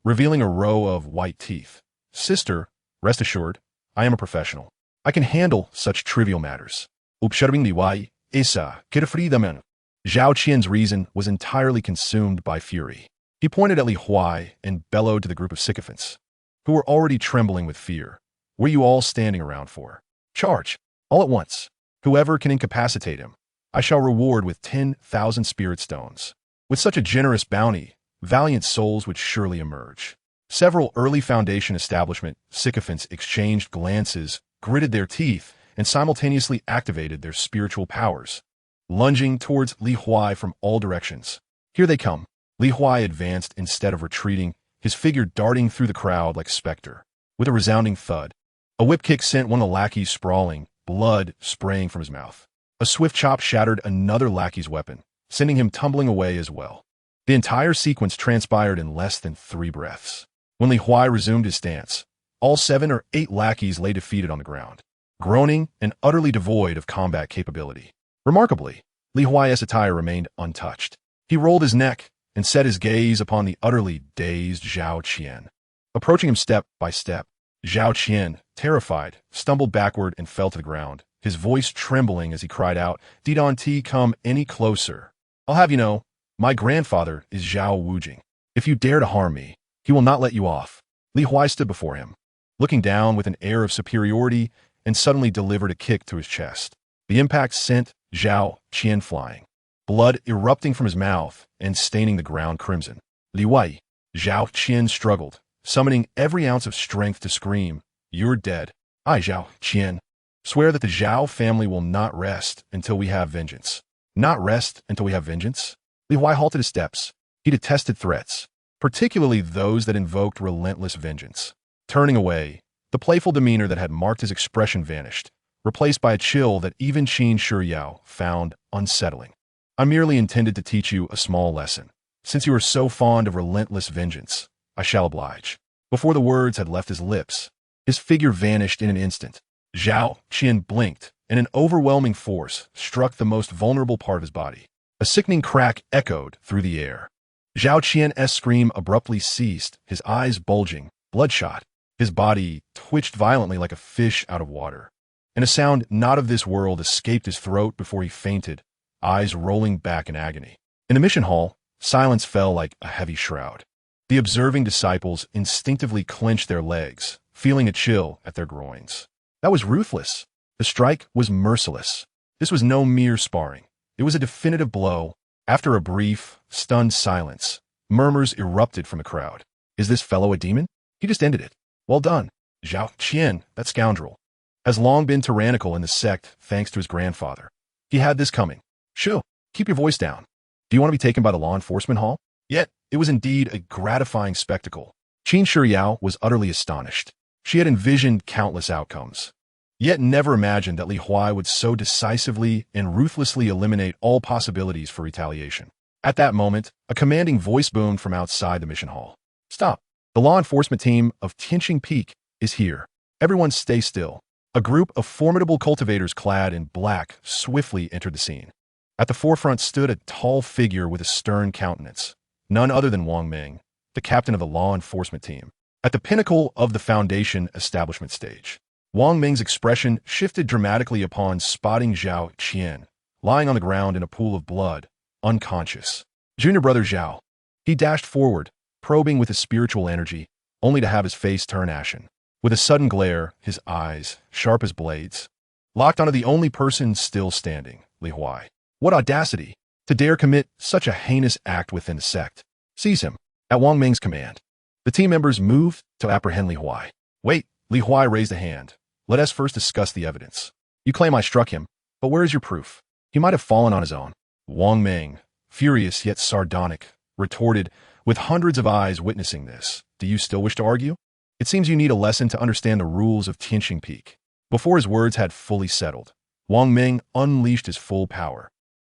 revealing a row of white teeth. Sister, rest assured, I am a professional. I can handle such trivial matters. Observing Li Huai, Isa, Kirfridaman. Zhao Qian's reason was entirely consumed by fury. He pointed at Li Huai and bellowed to the group of sycophants, who were already trembling with fear. What are you all standing around for? Charge, all at once. Whoever can incapacitate him, I shall reward with 10,000 spirit stones. With such a generous bounty, valiant souls would surely emerge. Several early Foundation establishment sycophants exchanged glances, gritted their teeth, and simultaneously activated their spiritual powers, lunging towards Li Huai from all directions. Here they come. Li Huai advanced instead of retreating, his figure darting through the crowd like a specter. With a resounding thud, a whip kick sent one of the lackeys sprawling, blood spraying from his mouth. A swift chop shattered another lackey's weapon, sending him tumbling away as well. The entire sequence transpired in less than 3 breaths. When Li Huai resumed his stance, all 7 or 8 lackeys lay defeated on the ground, groaning and utterly devoid of combat capability. Remarkably, Li Huai's attire remained untouched. He rolled his neck and set his gaze upon the utterly dazed Zhao Qian. Approaching him step by step, Zhao Qian, terrified, stumbled backward and fell to the ground, his voice trembling as he cried out, "Don't come any closer. I'll have you know, my grandfather is Zhao Wujing. If you dare to harm me, he will not let you off." Li Huai stood before him, looking down with an air of superiority, and suddenly delivered a kick to his chest. The impact sent Zhao Qian flying, blood erupting from his mouth and staining the ground crimson. Li Huai, Zhao Qian struggled, summoning every ounce of strength to scream, "You're dead. I, Zhao Qian, swear that the Zhao family will not rest until we have vengeance." Not rest until we have vengeance? Li Huai halted his steps. He detested threats, particularly those that invoked relentless vengeance. Turning away, the playful demeanor that had marked his expression vanished, replaced by a chill that even Qin Shiyao found unsettling. "I merely intended to teach you a small lesson. Since you are so fond of relentless vengeance, I shall oblige." Before the words had left his lips, his figure vanished in an instant. Zhao Qian blinked, and an overwhelming force struck the most vulnerable part of his body. A sickening crack echoed through the air. Zhao Qian's scream abruptly ceased, his eyes bulging, bloodshot. His body twitched violently like a fish out of water, and a sound not of this world escaped his throat before he fainted, eyes rolling back in agony. In the mission hall, silence fell like a heavy shroud. The observing disciples instinctively clenched their legs, feeling a chill at their groins. That was ruthless. The strike was merciless. This was no mere sparring. It was a definitive blow. After a brief, stunned silence, murmurs erupted from the crowd. "Is this fellow a demon? He just ended it. Well done. Zhao Qian, that scoundrel, has long been tyrannical in the sect thanks to his grandfather. He had this coming." "Shoo, keep your voice down. Do you want to be taken by the law enforcement hall?" Yet, it was indeed a gratifying spectacle. Qin Shiyao was utterly astonished. She had envisioned countless outcomes, yet never imagined that Li Huai would so decisively and ruthlessly eliminate all possibilities for retaliation. At that moment, a commanding voice boomed from outside the mission hall. "Stop. The law enforcement team of Tianqing Peak is here. Everyone stay still." A group of formidable cultivators clad in black swiftly entered the scene. At the forefront stood a tall figure with a stern countenance, none other than Wang Ming, the captain of the law enforcement team. At the pinnacle of the Foundation establishment stage, Wang Ming's expression shifted dramatically upon spotting Zhao Qian, lying on the ground in a pool of blood, unconscious. "Junior brother Zhao." He dashed forward, probing with his spiritual energy, only to have his face turn ashen. With a sudden glare, his eyes, sharp as blades, locked onto the only person still standing, Li Huai. What audacity! To dare commit such a heinous act within the sect. "Seize him." At Wang Ming's command, the team members moved to apprehend Li Huai. "Wait," Li Huai raised a hand. "Let us first discuss the evidence. You claim I struck him, but where is your proof? He might have fallen on his own." Wang Ming, furious yet sardonic, retorted, with hundreds of eyes witnessing this. "Do you still wish to argue? It seems you need a lesson to understand the rules of Tianqing Peak." Before his words had fully settled, Wang Ming unleashed his full power,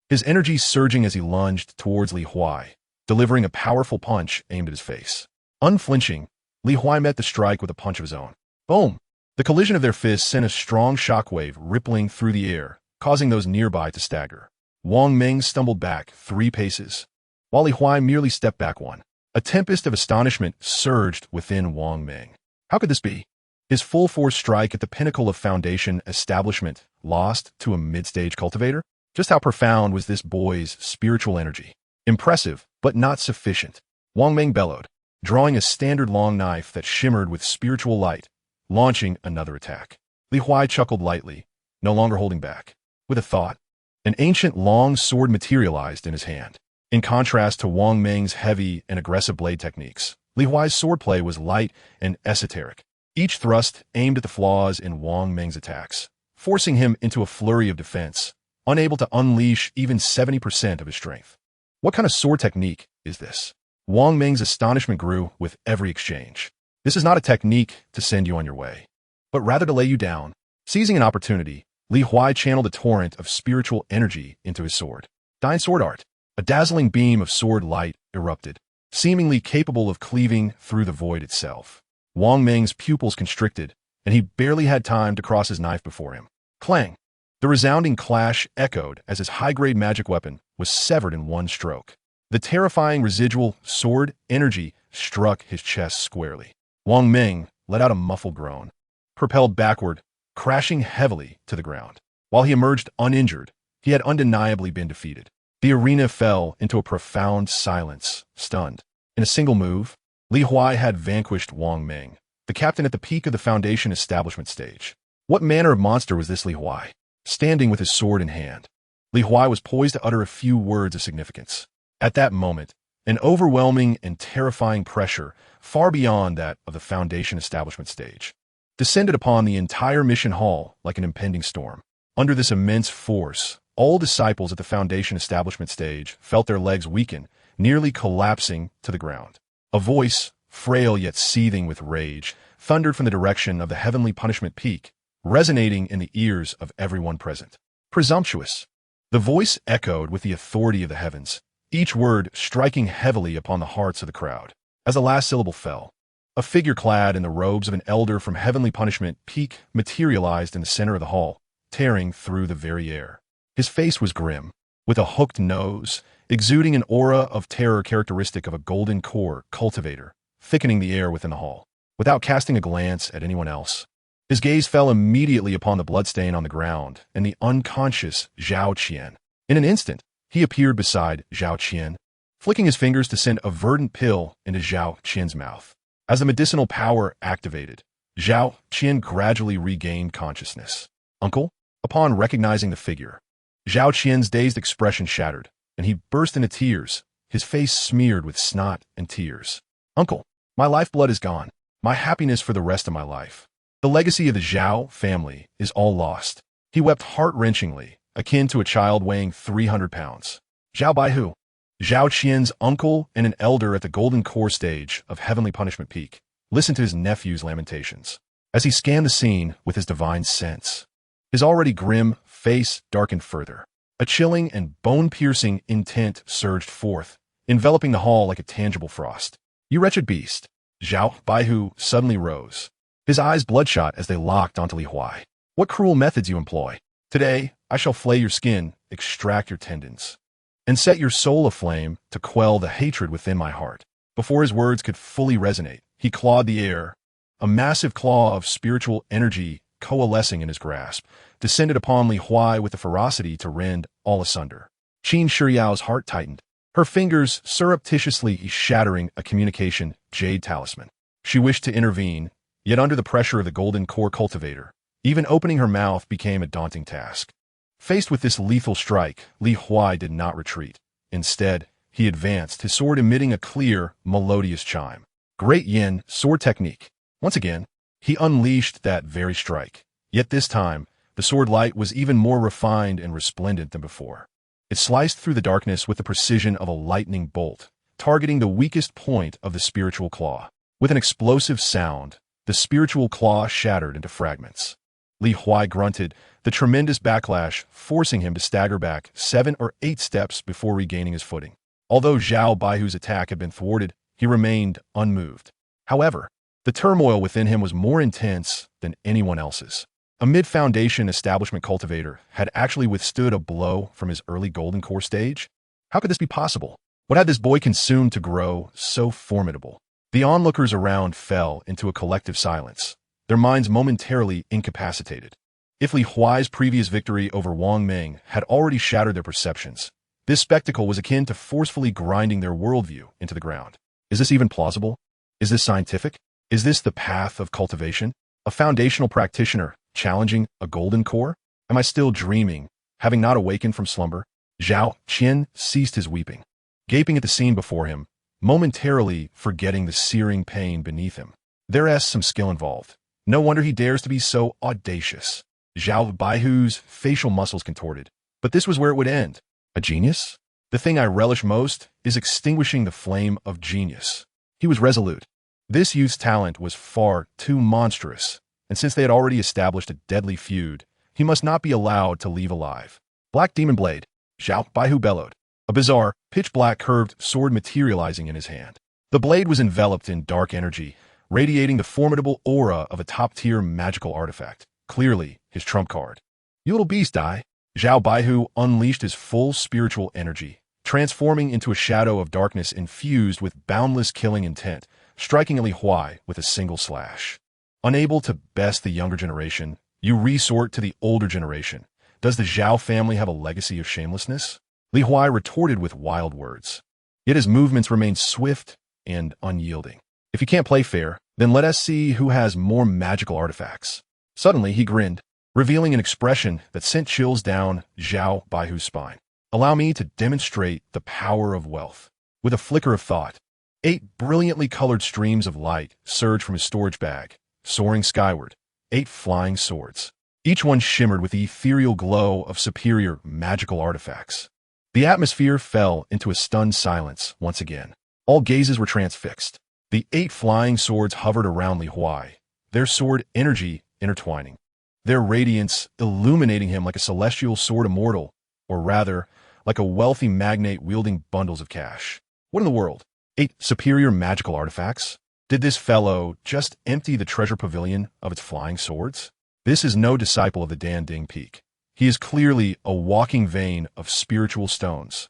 his energy surging as he lunged towards Li Huai, delivering a powerful punch aimed at his face. Unflinching, Li Huai met the strike with a punch of his own. Boom! The collision of their fists sent a strong shockwave rippling through the air, causing those nearby to stagger. Wang Ming stumbled back 3 paces, while Li Huai merely stepped back one. A tempest of astonishment surged within Wang Ming. How could this be? His full-force strike at the pinnacle of foundation establishment lost to a mid-stage cultivator? Just how profound was this boy's spiritual energy? Impressive, but not sufficient. Wang Ming bellowed, drawing a standard long knife that shimmered with spiritual light, launching another attack. Li Huai chuckled lightly, no longer holding back. With a thought, an ancient long sword materialized in his hand. In contrast to Wang Ming's heavy and aggressive blade techniques, Li Huai's swordplay was light and esoteric. Each thrust aimed at the flaws in Wang Ming's attacks, forcing him into a flurry of defense, unable to unleash even 70% of his strength. What kind of sword technique is this? Wang Ming's astonishment grew with every exchange. This is not a technique to send you on your way, but rather to lay you down. Seizing an opportunity, Li Huai channeled a torrent of spiritual energy into his sword. Dine sword art. A dazzling beam of sword light erupted, seemingly capable of cleaving through the void itself. Wang Ming's pupils constricted, and he barely had time to cross his knife before him. Clang! The resounding clash echoed as his high-grade magic weapon was severed in one stroke. The terrifying residual sword energy struck his chest squarely. Wang Ming let out a muffled groan, propelled backward, crashing heavily to the ground. While he emerged uninjured, he had undeniably been defeated. The arena fell into a profound silence, stunned. In a single move, Li Huai had vanquished Wang Ming, the captain at the peak of the foundation establishment stage. What manner of monster was this Li Huai? Standing with his sword in hand, Li Huai was poised to utter a few words of significance. At that moment, an overwhelming and terrifying pressure, far beyond that of the foundation establishment stage, descended upon the entire mission hall like an impending storm. Under this immense force, all disciples at the foundation establishment stage felt their legs weaken, nearly collapsing to the ground. A voice, frail yet seething with rage, thundered from the direction of the heavenly punishment peak, resonating in the ears of everyone present. Presumptuous. The voice echoed with the authority of the heavens, each word striking heavily upon the hearts of the crowd. As the last syllable fell, a figure clad in the robes of an elder from heavenly punishment peak materialized in the center of the hall, tearing through the very air. His face was grim, with a hooked nose, exuding an aura of terror characteristic of a golden core cultivator, thickening the air within the hall. Without casting a glance at anyone else, his gaze fell immediately upon the bloodstain on the ground and the unconscious Zhao Qian. In an instant, he appeared beside Zhao Qian, flicking his fingers to send a verdant pill into Zhao Qian's mouth. As the medicinal power activated, Zhao Qian gradually regained consciousness. Uncle? Upon recognizing the figure, Zhao Qian's dazed expression shattered, and he burst into tears, his face smeared with snot and tears. Uncle, my lifeblood is gone, my happiness for the rest of my life. The legacy of the Zhao family is all lost. He wept heart-wrenchingly, akin to a child weighing 300 pounds. Zhao Baihu, Zhao Qian's uncle and an elder at the golden core stage of heavenly punishment peak, listened to his nephew's lamentations. As he scanned the scene with his divine sense, his already grim face darkened further. A chilling and bone-piercing intent surged forth, enveloping the hall like a tangible frost. You wretched beast! Zhao Baihu suddenly rose, his eyes bloodshot as they locked onto Li Huai. What cruel methods you employ! Today, I shall flay your skin, extract your tendons, and set your soul aflame to quell the hatred within my heart. Before his words could fully resonate, he clawed the air. A massive claw of spiritual energy coalescing in his grasp, descended upon Li Huai with the ferocity to rend all asunder. Qin Shiyao's heart tightened, her fingers surreptitiously shattering a communication jade talisman. She wished to intervene, yet under the pressure of the golden core cultivator, even opening her mouth became a daunting task. Faced with this lethal strike, Li Huai did not retreat. Instead, he advanced, his sword emitting a clear, melodious chime. Great Yin sword technique. Once again, he unleashed that very strike. Yet this time, the sword light was even more refined and resplendent than before. It sliced through the darkness with the precision of a lightning bolt, targeting the weakest point of the spiritual claw. With an explosive sound, the spiritual claw shattered into fragments. Li Huai grunted, the tremendous backlash forcing him to stagger back 7 or 8 steps before regaining his footing. Although Zhao Baihu's attack had been thwarted, he remained unmoved. However, the turmoil within him was more intense than anyone else's. A mid-foundation establishment cultivator had actually withstood a blow from his early golden core stage? How could this be possible? What had this boy consumed to grow so formidable? The onlookers around fell into a collective silence, their minds momentarily incapacitated. If Li Huai's previous victory over Wang Ming had already shattered their perceptions, this spectacle was akin to forcefully grinding their worldview into the ground. Is this even plausible? Is this scientific? Is this the path of cultivation? A foundational practitioner challenging a golden core? Am I still dreaming, having not awakened from slumber? Zhao Qian ceased his weeping, gaping at the scene before him, momentarily forgetting the searing pain beneath him. There's some skill involved. No wonder he dares to be so audacious. Zhao Baihu's facial muscles contorted. But this was where it would end. A genius? The thing I relish most is extinguishing the flame of genius. He was resolute. This youth's talent was far too monstrous, and since they had already established a deadly feud, he must not be allowed to leave alive. Black Demon Blade, Zhao Baihu bellowed, a bizarre, pitch-black curved sword materializing in his hand. The blade was enveloped in dark energy, radiating the formidable aura of a top-tier magical artifact. Clearly, his trump card. You little beast, Zhao Baihu unleashed his full spiritual energy, transforming into a shadow of darkness infused with boundless killing intent, striking Li Huai with a single slash. Unable to best the younger generation, you resort to the older generation. Does the Zhao family have a legacy of shamelessness? Li Huai retorted with wild words. Yet his movements remained swift and unyielding. If you can't play fair, then let us see who has more magical artifacts. Suddenly, he grinned, revealing an expression that sent chills down Zhao Baihu's spine. Allow me to demonstrate the power of wealth. With a flicker of thought, 8 brilliantly colored streams of light surged from his storage bag, soaring skyward, 8 flying swords. Each one shimmered with the ethereal glow of superior magical artifacts. The atmosphere fell into a stunned silence once again. All gazes were transfixed. The 8 flying swords hovered around Li Huai, their sword energy intertwining, their radiance illuminating him like a celestial sword immortal, or rather, like a wealthy magnate wielding bundles of cash. What in the world? 8 superior magical artifacts? Did this fellow just empty the treasure pavilion of its flying swords? This is no disciple of the Dan Ding Peak. He is clearly a walking vein of spiritual stones.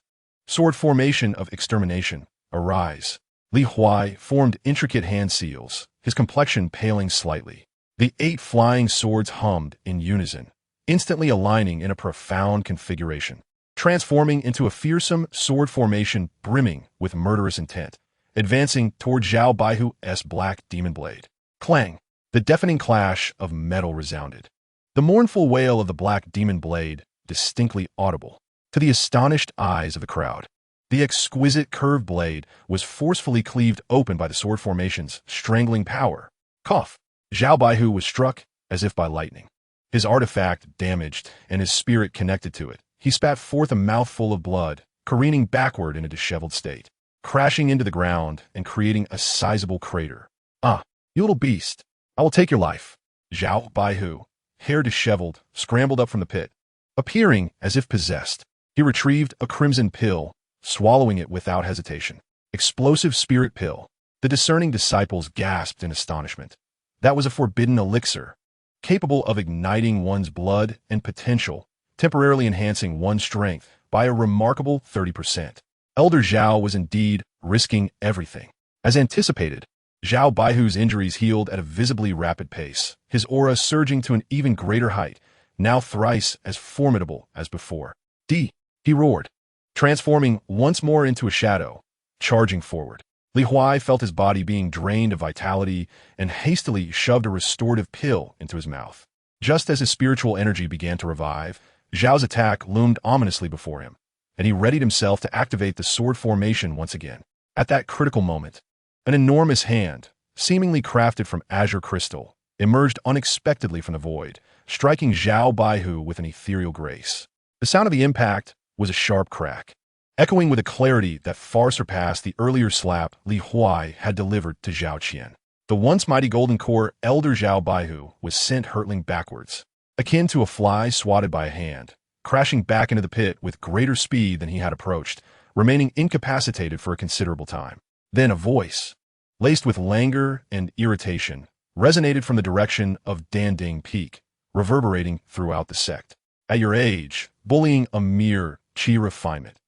Sword formation of extermination, arise. Li Huai formed intricate hand seals, his complexion paling slightly. The 8 flying swords hummed in unison, instantly aligning in a profound configuration, transforming into a fearsome sword formation brimming with murderous intent, advancing toward Zhao Baihu's black demon blade. Clang! The deafening clash of metal resounded. The mournful wail of the black demon blade distinctly audible to the astonished eyes of the crowd. The exquisite curved blade was forcefully cleaved open by the sword formation's strangling power. Cough! Zhao Baihu was struck as if by lightning. His artifact damaged and his spirit connected to it. He spat forth a mouthful of blood, careening backward in a disheveled state, crashing into the ground and creating a sizable crater. Ah, you little beast! I will take your life. Zhao Baihu, hair disheveled, scrambled up from the pit. Appearing as if possessed, he retrieved a crimson pill, swallowing it without hesitation. Explosive spirit pill. The discerning disciples gasped in astonishment. That was a forbidden elixir, capable of igniting one's blood and potential, temporarily enhancing one's strength by a remarkable 30%. Elder Zhao was indeed risking everything. As anticipated, Zhao Baihu's injuries healed at a visibly rapid pace, his aura surging to an even greater height, now thrice as formidable as before. He roared, transforming once more into a shadow, charging forward. Li Huai felt his body being drained of vitality and hastily shoved a restorative pill into his mouth. Just as his spiritual energy began to revive, Zhao's attack loomed ominously before him, and he readied himself to activate the sword formation once again. At that critical moment, an enormous hand, seemingly crafted from azure crystal, emerged unexpectedly from the void, striking Zhao Baihu with an ethereal grace. The sound of the impact was a sharp crack, echoing with a clarity that far surpassed the earlier slap Li Huai had delivered to Zhao Qian. The once mighty golden core Elder Zhao Baihu was sent hurtling backwards, akin to a fly swatted by a hand, crashing back into the pit with greater speed than he had approached, remaining incapacitated for a considerable time. Then a voice, laced with languor and irritation, resonated from the direction of Danding Peak, reverberating throughout the sect. At your age, bullying a mere chi refinement.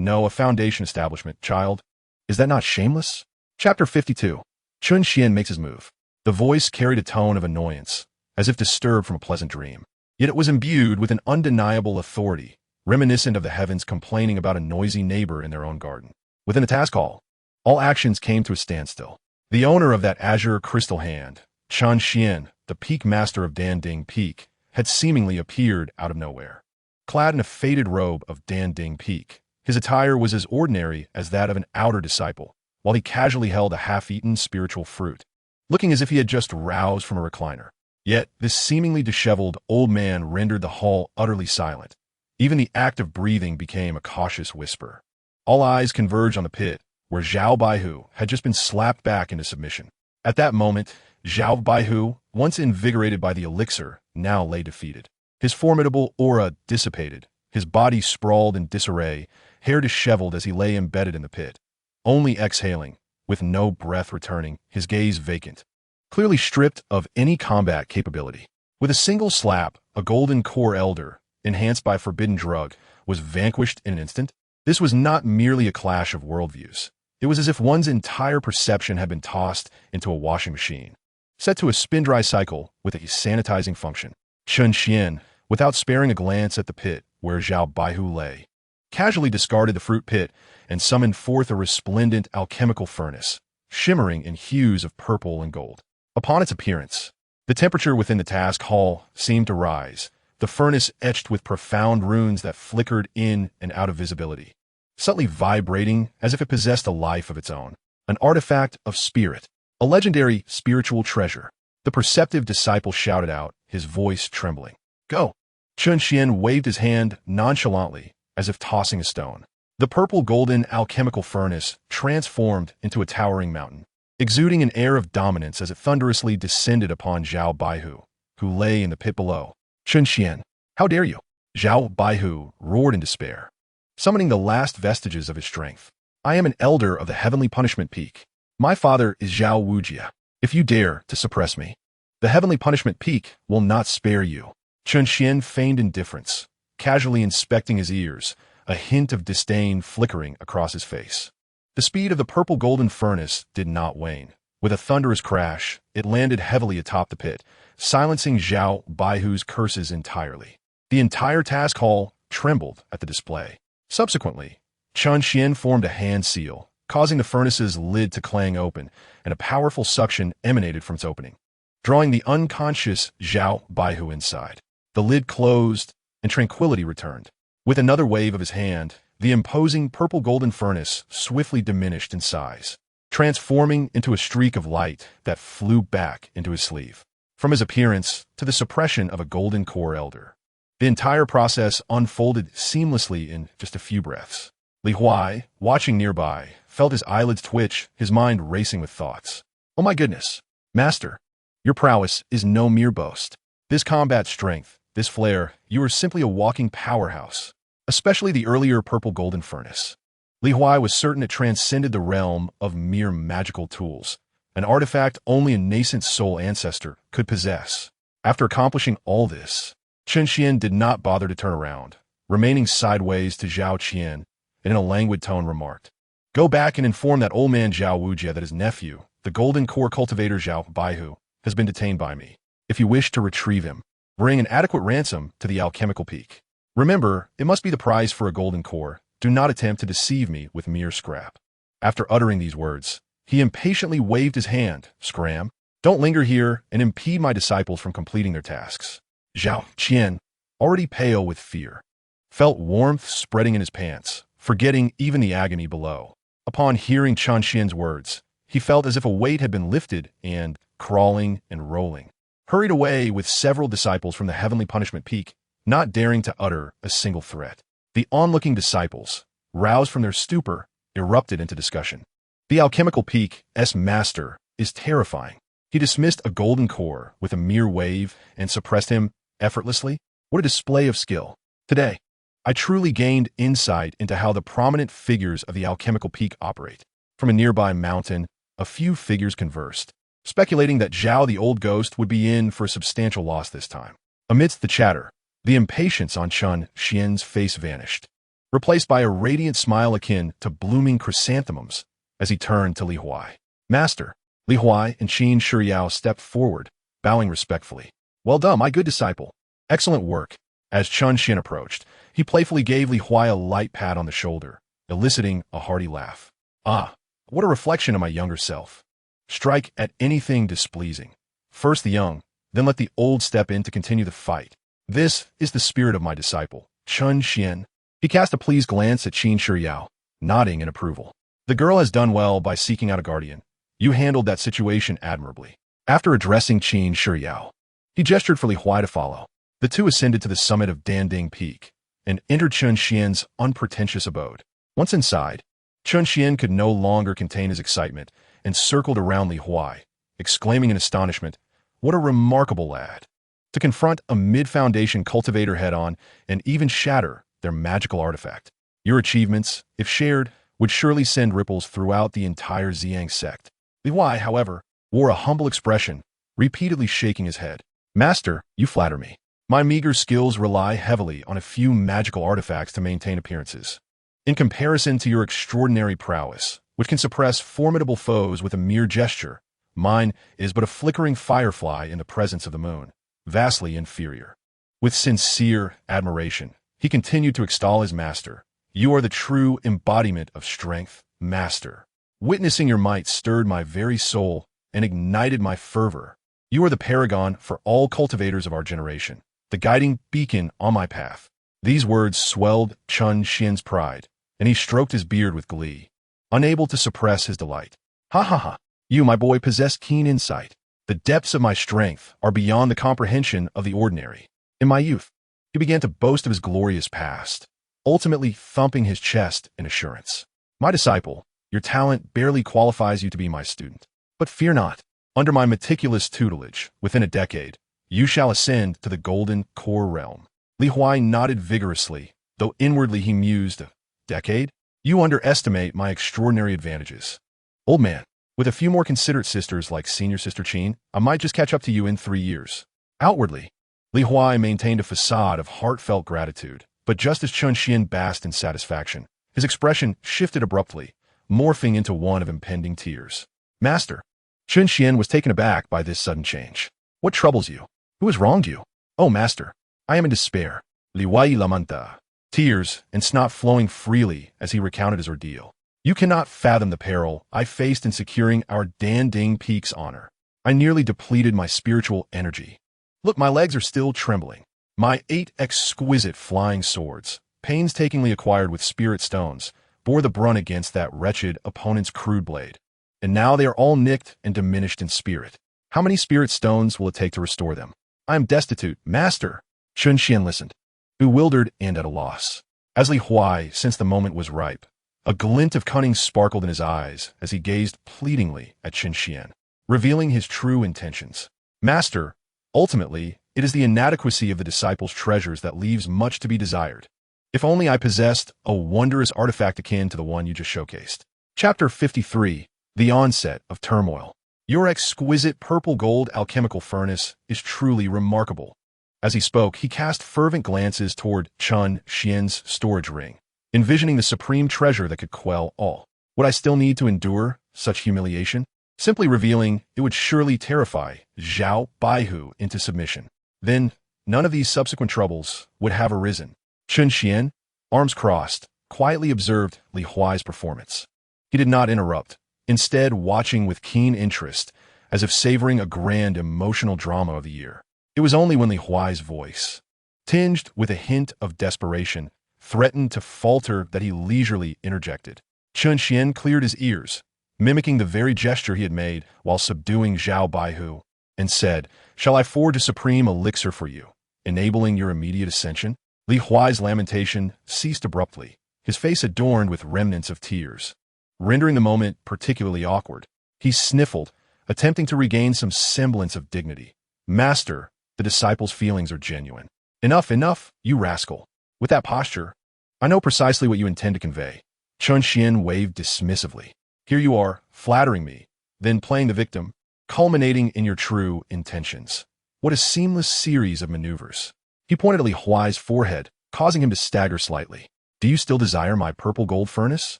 No, a foundation establishment, child. Is that not shameless? Chapter 52. Chun Xian makes his move. The voice carried a tone of annoyance, as if disturbed from a pleasant dream. Yet it was imbued with an undeniable authority, reminiscent of the heavens complaining about a noisy neighbor in their own garden. Within the task hall, all actions came to a standstill. The owner of that azure crystal hand, Chun Xian, the peak master of Danding Peak, had seemingly appeared out of nowhere. Clad in a faded robe of Danding Peak, his attire was as ordinary as that of an outer disciple, while he casually held a half-eaten spiritual fruit, looking as if he had just roused from a recliner. Yet this seemingly disheveled old man rendered the hall utterly silent. Even the act of breathing became a cautious whisper. All eyes converged on the pit, where Zhao Baihu had just been slapped back into submission. At that moment, Zhao Baihu, once invigorated by the elixir, now lay defeated. His formidable aura dissipated, his body sprawled in disarray, hair disheveled as he lay embedded in the pit, only exhaling, with no breath returning, his gaze vacant, clearly stripped of any combat capability. With a single slap, a golden core elder, enhanced by forbidden drug, was vanquished in an instant. This was not merely a clash of worldviews. It was as if one's entire perception had been tossed into a washing machine, set to a spin-dry cycle with a sanitizing function. Chun Xian, without sparing a glance at the pit where Zhao Baihu lay, casually discarded the fruit pit and summoned forth a resplendent alchemical furnace, shimmering in hues of purple and gold. Upon its appearance, the temperature within the task hall seemed to rise, the furnace etched with profound runes that flickered in and out of visibility, subtly vibrating as if it possessed a life of its own. An artifact of spirit, a legendary spiritual treasure. The perceptive disciple shouted out, his voice trembling. Go! Chun Xian waved his hand nonchalantly, as if tossing a stone. The purple-golden alchemical furnace transformed into a towering mountain, exuding an air of dominance as it thunderously descended upon Zhao Baihu, who lay in the pit below. Chun Xian, how dare you? Zhao Baihu roared in despair, summoning the last vestiges of his strength. I am an elder of the heavenly punishment peak. My father is Zhao Wujia. If you dare to suppress me, the heavenly punishment peak will not spare you. Chun Xian feigned indifference, casually inspecting his ears, a hint of disdain flickering across his face. The speed of the purple-golden furnace did not wane. With a thunderous crash, it landed heavily atop the pit, silencing Zhao Baihu's curses entirely. The entire task hall trembled at the display. Subsequently, Chun Xian formed a hand seal, causing the furnace's lid to clang open, and a powerful suction emanated from its opening, drawing the unconscious Zhao Baihu inside. The lid closed, and tranquility returned. With another wave of his hand, the imposing purple-golden furnace swiftly diminished in size, transforming into a streak of light that flew back into his sleeve. From his appearance to the suppression of a golden core elder, the entire process unfolded seamlessly in just a few breaths. Li Huai, watching nearby, felt his eyelids twitch, his mind racing with thoughts. Oh my goodness, Master, your prowess is no mere boast. This combat strength, this flair, you are simply a walking powerhouse, especially the earlier purple-golden furnace. Li Huai was certain it transcended the realm of mere magical tools, an artifact only a nascent soul ancestor could possess. After accomplishing all this, Chun Xian did not bother to turn around, remaining sideways to Zhao Qian, and in a languid tone remarked, Go back and inform that old man Zhao Wujia that his nephew, the golden core cultivator Zhao Baihu, has been detained by me. If you wish to retrieve him, bring an adequate ransom to the alchemical peak. Remember, it must be the price for a golden core. Do not attempt to deceive me with mere scrap. After uttering these words, he impatiently waved his hand. Scram. Don't linger here and impede my disciples from completing their tasks. Zhao Qian, already pale with fear, felt warmth spreading in his pants, forgetting even the agony below. Upon hearing Chun Xian's words, he felt as if a weight had been lifted and, crawling and rolling, hurried away with several disciples from the heavenly punishment peak, not daring to utter a single threat. The onlooking disciples, roused from their stupor, erupted into discussion. The alchemical peak's master is terrifying. He dismissed a golden core with a mere wave and suppressed him effortlessly. What a display of skill. Today, I truly gained insight into how the prominent figures of the alchemical peak operate. From a nearby mountain, a few figures conversed, speculating that Zhao the old ghost would be in for a substantial loss this time. Amidst the chatter, the impatience on Chun Xian's face vanished. replaced by a radiant smile akin to blooming chrysanthemums as he turned to Li Huai. Master. Li Huai and Qin Shiyao stepped forward, bowing respectfully. Well done, my good disciple. Excellent work. As Chun Xian approached, he playfully gave Li Huai a light pat on the shoulder, eliciting a hearty laugh. Ah, what a reflection of my younger self. Strike at anything displeasing. First the young, then let the old step in to continue the fight. This is the spirit of my disciple, Chun Xian. He cast a pleased glance at Qin Shiyao, nodding in approval. The girl has done well by seeking out a guardian. You handled that situation admirably. After addressing Qin Shiyao, he gestured for Li Huai to follow. The two ascended to the summit of Danding Peak and entered Chun Xian's unpretentious abode. Once inside, Chun Xian could no longer contain his excitement and circled around Li Huai, exclaiming in astonishment, "What a remarkable lad!" To confront a mid-foundation cultivator head-on and even shatter their magical artifact. Your achievements, if shared, would surely send ripples throughout the entire Ziyang sect. Li Huai, however, wore a humble expression, repeatedly shaking his head. Master, you flatter me. My meager skills rely heavily on a few magical artifacts to maintain appearances. In comparison to your extraordinary prowess, which can suppress formidable foes with a mere gesture, mine is but a flickering firefly in the presence of the moon, vastly inferior. With sincere admiration, he continued to extol his master. You are the true embodiment of strength, master. Witnessing your might stirred my very soul and ignited my fervor. You are the paragon for all cultivators of our generation, the guiding beacon on my path. These words swelled Chun Xian's pride, and he stroked his beard with glee, unable to suppress his delight. Ha ha ha! You, my boy, possess keen insight. The depths of my strength are beyond the comprehension of the ordinary. In my youth, he began to boast of his glorious past, ultimately thumping his chest in assurance. My disciple, your talent barely qualifies you to be my student. But fear not. Under my meticulous tutelage, within a decade, you shall ascend to the golden core realm. Li Huai nodded vigorously, though inwardly he mused, decade? You underestimate my extraordinary advantages. Old man, with a few more considerate sisters like senior sister Qin, I might just catch up to you in 3 years. Outwardly, Li Huai maintained a facade of heartfelt gratitude, but just as Chun Xian basked in satisfaction, his expression shifted abruptly, morphing into one of impending tears. Master, Chun Xian was taken aback by this sudden change. What troubles you? Who has wronged you? Oh, master, I am in despair. Li Huai lamenta, tears and snot flowing freely as he recounted his ordeal. You cannot fathom the peril I faced in securing our Danding Peak's honor. I nearly depleted my spiritual energy. Look, my legs are still trembling. My 8 exquisite flying swords, painstakingly acquired with spirit stones, bore the brunt against that wretched opponent's crude blade. And now they are all nicked and diminished in spirit. How many spirit stones will it take to restore them? I am destitute, master. Chun Xian listened, bewildered and at a loss. As Li Huai, since the moment was ripe, a glint of cunning sparkled in his eyes as he gazed pleadingly at Chun Xian, revealing his true intentions. Master, ultimately, it is the inadequacy of the disciple's treasures that leaves much to be desired. If only I possessed a wondrous artifact akin to the one you just showcased. Chapter 53, The Onset of Turmoil. Your exquisite purple gold alchemical furnace is truly remarkable. As he spoke, he cast fervent glances toward Chun Xian's storage ring, envisioning the supreme treasure that could quell all. Would I still need to endure such humiliation? Simply revealing it would surely terrify Zhao Baihu into submission. Then, none of these subsequent troubles would have arisen. Chun Xian, arms crossed, quietly observed Li Huai's performance. He did not interrupt, instead watching with keen interest, as if savoring a grand emotional drama of the year. It was only when Li Huai's voice, tinged with a hint of desperation, threatened to falter that he leisurely interjected. Chun Xian cleared his ears, mimicking the very gesture he had made while subduing Zhao Baihu, and said, "Shall I forge a supreme elixir for you, enabling your immediate ascension?" Li Huai's lamentation ceased abruptly, his face adorned with remnants of tears. Rendering the moment particularly awkward, he sniffled, attempting to regain some semblance of dignity. Master, the disciple's feelings are genuine. Enough, you rascal. With that posture, I know precisely what you intend to convey. Chun Xian waved dismissively. Here you are, flattering me, then playing the victim, culminating in your true intentions. What a seamless series of maneuvers. He pointed at Li Huai's forehead, causing him to stagger slightly. Do you still desire my purple gold furnace?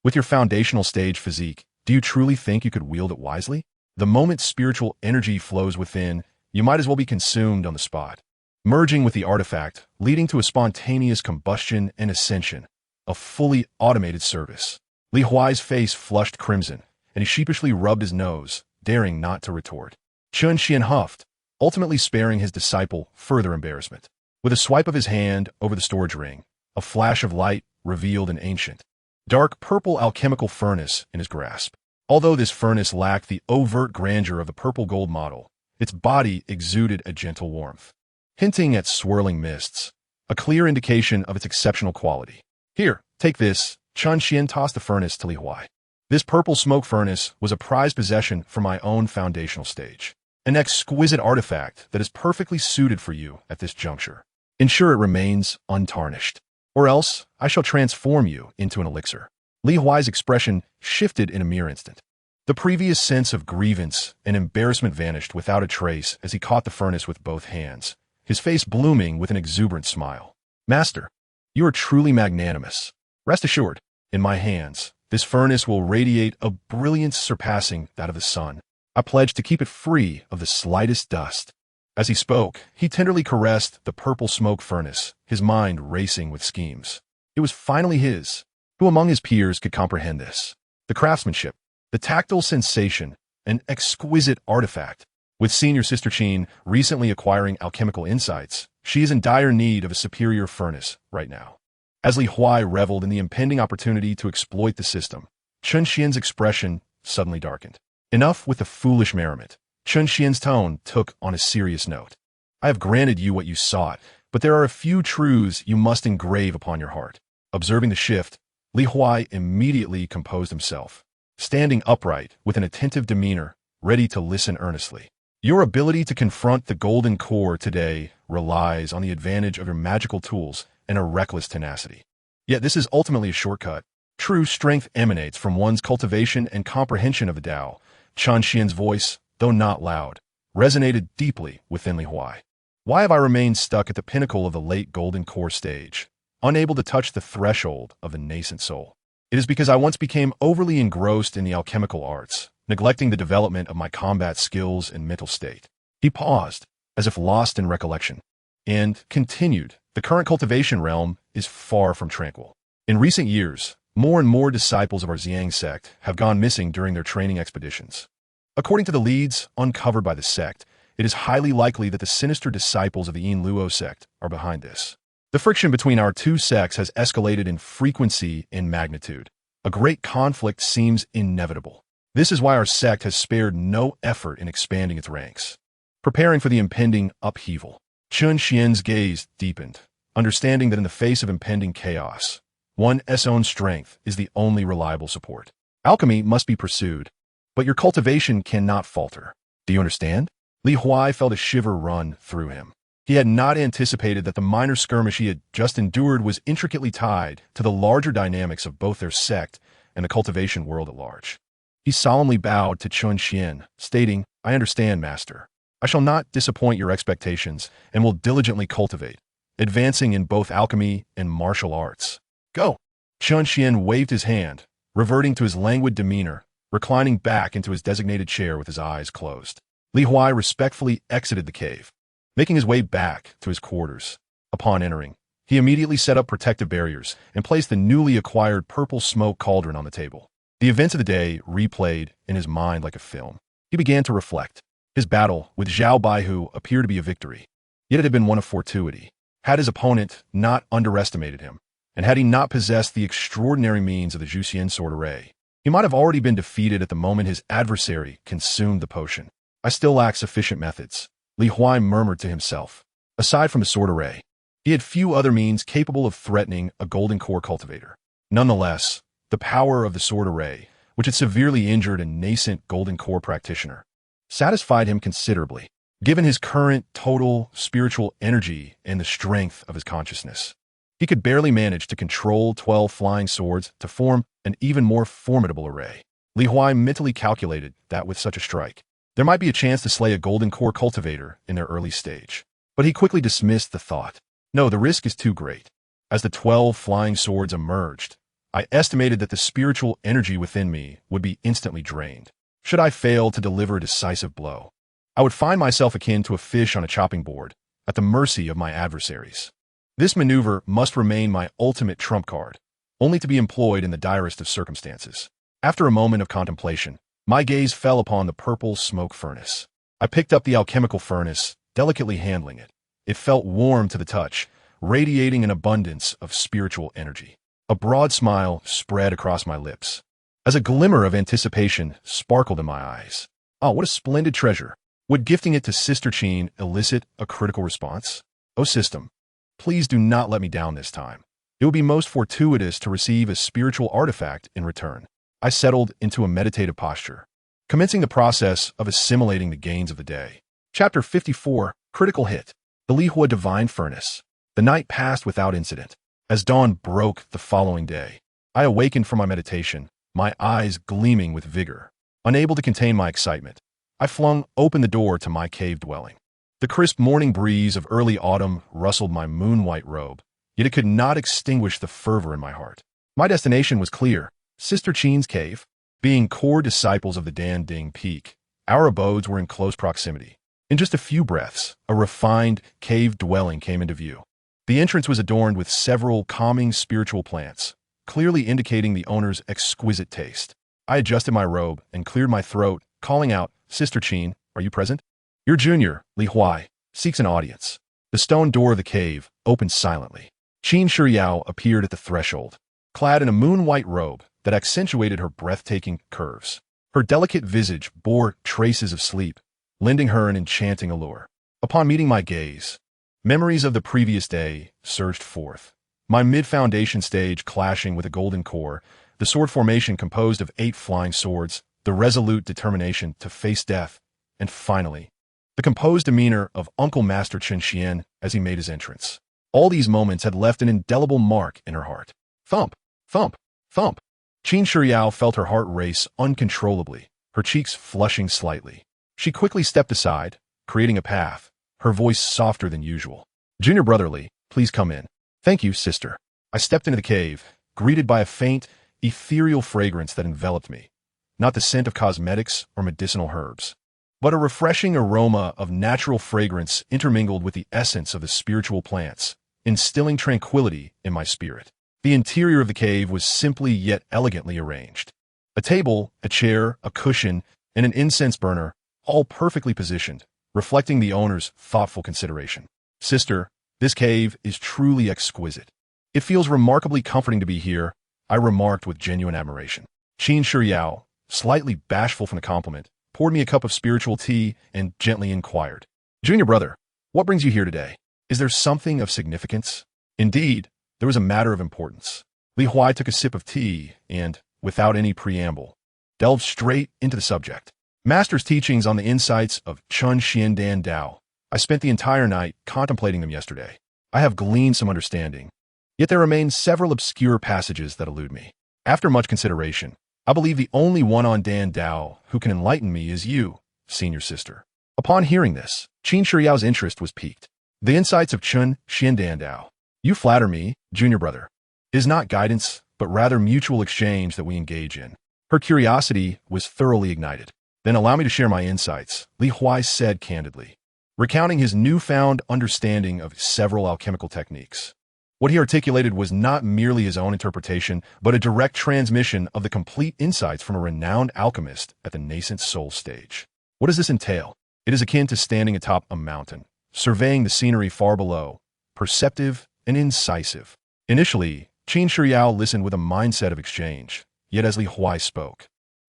With your foundational stage physique, do you truly think you could wield it wisely? The moment spiritual energy flows within, you might as well be consumed on the spot, merging with the artifact, leading to a spontaneous combustion and ascension, a fully automated service. Li Huai's face flushed crimson, and he sheepishly rubbed his nose, daring not to retort. Chun Xian huffed, ultimately sparing his disciple further embarrassment. With a swipe of his hand over the storage ring, a flash of light revealed an ancient, dark purple alchemical furnace in his grasp. Although this furnace lacked the overt grandeur of the purple gold model, its body exuded a gentle warmth, hinting at swirling mists, a clear indication of its exceptional quality. Here, take this. Chun Xian tossed the furnace to Li Huai. This purple smoke furnace was a prized possession for my own foundational stage, an exquisite artifact that is perfectly suited for you at this juncture. Ensure it remains untarnished, or else I shall transform you into an elixir. Li Huai's expression shifted in a mere instant. The previous sense of grievance and embarrassment vanished without a trace as he caught the furnace with both hands, his face blooming with an exuberant smile. Master, you are truly magnanimous. Rest assured, in my hands, this furnace will radiate a brilliance surpassing that of the sun. I pledge to keep it free of the slightest dust. As he spoke, he tenderly caressed the purple smoke furnace, his mind racing with schemes. It was finally his. Who among his peers could comprehend this? The craftsmanship, the tactile sensation, an exquisite artifact. With senior Sister Qin recently acquiring alchemical insights, she is in dire need of a superior furnace right now. As Li Huai reveled in the impending opportunity to exploit the system, Chun Xian's expression suddenly darkened. Enough with the foolish merriment. Chun Xian's tone took on a serious note. I have granted you what you sought, but there are a few truths you must engrave upon your heart. Observing the shift, Li Huai immediately composed himself, standing upright with an attentive demeanor, ready to listen earnestly. Your ability to confront the golden core today relies on the advantage of your magical tools and a reckless tenacity. Yet this is ultimately a shortcut. True strength emanates from one's cultivation and comprehension of the Tao. Chun Xian's voice, though not loud, resonated deeply within Li Huai. Why have I remained stuck at the pinnacle of the late golden core stage, unable to touch the threshold of the nascent soul? It is because I once became overly engrossed in the alchemical arts, neglecting the development of my combat skills and mental state. He paused, as if lost in recollection, and continued. The current cultivation realm is far from tranquil. In recent years, more and more disciples of our Xiang sect have gone missing during their training expeditions. According to the leads uncovered by the sect, it is highly likely that the sinister disciples of the Yin Luo sect are behind this. The friction between our two sects has escalated in frequency and magnitude. A great conflict seems inevitable. This is why our sect has spared no effort in expanding its ranks, preparing for the impending upheaval. Chun Xian's gaze deepened, understanding that in the face of impending chaos, one's own strength is the only reliable support. Alchemy must be pursued, but your cultivation cannot falter. Do you understand? Li Huai felt a shiver run through him. He had not anticipated that the minor skirmish he had just endured was intricately tied to the larger dynamics of both their sect and the cultivation world at large. He solemnly bowed to Chun Xian, stating, I understand, Master. I shall not disappoint your expectations and will diligently cultivate, advancing in both alchemy and martial arts. Go! Chun Xian waved his hand, reverting to his languid demeanor, reclining back into his designated chair with his eyes closed. Li Huai respectfully exited the cave, making his way back to his quarters. Upon entering, he immediately set up protective barriers and placed the newly acquired purple smoke cauldron on the table. The events of the day replayed in his mind like a film. He began to reflect. His battle with Zhao Baihu appeared to be a victory, yet it had been one of fortuity. Had his opponent not underestimated him, and had he not possessed the extraordinary means of the Zhuxian sword array, he might have already been defeated at the moment his adversary consumed the potion. I still lack sufficient methods, Li Huai murmured to himself. Aside from the sword array, he had few other means capable of threatening a golden core cultivator. Nonetheless, the power of the sword array, which had severely injured a nascent golden core practitioner, satisfied him considerably, given his current total spiritual energy and the strength of his consciousness. He could barely manage to control 12 flying swords to form an even more formidable array. Li Huai mentally calculated that with such a strike, there might be a chance to slay a golden core cultivator in their early stage. But he quickly dismissed the thought. No, the risk is too great. As the 12 flying swords emerged, I estimated that the spiritual energy within me would be instantly drained. Should I fail to deliver a decisive blow, I would find myself akin to a fish on a chopping board, at the mercy of my adversaries. This maneuver must remain my ultimate trump card, only to be employed in the direst of circumstances. After a moment of contemplation, my gaze fell upon the purple smoke furnace. I picked up the alchemical furnace, delicately handling it. It felt warm to the touch, radiating an abundance of spiritual energy. A broad smile spread across my lips, as a glimmer of anticipation sparkled in my eyes. Oh, what a splendid treasure! Would gifting it to Sister Cheen elicit a critical response? Oh, system, please do not let me down this time. It would be most fortuitous to receive a spiritual artifact in return. I settled into a meditative posture, commencing the process of assimilating the gains of the day. Chapter 54, Critical Hit. The Huai Divine Furnace. The night passed without incident. As dawn broke the following day, I awakened from my meditation, my eyes gleaming with vigor. Unable to contain my excitement, I flung open the door to my cave dwelling. The crisp morning breeze of early autumn rustled my moon-white robe, yet it could not extinguish the fervor in my heart. My destination was clear: Sister Cheen's cave. Being core disciples of the Dan Ding Peak, our abodes were in close proximity. In just a few breaths, a refined cave dwelling came into view. The entrance was adorned with several calming spiritual plants, clearly indicating the owner's exquisite taste. I adjusted my robe and cleared my throat, calling out, "Sister Cheen, are you present? Your junior, Huai, seeks an audience." The stone door of the cave opened silently. Cheen Shuyao appeared at the threshold, clad in a moon-white robe that accentuated her breathtaking curves. Her delicate visage bore traces of sleep, lending her an enchanting allure. Upon meeting my gaze, memories of the previous day surged forth. My mid-foundation stage clashing with a golden core, the sword formation composed of 8 flying swords, the resolute determination to face death, and finally, the composed demeanor of Uncle Master Chen Xian as he made his entrance. All these moments had left an indelible mark in her heart. Thump, thump, thump. Cheen Shuyao felt her heart race uncontrollably, her cheeks flushing slightly. She quickly stepped aside, creating a path, her voice softer than usual. "Junior brotherly, please come in." "Thank you, sister." I stepped into the cave, greeted by a faint, ethereal fragrance that enveloped me. Not the scent of cosmetics or medicinal herbs, but a refreshing aroma of natural fragrance intermingled with the essence of the spiritual plants, instilling tranquility in my spirit. The interior of the cave was simply yet elegantly arranged. A table, a chair, a cushion, and an incense burner, all perfectly positioned, reflecting the owner's thoughtful consideration. "Sister, this cave is truly exquisite. It feels remarkably comforting to be here," I remarked with genuine admiration. Cheen Shuyao, slightly bashful from the compliment, poured me a cup of spiritual tea and gently inquired, "Junior brother, what brings you here today? Is there something of significance?" Indeed, there was a matter of importance. Huai took a sip of tea and, without any preamble, delved straight into the subject. Master's teachings on the insights of Chun Xian Dan Dao. I spent the entire night contemplating them yesterday. I have gleaned some understanding, yet there remain several obscure passages that elude me. After much consideration, I believe the only one on Dan Dao who can enlighten me is you, senior sister. Upon hearing this, Cheen Shuyao's interest was piqued. The insights of Chun Xian Dan Dao. "You flatter me, junior brother. It is not guidance, but rather mutual exchange that we engage in." Her curiosity was thoroughly ignited. "Then allow me to share my insights," Huai said candidly, recounting his newfound understanding of several alchemical techniques. What he articulated was not merely his own interpretation, but a direct transmission of the complete insights from a renowned alchemist at the nascent soul stage. What does this entail? It is akin to standing atop a mountain, surveying the scenery far below, perceptive and incisive. Initially, Cheen Shuyao listened with a mindset of exchange, yet as Huai spoke,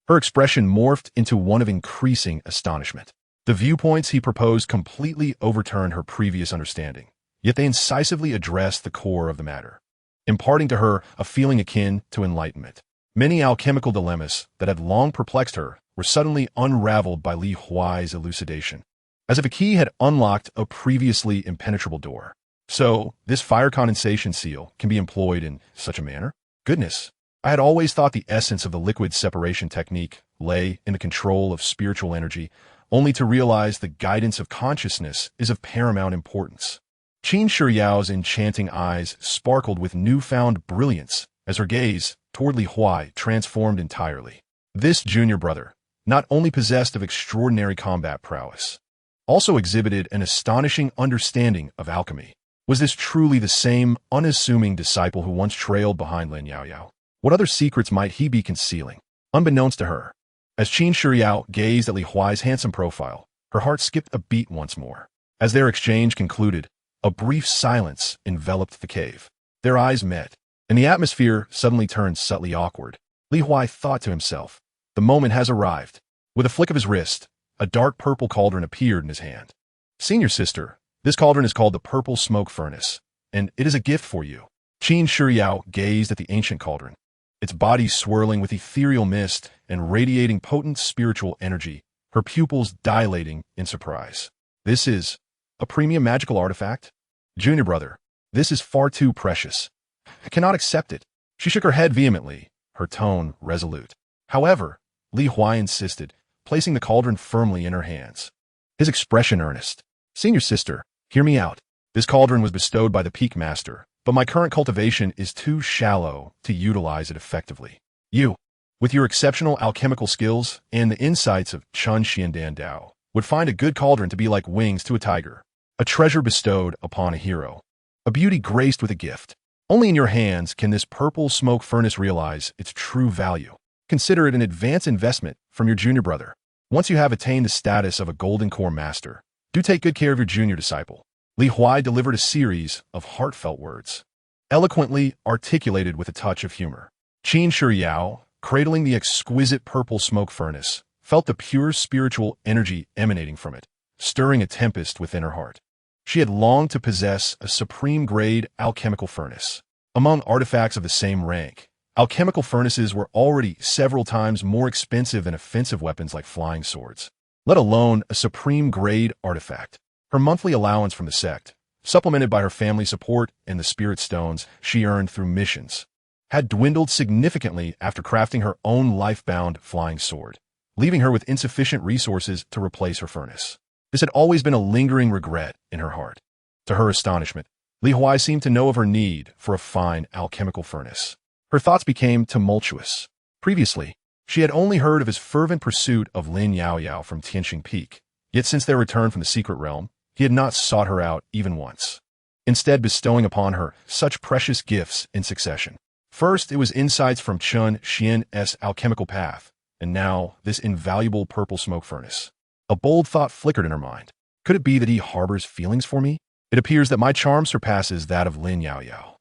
her expression morphed into one of increasing astonishment. The viewpoints he proposed completely overturned her previous understanding, yet they incisively addressed the core of the matter, imparting to her a feeling akin to enlightenment. Many alchemical dilemmas that had long perplexed her were suddenly unraveled by Huai's elucidation, as if a key had unlocked a previously impenetrable door. So, this fire condensation seal can be employed in such a manner? Goodness, I had always thought the essence of the liquid separation technique lay in the control of spiritual energy, only to realize the guidance of consciousness is of paramount importance. Qin Shiyao's enchanting eyes sparkled with newfound brilliance as her gaze toward Li Huai transformed entirely. This junior brother not only possessed of extraordinary combat prowess, also exhibited an astonishing understanding of alchemy. Was this truly the same unassuming disciple who once trailed behind Lin Yaoyao? What other secrets might he be concealing? Unbeknownst to her, as Qin Shiyao gazed at Li Huai's handsome profile, her heart skipped a beat once more. As their exchange concluded, a brief silence enveloped the cave. Their eyes met, and the atmosphere suddenly turned subtly awkward. Li Huai thought to himself, the moment has arrived. With a flick of his wrist, a dark purple cauldron appeared in his hand. Senior sister, this cauldron is called the Purple Smoke Furnace, and it is a gift for you. Qin Shiyao gazed at the ancient cauldron, its body swirling with ethereal mist and radiating potent spiritual energy, her pupils dilating in surprise. This is a premium magical artifact? Junior brother, this is far too precious. I cannot accept it. She shook her head vehemently, her tone resolute. However, Li Huai insisted, placing the cauldron firmly in her hands. His expression earnest. Senior sister, hear me out. This cauldron was bestowed by the Peak Master, but my current cultivation is too shallow to utilize it effectively. You, with your exceptional alchemical skills and the insights of Chun Xiandan Dao, would find a good cauldron to be like wings to a tiger, a treasure bestowed upon a hero, a beauty graced with a gift. Only in your hands can this purple smoke furnace realize its true value. Consider it an advance investment from your junior brother. Once you have attained the status of a golden core master, do take good care of your junior disciple. Li Huai delivered a series of heartfelt words, eloquently articulated with a touch of humor. Qin Shiyao, cradling the exquisite purple smoke furnace, felt the pure spiritual energy emanating from it, stirring a tempest within her heart. She had longed to possess a supreme-grade alchemical furnace. Among artifacts of the same rank, alchemical furnaces were already several times more expensive than offensive weapons like flying swords, let alone a supreme-grade artifact. Her monthly allowance from the Sect, supplemented by her family support and the spirit stones she earned through missions, had dwindled significantly after crafting her own life-bound flying sword, leaving her with insufficient resources to replace her furnace. This had always been a lingering regret in her heart. To her astonishment, Li Huai seemed to know of her need for a fine alchemical furnace. Her thoughts became tumultuous. Previously, she had only heard of his fervent pursuit of Lin Yaoyao from Tianxing Peak, yet since their return from the secret realm, he had not sought her out even once, instead bestowing upon her such precious gifts in succession. First, it was insights from Chun Xian's alchemical path, and now this invaluable purple smoke furnace. A bold thought flickered in her mind. Could it be that he harbors feelings for me? It appears that my charm surpasses that of Lin Yaoyao.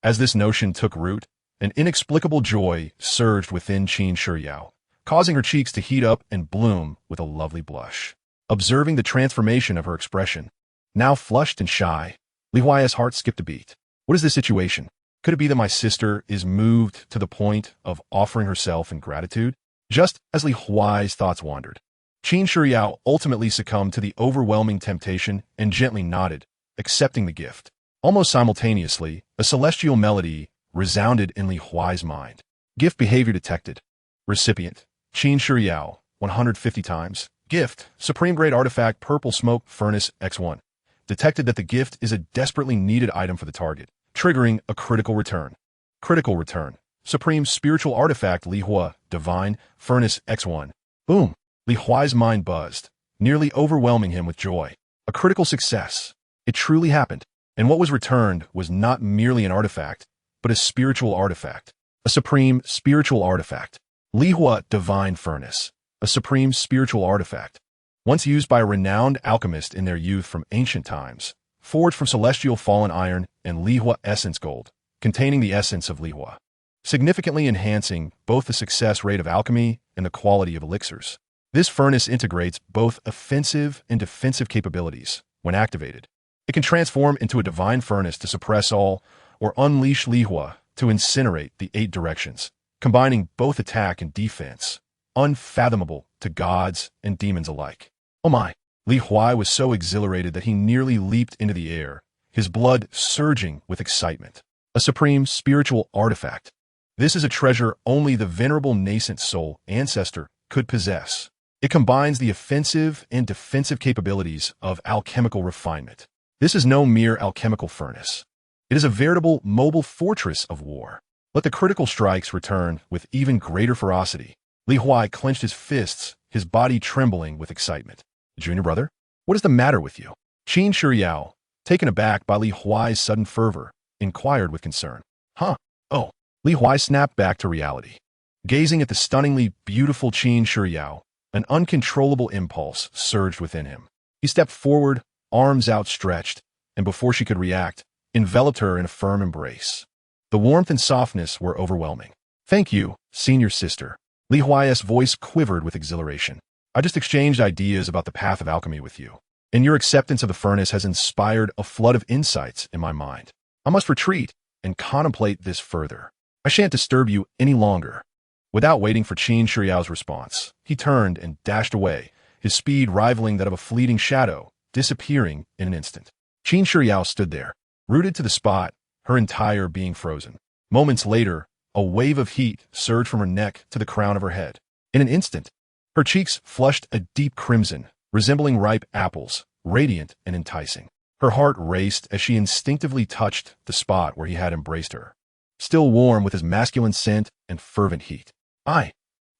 As this notion took root, an inexplicable joy surged within Qin Shiyao, causing her cheeks to heat up and bloom with a lovely blush. Observing the transformation of her expression, now flushed and shy, Li Huai's heart skipped a beat. What is this situation? Could it be that my sister is moved to the point of offering herself in gratitude? Just as Li Huai's thoughts wandered, Qin Shiyao ultimately succumbed to the overwhelming temptation and gently nodded, accepting the gift. Almost simultaneously, a celestial melody resounded in Li Huai's mind. Gift behavior detected. Recipient, Qin Shiyao, 150 times. Gift, Supreme Grade Artifact Purple Smoke Furnace X1. Detected that the gift is a desperately needed item for the target, triggering a critical return. Critical return. Supreme Spiritual Artifact Li Hua, Divine Furnace X1. Boom! Li Huai's mind buzzed, nearly overwhelming him with joy. A critical success. It truly happened. And what was returned was not merely an artifact, but a spiritual artifact. A supreme spiritual artifact. Li Hua Divine Furnace. A supreme spiritual artifact. Once used by a renowned alchemist in their youth from ancient times, forged from celestial fallen iron and Li Hua essence gold, containing the essence of Li Hua, significantly enhancing both the success rate of alchemy and the quality of elixirs. This furnace integrates both offensive and defensive capabilities. When activated, it can transform into a divine furnace to suppress all or unleash Li Hua to incinerate the 8 directions, combining both attack and defense, unfathomable to gods and demons alike. Oh my! Li Huai was so exhilarated that he nearly leaped into the air, his blood surging with excitement. A supreme spiritual artifact. This is a treasure only the venerable nascent soul ancestor could possess. It combines the offensive and defensive capabilities of alchemical refinement. This is no mere alchemical furnace. It is a veritable mobile fortress of war. Let the critical strikes return with even greater ferocity. Li Huai clenched his fists, his body trembling with excitement. Junior brother, what is the matter with you? Qin Shiyao, taken aback by Li Huai's sudden fervor, inquired with concern. Huh? Oh. Li Huai snapped back to reality. Gazing at the stunningly beautiful Qin Shiyao, an uncontrollable impulse surged within him. He stepped forward, arms outstretched, and before she could react, enveloped her in a firm embrace. The warmth and softness were overwhelming. Thank you, senior sister. Li Huai's voice quivered with exhilaration. I just exchanged ideas about the path of alchemy with you, and your acceptance of the furnace has inspired a flood of insights in my mind. I must retreat and contemplate this further. I shan't disturb you any longer. Without waiting for Qin Shiyao's response, he turned and dashed away, his speed rivaling that of a fleeting shadow, disappearing in an instant. Qin Shiyao stood there, rooted to the spot, her entire being frozen. Moments later, a wave of heat surged from her neck to the crown of her head. In an instant, her cheeks flushed a deep crimson, resembling ripe apples, radiant and enticing. Her heart raced as she instinctively touched the spot where he had embraced her, still warm with his masculine scent and fervent heat. I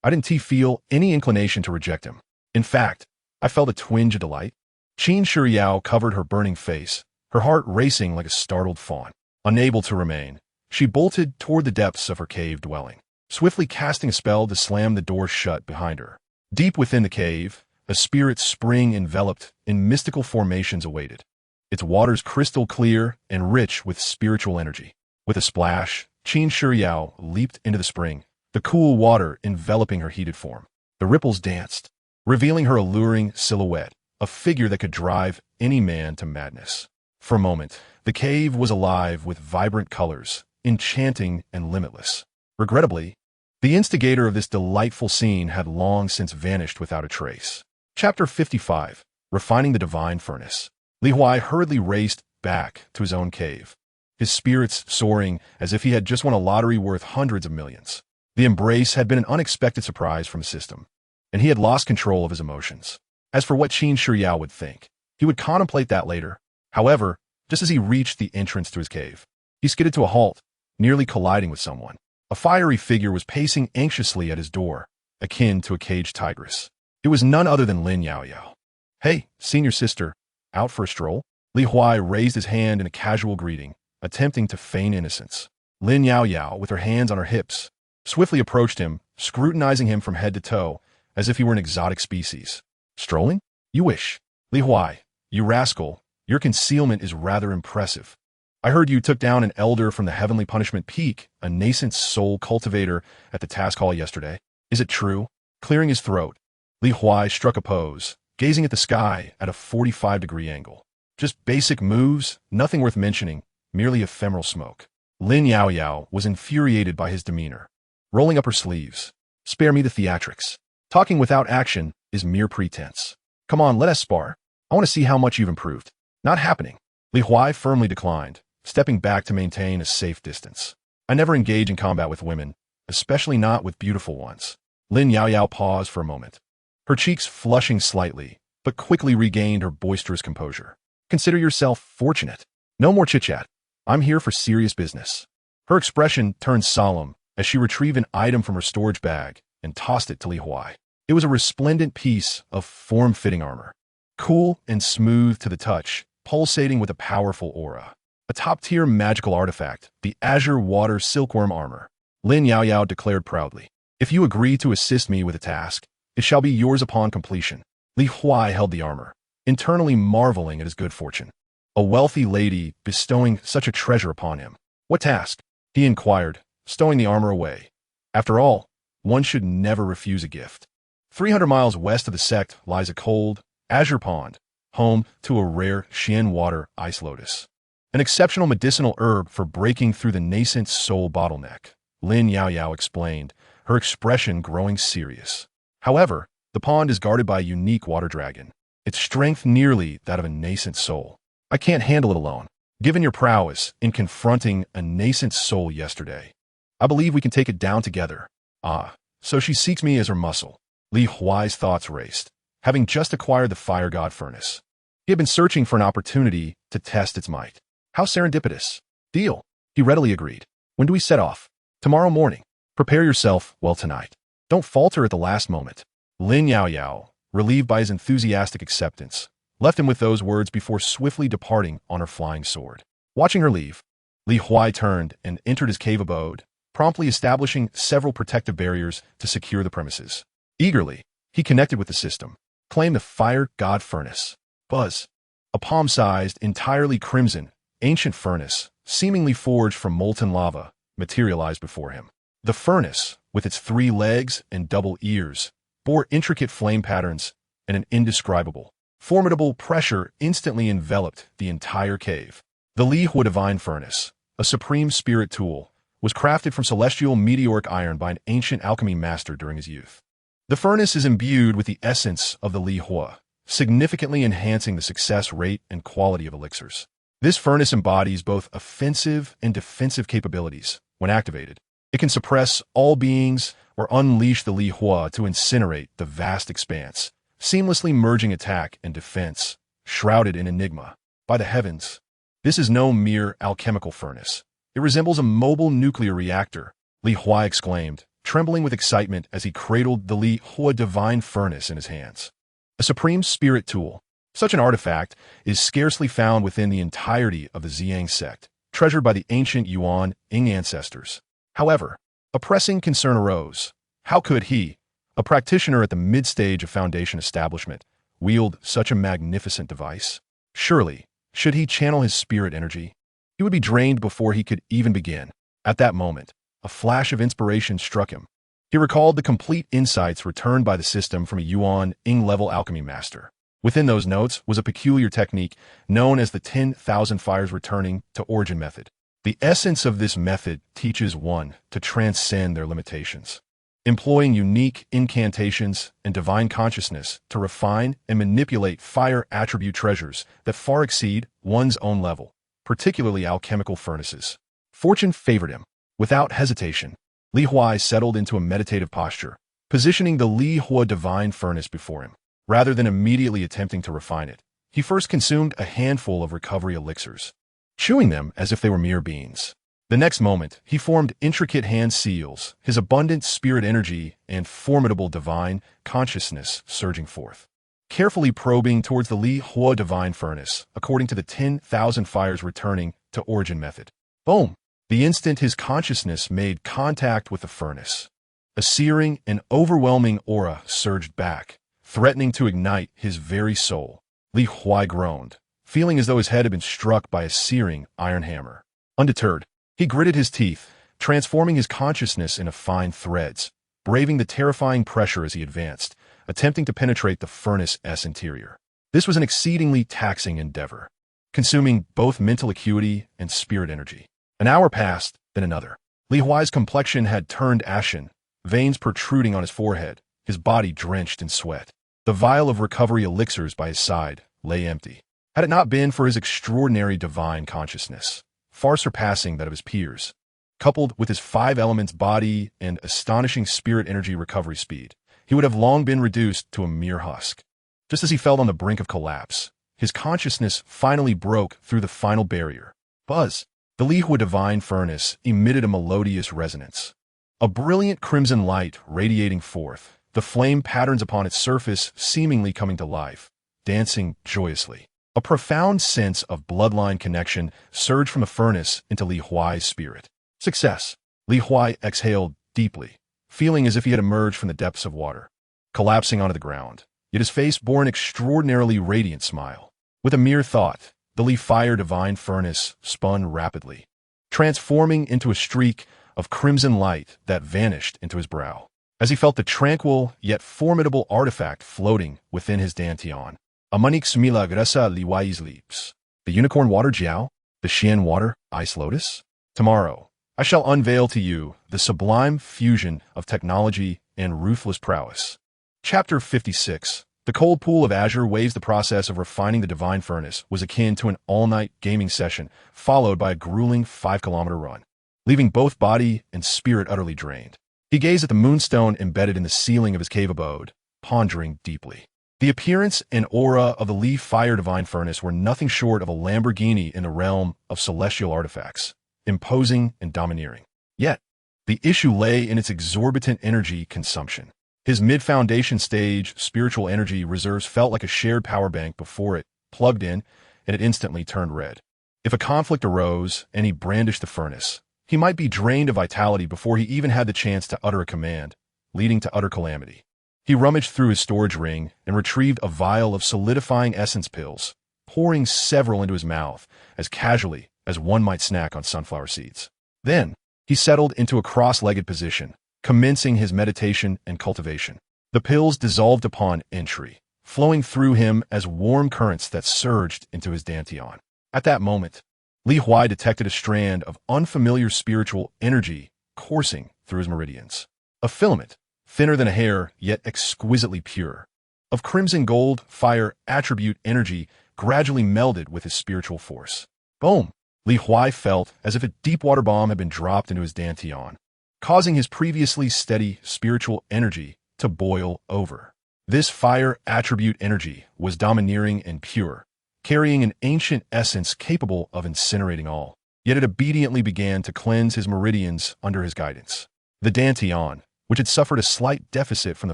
didn't feel any inclination to reject him. In fact, I felt a twinge of delight. Qin Shiyao covered her burning face, her heart racing like a startled fawn. Unable to remain, she bolted toward the depths of her cave dwelling, swiftly casting a spell to slam the door shut behind her. Deep within the cave, a spirit spring enveloped in mystical formations awaited, its waters crystal clear and rich with spiritual energy. With a splash, Qin Shiyao leaped into the spring, the cool water enveloping her heated form. The ripples danced, revealing her alluring silhouette, a figure that could drive any man to madness. For a moment, the cave was alive with vibrant colors, enchanting and limitless. Regrettably, the instigator of this delightful scene had long since vanished without a trace. Chapter 55, Refining the Divine Furnace. Li Huai hurriedly raced back to his own cave, his spirits soaring as if he had just won a lottery worth hundreds of millions. The embrace had been an unexpected surprise from the system, and he had lost control of his emotions. As for what Qin Shiyao would think, he would contemplate that later. However, just as he reached the entrance to his cave, he skidded to a halt, nearly colliding with someone. A fiery figure was pacing anxiously at his door, akin to a caged tigress. It was none other than Lin Yaoyao. Hey, senior sister, out for a stroll? Li Huai raised his hand in a casual greeting, attempting to feign innocence. Lin Yaoyao, with her hands on her hips, swiftly approached him, scrutinizing him from head to toe, as if he were an exotic species. Strolling? You wish. Li Huai, you rascal, your concealment is rather impressive. I heard you took down an elder from the Heavenly Punishment Peak, a nascent soul cultivator, at the task hall yesterday. Is it true? Clearing his throat, Li Huai struck a pose, gazing at the sky at a 45-degree angle. Just basic moves, nothing worth mentioning, merely ephemeral smoke. Lin Yaoyao was infuriated by his demeanor, rolling up her sleeves. Spare me the theatrics. Talking without action is mere pretense. Come on, let us spar. I want to see how much you've improved. Not happening. Li Huai firmly declined, stepping back to maintain a safe distance. I never engage in combat with women, especially not with beautiful ones. Lin Yaoyao paused for a moment, her cheeks flushing slightly, but quickly regained her boisterous composure. Consider yourself fortunate. No more chit-chat. I'm here for serious business. Her expression turned solemn as she retrieved an item from her storage bag and tossed it to Li Huai. It was a resplendent piece of form-fitting armor, cool and smooth to the touch, pulsating with a powerful aura. A top-tier magical artifact, the Azure Water Silkworm Armor. Lin Yaoyao declared proudly. If you agree to assist me with a task, it shall be yours upon completion. Li Huai held the armor, internally marveling at his good fortune. A wealthy lady bestowing such a treasure upon him. What task? He inquired, stowing the armor away. After all, one should never refuse a gift. 300 miles west of the Sect lies a cold, azure pond, home to a rare Xian water ice lotus, an exceptional medicinal herb for breaking through the nascent soul bottleneck. Lin Yaoyao explained, her expression growing serious. However, the pond is guarded by a unique water dragon, its strength nearly that of a nascent soul. I can't handle it alone. Given your prowess in confronting a nascent soul yesterday, I believe we can take it down together. Ah, so she seeks me as her muscle. Li Huai's thoughts raced, having just acquired the fire god furnace. He had been searching for an opportunity to test its might. How serendipitous. Deal. He readily agreed. When do we set off? Tomorrow morning. Prepare yourself well tonight. Don't falter at the last moment. Lin Yao Yao, relieved by his enthusiastic acceptance, left him with those words before swiftly departing on her flying sword. Watching her leave, Li Huai turned and entered his cave abode, promptly establishing several protective barriers to secure the premises. Eagerly, he connected with the system, claimed the fire god furnace. Buzz. A palm-sized, entirely crimson, ancient furnace, seemingly forged from molten lava, materialized before him. The furnace, with its 3 legs and double ears, bore intricate flame patterns and an indescribable, formidable pressure instantly enveloped the entire cave. The Li Huai Divine Furnace, a supreme spirit tool, was crafted from celestial meteoric iron by an ancient alchemy master during his youth. The furnace is imbued with the essence of the Li Huai, significantly enhancing the success rate and quality of elixirs. This furnace embodies both offensive and defensive capabilities. When activated, it can suppress all beings or unleash the Li Huai to incinerate the vast expanse, seamlessly merging attack and defense, shrouded in enigma. By the heavens, this is no mere alchemical furnace. It resembles a mobile nuclear reactor, Li Huai exclaimed, trembling with excitement as he cradled the Li Huai Divine Furnace in his hands. A supreme spirit tool. Such an artifact is scarcely found within the entirety of the Ziyang sect, treasured by the ancient Yuan Ying ancestors. However, a pressing concern arose. How could he, a practitioner at the mid-stage of Foundation establishment, wield such a magnificent device? Surely, should he channel his spirit energy, he would be drained before he could even begin. At that moment, a flash of inspiration struck him. He recalled the complete insights returned by the system from a Yuan Ying-level alchemy master. Within those notes was a peculiar technique known as the 10,000 fires returning to origin method. The essence of this method teaches one to transcend their limitations, employing unique incantations and divine consciousness to refine and manipulate fire attribute treasures that far exceed one's own level, particularly alchemical furnaces. Fortune favored him. Without hesitation, Li Huai settled into a meditative posture, positioning the Li Huai Divine Furnace before him. Rather than immediately attempting to refine it, he first consumed a handful of recovery elixirs, chewing them as if they were mere beans. The next moment, he formed intricate hand seals, his abundant spirit energy and formidable divine consciousness surging forth. Carefully probing towards the Li Huai Divine Furnace, according to the 10,000 fires returning to origin method. Boom! The instant his consciousness made contact with the furnace, a searing and overwhelming aura surged back, threatening to ignite his very soul. Li Huai groaned, feeling as though his head had been struck by a searing iron hammer. Undeterred, he gritted his teeth, transforming his consciousness into fine threads, braving the terrifying pressure as he advanced, attempting to penetrate the furnace's interior. This was an exceedingly taxing endeavor, consuming both mental acuity and spirit energy. An hour passed, then another. Li Huai's complexion had turned ashen, veins protruding on his forehead, his body drenched in sweat. The vial of recovery elixirs by his side lay empty. Had it not been for his extraordinary divine consciousness, far surpassing that of his peers, coupled with his 5 elements body and astonishing spirit energy recovery speed, he would have long been reduced to a mere husk. Just as he felt on the brink of collapse, his consciousness finally broke through the final barrier. Buzz! The Li Huai Divine Furnace emitted a melodious resonance. A brilliant crimson light radiating forth, the flame patterns upon its surface seemingly coming to life, dancing joyously. A profound sense of bloodline connection surged from the furnace into Li Huai's spirit. Success! Li Huai exhaled deeply, feeling as if he had emerged from the depths of water, collapsing onto the ground. Yet his face bore an extraordinarily radiant smile. With a mere thought, the Li Fire Divine Furnace spun rapidly, transforming into a streak of crimson light that vanished into his brow, as he felt the tranquil yet formidable artifact floating within his dantian. Amanix milagrosa liwais lips. The unicorn water jiao? The Xian water ice lotus? Tomorrow, I shall unveil to you the sublime fusion of technology and ruthless prowess. Chapter 56. The cold pool of azure waves. The process of refining the divine furnace was akin to an all-night gaming session, followed by a grueling 5-kilometer run, leaving both body and spirit utterly drained. He gazed at the moonstone embedded in the ceiling of his cave abode, pondering deeply. The appearance and aura of the Li Fire Divine Furnace were nothing short of a Lamborghini in the realm of celestial artifacts, imposing and domineering. Yet, the issue lay in its exorbitant energy consumption. His mid-foundation stage spiritual energy reserves felt like a shared power bank before it plugged in, and it instantly turned red. If a conflict arose and he brandished the furnace, he might be drained of vitality before he even had the chance to utter a command, leading to utter calamity. He rummaged through his storage ring and retrieved a vial of solidifying essence pills, pouring several into his mouth as casually as one might snack on sunflower seeds. Then, he settled into a cross-legged position, commencing his meditation and cultivation. The pills dissolved upon entry, flowing through him as warm currents that surged into his dantian. At that moment, Li Huai detected a strand of unfamiliar spiritual energy coursing through his meridians. A filament, thinner than a hair, yet exquisitely pure. Of crimson gold, fire, attribute energy gradually melded with his spiritual force. Boom! Li Huai felt as if a deep water bomb had been dropped into his dantian, causing his previously steady spiritual energy to boil over. This fire attribute energy was domineering and pure, carrying an ancient essence capable of incinerating all. Yet it obediently began to cleanse his meridians under his guidance. The dantian, which had suffered a slight deficit from the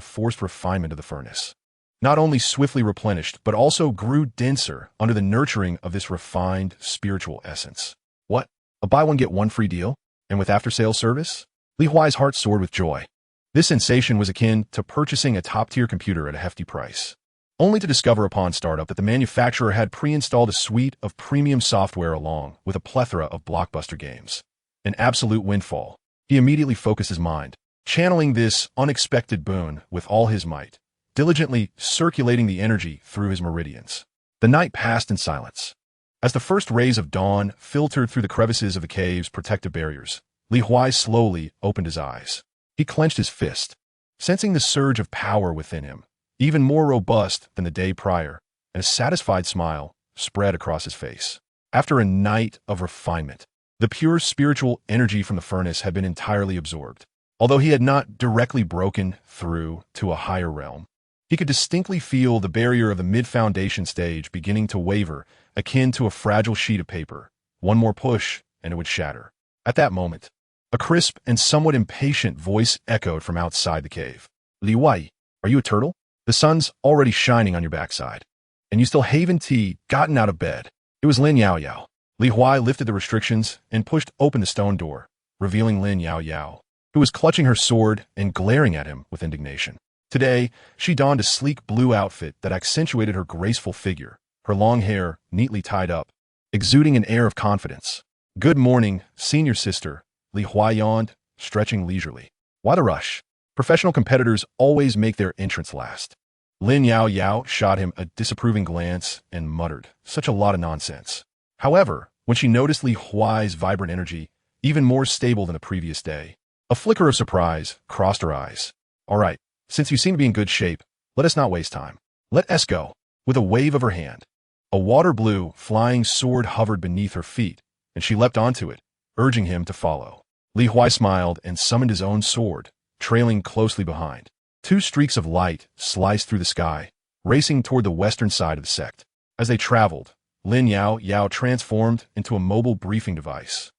forced refinement of the furnace, not only swiftly replenished, but also grew denser under the nurturing of this refined spiritual essence. What? A buy one get one free deal? And with after-sales service? Li Huai's heart soared with joy. This sensation was akin to purchasing a top-tier computer at a hefty price, only to discover upon startup that the manufacturer had pre-installed a suite of premium software along with a plethora of blockbuster games. An absolute windfall. He immediately focused his mind, channeling this unexpected boon with all his might, diligently circulating the energy through his meridians. The night passed in silence. As the first rays of dawn filtered through the crevices of the cave's protective barriers, Li Huai slowly opened his eyes. He clenched his fist, sensing the surge of power within him, even more robust than the day prior, and a satisfied smile spread across his face. After a night of refinement, the pure spiritual energy from the furnace had been entirely absorbed. Although he had not directly broken through to a higher realm, he could distinctly feel the barrier of the mid-foundation stage beginning to waver, akin to a fragile sheet of paper. One more push, and it would shatter. At that moment, a crisp and somewhat impatient voice echoed from outside the cave. Li Huai, are you a turtle? The sun's already shining on your backside, and you still haven't gotten out of bed. It was Lin Yao Yao. Li Huai lifted the restrictions and pushed open the stone door, revealing Lin Yao Yao, who was clutching her sword and glaring at him with indignation. Today, she donned a sleek blue outfit that accentuated her graceful figure, her long hair neatly tied up, exuding an air of confidence. Good morning, senior sister, Li Huai yawned, stretching leisurely. Why the rush? Professional competitors always make their entrance last. Lin Yao Yao shot him a disapproving glance and muttered, such a lot of nonsense. However, when she noticed Li Huai's vibrant energy, even more stable than the previous day, a flicker of surprise crossed her eyes. All right, since you seem to be in good shape, let us not waste time. Let us go. With a wave of her hand, a water blue flying sword hovered beneath her feet, and she leapt onto it, urging him to follow. Li Huai smiled and summoned his own sword, trailing closely behind. Two streaks of light sliced through the sky, racing toward the western side of the Sect. As they traveled, Lin Yao Yao transformed into a mobile briefing device.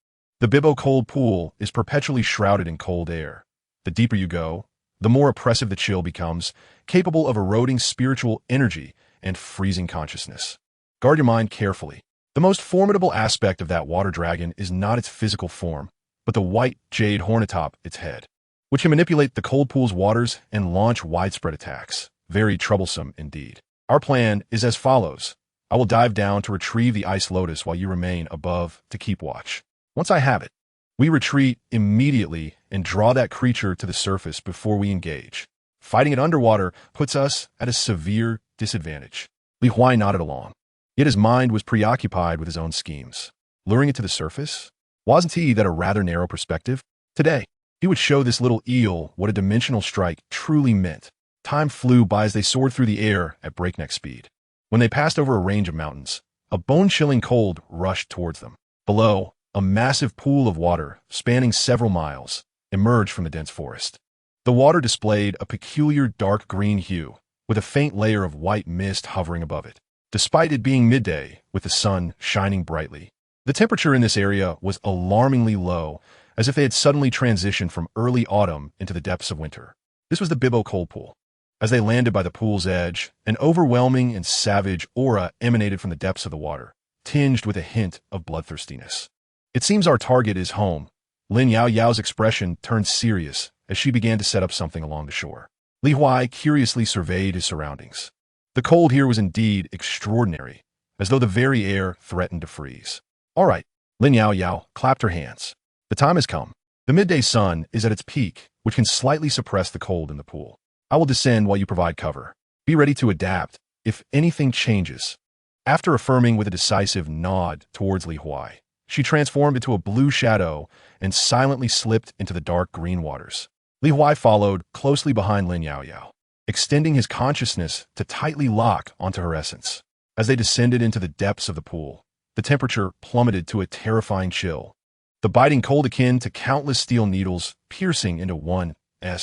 The Bibo cold pool is perpetually shrouded in cold air. The deeper you go, the more oppressive the chill becomes, capable of eroding spiritual energy and freezing consciousness. Guard your mind carefully. The most formidable aspect of that water dragon is not its physical form, but the white jade horn atop its head, which can manipulate the cold pool's waters and launch widespread attacks. Very troublesome indeed. Our plan is as follows. I will dive down to retrieve the ice lotus while you remain above to keep watch. Once I have it, we retreat immediately and draw that creature to the surface before we engage. Fighting it underwater puts us at a severe disadvantage. Li Huai nodded along, yet his mind was preoccupied with his own schemes. Luring it to the surface? Wasn't he that a rather narrow perspective? Today, he would show this little eel what a dimensional strike truly meant. Time flew by as they soared through the air at breakneck speed. When they passed over a range of mountains, a bone-chilling cold rushed towards them. Below, a massive pool of water, spanning several miles, emerged from the dense forest. The water displayed a peculiar dark green hue, with a faint layer of white mist hovering above it. Despite it being midday, with the sun shining brightly, the temperature in this area was alarmingly low, as if they had suddenly transitioned from early autumn into the depths of winter. This was the Bibbo cold pool. As they landed by the pool's edge, an overwhelming and savage aura emanated from the depths of the water, tinged with a hint of bloodthirstiness. It seems our target is home. Lin Yao's expression turned serious as she began to set up something along the shore. Li Huai curiously surveyed his surroundings. The cold here was indeed extraordinary, as though the very air threatened to freeze. All right, Lin Yao clapped her hands. The time has come. The midday sun is at its peak, which can slightly suppress the cold in the pool. I will descend while you provide cover. Be ready to adapt if anything changes. After affirming with a decisive nod towards Li Huai, she transformed into a blue shadow and silently slipped into the dark green waters. Li Huai followed closely behind Lin Yao, extending his consciousness to tightly lock onto her essence. As they descended into the depths of the pool, the temperature plummeted to a terrifying chill, the biting cold akin to countless steel needles piercing into one's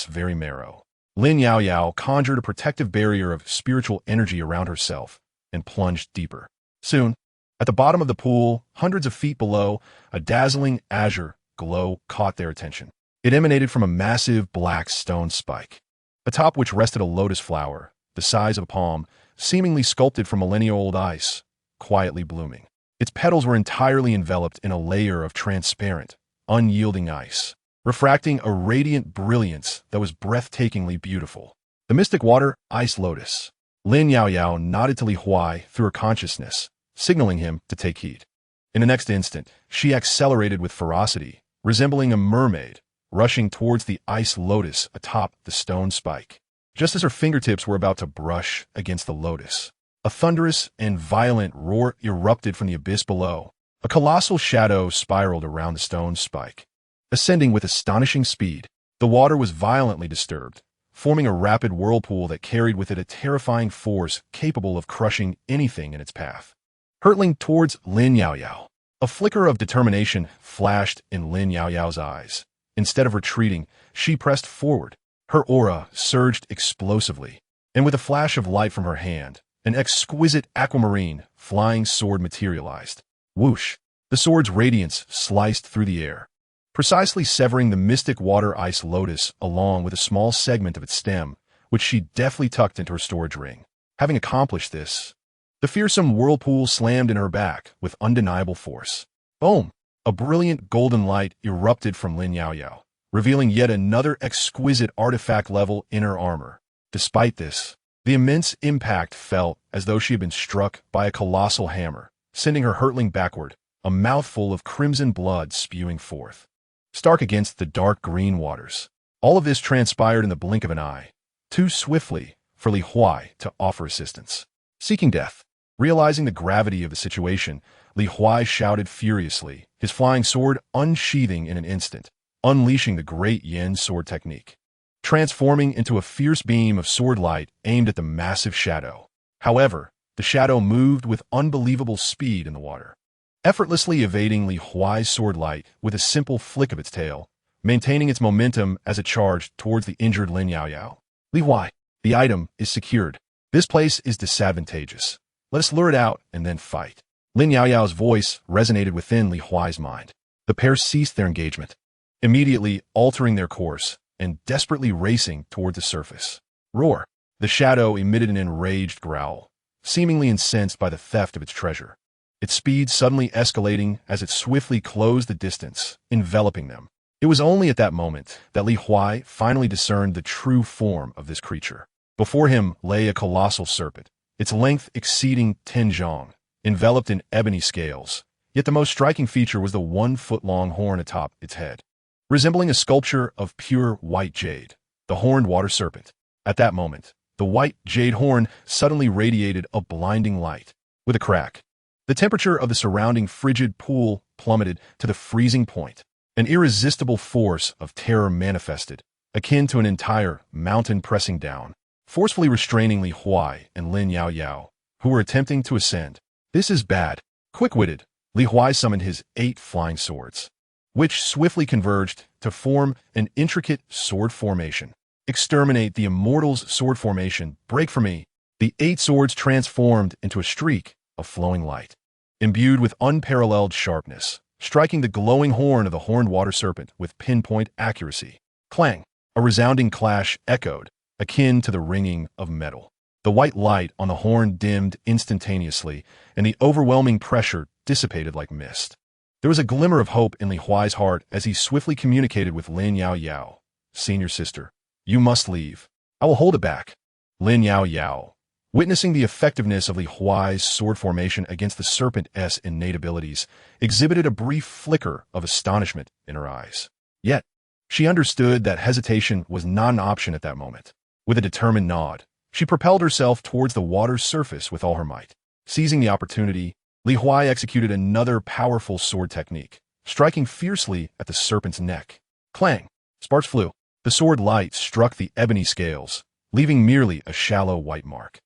very marrow. Lin Yao conjured a protective barrier of spiritual energy around herself and plunged deeper. Soon, at the bottom of the pool, hundreds of feet below, a dazzling azure glow caught their attention. It emanated from a massive black stone spike, atop which rested a lotus flower, the size of a palm, seemingly sculpted from millennia-old ice, quietly blooming. Its petals were entirely enveloped in a layer of transparent, unyielding ice, refracting a radiant brilliance that was breathtakingly beautiful. The mystic water ice lotus. Lin Yao nodded to Li Huai through her consciousness, signaling him to take heed. In the next instant, she accelerated with ferocity, resembling a mermaid, rushing towards the ice lotus atop the stone spike. Just as her fingertips were about to brush against the lotus, a thunderous and violent roar erupted from the abyss below. A colossal shadow spiraled around the stone spike. Ascending with astonishing speed, the water was violently disturbed, forming a rapid whirlpool that carried with it a terrifying force capable of crushing anything in its path. Hurtling towards Lin Yao, a flicker of determination flashed in Lin Yao's eyes. Instead of retreating, she pressed forward. Her aura surged explosively, and with a flash of light from her hand, an exquisite aquamarine flying sword materialized. Whoosh! The sword's radiance sliced through the air, precisely severing the mystic water ice lotus along with a small segment of its stem, which she deftly tucked into her storage ring. Having accomplished this, the fearsome whirlpool slammed in her back with undeniable force. Boom! A brilliant golden light erupted from Lin Yao, revealing yet another exquisite artifact-level inner armor. Despite this, the immense impact felt as though she had been struck by a colossal hammer, sending her hurtling backward, a mouthful of crimson blood spewing forth. Stark against the dark green waters. All of this transpired in the blink of an eye, too swiftly for Li Huai to offer assistance. Seeking death. Realizing the gravity of the situation, Li Huai shouted furiously, his flying sword unsheathing in an instant, unleashing the great Yin sword technique, transforming into a fierce beam of sword light aimed at the massive shadow. However, the shadow moved with unbelievable speed in the water, effortlessly evading Li Huai's sword light with a simple flick of its tail, maintaining its momentum as it charged towards the injured Lin Yao. Li Huai, the item is secured. This place is disadvantageous. Let us lure it out and then fight. Lin Yao's voice resonated within Li Huai's mind. The pair ceased their engagement, immediately altering their course and desperately racing toward the surface. Roar! The shadow emitted an enraged growl, seemingly incensed by the theft of its treasure, its speed suddenly escalating as it swiftly closed the distance, enveloping them. It was only at that moment that Li Huai finally discerned the true form of this creature. Before him lay a colossal serpent, its length exceeding 10 zhong, enveloped in ebony scales, yet the most striking feature was the 1-foot-long horn atop its head. Resembling a sculpture of pure white jade, the horned water serpent. At that moment, the white jade horn suddenly radiated a blinding light. With a crack, the temperature of the surrounding frigid pool plummeted to the freezing point. An irresistible force of terror manifested, akin to an entire mountain pressing down, forcefully restraining Li Huai and Lin Yao, who were attempting to ascend. This is bad. Quick-witted, Li Huai summoned his 8 flying swords, which swiftly converged to form an intricate sword formation. Exterminate the Immortal's sword formation. Break for me. The 8 swords transformed into a streak of flowing light, imbued with unparalleled sharpness, striking the glowing horn of the horned water serpent with pinpoint accuracy. Clang! A resounding clash echoed, akin to the ringing of metal. The white light on the horn dimmed instantaneously, and the overwhelming pressure dissipated like mist. There was a glimmer of hope in Li Huai's heart as he swiftly communicated with Lin Yao Yao. Senior sister, you must leave. I will hold it back. Lin Yao Yao, witnessing the effectiveness of Li Huai's sword formation against the serpent's innate abilities, exhibited a brief flicker of astonishment in her eyes. Yet, she understood that hesitation was not an option at that moment. With a determined nod, she propelled herself towards the water's surface with all her might. Seizing the opportunity, Li Huai executed another powerful sword technique, striking fiercely at the serpent's neck. Clang! Sparks flew. The sword light struck the ebony scales, leaving merely a shallow white mark.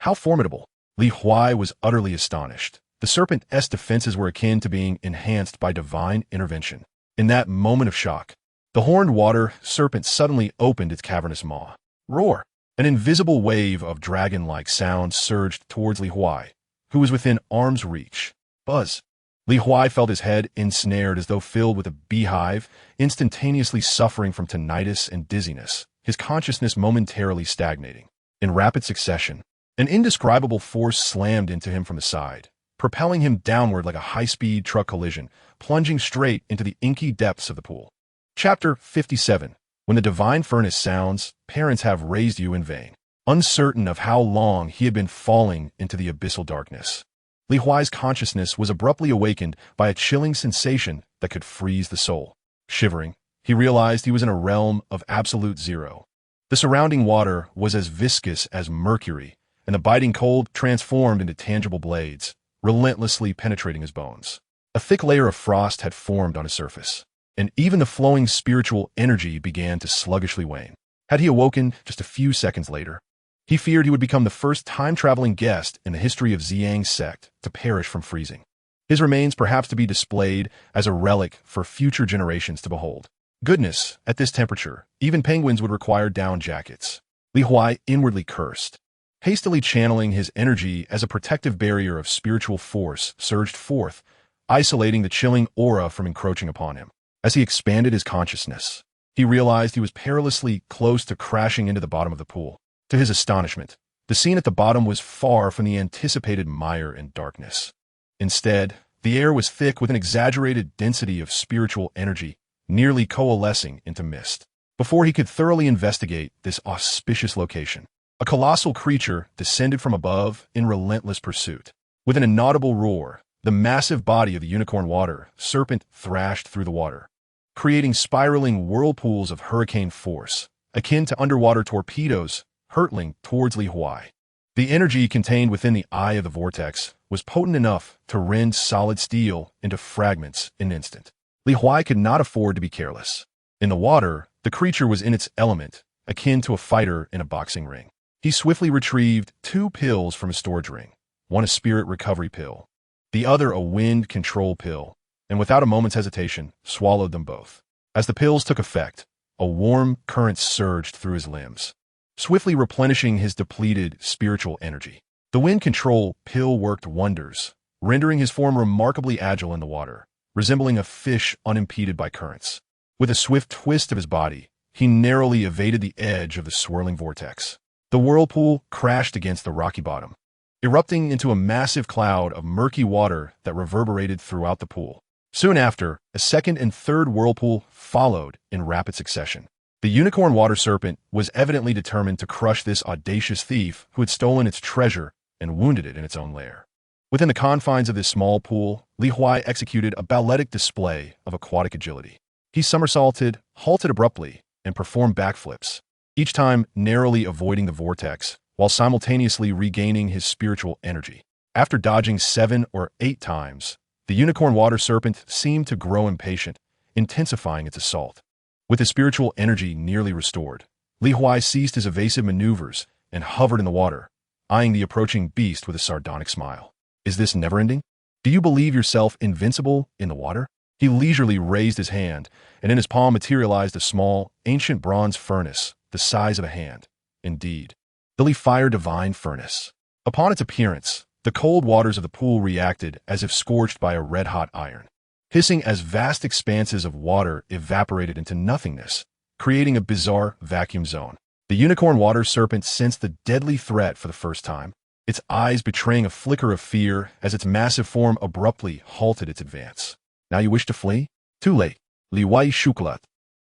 How formidable! Li Huai was utterly astonished. The serpent's defenses were akin to being enhanced by divine intervention. In that moment of shock, the horned water serpent suddenly opened its cavernous maw. Roar! An invisible wave of dragon-like sound surged towards Li Huai, who was within arm's reach. Buzz! Li Huai felt his head ensnared as though filled with a beehive, instantaneously suffering from tinnitus and dizziness, his consciousness momentarily stagnating. In rapid succession, an indescribable force slammed into him from the side, propelling him downward like a high-speed truck collision, plunging straight into the inky depths of the pool. Chapter 57. When the divine furnace sounds, parents have raised you in vain. Uncertain of how long he had been falling into the abyssal darkness, Li Huai's consciousness was abruptly awakened by a chilling sensation that could freeze the soul. Shivering, he realized he was in a realm of absolute zero. The surrounding water was as viscous as mercury, and the biting cold transformed into tangible blades, relentlessly penetrating his bones. A thick layer of frost had formed on his surface, and even the flowing spiritual energy began to sluggishly wane. Had he awoken just a few seconds later, he feared he would become the first time-traveling guest in the history of Xiang's sect to perish from freezing, his remains perhaps to be displayed as a relic for future generations to behold. Goodness, at this temperature, even penguins would require down jackets. Li Huai inwardly cursed. Hastily channeling his energy as a protective barrier of spiritual force surged forth, isolating the chilling aura from encroaching upon him. As he expanded his consciousness, he realized he was perilously close to crashing into the bottom of the pool. To his astonishment, the scene at the bottom was far from the anticipated mire and darkness. Instead, the air was thick with an exaggerated density of spiritual energy, nearly coalescing into mist. Before he could thoroughly investigate this auspicious location, a colossal creature descended from above in relentless pursuit. With an inaudible roar, the massive body of the unicorn water serpent thrashed through the water, creating spiraling whirlpools of hurricane force, akin to underwater torpedoes hurtling towards Li Huai. The energy contained within the eye of the vortex was potent enough to rend solid steel into fragments in an instant. Li Huai could not afford to be careless. In the water, the creature was in its element, akin to a fighter in a boxing ring. He swiftly retrieved 2 pills from his storage ring, one a spirit recovery pill, the other a wind control pill, and without a moment's hesitation, swallowed them both. As the pills took effect, a warm current surged through his limbs, swiftly replenishing his depleted spiritual energy. The wind control pill worked wonders, rendering his form remarkably agile in the water, resembling a fish unimpeded by currents. With a swift twist of his body, he narrowly evaded the edge of the swirling vortex. The whirlpool crashed against the rocky bottom, erupting into a massive cloud of murky water that reverberated throughout the pool. Soon after, a second and third whirlpool followed in rapid succession. The unicorn water serpent was evidently determined to crush this audacious thief who had stolen its treasure and wounded it in its own lair. Within the confines of this small pool, Li Huai executed a balletic display of aquatic agility. He somersaulted, halted abruptly, and performed backflips, each time narrowly avoiding the vortex, while simultaneously regaining his spiritual energy. After dodging 7 or 8 times, the unicorn water serpent seemed to grow impatient, intensifying its assault. With his spiritual energy nearly restored, Li Huai ceased his evasive maneuvers and hovered in the water, eyeing the approaching beast with a sardonic smile. Is this never-ending? Do you believe yourself invincible in the water? He leisurely raised his hand, and in his palm materialized a small, ancient bronze furnace, the size of a hand. Indeed, the Li Fire Divine Furnace. Upon its appearance, the cold waters of the pool reacted as if scorched by a red-hot iron, hissing as vast expanses of water evaporated into nothingness, creating a bizarre vacuum zone. The unicorn water serpent sensed the deadly threat for the first time, its eyes betraying a flicker of fear as its massive form abruptly halted its advance. Now you wish to flee? Too late. Li Huai Shukulat,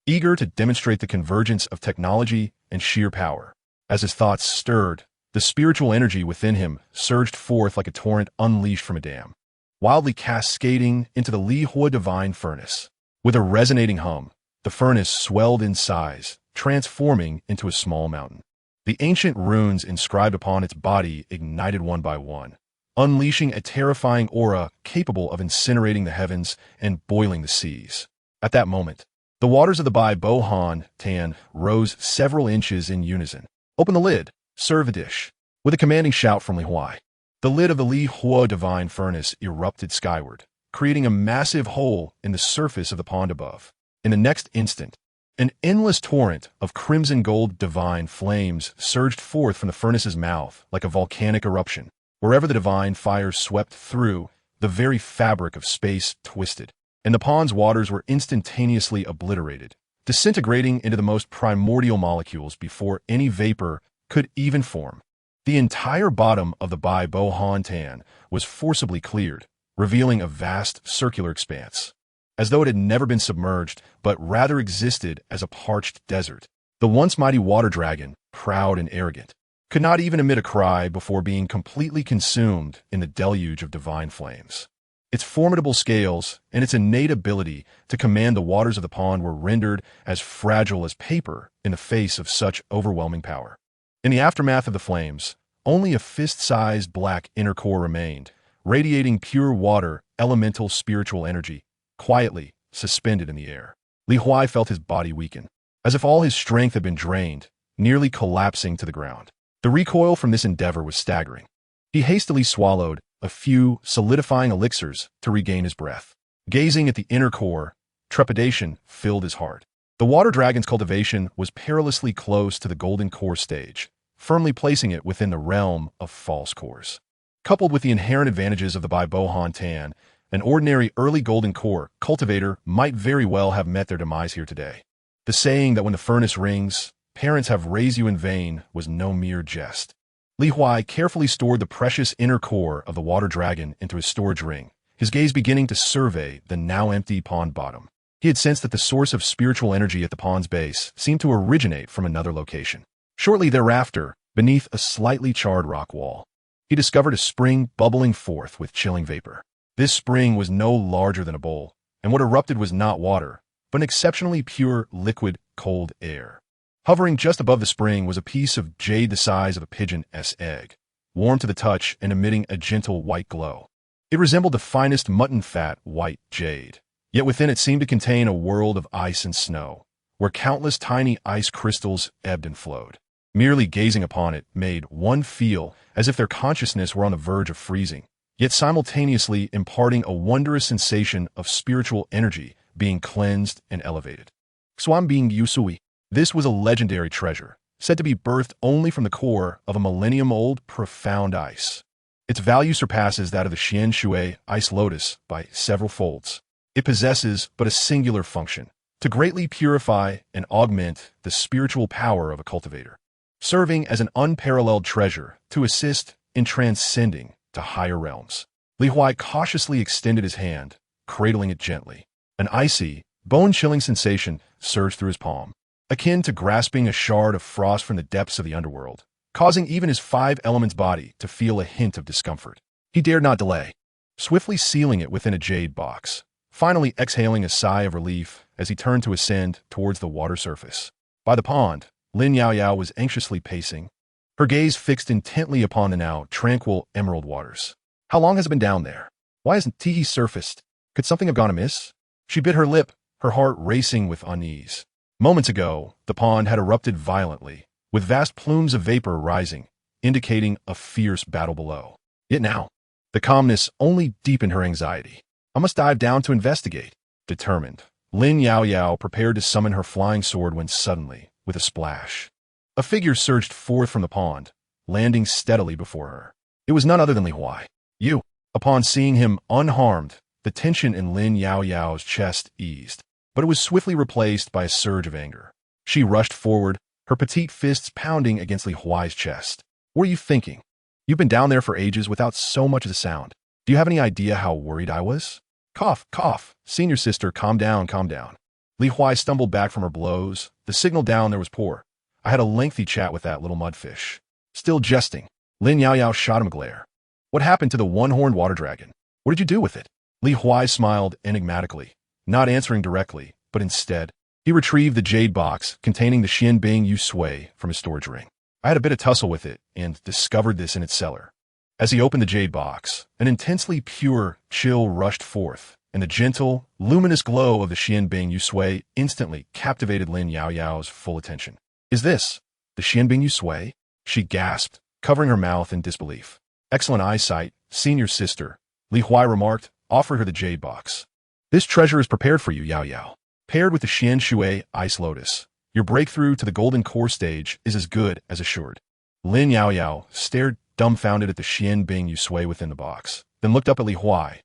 eager to demonstrate the convergence of technology and sheer power. As his thoughts stirred, the spiritual energy within him surged forth like a torrent unleashed from a dam, wildly cascading into the Li Hua Divine Furnace. With a resonating hum, the furnace swelled in size, transforming into a small mountain. The ancient runes inscribed upon its body ignited one by one, unleashing a terrifying aura capable of incinerating the heavens and boiling the seas. At that moment, the waters of the Bai Bo Han Tan rose several inches in unison. Open the lid. Serve a dish. With a commanding shout from Li Huai, the lid of the Li Hua Divine Furnace erupted skyward, creating a massive hole in the surface of the pond above. In the next instant, an endless torrent of crimson gold divine flames surged forth from the furnace's mouth like a volcanic eruption. Wherever the divine fire swept through, the very fabric of space twisted, and the pond's waters were instantaneously obliterated, disintegrating into the most primordial molecules before any vapor could even form. The entire bottom of the Bai Bo Han Tan was forcibly cleared, revealing a vast circular expanse, as though it had never been submerged, but rather existed as a parched desert. The once mighty water dragon, proud and arrogant, could not even emit a cry before being completely consumed in the deluge of divine flames. Its formidable scales and its innate ability to command the waters of the pond were rendered as fragile as paper in the face of such overwhelming power. In the aftermath of the flames, only a fist-sized black inner core remained, radiating pure water, elemental spiritual energy, quietly suspended in the air. Li Huai felt his body weaken, as if all his strength had been drained, nearly collapsing to the ground. The recoil from this endeavor was staggering. He hastily swallowed a few solidifying elixirs to regain his breath. Gazing at the inner core, trepidation filled his heart. The water dragon's cultivation was perilously close to the golden core stage, firmly placing it within the realm of false cores. Coupled with the inherent advantages of the Bai Bo Han Tan, an ordinary early golden core cultivator might very well have met their demise here today. The saying that when the furnace rings, parents have raised you in vain was no mere jest. Li Huai carefully stored the precious inner core of the water dragon into his storage ring, his gaze beginning to survey the now empty pond bottom. He had sensed that the source of spiritual energy at the pond's base seemed to originate from another location. Shortly thereafter, beneath a slightly charred rock wall, he discovered a spring bubbling forth with chilling vapor. This spring was no larger than a bowl, and what erupted was not water, but an exceptionally pure, liquid, cold air. Hovering just above the spring was a piece of jade the size of a pigeon's egg, warm to the touch and emitting a gentle white glow. It resembled the finest mutton-fat white jade, yet within it seemed to contain a world of ice and snow, where countless tiny ice crystals ebbed and flowed. Merely gazing upon it made one feel as if their consciousness were on the verge of freezing, yet simultaneously imparting a wondrous sensation of spiritual energy being cleansed and elevated. Swambing Yusui. This was a legendary treasure, said to be birthed only from the core of a millennium-old profound ice. Its value surpasses that of the Xian Shui ice lotus by several folds. It possesses but a singular function, to greatly purify and augment the spiritual power of a cultivator, serving as an unparalleled treasure to assist in transcending to higher realms. Li Huai cautiously extended his hand, cradling it gently. An icy, bone-chilling sensation surged through his palm, akin to grasping a shard of frost from the depths of the underworld, causing even his five elements body to feel a hint of discomfort. He dared not delay, swiftly sealing it within a jade box, finally exhaling a sigh of relief as he turned to ascend towards the water surface. By the pond, Lin Yao Yao was anxiously pacing, her gaze fixed intently upon the now tranquil emerald waters. How long has it been down there? Why hasn't Tihi surfaced? Could something have gone amiss? She bit her lip, her heart racing with unease. Moments ago, the pond had erupted violently, with vast plumes of vapor rising, indicating a fierce battle below. Yet now, the calmness only deepened her anxiety. I must dive down to investigate. determined. Lin Yaoyao prepared to summon her flying sword when suddenly, with a splash, a figure surged forth from the pond, landing steadily before her. It was none other than Li Huai. You. Upon seeing him unharmed, the tension in Lin Yaoyao's chest eased, but it was swiftly replaced by a surge of anger. She rushed forward, her petite fists pounding against Li Huai's chest. What are you thinking? You've been down there for ages without so much as a sound. Do you have any idea how worried I was? Cough, cough. Senior sister, calm down, calm down. Li Huai stumbled back from her blows. The signal down there was poor. I had a lengthy chat with that little mudfish. Still jesting, Lin Yaoyao shot him a glare. What happened to the one-horned water dragon? What did you do with it? Li Huai smiled enigmatically, not answering directly, but instead, he retrieved the jade box containing the Xianbing Yu Sui from his storage ring. I had a bit of tussle with it and discovered this in its cellar. As he opened the jade box, an intensely pure chill rushed forth, and the gentle, luminous glow of the Xianbing Yu Sui instantly captivated Lin Yaoyao's full attention. Is this the Xianbing Yu Sui? She gasped, covering her mouth in disbelief. Excellent eyesight, senior sister, Li Huai remarked, offered her the jade box. This treasure is prepared for you, Yao Yao. Paired with the Xian Shui Ice Lotus, your breakthrough to the golden core stage is as good as assured. Lin Yaoyao stared dumbfounded at the Xianbing Yu Sui within the box, then looked up at Li Huai,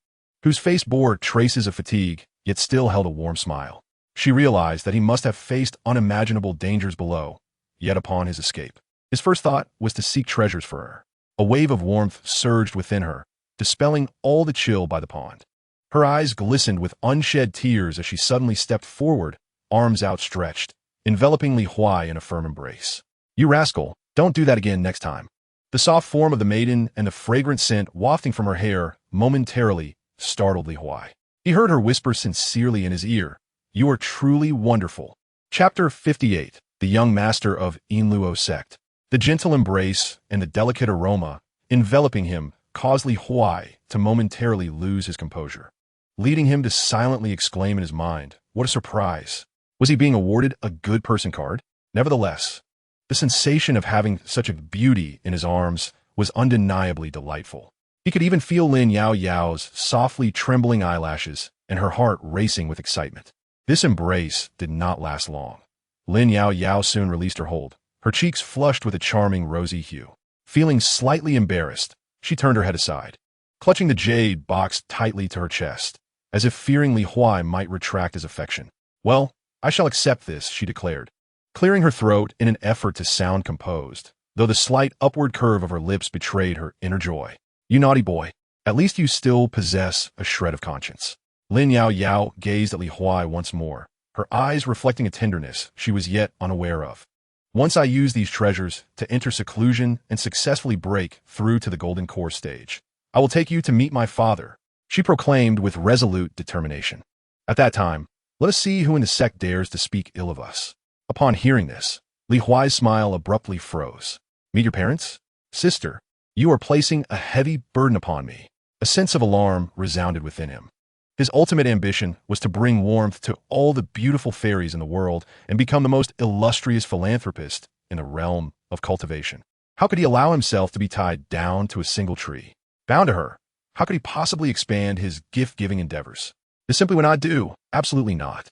whose face bore traces of fatigue, yet still held a warm smile. She realized that he must have faced unimaginable dangers below, yet upon his escape, his first thought was to seek treasures for her. A wave of warmth surged within her, dispelling all the chill by the pond. Her eyes glistened with unshed tears as she suddenly stepped forward, arms outstretched, enveloping Li Huai in a firm embrace. You rascal, don't do that again next time. The soft form of the maiden and the fragrant scent wafting from her hair momentarily startled Li Huai. He heard her whisper sincerely in his ear, You are truly wonderful. Chapter 58, The Young Master of Inluo Sect. The gentle embrace and the delicate aroma enveloping him caused Li Huai to momentarily lose his composure, leading him to silently exclaim in his mind, what a surprise. Was he being awarded a good person card? Nevertheless, the sensation of having such a beauty in his arms was undeniably delightful. He could even feel Lin Yaoyao's softly trembling eyelashes and her heart racing with excitement. This embrace did not last long. Lin Yaoyao soon released her hold, her cheeks flushed with a charming rosy hue. Feeling slightly embarrassed, she turned her head aside, clutching the jade box tightly to her chest, as if fearing Li Huai might retract his affection. Well, I shall accept this, she declared, clearing her throat in an effort to sound composed, though the slight upward curve of her lips betrayed her inner joy. You naughty boy, at least you still possess a shred of conscience. Lin Yaoyao gazed at Li Huai once more, her eyes reflecting a tenderness she was yet unaware of. Once I use these treasures to enter seclusion and successfully break through to the golden core stage, I will take you to meet my father, she proclaimed with resolute determination. At that time, let us see who in the sect dares to speak ill of us. Upon hearing this, Li Huai's smile abruptly froze. Meet your parents? Sister, you are placing a heavy burden upon me. A sense of alarm resounded within him. His ultimate ambition was to bring warmth to all the beautiful fairies in the world and become the most illustrious philanthropist in the realm of cultivation. How could he allow himself to be tied down to a single tree? Bound to her, how could he possibly expand his gift-giving endeavors? This simply would not do. Absolutely not.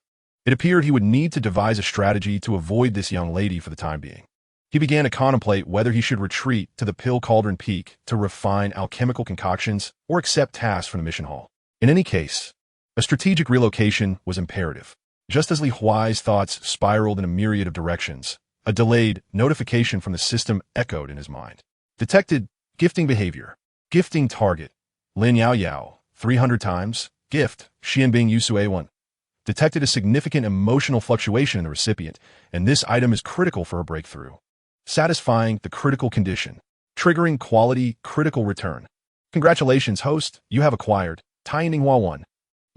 It appeared he would need to devise a strategy to avoid this young lady for the time being. He began to contemplate whether he should retreat to the Pill Cauldron Peak to refine alchemical concoctions or accept tasks from the mission hall. In any case, a strategic relocation was imperative. Just as Li Huai's thoughts spiraled in a myriad of directions, a delayed notification from the system echoed in his mind. Detected gifting behavior. Gifting target. Lin Yaoyao, 300 times. Gift, Xianbing Yu Sui 1. Detected a significant emotional fluctuation in the recipient, and this item is critical for a breakthrough. Satisfying the critical condition. Triggering quality critical return. Congratulations, host, you have acquired Taininghua 1.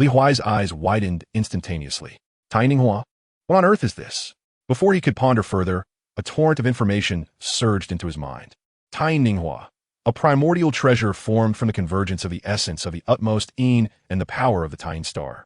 Li Huai's eyes widened instantaneously. Taininghua? What on earth is this? Before he could ponder further, a torrent of information surged into his mind. Taininghua, a primordial treasure formed from the convergence of the essence of the utmost Yin and the power of the Tain star.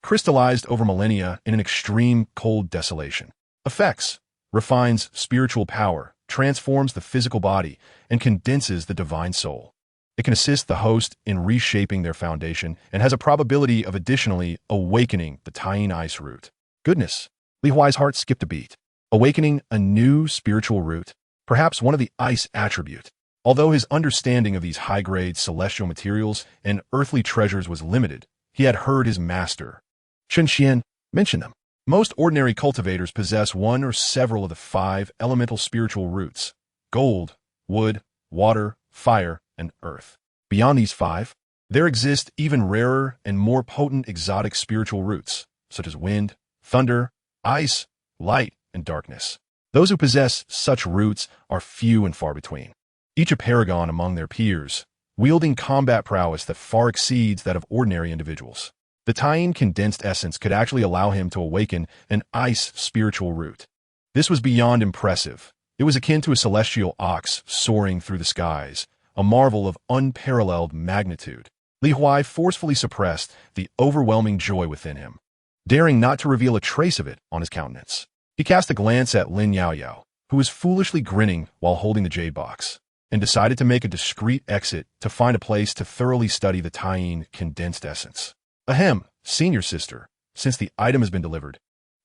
Crystallized over millennia in an extreme cold desolation. Effects: refines spiritual power, transforms the physical body, and condenses the divine soul. It can assist the host in reshaping their foundation and has a probability of additionally awakening the Tying ice root. Goodness, Li Huai's heart skipped a beat. Awakening a new spiritual root, perhaps one of the ice attribute. Although his understanding of these high-grade celestial materials and earthly treasures was limited, he had heard his master, Chen Xian, mention them. Most ordinary cultivators possess one or several of the 5 elemental spiritual roots: gold, wood, water, fire, and earth. Beyond these 5, there exist even rarer and more potent exotic spiritual roots, such as wind, thunder, ice, light, and darkness. Those who possess such roots are few and far between, each a paragon among their peers, wielding combat prowess that far exceeds that of ordinary individuals. The Tying condensed essence could actually allow him to awaken an ice spiritual root. This was beyond impressive. It was akin to a celestial ox soaring through the skies, a marvel of unparalleled magnitude. Li Huai forcefully suppressed the overwhelming joy within him, daring not to reveal a trace of it on his countenance. He cast a glance at Lin Yaoyao, who was foolishly grinning while holding the jade box, and decided to make a discreet exit to find a place to thoroughly study the Tying condensed essence. Ahem, senior sister, since the item has been delivered,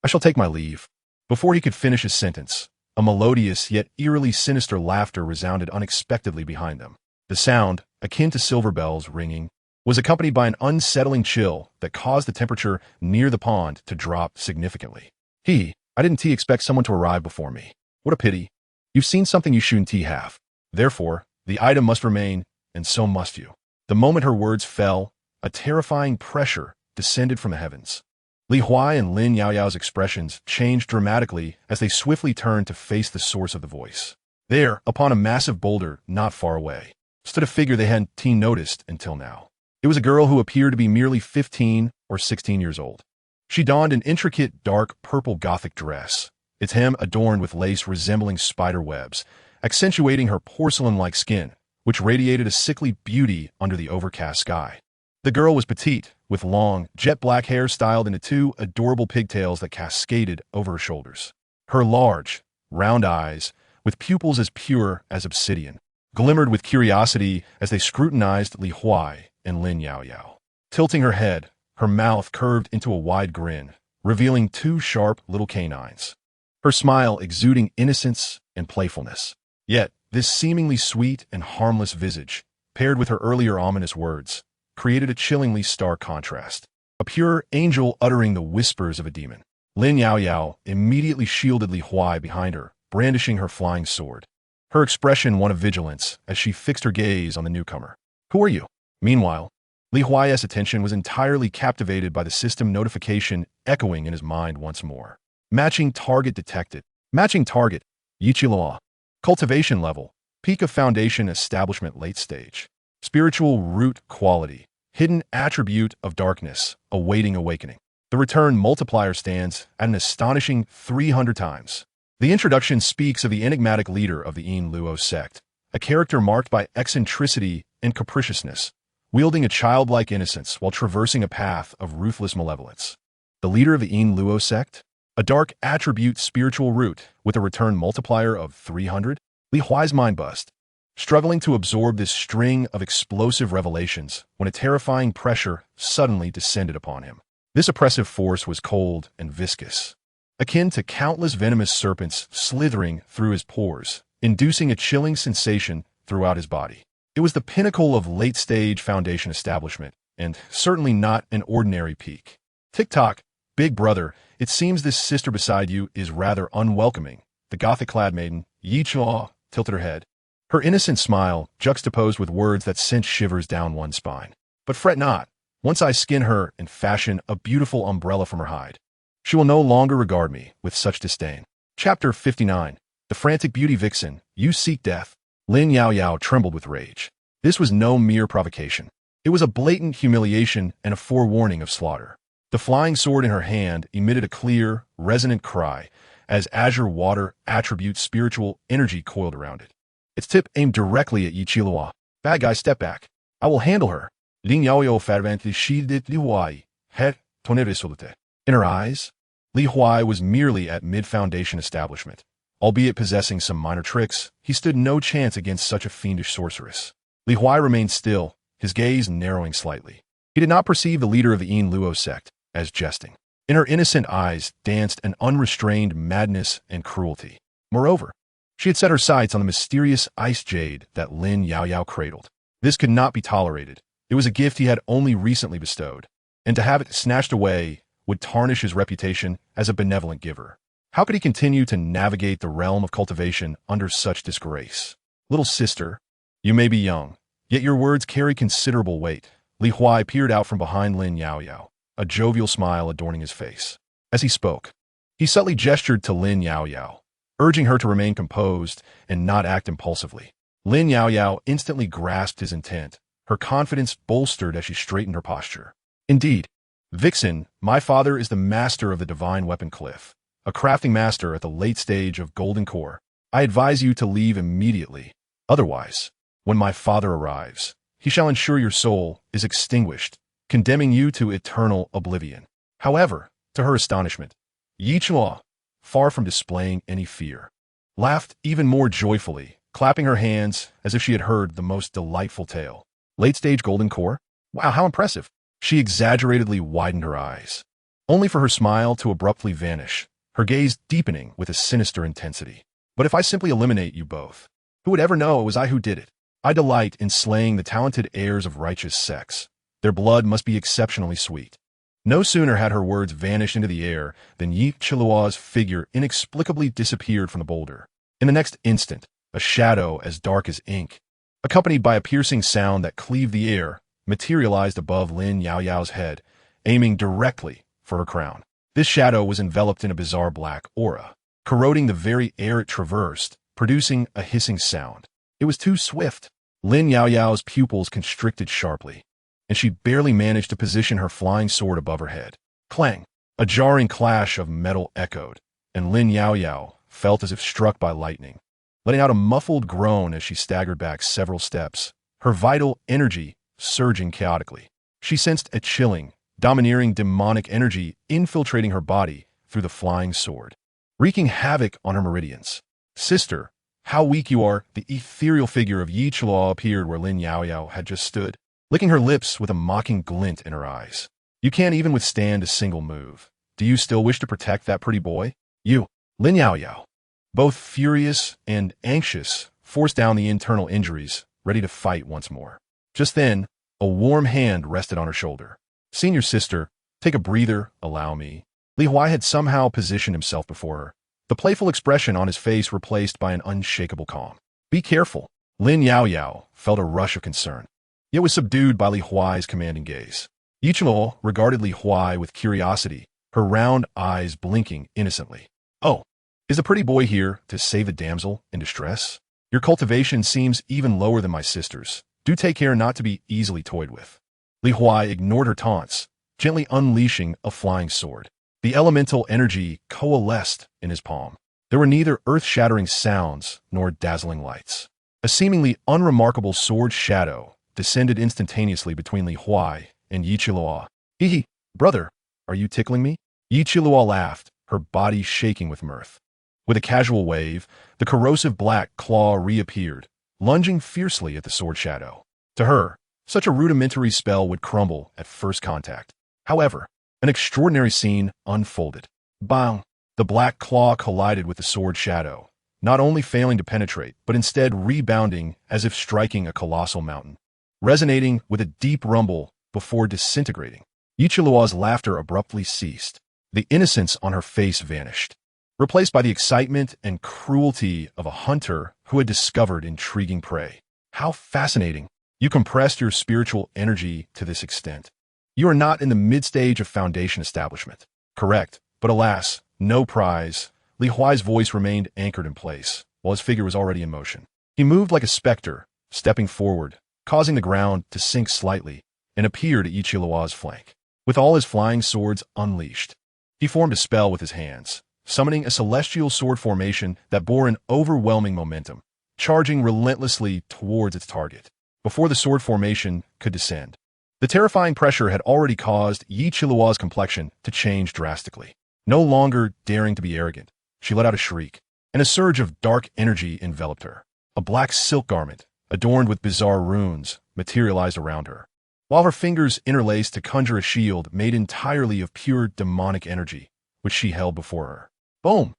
I shall take my leave. Before he could finish his sentence, a melodious yet eerily sinister laughter resounded unexpectedly behind them. The sound, akin to silver bells ringing, was accompanied by an unsettling chill that caused the temperature near the pond to drop significantly. I didn't expect someone to arrive before me. What a pity. You've seen something you shouldn't have. Therefore, the item must remain, and so must you. The moment her words fell, a terrifying pressure descended from the heavens. Li Huai and Lin Yaoyao's expressions changed dramatically as they swiftly turned to face the source of the voice. There, upon a massive boulder not far away, stood a figure they hadn't noticed until now. It was a girl who appeared to be merely 15 or 16 years old. She donned an intricate dark purple Gothic dress, its hem adorned with lace resembling spider webs, accentuating her porcelain-like skin, which radiated a sickly beauty under the overcast sky. The girl was petite, with long, jet-black hair styled into 2 adorable pigtails that cascaded over her shoulders. Her large, round eyes, with pupils as pure as obsidian, glimmered with curiosity as they scrutinized Li Huai and Lin Yaoyao. Tilting her head, her mouth curved into a wide grin, revealing 2 sharp little canines. Her smile exuding innocence and playfulness. Yet, this seemingly sweet and harmless visage, paired with her earlier ominous words, created a chillingly stark contrast. A pure angel uttering the whispers of a demon. Lin Yaoyao immediately shielded Li Huai behind her, brandishing her flying sword. Her expression one of vigilance as she fixed her gaze on the newcomer. Who are you? Meanwhile, Li Huai's attention was entirely captivated by the system notification echoing in his mind once more. Matching target detected. Matching target. Yichiloa. Cultivation level. Peak of foundation establishment late stage. Spiritual root quality. Hidden attribute of darkness, awaiting awakening. The return multiplier stands at an astonishing 300 times. The introduction speaks of the enigmatic leader of the Yin Luo sect, a character marked by eccentricity and capriciousness, wielding a childlike innocence while traversing a path of ruthless malevolence. The leader of the Yin Luo sect? A dark attribute spiritual root with a return multiplier of 300? Li Huai's mind buzzed, struggling to absorb this string of explosive revelations when a terrifying pressure suddenly descended upon him. This oppressive force was cold and viscous, akin to countless venomous serpents slithering through his pores, inducing a chilling sensation throughout his body. It was the pinnacle of late-stage foundation establishment, and certainly not an ordinary peak. Tick-tock, big brother, it seems this sister beside you is rather unwelcoming. The Gothic-clad maiden, Yi Chua, tilted her head, her innocent smile juxtaposed with words that sent shivers down one's spine. But fret not. Once I skin her and fashion a beautiful umbrella from her hide, she will no longer regard me with such disdain. Chapter 59. The frantic beauty vixen, you seek death. Lin Yaoyao trembled with rage. This was no mere provocation. It was a blatant humiliation and a forewarning of slaughter. The flying sword in her hand emitted a clear, resonant cry as azure water attribute spiritual energy coiled around it. Its tip aimed directly at Yi Chilua. Bad guy, step back. I will handle her. Lin Yaoyao fervently sheathed Li Huai. Het tonerisolute. In her eyes, Li Huai was merely at mid-foundation establishment. Albeit possessing some minor tricks, he stood no chance against such a fiendish sorceress. Li Huai remained still, his gaze narrowing slightly. He did not perceive the leader of the Yin Luo sect as jesting. In her innocent eyes danced an unrestrained madness and cruelty. Moreover, she had set her sights on the mysterious ice jade that Lin Yaoyao cradled. This could not be tolerated. It was a gift he had only recently bestowed, and to have it snatched away would tarnish his reputation as a benevolent giver. How could he continue to navigate the realm of cultivation under such disgrace? Little sister, you may be young, yet your words carry considerable weight. Li Huai peered out from behind Lin Yaoyao, a jovial smile adorning his face. As he spoke, he subtly gestured to Lin Yaoyao, urging her to remain composed and not act impulsively. Lin Yaoyao instantly grasped his intent, her confidence bolstered as she straightened her posture. Indeed, Vixen, my father is the master of the divine weapon cliff, a crafting master at the late stage of golden core. I advise you to leave immediately. Otherwise, when my father arrives, he shall ensure your soul is extinguished, condemning you to eternal oblivion. However, to her astonishment, Yi Chua, far from displaying any fear, laughed even more joyfully, clapping her hands as if she had heard the most delightful tale. Late-stage golden core? Wow, how impressive! She exaggeratedly widened her eyes, only for her smile to abruptly vanish, her gaze deepening with a sinister intensity. But if I simply eliminate you both, who would ever know it was I who did it? I delight in slaying the talented heirs of righteous sects. Their blood must be exceptionally sweet. No sooner had her words vanished into the air than Yi Chilua's figure inexplicably disappeared from the boulder. In the next instant, a shadow as dark as ink, accompanied by a piercing sound that cleaved the air, materialized above Lin Yaoyao's head, aiming directly for her crown. This shadow was enveloped in a bizarre black aura, corroding the very air it traversed, producing a hissing sound. It was too swift. Lin Yaoyao's pupils constricted sharply, and she barely managed to position her flying sword above her head. Clang! A jarring clash of metal echoed, and Lin Yaoyao felt as if struck by lightning, letting out a muffled groan as she staggered back several steps, her vital energy surging chaotically. She sensed a chilling, domineering demonic energy infiltrating her body through the flying sword, wreaking havoc on her meridians. Sister, how weak you are! The ethereal figure of Yi Chilua appeared where Lin Yaoyao had just stood, licking her lips with a mocking glint in her eyes. You can't even withstand a single move. Do you still wish to protect that pretty boy? You, Lin Yaoyao, both furious and anxious, forced down the internal injuries, ready to fight once more. Just then, a warm hand rested on her shoulder. Senior sister, take a breather, allow me. Li Huai had somehow positioned himself before her, the playful expression on his face replaced by an unshakable calm. Be careful. Lin Yaoyao felt a rush of concern, yet was subdued by Li Huai's commanding gaze. Yi Chilua regarded Li Huai with curiosity, her round eyes blinking innocently. Oh, is the pretty boy here to save the damsel in distress? Your cultivation seems even lower than my sister's. Do take care not to be easily toyed with. Li Huai ignored her taunts, gently unleashing a flying sword. The elemental energy coalesced in his palm. There were neither earth-shattering sounds nor dazzling lights. A seemingly unremarkable sword shadow descended instantaneously between Li Huai and Yi Chilua. Hee, brother, are you tickling me? Yi Chilua laughed, her body shaking with mirth. With a casual wave, the corrosive black claw reappeared, lunging fiercely at the sword shadow. To her, such a rudimentary spell would crumble at first contact. However, an extraordinary scene unfolded. Bang! The black claw collided with the sword shadow, not only failing to penetrate, but instead rebounding as if striking a colossal mountain, resonating with a deep rumble before disintegrating. Yi Chilua's laughter abruptly ceased. The innocence on her face vanished, replaced by the excitement and cruelty of a hunter who had discovered intriguing prey. How fascinating! You compressed your spiritual energy to this extent. You are not in the mid-stage of foundation establishment. Correct, but alas, no prize. Li Huai's voice remained anchored in place, while his figure was already in motion. He moved like a specter, stepping forward, causing the ground to sink slightly, and appeared at Yi Chilua's flank. With all his flying swords unleashed, he formed a spell with his hands, summoning a celestial sword formation that bore an overwhelming momentum, charging relentlessly towards its target. Before the sword formation could descend, the terrifying pressure had already caused Yi Chilua's complexion to change drastically. No longer daring to be arrogant, she let out a shriek, and a surge of dark energy enveloped her. A black silk garment, adorned with bizarre runes, materialized around her, while her fingers interlaced to conjure a shield made entirely of pure demonic energy, which she held before her. Boom!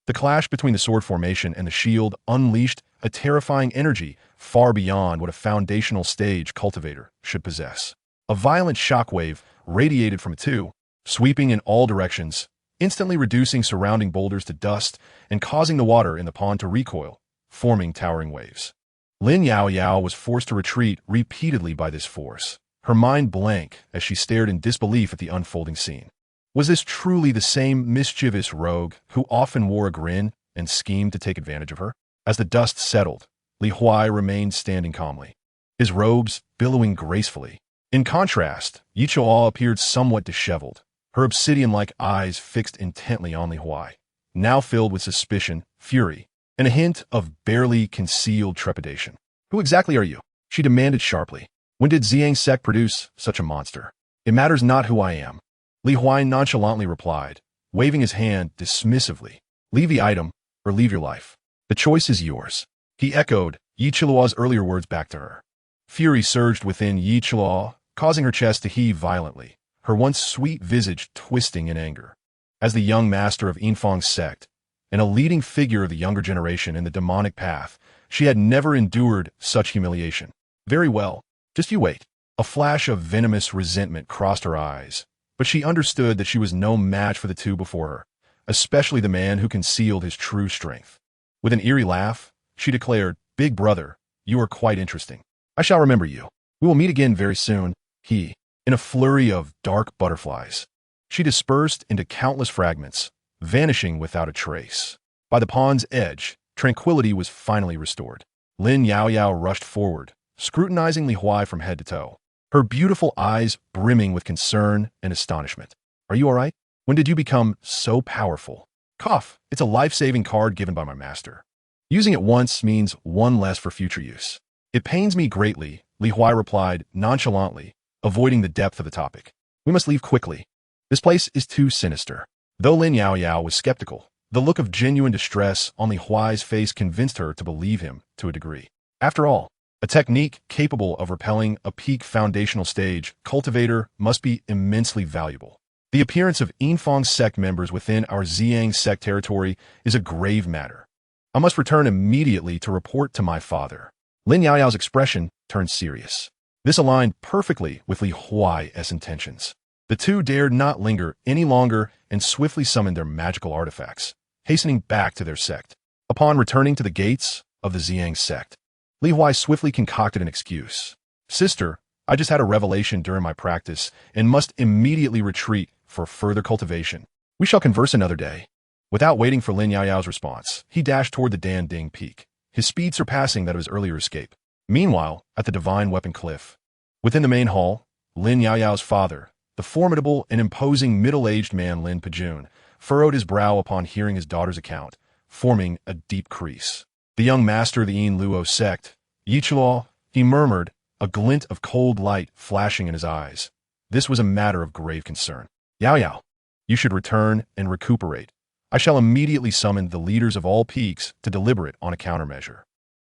The clash between the sword formation and the shield unleashed a terrifying energy far beyond what a foundational stage cultivator should possess. A violent shockwave radiated from it too, sweeping in all directions, instantly reducing surrounding boulders to dust and causing the water in the pond to recoil, forming towering waves. Lin Yaoyao was forced to retreat repeatedly by this force, her mind blank as she stared in disbelief at the unfolding scene. Was this truly the same mischievous rogue who often wore a grin and schemed to take advantage of her? As the dust settled, Li Huai remained standing calmly, his robes billowing gracefully. In contrast, Yi Chuo appeared somewhat disheveled, her obsidian-like eyes fixed intently on Li Huai, now filled with suspicion, fury, and a hint of barely concealed trepidation. "Who exactly are you?" she demanded sharply. "When did Ziyang's sect produce such a monster?" "It matters not who I am," Li Huai nonchalantly replied, waving his hand dismissively. "Leave the item, or leave your life. The choice is yours." He echoed Yi Chiluo's earlier words back to her. Fury surged within Yi Chiluo, causing her chest to heave violently, her once sweet visage twisting in anger. As the young master of Yinfang's sect, and a leading figure of the younger generation in the demonic path, she had never endured such humiliation. "Very well, just you wait." A flash of venomous resentment crossed her eyes, but she understood that she was no match for the two before her, especially the man who concealed his true strength. With an eerie laugh, she declared, "Big brother, you are quite interesting. I shall remember you. We will meet again very soon." In a flurry of dark butterflies, she dispersed into countless fragments, vanishing without a trace. By the pond's edge, tranquility was finally restored. Lin Yaoyao rushed forward, scrutinizing Li Huai from head to toe, her beautiful eyes brimming with concern and astonishment. "Are you all right? When did you become so powerful?" "Cough, it's a life-saving card given by my master. Using it once means one less for future use." "It pains me greatly," Li Huai replied nonchalantly, avoiding the depth of the topic. "We must leave quickly. This place is too sinister." Though Lin Yaoyao was skeptical, the look of genuine distress on Li Huai's face convinced her to believe him to a degree. After all, a technique capable of repelling a peak foundational stage cultivator must be immensely valuable. The appearance of Yinfang's sect members within our Ziyang sect territory is a grave matter. I must return immediately to report to my father. Lin Yaoyao's expression turned serious. This aligned perfectly with Li Huai's intentions. The two dared not linger any longer and swiftly summoned their magical artifacts, hastening back to their sect. Upon returning to the gates of the Ziyang sect, Li Huai swiftly concocted an excuse. "Sister, I just had a revelation during my practice and must immediately retreat for further cultivation. We shall converse another day." Without waiting for Lin Yaoyao's response, he dashed toward the Dan Ding Peak, his speed surpassing that of his earlier escape. Meanwhile, at the Divine Weapon Cliff, within the main hall, Lin Yaoyao's father, the formidable and imposing middle-aged man Lin Pejun, furrowed his brow upon hearing his daughter's account, forming a deep crease. The young master of the Yin Luo sect, Yi Chuo, he murmured, a glint of cold light flashing in his eyes. This was a matter of grave concern. "Yaoyao, you should return and recuperate. I shall immediately summon the leaders of all peaks to deliberate on a countermeasure."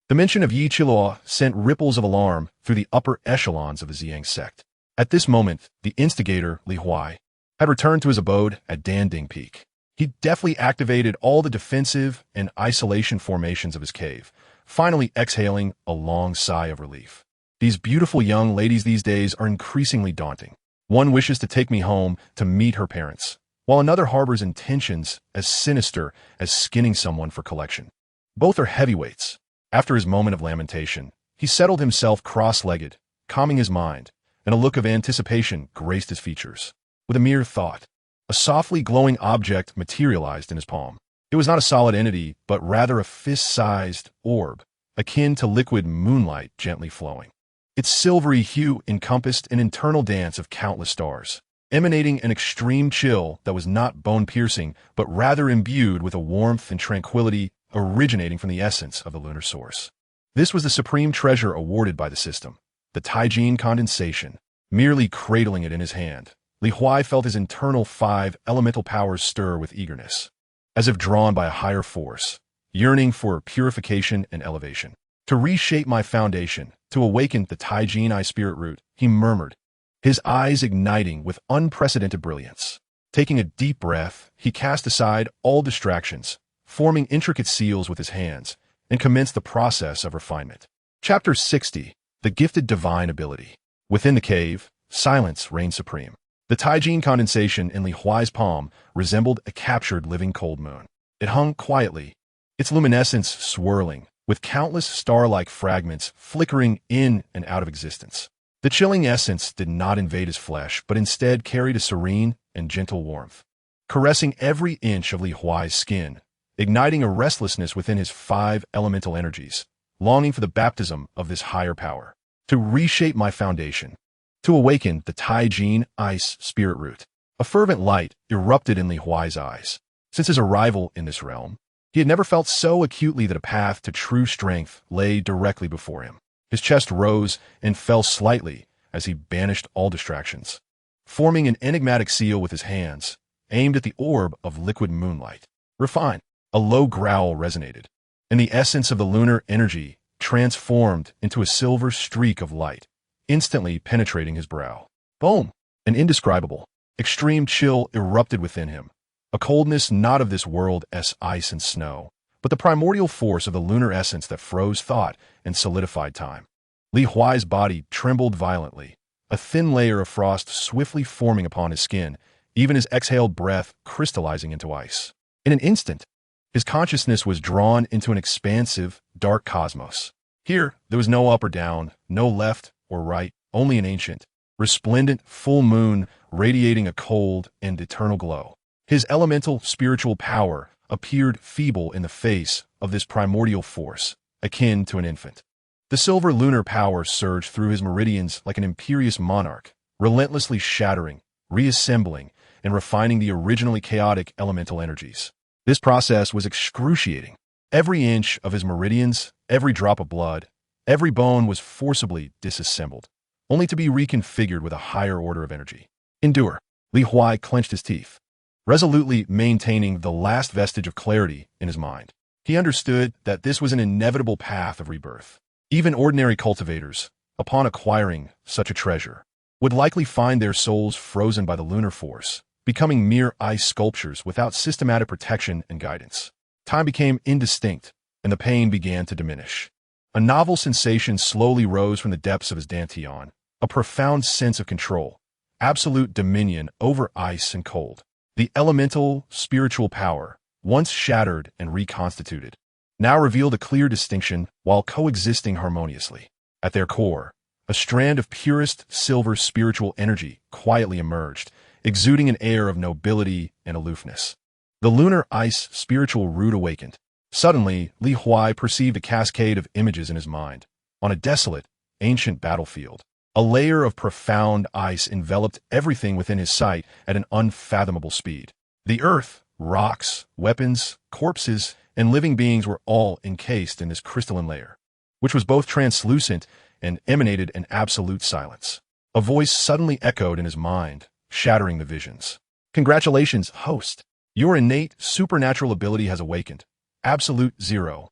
The mention of Yi Chuo sent ripples of alarm through the upper echelons of the Ziyang sect. At this moment, the instigator, Li Huai, had returned to his abode at Danding Peak. He deftly activated all the defensive and isolation formations of his cave, finally exhaling a long sigh of relief. These beautiful young ladies these days are increasingly daunting. One wishes to take me home to meet her parents, while another harbors intentions as sinister as skinning someone for collection. Both are heavyweights. After his moment of lamentation, he settled himself cross-legged, calming his mind, and a look of anticipation graced his features. With a mere thought, a softly glowing object materialized in his palm. It was not a solid entity, but rather a fist-sized orb, akin to liquid moonlight gently flowing. Its silvery hue encompassed an internal dance of countless stars, emanating an extreme chill that was not bone-piercing, but rather imbued with a warmth and tranquility originating from the essence of the lunar source. This was the supreme treasure awarded by the system, the Taijin condensation. Merely cradling it in his hand, Li Huai felt his internal 5 elemental powers stir with eagerness, as if drawn by a higher force, yearning for purification and elevation. To reshape my foundation, to awaken the Taijin I spirit root, he murmured, his eyes igniting with unprecedented brilliance. Taking a deep breath, he cast aside all distractions, forming intricate seals with his hands, and commenced the process of refinement. Chapter 60. The Gifted Divine Ability. Within the cave, silence reigned supreme. The Taijin condensation in Li Huai's palm resembled a captured living cold moon. It hung quietly, its luminescence swirling, with countless star-like fragments flickering in and out of existence. The chilling essence did not invade his flesh, but instead carried a serene and gentle warmth, caressing every inch of Li Huai's skin, igniting a restlessness within his 5 elemental energies, longing for the baptism of this higher power. To reshape my foundation, to awaken the Taijin ice spirit root. A fervent light erupted in Li Huai's eyes. Since his arrival in this realm, he had never felt so acutely that a path to true strength lay directly before him. His chest rose and fell slightly as he banished all distractions, forming an enigmatic seal with his hands, aimed at the orb of liquid moonlight. Refine. A low growl resonated, and the essence of the lunar energy transformed into a silver streak of light, instantly penetrating his brow. Boom! An indescribable, extreme chill erupted within him, a coldness not of this world's ice and snow, but the primordial force of the lunar essence that froze thought and solidified time. Li Huai's body trembled violently, a thin layer of frost swiftly forming upon his skin, even his exhaled breath crystallizing into ice. In an instant, his consciousness was drawn into an expansive, dark cosmos. Here, there was no up or down, no left or right, only an ancient, resplendent full moon radiating a cold and eternal glow. His elemental spiritual power appeared feeble in the face of this primordial force, akin to an infant. The silver lunar power surged through his meridians like an imperious monarch, relentlessly shattering, reassembling, and refining the originally chaotic elemental energies. This process was excruciating. Every inch of his meridians, every drop of blood, every bone was forcibly disassembled, only to be reconfigured with a higher order of energy. Endure. Li Huai clenched his teeth, resolutely maintaining the last vestige of clarity in his mind. He understood that this was an inevitable path of rebirth. Even ordinary cultivators, upon acquiring such a treasure, would likely find their souls frozen by the lunar force, becoming mere ice sculptures without systematic protection and guidance. Time became indistinct, and the pain began to diminish. A novel sensation slowly rose from the depths of his dantian, a profound sense of control, absolute dominion over ice and cold. The elemental, spiritual power, once shattered and reconstituted, now revealed a clear distinction while coexisting harmoniously. At their core, a strand of purest silver spiritual energy quietly emerged, exuding an air of nobility and aloofness. The lunar ice spiritual root awakened. Suddenly, Li Huai perceived a cascade of images in his mind. On a desolate, ancient battlefield, a layer of profound ice enveloped everything within his sight at an unfathomable speed. The earth, rocks, weapons, corpses, and living beings were all encased in this crystalline layer, which was both translucent and emanated an absolute silence. A voice suddenly echoed in his mind, shattering the visions. Congratulations, host. Your innate supernatural ability has awakened. Absolute Zero.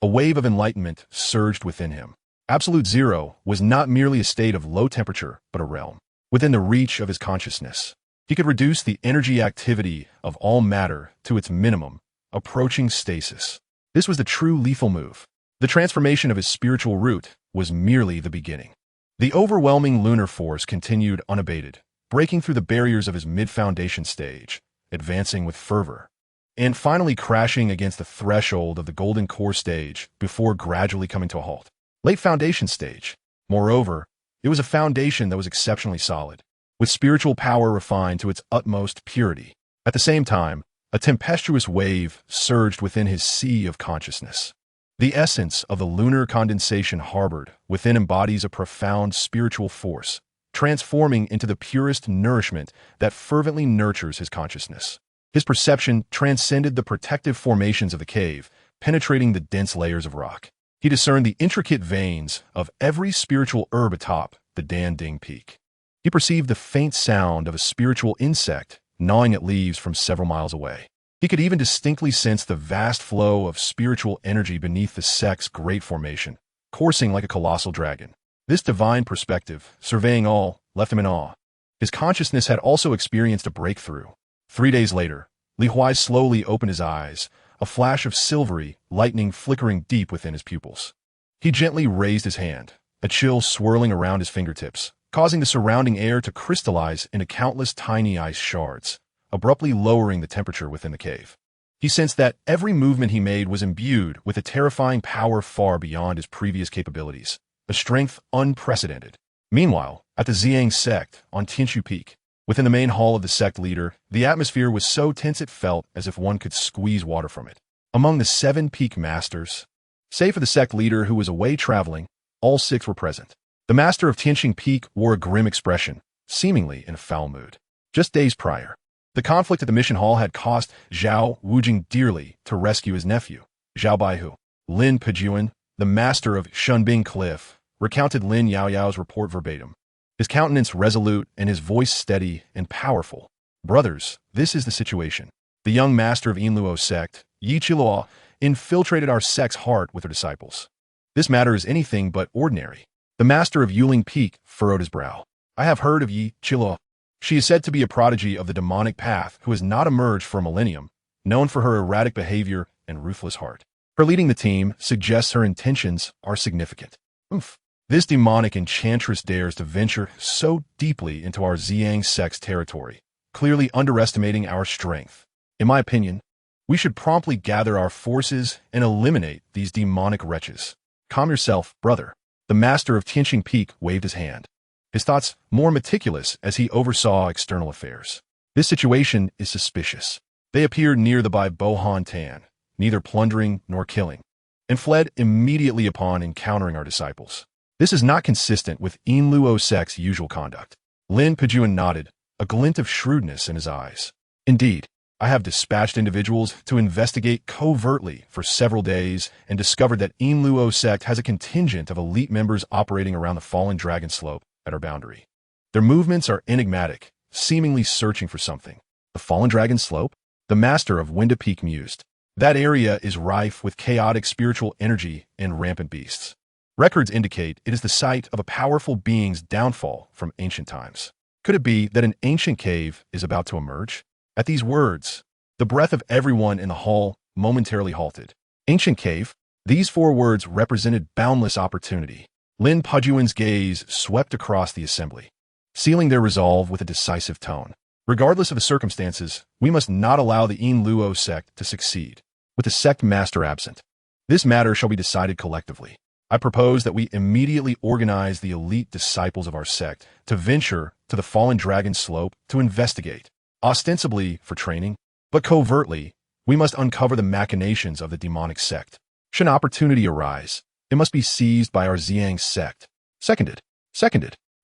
A wave of enlightenment surged within him. Absolute Zero was not merely a state of low temperature, but a realm within the reach of his consciousness. He could reduce the energy activity of all matter to its minimum, approaching stasis. This was the true lethal move. The transformation of his spiritual root was merely the beginning. The overwhelming lunar force continued unabated, breaking through the barriers of his mid-foundation stage, advancing with fervor, and finally crashing against the threshold of the golden core stage before gradually coming to a halt. Late foundation stage. Moreover, it was a foundation that was exceptionally solid, with spiritual power refined to its utmost purity. At the same time, a tempestuous wave surged within his sea of consciousness. The essence of the lunar condensation harbored within embodies a profound spiritual force, transforming into the purest nourishment that fervently nurtures his consciousness. His perception transcended the protective formations of the cave, penetrating the dense layers of rock. He discerned the intricate veins of every spiritual herb atop the Dan Ding Peak. He perceived the faint sound of a spiritual insect gnawing at leaves from several miles away. He could even distinctly sense the vast flow of spiritual energy beneath the Sect's great formation, coursing like a colossal dragon. This divine perspective, surveying all, left him in awe. His consciousness had also experienced a breakthrough. 3 days later, Huai slowly opened his eyes, a flash of silvery lightning flickering deep within his pupils. He gently raised his hand, a chill swirling around his fingertips, causing the surrounding air to crystallize into countless tiny ice shards, abruptly lowering the temperature within the cave. He sensed that every movement he made was imbued with a terrifying power far beyond his previous capabilities, a strength unprecedented. Meanwhile, at the Xiang Sect on Tianshu Peak, within the main hall of the sect leader, the atmosphere was so tense it felt as if one could squeeze water from it. Among the 7 peak masters, save for the sect leader who was away traveling, all 6 were present. The master of Tianxing Peak wore a grim expression, seemingly in a foul mood. Just days prior, the conflict at the mission hall had cost Zhao Wujing dearly to rescue his nephew, Zhao Baihu. Lin Pejuan, the master of Shunbing Cliff, recounted Lin Yaoyao's report verbatim, his countenance resolute and his voice steady and powerful. Brothers, this is the situation. The young master of Yinluo sect, Yi Qiluo, infiltrated our sect's heart with her disciples. This matter is anything but ordinary. The master of Yuling Peak furrowed his brow. I have heard of Yi Qiluo. She is said to be a prodigy of the demonic path who has not emerged for a millennium, known for her erratic behavior and ruthless heart. Her leading the team suggests her intentions are significant. Oof. This demonic enchantress dares to venture so deeply into our Xiang sect's territory, clearly underestimating our strength. In my opinion, we should promptly gather our forces and eliminate these demonic wretches. Calm yourself, brother. The master of Tianxing Peak waved his hand, his thoughts more meticulous as he oversaw external affairs. This situation is suspicious. They appeared near the Bai Bohan Tan, neither plundering nor killing, and fled immediately upon encountering our disciples. This is not consistent with Yinluo sect's usual conduct. Lin Pejuan nodded, a glint of shrewdness in his eyes. Indeed, I have dispatched individuals to investigate covertly for several days and discovered that Yinluo sect has a contingent of elite members operating around the Fallen Dragon Slope at our boundary. Their movements are enigmatic, seemingly searching for something. The Fallen Dragon Slope? The master of Winda Peak mused. That area is rife with chaotic spiritual energy and rampant beasts. Records indicate it is the site of a powerful being's downfall from ancient times. Could it be that an ancient cave is about to emerge? At these words, the breath of everyone in the hall momentarily halted. Ancient cave? These 4 words represented boundless opportunity. Lin Pejuan's gaze swept across the assembly, sealing their resolve with a decisive tone. Regardless of the circumstances, we must not allow the Yinluo sect to succeed. With the sect master absent, this matter shall be decided collectively. I propose that we immediately organize the elite disciples of our sect to venture to the Fallen Dragon Slope to investigate, ostensibly for training, but covertly, we must uncover the machinations of the demonic sect. Should an opportunity arise, it must be seized by our Xiang sect. Seconded.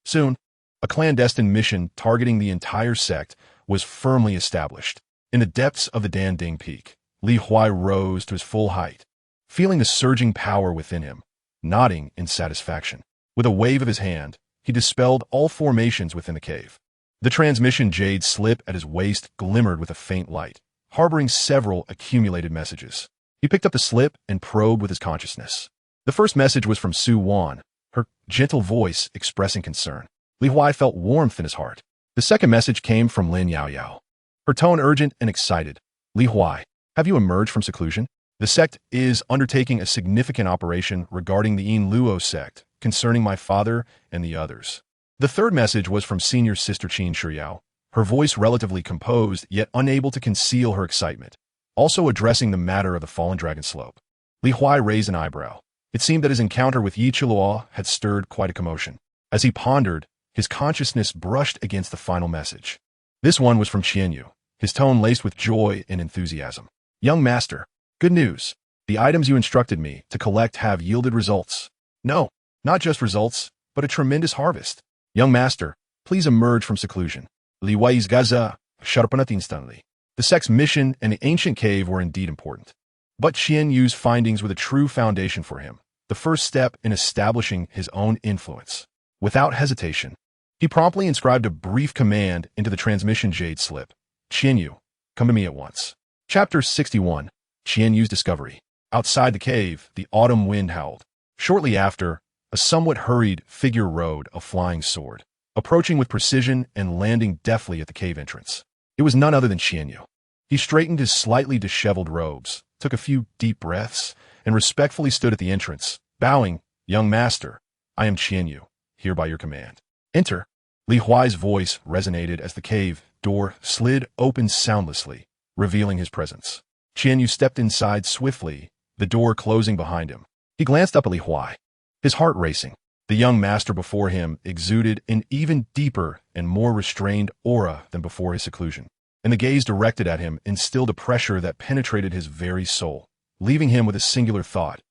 Soon, a clandestine mission targeting the entire sect was firmly established. In the depths of the Danding Peak, Huai rose to his full height, feeling the surging power within him, nodding in satisfaction. With a wave of his hand, he dispelled all formations within the cave. The transmission jade slip at his waist glimmered with a faint light, harboring several accumulated messages. He picked up the slip and probed with his consciousness. The first message was from Su Wan, her gentle voice expressing concern. Huai felt warmth in his heart. The second message came from Lin Yaoyao, her tone urgent and excited. Huai, have you emerged from seclusion? The sect is undertaking a significant operation regarding the Yinluo sect, concerning my father and the others. The third message was from senior sister Qin Shiyao, her voice relatively composed yet unable to conceal her excitement, also addressing the matter of the Fallen Dragon Slope. Huai raised an eyebrow. It seemed that his encounter with Yi Qiluo had stirred quite a commotion. As he pondered, his consciousness brushed against the final message. This one was from Qianyu, his tone laced with joy and enthusiasm. Young master, good news. The items you instructed me to collect have yielded results. No, not just results, but a tremendous harvest. Young master, please emerge from seclusion. Li Wei's Gaza, sharpenat instantly. The sect's mission and the ancient cave were indeed important. But Qianyu's findings were the true foundation for him, the first step in establishing his own influence. Without hesitation, he promptly inscribed a brief command into the transmission jade slip. Qianyu, come to me at once. Chapter 61. Qianyu's discovery. Outside the cave, the autumn wind howled, Shortly after, a somewhat hurried figure rode a flying sword, approaching with precision and landing deftly at the cave entrance. It was none other than Qianyu. He straightened his slightly disheveled robes, took a few deep breaths, and respectfully stood at the entrance, bowing, "Young master, I am Qianyu, here by your command. Enter." Li Huai's voice resonated as the cave door slid open soundlessly, revealing his presence. Qianyu stepped inside swiftly, the door closing behind him. He glanced up at Li Huai, his heart racing. The young master before him exuded an even deeper and more restrained aura than before his seclusion, and the gaze directed at him instilled a pressure that penetrated his very soul, leaving him with a singular thought: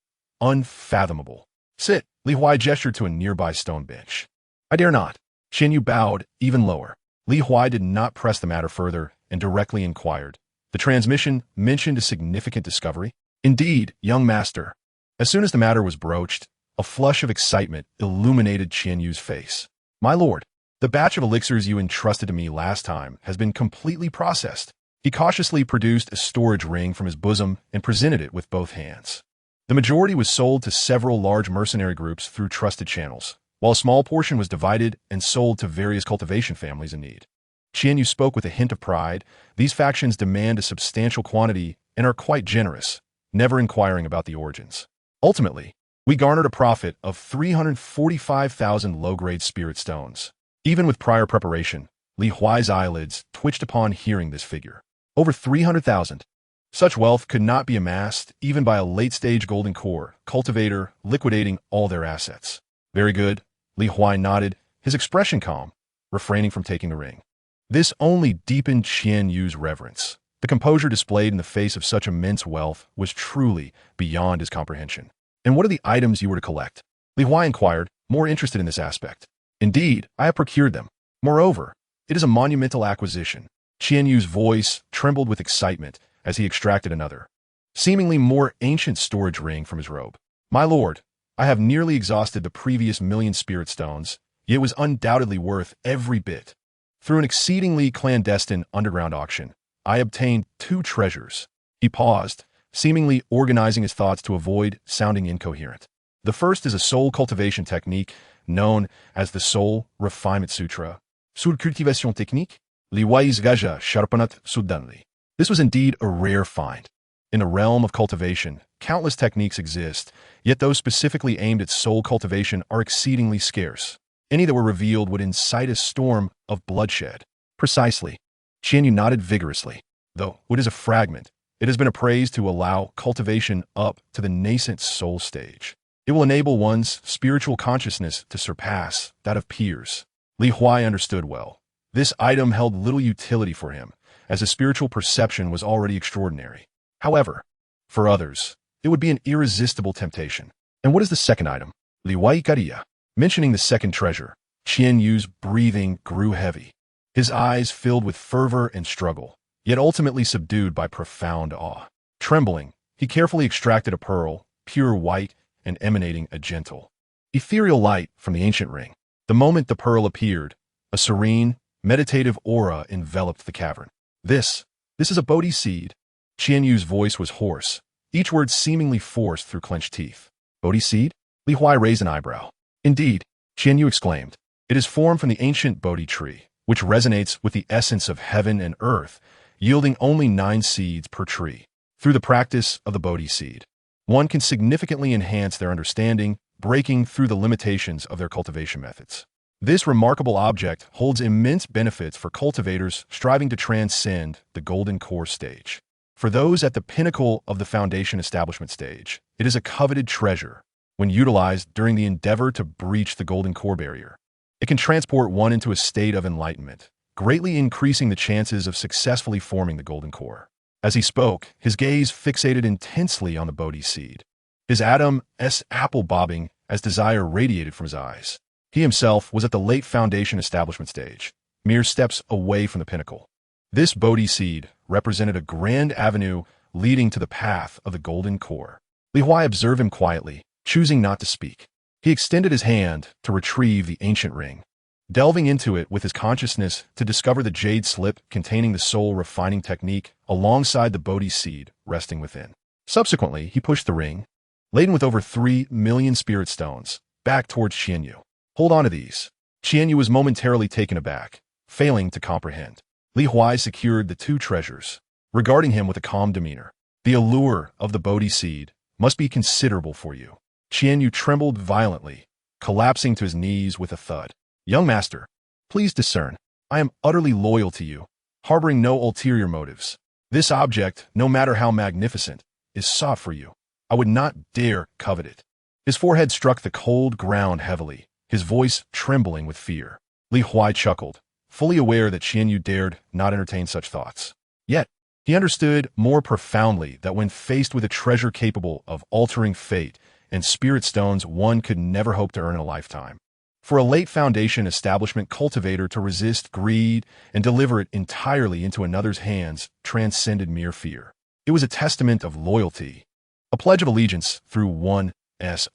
unfathomable. "Sit." Li Huai gestured to a nearby stone bench. "I dare not." Qianyu bowed even lower. Li Huai did not press the matter further and directly inquired, "The transmission mentioned a significant discovery?" "Indeed, young master." As soon as the matter was broached, a flush of excitement illuminated Qianyu's face. "My lord, the batch of elixirs you entrusted to me last time has been completely processed." He cautiously produced a storage ring from his bosom and presented it with both hands. The majority was sold to several large mercenary groups through trusted channels, while a small portion was divided and sold to various cultivation families in need. Qianyu spoke with a hint of pride. "These factions demand a substantial quantity and are quite generous, never inquiring about the origins. Ultimately, we garnered a profit of 345,000 low-grade spirit stones." Even with prior preparation, Li Huai's eyelids twitched upon hearing this figure. Over 300,000. Such wealth could not be amassed even by a late-stage golden core cultivator liquidating all their assets. "Very good." Li Huai nodded, his expression calm, refraining from taking the ring. This only deepened Qianyu's reverence. The composure displayed in the face of such immense wealth was truly beyond his comprehension. "And what are the items you were to collect?" Li Huai inquired, more interested in this aspect. "Indeed, I have procured them. Moreover, it is a monumental acquisition." Qianyu's voice trembled with excitement as he extracted another, seemingly more ancient storage ring from his robe. "My lord, I have nearly exhausted the previous 1,000,000 spirit stones, yet it was undoubtedly worth every bit. Through an exceedingly clandestine underground auction, I obtained 2 treasures." He paused, seemingly organizing his thoughts to avoid sounding incoherent. "The first is a soul cultivation technique known as the Soul Refinement Sutra. Sur cultivation technique, Li Huai's gaja sharpanat suddenly." This was indeed a rare find. In the realm of cultivation, countless techniques exist, yet those specifically aimed at soul cultivation are exceedingly scarce. Any that were revealed would incite a storm of bloodshed. "Precisely." Qianyu nodded vigorously. "Though what is a fragment, it has been appraised to allow cultivation up to the nascent soul stage. It will enable one's spiritual consciousness to surpass that of peers." Li Huai understood well. This item held little utility for him, as his spiritual perception was already extraordinary. However, for others, it would be an irresistible temptation. "And what is the second item?" Li Huai Karia. Mentioning the second treasure, Qianyu's breathing grew heavy. His eyes filled with fervor and struggle, yet ultimately subdued by profound awe. Trembling, he carefully extracted a pearl, pure white and emanating a gentle, ethereal light from the ancient ring. The moment the pearl appeared, a serene, meditative aura enveloped the cavern. This is a Bodhi seed." Qianyu's voice was hoarse, each word seemingly forced through clenched teeth. "Bodhi seed?" Li Huai raised an eyebrow. "Indeed," Qianyu exclaimed. "It is formed from the ancient Bodhi tree, which resonates with the essence of heaven and earth, yielding only 9 seeds per tree. Through the practice of the Bodhi seed, one can significantly enhance their understanding, breaking through the limitations of their cultivation methods. This remarkable object holds immense benefits for cultivators striving to transcend the golden core stage. For those at the pinnacle of the foundation establishment stage, it is a coveted treasure. When utilized during the endeavor to breach the golden core barrier, it can transport one into a state of enlightenment, greatly increasing the chances of successfully forming the golden core." As he spoke, his gaze fixated intensely on the Bodhi seed, his Adam's apple bobbing as desire radiated from his eyes. He himself was at the late foundation establishment stage, mere steps away from the pinnacle. This Bodhi seed represented a grand avenue leading to the path of the golden core. Li Huai observed him quietly, choosing not to speak. He extended his hand to retrieve the ancient ring, delving into it with his consciousness to discover the jade slip containing the soul refining technique alongside the Bodhi seed resting within. Subsequently, he pushed the ring, laden with over 3 million spirit stones, back towards Qianyu. Hold on to these. Qianyu was momentarily taken aback, failing to comprehend. Li Huai secured the two treasures, regarding him with a calm demeanor. The allure of the Bodhi seed must be considerable for you. Qianyu trembled violently, collapsing to his knees with a thud. Young master, please discern. I am utterly loyal to you, harboring no ulterior motives. This object, no matter how magnificent, is sought for you. I would not dare covet it. His forehead struck the cold ground heavily, his voice trembling with fear. Li Huai chuckled, fully aware that Qianyu dared not entertain such thoughts. Yet, he understood more profoundly that when faced with a treasure capable of altering fate and spirit stones one could never hope to earn in a lifetime, for a late Foundation establishment cultivator to resist greed and deliver it entirely into another's hands transcended mere fear. It was a testament of loyalty, a pledge of allegiance through one's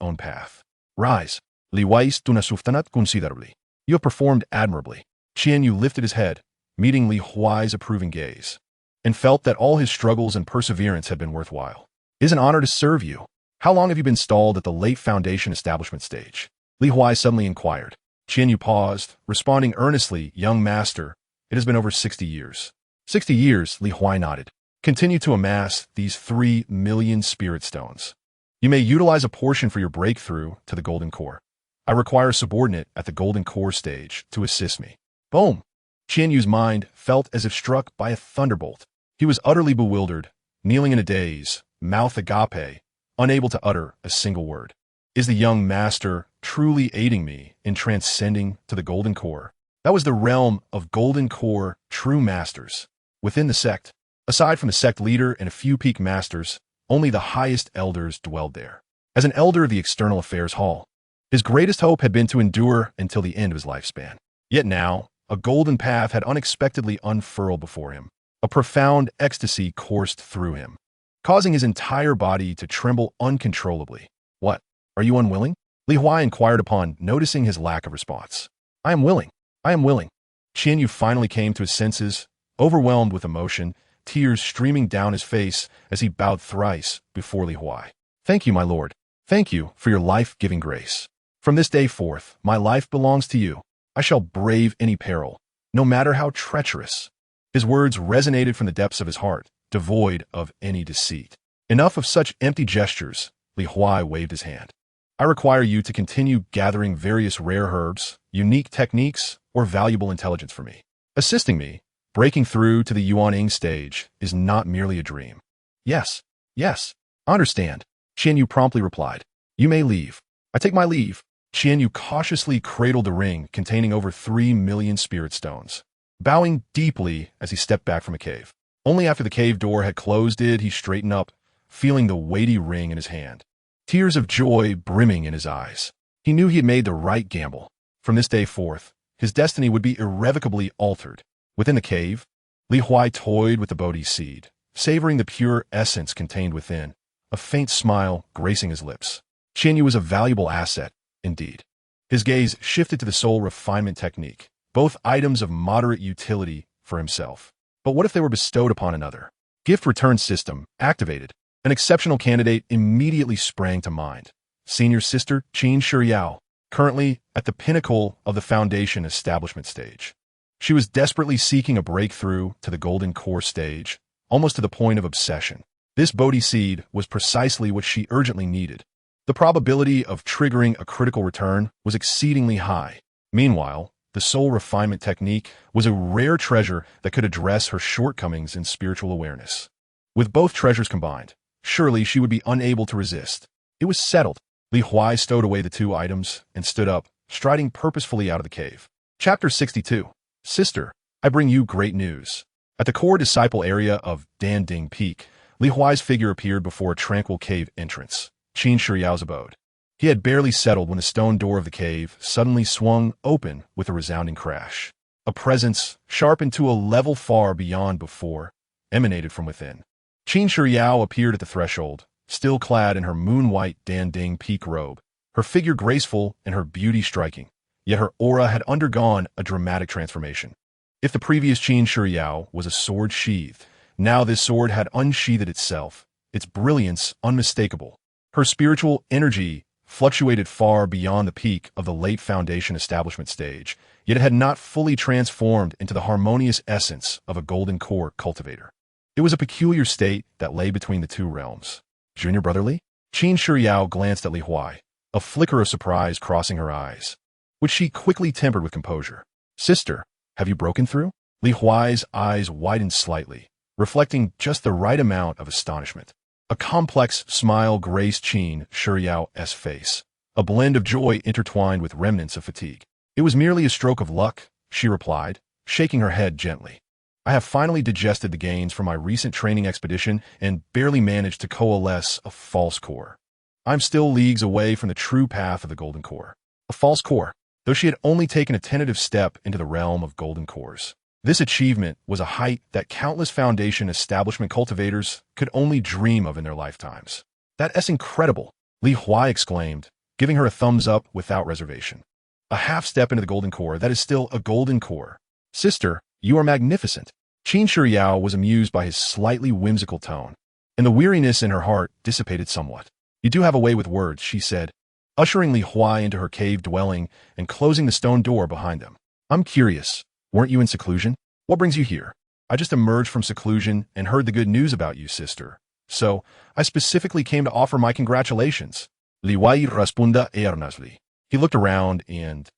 own path. Rise, Li Huais tu nasuftanat considerably. You have performed admirably. Qianyu lifted his head, meeting Li Huai's approving gaze, and felt that all his struggles and perseverance had been worthwhile. It is an honor to serve you. How long have you been stalled at the late Foundation establishment stage? Li Huai suddenly inquired. Qianyu paused, responding earnestly, Young master, it has been over 60 years. 60 years, Li Huai nodded. Continue to amass these 3 million spirit stones. You may utilize a portion for your breakthrough to the Golden Core. I require a subordinate at the Golden Core stage to assist me. Boom! Qianyu's mind felt as if struck by a thunderbolt. He was utterly bewildered, kneeling in a daze, mouth agape, unable to utter a single word. Is the young master truly aiding me in transcending to the Golden Core? That was the realm of Golden Core true masters. Within the sect, aside from the sect leader and a few peak masters, only the highest elders dwelled there. As an elder of the External Affairs Hall, his greatest hope had been to endure until the end of his lifespan. Yet now, a golden path had unexpectedly unfurled before him. A profound ecstasy coursed through him, causing his entire body to tremble uncontrollably. What? Are you unwilling? Li Huai inquired upon noticing his lack of response. I am willing. I am willing. Qianyu finally came to his senses, overwhelmed with emotion, tears streaming down his face as he bowed thrice before Li Huai. Thank you, my lord. Thank you for your life-giving grace. From this day forth, my life belongs to you. I shall brave any peril, no matter how treacherous. His words resonated from the depths of his heart, devoid of any deceit. Enough of such empty gestures, Li Huai waved his hand. I require you to continue gathering various rare herbs, unique techniques, or valuable intelligence for me. Assisting me, breaking through to the Yuan stage, is not merely a dream. Yes, I understand, Qianyu promptly replied. You may leave. I take my leave. Qianyu cautiously cradled the ring containing over 3 million spirit stones, bowing deeply as he stepped back from a cave. Only after the cave door had closed did he straighten up, feeling the weighty ring in his hand, tears of joy brimming in his eyes. He knew he had made the right gamble. From this day forth, his destiny would be irrevocably altered. Within the cave, Li Huai toyed with the Bodhi seed, savoring the pure essence contained within, a faint smile gracing his lips. Qianyu was a valuable asset, indeed. His gaze shifted to the soul refinement technique, both items of moderate utility for himself. But what if they were bestowed upon another? Gift return system activated. An exceptional candidate immediately sprang to mind. Senior sister Qin Shiyao, currently at the pinnacle of the Foundation establishment stage. She was desperately seeking a breakthrough to the Golden Core stage, almost to the point of obsession. This Bodhi seed was precisely what she urgently needed. The probability of triggering a critical return was exceedingly high. Meanwhile, the soul refinement technique was a rare treasure that could address her shortcomings in spiritual awareness. With both treasures combined, surely she would be unable to resist. It was settled. Li Huai stowed away the two items and stood up, striding purposefully out of the cave. Chapter 62. Sister, I bring you great news. At the core disciple area of Danding Peak, Li Huai's figure appeared before a tranquil cave entrance, Qin Shiyao's abode. He had barely settled when the stone door of the cave suddenly swung open with a resounding crash. A presence, sharpened to a level far beyond before, emanated from within. Qin Shiyao appeared at the threshold, still clad in her moon-white Danding Peak robe, her figure graceful and her beauty striking, yet her aura had undergone a dramatic transformation. If the previous Qin Shiyao was a sword sheathed, now this sword had unsheathed itself, its brilliance unmistakable. Her spiritual energy fluctuated far beyond the peak of the late Foundation establishment stage, yet it had not fully transformed into the harmonious essence of a golden core cultivator. It was a peculiar state that lay between the two realms. Junior brotherly? Qin Shiyao glanced at Li Huai, a flicker of surprise crossing her eyes, which she quickly tempered with composure. Sister, have you broken through? Li Huai's eyes widened slightly, reflecting just the right amount of astonishment. A complex smile graced Qin Shiyao's face, a blend of joy intertwined with remnants of fatigue. It was merely a stroke of luck, she replied, shaking her head gently. I have finally digested the gains from my recent training expedition and barely managed to coalesce a false core. I'm still leagues away from the true path of the golden core. A false core, though she had only taken a tentative step into the realm of golden cores. This achievement was a height that countless Foundation establishment cultivators could only dream of in their lifetimes. That's incredible, Li Huai exclaimed, giving her a thumbs up without reservation. A half step into the golden core that is still a golden core. Sister, you are magnificent. Qin Shiyao was amused by his slightly whimsical tone, and the weariness in her heart dissipated somewhat. You do have a way with words, she said, ushering Li Huai into her cave dwelling and closing the stone door behind them. I'm curious, weren't you in seclusion? What brings you here? I just emerged from seclusion and heard the good news about you, sister. So, I specifically came to offer my congratulations. Li Huai responda earnestly. He looked around and,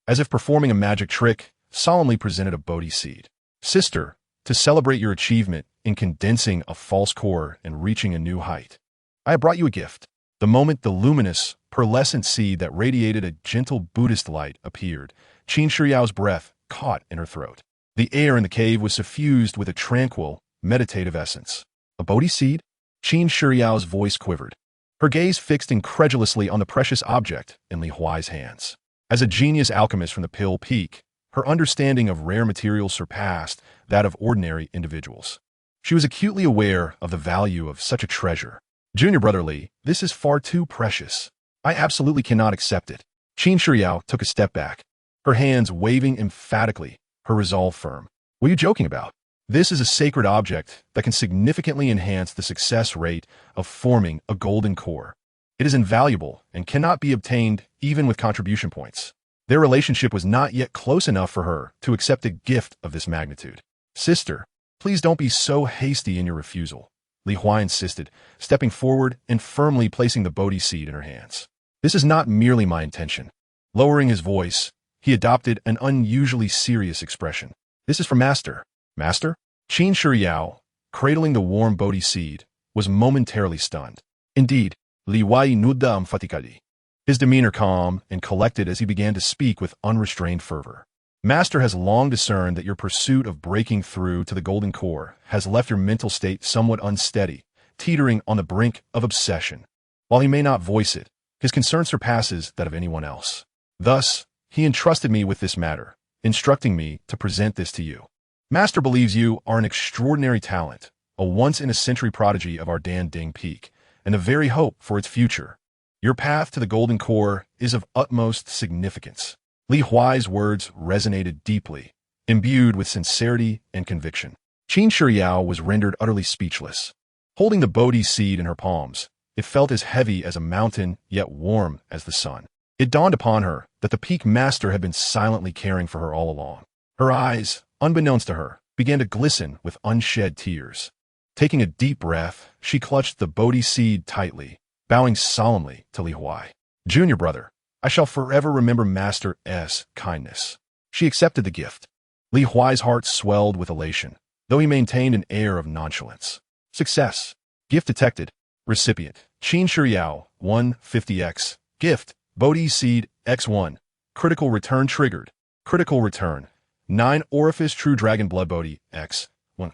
as if performing a magic trick, solemnly presented a Bodhi seed. Sister, to celebrate your achievement in condensing a false core and reaching a new height, I have brought you a gift. The moment the luminous, pearlescent seed that radiated a gentle Buddhist light appeared, Qin Shiyao's breath caught in her throat. The air in the cave was suffused with a tranquil, meditative essence. A Bodhi seed? Qin Shiyao's voice quivered, her gaze fixed incredulously on the precious object in Li Huai's hands. As a genius alchemist from the Pill Peak, her understanding of rare materials surpassed that of ordinary individuals. She was acutely aware of the value of such a treasure. Junior brother Li, this is far too precious. I absolutely cannot accept it. Qin Shiyao took a step back, her hands waving emphatically, her resolve firm. What are you joking about? This is a sacred object that can significantly enhance the success rate of forming a golden core. It is invaluable and cannot be obtained even with contribution points. Their relationship was not yet close enough for her to accept a gift of this magnitude. Sister, please don't be so hasty in your refusal, Li Huai insisted, stepping forward and firmly placing the Bodhi seed in her hands. This is not merely my intention. Lowering his voice, he adopted an unusually serious expression. This is for Master. Master? Qin Shiyao, cradling the warm Bodhi seed, was momentarily stunned. Indeed, Li Huai nudda emphatically. His demeanor calm and collected as he began to speak with unrestrained fervor. Master has long discerned that your pursuit of breaking through to the golden core has left your mental state somewhat unsteady, teetering on the brink of obsession. While he may not voice it, his concern surpasses that of anyone else. Thus, he entrusted me with this matter, instructing me to present this to you. Master believes you are an extraordinary talent, a once-in-a-century prodigy of our Dan Ding Peak, and the very hope for its future. Your path to the golden core is of utmost significance. Li Huai's words resonated deeply, imbued with sincerity and conviction. Qin Shiyao was rendered utterly speechless. Holding the Bodhi seed in her palms, it felt as heavy as a mountain, yet warm as the sun. It dawned upon her that the Peak Master had been silently caring for her all along. Her eyes, unbeknownst to her, began to glisten with unshed tears. Taking a deep breath, she clutched the Bodhi seed tightly, bowing solemnly to Li Huai. Junior brother, I shall forever remember Master's kindness. She accepted the gift. Li Huai's heart swelled with elation, though he maintained an air of nonchalance. Success. Gift detected. Recipient. Qin Shiyao, 150x. Gift. Bodhi seed, x1. Critical return triggered. Critical return. 9 Orifice True Dragon Blood Bodhi, x1.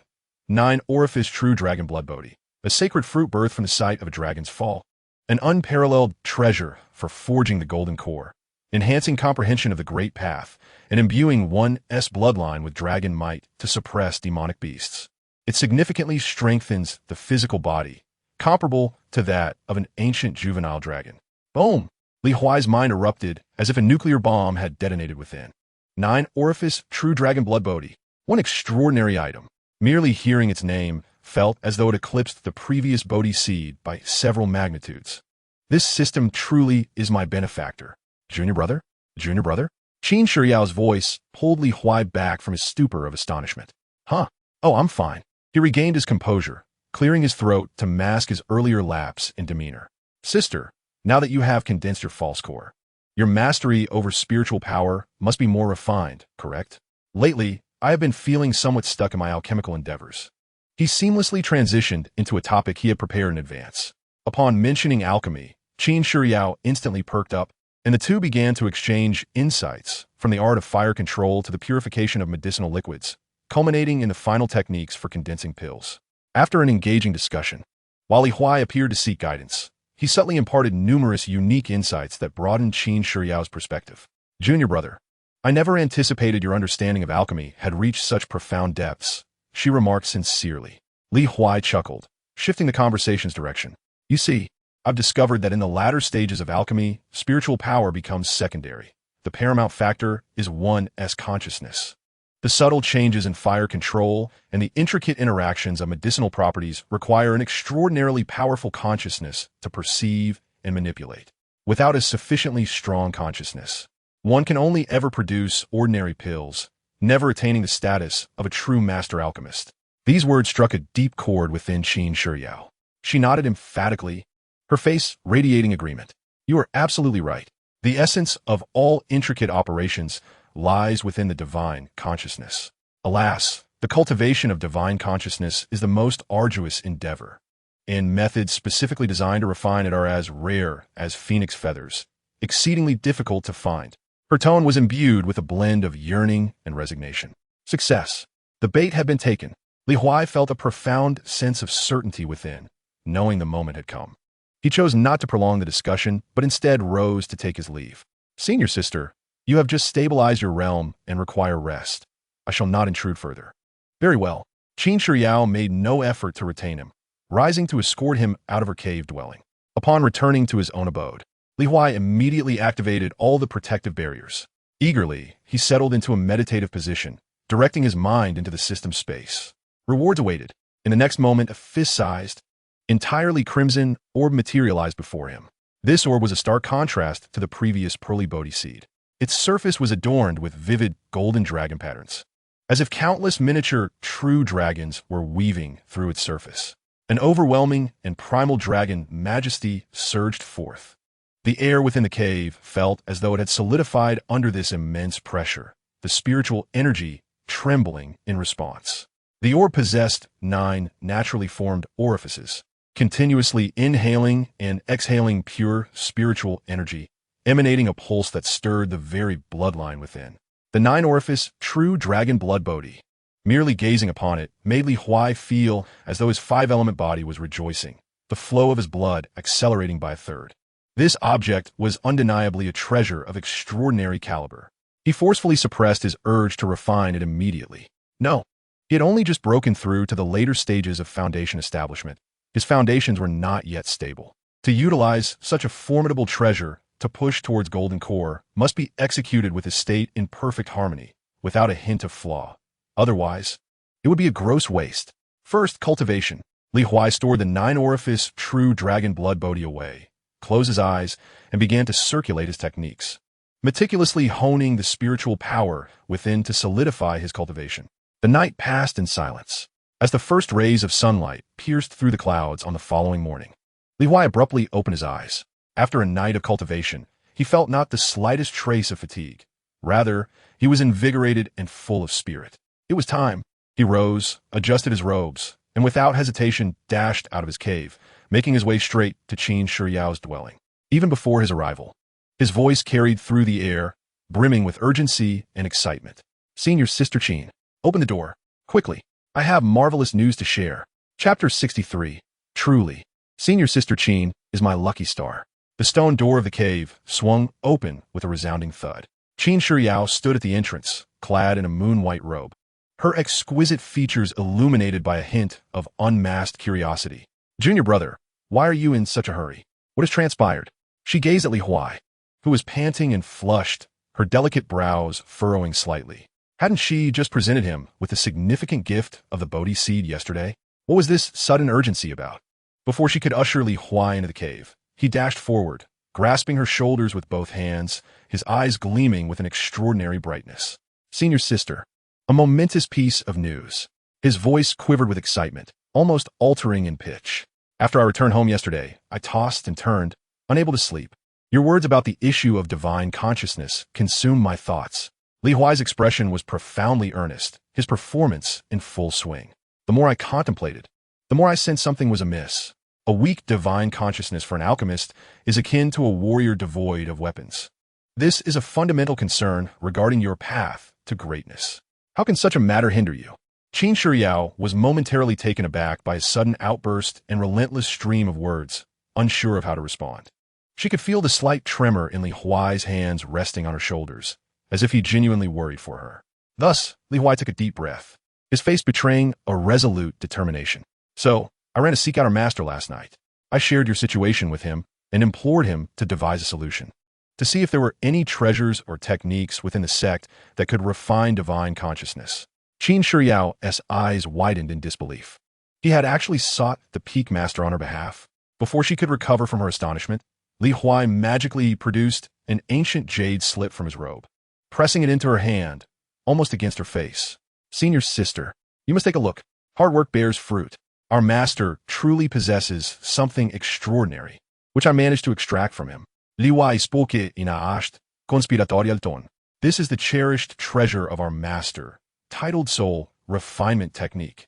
9 Orifice True Dragon Blood Bodhi. A sacred fruit birthed from the site of a dragon's fall. An unparalleled treasure for forging the golden core, enhancing comprehension of the great path, and imbuing one's bloodline with dragon might to suppress demonic beasts. It significantly strengthens the physical body, comparable to that of an ancient juvenile dragon. Boom! Li Huai's mind erupted as if a nuclear bomb had detonated within. 9 Orifice True Dragon Blood Bodhi. One extraordinary item. Merely hearing its name felt as though it eclipsed the previous Bodhi seed by several magnitudes. This system truly is my benefactor. Junior brother? Junior brother? Qin Shiyao's voice pulled Li Huai back from his stupor of astonishment. Huh? Oh, I'm fine. He regained his composure, clearing his throat to mask his earlier lapse in demeanor. Sister, now that you have condensed your false core, your mastery over spiritual power must be more refined, correct? Lately, I have been feeling somewhat stuck in my alchemical endeavors. He seamlessly transitioned into a topic he had prepared in advance. Upon mentioning alchemy, Qin Shiyao instantly perked up, and the two began to exchange insights from the art of fire control to the purification of medicinal liquids, culminating in the final techniques for condensing pills. After an engaging discussion, while Li Huai appeared to seek guidance, he subtly imparted numerous unique insights that broadened Qin Shiyao's perspective. Junior brother, I never anticipated your understanding of alchemy had reached such profound depths, she remarked sincerely. Li Huai chuckled, shifting the conversation's direction. You see, I've discovered that in the latter stages of alchemy, spiritual power becomes secondary. The paramount factor is one's consciousness. The subtle changes in fire control and the intricate interactions of medicinal properties require an extraordinarily powerful consciousness to perceive and manipulate. Without a sufficiently strong consciousness, one can only ever produce ordinary pills, never attaining the status of a true master alchemist. These words struck a deep chord within Qin Shiyao. She nodded emphatically, her face radiating agreement. You are absolutely right. The essence of all intricate operations lies within the divine consciousness. Alas, the cultivation of divine consciousness is the most arduous endeavor, and methods specifically designed to refine it are as rare as phoenix feathers, exceedingly difficult to find. Her tone was imbued with a blend of yearning and resignation. Success. The bait had been taken. Li Huai felt a profound sense of certainty within, knowing the moment had come. He chose not to prolong the discussion, but instead rose to take his leave. Senior sister, you have just stabilized your realm and require rest. I shall not intrude further. Very well. Qin Shiyao made no effort to retain him, rising to escort him out of her cave dwelling. Upon returning to his own abode, Li Huai immediately activated all the protective barriers. Eagerly, he settled into a meditative position, directing his mind into the system space. Rewards awaited. In the next moment, a fist-sized, entirely crimson orb materialized before him. This orb was a stark contrast to the previous pearly Bodhi seed. Its surface was adorned with vivid golden dragon patterns, as if countless miniature true dragons were weaving through its surface. An overwhelming and primal dragon majesty surged forth. The air within the cave felt as though it had solidified under this immense pressure, the spiritual energy trembling in response. The orb possessed 9 naturally formed orifices, continuously inhaling and exhaling pure spiritual energy, emanating a pulse that stirred the very bloodline within. The 9-orifice true dragon blood Bodhi. Merely gazing upon it made Li Huai feel as though his 5-element body was rejoicing, the flow of his blood accelerating by a third. This object was undeniably a treasure of extraordinary caliber. He forcefully suppressed his urge to refine it immediately. No, he had only just broken through to the later stages of foundation establishment. His foundations were not yet stable. To utilize such a formidable treasure to push towards golden core must be executed with a state in perfect harmony, without a hint of flaw. Otherwise, it would be a gross waste. First, cultivation. Li Huai stored the 9-orifice true dragon blood Bodhi away, closed his eyes, and began to circulate his techniques, meticulously honing the spiritual power within to solidify his cultivation. The night passed in silence. As the first rays of sunlight pierced through the clouds on the following morning, Li Huai abruptly opened his eyes. After a night of cultivation, he felt not the slightest trace of fatigue. Rather, he was invigorated and full of spirit. It was time. He rose, adjusted his robes, and without hesitation dashed out of his cave, making his way straight to Qin Shiyao's dwelling. Even before his arrival, his voice carried through the air, brimming with urgency and excitement. Senior Sister Qin, open the door, quickly. I have marvelous news to share. Chapter 63. Truly, Senior Sister Qin is my lucky star. The stone door of the cave swung open with a resounding thud. Qin Shiyao stood at the entrance, clad in a moon-white robe, her exquisite features illuminated by a hint of unmasked curiosity. Junior brother, why are you in such a hurry? What has transpired? She gazed at Li Huai, who was panting and flushed, her delicate brows furrowing slightly. Hadn't she just presented him with the significant gift of the Bodhi seed yesterday? What was this sudden urgency about? Before she could usher Li Huai into the cave, He dashed forward, grasping her shoulders with both hands, his eyes gleaming with an extraordinary brightness. Senior sister. A momentous piece of news. His voice quivered with excitement, almost altering in pitch. After I returned home yesterday, I tossed and turned, unable to sleep. Your words about the issue of divine consciousness consumed my thoughts. Li Huai's expression was profoundly earnest, his performance in full swing. The more I contemplated, the more I sensed something was amiss. A weak divine consciousness for an alchemist is akin to a warrior devoid of weapons. This is a fundamental concern regarding your path to greatness. How can such a matter hinder you? Qin Shiyao was momentarily taken aback by his sudden outburst and relentless stream of words, unsure of how to respond. She could feel the slight tremor in Li Huai's hands resting on her shoulders, as if he genuinely worried for her. Thus, Li Huai took a deep breath, his face betraying a resolute determination. So, I ran to seek out our master last night. I shared your situation with him and implored him to devise a solution, to see if there were any treasures or techniques within the sect that could refine divine consciousness. Qin Shiyao's eyes widened in disbelief. He had actually sought the peak master on her behalf. Before she could recover from her astonishment, Li Huai magically produced an ancient jade slip from his robe, pressing it into her hand, almost against her face. Senior sister, you must take a look. Hard work bears fruit. Our master truly possesses something extraordinary, which I managed to extract from him. Li Huai spoke in a asht, conspiratorial tone. This is the cherished treasure of our master, titled soul refinement technique.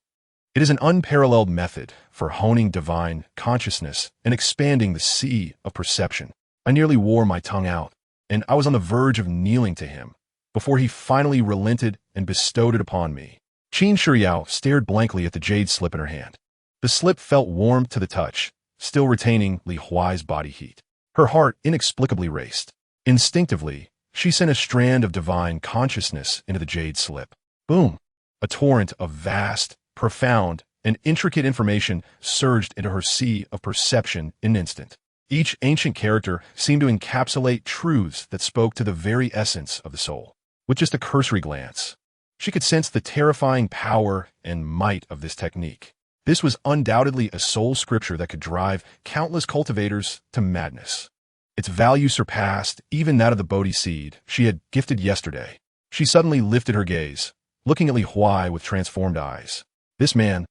It is an unparalleled method for honing divine consciousness and expanding the sea of perception. I nearly wore my tongue out, and I was on the verge of kneeling to him before he finally relented and bestowed it upon me. Qin Shiyao stared blankly at the jade slip in her hand. The slip felt warm to the touch, still retaining Li Huai's body heat. Her heart inexplicably raced. Instinctively, she sent a strand of divine consciousness into the jade slip. Boom! A torrent of vast, profound, and intricate information surged into her sea of perception in an instant. Each ancient character seemed to encapsulate truths that spoke to the very essence of the soul. With just a cursory glance, she could sense the terrifying power and might of this technique. This was undoubtedly a soul scripture that could drive countless cultivators to madness. Its value surpassed even that of the Bodhi seed she had gifted yesterday. She suddenly lifted her gaze, looking at Li Huai with transformed eyes. This man,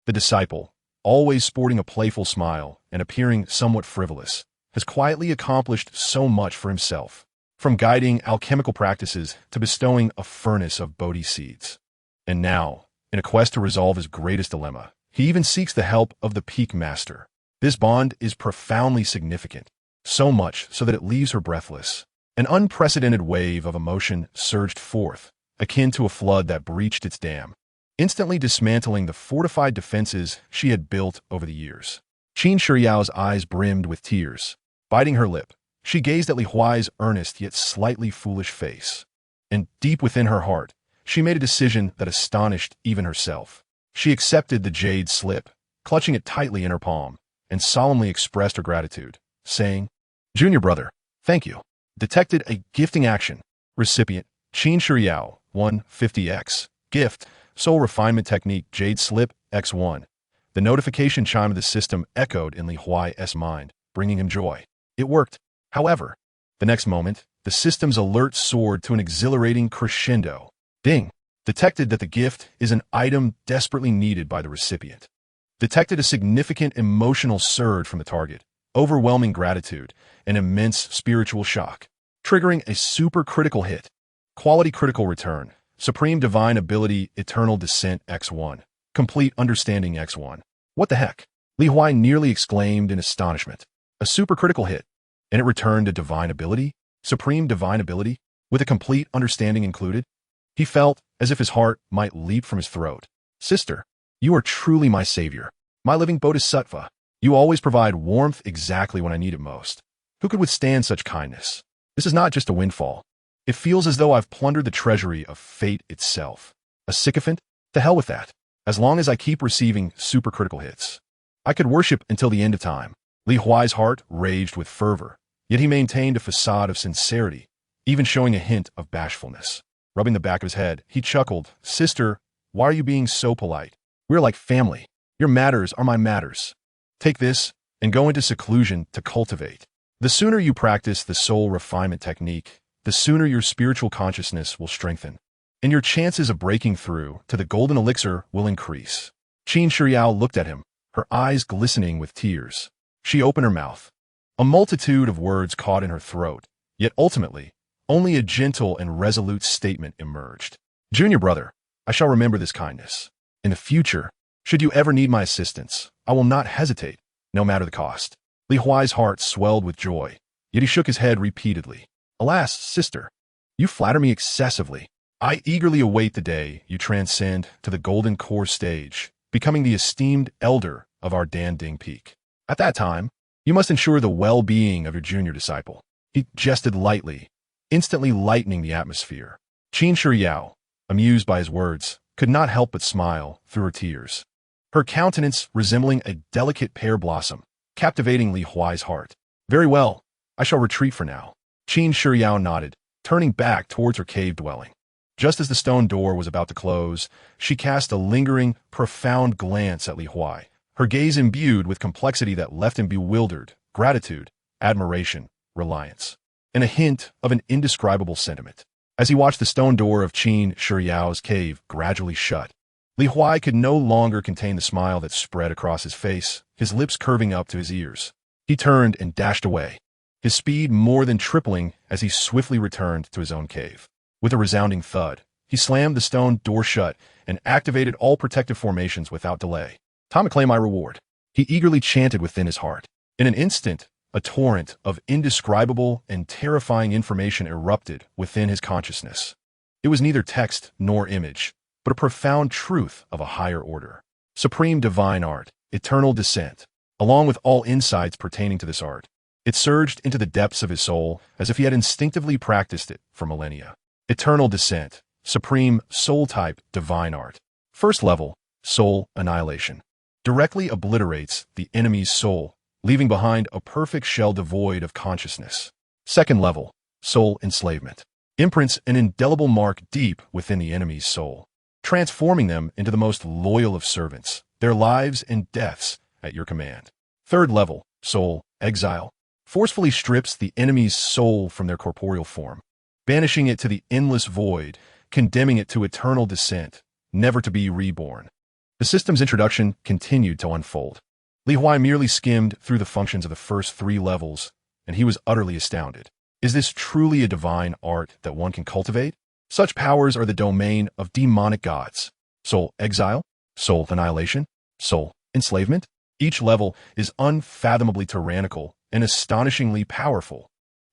the disciple, always sporting a playful smile and appearing somewhat frivolous, has quietly accomplished so much for himself, from guiding alchemical practices to bestowing a furnace of Bodhi seeds. And now, in a quest to resolve his greatest dilemma, he even seeks the help of the peak master. This bond is profoundly significant, so much so that it leaves her breathless. An unprecedented wave of emotion surged forth, akin to a flood that breached its dam, instantly dismantling the fortified defenses she had built over the years. Qin Shiyao's eyes brimmed with tears. Biting her lip, she gazed at Li Huai's earnest yet slightly foolish face. And deep within her heart, she made a decision that astonished even herself. She accepted the jade slip, clutching it tightly in her palm, and solemnly expressed her gratitude, saying, "Junior brother, thank you." Detected a gifting action. Recipient, Qin Shiyao, 150X. Gift, Soul Refinement Technique Jade Slip, X1. The notification chime of the system echoed in Li Huai's mind, bringing him joy. It worked. However, the next moment, the system's alert soared to an exhilarating crescendo. Ding! Detected that the gift is an item desperately needed by the recipient. Detected a significant emotional surge from the target, overwhelming gratitude, and immense spiritual shock, triggering a supercritical hit. Quality critical return, Supreme Divine Ability Eternal Descent X1, Complete Understanding X1. What the heck? Li Huai nearly exclaimed in astonishment. A supercritical hit, and it returned a divine ability? Supreme Divine Ability? With a complete understanding included? He felt as if his heart might leap from his throat. Sister, you are truly my savior, my living bodhisattva. You always provide warmth exactly when I need it most. Who could withstand such kindness? This is not just a windfall. It feels as though I've plundered the treasury of fate itself. A sycophant? To hell with that. As long as I keep receiving supercritical hits, I could worship until the end of time. Li Huai's heart raged with fervor, yet he maintained a facade of sincerity, even showing a hint of bashfulness. Rubbing the back of his head, he chuckled, "Sister, why are you being so polite? We're like family. Your matters are my matters. Take this and go into seclusion to cultivate. The sooner you practice the soul refinement technique, the sooner your spiritual consciousness will strengthen, and your chances of breaking through to the golden elixir will increase. Qin Shiyao looked at him, her eyes glistening with tears. She opened her mouth. A multitude of words caught in her throat, yet ultimately, only a gentle and resolute statement emerged. Junior brother, I shall remember this kindness. In the future, should you ever need my assistance, I will not hesitate, no matter the cost. Li Huai's heart swelled with joy, yet he shook his head repeatedly. Alas, sister, you flatter me excessively. I eagerly await the day you transcend to the golden core stage, becoming the esteemed elder of our Dan Ding Peak. At that time, you must ensure the well-being of your junior disciple. He jested lightly, instantly lightening the atmosphere. Qin Shiyao, amused by his words, could not help but smile through her tears, her countenance resembling a delicate pear blossom, captivating Li Huai's heart. Very well, I shall retreat for now. Qin Shiyao nodded, turning back towards her cave dwelling. Just as the stone door was about to close, she cast a lingering, profound glance at Li Huai, her gaze imbued with complexity that left him bewildered, gratitude, admiration, reliance, and a hint of an indescribable sentiment. As he watched the stone door of Qin Shiyao's cave gradually shut, Li Huai could no longer contain the smile that spread across his face, his lips curving up to his ears. He turned and dashed away, his speed more than tripling as he swiftly returned to his own cave. With a resounding thud, he slammed the stone door shut and activated all protective formations without delay. Time to claim my reward, he eagerly chanted within his heart. In an instant, a torrent of indescribable and terrifying information erupted within his consciousness. It was neither text nor image, but a profound truth of a higher order. Supreme divine art, eternal descent, along with all insights pertaining to this art. It surged into the depths of his soul as if he had instinctively practiced it for millennia. Eternal descent, supreme soul-type divine art. First level, soul annihilation. Directly obliterates the enemy's soul, leaving behind a perfect shell devoid of consciousness. Second level, soul enslavement. Imprints an indelible mark deep within the enemy's soul, transforming them into the most loyal of servants, their lives and deaths at your command. Third level, soul exile. Forcefully strips the enemy's soul from their corporeal form, banishing it to the endless void, condemning it to eternal descent, never to be reborn. The system's introduction continued to unfold. Li Huai merely skimmed through the functions of the first 3 levels, and he was utterly astounded. Is this truly a divine art that one can cultivate? Such powers are the domain of demonic gods. Soul exile, soul annihilation, soul enslavement. Each level is unfathomably tyrannical and astonishingly powerful.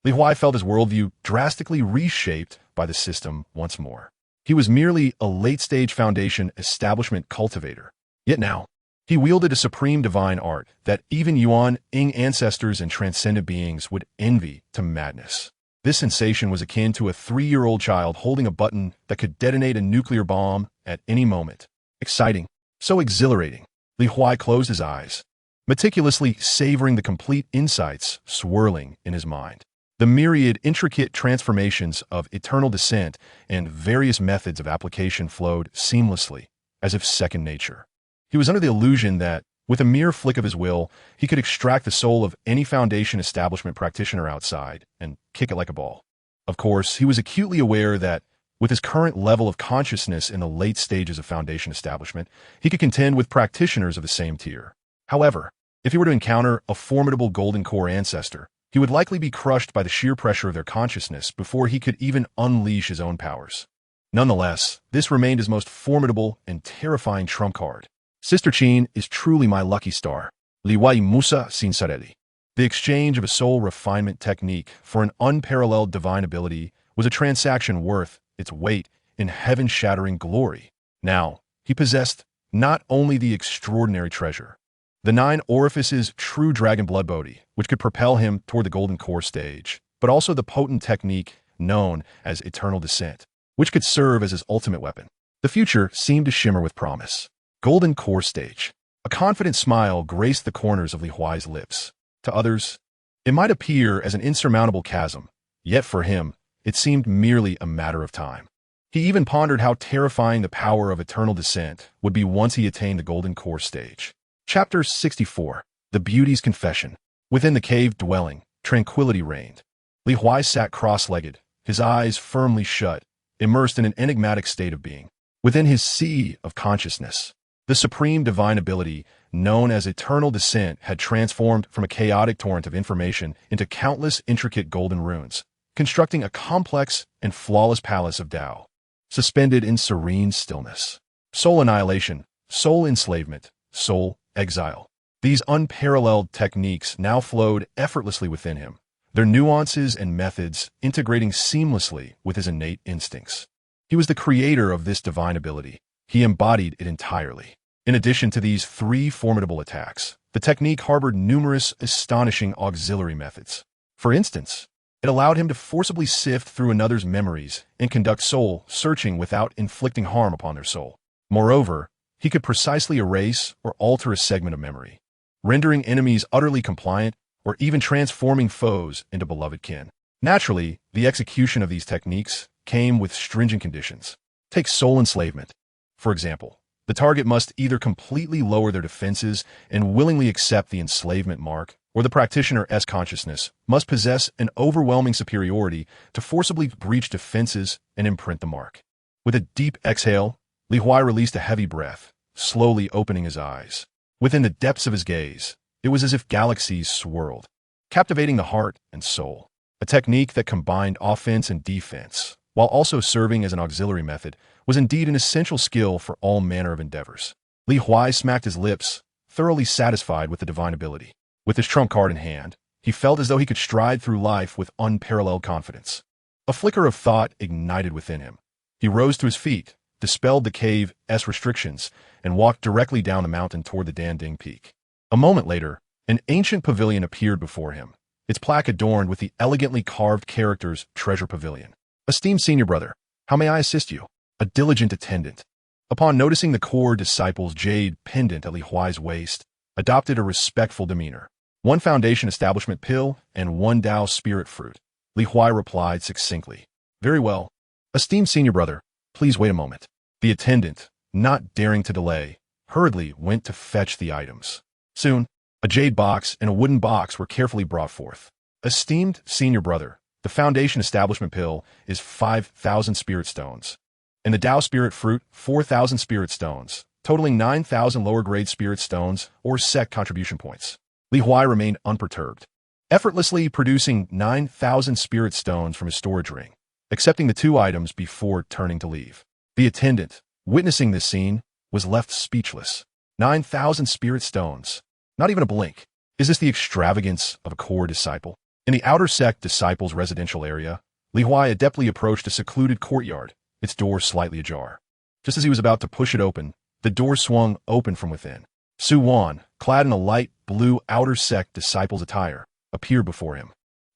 Li Huai felt his worldview drastically reshaped by the system once more. He was merely a late-stage foundation establishment cultivator. Yet now, he wielded a supreme divine art that even Yuan Ying ancestors and transcendent beings would envy to madness. This sensation was akin to a 3-year-old child holding a button that could detonate a nuclear bomb at any moment. Exciting, so exhilarating. Li Huai closed his eyes, meticulously savoring the complete insights swirling in his mind. The myriad intricate transformations of eternal descent and various methods of application flowed seamlessly, as if second nature. He was under the illusion that, with a mere flick of his will, he could extract the soul of any foundation establishment practitioner outside and kick it like a ball. Of course, he was acutely aware that, with his current level of consciousness in the late stages of foundation establishment, he could contend with practitioners of the same tier. However, if he were to encounter a formidable golden core ancestor, he would likely be crushed by the sheer pressure of their consciousness before he could even unleash his own powers. Nonetheless, this remained his most formidable and terrifying trump card. Sister Qin is truly my lucky star. Liwai Musa Sinsareli. The exchange of a soul refinement technique for an unparalleled divine ability was a transaction worth its weight in heaven-shattering glory. Now, he possessed not only the extraordinary treasure, the 9 orifices true dragon blood bodhi, which could propel him toward the golden core stage, but also the potent technique known as eternal descent, which could serve as his ultimate weapon. The future seemed to shimmer with promise. Golden core stage. A confident smile graced the corners of Li Huai's lips. To others, it might appear as an insurmountable chasm, yet for him, it seemed merely a matter of time. He even pondered how terrifying the power of eternal descent would be once he attained the golden core stage. Chapter 64. The Beauty's Confession. Within the cave dwelling, tranquility reigned. Li Huai sat cross-legged, his eyes firmly shut, immersed in an enigmatic state of being. Within his sea of consciousness, the supreme divine ability, known as eternal descent, had transformed from a chaotic torrent of information into countless intricate golden runes, constructing a complex and flawless palace of Tao, suspended in serene stillness. Soul annihilation, soul enslavement, soul exile. These unparalleled techniques now flowed effortlessly within him, their nuances and methods integrating seamlessly with his innate instincts. He was the creator of this divine ability. He embodied it entirely. In addition to these three formidable attacks, the technique harbored numerous astonishing auxiliary methods. For instance, it allowed him to forcibly sift through another's memories and conduct soul searching without inflicting harm upon their soul. Moreover, he could precisely erase or alter a segment of memory, rendering enemies utterly compliant or even transforming foes into beloved kin. Naturally, the execution of these techniques came with stringent conditions. Take soul enslavement. For example, the target must either completely lower their defenses and willingly accept the enslavement mark, or the practitioner's consciousness must possess an overwhelming superiority to forcibly breach defenses and imprint the mark. With a deep exhale, Li Huai released a heavy breath, slowly opening his eyes. Within the depths of his gaze, it was as if galaxies swirled, captivating the heart and soul. A technique that combined offense and defense, while also serving as an auxiliary method, was indeed an essential skill for all manner of endeavors. Li Huai smacked his lips, thoroughly satisfied with the divine ability. With his trump card in hand, he felt as though he could stride through life with unparalleled confidence. A flicker of thought ignited within him. He rose to his feet, dispelled the cave's restrictions, and walked directly down the mountain toward the Danding Peak. A moment later, an ancient pavilion appeared before him, its plaque adorned with the elegantly carved characters Treasure Pavilion. Esteemed senior brother, how may I assist you? A diligent attendant, upon noticing the core disciple's jade pendant at Li Huai's waist, adopted a respectful demeanor. One foundation establishment pill and one Tao spirit fruit. Li Huai replied succinctly. Very well. Esteemed senior brother, please wait a moment. The attendant, not daring to delay, hurriedly went to fetch the items. Soon, a jade box and a wooden box were carefully brought forth. Esteemed senior brother, the foundation establishment pill is 5,000 spirit stones, and the Tao spirit fruit 4,000 spirit stones, totaling 9,000 lower-grade spirit stones or Sect contribution points. Li Huai remained unperturbed, effortlessly producing 9,000 spirit stones from his storage ring, accepting the two items before turning to leave. The attendant, witnessing this scene, was left speechless. 9,000 spirit stones. Not even a blink. Is this the extravagance of a core disciple? In the outer Sect disciples' residential area, Li Huai adeptly approached a secluded courtyard, its door slightly ajar. Just as he was about to push it open, the door swung open from within. Su Wan, clad in a light blue outer Sect disciple's attire, appeared before him.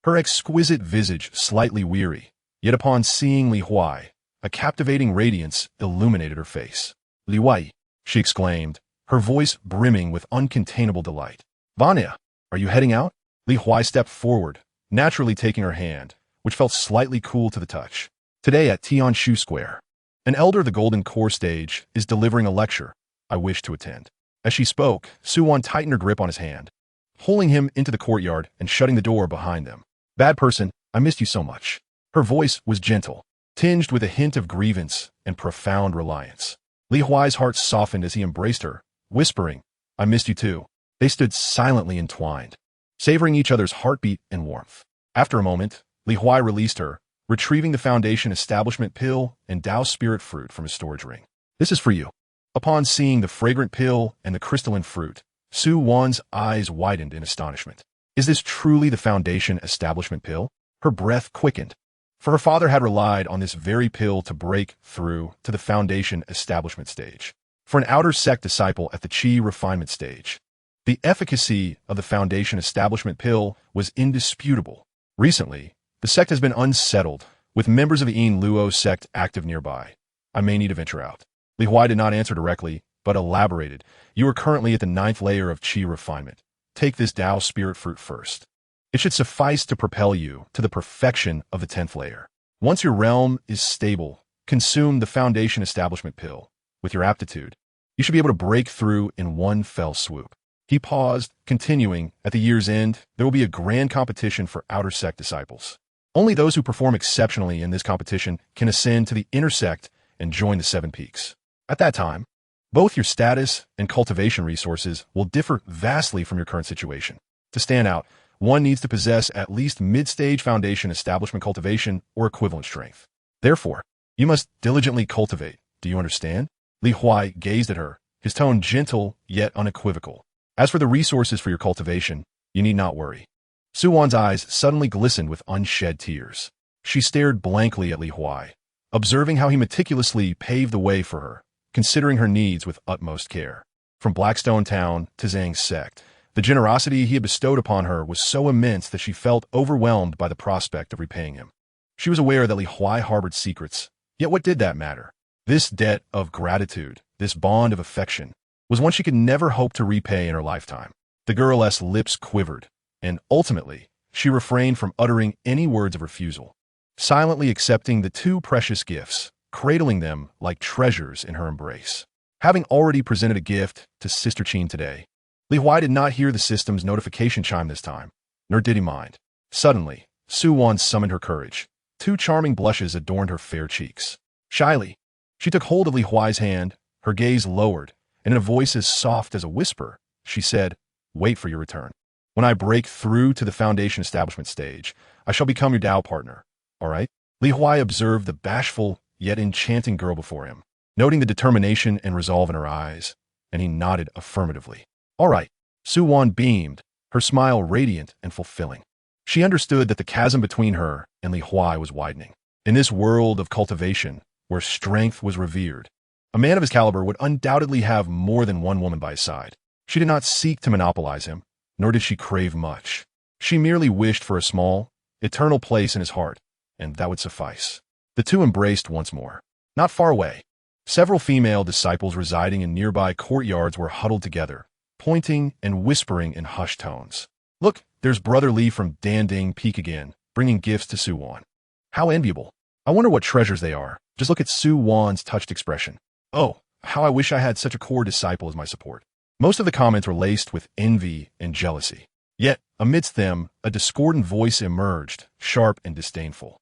Her exquisite visage slightly weary, yet upon seeing Li Huai, a captivating radiance illuminated her face. Li Huai, she exclaimed, her voice brimming with uncontainable delight. Vanya, are you heading out? Li Huai stepped forward, naturally taking her hand, which felt slightly cool to the touch. Today at Tianshu Square, an elder of the Golden Core stage is delivering a lecture. I wish to attend. As she spoke, Su-Wan tightened her grip on his hand, pulling him into the courtyard and shutting the door behind them. Bad person, I missed you so much. Her voice was gentle, tinged with a hint of grievance and profound reliance. Li Huai's heart softened as he embraced her, whispering, I missed you too. They stood silently entwined, savoring each other's heartbeat and warmth. After a moment, Li Huai released her, retrieving the foundation establishment pill and Tao spirit fruit from his storage ring. This is for you. Upon seeing the fragrant pill and the crystalline fruit, Su Wan's eyes widened in astonishment. Is this truly the foundation establishment pill? Her breath quickened, for her father had relied on this very pill to break through to the foundation establishment stage. For an outer Sect disciple at the Qi refinement stage, the efficacy of the foundation establishment pill was indisputable. Recently, the Sect has been unsettled, with members of the Yin Luo Sect active nearby. I may need to venture out. Li Huai did not answer directly, but elaborated. You are currently at the 9th layer of Qi refinement. Take this Tao spirit fruit first. It should suffice to propel you to the perfection of the 10th layer. Once your realm is stable, consume the foundation establishment pill. With your aptitude, you should be able to break through in one fell swoop. He paused, continuing, at the year's end, there will be a grand competition for outer sect disciples. Only those who perform exceptionally in this competition can ascend to the inner sect and join the Seven Peaks. At that time, both your status and cultivation resources will differ vastly from your current situation. To stand out, one needs to possess at least mid-stage foundation establishment cultivation or equivalent strength. Therefore, you must diligently cultivate. Do you understand? Li Huai gazed at her, his tone gentle yet unequivocal. As for the resources for your cultivation, you need not worry. Su Wan's eyes suddenly glistened with unshed tears. She stared blankly at Li Huai, observing how he meticulously paved the way for her, considering her needs with utmost care. From Blackstone Town to Zhang's sect, the generosity he had bestowed upon her was so immense that she felt overwhelmed by the prospect of repaying him. She was aware that Li Huai harbored secrets, yet what did that matter? This debt of gratitude, this bond of affection, was one she could never hope to repay in her lifetime. The girl's lips quivered, and ultimately, she refrained from uttering any words of refusal, silently accepting the two precious gifts, cradling them like treasures in her embrace. Having already presented a gift to Sister Qin today, Li Huai did not hear the system's notification chime this time, nor did he mind. Suddenly, Su Wan summoned her courage. Two charming blushes adorned her fair cheeks. Shyly, she took hold of Li Huai's hand, her gaze lowered, and in a voice as soft as a whisper, she said, "Wait for your return. When I break through to the foundation establishment stage, I shall become your Tao partner. All right?" Li Huai observed the bashful yet enchanting girl before him, noting the determination and resolve in her eyes, and he nodded affirmatively. All right. Su Wan beamed, her smile radiant and fulfilling. She understood that the chasm between her and Li Huai was widening. In this world of cultivation, where strength was revered, a man of his caliber would undoubtedly have more than one woman by his side. She did not seek to monopolize him, nor did she crave much. She merely wished for a small, eternal place in his heart, and that would suffice. The two embraced once more. Not far away, several female disciples residing in nearby courtyards were huddled together, pointing and whispering in hushed tones. Look, there's Brother Li from Danding Peak again, bringing gifts to Su Wan. How enviable. I wonder what treasures they are. Just look at Su Wan's touched expression. Oh, how I wish I had such a core disciple as my support. Most of the comments were laced with envy and jealousy. Yet, amidst them, a discordant voice emerged, sharp and disdainful.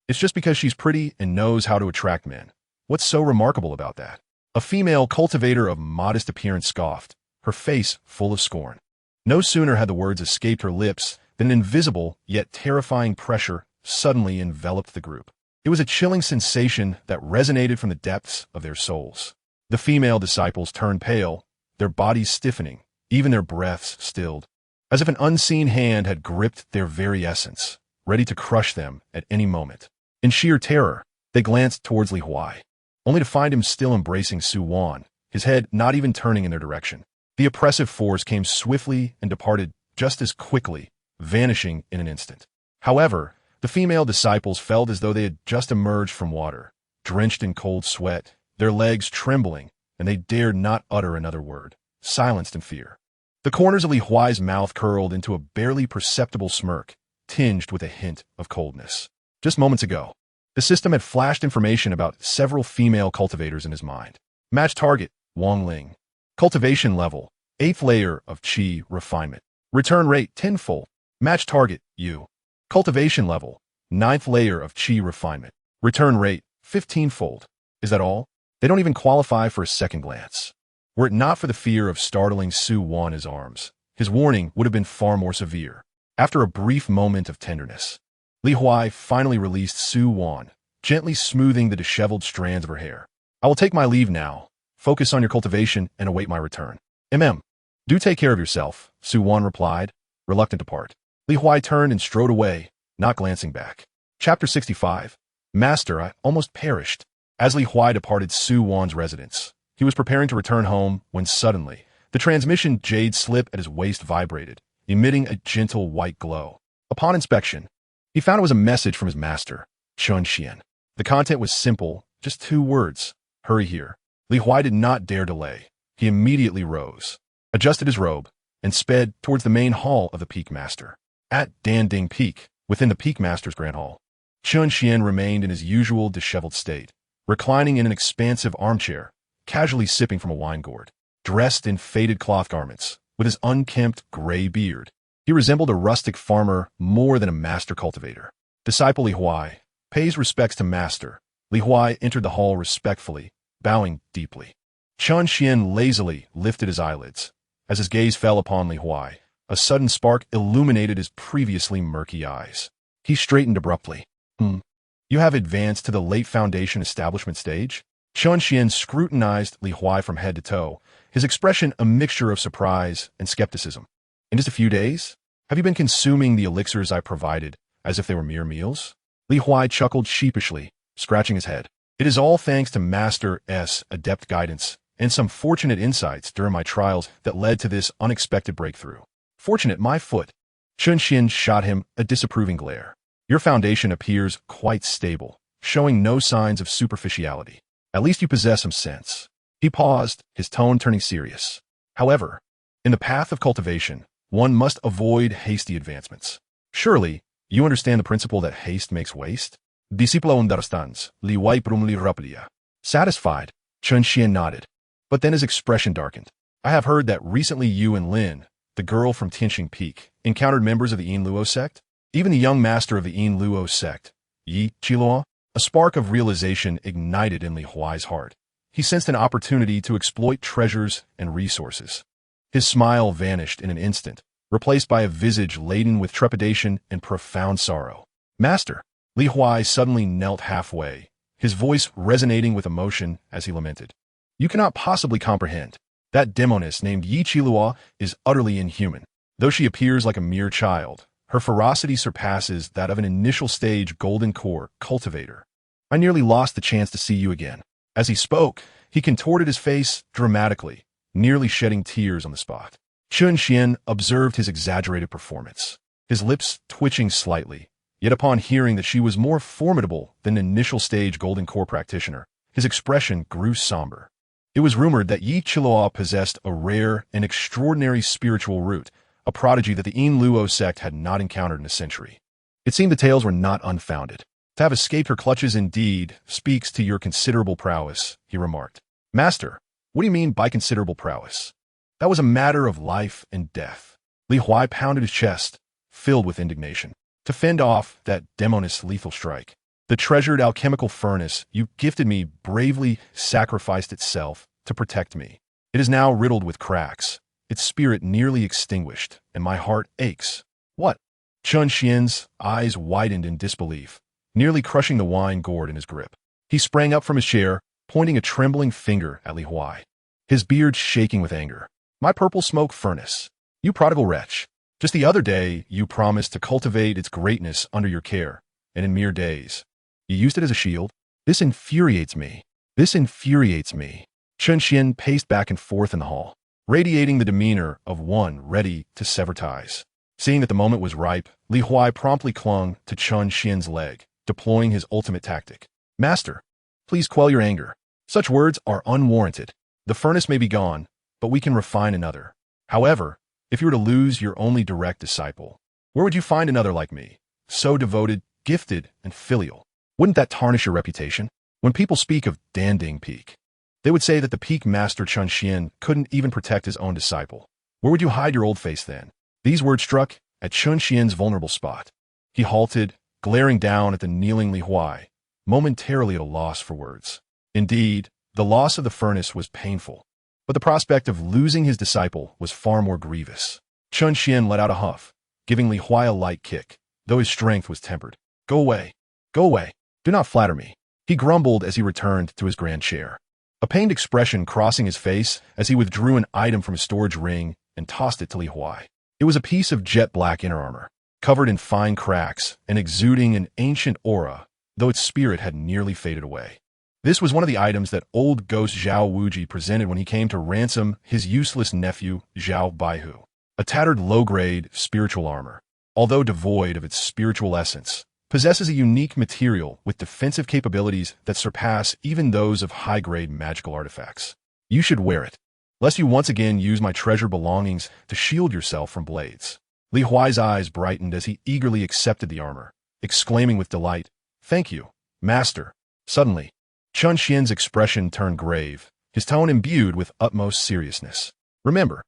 It's just because she's pretty and knows how to attract men. What's so remarkable about that? A female cultivator of modest appearance scoffed, her face full of scorn. No sooner had the words escaped her lips than an invisible yet terrifying pressure suddenly enveloped the group. It was a chilling sensation that resonated from the depths of their souls. The female disciples turned pale, their bodies stiffening, even their breaths stilled, as if an unseen hand had gripped their very essence, ready to crush them at any moment. In sheer terror, they glanced towards Li Huai, only to find him still embracing Su Wan, his head not even turning in their direction. The oppressive force came swiftly and departed just as quickly, vanishing in an instant. However, the female disciples felt as though they had just emerged from water, drenched in cold sweat, their legs trembling, and they dared not utter another word, silenced in fear. The corners of Li Huai's mouth curled into a barely perceptible smirk, tinged with a hint of coldness. Just moments ago, the system had flashed information about several female cultivators in his mind. Match target, Wang Ling. Cultivation level, 8th layer of Qi refinement. Return rate, tenfold. Match target, Yu. Cultivation level, 9th layer of Qi refinement. Return rate, 15-fold. Is that all? They don't even qualify for a second glance. Were it not for the fear of startling Su Wan in his arms, his warning would have been far more severe. After a brief moment of tenderness, Li Huai finally released Su Wan, gently smoothing the disheveled strands of her hair. I will take my leave now. Focus on your cultivation and await my return. Do take care of yourself, Su Wan replied, reluctant to part. Li Huai turned and strode away, not glancing back. Chapter 65. Master, I almost perished. As Li Huai departed Su Wan's residence, he was preparing to return home when suddenly, the transmission jade slip at his waist vibrated, emitting a gentle white glow. Upon inspection, he found it was a message from his master, Chun Xian. The content was simple, just 2 words, hurry here. Li Huai did not dare delay. He immediately rose, adjusted his robe, and sped towards the main hall of the Peak Master. At Danding Peak, within the Peak Master's Grand Hall, Chun Xian remained in his usual disheveled state, reclining in an expansive armchair, casually sipping from a wine gourd. Dressed in faded cloth garments, with his unkempt gray beard. He resembled a rustic farmer more than a master cultivator. Disciple Li Huai pays respects to master. Li Huai entered the hall respectfully, bowing deeply. Chen Xian lazily lifted his eyelids. As his gaze fell upon Li Huai, a sudden spark illuminated his previously murky eyes. He straightened abruptly. You have advanced to the late foundation establishment stage? Chen Xian scrutinized Li Huai from head to toe, his expression a mixture of surprise and skepticism. In just a few days? Have you been consuming the elixirs I provided as if they were mere meals? Li Huai chuckled sheepishly, scratching his head. It is all thanks to Master S' adept guidance and some fortunate insights during my trials that led to this unexpected breakthrough. Fortunate my foot. Chen Xian shot him a disapproving glare. Your foundation appears quite stable, showing no signs of superficiality. At least you possess some sense. He paused, his tone turning serious. However, in the path of cultivation, one must avoid hasty advancements. Surely, you understand the principle that haste makes waste? Disciplo understands, li Huai prumli raplia. Satisfied, Chen Xian nodded. But then his expression darkened. I have heard that recently you and Lin, the girl from Tianxing Peak, encountered members of the Yin Luo sect? Even the young master of the Yin Luo sect, Yi Qiluo? A spark of realization ignited in Li Huai's heart. He sensed an opportunity to exploit treasures and resources. His smile vanished in an instant, replaced by a visage laden with trepidation and profound sorrow. Master! Li Huai suddenly knelt halfway, his voice resonating with emotion as he lamented. You cannot possibly comprehend. That demoness named Yi Qiluo is utterly inhuman. Though she appears like a mere child, her ferocity surpasses that of an initial stage golden core cultivator. I nearly lost the chance to see you again. As he spoke, he contorted his face dramatically, nearly shedding tears on the spot. Chen Xian observed his exaggerated performance, his lips twitching slightly, yet upon hearing that she was more formidable than an initial stage golden core practitioner, his expression grew somber. It was rumored that Yi Qiluo possessed a rare and extraordinary spiritual root, a prodigy that the Yin Luo sect had not encountered in a century. It seemed the tales were not unfounded. To have escaped her clutches indeed speaks to your considerable prowess, he remarked. Master, what do you mean by considerable prowess? That was a matter of life and death. Li Huai pounded his chest, filled with indignation. To fend off that demoness lethal strike, the treasured alchemical furnace you gifted me bravely sacrificed itself to protect me. It is now riddled with cracks, its spirit nearly extinguished, and my heart aches. What? Chen Xian's eyes widened in disbelief, nearly crushing the wine gourd in his grip. He sprang up from his chair, pointing a trembling finger at Li Huai, his beard shaking with anger. My purple smoke furnace. You prodigal wretch. Just the other day, you promised to cultivate its greatness under your care, and in mere days, you used it as a shield. This infuriates me. This infuriates me. Chen Xian paced back and forth in the hall, radiating the demeanor of one ready to sever ties. Seeing that the moment was ripe, Li Huai promptly clung to Chen Xian's leg, deploying his ultimate tactic. Master, please quell your anger. Such words are unwarranted. The furnace may be gone, but we can refine another. However, if you were to lose your only direct disciple, where would you find another like me? So devoted, gifted, and filial. Wouldn't that tarnish your reputation? When people speak of Danding Peak, they would say that the peak master Chen Xian couldn't even protect his own disciple. Where would you hide your old face then? These words struck at Chen Xian's vulnerable spot. He halted, glaring down at the kneeling Li Huai, momentarily at a loss for words. Indeed, the loss of the furnace was painful, but the prospect of losing his disciple was far more grievous. Chen Xian let out a huff, giving Li Huai a light kick, though his strength was tempered. Go away. Go away. Do not flatter me. He grumbled as he returned to his grand chair, a pained expression crossing his face as he withdrew an item from his storage ring and tossed it to Li Huai. It was a piece of jet-black inner armor, covered in fine cracks and exuding an ancient aura, though its spirit had nearly faded away. This was one of the items that old ghost Zhao Wuji presented when he came to ransom his useless nephew, Zhao Baihu. A tattered low-grade spiritual armor, although devoid of its spiritual essence, possesses a unique material with defensive capabilities that surpass even those of high-grade magical artifacts. You should wear it, lest you once again use my treasured belongings to shield yourself from blades. Li Huai's eyes brightened as he eagerly accepted the armor, exclaiming with delight, Thank you, master. Suddenly, Chen Xian's expression turned grave, his tone imbued with utmost seriousness. Remember,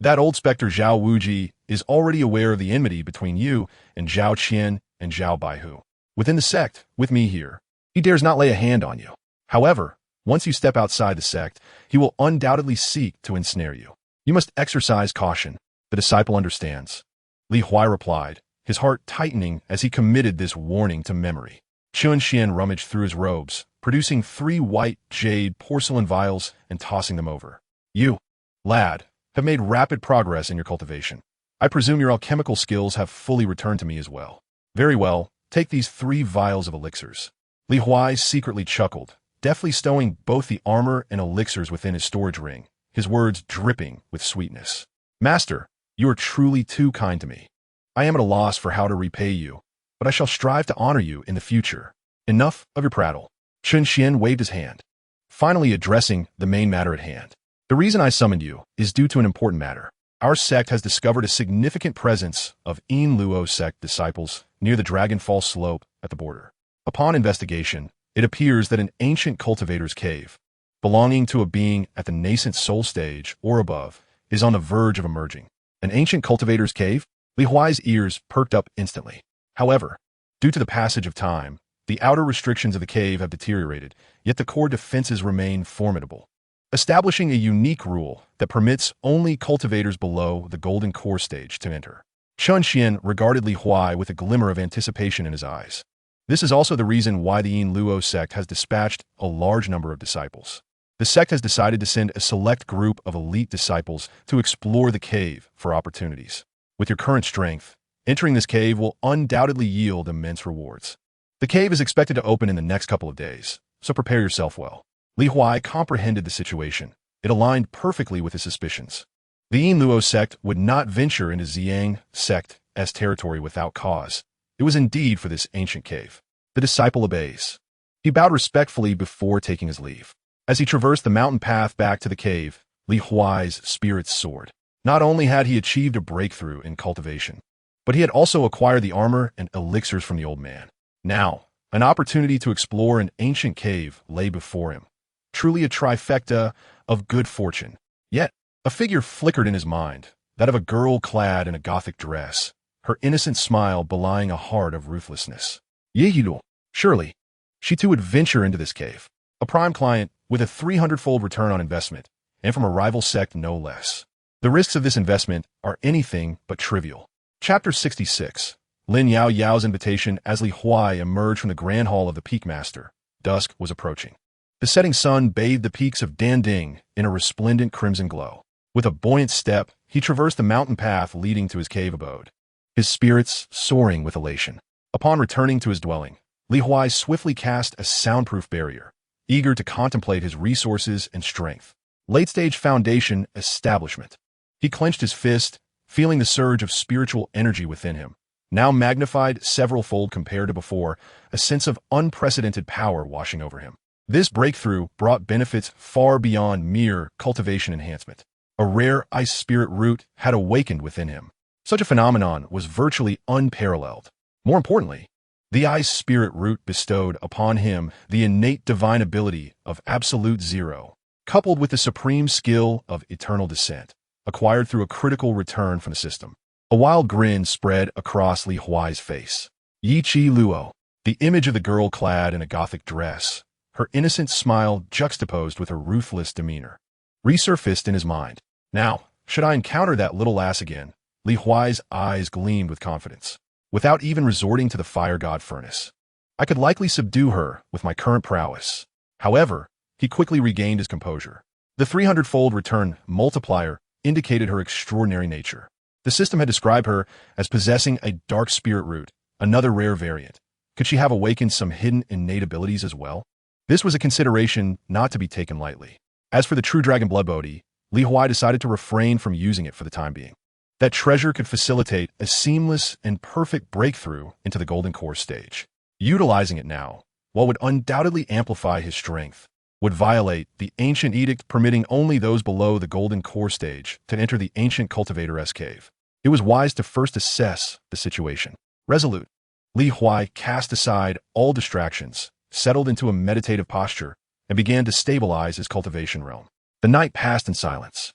That old specter Zhao Wuji is already aware of the enmity between you and Zhao Qian and Zhao Baihu. Within the sect, with me here, he dares not lay a hand on you. However, once you step outside the sect, he will undoubtedly seek to ensnare you. You must exercise caution. The disciple understands. Li Huai replied, his heart tightening as he committed this warning to memory. Chun Xian rummaged through his robes, producing 3 white jade porcelain vials and tossing them over. You, lad, have made rapid progress in your cultivation. I presume your alchemical skills have fully returned to me as well. Very well, take these 3 vials of elixirs. Li Huai secretly chuckled, deftly stowing both the armor and elixirs within his storage ring, his words dripping with sweetness. Master, you are truly too kind to me. I am at a loss for how to repay you, but I shall strive to honor you in the future. Enough of your prattle. Chun Xian waved his hand, finally addressing the main matter at hand. The reason I summoned you is due to an important matter. Our sect has discovered a significant presence of Yin Luo sect disciples near the Dragonfall slope at the border. Upon investigation, it appears that an ancient cultivator's cave, belonging to a being at the nascent soul stage or above, is on the verge of emerging. An ancient cultivator's cave? Li Huai's ears perked up instantly. However, due to the passage of time, the outer restrictions of the cave have deteriorated, yet the core defenses remain formidable, establishing a unique rule that permits only cultivators below the golden core stage to enter. Chun Xian regarded Li Huai with a glimmer of anticipation in his eyes. This is also the reason why the Yin Luo sect has dispatched a large number of disciples. The sect has decided to send a select group of elite disciples to explore the cave for opportunities. With your current strength, entering this cave will undoubtedly yield immense rewards. The cave is expected to open in the next couple of days, so prepare yourself well. Li Huai comprehended the situation. It aligned perfectly with his suspicions. The Yin Luo sect would not venture into Ziyang Sect's territory without cause. It was indeed for this ancient cave. The disciple obeys. He bowed respectfully before taking his leave. As he traversed the mountain path back to the cave, Li Huai's spirits soared. Not only had he achieved a breakthrough in cultivation, but he had also acquired the armor and elixirs from the old man. Now, an opportunity to explore an ancient cave lay before him. Truly a trifecta of good fortune. Yet, a figure flickered in his mind, that of a girl clad in a Gothic dress, her innocent smile belying a heart of ruthlessness. Yehido, surely, she too would venture into this cave. A prime client with a 300-fold return on investment, and from a rival sect no less. The risks of this investment are anything but trivial. Chapter 66. Lin Yao Yao's invitation as Li Huai emerged from the grand hall of the Peak Master. Dusk was approaching. The setting sun bathed the peaks of Danding in a resplendent crimson glow. With a buoyant step, he traversed the mountain path leading to his cave abode, his spirits soaring with elation. Upon returning to his dwelling, Li Huai swiftly cast a soundproof barrier, eager to contemplate his resources and strength. Late-stage foundation establishment. He clenched his fist, feeling the surge of spiritual energy within him. Now magnified several-fold compared to before, a sense of unprecedented power washing over him. This breakthrough brought benefits far beyond mere cultivation enhancement. A rare ice spirit root had awakened within him. Such a phenomenon was virtually unparalleled. More importantly, the ice spirit root bestowed upon him the innate divine ability of absolute zero, coupled with the supreme skill of eternal descent, acquired through a critical return from the system. A wild grin spread across Li Huai's face. Yi Chi Luo, the image of the girl clad in a Gothic dress, her innocent smile juxtaposed with her ruthless demeanor, resurfaced in his mind. Now, should I encounter that little lass again, Li Huai's eyes gleamed with confidence. Without even resorting to the fire god furnace, I could likely subdue her with my current prowess. However, he quickly regained his composure. The 300-fold return multiplier indicated her extraordinary nature. The system had described her as possessing a dark spirit root, another rare variant. Could she have awakened some hidden innate abilities as well? This was a consideration not to be taken lightly. As for the true dragon blood bodhi, Li Huai decided to refrain from using it for the time being. That treasure could facilitate a seamless and perfect breakthrough into the golden core stage. Utilizing it now, while would undoubtedly amplify his strength, would violate the ancient edict permitting only those below the golden core stage to enter the ancient cultivator's cave. It was wise to first assess the situation. Resolute, Li Huai cast aside all distractions, settled into a meditative posture, and began to stabilize his cultivation realm. The night passed in silence.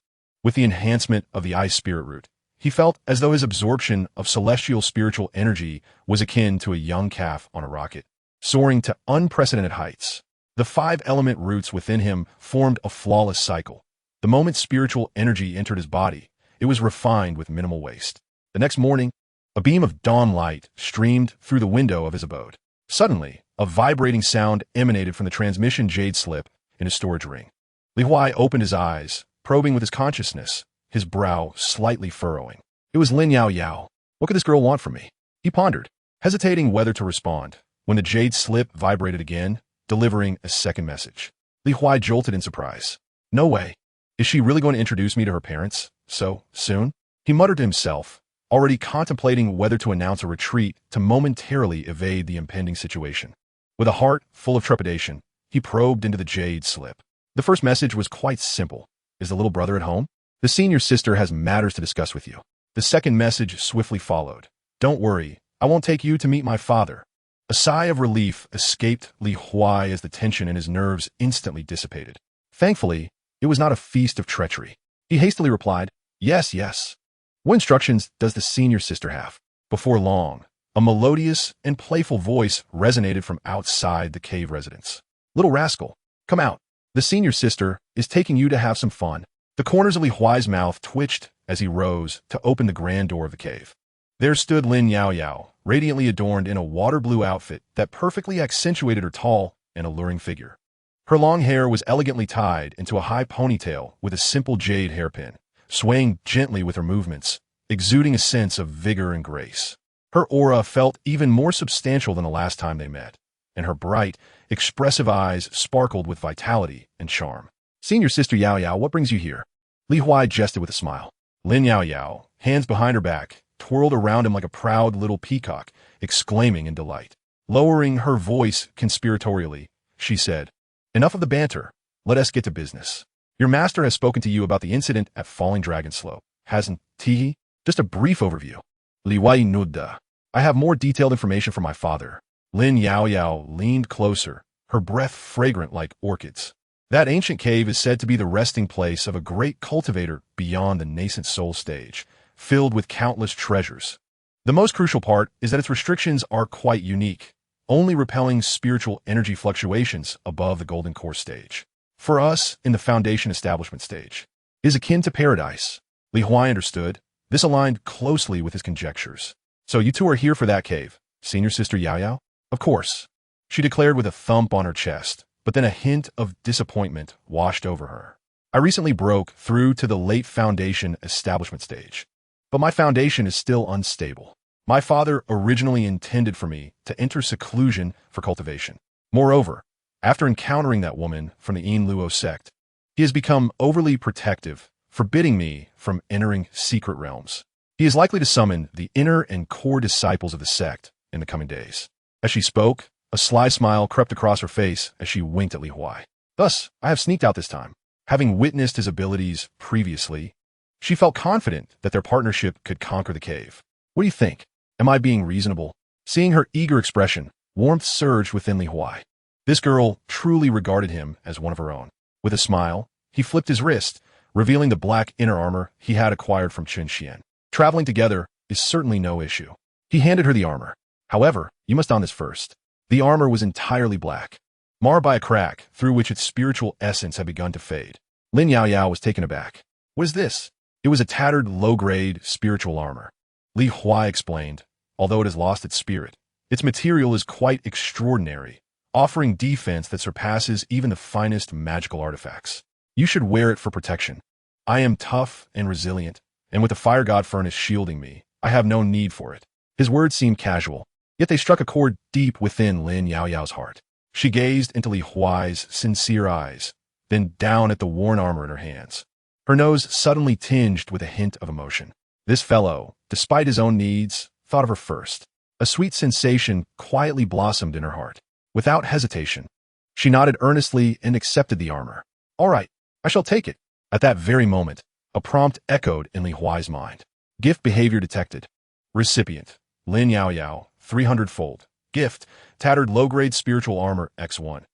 With the enhancement of the ice spirit root, he felt as though his absorption of celestial spiritual energy was akin to a young calf on a rocket, soaring to unprecedented heights. The 5-element roots within him formed a flawless cycle. The moment spiritual energy entered his body, it was refined with minimal waste. The next morning, a beam of dawn light streamed through the window of his abode. Suddenly, a vibrating sound emanated from the transmission jade slip in his storage ring. Huai opened his eyes, probing with his consciousness, his brow slightly furrowing. It was Lin Yao Yao. What could this girl want from me? He pondered, hesitating whether to respond, when the jade slip vibrated again, delivering a second message. Huai jolted in surprise. No way. Is she really going to introduce me to her parents so soon? He muttered to himself, already contemplating whether to announce a retreat to momentarily evade the impending situation. With a heart full of trepidation, he probed into the jade slip. The first message was quite simple. Is the little brother at home? The senior sister has matters to discuss with you. The second message swiftly followed. Don't worry, I won't take you to meet my father. A sigh of relief escaped Huai as the tension in his nerves instantly dissipated. Thankfully, it was not a feast of treachery. He hastily replied, Yes, yes. What instructions does the senior sister have? Before long, a melodious and playful voice resonated from outside the cave residence. Little rascal, come out. The senior sister is taking you to have some fun. The corners of Huai's mouth twitched as he rose to open the grand door of the cave. There stood Lin Yao Yao, radiantly adorned in a water blue outfit that perfectly accentuated her tall and alluring figure. Her long hair was elegantly tied into a high ponytail with a simple jade hairpin, swaying gently with her movements, exuding a sense of vigor and grace. Her aura felt even more substantial than the last time they met, and her bright, expressive eyes sparkled with vitality and charm. Senior sister Yao Yao, what brings you here? Huai jested with a smile. Lin Yao Yao, hands behind her back, twirled around him like a proud little peacock, exclaiming in delight. Lowering her voice conspiratorially, she said, Enough of the banter. Let us get to business. Your master has spoken to you about the incident at Falling Dragon Slope, hasn't he? Just a brief overview. Liwai Nudda. I have more detailed information from my father. Lin Yao Yao leaned closer, her breath fragrant like orchids. That ancient cave is said to be the resting place of a great cultivator beyond the nascent soul stage, filled with countless treasures. The most crucial part is that its restrictions are quite unique, only repelling spiritual energy fluctuations above the golden core stage. For us, in the foundation establishment stage, is akin to paradise. Huai understood. This aligned closely with his conjectures. So you two are here for that cave, senior sister Yao Yao? Of course, she declared with a thump on her chest, but then a hint of disappointment washed over her. I recently broke through to the late foundation establishment stage, but my foundation is still unstable. My father originally intended for me to enter seclusion for cultivation. Moreover, after encountering that woman from the Luo sect, he has become overly protective, forbidding me from entering secret realms. He is likely to summon the inner and core disciples of the sect in the coming days. As she spoke, a sly smile crept across her face as she winked at Huai. Thus, I have sneaked out this time. Having witnessed his abilities previously, she felt confident that their partnership could conquer the cave. What do you think? Am I being reasonable? Seeing her eager expression, warmth surged within Huai. This girl truly regarded him as one of her own. With a smile, he flipped his wrist, revealing the black inner armor he had acquired from Chen Xian. Traveling together is certainly no issue. He handed her the armor. However, you must don this first. The armor was entirely black, marred by a crack through which its spiritual essence had begun to fade. Lin Yao Yao was taken aback. What is this? It was a tattered, low-grade spiritual armor. Huai explained, although it has lost its spirit, its material is quite extraordinary, offering defense that surpasses even the finest magical artifacts. You should wear it for protection. I am tough and resilient, and with the fire god furnace shielding me, I have no need for it. His words seemed casual, yet they struck a chord deep within Lin Yao Yao's heart. She gazed into Huai's sincere eyes, then down at the worn armor in her hands. Her nose suddenly tinged with a hint of emotion. This fellow, despite his own needs, thought of her first. A sweet sensation quietly blossomed in her heart. Without hesitation, she nodded earnestly and accepted the armor. All right, I shall take it. At that very moment, a prompt echoed in Huai's mind. Gift behavior detected. Recipient, Lin Yao Yao, 300-fold. Gift, tattered low-grade spiritual armor X1.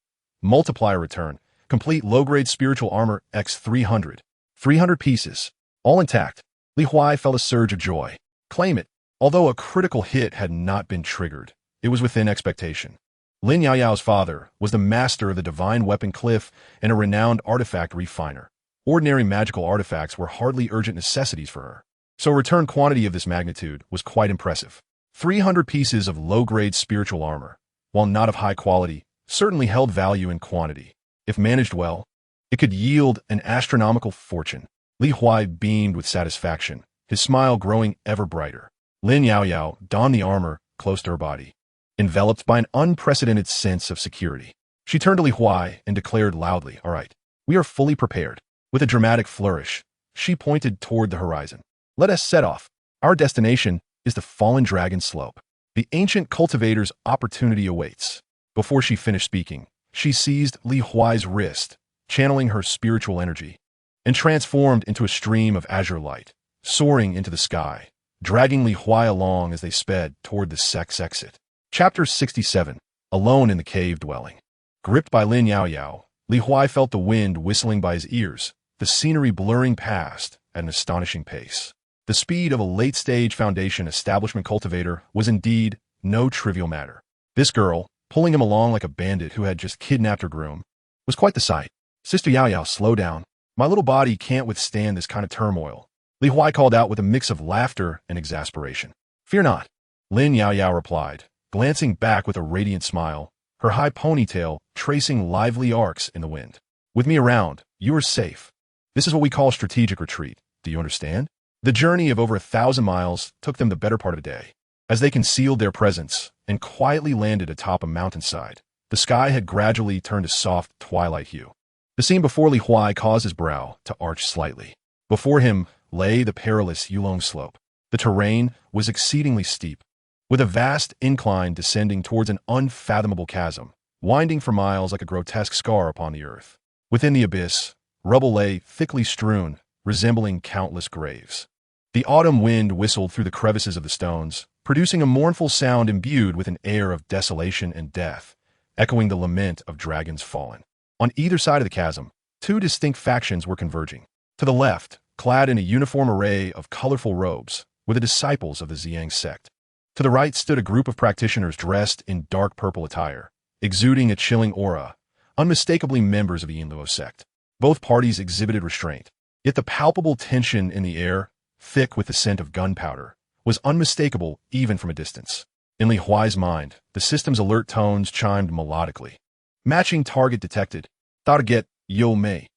Multiplier return, complete low-grade spiritual armor X300. 300 pieces. all intact. Li Huai felt a surge of joy. Claim it. Although a critical hit had not been triggered, it was within expectation. Lin Yaoyao's father was the master of the divine weapon cliff and a renowned artifact refiner. Ordinary magical artifacts were hardly urgent necessities for her, so a return quantity of this magnitude was quite impressive. 300 pieces of low-grade spiritual armor, while not of high quality, certainly held value in quantity. If managed well, it could yield an astronomical fortune. Li Huai beamed with satisfaction, his smile growing ever brighter. Lin Yaoyao donned the armor close to her body, enveloped by an unprecedented sense of security. She turned to Li Huai and declared loudly, "All right, we are fully prepared." With a dramatic flourish, she pointed toward the horizon. "Let us set off. Our destination is the Fallen Dragon Slope. The ancient cultivator's opportunity awaits." Before she finished speaking, she seized Li Huai's wrist, channeling her spiritual energy, and transformed into a stream of azure light, soaring into the sky, dragging Li Huai along as they sped toward the Sect's exit. Chapter 67. Alone in the Cave Dwelling. Gripped by Lin Yaoyao, Li Huai felt the wind whistling by his ears, the scenery blurring past at an astonishing pace. The speed of a late-stage Foundation establishment cultivator was indeed no trivial matter. This girl, pulling him along like a bandit who had just kidnapped her groom, was quite the sight. "Sister Yaoyao, slow down. My little body can't withstand this kind of turmoil," Li Huai called out with a mix of laughter and exasperation. "Fear not," Lin Yaoyao replied, glancing back with a radiant smile, her high ponytail tracing lively arcs in the wind. "With me around, you are safe. This is what we call strategic retreat. Do you understand?" The journey of over 1,000 miles took them the better part of a day. As they concealed their presence and quietly landed atop a mountainside, the sky had gradually turned a soft twilight hue. The scene before Li Huai caused his brow to arch slightly. Before him lay the peerless Yulong slope. The terrain was exceedingly steep, with a vast incline descending towards an unfathomable chasm, winding for miles like a grotesque scar upon the earth. Within the abyss, rubble lay thickly strewn, resembling countless graves. The autumn wind whistled through the crevices of the stones, producing a mournful sound imbued with an air of desolation and death, echoing the lament of dragons fallen. On either side of the chasm, two distinct factions were converging. To the left, clad in a uniform array of colorful robes, were the disciples of the Ziyang sect. To the right stood a group of practitioners dressed in dark purple attire, exuding a chilling aura, unmistakably members of the Yinluo sect. Both parties exhibited restraint, yet the palpable tension in the air, thick with the scent of gunpowder, was unmistakable even from a distance. In Li Huai's mind, the system's alert tones chimed melodically. Matching target detected. Target, Yo Mei.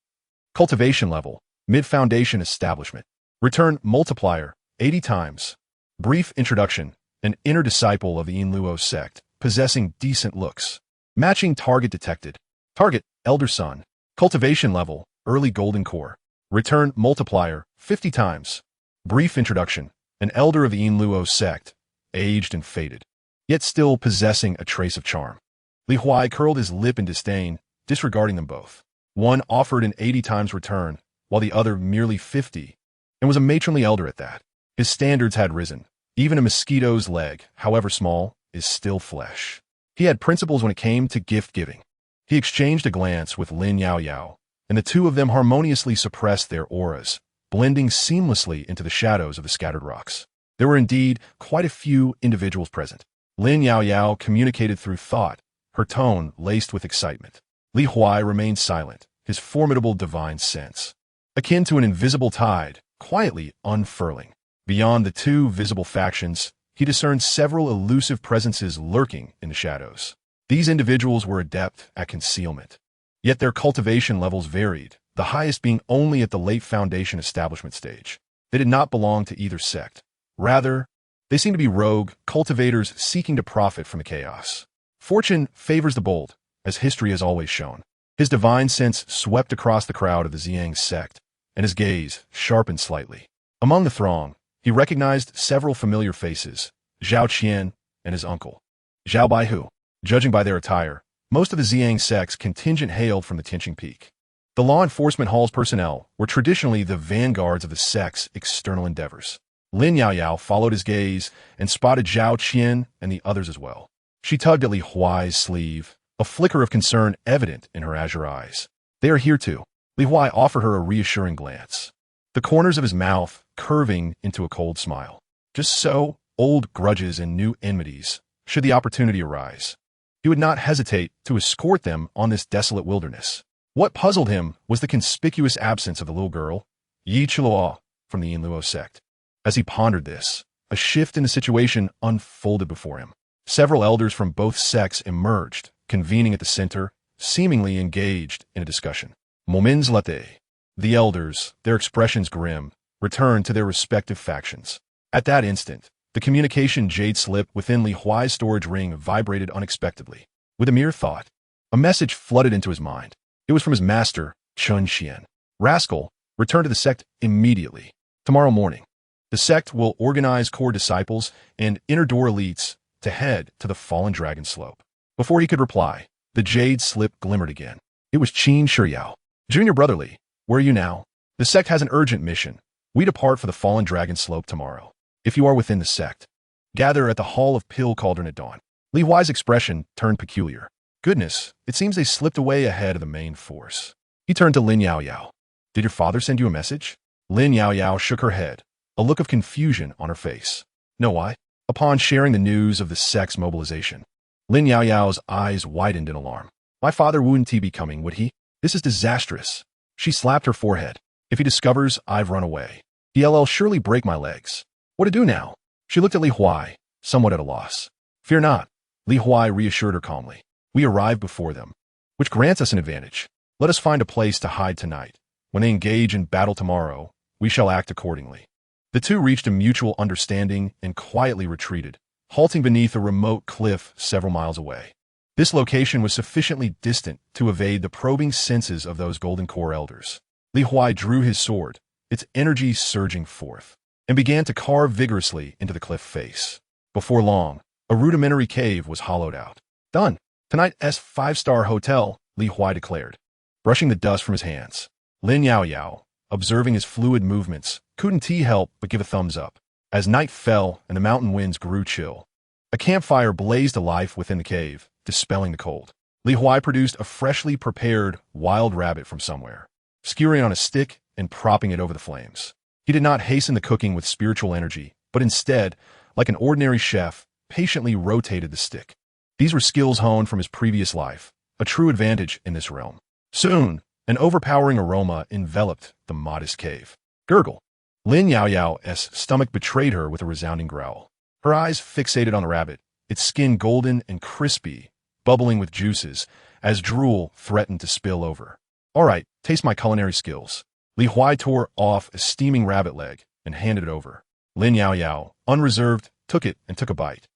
Cultivation level, mid-foundation establishment. Return multiplier, 80 times. Brief introduction, an inner disciple of the Yinluo sect, possessing decent looks. Matching target detected. Target, elder son. Cultivation level, early golden core. Return multiplier, 50 times. Brief introduction, an elder of the Yinluo sect, aged and faded, yet still possessing a trace of charm. Li Huai curled his lip in disdain, disregarding them both. One offered an 80 times return, while the other merely 50, and was a matronly elder at that. His standards had risen. Even a mosquito's leg, however small, is still flesh. He had principles when it came to gift-giving. He exchanged a glance with Lin Yaoyao, and the two of them harmoniously suppressed their auras, blending seamlessly into the shadows of the scattered rocks. There were indeed quite a few individuals present. Lin Yaoyao communicated through thought, her tone laced with excitement. Li Huai remained silent, his formidable divine sense, akin to an invisible tide, quietly unfurling. Beyond the two visible factions, he discerned several elusive presences lurking in the shadows. These individuals were adept at concealment, yet their cultivation levels varied, the highest being only at the late Foundation establishment stage. They did not belong to either sect. Rather, they seemed to be rogue cultivators seeking to profit from the chaos. Fortune favors the bold, as history has always shown. His divine sense swept across the crowd of the Ziyang sect, and his gaze sharpened slightly. Among the throng, he recognized several familiar faces, Zhao Qian and his uncle, Zhao Baihu. Judging by their attire, most of the Ziyang sect's contingent hailed from the Tianqing Peak. The law enforcement hall's personnel were traditionally the vanguards of the sect's external endeavors. Lin Yaoyao followed his gaze and spotted Zhao Qian and the others as well. She tugged at Li Huai's sleeve, a flicker of concern evident in her azure eyes. "They are here too." Li Huai offered her a reassuring glance. the corners of his mouth curving into a cold smile. Just so, old grudges and new enmities, should the opportunity arise. He would not hesitate to escort them on this desolate wilderness. What puzzled him was the conspicuous absence of the little girl, Yi Chiluo, from the Inluo sect. As he pondered this, a shift in the situation unfolded before him. Several elders from both sects emerged, convening at the center, seemingly engaged in a discussion. Moments latte. The elders, their expressions grim, returned to their respective factions. At that instant, the communication jade slip within Li Huai's storage ring vibrated unexpectedly. With a mere thought, a message flooded into his mind. It was from his master, Chun Xian. Rascal, return to the sect immediately. Tomorrow morning, the sect will organize core disciples and inner door elites to head to the Fallen Dragon Slope. Before he could reply, the jade slip glimmered again. It was Qin Shiyao. Junior Brotherly, where are you now? The sect has an urgent mission. We depart for the Fallen Dragon Slope tomorrow. If you are within the sect, gather at the Hall of Pill Cauldron at dawn. Li Huai's expression turned peculiar. Goodness, it seems they slipped away ahead of the main force. He turned to Lin Yaoyao. Did your father send you a message? Lin Yaoyao shook her head, a look of confusion on her face. No, why? Upon sharing the news of the sect's mobilization, Lin Yaoyao's eyes widened in alarm. My father wouldn't be coming, would he? This is disastrous. She slapped her forehead. If he discovers I've run away, he'll surely break my legs. What to do now? She looked at Li Huai, somewhat at a loss. Fear not, Li Huai reassured her calmly. We arrived before them, which grants us an advantage. Let us find a place to hide tonight. When they engage in battle tomorrow, we shall act accordingly. The two reached a mutual understanding and quietly retreated, halting beneath a remote cliff several miles away. This location was sufficiently distant to evade the probing senses of those Golden Core elders. Li Huai drew his sword, its energy surging forth, and began to carve vigorously into the cliff face. Before long, a rudimentary cave was hollowed out. Done. Tonight's 5-star hotel, Li Huai declared, brushing the dust from his hands. Lin Yaoyao, observing his fluid movements, couldn't help but give a thumbs up. As night fell and the mountain winds grew chill, a campfire blazed alive within the cave, dispelling the cold. Li Huai produced a freshly prepared wild rabbit from somewhere, skewering on a stick and propping it over the flames. He did not hasten the cooking with spiritual energy, but instead, like an ordinary chef, patiently rotated the stick. These were skills honed from his previous life, a true advantage in this realm. Soon, an overpowering aroma enveloped the modest cave. Gurgle. Lin Yaoyao's stomach betrayed her with a resounding growl. Her eyes fixated on the rabbit, its skin golden and crispy, bubbling with juices, as drool threatened to spill over. All right, taste my culinary skills. Li Huai tore off a steaming rabbit leg and handed it over. Lin Yaoyao, unreserved, took it and took a bite.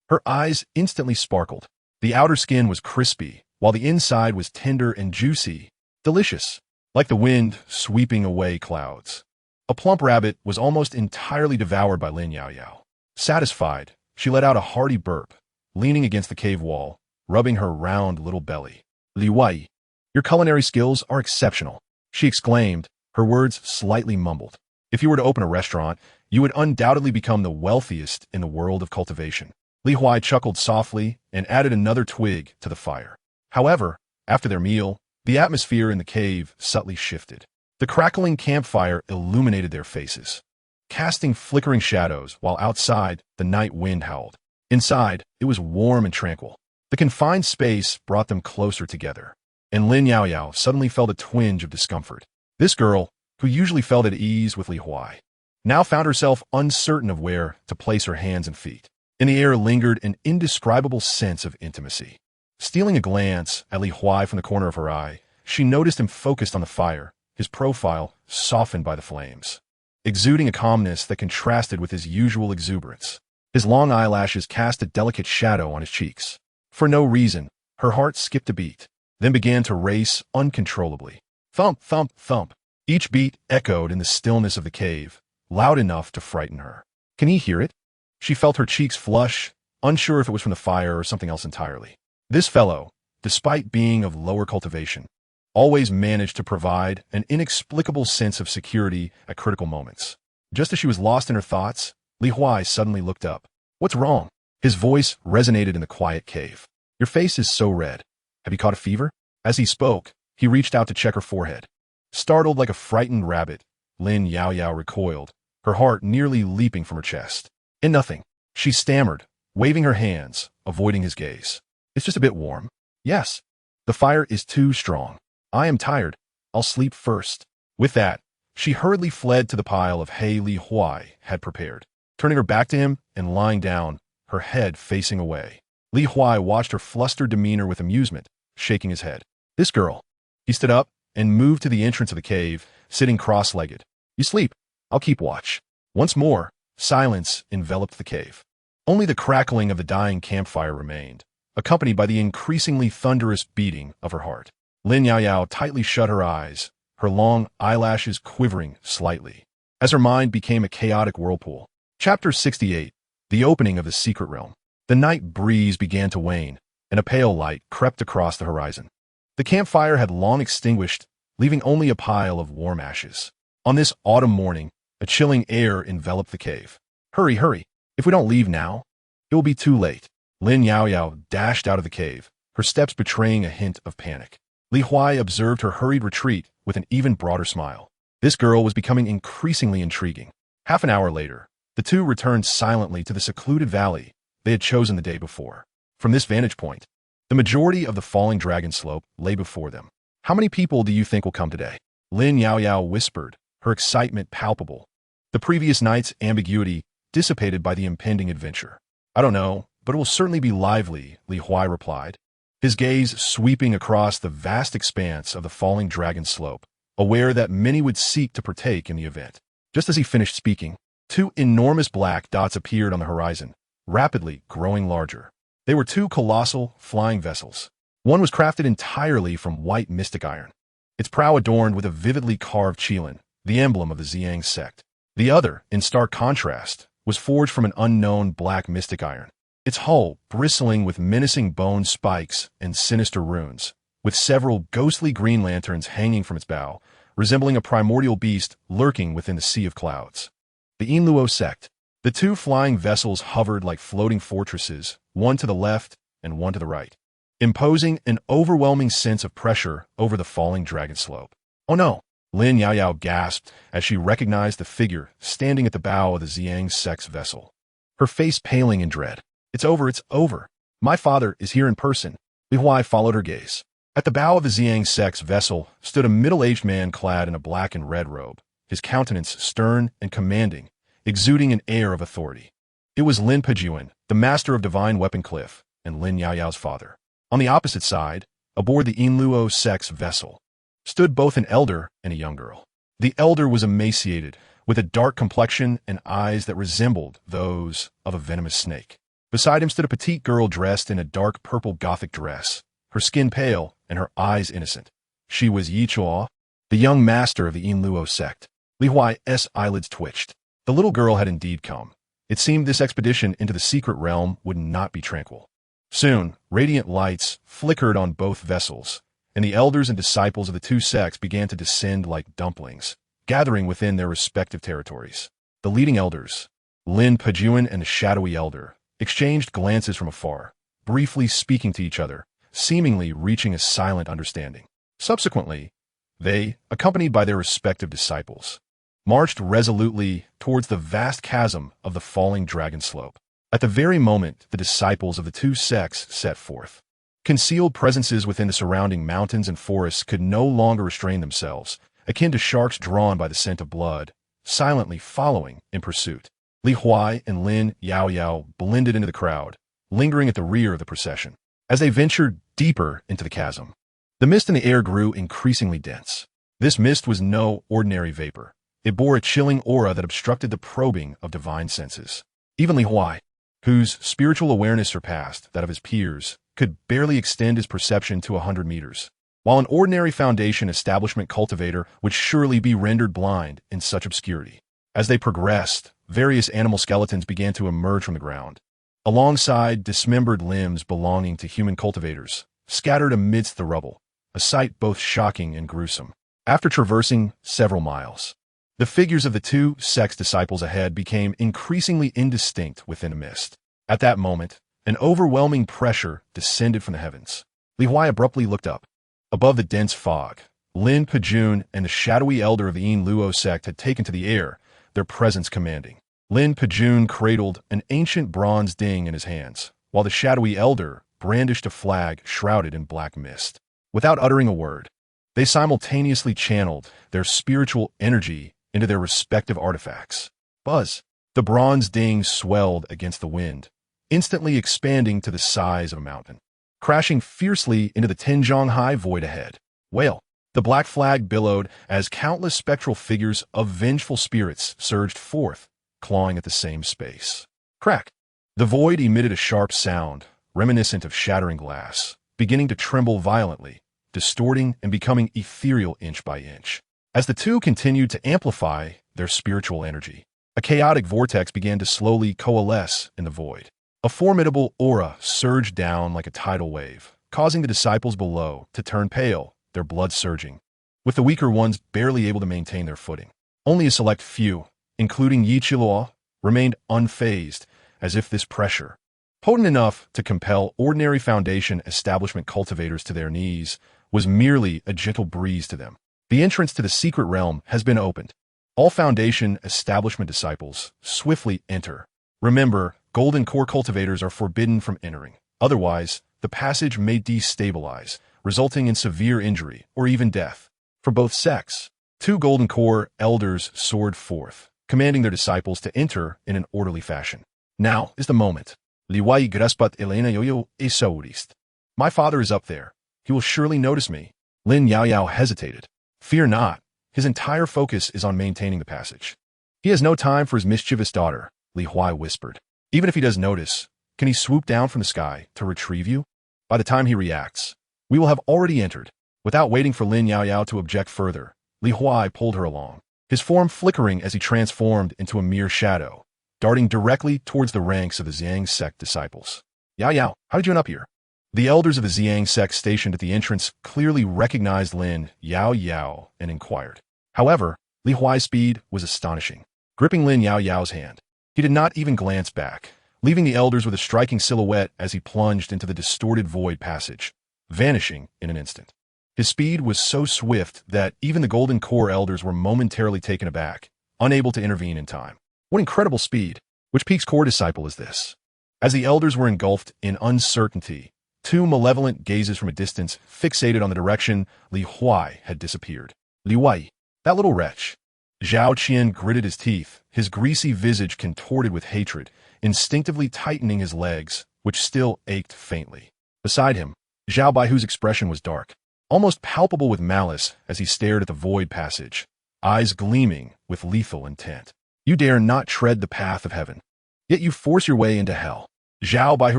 Her eyes instantly sparkled. The outer skin was crispy, while the inside was tender and juicy. Delicious, like the wind sweeping away clouds. A plump rabbit was almost entirely devoured by Lin Yaoyao. Satisfied, she let out a hearty burp, leaning against the cave wall, rubbing her round little belly. Li Huai, your culinary skills are exceptional, she exclaimed, her words slightly mumbled. If you were to open a restaurant, you would undoubtedly become the wealthiest in the world of cultivation. Li Huai chuckled softly and added another twig to the fire. However, after their meal, the atmosphere in the cave subtly shifted. The crackling campfire illuminated their faces, casting flickering shadows while outside the night wind howled. Inside, it was warm and tranquil. The confined space brought them closer together, and Lin Yaoyao suddenly felt a twinge of discomfort. This girl, who usually felt at ease with Li Huai, now found herself uncertain of where to place her hands and feet. In the air lingered an indescribable sense of intimacy. Stealing a glance at Li Huai from the corner of her eye, she noticed him focused on the fire, his profile softened by the flames, exuding a calmness that contrasted with his usual exuberance. His long eyelashes cast a delicate shadow on his cheeks. For no reason, her heart skipped a beat, then began to race uncontrollably. Thump, thump, thump. Each beat echoed in the stillness of the cave, loud enough to frighten her. Can he hear it? She felt her cheeks flush, unsure if it was from the fire or something else entirely. This fellow, despite being of lower cultivation, always managed to provide an inexplicable sense of security at critical moments. Just as she was lost in her thoughts, Li Huai suddenly looked up. What's wrong? His voice resonated in the quiet cave. Your face is so red. Have you caught a fever? As he spoke, he reached out to check her forehead. Startled like a frightened rabbit, Lin Yaoyao recoiled, her heart nearly leaping from her chest. "In nothing," she stammered, waving her hands, avoiding his gaze. "It's just a bit warm." "Yes. The fire is too strong. I am tired. I'll sleep first." With that, she hurriedly fled to the pile of hay Li Huai had prepared, turning her back to him and lying down, her head facing away. Li Huai watched her flustered demeanor with amusement, shaking his head. "This girl." He stood up and moved to the entrance of the cave, sitting cross-legged. "You sleep. I'll keep watch." Once more, silence enveloped the cave. Only the crackling of the dying campfire remained, accompanied by the increasingly thunderous beating of her heart. Lin Yaoyao tightly shut her eyes, her long eyelashes quivering slightly, as her mind became a chaotic whirlpool. Chapter 68. The Opening of the Secret Realm. The night breeze began to wane, and a pale light crept across the horizon. The campfire had long extinguished, leaving only a pile of warm ashes. On this autumn morning, a chilling air enveloped the cave. "Hurry, hurry. If we don't leave now, it will be too late." Lin Yaoyao dashed out of the cave, her steps betraying a hint of panic. Li Huai observed her hurried retreat with an even broader smile. This girl was becoming increasingly intriguing. Half an hour later, the two returned silently to the secluded valley they had chosen the day before. From this vantage point, the majority of the falling dragon slope lay before them. "How many people do you think will come today?" Lin Yaoyao whispered, her excitement palpable. The previous night's ambiguity dissipated by the impending adventure. "I don't know, but it will certainly be lively," Li Huai replied, his gaze sweeping across the vast expanse of the falling dragon slope, aware that many would seek to partake in the event. Just as he finished speaking, two enormous black dots appeared on the horizon, rapidly growing larger. They were two colossal, flying vessels. One was crafted entirely from white mystic iron, its prow adorned with a vividly carved qilin, the emblem of the Ziyang sect. The other, in stark contrast, was forged from an unknown black mystic iron, its hull bristling with menacing bone spikes and sinister runes, with several ghostly green lanterns hanging from its bow, resembling a primordial beast lurking within the sea of clouds. The Inluo Sect. The two flying vessels hovered like floating fortresses, one to the left and one to the right, imposing an overwhelming sense of pressure over the falling dragon slope. "Oh no!" Lin Yaoyao gasped as she recognized the figure standing at the bow of the Ziyang sect's vessel, her face paling in dread. "It's over, it's over. My father is here in person." Li Huai followed her gaze. At the bow of the Ziyang sect's vessel stood a middle-aged man clad in a black and red robe, his countenance stern and commanding, exuding an air of authority. It was Lin Pejuan, the master of divine weapon Cliff, and Lin Yaoyao's father. On the opposite side, aboard the Inluo sect's vessel, stood both an elder and a young girl. The elder was emaciated, with a dark complexion and eyes that resembled those of a venomous snake. Beside him stood a petite girl dressed in a dark purple Gothic dress, her skin pale and her eyes innocent. She was Yi Chuo, the young master of the Inluo sect. Li Huai's eyelids twitched. The little girl had indeed come. It seemed this expedition into the secret realm would not be tranquil. Soon, radiant lights flickered on both vessels, and the elders and disciples of the two sects began to descend like dumplings, gathering within their respective territories. The leading elders, Lin Pejuan and the shadowy elder, exchanged glances from afar, briefly speaking to each other, seemingly reaching a silent understanding. Subsequently, they, accompanied by their respective disciples, marched resolutely towards the vast chasm of the falling dragon slope. At the very moment the disciples of the two sects set forth, concealed presences within the surrounding mountains and forests could no longer restrain themselves, akin to sharks drawn by the scent of blood, silently following in pursuit. Li Huai and Lin Yaoyao blended into the crowd, lingering at the rear of the procession. As they ventured deeper into the chasm, the mist in the air grew increasingly dense. This mist was no ordinary vapor. It bore a chilling aura that obstructed the probing of divine senses. Even Li Huai, whose spiritual awareness surpassed that of his peers, could barely extend his perception to 100 meters, while an ordinary Foundation establishment cultivator would surely be rendered blind in such obscurity. As they progressed, various animal skeletons began to emerge from the ground, alongside dismembered limbs belonging to human cultivators, scattered amidst the rubble, a sight both shocking and gruesome. After traversing several miles, the figures of the two sects' disciples ahead became increasingly indistinct within a mist. At that moment, an overwhelming pressure descended from the heavens. Li Huai abruptly looked up. Above the dense fog, Lin Pejun and the shadowy elder of the Yin Luo sect had taken to the air, their presence commanding. Lin Pejun cradled an ancient bronze ding in his hands, while the shadowy elder brandished a flag shrouded in black mist. Without uttering a word, they simultaneously channeled their spiritual energy into their respective artifacts. Buzz! The bronze ding swelled against the wind, instantly expanding to the size of a mountain, crashing fiercely into the Huai void ahead. Wail! The black flag billowed as countless spectral figures of vengeful spirits surged forth, clawing at the same space. Crack! The void emitted a sharp sound, reminiscent of shattering glass, beginning to tremble violently, distorting and becoming ethereal inch by inch. As the two continued to amplify their spiritual energy, a chaotic vortex began to slowly coalesce in the void. A formidable aura surged down like a tidal wave, causing the disciples below to turn pale, their blood surging, with the weaker ones barely able to maintain their footing. Only a select few, including Yi Qiluo, remained unfazed, as if this pressure, potent enough to compel ordinary Foundation establishment cultivators to their knees, was merely a gentle breeze to them. The entrance to the secret realm has been opened. All Foundation establishment disciples swiftly enter. Remember, golden core cultivators are forbidden from entering. Otherwise, the passage may destabilize, resulting in severe injury or even death. For both sects, 2 golden core elders soared forth, commanding their disciples to enter in an orderly fashion. Now is the moment. Liwai graspat Elena yoyo esaurist. My father is up there. He will surely notice me. Lin Yaoyao hesitated. Fear not. His entire focus is on maintaining the passage. He has no time for his mischievous daughter, Li Huai whispered. Even if he does notice, can he swoop down from the sky to retrieve you? By the time he reacts, we will have already entered. Without waiting for Lin Yaoyao to object further, Li Huai pulled her along, his form flickering as he transformed into a mere shadow, darting directly towards the ranks of the Zhang Sect disciples. Yaoyao, how did you end up here? The elders of the Zhang Sect stationed at the entrance clearly recognized Lin Yaoyao and inquired. However, Li Huai's speed was astonishing. Gripping Lin Yaoyao's hand, he did not even glance back, leaving the elders with a striking silhouette as he plunged into the distorted void passage, vanishing in an instant. His speed was so swift that even the Golden Core elders were momentarily taken aback, unable to intervene in time. What incredible speed! Which Peak's core disciple is this? As the elders were engulfed in uncertainty, 2 malevolent gazes from a distance fixated on the direction Li Huai had disappeared. Li Huai, that little wretch. Zhao Qian gritted his teeth, his greasy visage contorted with hatred, instinctively tightening his legs, which still ached faintly. Beside him, Zhao Bai, whose expression was dark, almost palpable with malice as he stared at the void passage, eyes gleaming with lethal intent. You dare not tread the path of heaven, yet you force your way into hell. Zhao Bai, who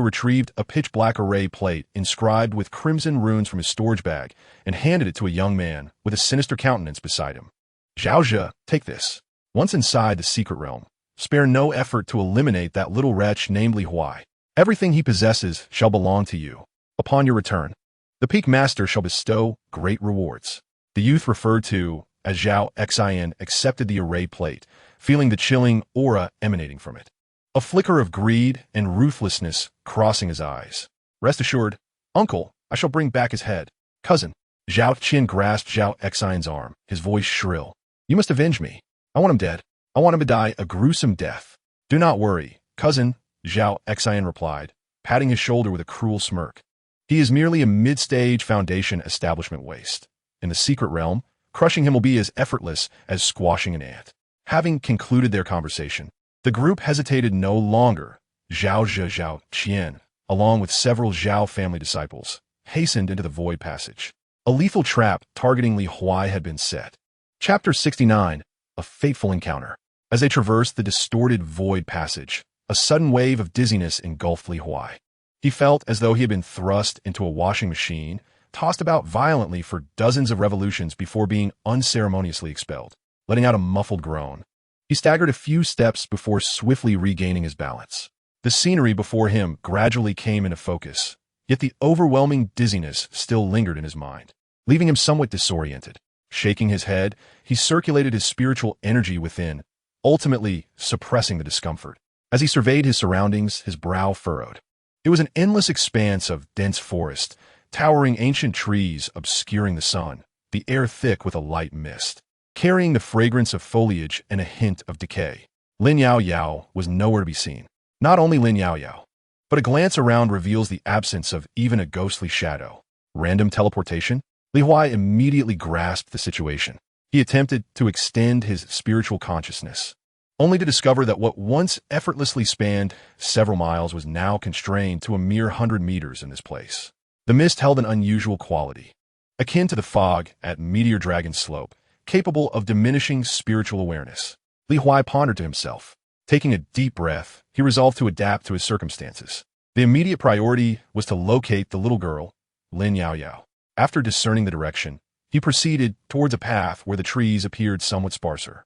retrieved a pitch-black array plate inscribed with crimson runes from his storage bag and handed it to a young man with a sinister countenance beside him. Zhao Zhe, take this. Once inside the secret realm, spare no effort to eliminate that little wretch named Li Huai. Everything he possesses shall belong to you. Upon your return, the Peak Master shall bestow great rewards. The youth referred to as Zhao Xian accepted the array plate, feeling the chilling aura emanating from it. A flicker of greed and ruthlessness crossing his eyes. Rest assured, uncle, I shall bring back his head. Cousin. Zhao Qin grasped Zhao Xian's arm, his voice shrill. You must avenge me. I want him dead. I want him to die a gruesome death. Do not worry, cousin, Zhao Xian replied, patting his shoulder with a cruel smirk. He is merely a mid-stage Foundation establishment waste. In the secret realm, crushing him will be as effortless as squashing an ant. Having concluded their conversation, the group hesitated no longer. Zhao Zhe Zhao Qian, along with several Zhao family disciples, hastened into the void passage. A lethal trap targeting Li Huai had been set. Chapter 69, A Fateful Encounter. As they traversed the distorted void passage, a sudden wave of dizziness engulfed Li Huai. He felt as though he had been thrust into a washing machine, tossed about violently for dozens of revolutions before being unceremoniously expelled, letting out a muffled groan. He staggered a few steps before swiftly regaining his balance. The scenery before him gradually came into focus, yet the overwhelming dizziness still lingered in his mind, leaving him somewhat disoriented. Shaking his head, he circulated his spiritual energy within, ultimately suppressing the discomfort. As he surveyed his surroundings, his brow furrowed. It was an endless expanse of dense forest, towering ancient trees obscuring the sun, the air thick with a light mist, carrying the fragrance of foliage and a hint of decay. Lin Yao Yao was nowhere to be seen. Not only Lin Yao Yao, but a glance around reveals the absence of even a ghostly shadow. Random teleportation? Li Huai immediately grasped the situation. He attempted to extend his spiritual consciousness, only to discover that what once effortlessly spanned several miles was now constrained to a mere 100 meters in this place. The mist held an unusual quality, akin to the fog at Meteor Dragon's slope, capable of diminishing spiritual awareness. Li Huai pondered to himself. Taking a deep breath, he resolved to adapt to his circumstances. The immediate priority was to locate the little girl, Lin Yao Yao. After discerning the direction, he proceeded towards a path where the trees appeared somewhat sparser.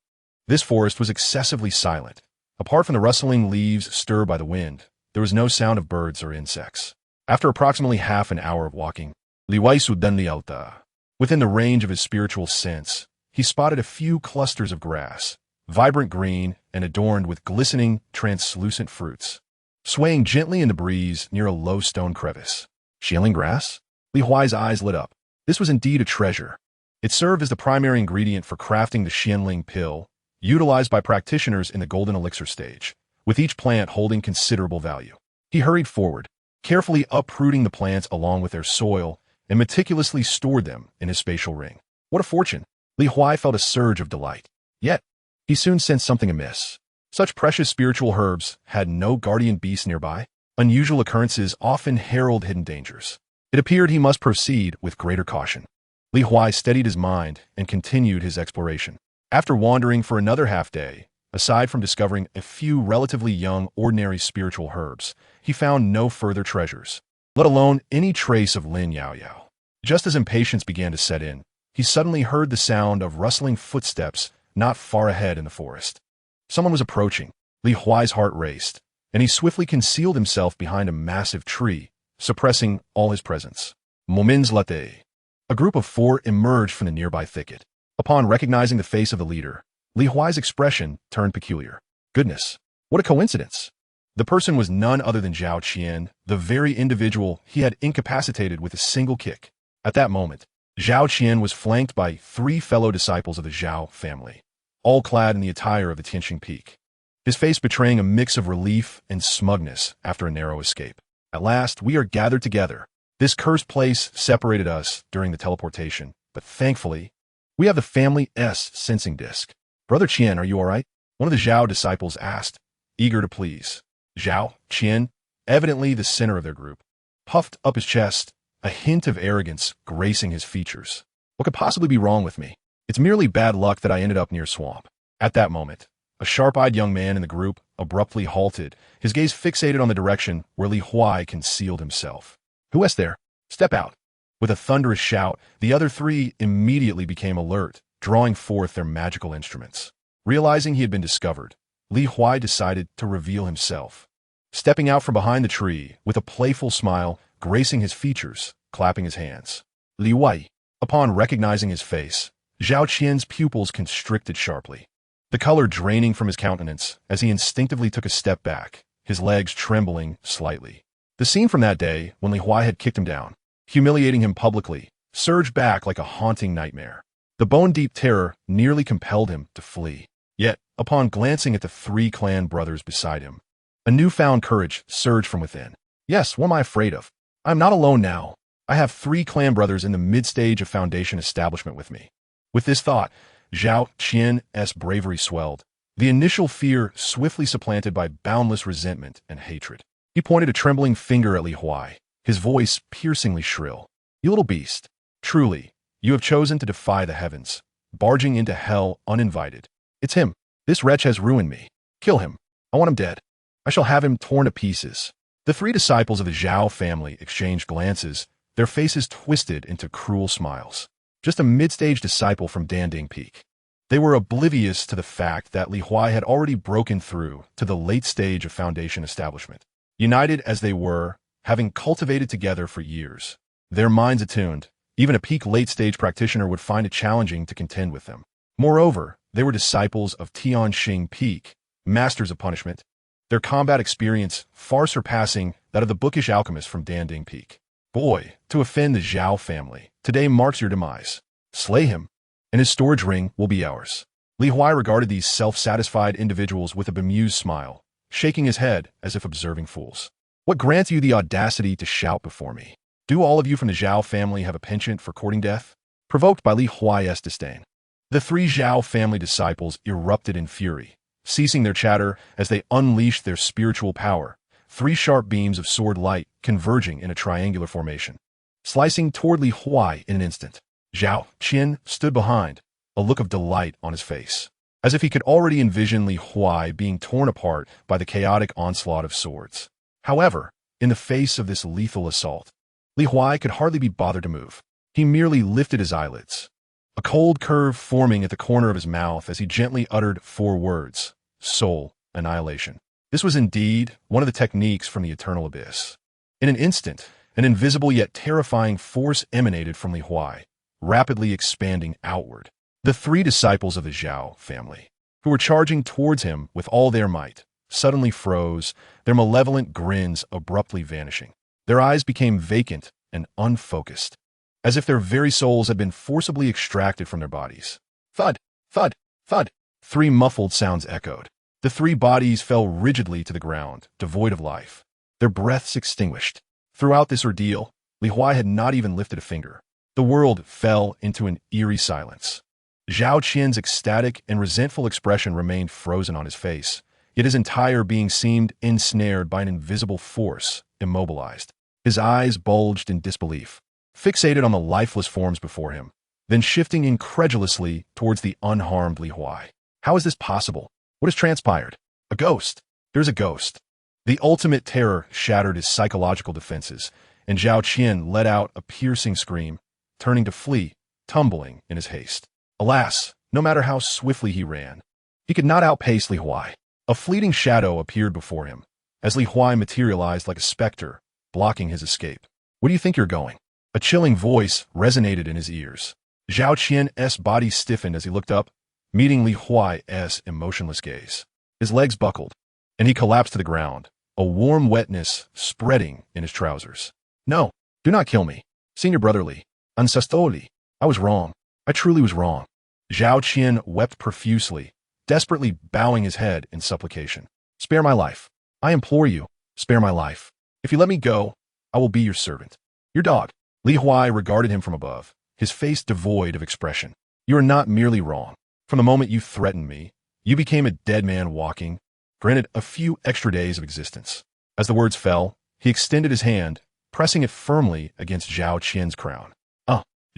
This forest was excessively silent. Apart from the rustling leaves stirred by the wind, there was no sound of birds or insects. After approximately half an hour of walking, Li Huai Sudan Li Alta, within the range of his spiritual sense, he spotted a few clusters of grass, vibrant green and adorned with glistening, translucent fruits, swaying gently in the breeze near a low stone crevice. Shieling grass? Li Huai's eyes lit up. This was indeed a treasure. It served as the primary ingredient for crafting the Xianling pill, utilized by practitioners in the golden elixir stage, with each plant holding considerable value. He hurried forward, carefully uprooting the plants along with their soil, and meticulously stored them in his spatial ring. What a fortune! Li Huai felt a surge of delight. Yet, he soon sensed something amiss. Such precious spiritual herbs had no guardian beast nearby. Unusual occurrences often herald hidden dangers. It appeared he must proceed with greater caution. Li Huai steadied his mind and continued his exploration. After wandering for another half-day, aside from discovering a few relatively young, ordinary spiritual herbs, he found no further treasures, let alone any trace of Lin Yao Yao. Just as impatience began to set in, he suddenly heard the sound of rustling footsteps not far ahead in the forest. Someone was approaching. Li Huai's heart raced, and he swiftly concealed himself behind a massive tree, suppressing all his presence. Momins Latte. A group of 4 emerged from the nearby thicket. Upon recognizing the face of the leader, Li Huai's expression turned peculiar. Goodness, what a coincidence! The person was none other than Zhao Qian, the very individual he had incapacitated with a single kick. At that moment, Zhao Qian was flanked by 3 fellow disciples of the Zhao family, all clad in the attire of the Tianqing Peak, his face betraying a mix of relief and smugness after a narrow escape. At last, we are gathered together. This cursed place separated us during the teleportation, but thankfully, we have the family's sensing disc. Brother Qian, are you all right? One of the Zhao disciples asked, eager to please. Zhao Qian, evidently the center of their group, puffed up his chest, a hint of arrogance gracing his features. What could possibly be wrong with me? It's merely bad luck that I ended up near swamp. At that moment, a sharp-eyed young man in the group abruptly halted, his gaze fixated on the direction where Li Huai concealed himself. Who is there? Step out. With a thunderous shout, the other 3 immediately became alert, drawing forth their magical instruments. Realizing he had been discovered, Li Huai decided to reveal himself. Stepping out from behind the tree, with a playful smile gracing his features, clapping his hands. Li Huai. Upon recognizing his face, Zhao Qian's pupils constricted sharply, the color draining from his countenance as he instinctively took a step back, his legs trembling slightly. The scene from that day, when Li Huai had kicked him down, humiliating him publicly, surged back like a haunting nightmare. The bone-deep terror nearly compelled him to flee. Yet, upon glancing at the 3 clan brothers beside him, a newfound courage surged from within. Yes, what am I afraid of? I am not alone now. I have 3 clan brothers in the mid-stage of Foundation establishment with me. With this thought, Zhao Qian's bravery swelled, the initial fear swiftly supplanted by boundless resentment and hatred. He pointed a trembling finger at Li Huai, his voice piercingly shrill. You little beast. Truly, you have chosen to defy the heavens, barging into hell uninvited. It's him. This wretch has ruined me. Kill him. I want him dead. I shall have him torn to pieces. The 3 disciples of the Zhao family exchanged glances, their faces twisted into cruel smiles. Just a mid-stage disciple from Danding Peak. They were oblivious to the fact that Li Huai had already broken through to the late stage of Foundation establishment. United as they were, having cultivated together for years, their minds attuned, even a peak late-stage practitioner would find it challenging to contend with them. Moreover, they were disciples of Tianqing Peak, masters of punishment, their combat experience far surpassing that of the bookish alchemist from Danding Peak. Boy, to offend the Zhao family, today marks your demise. slay him, and his storage ring will be ours. Li Huai regarded these self-satisfied individuals with a bemused smile, shaking his head as if observing fools. What grants you the audacity to shout before me? Do all of you from the Zhao family have a penchant for courting death? Provoked by Li Huai's disdain, the three Zhao family disciples erupted in fury, ceasing their chatter as they unleashed their spiritual power, three sharp beams of sword light converging in a triangular formation, slicing toward Li Huai in an instant. Zhao Qian stood behind, a look of delight on his face, as if he could already envision Li Huai being torn apart by the chaotic onslaught of swords. However, in the face of this lethal assault, Li Huai could hardly be bothered to move. He merely lifted his eyelids, a cold curve forming at the corner of his mouth as he gently uttered 4 words: soul annihilation. This was indeed one of the techniques from the eternal abyss. In an instant, an invisible yet terrifying force emanated from Li Huai, rapidly expanding outward. The 3 disciples of the Zhao family, who were charging towards him with all their might, suddenly froze, their malevolent grins abruptly vanishing. Their eyes became vacant and unfocused, as if their very souls had been forcibly extracted from their bodies. Thud, thud, thud. 3 muffled sounds echoed. The 3 bodies fell rigidly to the ground, devoid of life, their breaths extinguished. Throughout this ordeal, Li Huai had not even lifted a finger. The world fell into an eerie silence. Zhao Qian's ecstatic and resentful expression remained frozen on his face, yet his entire being seemed ensnared by an invisible force, immobilized. His eyes bulged in disbelief, fixated on the lifeless forms before him, then shifting incredulously towards the unharmed Li Huai. How is this possible? What has transpired? A ghost. There's a ghost. The ultimate terror shattered his psychological defenses, and Zhao Qian let out a piercing scream, turning to flee, tumbling in his haste. Alas, no matter how swiftly he ran, he could not outpace Li Huai. A fleeting shadow appeared before him, as Li Huai materialized like a specter, blocking his escape. Where do you think you're going? A chilling voice resonated in his ears. Zhao Qian's body stiffened as he looked up, meeting Li Huai's emotionless gaze. His legs buckled, and he collapsed to the ground, a warm wetness spreading in his trousers. No, do not kill me. Senior brother Li, Ancestoli, I was wrong. I truly was wrong. Zhao Qian wept profusely, desperately bowing his head in supplication. Spare my life. I implore you, spare my life. If you let me go, I will be your servant. Your dog. Li Huai regarded him from above, his face devoid of expression. You are not merely wrong. From the moment you threatened me, you became a dead man walking, granted a few extra days of existence. As the words fell, he extended his hand, pressing it firmly against Zhao Qian's crown.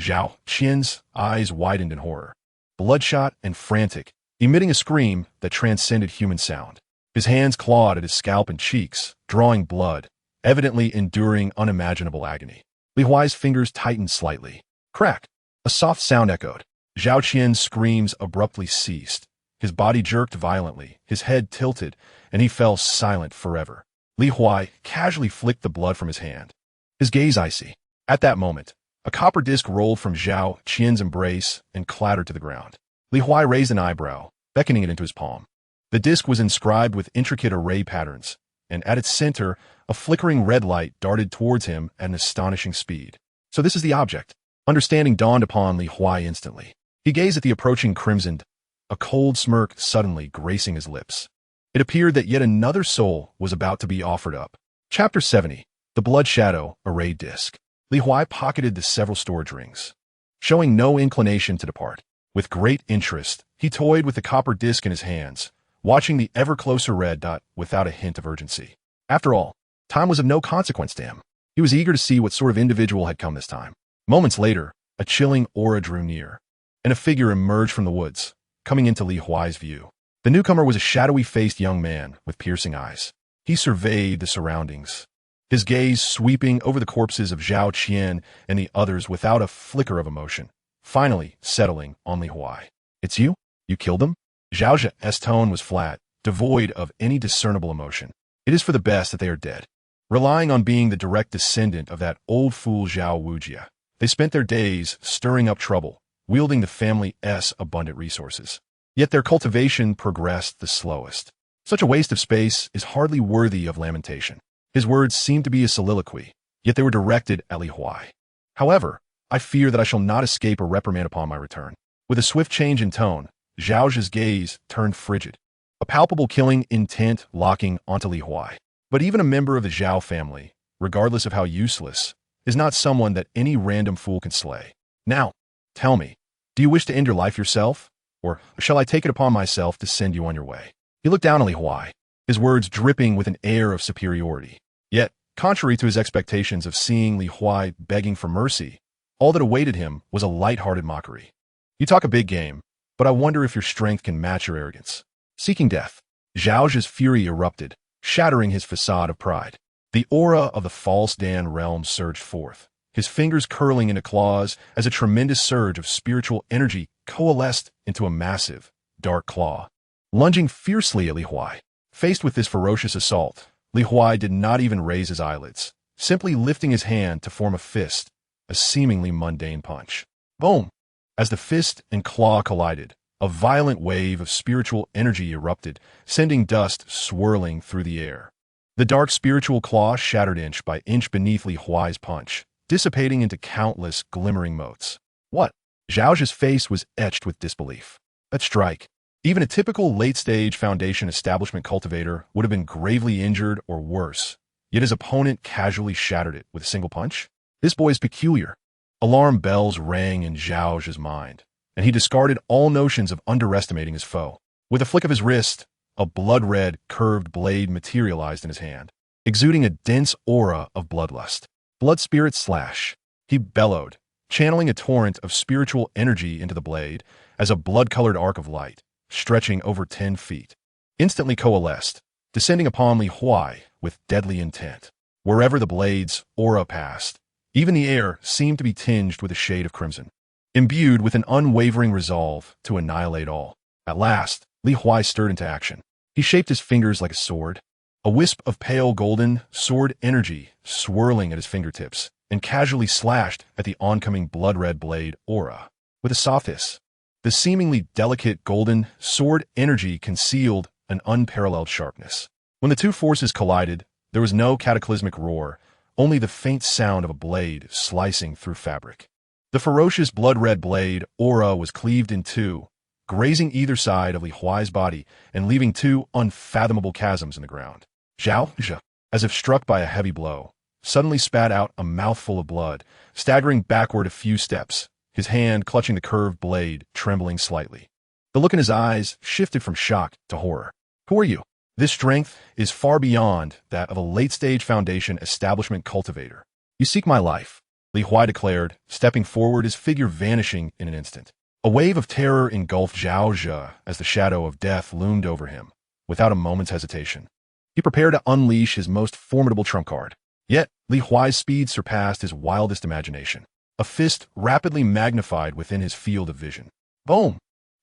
Zhao Qian's eyes widened in horror, bloodshot and frantic, emitting a scream that transcended human sound. His hands clawed at his scalp and cheeks, drawing blood, evidently enduring unimaginable agony. Li Huai's fingers tightened slightly. Crack! A soft sound echoed. Zhao Qian's screams abruptly ceased. His body jerked violently, his head tilted, and he fell silent forever. Li Huai casually flicked the blood from his hand, his gaze icy. At that moment, a copper disc rolled from Zhao Qian's embrace and clattered to the ground. Li Huai raised an eyebrow, beckoning it into his palm. The disc was inscribed with intricate array patterns, and at its center, a flickering red light darted towards him at an astonishing speed. So this is the object. Understanding dawned upon Li Huai instantly. He gazed at the approaching crimson, a cold smirk suddenly gracing his lips. It appeared that yet another soul was about to be offered up. Chapter 70. The Blood Shadow Array Disc. Li Huai pocketed the several storage rings, showing no inclination to depart. With great interest, he toyed with the copper disc in his hands, watching the ever-closer red dot without a hint of urgency. After all, time was of no consequence to him. He was eager to see what sort of individual had come this time. Moments later, a chilling aura drew near, and a figure emerged from the woods, coming into Li Huai's view. The newcomer was a shadowy-faced young man with piercing eyes. He surveyed the surroundings, his gaze sweeping over the corpses of Zhao Qian and the others without a flicker of emotion, finally settling on Li Huai. It's you? You killed them? Zhao Zhe's tone was flat, devoid of any discernible emotion. It is for the best that they are dead. Relying on being the direct descendant of that old fool Zhao Wujia, they spent their days stirring up trouble, wielding the family's abundant resources. Yet their cultivation progressed the slowest. Such a waste of space is hardly worthy of lamentation. His words seemed to be a soliloquy, yet they were directed at Li Huai. However, I fear that I shall not escape a reprimand upon my return." With a swift change in tone, Zhao Zhe's gaze turned frigid, a palpable killing intent locking onto Li Huai. But even a member of the Zhao family, regardless of how useless, is not someone that any random fool can slay. "Now, tell me, do you wish to end your life yourself? Or shall I take it upon myself to send you on your way?" He looked down on Li Huai, his words dripping with an air of superiority. Yet, contrary to his expectations of seeing Li Huai begging for mercy, all that awaited him was a light-hearted mockery. "You talk a big game, but I wonder if your strength can match your arrogance." Seeking death, Zhao Zhe's fury erupted, shattering his facade of pride. The aura of the false Dan realm surged forth, his fingers curling into claws as a tremendous surge of spiritual energy coalesced into a massive, dark claw. Lunging fiercely at Li Huai. Faced with this ferocious assault, Li Huai did not even raise his eyelids, simply lifting his hand to form a fist, a seemingly mundane punch. Boom! As the fist and claw collided, a violent wave of spiritual energy erupted, sending dust swirling through the air. The dark spiritual claw shattered inch by inch beneath Li Huai's punch, dissipating into countless glimmering motes. What? Zhao Zhe's face was etched with disbelief. That strike. Even a typical late-stage Foundation establishment cultivator would have been gravely injured or worse, yet his opponent casually shattered it with a single punch? This boy is peculiar. Alarm bells rang in Zhao Zhe's mind, and he discarded all notions of underestimating his foe. With a flick of his wrist, a blood-red, curved blade materialized in his hand, exuding a dense aura of bloodlust. "Blood spirit slash," he bellowed, channeling a torrent of spiritual energy into the blade as a blood-colored arc of light, stretching over 10 feet, instantly coalesced, descending upon Li Huai with deadly intent. Wherever the blade's aura passed, even the air seemed to be tinged with a shade of crimson, imbued with an unwavering resolve to annihilate all. At last, Li Huai stirred into action. He shaped his fingers like a sword, a wisp of pale golden sword energy swirling at his fingertips, and casually slashed at the oncoming blood-red blade aura. With a soft hiss, the seemingly delicate golden sword energy concealed an unparalleled sharpness. When the two forces collided, there was no cataclysmic roar, only the faint sound of a blade slicing through fabric. The ferocious blood-red blade aura was cleaved in two, grazing either side of Li Huai's body and leaving two unfathomable chasms in the ground. Zhao Zhe, as if struck by a heavy blow, suddenly spat out a mouthful of blood, staggering backward a few steps, his hand clutching the curved blade, trembling slightly. The look in his eyes shifted from shock to horror. "Who are you?" This strength is far beyond that of a late-stage Foundation establishment cultivator. "You seek my life," Li Huai declared, stepping forward, his figure vanishing in an instant. A wave of terror engulfed Zhao Zhe as the shadow of death loomed over him, without a moment's hesitation. He prepared to unleash his most formidable trump card. Yet, Li Huai's speed surpassed his wildest imagination. A fist rapidly magnified within his field of vision. Boom!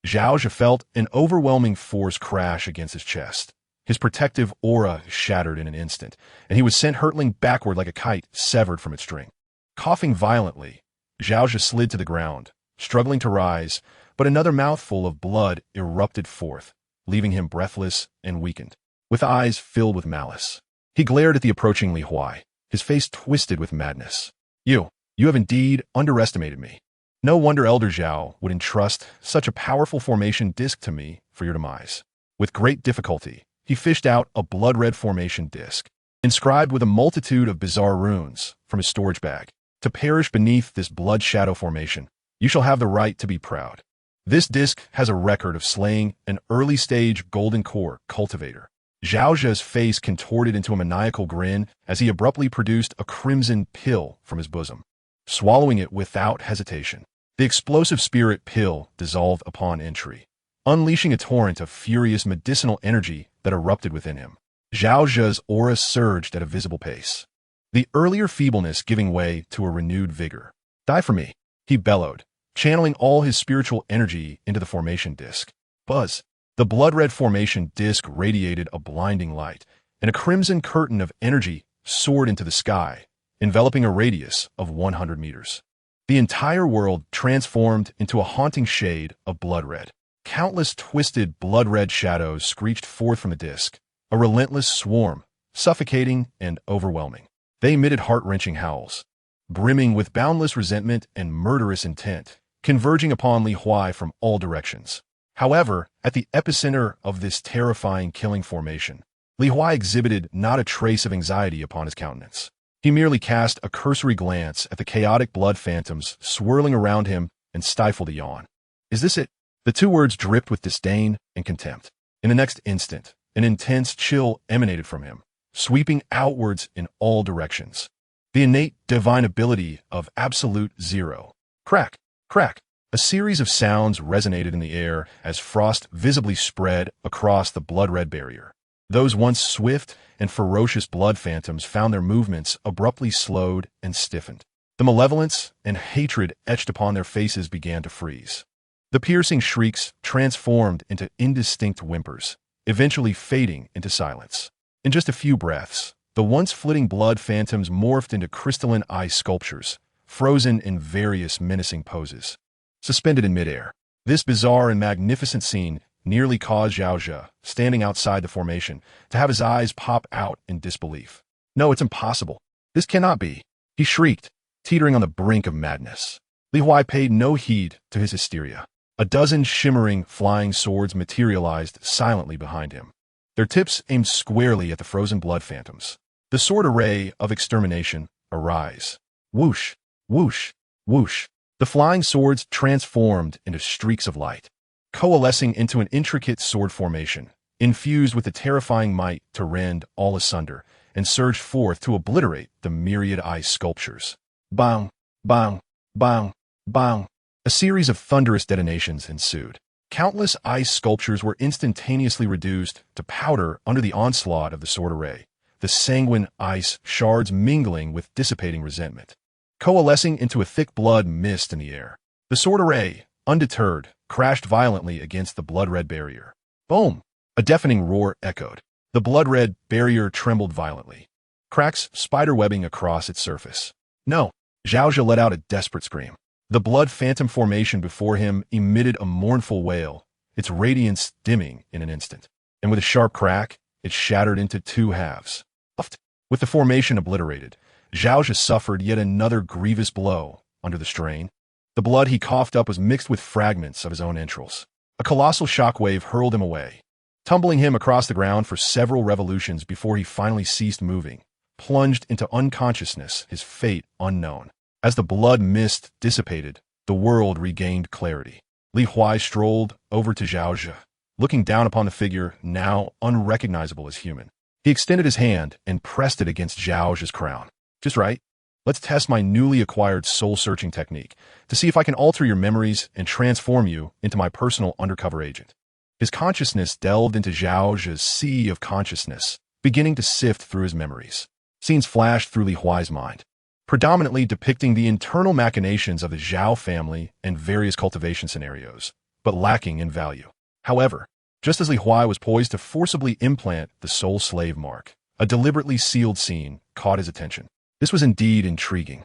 Zhao Zhe felt an overwhelming force crash against his chest. His protective aura shattered in an instant, and he was sent hurtling backward like a kite severed from its string. Coughing violently, Zhao Zhe slid to the ground, struggling to rise, but another mouthful of blood erupted forth, leaving him breathless and weakened. With eyes filled with malice, he glared at the approaching Li Huai, his face twisted with madness. You have indeed underestimated me. No wonder Elder Zhao would entrust such a powerful formation disc to me for your demise." With great difficulty, he fished out a blood-red formation disc, inscribed with a multitude of bizarre runes from his storage bag. "To perish beneath this blood shadow formation, you shall have the right to be proud. This disc has a record of slaying an early-stage golden core cultivator." Zhao Zhe's face contorted into a maniacal grin as he abruptly produced a crimson pill from his bosom, swallowing it without hesitation. The explosive spirit pill dissolved upon entry, unleashing a torrent of furious medicinal energy that erupted within him. Zhao Zhe's aura surged at a visible pace, the earlier feebleness giving way to a renewed vigor. "Die for me," he bellowed, channeling all his spiritual energy into the formation disc. Buzz! The blood-red formation disc radiated a blinding light, and a crimson curtain of energy soared into the sky, enveloping a radius of 100 meters. The entire world transformed into a haunting shade of blood-red. Countless twisted blood-red shadows screeched forth from the disc, a relentless swarm, suffocating and overwhelming. They emitted heart-wrenching howls, brimming with boundless resentment and murderous intent, converging upon Li Huai from all directions. However, at the epicenter of this terrifying killing formation, Li Huai exhibited not a trace of anxiety upon his countenance. He merely cast a cursory glance at the chaotic blood phantoms swirling around him and stifled a yawn. "Is this it?" The two words dripped with disdain and contempt. In the next instant, an intense chill emanated from him, sweeping outwards in all directions. The innate divine ability of absolute zero. Crack, crack. A series of sounds resonated in the air as frost visibly spread across the blood-red barrier. Those once swift and ferocious blood phantoms found their movements abruptly slowed and stiffened. The malevolence and hatred etched upon their faces began to freeze. The piercing shrieks transformed into indistinct whimpers, eventually fading into silence. In just a few breaths, the once flitting blood phantoms morphed into crystalline ice sculptures, frozen in various menacing poses. Suspended in midair, this bizarre and magnificent scene nearly caused Zhao, standing outside the formation, to have his eyes pop out in disbelief. "No, it's impossible. This cannot be," he shrieked, teetering on the brink of madness. Li Huai paid no heed to his hysteria. A dozen shimmering, flying swords materialized silently behind him, their tips aimed squarely at the frozen blood phantoms. The sword array of extermination, arise. Whoosh, whoosh, whoosh. The flying swords transformed into streaks of light, coalescing into an intricate sword formation, infused with the terrifying might to rend all asunder, and surged forth to obliterate the myriad ice sculptures. Bang, bang, bang, bang. A series of thunderous detonations ensued. Countless ice sculptures were instantaneously reduced to powder under the onslaught of the sword array, the sanguine ice shards mingling with dissipating resentment, coalescing into a thick blood mist in the air. The sword array, undeterred, crashed violently against the blood-red barrier. Boom! A deafening roar echoed. The blood-red barrier trembled violently, cracks spiderwebbing across its surface. "No!" Zhao let out a desperate scream. The blood phantom formation before him emitted a mournful wail, its radiance dimming in an instant. And with a sharp crack, it shattered into two halves. Puffed. With the formation obliterated, Zhao suffered yet another grievous blow under the strain. The blood he coughed up was mixed with fragments of his own entrails. A colossal shockwave hurled him away, tumbling him across the ground for several revolutions before he finally ceased moving, plunged into unconsciousness, his fate unknown. As the blood mist dissipated, the world regained clarity. Li Huai strolled over to Zhao, looking down upon the figure now unrecognizable as human. He extended his hand and pressed it against Zhao's crown. "Just right. Let's test my newly acquired soul-searching technique to see if I can alter your memories and transform you into my personal undercover agent." His consciousness delved into Zhao's sea of consciousness, beginning to sift through his memories. Scenes flashed through Li Huai's mind, predominantly depicting the internal machinations of the Zhao family and various cultivation scenarios, but lacking in value. However, just as Li Huai was poised to forcibly implant the soul slave mark, a deliberately sealed scene caught his attention. This was indeed intriguing.